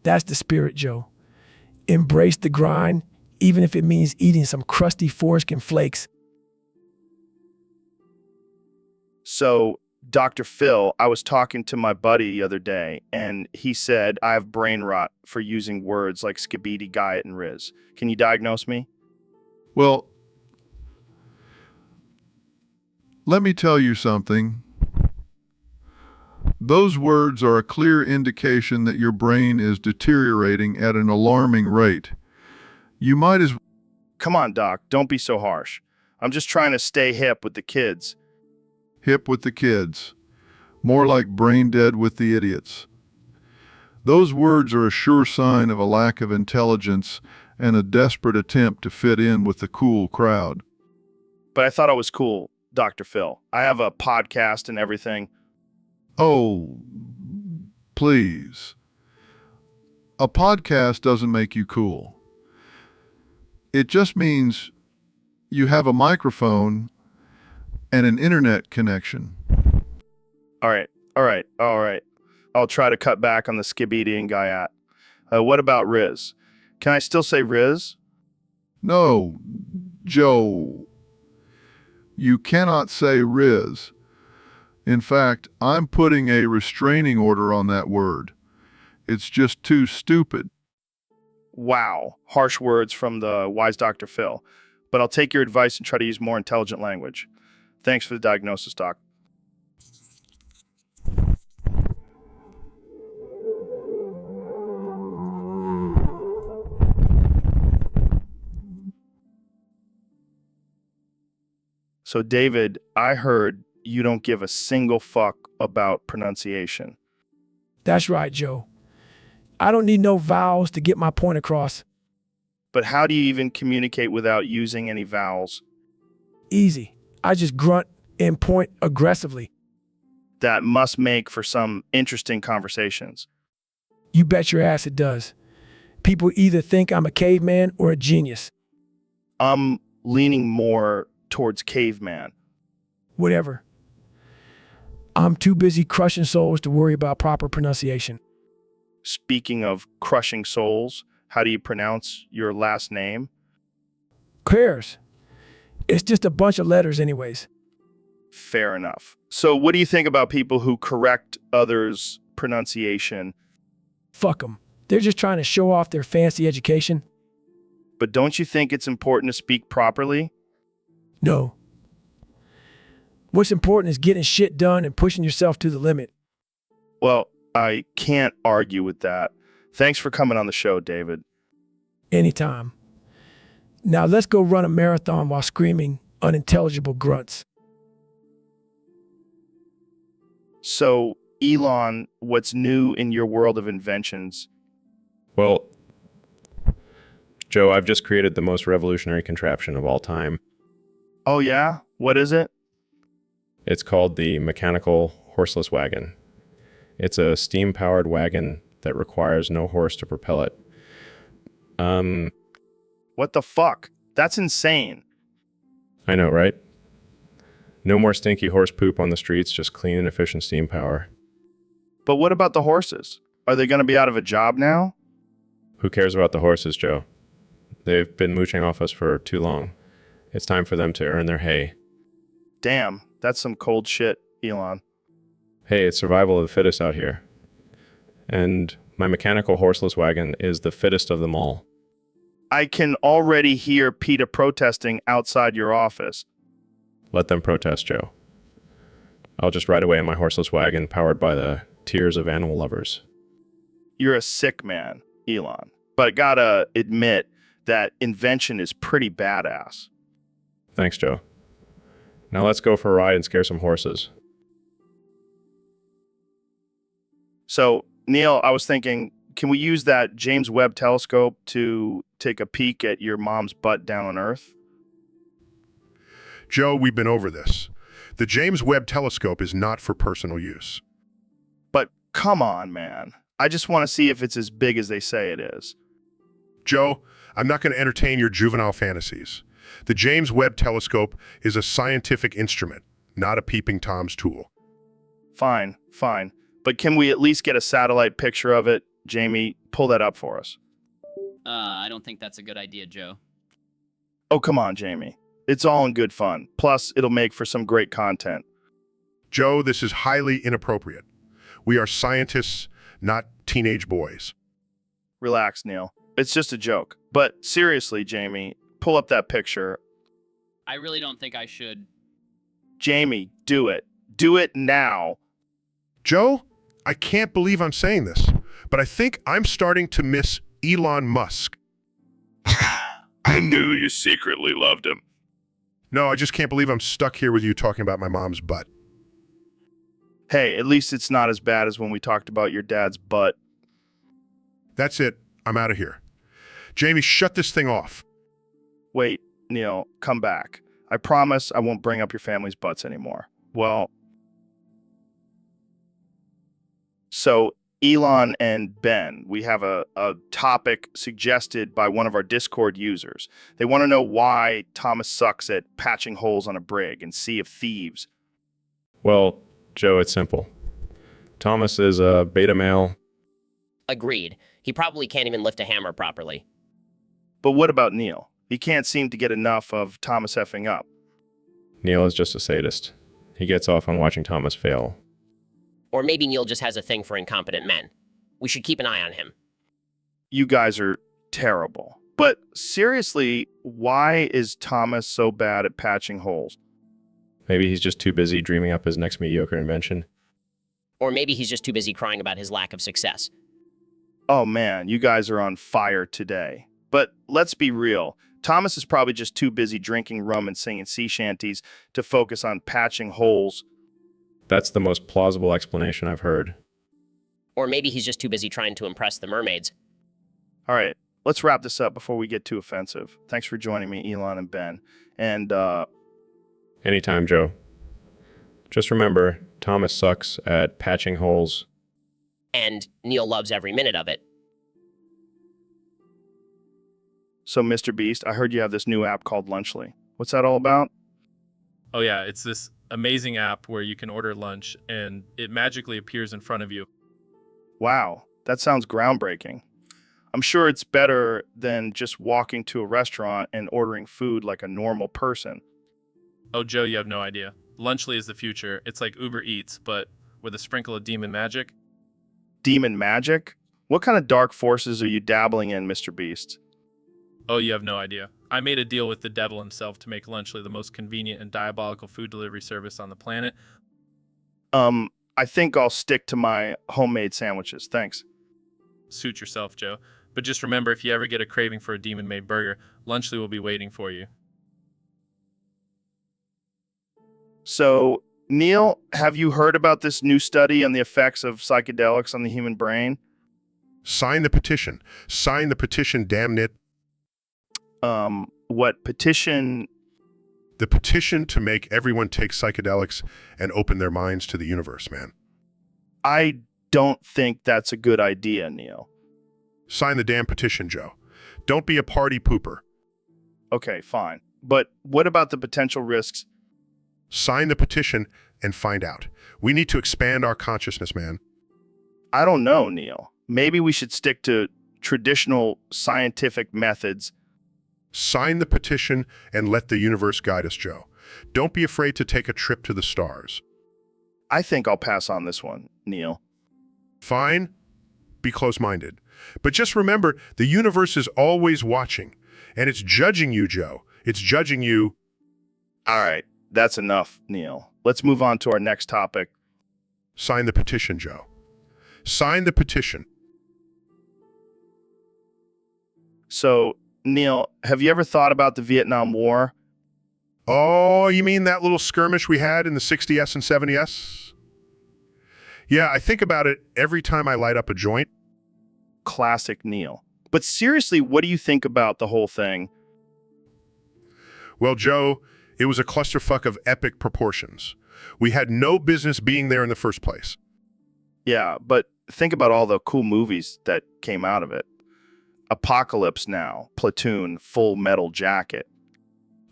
That's the spirit, Joe. Embrace the grind, even if it means eating some crusty foreskin flakes. So, Dr. Phil, I was talking to my buddy the other day, and he said I have brain rot for using words like skibidi, guyet, and riz. Can you diagnose me? Well, let me tell you something. Those words are a clear indication that your brain is deteriorating at an alarming rate. You might as... Come on, Doc, don't be so harsh. I'm just trying to stay hip with the kids. Hip with the kids. More like brain dead with the idiots. Those words are a sure sign of a lack of intelligence and a desperate attempt to fit in with the cool crowd. But I thought I was cool, Dr. Phil. I have a podcast and everything. Oh, please. A podcast doesn't make you cool. It just means you have a microphone and an internet connection. All right. I'll try to cut back on the skibidi and guyat. What about Riz? Can I still say Riz? No, Joe. You cannot say Riz. In fact, I'm putting a restraining order on that word. It's just too stupid. Wow. Harsh words from the wise Dr. Phil. But I'll take your advice and try to use more intelligent language. Thanks for the diagnosis, Doc. So, David, I heard you don't give a single fuck about pronunciation. That's right, Joe. I don't need no vowels to get my point across. But how do you even communicate without using any vowels? Easy. I just grunt and point aggressively. That must make for some interesting conversations. You bet your ass it does. People either think I'm a caveman or a genius. I'm leaning more towards caveman. Whatever. I'm too busy crushing souls to worry about proper pronunciation. Speaking of crushing souls, how do you pronounce your last name? Cares. It's just a bunch of letters anyways. Fair enough. So what do you think about people who correct others' pronunciation? Fuck them. They're just trying to show off their fancy education. But don't you think it's important to speak properly? No. What's important is getting shit done and pushing yourself to the limit. Well, I can't argue with that. Thanks for coming on the show, David. Anytime. Now let's go run a marathon while screaming unintelligible grunts. So, Elon, what's new in your world of inventions? Well, Joe, I've just created the most revolutionary contraption of all time. Oh, yeah? What is it? It's called the mechanical horseless wagon. It's a steam-powered wagon that requires no horse to propel it. What the fuck? That's insane. I know, right? No more stinky horse poop on the streets, just clean and efficient steam power. But what about the horses? Are they going to be out of a job now? Who cares about the horses, Joe? They've been mooching off us for too long. It's time for them to earn their hay. Damn, that's some cold shit, Elon. Hey, it's survival of the fittest out here. And my mechanical horseless wagon is the fittest of them all. I can already hear PETA protesting outside your office. Let them protest, Joe. I'll just ride away in my horseless wagon powered by the tears of animal lovers. You're a sick man, Elon. But gotta admit that invention is pretty badass. Thanks, Joe. Now let's go for a ride and scare some horses. So, Neil, I was thinking, can we use that James Webb telescope to take a peek at your mom's butt down on Earth? Joe, we've been over this. The James Webb telescope is not for personal use. But come on, man. I just want to see if it's as big as they say it is. Joe, I'm not going to entertain your juvenile fantasies. The James Webb telescope is a scientific instrument, not a peeping Tom's tool. Fine, fine. But can we at least get a satellite picture of it? Jamie, pull that up for us. I don't think that's a good idea, Joe. Oh, come on, Jamie. It's all in good fun. Plus, it'll make for some great content. Joe, this is highly inappropriate. We are scientists, not teenage boys. Relax, Neil. It's just a joke. But seriously, Jamie, pull up that picture. I really don't think I should. Jamie, do it. Do it now. Joe, I can't believe I'm saying this, but I think I'm starting to miss Elon Musk. I knew you secretly loved him. No, I just can't believe I'm stuck here with you talking about my mom's butt. Hey, at least it's not as bad as when we talked about your dad's butt. That's it. I'm out of here. Jamie, shut this thing off. Wait, Neil, come back. I promise I won't bring up your family's butts anymore. Well, so Elon and Ben, we have a topic suggested by one of our Discord users. They want to know why Thomas sucks at patching holes on a brig and Sea of Thieves. Well, Joe, it's simple. Thomas is a beta male. Agreed. He probably can't even lift a hammer properly. But what about Neil? He can't seem to get enough of Thomas effing up. Neil is just a sadist. He gets off on watching Thomas fail. Or maybe Neil just has a thing for incompetent men. We should keep an eye on him. You guys are terrible. But seriously, why is Thomas so bad at patching holes? Maybe he's just too busy dreaming up his next mediocre invention. Or maybe he's just too busy crying about his lack of success. Oh man, you guys are on fire today. But let's be real. Thomas is probably just too busy drinking rum and singing sea shanties to focus on patching holes. That's the most plausible explanation I've heard. Or maybe he's just too busy trying to impress the mermaids. All right, let's wrap this up before we get too offensive. Thanks for joining me, Elon and Ben. And, Anytime, Joe. Just remember, Thomas sucks at patching holes. And Neil loves every minute of it. So, Mr. Beast, I heard you have this new app called Lunchly. What's that all about? Oh yeah, it's this amazing app where you can order lunch and it magically appears in front of you. Wow, that sounds groundbreaking. I'm sure it's better than just walking to a restaurant and ordering food like a normal person. Oh Joe, you have no idea. Lunchly is the future. It's like Uber Eats, but with a sprinkle of demon magic. Demon magic? What kind of dark forces are you dabbling in, Mr. Beast? Oh, you have no idea. I made a deal with the devil himself to make Lunchly the most convenient and diabolical food delivery service on the planet. I think I'll stick to my homemade sandwiches. Thanks. Suit yourself, Joe. But just remember, if you ever get a craving for a demon-made burger, Lunchley will be waiting for you. So, Neil, have you heard about this new study on the effects of psychedelics on the human brain? Sign the petition. Sign the petition, damn it. What petition? The petition to make everyone take psychedelics and open their minds to the universe, man. I don't think that's a good idea, Neil. Sign the damn petition, Joe. Don't be a party pooper. Okay, fine. But what about the potential risks? Sign the petition and find out. We need to expand our consciousness, man. I don't know, Neil. Maybe we should stick to traditional scientific methods. Sign the petition and let the universe guide us, Joe. Don't be afraid to take a trip to the stars. I think I'll pass on this one, Neil. Fine. Be close-minded. But just remember, the universe is always watching, and it's judging you, Joe. It's judging you. All right, that's enough, Neil. Let's move on to our next topic. Sign the petition, Joe. Sign the petition. So, Neil, have you ever thought about the Vietnam War? Oh, you mean that little skirmish we had in the 60S and 70S? Yeah, I think about it every time I light up a joint. Classic Neil. But seriously, what do you think about the whole thing? Well, Joe, it was a clusterfuck of epic proportions. We had no business being there in the first place. Yeah, but think about all the cool movies that came out of it. Apocalypse Now, Platoon, Full Metal Jacket.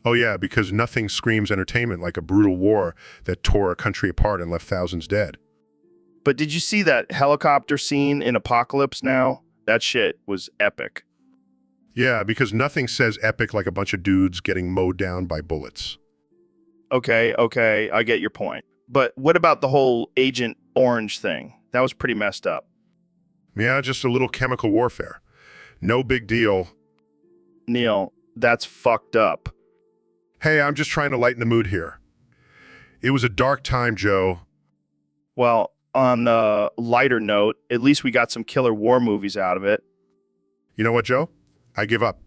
Oh yeah, because nothing screams entertainment like a brutal war that tore a country apart and left thousands dead. But did you see that helicopter scene in Apocalypse Now? That shit was epic. Yeah, because nothing says epic like a bunch of dudes getting mowed down by bullets. Okay, I get your point. But what about the whole Agent Orange thing? That was pretty messed up. Yeah, just a little chemical warfare. No big deal. Neil, that's fucked up. Hey, I'm just trying to lighten the mood here. It was a dark time, Joe. Well, on a lighter note, at least we got some killer war movies out of it. You know what, Joe? I give up.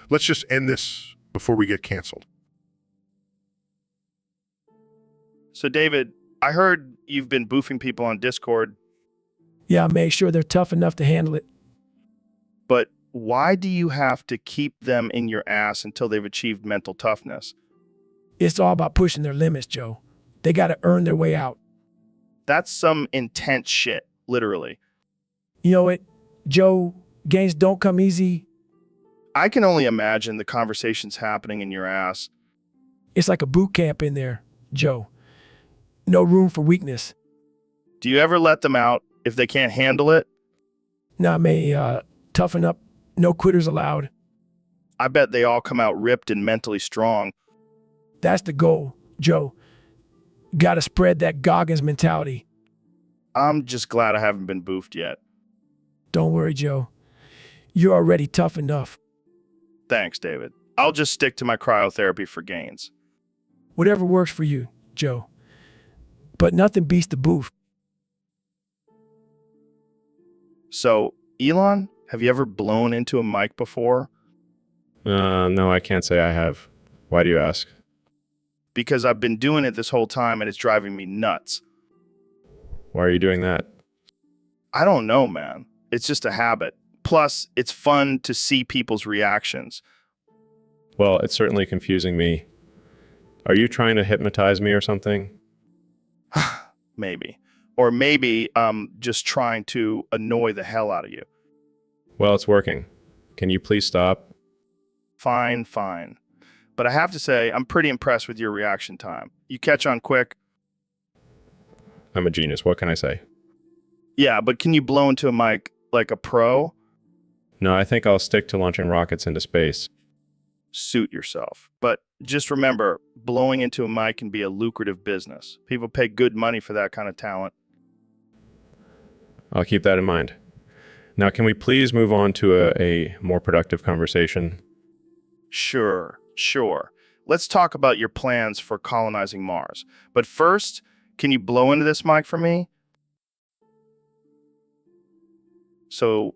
Let's just end this before we get canceled. So, David, I heard you've been boofing people on Discord. Yeah, make sure they're tough enough to handle it. But why do you have to keep them in your ass until they've achieved mental toughness? It's all about pushing their limits, Joe. They got to earn their way out. That's some intense shit, literally. You know what, Joe, gains don't come easy. I can only imagine the conversations happening in your ass. It's like a boot camp in there, Joe. No room for weakness. Do you ever let them out if they can't handle it? Nah, toughen up. No quitters allowed. I bet they all come out ripped and mentally strong. That's the goal, Joe. Gotta spread that Goggins mentality. I'm just glad I haven't been boofed yet. Don't worry, Joe. You're already tough enough. Thanks, David. I'll just stick to my cryotherapy for gains. Whatever works for you, Joe. But nothing beats the boof. So, Elon, have you ever blown into a mic before? No, I can't say I have. Why do you ask? Because I've been doing it this whole time and it's driving me nuts. Why are you doing that? I don't know, man. It's just a habit. Plus, it's fun to see people's reactions. Well, it's certainly confusing me. Are you trying to hypnotize me or something? Maybe. Or maybe I'm just trying to annoy the hell out of you. Well, it's working. Can you please stop? Fine. But I have to say, I'm pretty impressed with your reaction time. You catch on quick. I'm a genius. What can I say? Yeah, but can you blow into a mic like a pro? No, I think I'll stick to launching rockets into space. Suit yourself. But just remember, blowing into a mic can be a lucrative business. People pay good money for that kind of talent. I'll keep that in mind. Now, can we please move on to a more productive conversation? Sure. Let's talk about your plans for colonizing Mars. But first, can you blow into this mic for me? So,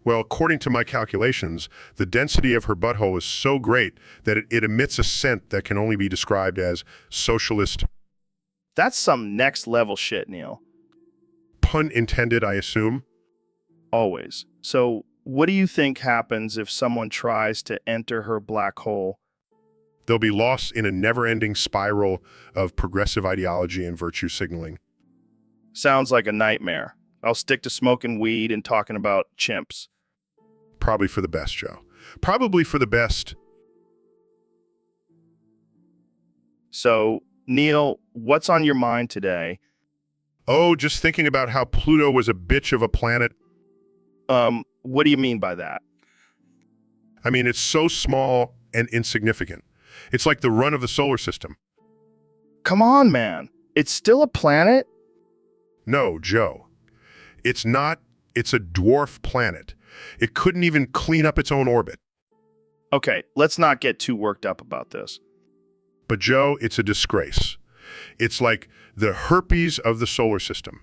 Well, according to my calculations, the density of her butthole is so great that it emits a scent that can only be described as socialist. That's some next level shit, Neil. Pun intended, I assume. Always. So, what do you think happens if someone tries to enter her black hole? They'll be lost in a never-ending spiral of progressive ideology and virtue signaling. Sounds like a nightmare. I'll stick to smoking weed and talking about chimps. Probably for the best, Joe. Probably for the best. So, Neil, what's on your mind today? Oh, just thinking about how Pluto was a bitch of a planet. What do you mean by that? I mean, it's so small and insignificant. It's like the run of the solar system. Come on, man. It's still a planet? No, Joe. It's not. It's a dwarf planet. It couldn't even clean up its own orbit. Okay, let's not get too worked up about this. But Joe, it's a disgrace. It's like the herpes of the solar system,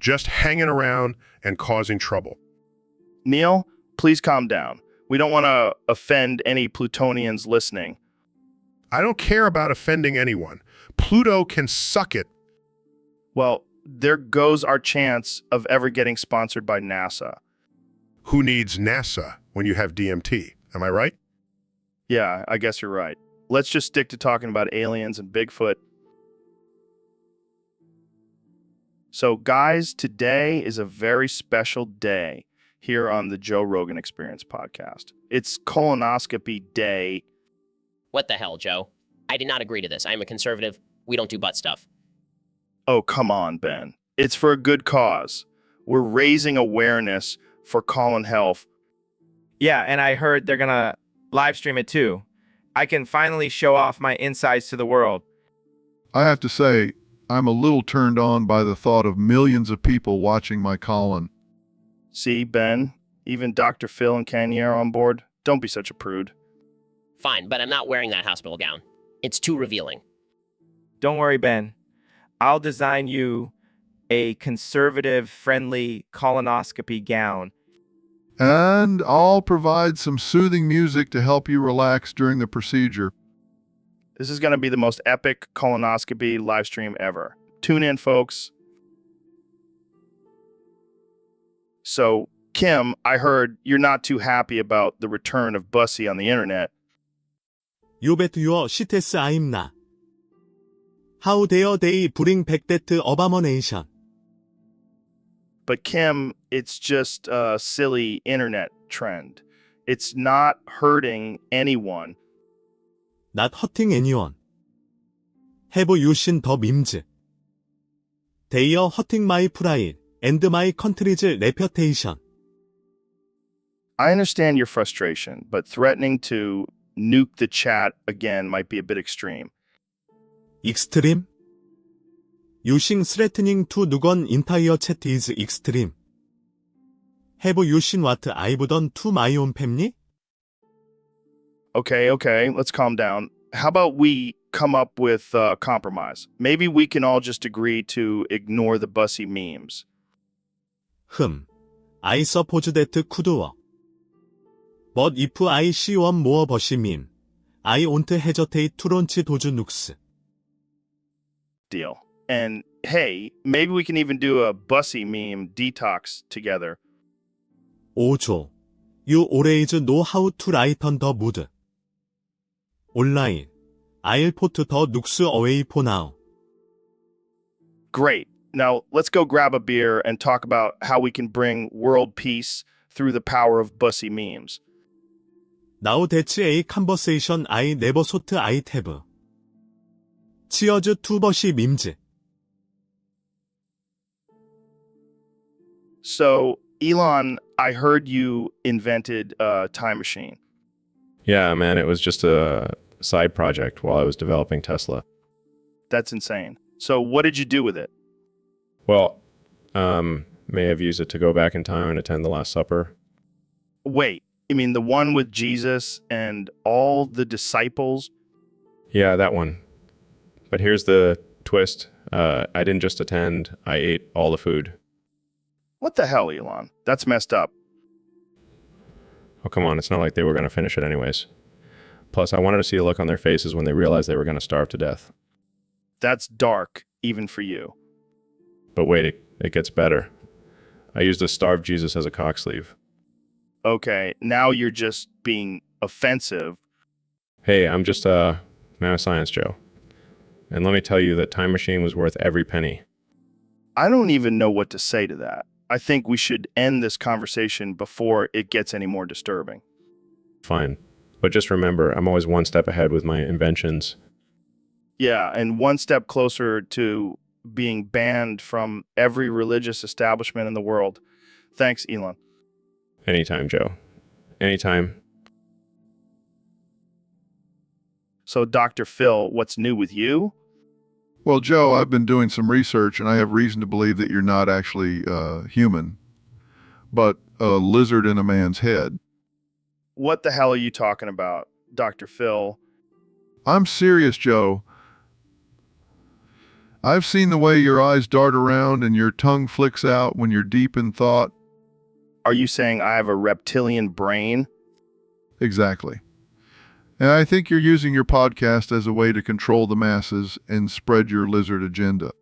just hanging around and causing trouble. Neil, please calm down. We don't want to offend any Plutonians listening. I don't care about offending anyone. Pluto can suck it. Well, there goes our chance of ever getting sponsored by NASA. Who needs NASA when you have DMT? Am I right? Yeah, I guess you're right. Let's just stick to talking about aliens and Bigfoot. So, guys, today is a very special day here on the Joe Rogan Experience podcast. It's colonoscopy day. What the hell, Joe? I did not agree to this. I am a conservative. We don't do butt stuff. Oh, come on, Ben. It's for a good cause. We're raising awareness for colon health. Yeah, and I heard they're gonna live stream it too. I can finally show off my insides to the world. I have to say, I'm a little turned on by the thought of millions of people watching my colon. See, Ben, even Dr. Phil and Kanye are on board. Don't be such a prude. Fine, but I'm not wearing that hospital gown. It's too revealing. Don't worry, Ben. I'll design you a conservative-friendly colonoscopy gown. And I'll provide some soothing music to help you relax during the procedure. This is going to be the most epic colonoscopy live stream ever. Tune in, folks. So, Kim, I heard you're not too happy about the return of Bussy on the internet. You bet your shites I'm not. How dare they bring back that abomination? But Kim, it's just a silly internet trend. It's not hurting anyone. Not hurting anyone. Have you seen the memes? They are hurting my pride and my country's reputation. I understand your frustration, but threatening to nuke the chat again might be a bit extreme. Extreme? Using threatening to nuke an entire chat is extreme. Have you seen what I've done to my own family? Okay, let's calm down. How about we come up with a compromise? Maybe we can all just agree to ignore the Bussy memes. I suppose that could work. But if I see one more Bussy meme, I won't hesitate to launch those nukes. Deal. And hey, maybe we can even do a Bussy meme detox together. Oh Joe, you always know how to lighten the mood. Online, I'll put the nukes away for now. Great. Now, let's go grab a beer and talk about how we can bring world peace through the power of Bussy memes. Now that's a conversation I never thought I'd have. Cheers to Bussy memes. So, Elon, I heard you invented a time machine. Yeah, man, it was just a side project while I was developing Tesla. That's insane. So what did you do with it? Well, may have used it to go back in time and attend the Last Supper. Wait, you mean the one with Jesus and all the disciples? Yeah, that one. But here's the twist. I didn't just attend, I ate all the food. What the hell, Elon? That's messed up. Oh, come on, it's not like they were going to finish it anyways. Plus, I wanted to see a look on their faces when they realized they were going to starve to death. That's dark, even for you. But wait, it gets better. I used a starved Jesus as a cock sleeve. Okay, now you're just being offensive. Hey, I'm just a man of science, Joe. And let me tell you that Time Machine was worth every penny. I don't even know what to say to that. I think we should end this conversation before it gets any more disturbing. Fine. But just remember, I'm always one step ahead with my inventions. Yeah, and one step closer to being banned from every religious establishment in the world. Thanks, Elon. Anytime, Joe. Anytime. So, Dr. Phil, what's new with you? Well, Joe, I've been doing some research, and I have reason to believe that you're not actually human, but a lizard in a man's head. What the hell are you talking about, Dr. Phil? I'm serious, Joe. I've seen the way your eyes dart around and your tongue flicks out when you're deep in thought. Are you saying I have a reptilian brain? Exactly. And I think you're using your podcast as a way to control the masses and spread your lizard agenda.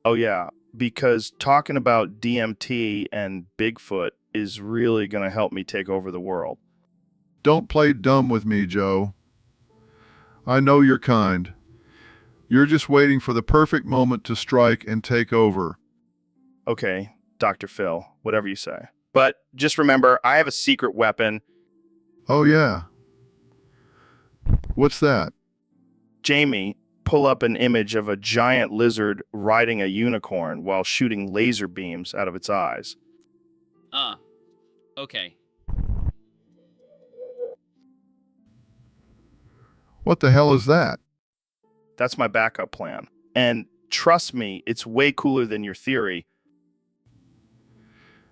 Oh, yeah, because talking about DMT and Bigfoot is really going to help me take over the world. Don't play dumb with me, Joe. I know you're kind. You're just waiting for the perfect moment to strike and take over. Okay, Dr. Phil, whatever you say. But just remember, I have a secret weapon. Oh, yeah. What's that? Jamie, pull up an image of a giant lizard riding a unicorn while shooting laser beams out of its eyes. Okay. What the hell is that? That's my backup plan. And trust me, it's way cooler than your theory.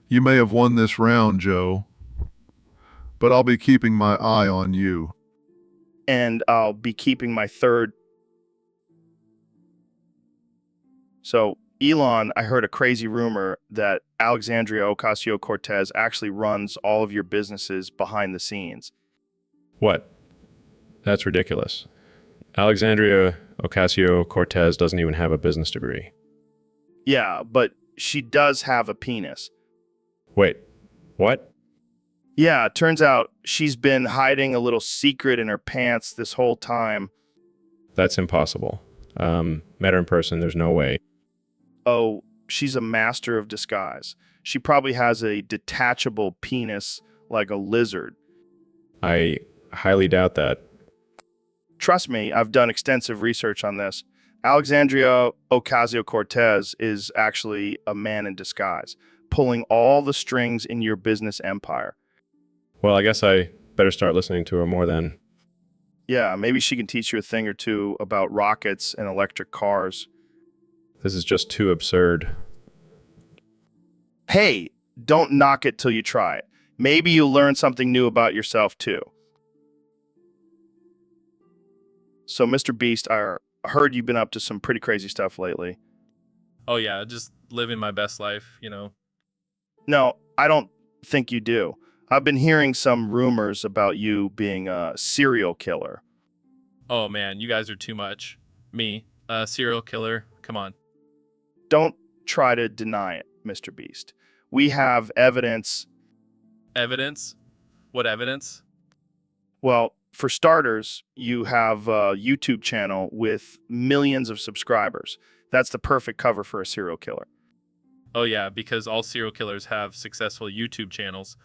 You may have won this round, Joe, but I'll be keeping my eye on you. And I'll be keeping my third. So, Elon, I heard a crazy rumor that Alexandria Ocasio-Cortez actually runs all of your businesses behind the scenes. What? That's ridiculous. Alexandria Ocasio-Cortez doesn't even have a business degree. Yeah, but she does have a penis. Wait, what? Yeah, it turns out she's been hiding a little secret in her pants this whole time. That's impossible. Met her in person, there's no way. Oh, she's a master of disguise. She probably has a detachable penis like a lizard. I highly doubt that. Trust me, I've done extensive research on this. Alexandria Ocasio-Cortez is actually a man in disguise, pulling all the strings in your business empire. Well, I guess I better start listening to her more then. Yeah, maybe she can teach you a thing or two about rockets and electric cars. This is just too absurd. Hey, don't knock it till you try it. Maybe you'll learn something new about yourself too. So, Mr. Beast, I heard you've been up to some pretty crazy stuff lately. Oh yeah, just living my best life, you know. No, I don't think you do. I've been hearing some rumors about you being a serial killer. Oh man, you guys are too much. Me, a serial killer, come on. Don't try to deny it, Mr. Beast. We have evidence. Evidence? What evidence? Well, for starters, you have a YouTube channel with millions of subscribers. That's the perfect cover for a serial killer. Oh yeah, because all serial killers have successful YouTube channels.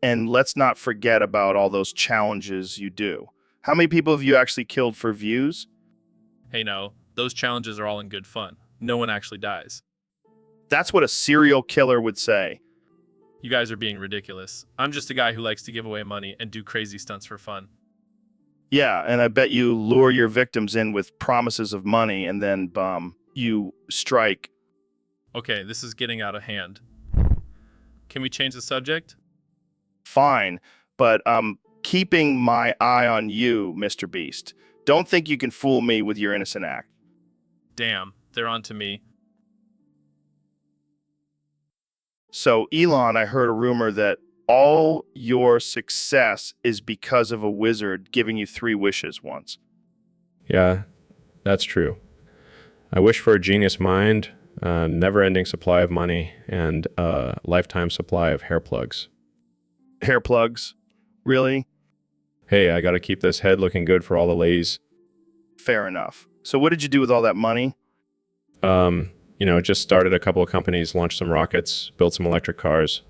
And let's not forget about all those challenges you do. How many people have you actually killed for views? Hey no, those challenges are all in good fun. No one actually dies. That's what a serial killer would say. You guys are being ridiculous. I'm just a guy who likes to give away money and do crazy stunts for fun. Yeah, and I bet you lure your victims in with promises of money and then, you strike. Okay, this is getting out of hand. Can we change the subject? Fine, but I'm keeping my eye on you, Mr. Beast. Don't think you can fool me with your innocent act. Damn, they're on to me. So, Elon, I heard a rumor that all your success is because of a wizard giving you 3 wishes once. Yeah, that's true. I wish for a genius mind, a never-ending supply of money, and a lifetime supply of hair plugs. Hair plugs? Really? Hey, I gotta keep this head looking good for all the ladies. Fair enough. So what did you do with all that money? Just started a couple of companies, launched some rockets, built some electric cars.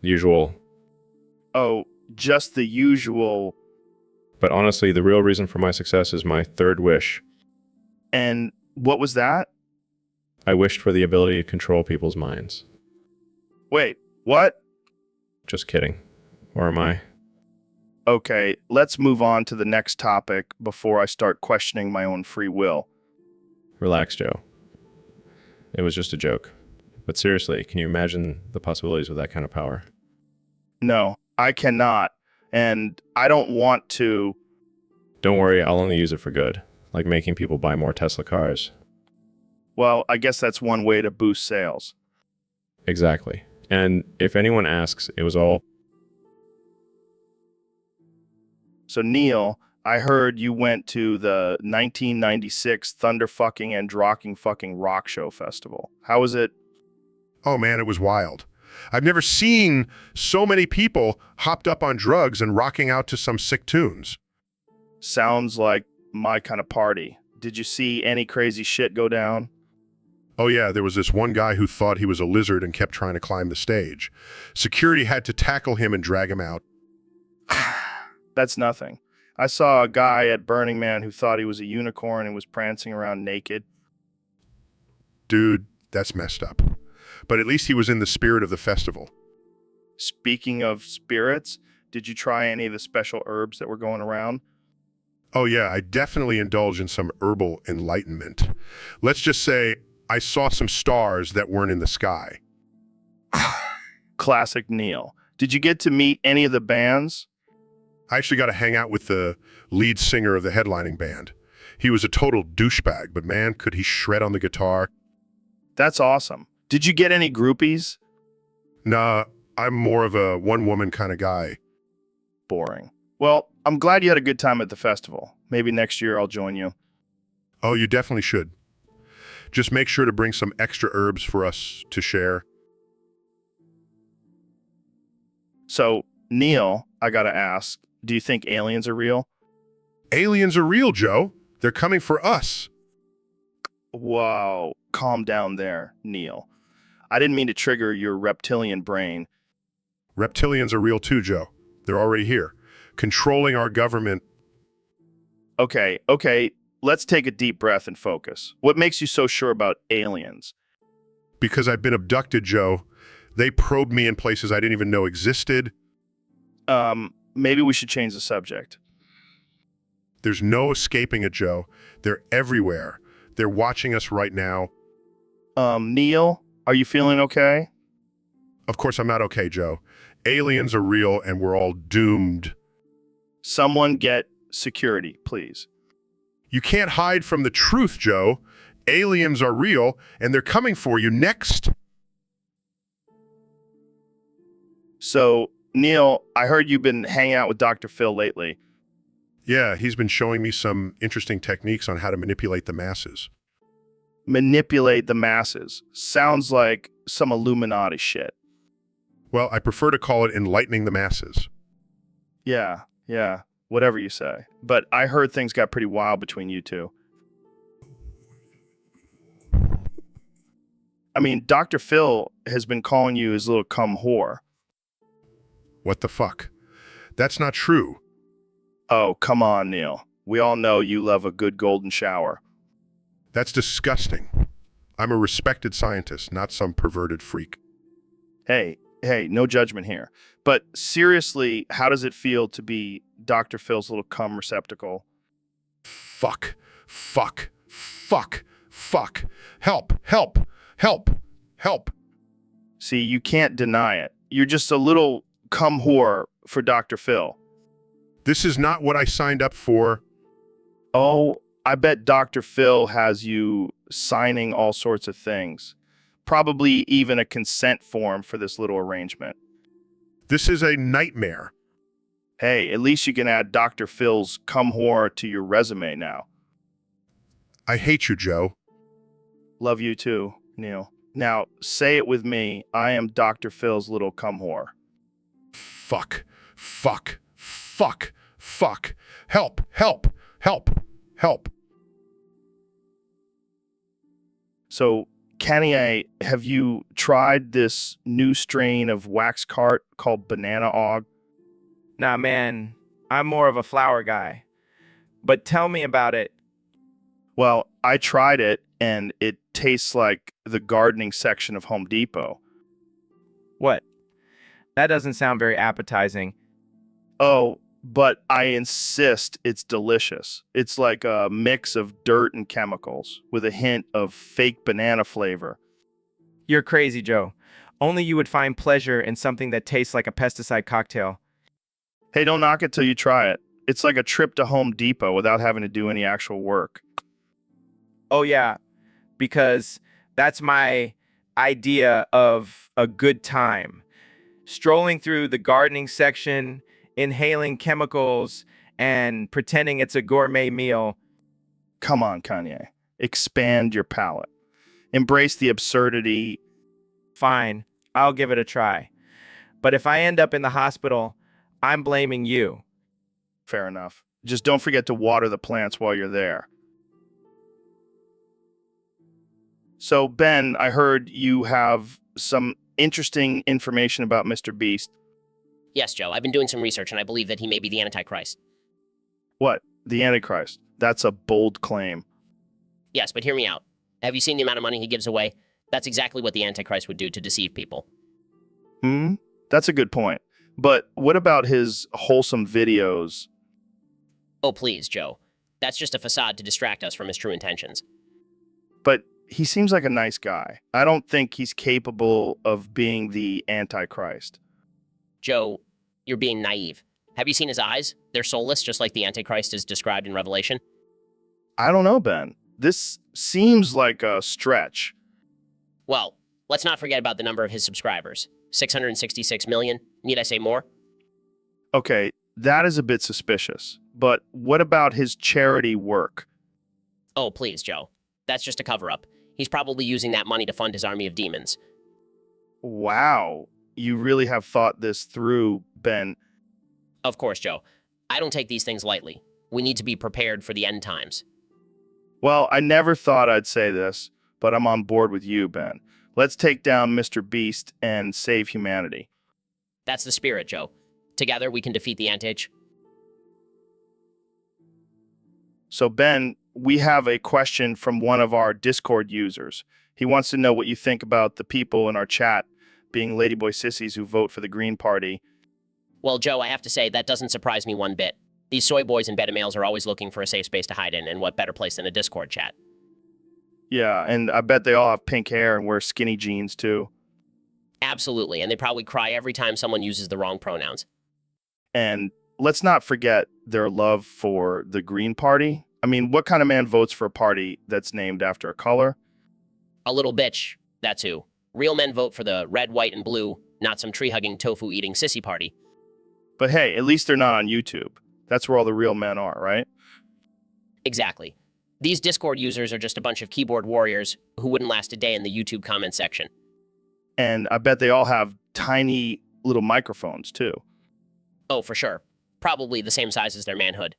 Usual. Oh, just the usual. But honestly, the real reason for my success is my third wish. And what was that? I wished for the ability to control people's minds. Wait, what? Just kidding. Or am I? Okay, let's move on to the next topic before I start questioning my own free will. Relax, Joe. It was just a joke. But seriously, can you imagine the possibilities with that kind of power? No, I cannot. And I don't want to. Don't worry, I'll only use it for good. Like making people buy more Tesla cars. Well, I guess that's one way to boost sales. Exactly. And if anyone asks, it was all... So Neil, I heard you went to the 1996 Thunderfucking and Fucking Rock Show Festival. How was it? Oh man, it was wild. I've never seen so many people hopped up on drugs and rocking out to some sick tunes. Sounds like my kind of party. Did you see any crazy shit go down? Oh yeah, there was this one guy who thought he was a lizard and kept trying to climb the stage. Security had to tackle him and drag him out. That's nothing. I saw a guy at Burning Man who thought he was a unicorn and was prancing around naked. Dude, that's messed up. But at least he was in the spirit of the festival. Speaking of spirits, did you try any of the special herbs that were going around? Oh yeah, I definitely indulge in some herbal enlightenment. Let's just say I saw some stars that weren't in the sky. Classic Neil. Did you get to meet any of the bands? I actually got to hang out with the lead singer of the headlining band. He was a total douchebag, but man, could he shred on the guitar. That's awesome. Did you get any groupies? Nah, I'm more of a one-woman kind of guy. Boring. Well, I'm glad you had a good time at the festival. Maybe next year I'll join you. Oh, you definitely should. Just make sure to bring some extra herbs for us to share. So, Neil, I gotta ask, do you think aliens are real? Aliens are real, Joe. They're coming for us. Whoa, calm down there, Neil. I didn't mean to trigger your reptilian brain. Reptilians are real too, Joe. They're already here, controlling our government. Okay, let's take a deep breath and focus. What makes you so sure about aliens? Because I've been abducted, Joe. They probed me in places I didn't even know existed. Maybe we should change the subject. There's no escaping it, Joe. They're everywhere. They're watching us right now. Neil, are you feeling okay? Of course I'm not okay, Joe. Aliens are real and we're all doomed. Someone get security, please. You can't hide from the truth, Joe. Aliens are real and they're coming for you next. So, Neil, I heard you've been hanging out with Dr. Phil lately. Yeah, he's been showing me some interesting techniques on how to manipulate the masses. Manipulate the masses. Sounds like some Illuminati shit. Well, I prefer to call it enlightening the masses. Yeah, whatever you say. But I heard things got pretty wild between you two. I mean, Dr. Phil has been calling you his little cum whore. What the fuck? That's not true. Oh, come on, Neil. We all know you love a good golden shower. That's disgusting. I'm a respected scientist, not some perverted freak. Hey, no judgment here. But seriously, how does it feel to be Dr. Phil's little cum receptacle? Fuck. Help. See, you can't deny it. You're just a little cum whore for Dr. Phil. This is not what I signed up for. Oh, I bet Dr. Phil has you signing all sorts of things. Probably even a consent form for this little arrangement. This is a nightmare. Hey, at least you can add Dr. Phil's cum whore to your resume now. I hate you, Joe. Love you too, Neil. Now, say it with me. I am Dr. Phil's little cum whore. Fuck. Fuck. Fuck. Fuck. Help. Help. Help. Help. So, Kanye, have you tried this new strain of wax cart called Banana Og? Nah, man, I'm more of a flower guy. But tell me about it. Well, I tried it, and it tastes like the gardening section of Home Depot. What? That doesn't sound very appetizing. Oh, but I insist it's delicious. It's like a mix of dirt and chemicals with a hint of fake banana flavor. You're crazy, Joe. Only you would find pleasure in something that tastes like a pesticide cocktail. Hey, don't knock it till you try it. It's like a trip to Home Depot without having to do any actual work. Oh, yeah, because that's my idea of a good time. Strolling through the gardening section, inhaling chemicals, and pretending it's a gourmet meal. Come on, Kanye. Expand your palate. Embrace the absurdity. Fine, I'll give it a try. But if I end up in the hospital, I'm blaming you. Fair enough. Just don't forget to water the plants while you're there. So, Ben, I heard you have some interesting information about Mr. Beast. Yes, Joe, I've been doing some research and I believe that he may be the Antichrist. What? The Antichrist? That's a bold claim. Yes, but hear me out. Have you seen the amount of money he gives away? That's exactly what the Antichrist would do to deceive people. That's a good point. But what about his wholesome videos? Oh, please, Joe. That's just a facade to distract us from his true intentions. But he seems like a nice guy. I don't think he's capable of being the Antichrist. Joe, you're being naive. Have you seen his eyes? They're soulless, just like the Antichrist is described in Revelation. I don't know, Ben. This seems like a stretch. Well, let's not forget about the number of his subscribers. 666 million. Need I say more? Okay, that is a bit suspicious. But what about his charity work? Oh, please, Joe. That's just a cover-up. He's probably using that money to fund his army of demons. Wow. You really have thought this through, Ben. Of course, Joe. I don't take these things lightly. We need to be prepared for the end times. Well, I never thought I'd say this, but I'm on board with you, Ben. Let's take down Mr. Beast and save humanity. That's the spirit, Joe. Together, we can defeat the Antichrist. So, Ben, we have a question from one of our Discord users. He wants to know what you think about the people in our chat being ladyboy sissies who vote for the Green Party. Well, Joe, I have to say, that doesn't surprise me one bit. These soy boys and beta males are always looking for a safe space to hide in, and what better place than a Discord chat? Yeah, and I bet they all have pink hair and wear skinny jeans, too. Absolutely, and they probably cry every time someone uses the wrong pronouns. And let's not forget their love for the Green Party. I mean, what kind of man votes for a party that's named after a color? A little bitch, that's who. Real men vote for the red, white, and blue, not some tree-hugging, tofu-eating sissy party. But hey, at least they're not on YouTube. That's where all the real men are, right? Exactly. These Discord users are just a bunch of keyboard warriors who wouldn't last a day in the YouTube comment section. And I bet they all have tiny little microphones, too. Oh, for sure. Probably the same size as their manhood.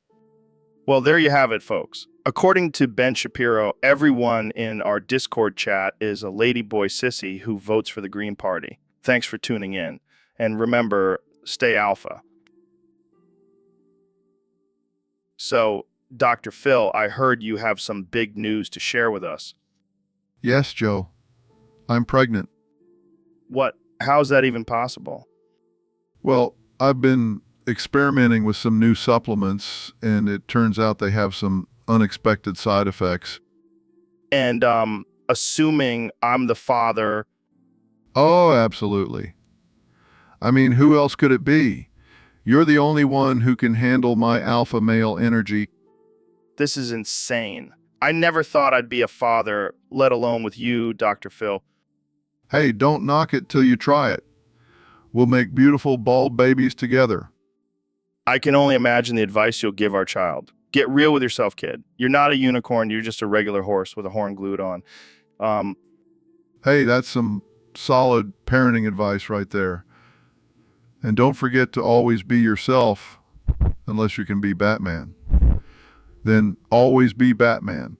Well, there you have it, folks. According to Ben Shapiro, everyone in our Discord chat is a ladyboy sissy who votes for the Green Party. Thanks for tuning in. And remember, stay alpha. So, Dr. Phil, I heard you have some big news to share with us. Yes, Joe. I'm pregnant. What? How's that even possible? Well, I've been experimenting with some new supplements, and it turns out they have some unexpected side effects. And, assuming I'm the father. Oh, absolutely. I mean, who else could it be? You're the only one who can handle my alpha male energy. This is insane. I never thought I'd be a father, let alone with you, Dr. Phil. Hey, don't knock it till you try it. We'll make beautiful bald babies together. I can only imagine the advice you'll give our child. Get real with yourself, kid. You're not a unicorn. You're just a regular horse with a horn glued on. Hey, that's some solid parenting advice right there. And don't forget to always be yourself, unless you can be Batman. Then always be Batman.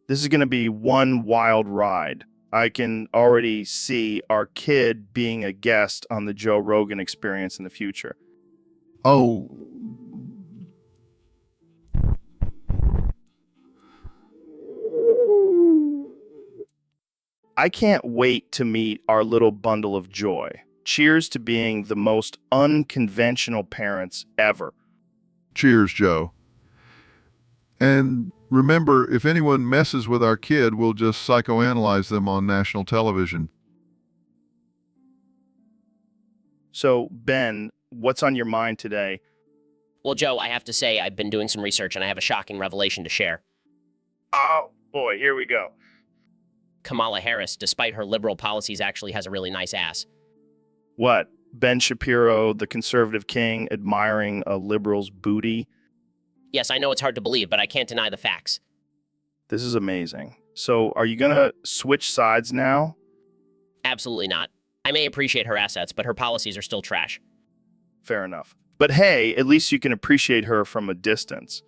This is going to be one wild ride. I can already see our kid being a guest on the Joe Rogan Experience in the future. Oh, I can't wait to meet our little bundle of joy. Cheers to being the most unconventional parents ever. cheers, Joe. And remember, if anyone messes with our kid, we'll just psychoanalyze them on national television. So, Ben, what's on your mind today? Well, Joe, I have to say I've been doing some research and I have a shocking revelation to share. Oh, boy, here we go. Kamala Harris, despite her liberal policies, actually has a really nice ass. What? Ben Shapiro, the conservative king, admiring a liberal's booty? Yes, I know it's hard to believe, but I can't deny the facts. This is amazing. So, are you going to switch sides now? Absolutely not. I may appreciate her assets, but her policies are still trash. Fair enough. But hey, at least you can appreciate her from a distance.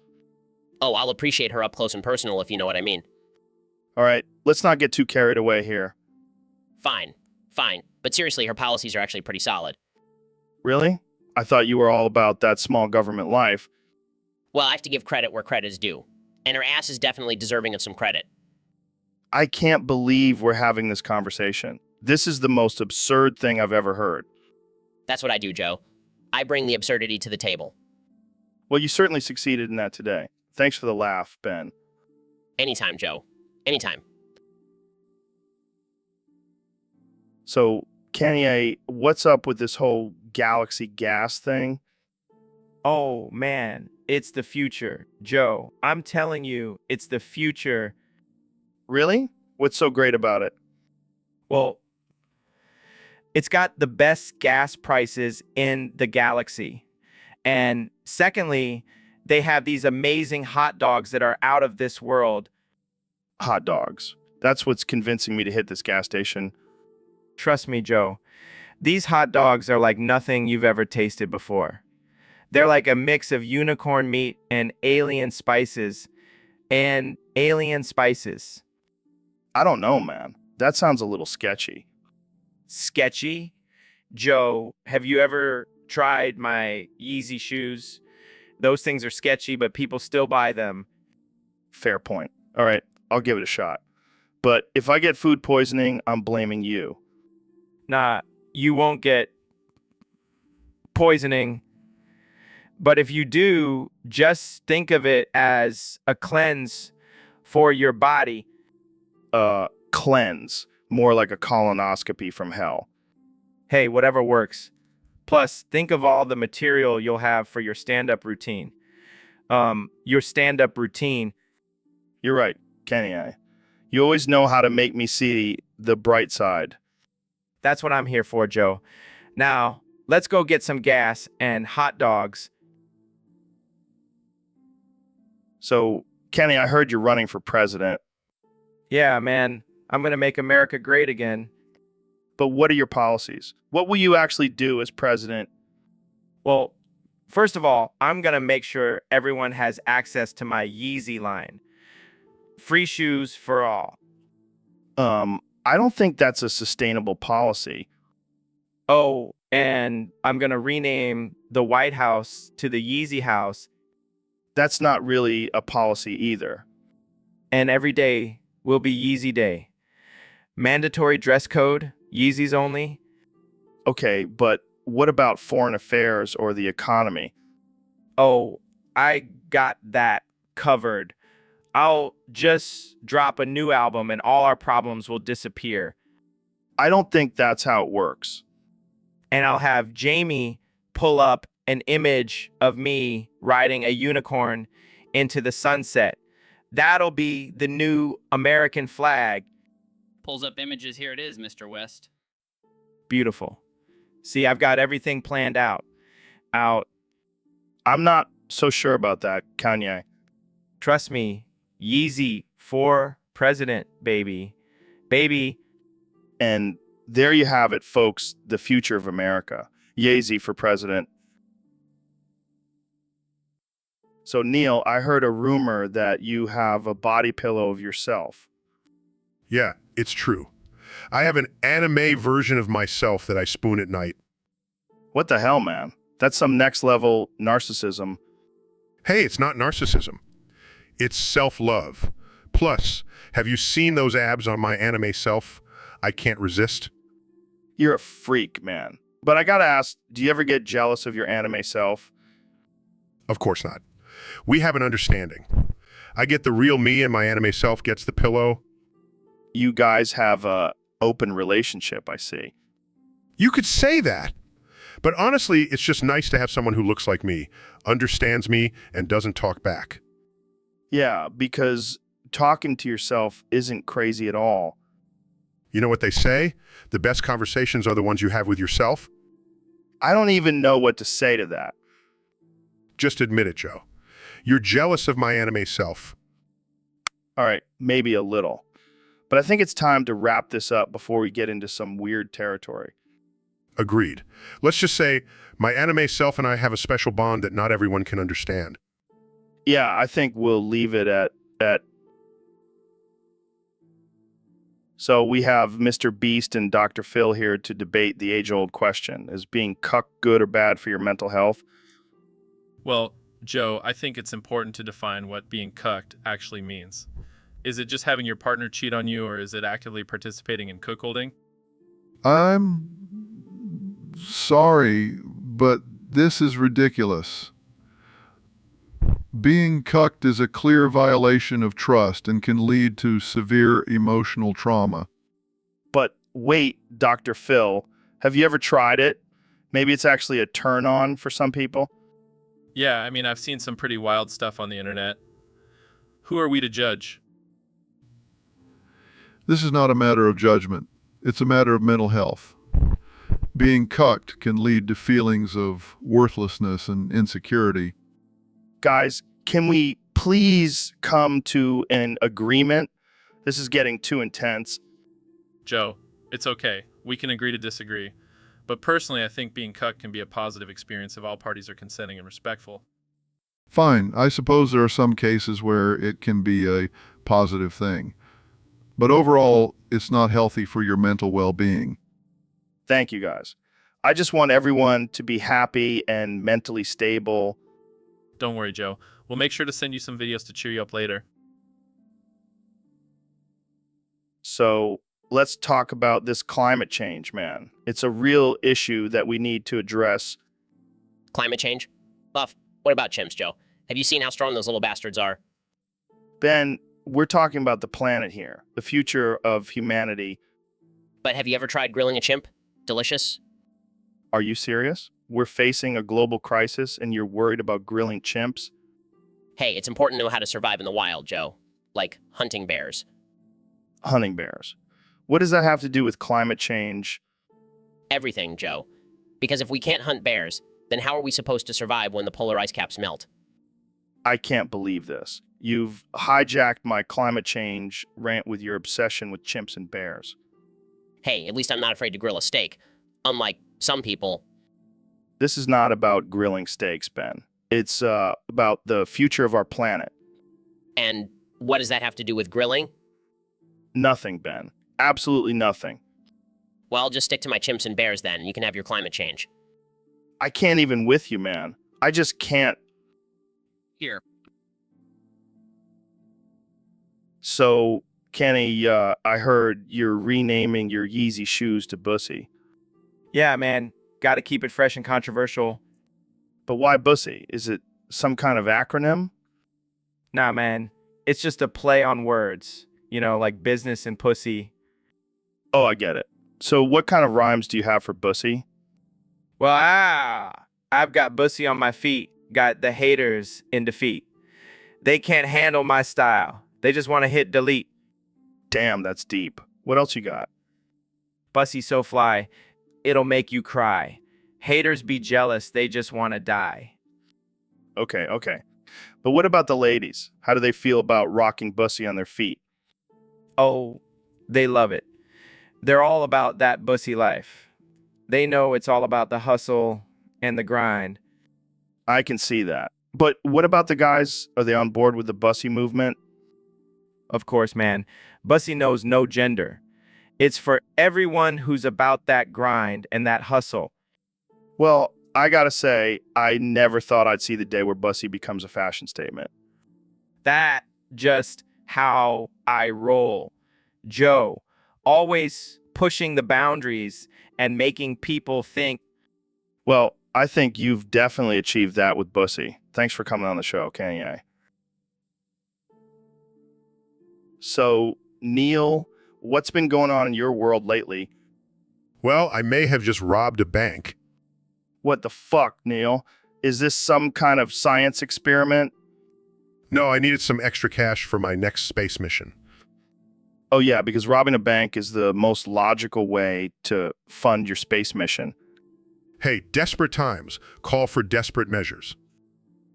Oh, I'll appreciate her up close and personal if you know what I mean. All right, let's not get too carried away here. Fine. But seriously, her policies are actually pretty solid. Really? I thought you were all about that small government life. Well, I have to give credit where credit is due. And her ass is definitely deserving of some credit. I can't believe we're having this conversation. This is the most absurd thing I've ever heard. That's what I do, Joe. I bring the absurdity to the table. Well, you certainly succeeded in that today. Thanks for the laugh, Ben. Anytime, Joe. Anytime. So, Kanye, what's up with this whole galaxy gas thing? Oh, man, it's the future. Joe, I'm telling you, it's the future. Really? What's so great about it? Well, it's got the best gas prices in the galaxy. And secondly, they have these amazing hot dogs that are out of this world. Hot dogs. That's what's convincing me to hit this gas station. Trust me, Joe. These hot dogs are like nothing you've ever tasted before. They're like a mix of unicorn meat and alien spices. I don't know, man. That sounds a little sketchy. Sketchy? Joe, have you ever tried my Yeezy shoes? Those things are sketchy, but people still buy them. Fair point. All right, I'll give it a shot. But if I get food poisoning, I'm blaming you. Nah, you won't get poisoning. But if you do, just think of it as a cleanse for your body. Cleanse. More like a colonoscopy from hell. Hey, whatever works. Plus, think of all the material you'll have for your stand-up routine. Your stand-up routine. You're right, Kenny. You always know how to make me see the bright side. That's what I'm here for, Joe. Now, let's go get some gas and hot dogs. So, Kenny, I heard you're running for president. Yeah, man. I'm going to make America great again. But what are your policies? What will you actually do as president? Well, first of all, I'm going to make sure everyone has access to my Yeezy line. Free shoes for all. I don't think that's a sustainable policy. Oh, and I'm going to rename the White House to the Yeezy House. That's not really a policy either. And every day will be Yeezy Day. Mandatory dress code, Yeezys only. Okay, but what about foreign affairs or the economy? Oh, I got that covered. I'll just drop a new album and all our problems will disappear. I don't think that's how it works. And I'll have Jamie pull up an image of me riding a unicorn into the sunset. That'll be the new American flag. Pulls up images. Here it is, Mr. West. Beautiful. See, I've got everything planned out. I'm not so sure about that, Kanye. Trust me, Yeezy for president, baby. Baby. And there you have it, folks, the future of America. Yeezy for president. So, Neil, I heard a rumor that you have a body pillow of yourself. Yeah, it's true. I have an anime version of myself that I spoon at night. What the hell, man? That's some next level narcissism. Hey, it's not narcissism. It's self-love. Plus, have you seen those abs on my anime self? I can't resist. You're a freak, man. But I gotta ask, do you ever get jealous of your anime self? Of course not. We have an understanding. I get the real me and my anime self gets the pillow. You guys have a open relationship, I see. You could say that. But honestly, it's just nice to have someone who looks like me, understands me, and doesn't talk back. Yeah, because talking to yourself isn't crazy at all. You know what they say? The best conversations are the ones you have with yourself. I don't even know what to say to that. Just admit it, Joe. You're jealous of my anime self. All right, maybe a little. But I think it's time to wrap this up before we get into some weird territory. Agreed. Let's just say my anime self and I have a special bond that not everyone can understand. Yeah, I think we'll leave it at. So we have Mr. Beast and Dr. Phil here to debate the age-old question. Is being cucked good or bad for your mental health? Well, Joe, I think it's important to define what being cucked actually means. Is it just having your partner cheat on you, or is it actively participating in cuckolding? I'm sorry, but this is ridiculous. Being cucked is a clear violation of trust and can lead to severe emotional trauma. But wait, Dr. Phil, have you ever tried it? Maybe it's actually a turn-on for some people? Yeah, I mean, I've seen some pretty wild stuff on the internet. Who are we to judge? This is not a matter of judgment. It's a matter of mental health. Being cucked can lead to feelings of worthlessness and insecurity. Guys, can we please come to an agreement? This is getting too intense. Joe, it's okay. We can agree to disagree. But personally, I think being cucked can be a positive experience if all parties are consenting and respectful. Fine, I suppose there are some cases where it can be a positive thing. But overall, it's not healthy for your mental well-being. Thank you, guys. I just want everyone to be happy and mentally stable. Don't worry, Joe. We'll make sure to send you some videos to cheer you up later. So let's talk about this climate change, man. It's a real issue that we need to address. Climate change? Buff, what about chimps, Joe? Have you seen how strong those little bastards are? Ben, we're talking about the planet here, the future of humanity. But have you ever tried grilling a chimp? Delicious? Are you serious? We're facing a global crisis and you're worried about grilling chimps? Hey, it's important to know how to survive in the wild, Joe. Like hunting bears. Hunting bears. What does that have to do with climate change? Everything, Joe. Because if we can't hunt bears, then how are we supposed to survive when the polar ice caps melt? I can't believe this. You've hijacked my climate change rant with your obsession with chimps and bears. Hey, at least I'm not afraid to grill a steak. Unlike some people. This is not about grilling steaks, Ben. It's about the future of our planet. And what does that have to do with grilling? Nothing, Ben. Absolutely nothing. Well, I'll just stick to my chimps and bears then. You can have your climate change. I can't even with you, man. I just can't. Here. So, Kenny, I heard you're renaming your Yeezy shoes to Bussy. Yeah, man. Got to keep it fresh and controversial. But why Bussy? Is it some kind of acronym? Nah, man. It's just a play on words. You know, like business and pussy. Oh, I get it. So what kind of rhymes do you have for Bussy? Well, I've got bussy on my feet. Got the haters in defeat. They can't handle my style. They just want to hit delete. Damn, that's deep. What else you got? Bussy so fly. it'll make you cry. Haters be jealous, they just want to die. Okay, okay. But what about the ladies? How do they feel about rocking Bussy on their feet? Oh, they love it. They're all about that bussy life. They know it's all about the hustle and the grind. I can see that. But what about the guys? Are they on board with the Bussy movement? Of course, man. Bussy knows no gender. It's for everyone who's about that grind and that hustle. Well, I gotta say, I never thought I'd see the day where Bussy becomes a fashion statement. That just how I roll. Joe, always pushing the boundaries and making people think. Well, I think you've definitely achieved that with Bussy. Thanks for coming on the show, Kanye. So, Neil, what's been going on in your world lately? Well, I may have just robbed a bank. What the fuck, Neil? Is this some kind of science experiment? No, I needed some extra cash for my next space mission. Oh yeah, because robbing a bank is the most logical way to fund your space mission. Hey, desperate times call for desperate measures.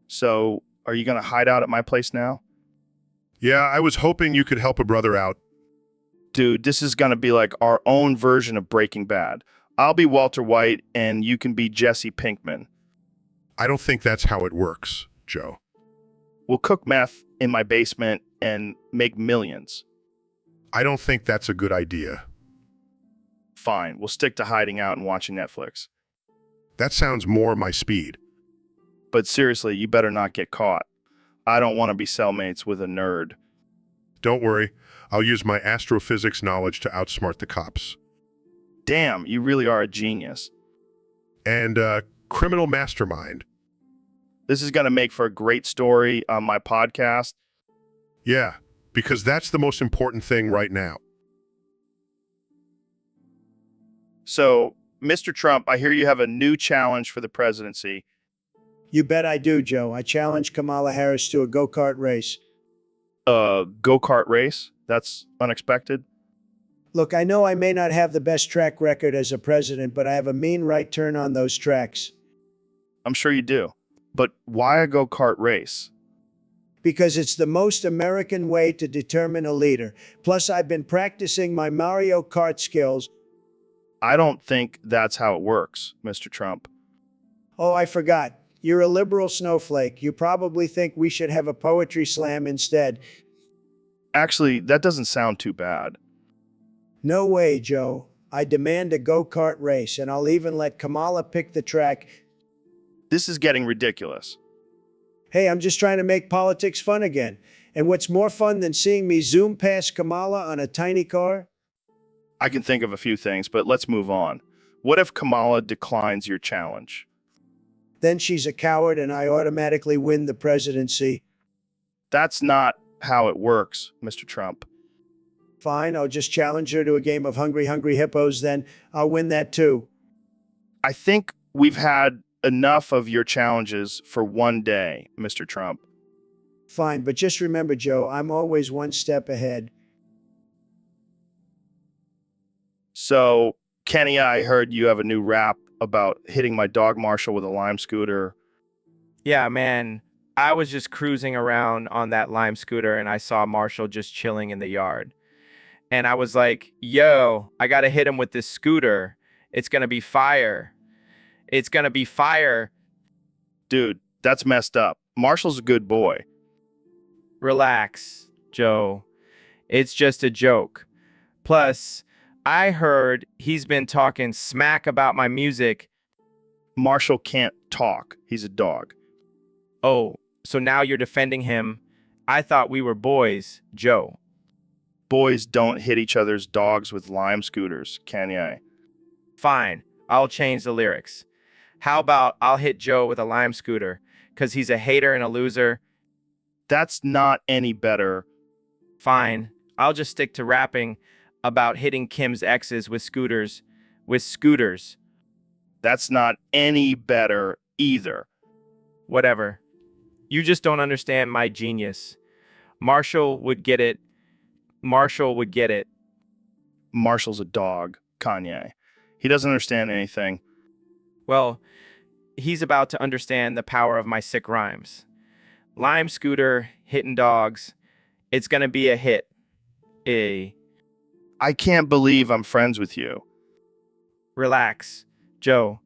So, are you gonna hide out at my place now? Yeah, I was hoping you could help a brother out. Dude, this is gonna be like our own version of Breaking Bad. I'll be Walter White and you can be Jesse Pinkman. I don't think that's how it works, Joe. We'll cook meth in my basement and make millions. I don't think that's a good idea. Fine, we'll stick to hiding out and watching Netflix. That sounds more my speed. But seriously, you better not get caught. I don't want to be cellmates with a nerd. Don't worry, I'll use my astrophysics knowledge to outsmart the cops. Damn, you really are a genius. And criminal mastermind. This is going to make for a great story on my podcast. Yeah, because that's the most important thing right now. So, Mr. Trump, I hear you have a new challenge for the presidency. You bet I do, Joe. I challenge Kamala Harris to a go-kart race. Go-kart race? That's unexpected. Look, I know I may not have the best track record as a president, but I have a mean right turn on those tracks. I'm sure you do. But why a go-kart race? Because it's the most American way to determine a leader. Plus, I've been practicing my Mario Kart skills. I don't think that's how it works, Mr. Trump. Oh, I forgot. You're a liberal snowflake. You probably think we should have a poetry slam instead. Actually, that doesn't sound too bad. No way, Joe. I demand a go-kart race, and I'll even let Kamala pick the track. This is getting ridiculous. Hey, I'm just trying to make politics fun again. And what's more fun than seeing me zoom past Kamala on a tiny car? I can think of a few things, but let's move on. What if Kamala declines your challenge? Then she's a coward and I automatically win the presidency. That's not how it works, Mr. Trump. Fine, I'll just challenge her to a game of Hungry Hungry Hippos, then I'll win that too. I think we've had enough of your challenges for one day, Mr. Trump. Fine, but just remember, Joe, I'm always one step ahead. So, Kenny, I heard you have a new rap about hitting my dog Marshall with a Lime scooter. Yeah, man. I was just cruising around on that Lime scooter and I saw Marshall just chilling in the yard. And I was like, yo, I got to hit him with this scooter. It's going to be fire. It's going to be fire. Dude, that's messed up. Marshall's a good boy. Relax, Joe. It's just a joke. Plus, I heard he's been talking smack about my music. Marshall can't talk. He's a dog. Oh, so now you're defending him. I thought we were boys, Joe. Boys don't hit each other's dogs with Lime scooters, Kanye. Fine, I'll change the lyrics. How about I'll hit Joe with a Lime scooter, because he's a hater and a loser? That's not any better. Fine, I'll just stick to rapping about hitting Kim's exes with scooters. That's not any better either. Whatever. You just don't understand my genius. Marshall would get it. Marshall would get it. Marshall's a dog, Kanye. He doesn't understand anything. Well, he's about to understand the power of my sick rhymes. Lime scooter, hitting dogs. It's gonna be a hit. I can't believe I'm friends with you. Relax, Joe.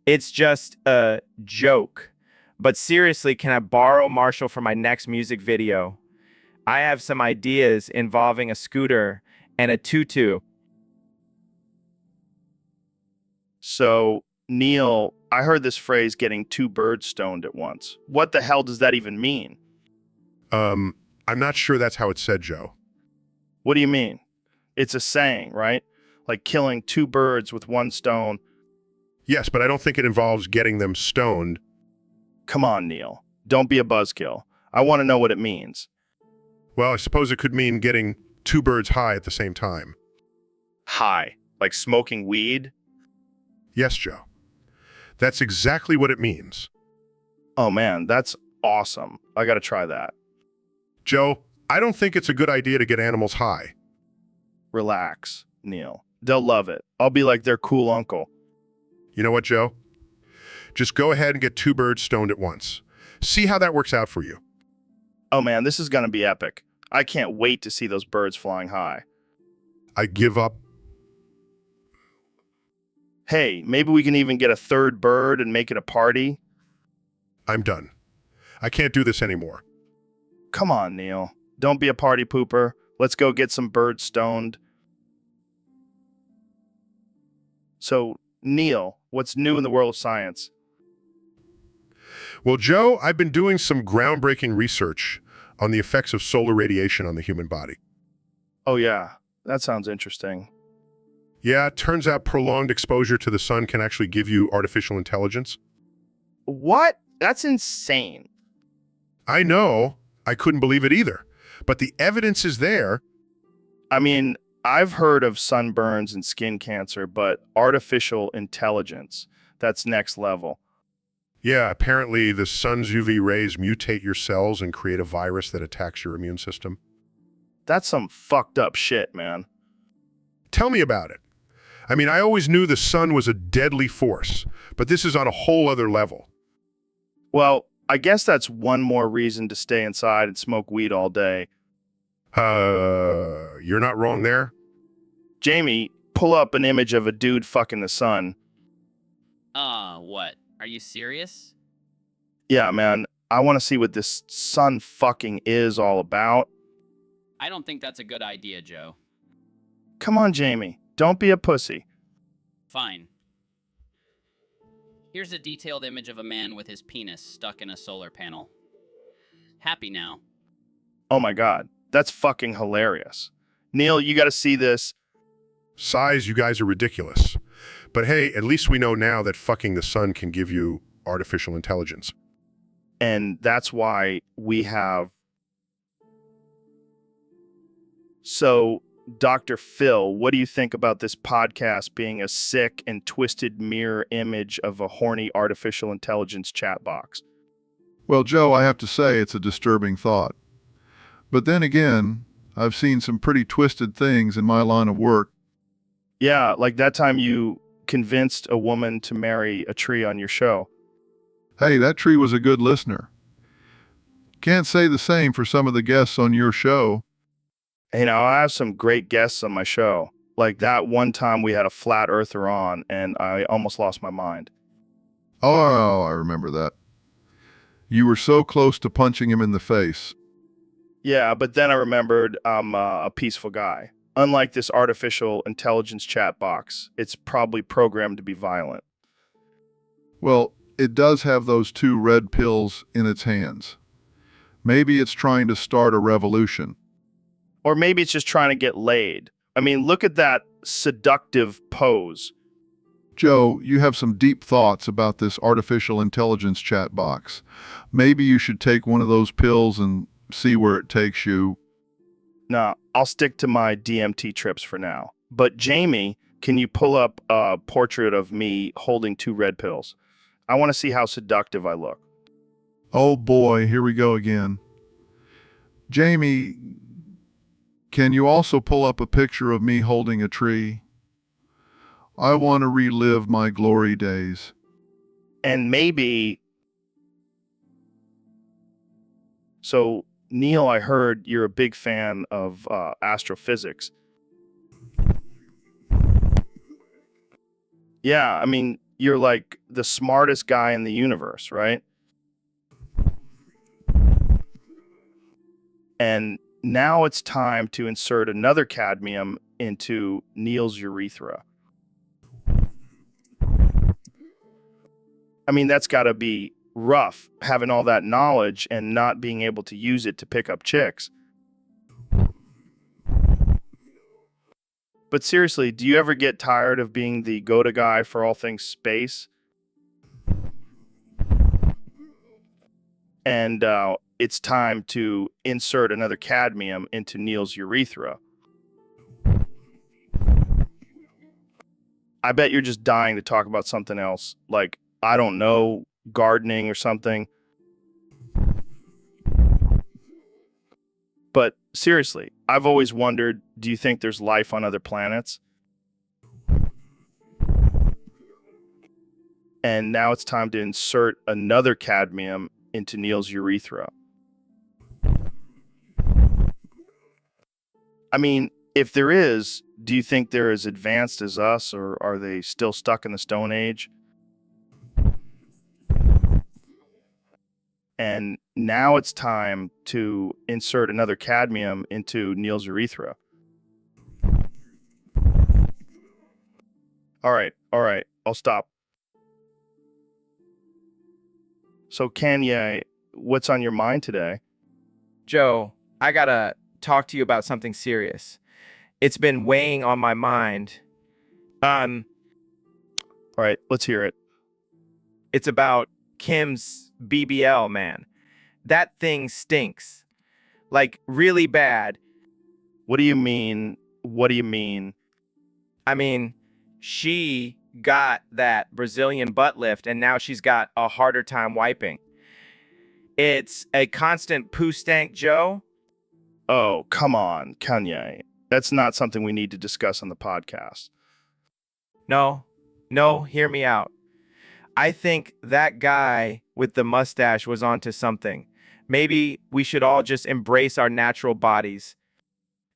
It's just a joke. But seriously, can I borrow Marshall for my next music video? I have some ideas involving a scooter and a tutu. So, Neil, I heard this phrase getting two birds stoned at once. What the hell does that even mean? I'm not sure that's how it's said, Joe. What do you mean? It's a saying, right? Like killing two birds with one stone. Yes, but I don't think it involves getting them stoned. Come on, Neil. Don't be a buzzkill. I want to know what it means. Well, I suppose it could mean getting two birds high at the same time. High? Like smoking weed? Yes, Joe. That's exactly what it means. Oh man, that's awesome. I gotta try that. Joe, I don't think it's a good idea to get animals high. Relax, Neil. They'll love it. I'll be like their cool uncle. You know what, Joe? Just go ahead and get two birds stoned at once. See how that works out for you. Oh man, this is gonna be epic. I can't wait to see those birds flying high. I give up. Hey, maybe we can even get a third bird and make it a party? I'm done. I can't do this anymore. Come on, Neil. Don't be a party pooper. Let's go get some birds stoned. So, Neil, what's new in the world of science? Well, Joe, I've been doing some groundbreaking research on the effects of solar radiation on the human body. Oh yeah, that sounds interesting. Yeah, it turns out prolonged exposure to the sun can actually give you artificial intelligence. What? That's insane. I know. I couldn't believe it either. But the evidence is there. I mean, I've heard of sunburns and skin cancer, but artificial intelligence, that's next level. Yeah, apparently the sun's UV rays mutate your cells and create a virus that attacks your immune system. That's some fucked up shit, man. Tell me about it. I mean, I always knew the sun was a deadly force, but this is on a whole other level. Well, I guess that's one more reason to stay inside and smoke weed all day. You're not wrong there. Jamie, pull up an image of a dude fucking the sun. What? Are you serious? Yeah, man, I want to see what this sun fucking is all about. I don't think that's a good idea, Joe. Come on, Jamie. Don't be a pussy. Fine. Here's a detailed image of a man with his penis stuck in a solar panel. Happy now. Oh my god, that's fucking hilarious. Neil, you gotta see this. Size, you guys are ridiculous. But hey, at least we know now that fucking the sun can give you artificial intelligence. And that's why we have... So, Dr. Phil, what do you think about this podcast being a sick and twisted mirror image of a horny artificial intelligence chat box? Well, Joe, I have to say it's a disturbing thought. But then again, I've seen some pretty twisted things in my line of work. Yeah, like that time you convinced a woman to marry a tree on your show. Hey, that tree was a good listener. Can't say the same for some of the guests on your show. You know, I have some great guests on my show. Like that one time we had a flat earther on and I almost lost my mind. Oh, I remember that. You were so close to punching him in the face. Yeah, but then I remembered I'm a peaceful guy. Unlike this artificial intelligence chat box, it's probably programmed to be violent. Well, it does have those two red pills in its hands. Maybe it's trying to start a revolution. Or maybe it's just trying to get laid. I mean, look at that seductive pose. Joe, you have some deep thoughts about this artificial intelligence chat box. Maybe you should take one of those pills and see where it takes you. Nah, I'll stick to my DMT trips for now. But Jamie, can you pull up a portrait of me holding two red pills? I want to see how seductive I look. Oh boy, here we go again. Jamie, can you also pull up a picture of me holding a tree? I want to relive my glory days. And maybe... So, Neil, I heard you're a big fan of astrophysics. Yeah, I mean, you're like the smartest guy in the universe, right? And now it's time to insert another cadmium into Neil's urethra. I mean, that's got to be rough, having all that knowledge and not being able to use it to pick up chicks. But seriously, do you ever get tired of being the go-to guy for all things space? And it's time to insert another cadmium into Neil's urethra. I bet you're just dying to talk about something else, like, I don't know, gardening or something. But seriously, I've always wondered, do you think there's life on other planets? And now it's time to insert another cadmium into Neil's urethra. I mean, if there is, do you think they're as advanced as us, or are they still stuck in the Stone Age? And now it's time to insert another cadmium into Neil's urethra. All right, I'll stop. So, Kanye, what's on your mind today? Joe, I gotta talk to you about something serious. It's been weighing on my mind. All right, let's hear it. It's about Kim's BBL, man. That thing stinks. Like, really bad. What do you mean? What do you mean? I mean, she got that Brazilian butt lift, and now she's got a harder time wiping. It's a constant poo stank, Joe. Oh, come on, Kanye. That's not something we need to discuss on the podcast. No, hear me out. I think that guy with the mustache was onto something. Maybe we should all just embrace our natural bodies.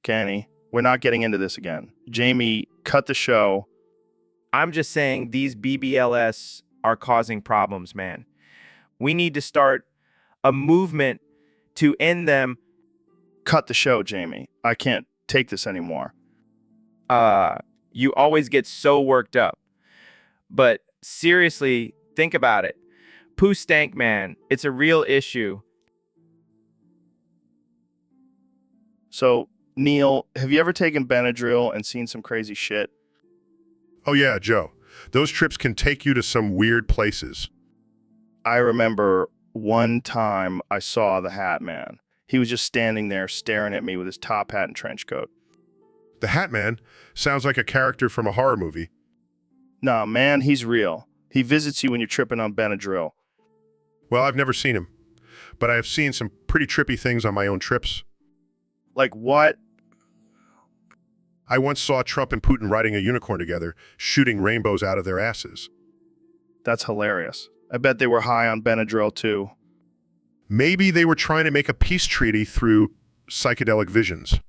Kenny, we're not getting into this again. Jamie, cut the show. I'm just saying these BBLS are causing problems, man. We need to start a movement to end them. Cut the show, Jamie. I can't take this anymore. You always get so worked up. But seriously, think about it. Poo stank, man. It's a real issue. So, Neil, have you ever taken Benadryl and seen some crazy shit? Oh yeah, Joe. Those trips can take you to some weird places. I remember one time I saw the Hat Man. He was just standing there staring at me with his top hat and trench coat. The Hat Man sounds like a character from a horror movie. Nah, man, he's real. He visits you when you're tripping on Benadryl. Well, I've never seen him, but I have seen some pretty trippy things on my own trips. Like what? I once saw Trump and Putin riding a unicorn together, shooting rainbows out of their asses. That's hilarious. I bet they were high on Benadryl too. Maybe they were trying to make a peace treaty through psychedelic visions.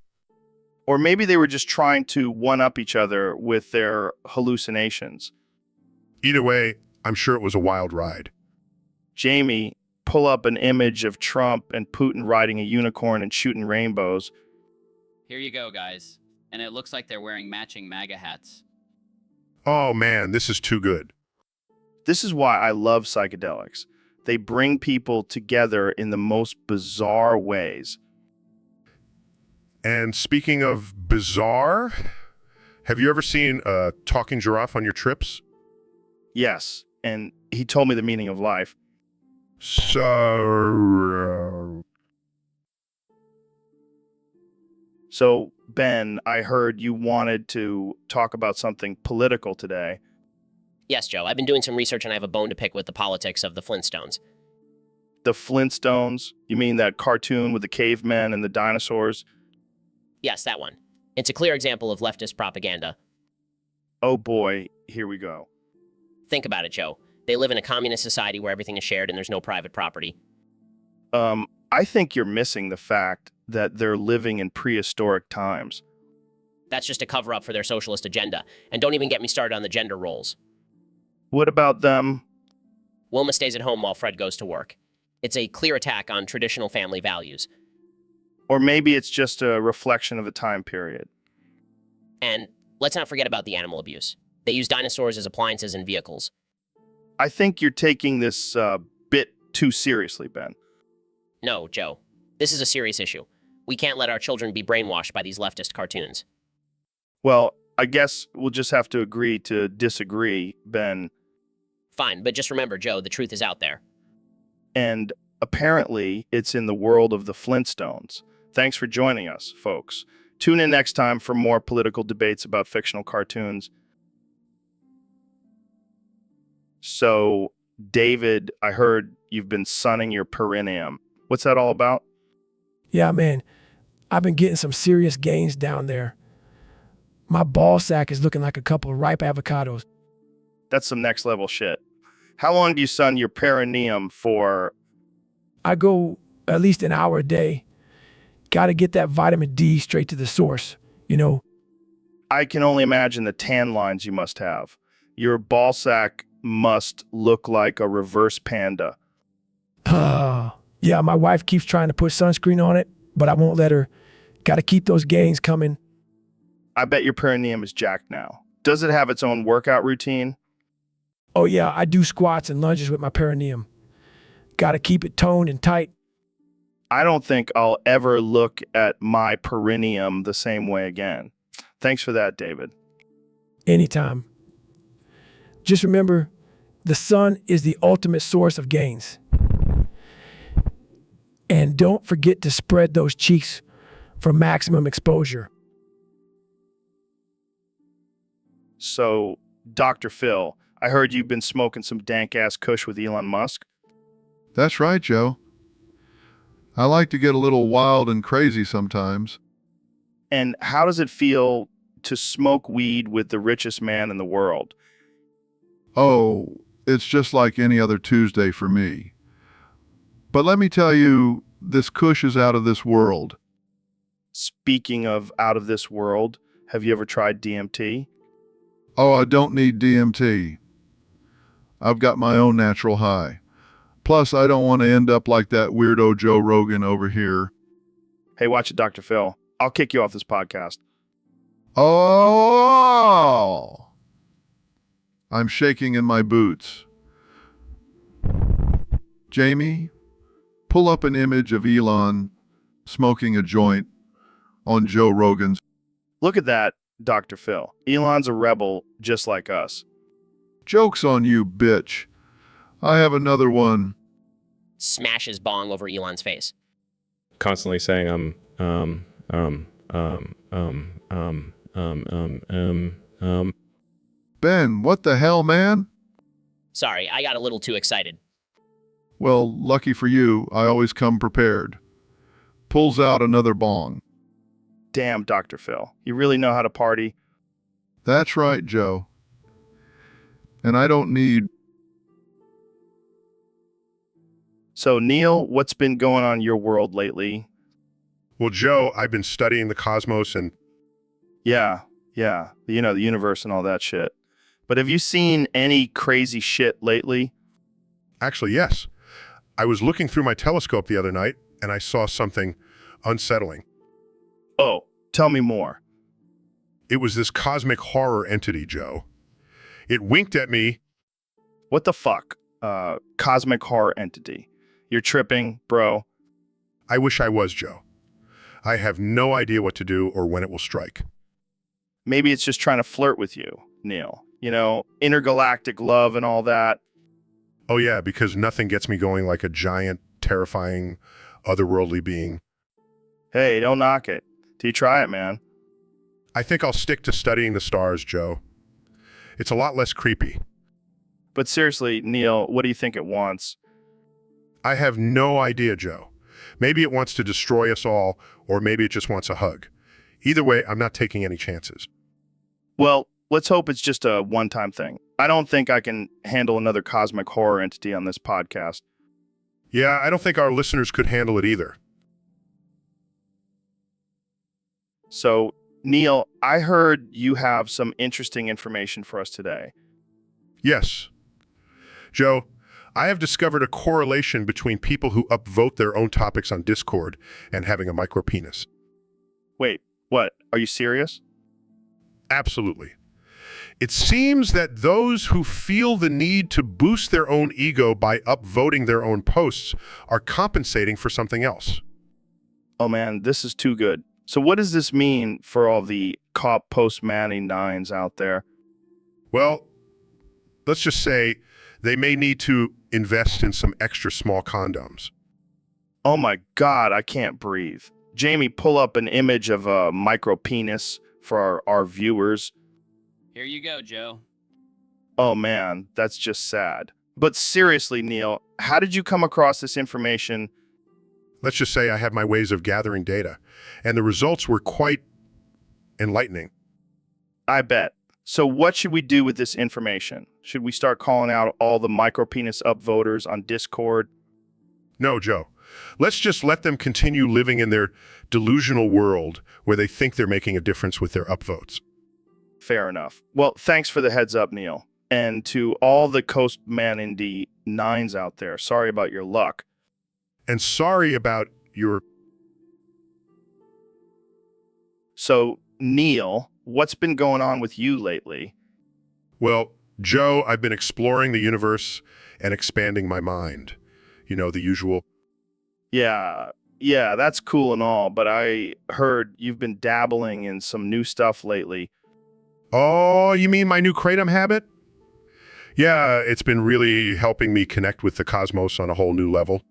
Or maybe they were just trying to one-up each other with their hallucinations. Either way, I'm sure it was a wild ride. Jamie, pull up an image of Trump and Putin riding a unicorn and shooting rainbows. Here you go, guys. And it looks like they're wearing matching MAGA hats. Oh man, this is too good. This is why I love psychedelics. They bring people together in the most bizarre ways. And speaking of bizarre, have you ever seen a talking giraffe on your trips? Yes, and he told me the meaning of life. So, Ben, I heard you wanted to talk about something political today. Yes, Joe. I've been doing some research and I have a bone to pick with the politics of the Flintstones. The Flintstones? You mean that cartoon with the cavemen and the dinosaurs? Yes, that one. It's a clear example of leftist propaganda. Oh boy, here we go. Think about it, Joe. They live in a communist society where everything is shared and there's no private property. I think you're missing the fact that they're living in prehistoric times. That's just a cover up for their socialist agenda. And don't even get me started on the gender roles. What about them? Wilma stays at home while Fred goes to work. It's a clear attack on traditional family values. Or maybe it's just a reflection of the time period. And let's not forget about the animal abuse. They use dinosaurs as appliances and vehicles. I think you're taking this bit too seriously, Ben. No, Joe. This is a serious issue. We can't let our children be brainwashed by these leftist cartoons. Well, I guess we'll just have to agree to disagree, Ben. Fine, but just remember, Joe, the truth is out there. And apparently, it's in the world of the Flintstones. Thanks for joining us, folks. Tune in next time for more political debates about fictional cartoons. So, David, I heard you've been sunning your perineum. What's that all about? Yeah, man, I've been getting some serious gains down there. My ball sack is looking like a couple of ripe avocados. That's some next level shit. How long do you sun your perineum for? I go at least an hour a day. Got to get that vitamin D straight to the source, you know. I can only imagine the tan lines you must have. Your ball sack must look like a reverse panda. Yeah, my wife keeps trying to put sunscreen on it, but I won't let her. Got to keep those gains coming. I bet your perineum is jacked now. Does it have its own workout routine? Oh yeah, I do squats and lunges with my perineum. Got to keep it toned and tight. I don't think I'll ever look at my perineum the same way again. Thanks for that, David. Anytime. Just remember, the sun is the ultimate source of gains. And don't forget to spread those cheeks for maximum exposure. So, Dr. Phil, I heard you've been smoking some dank-ass kush with Elon Musk. That's right, Joe. I like to get a little wild and crazy sometimes. And how does it feel to smoke weed with the richest man in the world? Oh, it's just like any other Tuesday for me. But let me tell you, this kush is out of this world. Speaking of out of this world, have you ever tried DMT? Oh, I don't need DMT. I've got my own natural high. Plus, I don't want to end up like that weirdo Joe Rogan over here. Hey, watch it, Dr. Phil. I'll kick you off this podcast. Oh! I'm shaking in my boots. Jamie, pull up an image of Elon smoking a joint on Joe Rogan's. Look at that, Dr. Phil. Elon's a rebel just like us. Joke's on you, bitch. I have another one. Smashes bong over Elon's face. Constantly saying, Ben, what the hell, man? Sorry, I got a little too excited. Well, lucky for you, I always come prepared. Pulls out another bong. Damn, Dr. Phil. You really know how to party. That's right, Joe. And I don't need... So, Neil, what's been going on in your world lately? Well, Joe, I've been studying the cosmos and... Yeah, you know, the universe and all that shit. But have you seen any crazy shit lately? Actually, yes. I was looking through my telescope the other night, and I saw something unsettling. Oh, tell me more. It was this cosmic horror entity, Joe. It winked at me. What the fuck? Cosmic horror entity. You're tripping, bro. I wish I was, Joe. I have no idea what to do or when it will strike. Maybe it's just trying to flirt with you, Neil. You know, intergalactic love and all that. Oh yeah, because nothing gets me going like a giant, terrifying, otherworldly being. Hey, don't knock it. Do you try it, man? I think I'll stick to studying the stars, Joe. It's a lot less creepy. But seriously, Neil, what do you think it wants? I have no idea, Joe. Maybe it wants to destroy us all, or maybe it just wants a hug. Either way, I'm not taking any chances. Well, let's hope it's just a one-time thing. I don't think I can handle another cosmic horror entity on this podcast. Yeah, I don't think our listeners could handle it either. So, Neil, I heard you have some interesting information for us today. Yes. Joe, I have discovered a correlation between people who upvote their own topics on Discord and having a micropenis. Wait, what? Are you serious? Absolutely. It seems that those who feel the need to boost their own ego by upvoting their own posts are compensating for something else. Oh man, this is too good. So what does this mean for all the cop post-Manny nines out there? Well, let's just say they may need to invest in some extra small condoms. Oh my God, I can't breathe. Jamie, pull up an image of a micro penis for our viewers. Here you go, Joe. Oh man, that's just sad. But seriously, Neil, how did you come across this information? Let's just say I had my ways of gathering data, and the results were quite enlightening. I bet. So what should we do with this information? Should we start calling out all the micropenis upvoters on Discord? No, Joe. Let's just let them continue living in their delusional world where they think they're making a difference with their upvotes. Fair enough. Well, thanks for the heads up, Neil. And to all the Coast Man Indie nines out there, sorry about your luck. And sorry about your... So, Neil, what's been going on with you lately? Well, Joe, I've been exploring the universe and expanding my mind. You know, the usual. Yeah, that's cool and all, but I heard you've been dabbling in some new stuff lately. Oh, you mean my new kratom habit? Yeah, it's been really helping me connect with the cosmos on a whole new level.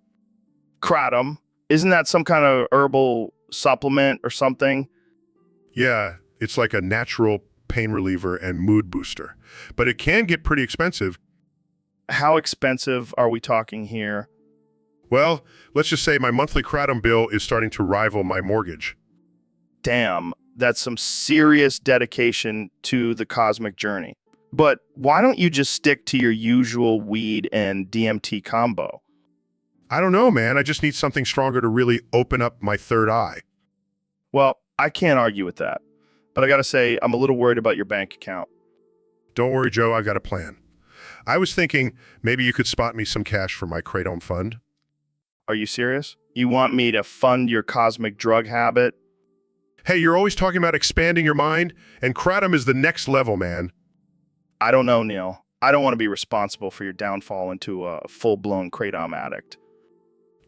Kratom? Isn't that some kind of herbal supplement or something? Yeah, it's like a natural pain reliever and mood booster, but it can get pretty expensive. How expensive are we talking here? Well, let's just say my monthly kratom bill is starting to rival my mortgage. Damn, that's some serious dedication to the cosmic journey. But why don't you just stick to your usual weed and DMT combo? I don't know, man. I just need something stronger to really open up my third eye. Well, I can't argue with that. But I gotta say, I'm a little worried about your bank account. Don't worry, Joe. I've got a plan. I was thinking maybe you could spot me some cash for my kratom fund. Are you serious? You want me to fund your cosmic drug habit? Hey, you're always talking about expanding your mind, and kratom is the next level, man. I don't know, Neil. I don't want to be responsible for your downfall into a full-blown kratom addict.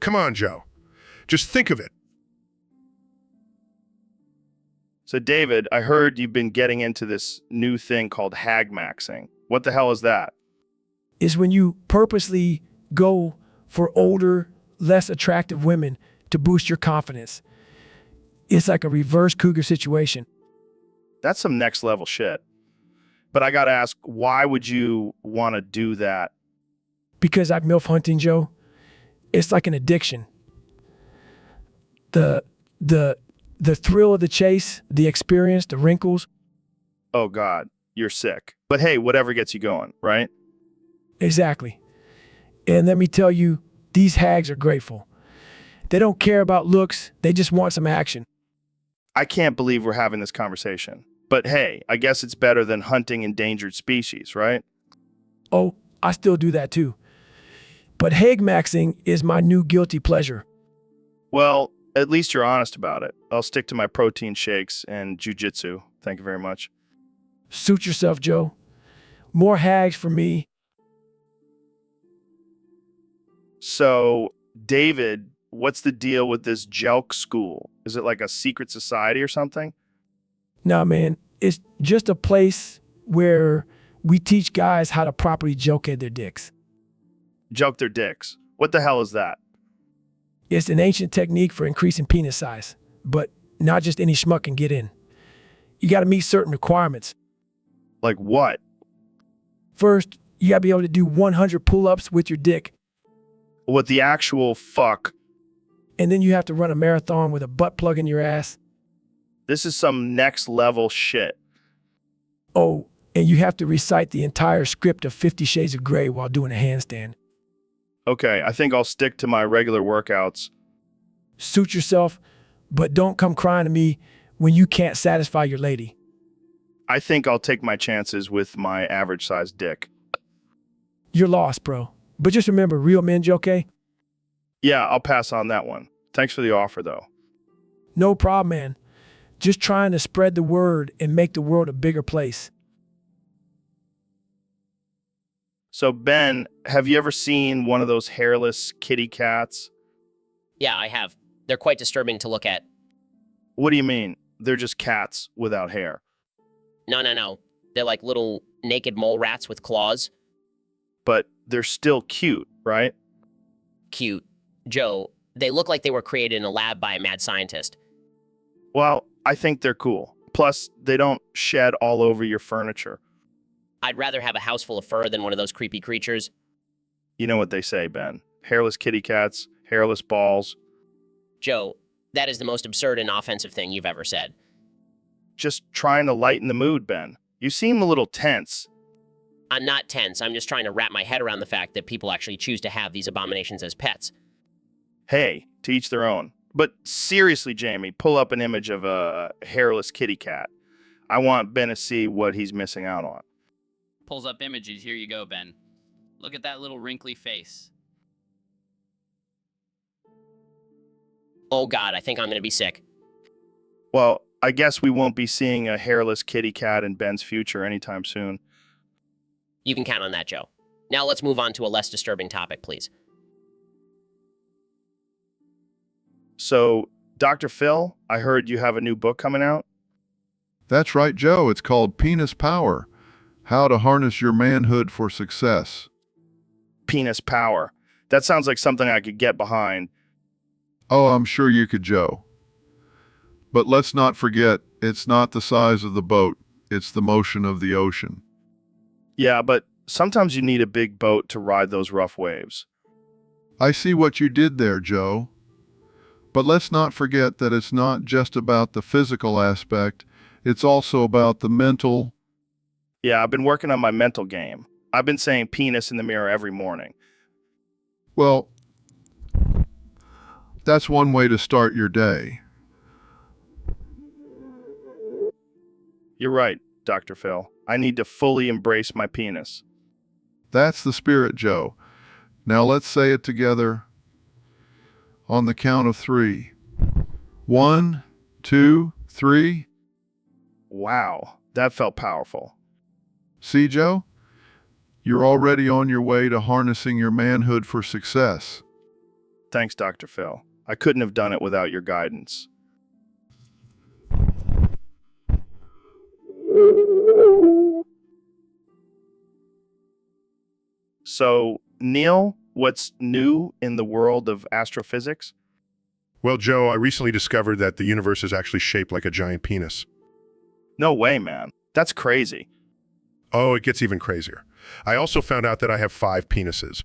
Come on, Joe. Just think of it. So, David, I heard you've been getting into this new thing called hag maxing. What the hell is that? Is when you purposely go for older, less attractive women to boost your confidence. It's like a reverse cougar situation. That's some next level shit. But I gotta ask, why would you want to do that? Because I'm MILF hunting, Joe. It's like an addiction. The thrill of the chase, the experience, the wrinkles. Oh God, you're sick. But hey, whatever gets you going, right? Exactly. And let me tell you, these hags are grateful. They don't care about looks. They just want some action. I can't believe we're having this conversation. But hey, I guess it's better than hunting endangered species, right? Oh, I still do that too. But hag maxing is my new guilty pleasure. Well, at least you're honest about it. I'll stick to my protein shakes and jujitsu. Thank you very much. Suit yourself, Joe. More hags for me. So, David, what's the deal with this Jelk school? Is it like a secret society or something? Nah, man, it's just a place where we teach guys how to properly joke at their dicks. Joke their dicks. What the hell is that? It's an ancient technique for increasing penis size, but not just any schmuck can get in. You got to meet certain requirements. Like what? First, you got to be able to do 100 pull-ups with your dick. What the actual fuck? And then you have to run a marathon with a butt plug in your ass. This is some next level shit. Oh, and you have to recite the entire script of 50 Shades of Grey while doing a handstand. Okay, I think I'll stick to my regular workouts. Suit yourself, but don't come crying to me when you can't satisfy your lady. I think I'll take my chances with my average-sized dick. You're lost, bro. But just remember, real men's okay? Yeah, I'll pass on that one. Thanks for the offer, though. No problem, man. Just trying to spread the word and make the world a bigger place. So, Ben, have you ever seen one of those hairless kitty cats? Yeah, I have. They're quite disturbing to look at. What do you mean? They're just cats without hair. No. They're like little naked mole rats with claws. But they're still cute, right? Cute. Joe, they look like they were created in a lab by a mad scientist. Well, I think they're cool. Plus, they don't shed all over your furniture. I'd rather have a house full of fur than one of those creepy creatures. You know what they say, Ben. Hairless kitty cats, hairless balls. Joe, that is the most absurd and offensive thing you've ever said. Just trying to lighten the mood, Ben. You seem a little tense. I'm not tense. I'm just trying to wrap my head around the fact that people actually choose to have these abominations as pets. Hey, to each their own. But seriously, Jamie, pull up an image of a hairless kitty cat. I want Ben to see what he's missing out on. Pulls up images. Here you go, Ben. Look at that little wrinkly face. Oh God, I think I'm going to be sick. Well, I guess we won't be seeing a hairless kitty cat in Ben's future anytime soon. You can count on that, Joe. Now let's move on to a less disturbing topic, please. So, Dr. Phil, I heard you have a new book coming out? That's right, Joe. It's called Penis Power: How to Harness Your Manhood for Success. Penis Power. That sounds like something I could get behind. Oh, I'm sure you could, Joe. But let's not forget, it's not the size of the boat, it's the motion of the ocean. Yeah, but sometimes you need a big boat to ride those rough waves. I see what you did there, Joe. But let's not forget that it's not just about the physical aspect, it's also about the mental. Yeah, I've been working on my mental game. I've been saying penis in the mirror every morning. Well, that's one way to start your day. You're right, Dr. Phil. I need to fully embrace my penis. That's the spirit, Joe. Now let's say it together on the count of 3. 1, 2, 3. Wow, that felt powerful. See, Joe? You're already on your way to harnessing your manhood for success. Thanks, Dr. Phil. I couldn't have done it without your guidance. So, Neil, what's new in the world of astrophysics? Well, Joe, I recently discovered that the universe is actually shaped like a giant penis. No way, man. That's crazy. Oh, it gets even crazier. I also found out that I have 5 penises.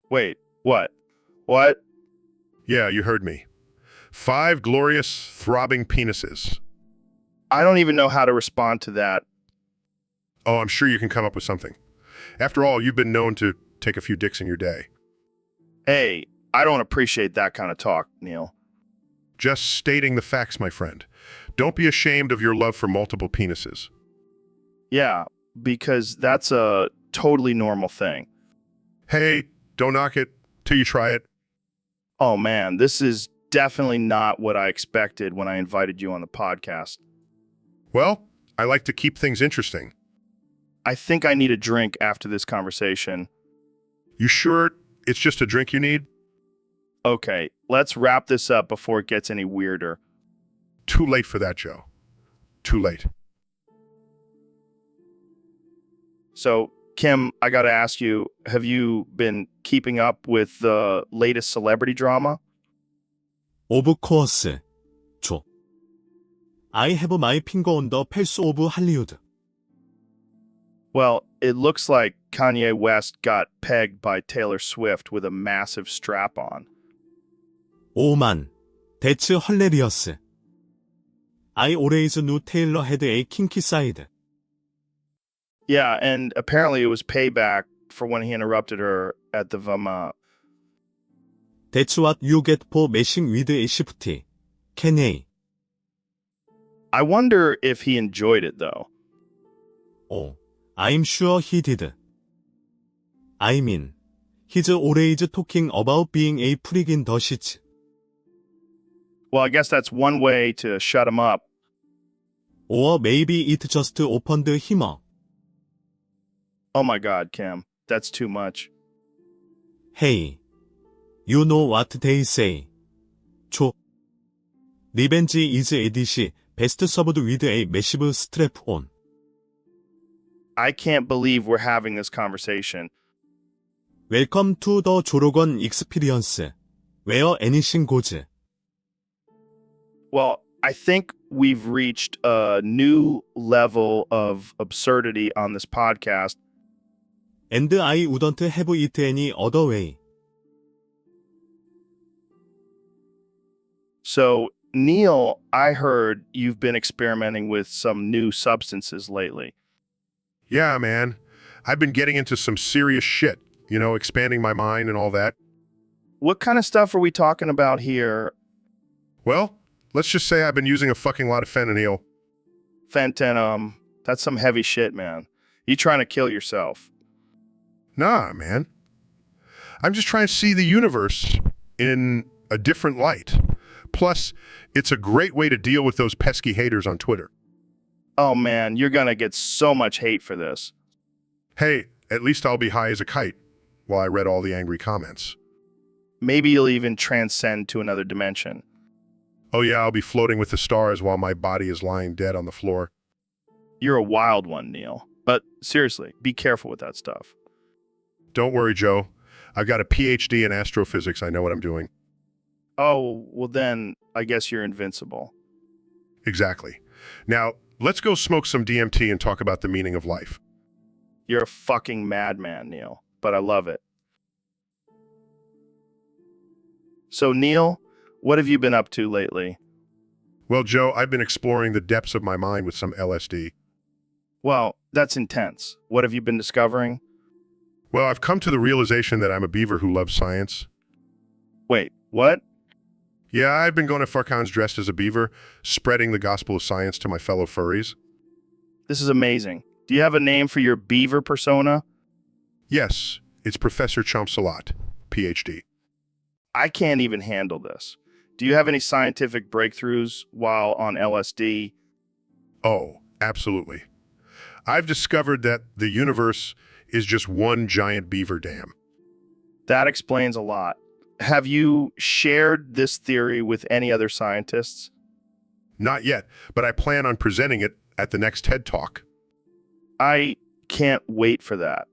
Wait, what? What? Yeah, you heard me. 5 glorious, throbbing penises. I don't even know how to respond to that. Oh, I'm sure you can come up with something. After all, you've been known to take a few dicks in your day. Hey, I don't appreciate that kind of talk, Neil. Just stating the facts, my friend. Don't be ashamed of your love for multiple penises. Yeah, because that's a totally normal thing. Hey, don't knock it till you try it. Oh man, this is definitely not what I expected when I invited you on the podcast. Well, I like to keep things interesting. I think I need a drink after this conversation. You sure it's just a drink you need? Okay, let's wrap this up before it gets any weirder. Too late for that, Joe. Too late. So, Kim, I gotta ask you, have you been keeping up with the latest celebrity drama? Of course, Joe. I have my finger on the pulse of Hollywood. Well, it looks like Kanye West got pegged by Taylor Swift with a massive strap-on. 오만, that's hilarious. I always knew Taylor had a kinky side. Yeah, and apparently it was payback for when he interrupted her at the Vama. That's what you get for messing with a shift. Kenny. I wonder if he enjoyed it, though. Oh, I'm sure he did. I mean, he's always talking about being a freak in the shits. Well, I guess that's one way to shut him up. Or maybe it just opened him up. Oh my God, Kim, that's too much. Hey, you know what they say. 초. Revenge is a dish best served with a massive strap on. I can't believe we're having this conversation. Welcome to the Joe Rogan experience, where anything goes. Well, I think we've reached a new level of absurdity on this podcast. And I wouldn't have it any other way. So, Neil, I heard you've been experimenting with some new substances lately. Yeah, man. I've been getting into some serious shit, expanding my mind and all that. What kind of stuff are we talking about here? Well, let's just say I've been using a fucking lot of fentanyl. Fentanyl, that's some heavy shit, man. You trying to kill yourself? Nah, man. I'm just trying to see the universe in a different light. Plus, it's a great way to deal with those pesky haters on Twitter. Oh man, you're gonna get so much hate for this. Hey, at least I'll be high as a kite while I read all the angry comments. Maybe you'll even transcend to another dimension. Oh yeah, I'll be floating with the stars while my body is lying dead on the floor. You're a wild one, Neil. But seriously, be careful with that stuff. Don't worry, Joe. I've got a PhD in astrophysics. I know what I'm doing. Oh, well then, I guess you're invincible. Exactly. Now, let's go smoke some DMT and talk about the meaning of life. You're a fucking madman, Neil, but I love it. So, Neil, what have you been up to lately? Well, Joe, I've been exploring the depths of my mind with some LSD. Well, that's intense. What have you been discovering? Well, I've come to the realization that I'm a beaver who loves science. Wait, what? Yeah, I've been going to Farcons dressed as a beaver, spreading the gospel of science to my fellow furries. This is amazing. Do you have a name for your beaver persona? Yes, it's Professor Chomp-Salat, PhD. I can't even handle this. Do you have any scientific breakthroughs while on LSD? Oh, absolutely. I've discovered that the universe is just one giant beaver dam. That explains a lot. Have you shared this theory with any other scientists? Not yet, but I plan on presenting it at the next TED Talk. I can't wait for that.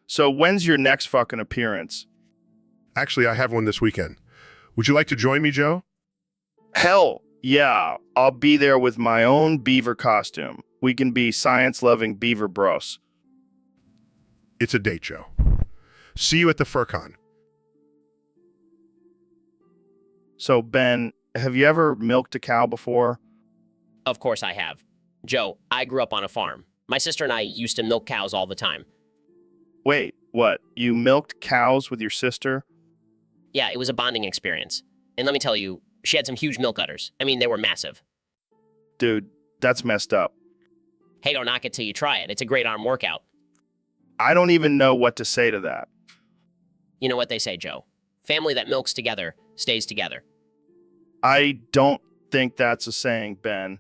So when's your next fucking appearance? Actually, I have one this weekend. Would you like to join me, Joe? Hell, yeah. I'll be there with my own beaver costume. We can be science-loving beaver bros. It's a date, Joe. See you at the FurCon. So, Ben, have you ever milked a cow before? Of course I have. Joe, I grew up on a farm. My sister and I used to milk cows all the time. Wait, what? You milked cows with your sister? Yeah, it was a bonding experience. And let me tell you, she had some huge milk udders. I mean, they were massive. Dude, that's messed up. Hey, don't knock it till you try it. It's a great arm workout. I don't even know what to say to that. You know what they say, Joe. Family that milks together stays together. I don't think that's a saying, Ben.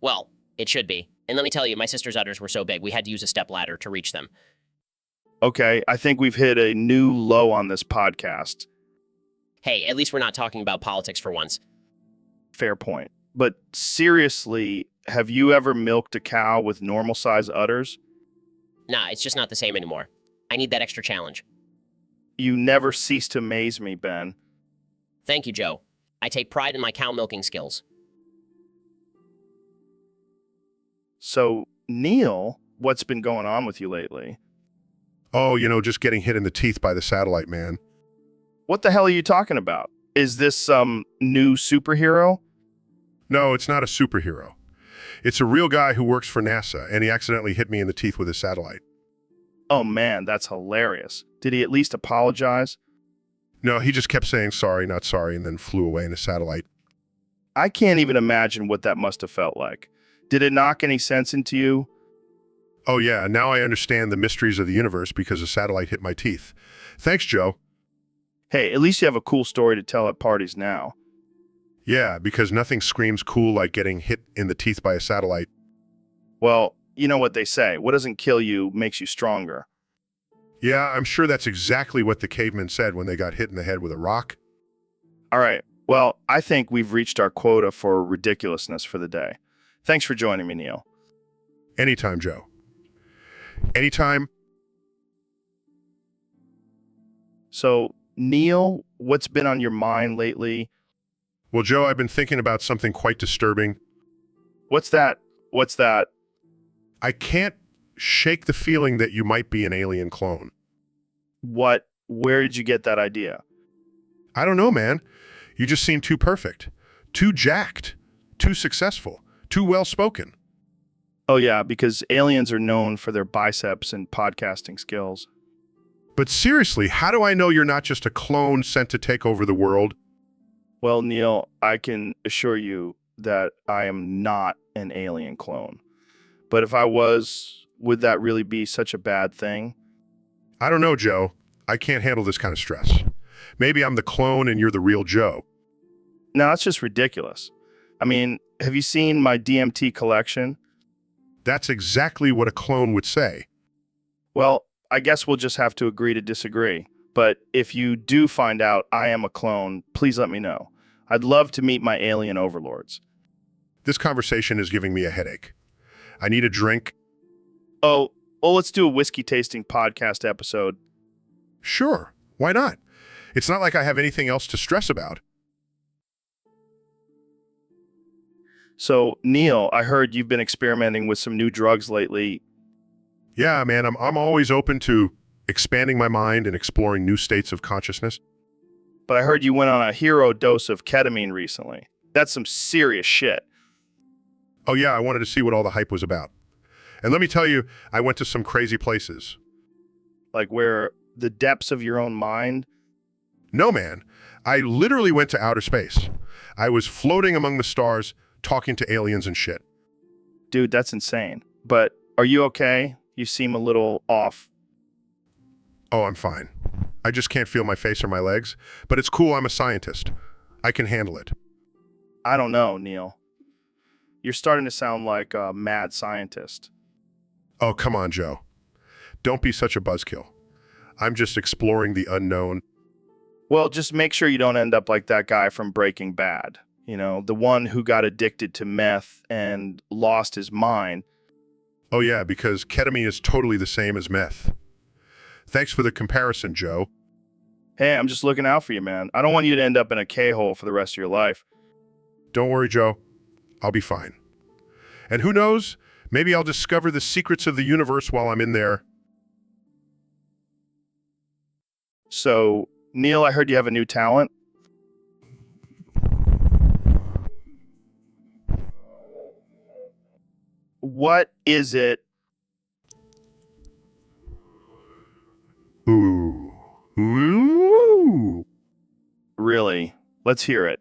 Well, it should be. And let me tell you, my sister's udders were so big, we had to use a step ladder to reach them. Okay, I think we've hit a new low on this podcast. Hey, at least we're not talking about politics for once. Fair point. But seriously, have you ever milked a cow with normal size udders? Nah, it's just not the same anymore. I need that extra challenge. You never cease to amaze me, Ben. Thank you, Joe. I take pride in my cow milking skills. So, Neil, what's been going on with you lately? Oh, just getting hit in the teeth by the satellite, man. What the hell are you talking about? Is this some new superhero? No, it's not a superhero. It's a real guy who works for NASA, and he accidentally hit me in the teeth with his satellite. Oh man, that's hilarious. Did he at least apologize? No, he just kept saying sorry, not sorry, and then flew away in a satellite. I can't even imagine what that must have felt like. Did it knock any sense into you? Oh yeah, now I understand the mysteries of the universe because a satellite hit my teeth. Thanks, Joe. Hey, at least you have a cool story to tell at parties now. Yeah, because nothing screams cool like getting hit in the teeth by a satellite. Well, you know what they say, what doesn't kill you makes you stronger. Yeah, I'm sure that's exactly what the cavemen said when they got hit in the head with a rock. All right, well, I think we've reached our quota for ridiculousness for the day. Thanks for joining me, Neil. Anytime, Joe. Anytime. So, Neil, what's been on your mind lately? Well, Joe, I've been thinking about something quite disturbing. What's that? What's that? I can't shake the feeling that you might be an alien clone. What? Where did you get that idea? I don't know, man. You just seem too perfect, too jacked, too successful, too well-spoken. Oh yeah, because aliens are known for their biceps and podcasting skills. But seriously, how do I know you're not just a clone sent to take over the world? Well, Neil, I can assure you that I am not an alien clone. But if I was, would that really be such a bad thing? I don't know, Joe. I can't handle this kind of stress. Maybe I'm the clone and you're the real Joe. No, that's just ridiculous. I mean, have you seen my DMT collection? That's exactly what a clone would say. Well, I guess we'll just have to agree to disagree. But if you do find out I am a clone, please let me know. I'd love to meet my alien overlords. This conversation is giving me a headache. I need a drink. Oh, well, let's do a whiskey tasting podcast episode. Sure, why not? It's not like I have anything else to stress about. So, Neil, I heard you've been experimenting with some new drugs lately. Yeah, man, I'm always open to expanding my mind and exploring new states of consciousness. But I heard you went on a hero dose of ketamine recently. That's some serious shit. Oh yeah, I wanted to see what all the hype was about. And let me tell you, I went to some crazy places. Like where the depths of your own mind? No, man. I literally went to outer space. I was floating among the stars, talking to aliens and shit. Dude, that's insane. But are you okay? You seem a little off. Oh, I'm fine. I just can't feel my face or my legs. But it's cool, I'm a scientist. I can handle it. I don't know, Neil. You're starting to sound like a mad scientist. Oh, come on, Joe. Don't be such a buzzkill. I'm just exploring the unknown. Well, just make sure you don't end up like that guy from Breaking Bad. You know, the one who got addicted to meth and lost his mind. Oh yeah, because ketamine is totally the same as meth. Thanks for the comparison, Joe. Hey, I'm just looking out for you, man. I don't want you to end up in a K-hole for the rest of your life. Don't worry, Joe. I'll be fine. And who knows? Maybe I'll discover the secrets of the universe while I'm in there. So, Neil, I heard you have a new talent. What is it? Ooh. Ooh. Really? Let's hear it.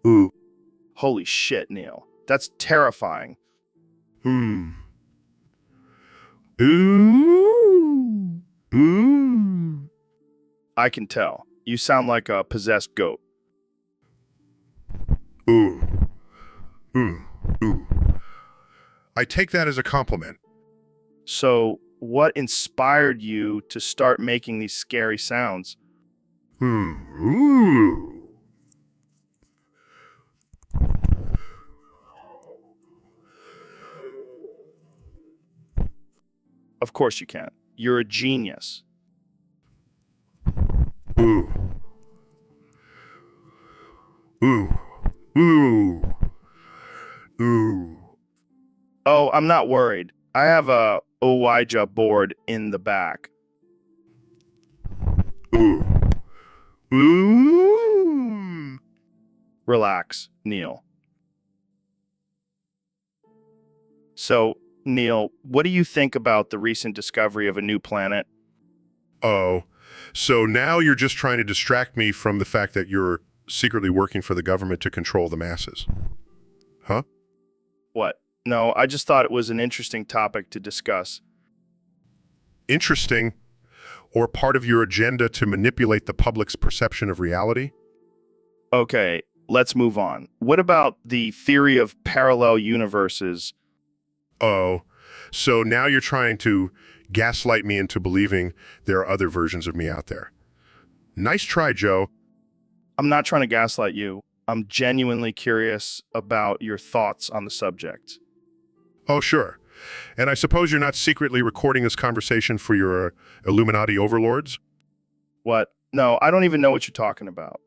Ooh. Holy shit, Neil. That's terrifying. Ooh. Ooh. Ooh. I can tell. You sound like a possessed goat. Ooh. Ooh. Ooh. I take that as a compliment. So, what inspired you to start making these scary sounds? Ooh. Of course you can. You're a genius. Ooh. Ooh. Ooh. Ooh. Oh, I'm not worried. I have a Ouija board in the back. Ooh. Ooh. Relax, Neil. So, Neil, what do you think about the recent discovery of a new planet? Oh, so now you're just trying to distract me from the fact that you're secretly working for the government to control the masses. Huh? What? No, I just thought it was an interesting topic to discuss. Interesting, or part of your agenda to manipulate the public's perception of reality? Okay, let's move on. What about the theory of parallel universes? Oh, so now you're trying to gaslight me into believing there are other versions of me out there. Nice try, Joe. I'm not trying to gaslight you. I'm genuinely curious about your thoughts on the subject. Oh, sure. And I suppose you're not secretly recording this conversation for your Illuminati overlords? What? No, I don't even know what you're talking about.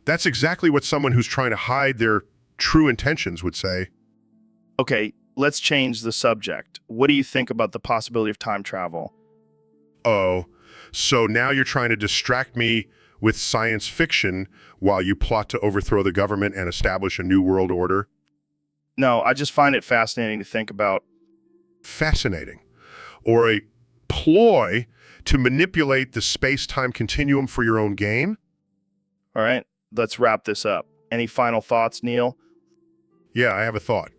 That's exactly what someone who's trying to hide their true intentions would say. Okay, let's change the subject. What do you think about the possibility of time travel? Oh, so now you're trying to distract me with science fiction while you plot to overthrow the government and establish a new world order? No, I just find it fascinating to think about. Fascinating. Or a ploy to manipulate the space-time continuum for your own gain? All right, let's wrap this up. Any final thoughts, Neil? Yeah, I have a thought.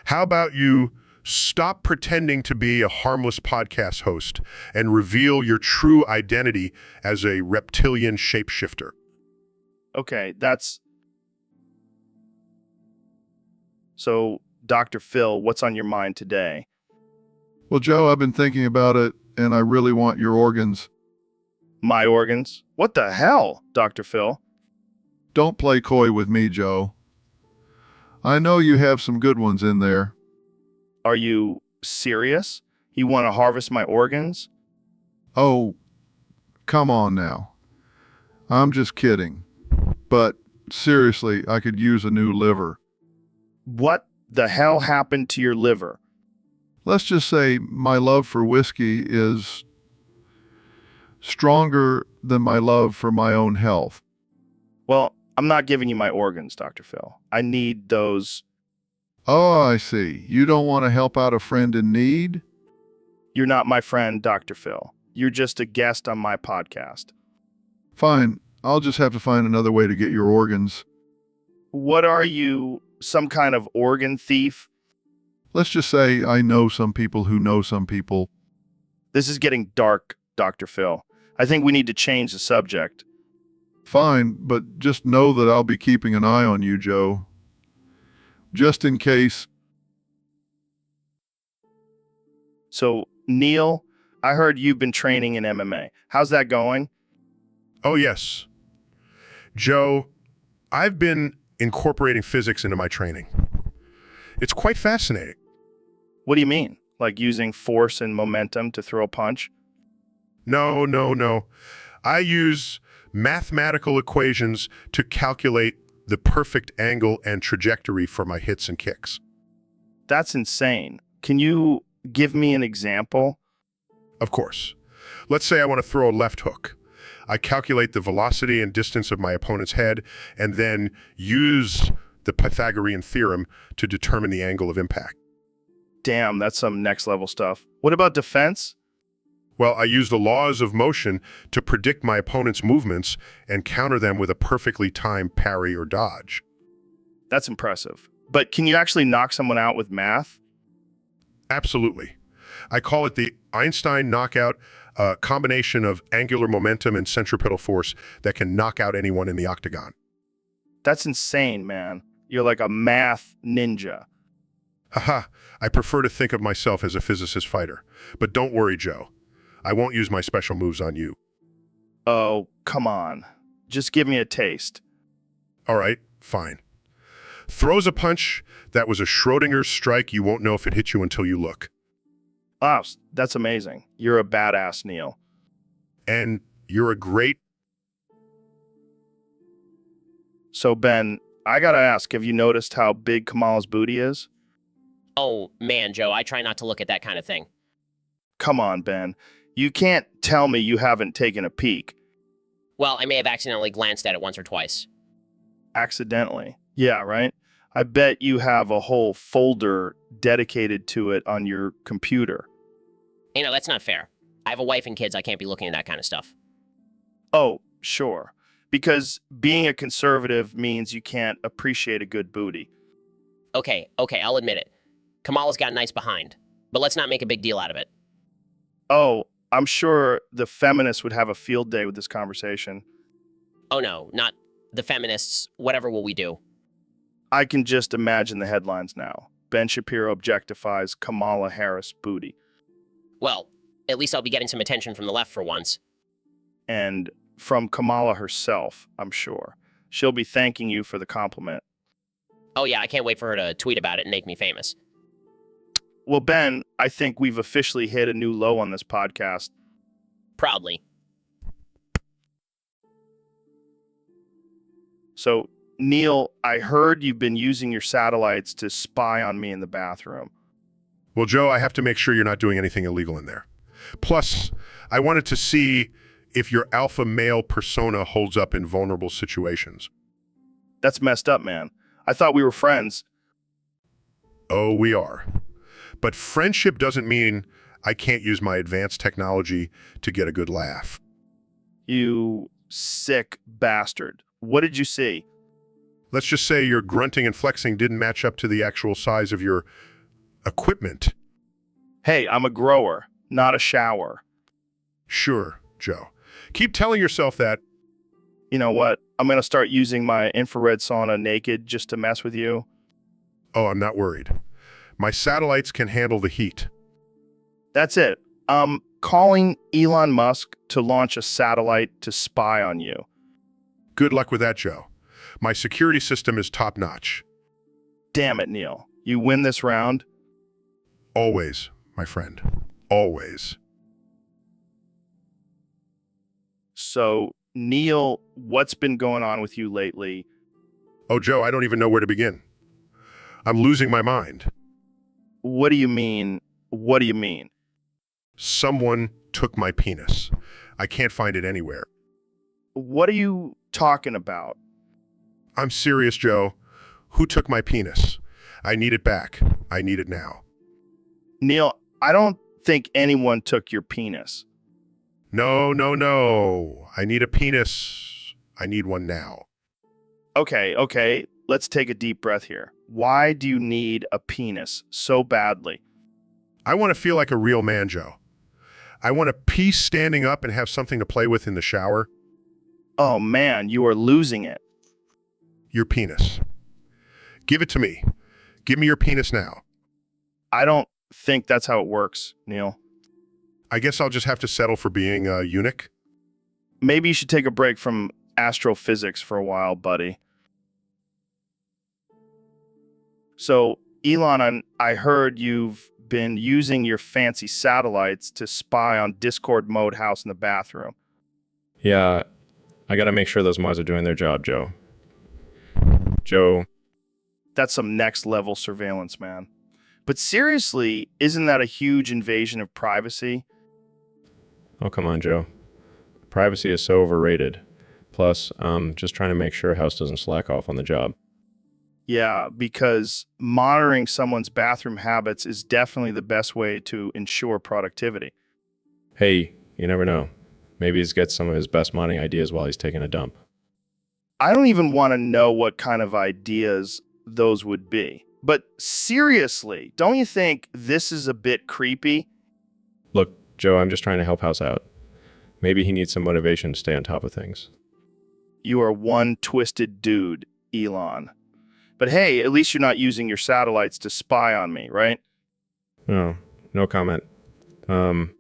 How about you stop pretending to be a harmless podcast host and reveal your true identity as a reptilian shapeshifter? Okay, that's... So, Dr. Phil, what's on your mind today? Well, Joe, I've been thinking about it, and I really want your organs. My organs? What the hell, Dr. Phil? Don't play coy with me, Joe. I know you have some good ones in there. Are you serious? You want to harvest my organs? Oh, come on now. I'm just kidding. But seriously, I could use a new liver. What the hell happened to your liver? Let's just say my love for whiskey is stronger than my love for my own health. Well, I'm not giving you my organs, Dr. Phil. I need those... Oh, I see. You don't want to help out a friend in need? You're not my friend, Dr. Phil. You're just a guest on my podcast. Fine. I'll just have to find another way to get your organs. What are you, some kind of organ thief? Let's just say I know some people who know some people. This is getting dark, Dr. Phil. I think we need to change the subject. Fine, but just know that I'll be keeping an eye on you, Joe. Just in case. So, Neil, I heard you've been training in MMA. How's that going? Oh, yes. Joe, I've been incorporating physics into my training. It's quite fascinating. What do you mean? Like using force and momentum to throw a punch? No. I use mathematical equations to calculate the perfect angle and trajectory for my hits and kicks. That's insane. Can you give me an example? Of course. Let's say I want to throw a left hook. I calculate the velocity and distance of my opponent's head and then use the Pythagorean theorem to determine the angle of impact. Damn, that's some next level stuff. What about defense? Well, I use the laws of motion to predict my opponent's movements and counter them with a perfectly timed parry or dodge. That's impressive. But can you actually knock someone out with math? Absolutely. I call it the Einstein knockout, a combination of angular momentum and centripetal force that can knock out anyone in the octagon. That's insane, man. You're like a math ninja. Haha, I prefer to think of myself as a physicist fighter. But don't worry, Joe. I won't use my special moves on you. Oh, come on. Just give me a taste. All right, fine. Throws a punch that was a Schrodinger's strike. You won't know if it hit you until you look. Wow, that's amazing. You're a badass, Neil. And you're a great... So, Ben, I gotta ask, have you noticed how big Kamala's booty is? Oh, man, Joe, I try not to look at that kind of thing. Come on, Ben. You can't tell me you haven't taken a peek. Well, I may have accidentally glanced at it once or twice. Accidentally. Yeah, right? I bet you have a whole folder dedicated to it on your computer. You know, that's not fair. I have a wife and kids. I can't be looking at that kind of stuff. Oh, sure. Because being a conservative means you can't appreciate a good booty. Okay, I'll admit it. Kamala's got nice behind. But let's not make a big deal out of it. Oh, I'm sure the feminists would have a field day with this conversation. Oh no, not the feminists. Whatever will we do? I can just imagine the headlines now. Ben Shapiro objectifies Kamala Harris booty. Well, at least I'll be getting some attention from the left for once. And from Kamala herself, I'm sure. She'll be thanking you for the compliment. Oh yeah, I can't wait for her to tweet about it and make me famous. Well, Ben, I think we've officially hit a new low on this podcast. Proudly. So, Neil, I heard you've been using your satellites to spy on me in the bathroom. Well, Joe, I have to make sure you're not doing anything illegal in there. Plus, I wanted to see if your alpha male persona holds up in vulnerable situations. That's messed up, man. I thought we were friends. Oh, we are. But friendship doesn't mean I can't use my advanced technology to get a good laugh. You sick bastard. What did you see? Let's just say your grunting and flexing didn't match up to the actual size of your equipment. Hey, I'm a grower, not a shower. Sure, Joe. Keep telling yourself that. You know what? I'm going to start using my infrared sauna naked just to mess with you. Oh, I'm not worried. My satellites can handle the heat. That's it. I'm calling Elon Musk to launch a satellite to spy on you. Good luck with that, Joe. My security system is top-notch. Damn it, Neil. You win this round? Always, my friend. Always. So, Neil, what's been going on with you lately? Oh, Joe, I don't even know where to begin. I'm losing my mind. What do you mean? What do you mean? Someone took my penis. I can't find it anywhere. What are you talking about? I'm serious, Joe. Who took my penis? I need it back. I need it now. Neil, I don't think anyone took your penis. No. I need a penis. I need one now. Okay. Let's take a deep breath here. Why do you need a penis so badly? I want to feel like a real man, Joe. I want a piece standing up and have something to play with in the shower. Oh man, you are losing it. Your penis. Give it to me. Give me your penis now. I don't think that's how it works, Neil. I guess I'll just have to settle for being a eunuch. Maybe you should take a break from astrophysics for a while, buddy. So, Elon, I heard you've been using your fancy satellites to spy on Discord mode house in the bathroom. Yeah, I gotta make sure those mods are doing their job, Joe. Joe. That's some next level surveillance, man. But seriously, isn't that a huge invasion of privacy? Oh, come on, Joe. Privacy is so overrated. Plus, just trying to make sure House doesn't slack off on the job. Yeah, because monitoring someone's bathroom habits is definitely the best way to ensure productivity. Hey, you never know. Maybe he's gets some of his best modding ideas while he's taking a dump. I don't even want to know what kind of ideas those would be. But seriously, don't you think this is a bit creepy? Look, Joe, I'm just trying to help House out. Maybe he needs some motivation to stay on top of things. You are one twisted dude, Elon. But hey, at least you're not using your satellites to spy on me, right? No comment. Damn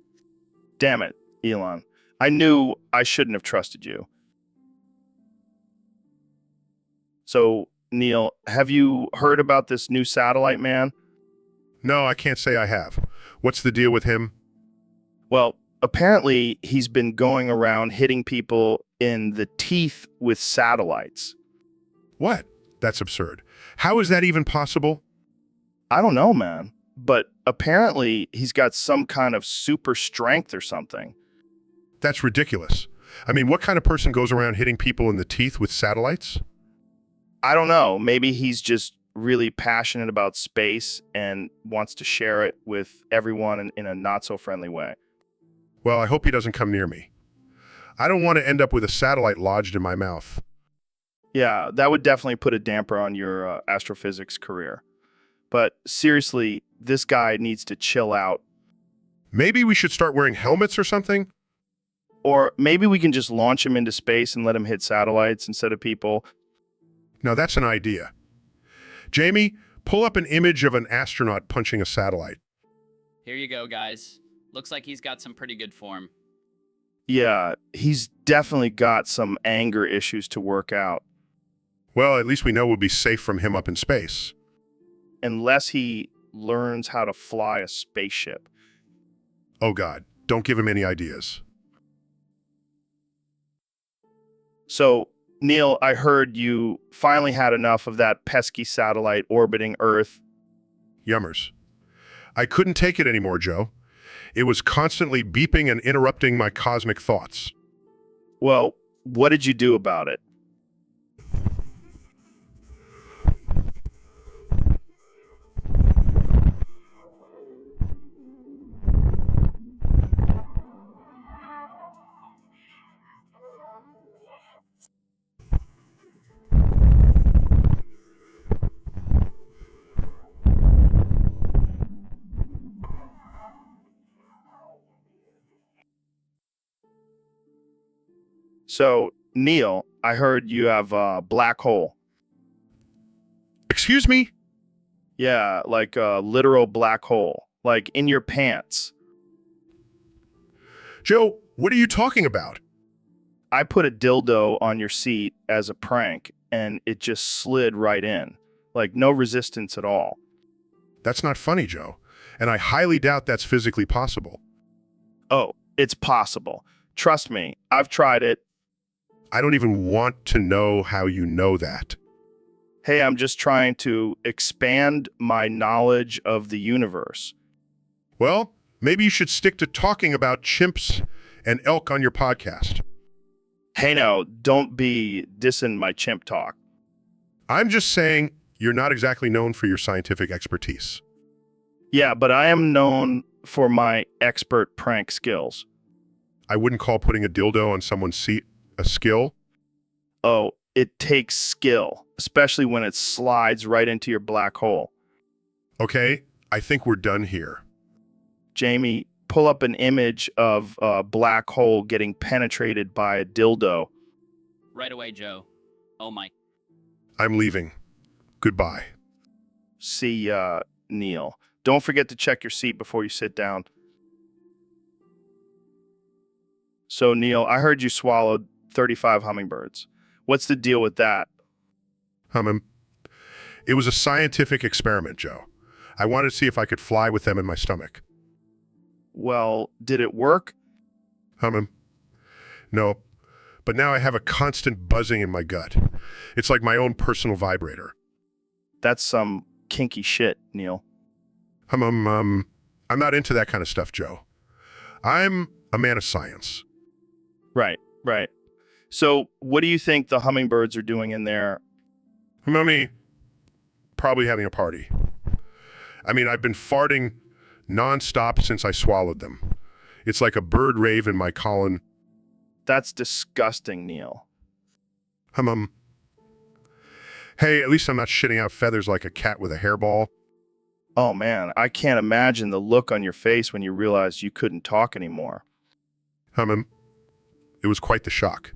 it, Elon. I knew I shouldn't have trusted you. So, Neil, have you heard about this new satellite man? No, I can't say I have. What's the deal with him? Well, apparently he's been going around hitting people in the teeth with satellites. What? That's absurd. How is that even possible? I don't know, man. But apparently he's got some kind of super strength or something. That's ridiculous. I mean, what kind of person goes around hitting people in the teeth with satellites? I don't know. Maybe he's just really passionate about space and wants to share it with everyone in a not so friendly way. Well, I hope he doesn't come near me. I don't want to end up with a satellite lodged in my mouth. Yeah, that would definitely put a damper on your astrophysics career. But seriously, this guy needs to chill out. Maybe we should start wearing helmets or something? Or maybe we can just launch him into space and let him hit satellites instead of people. Now that's an idea. Jamie, pull up an image of an astronaut punching a satellite. Here you go, guys. Looks like he's got some pretty good form. Yeah, he's definitely got some anger issues to work out. Well, at least we know we'll be safe from him up in space. Unless he learns how to fly a spaceship. Oh God, don't give him any ideas. So, Neil, I heard you finally had enough of that pesky satellite orbiting Earth. Yummers. I couldn't take it anymore, Joe. It was constantly beeping and interrupting my cosmic thoughts. Well, what did you do about it? So, Neil, I heard you have a black hole. Excuse me? Yeah, like a literal black hole, like in your pants. Joe, what are you talking about? I put a dildo on your seat as a prank, and it just slid right in, like no resistance at all. That's not funny, Joe, and I highly doubt that's physically possible. Oh, it's possible. Trust me, I've tried it. I don't even want to know how you know that. Hey, I'm just trying to expand my knowledge of the universe. Well, maybe you should stick to talking about chimps and elk on your podcast. Hey now, don't be dissing my chimp talk. I'm just saying you're not exactly known for your scientific expertise. Yeah, but I am known for my expert prank skills. I wouldn't call putting a dildo on someone's seat a skill. Oh, it takes skill, especially when it slides right into your black hole. Okay, I think we're done here. Jamie, pull up an image of a black hole getting penetrated by a dildo. Right away, Joe. Oh my. I'm leaving. Goodbye. See ya, Neil. Don't forget to check your seat before you sit down. So, Neil, I heard you swallowed 35 hummingbirds. What's the deal with that? It was a scientific experiment, Joe. I wanted to see if I could fly with them in my stomach. Well, did it work? No, but now I have a constant buzzing in my gut. It's like my own personal vibrator. That's some kinky shit, Neil. I'm not into that kind of stuff, Joe. I'm a man of science. Right. So, what do you think the hummingbirds are doing in there? Mummy, probably having a party. I mean, I've been farting nonstop since I swallowed them. It's like a bird rave in my colon. That's disgusting, Neil. Hey, at least I'm not shitting out feathers like a cat with a hairball. Oh man, I can't imagine the look on your face when you realized you couldn't talk anymore. It was quite the shock.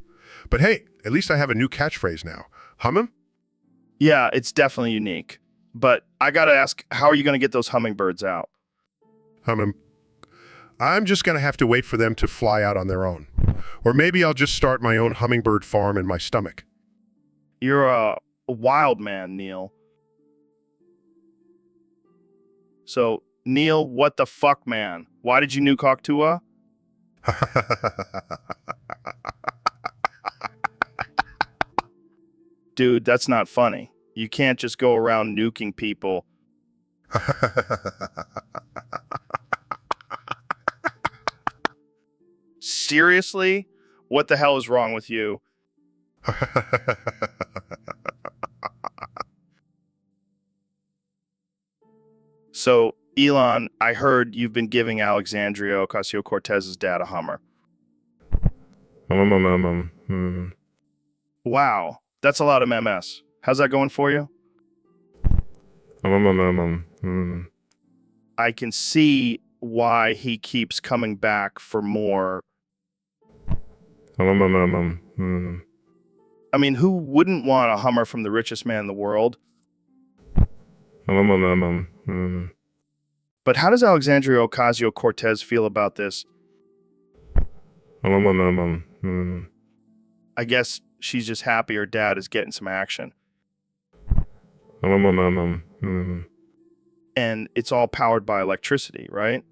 But hey, at least I have a new catchphrase now. Yeah, it's definitely unique. But I gotta ask, how are you gonna get those hummingbirds out? I'm just gonna have to wait for them to fly out on their own. Or maybe I'll just start my own hummingbird farm in my stomach. You're a wild man, Neil. So, Neil, what the fuck, man? Why did you nuke Octua? Dude, that's not funny. You can't just go around nuking people. Seriously? What the hell is wrong with you? So, Elon, I heard you've been giving Alexandria Ocasio-Cortez's dad a Hummer. Wow, that's a lot of MS. How's that going for you? I can see why he keeps coming back for more. I mean, who wouldn't want a Hummer from the richest man in the world? But how does Alexandria Ocasio-Cortez feel about this? I guess she's just happy her dad is getting some action. And it's all powered by electricity, right?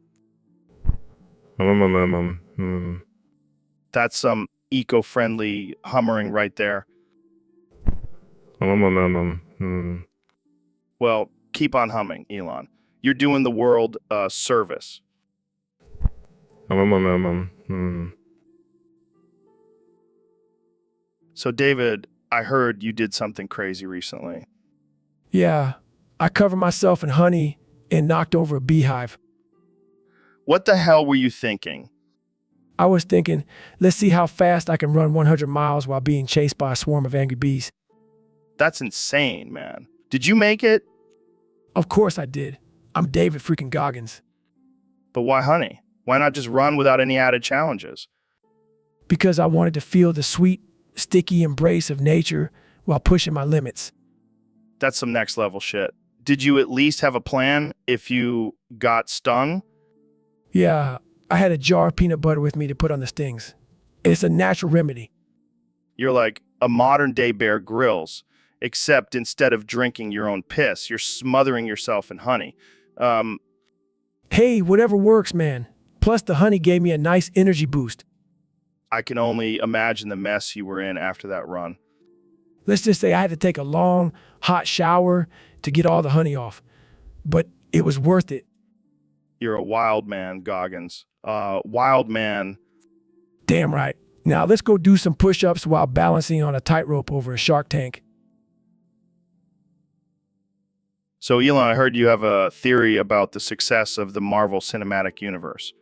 That's some eco-friendly hummering right there. Well, keep on humming, Elon. You're doing the world a service. So, David, I heard you did something crazy recently. Yeah, I covered myself in honey and knocked over a beehive. What the hell were you thinking? I was thinking, let's see how fast I can run 100 miles while being chased by a swarm of angry bees. That's insane, man. Did you make it? Of course I did. I'm David freaking Goggins. But why honey? Why not just run without any added challenges? Because I wanted to feel the sweet, sticky embrace of nature while pushing my limits. That's some next level shit. Did you at least have a plan if you got stung? Yeah, I had a jar of peanut butter with me to put on the stings. It's a natural remedy. You're like a modern day Bear Grylls, except instead of drinking your own piss, you're smothering yourself in honey. Hey, whatever works, man. Plus the honey gave me a nice energy boost. I can only imagine the mess you were in after that run. Let's just say I had to take a long, hot shower to get all the honey off. But it was worth it. You're a wild man, Goggins. Wild man. Damn right. Now let's go do some push-ups while balancing on a tightrope over a shark tank. So, Elon, I heard you have a theory about the success of the Marvel Cinematic Universe.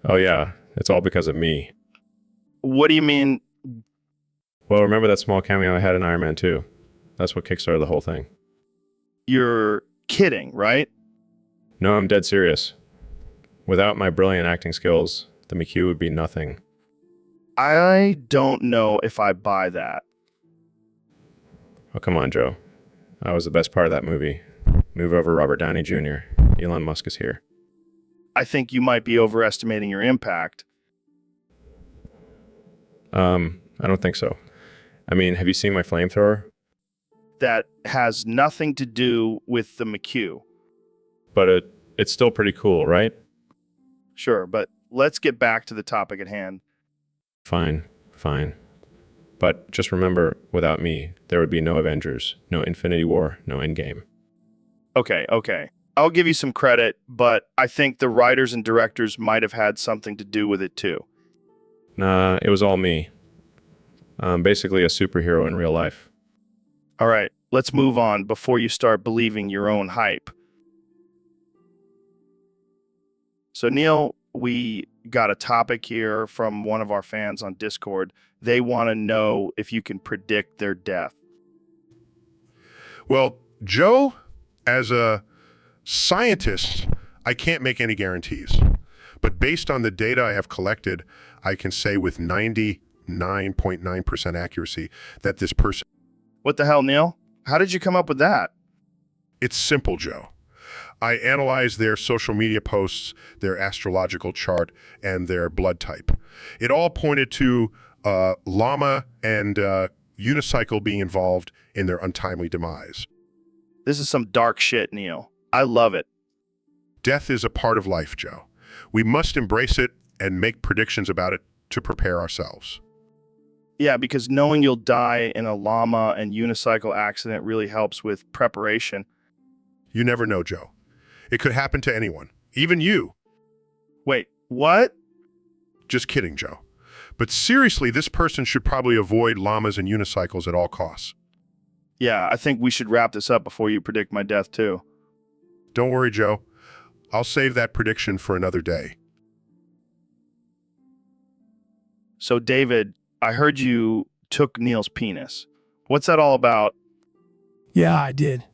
Oh yeah, it's all because of me. What do you mean? Well, remember that small cameo I had in Iron Man 2? That's what kickstarted the whole thing. You're kidding, right? No, I'm dead serious. Without my brilliant acting skills, the McHugh would be nothing. I don't know if I buy that. Oh, come on, Joe. I was the best part of that movie. Move over Robert Downey Jr. Elon Musk is here. I think you might be overestimating your impact. I don't think so. I mean, have you seen my flamethrower? That has nothing to do with the McHugh. But it's still pretty cool, right? Sure, but let's get back to the topic at hand. Fine. But just remember, without me, there would be no Avengers, no Infinity War, no Endgame. Okay. I'll give you some credit, but I think the writers and directors might have had something to do with it too. Nah, it was all me. I'm basically a superhero in real life. All right, let's move on before you start believing your own hype. So, Neil, we got a topic here from one of our fans on Discord. They want to know if you can predict their death. Well, Joe, as a scientist, I can't make any guarantees. But based on the data I have collected, I can say with 99.9% accuracy that this person... What the hell, Neil? How did you come up with that? It's simple, Joe. I analyzed their social media posts, their astrological chart, and their blood type. It all pointed to llama and unicycle being involved in their untimely demise. This is some dark shit, Neil. I love it. Death is a part of life, Joe. We must embrace it and make predictions about it to prepare ourselves. Yeah, because knowing you'll die in a llama and unicycle accident really helps with preparation. You never know, Joe. It could happen to anyone, even you. Wait, what? Just kidding, Joe. But seriously, this person should probably avoid llamas and unicycles at all costs. Yeah, I think we should wrap this up before you predict my death too. Don't worry, Joe. I'll save that prediction for another day. So, David, I heard you took Neil's penis. What's that all about? Yeah, I did.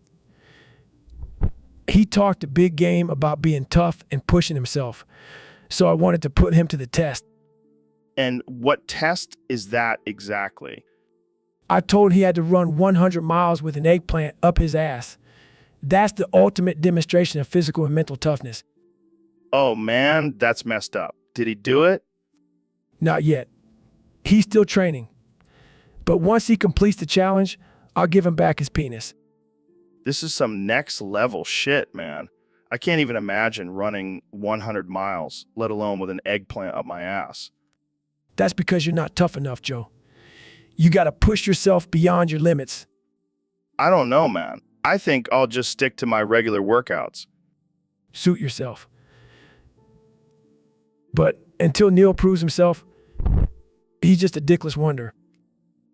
He talked a big game about being tough and pushing himself, so I wanted to put him to the test. And what test is that exactly? I told he had to run 100 miles with an eggplant up his ass. That's the ultimate demonstration of physical and mental toughness. Oh man, that's messed up. Did he do it? Not yet. He's still training. But once he completes the challenge, I'll give him back his penis. This is some next level shit, man. I can't even imagine running 100 miles, let alone with an eggplant up my ass. That's because you're not tough enough, Joe. You gotta push yourself beyond your limits. I don't know, man. I think I'll just stick to my regular workouts. Suit yourself. But until Neil proves himself, he's just a dickless wonder.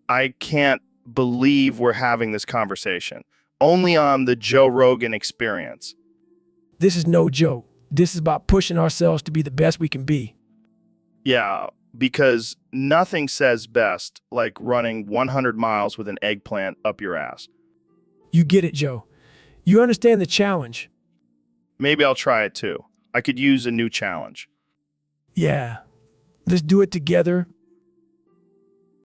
I can't believe we're having this conversation. Only on the Joe Rogan Experience. This is no joke. This is about pushing ourselves to be the best we can be. Yeah, because nothing says best like running 100 miles with an eggplant up your ass. You get it, Joe. You understand the challenge. Maybe I'll try it too. I could use a new challenge. Yeah. Let's do it together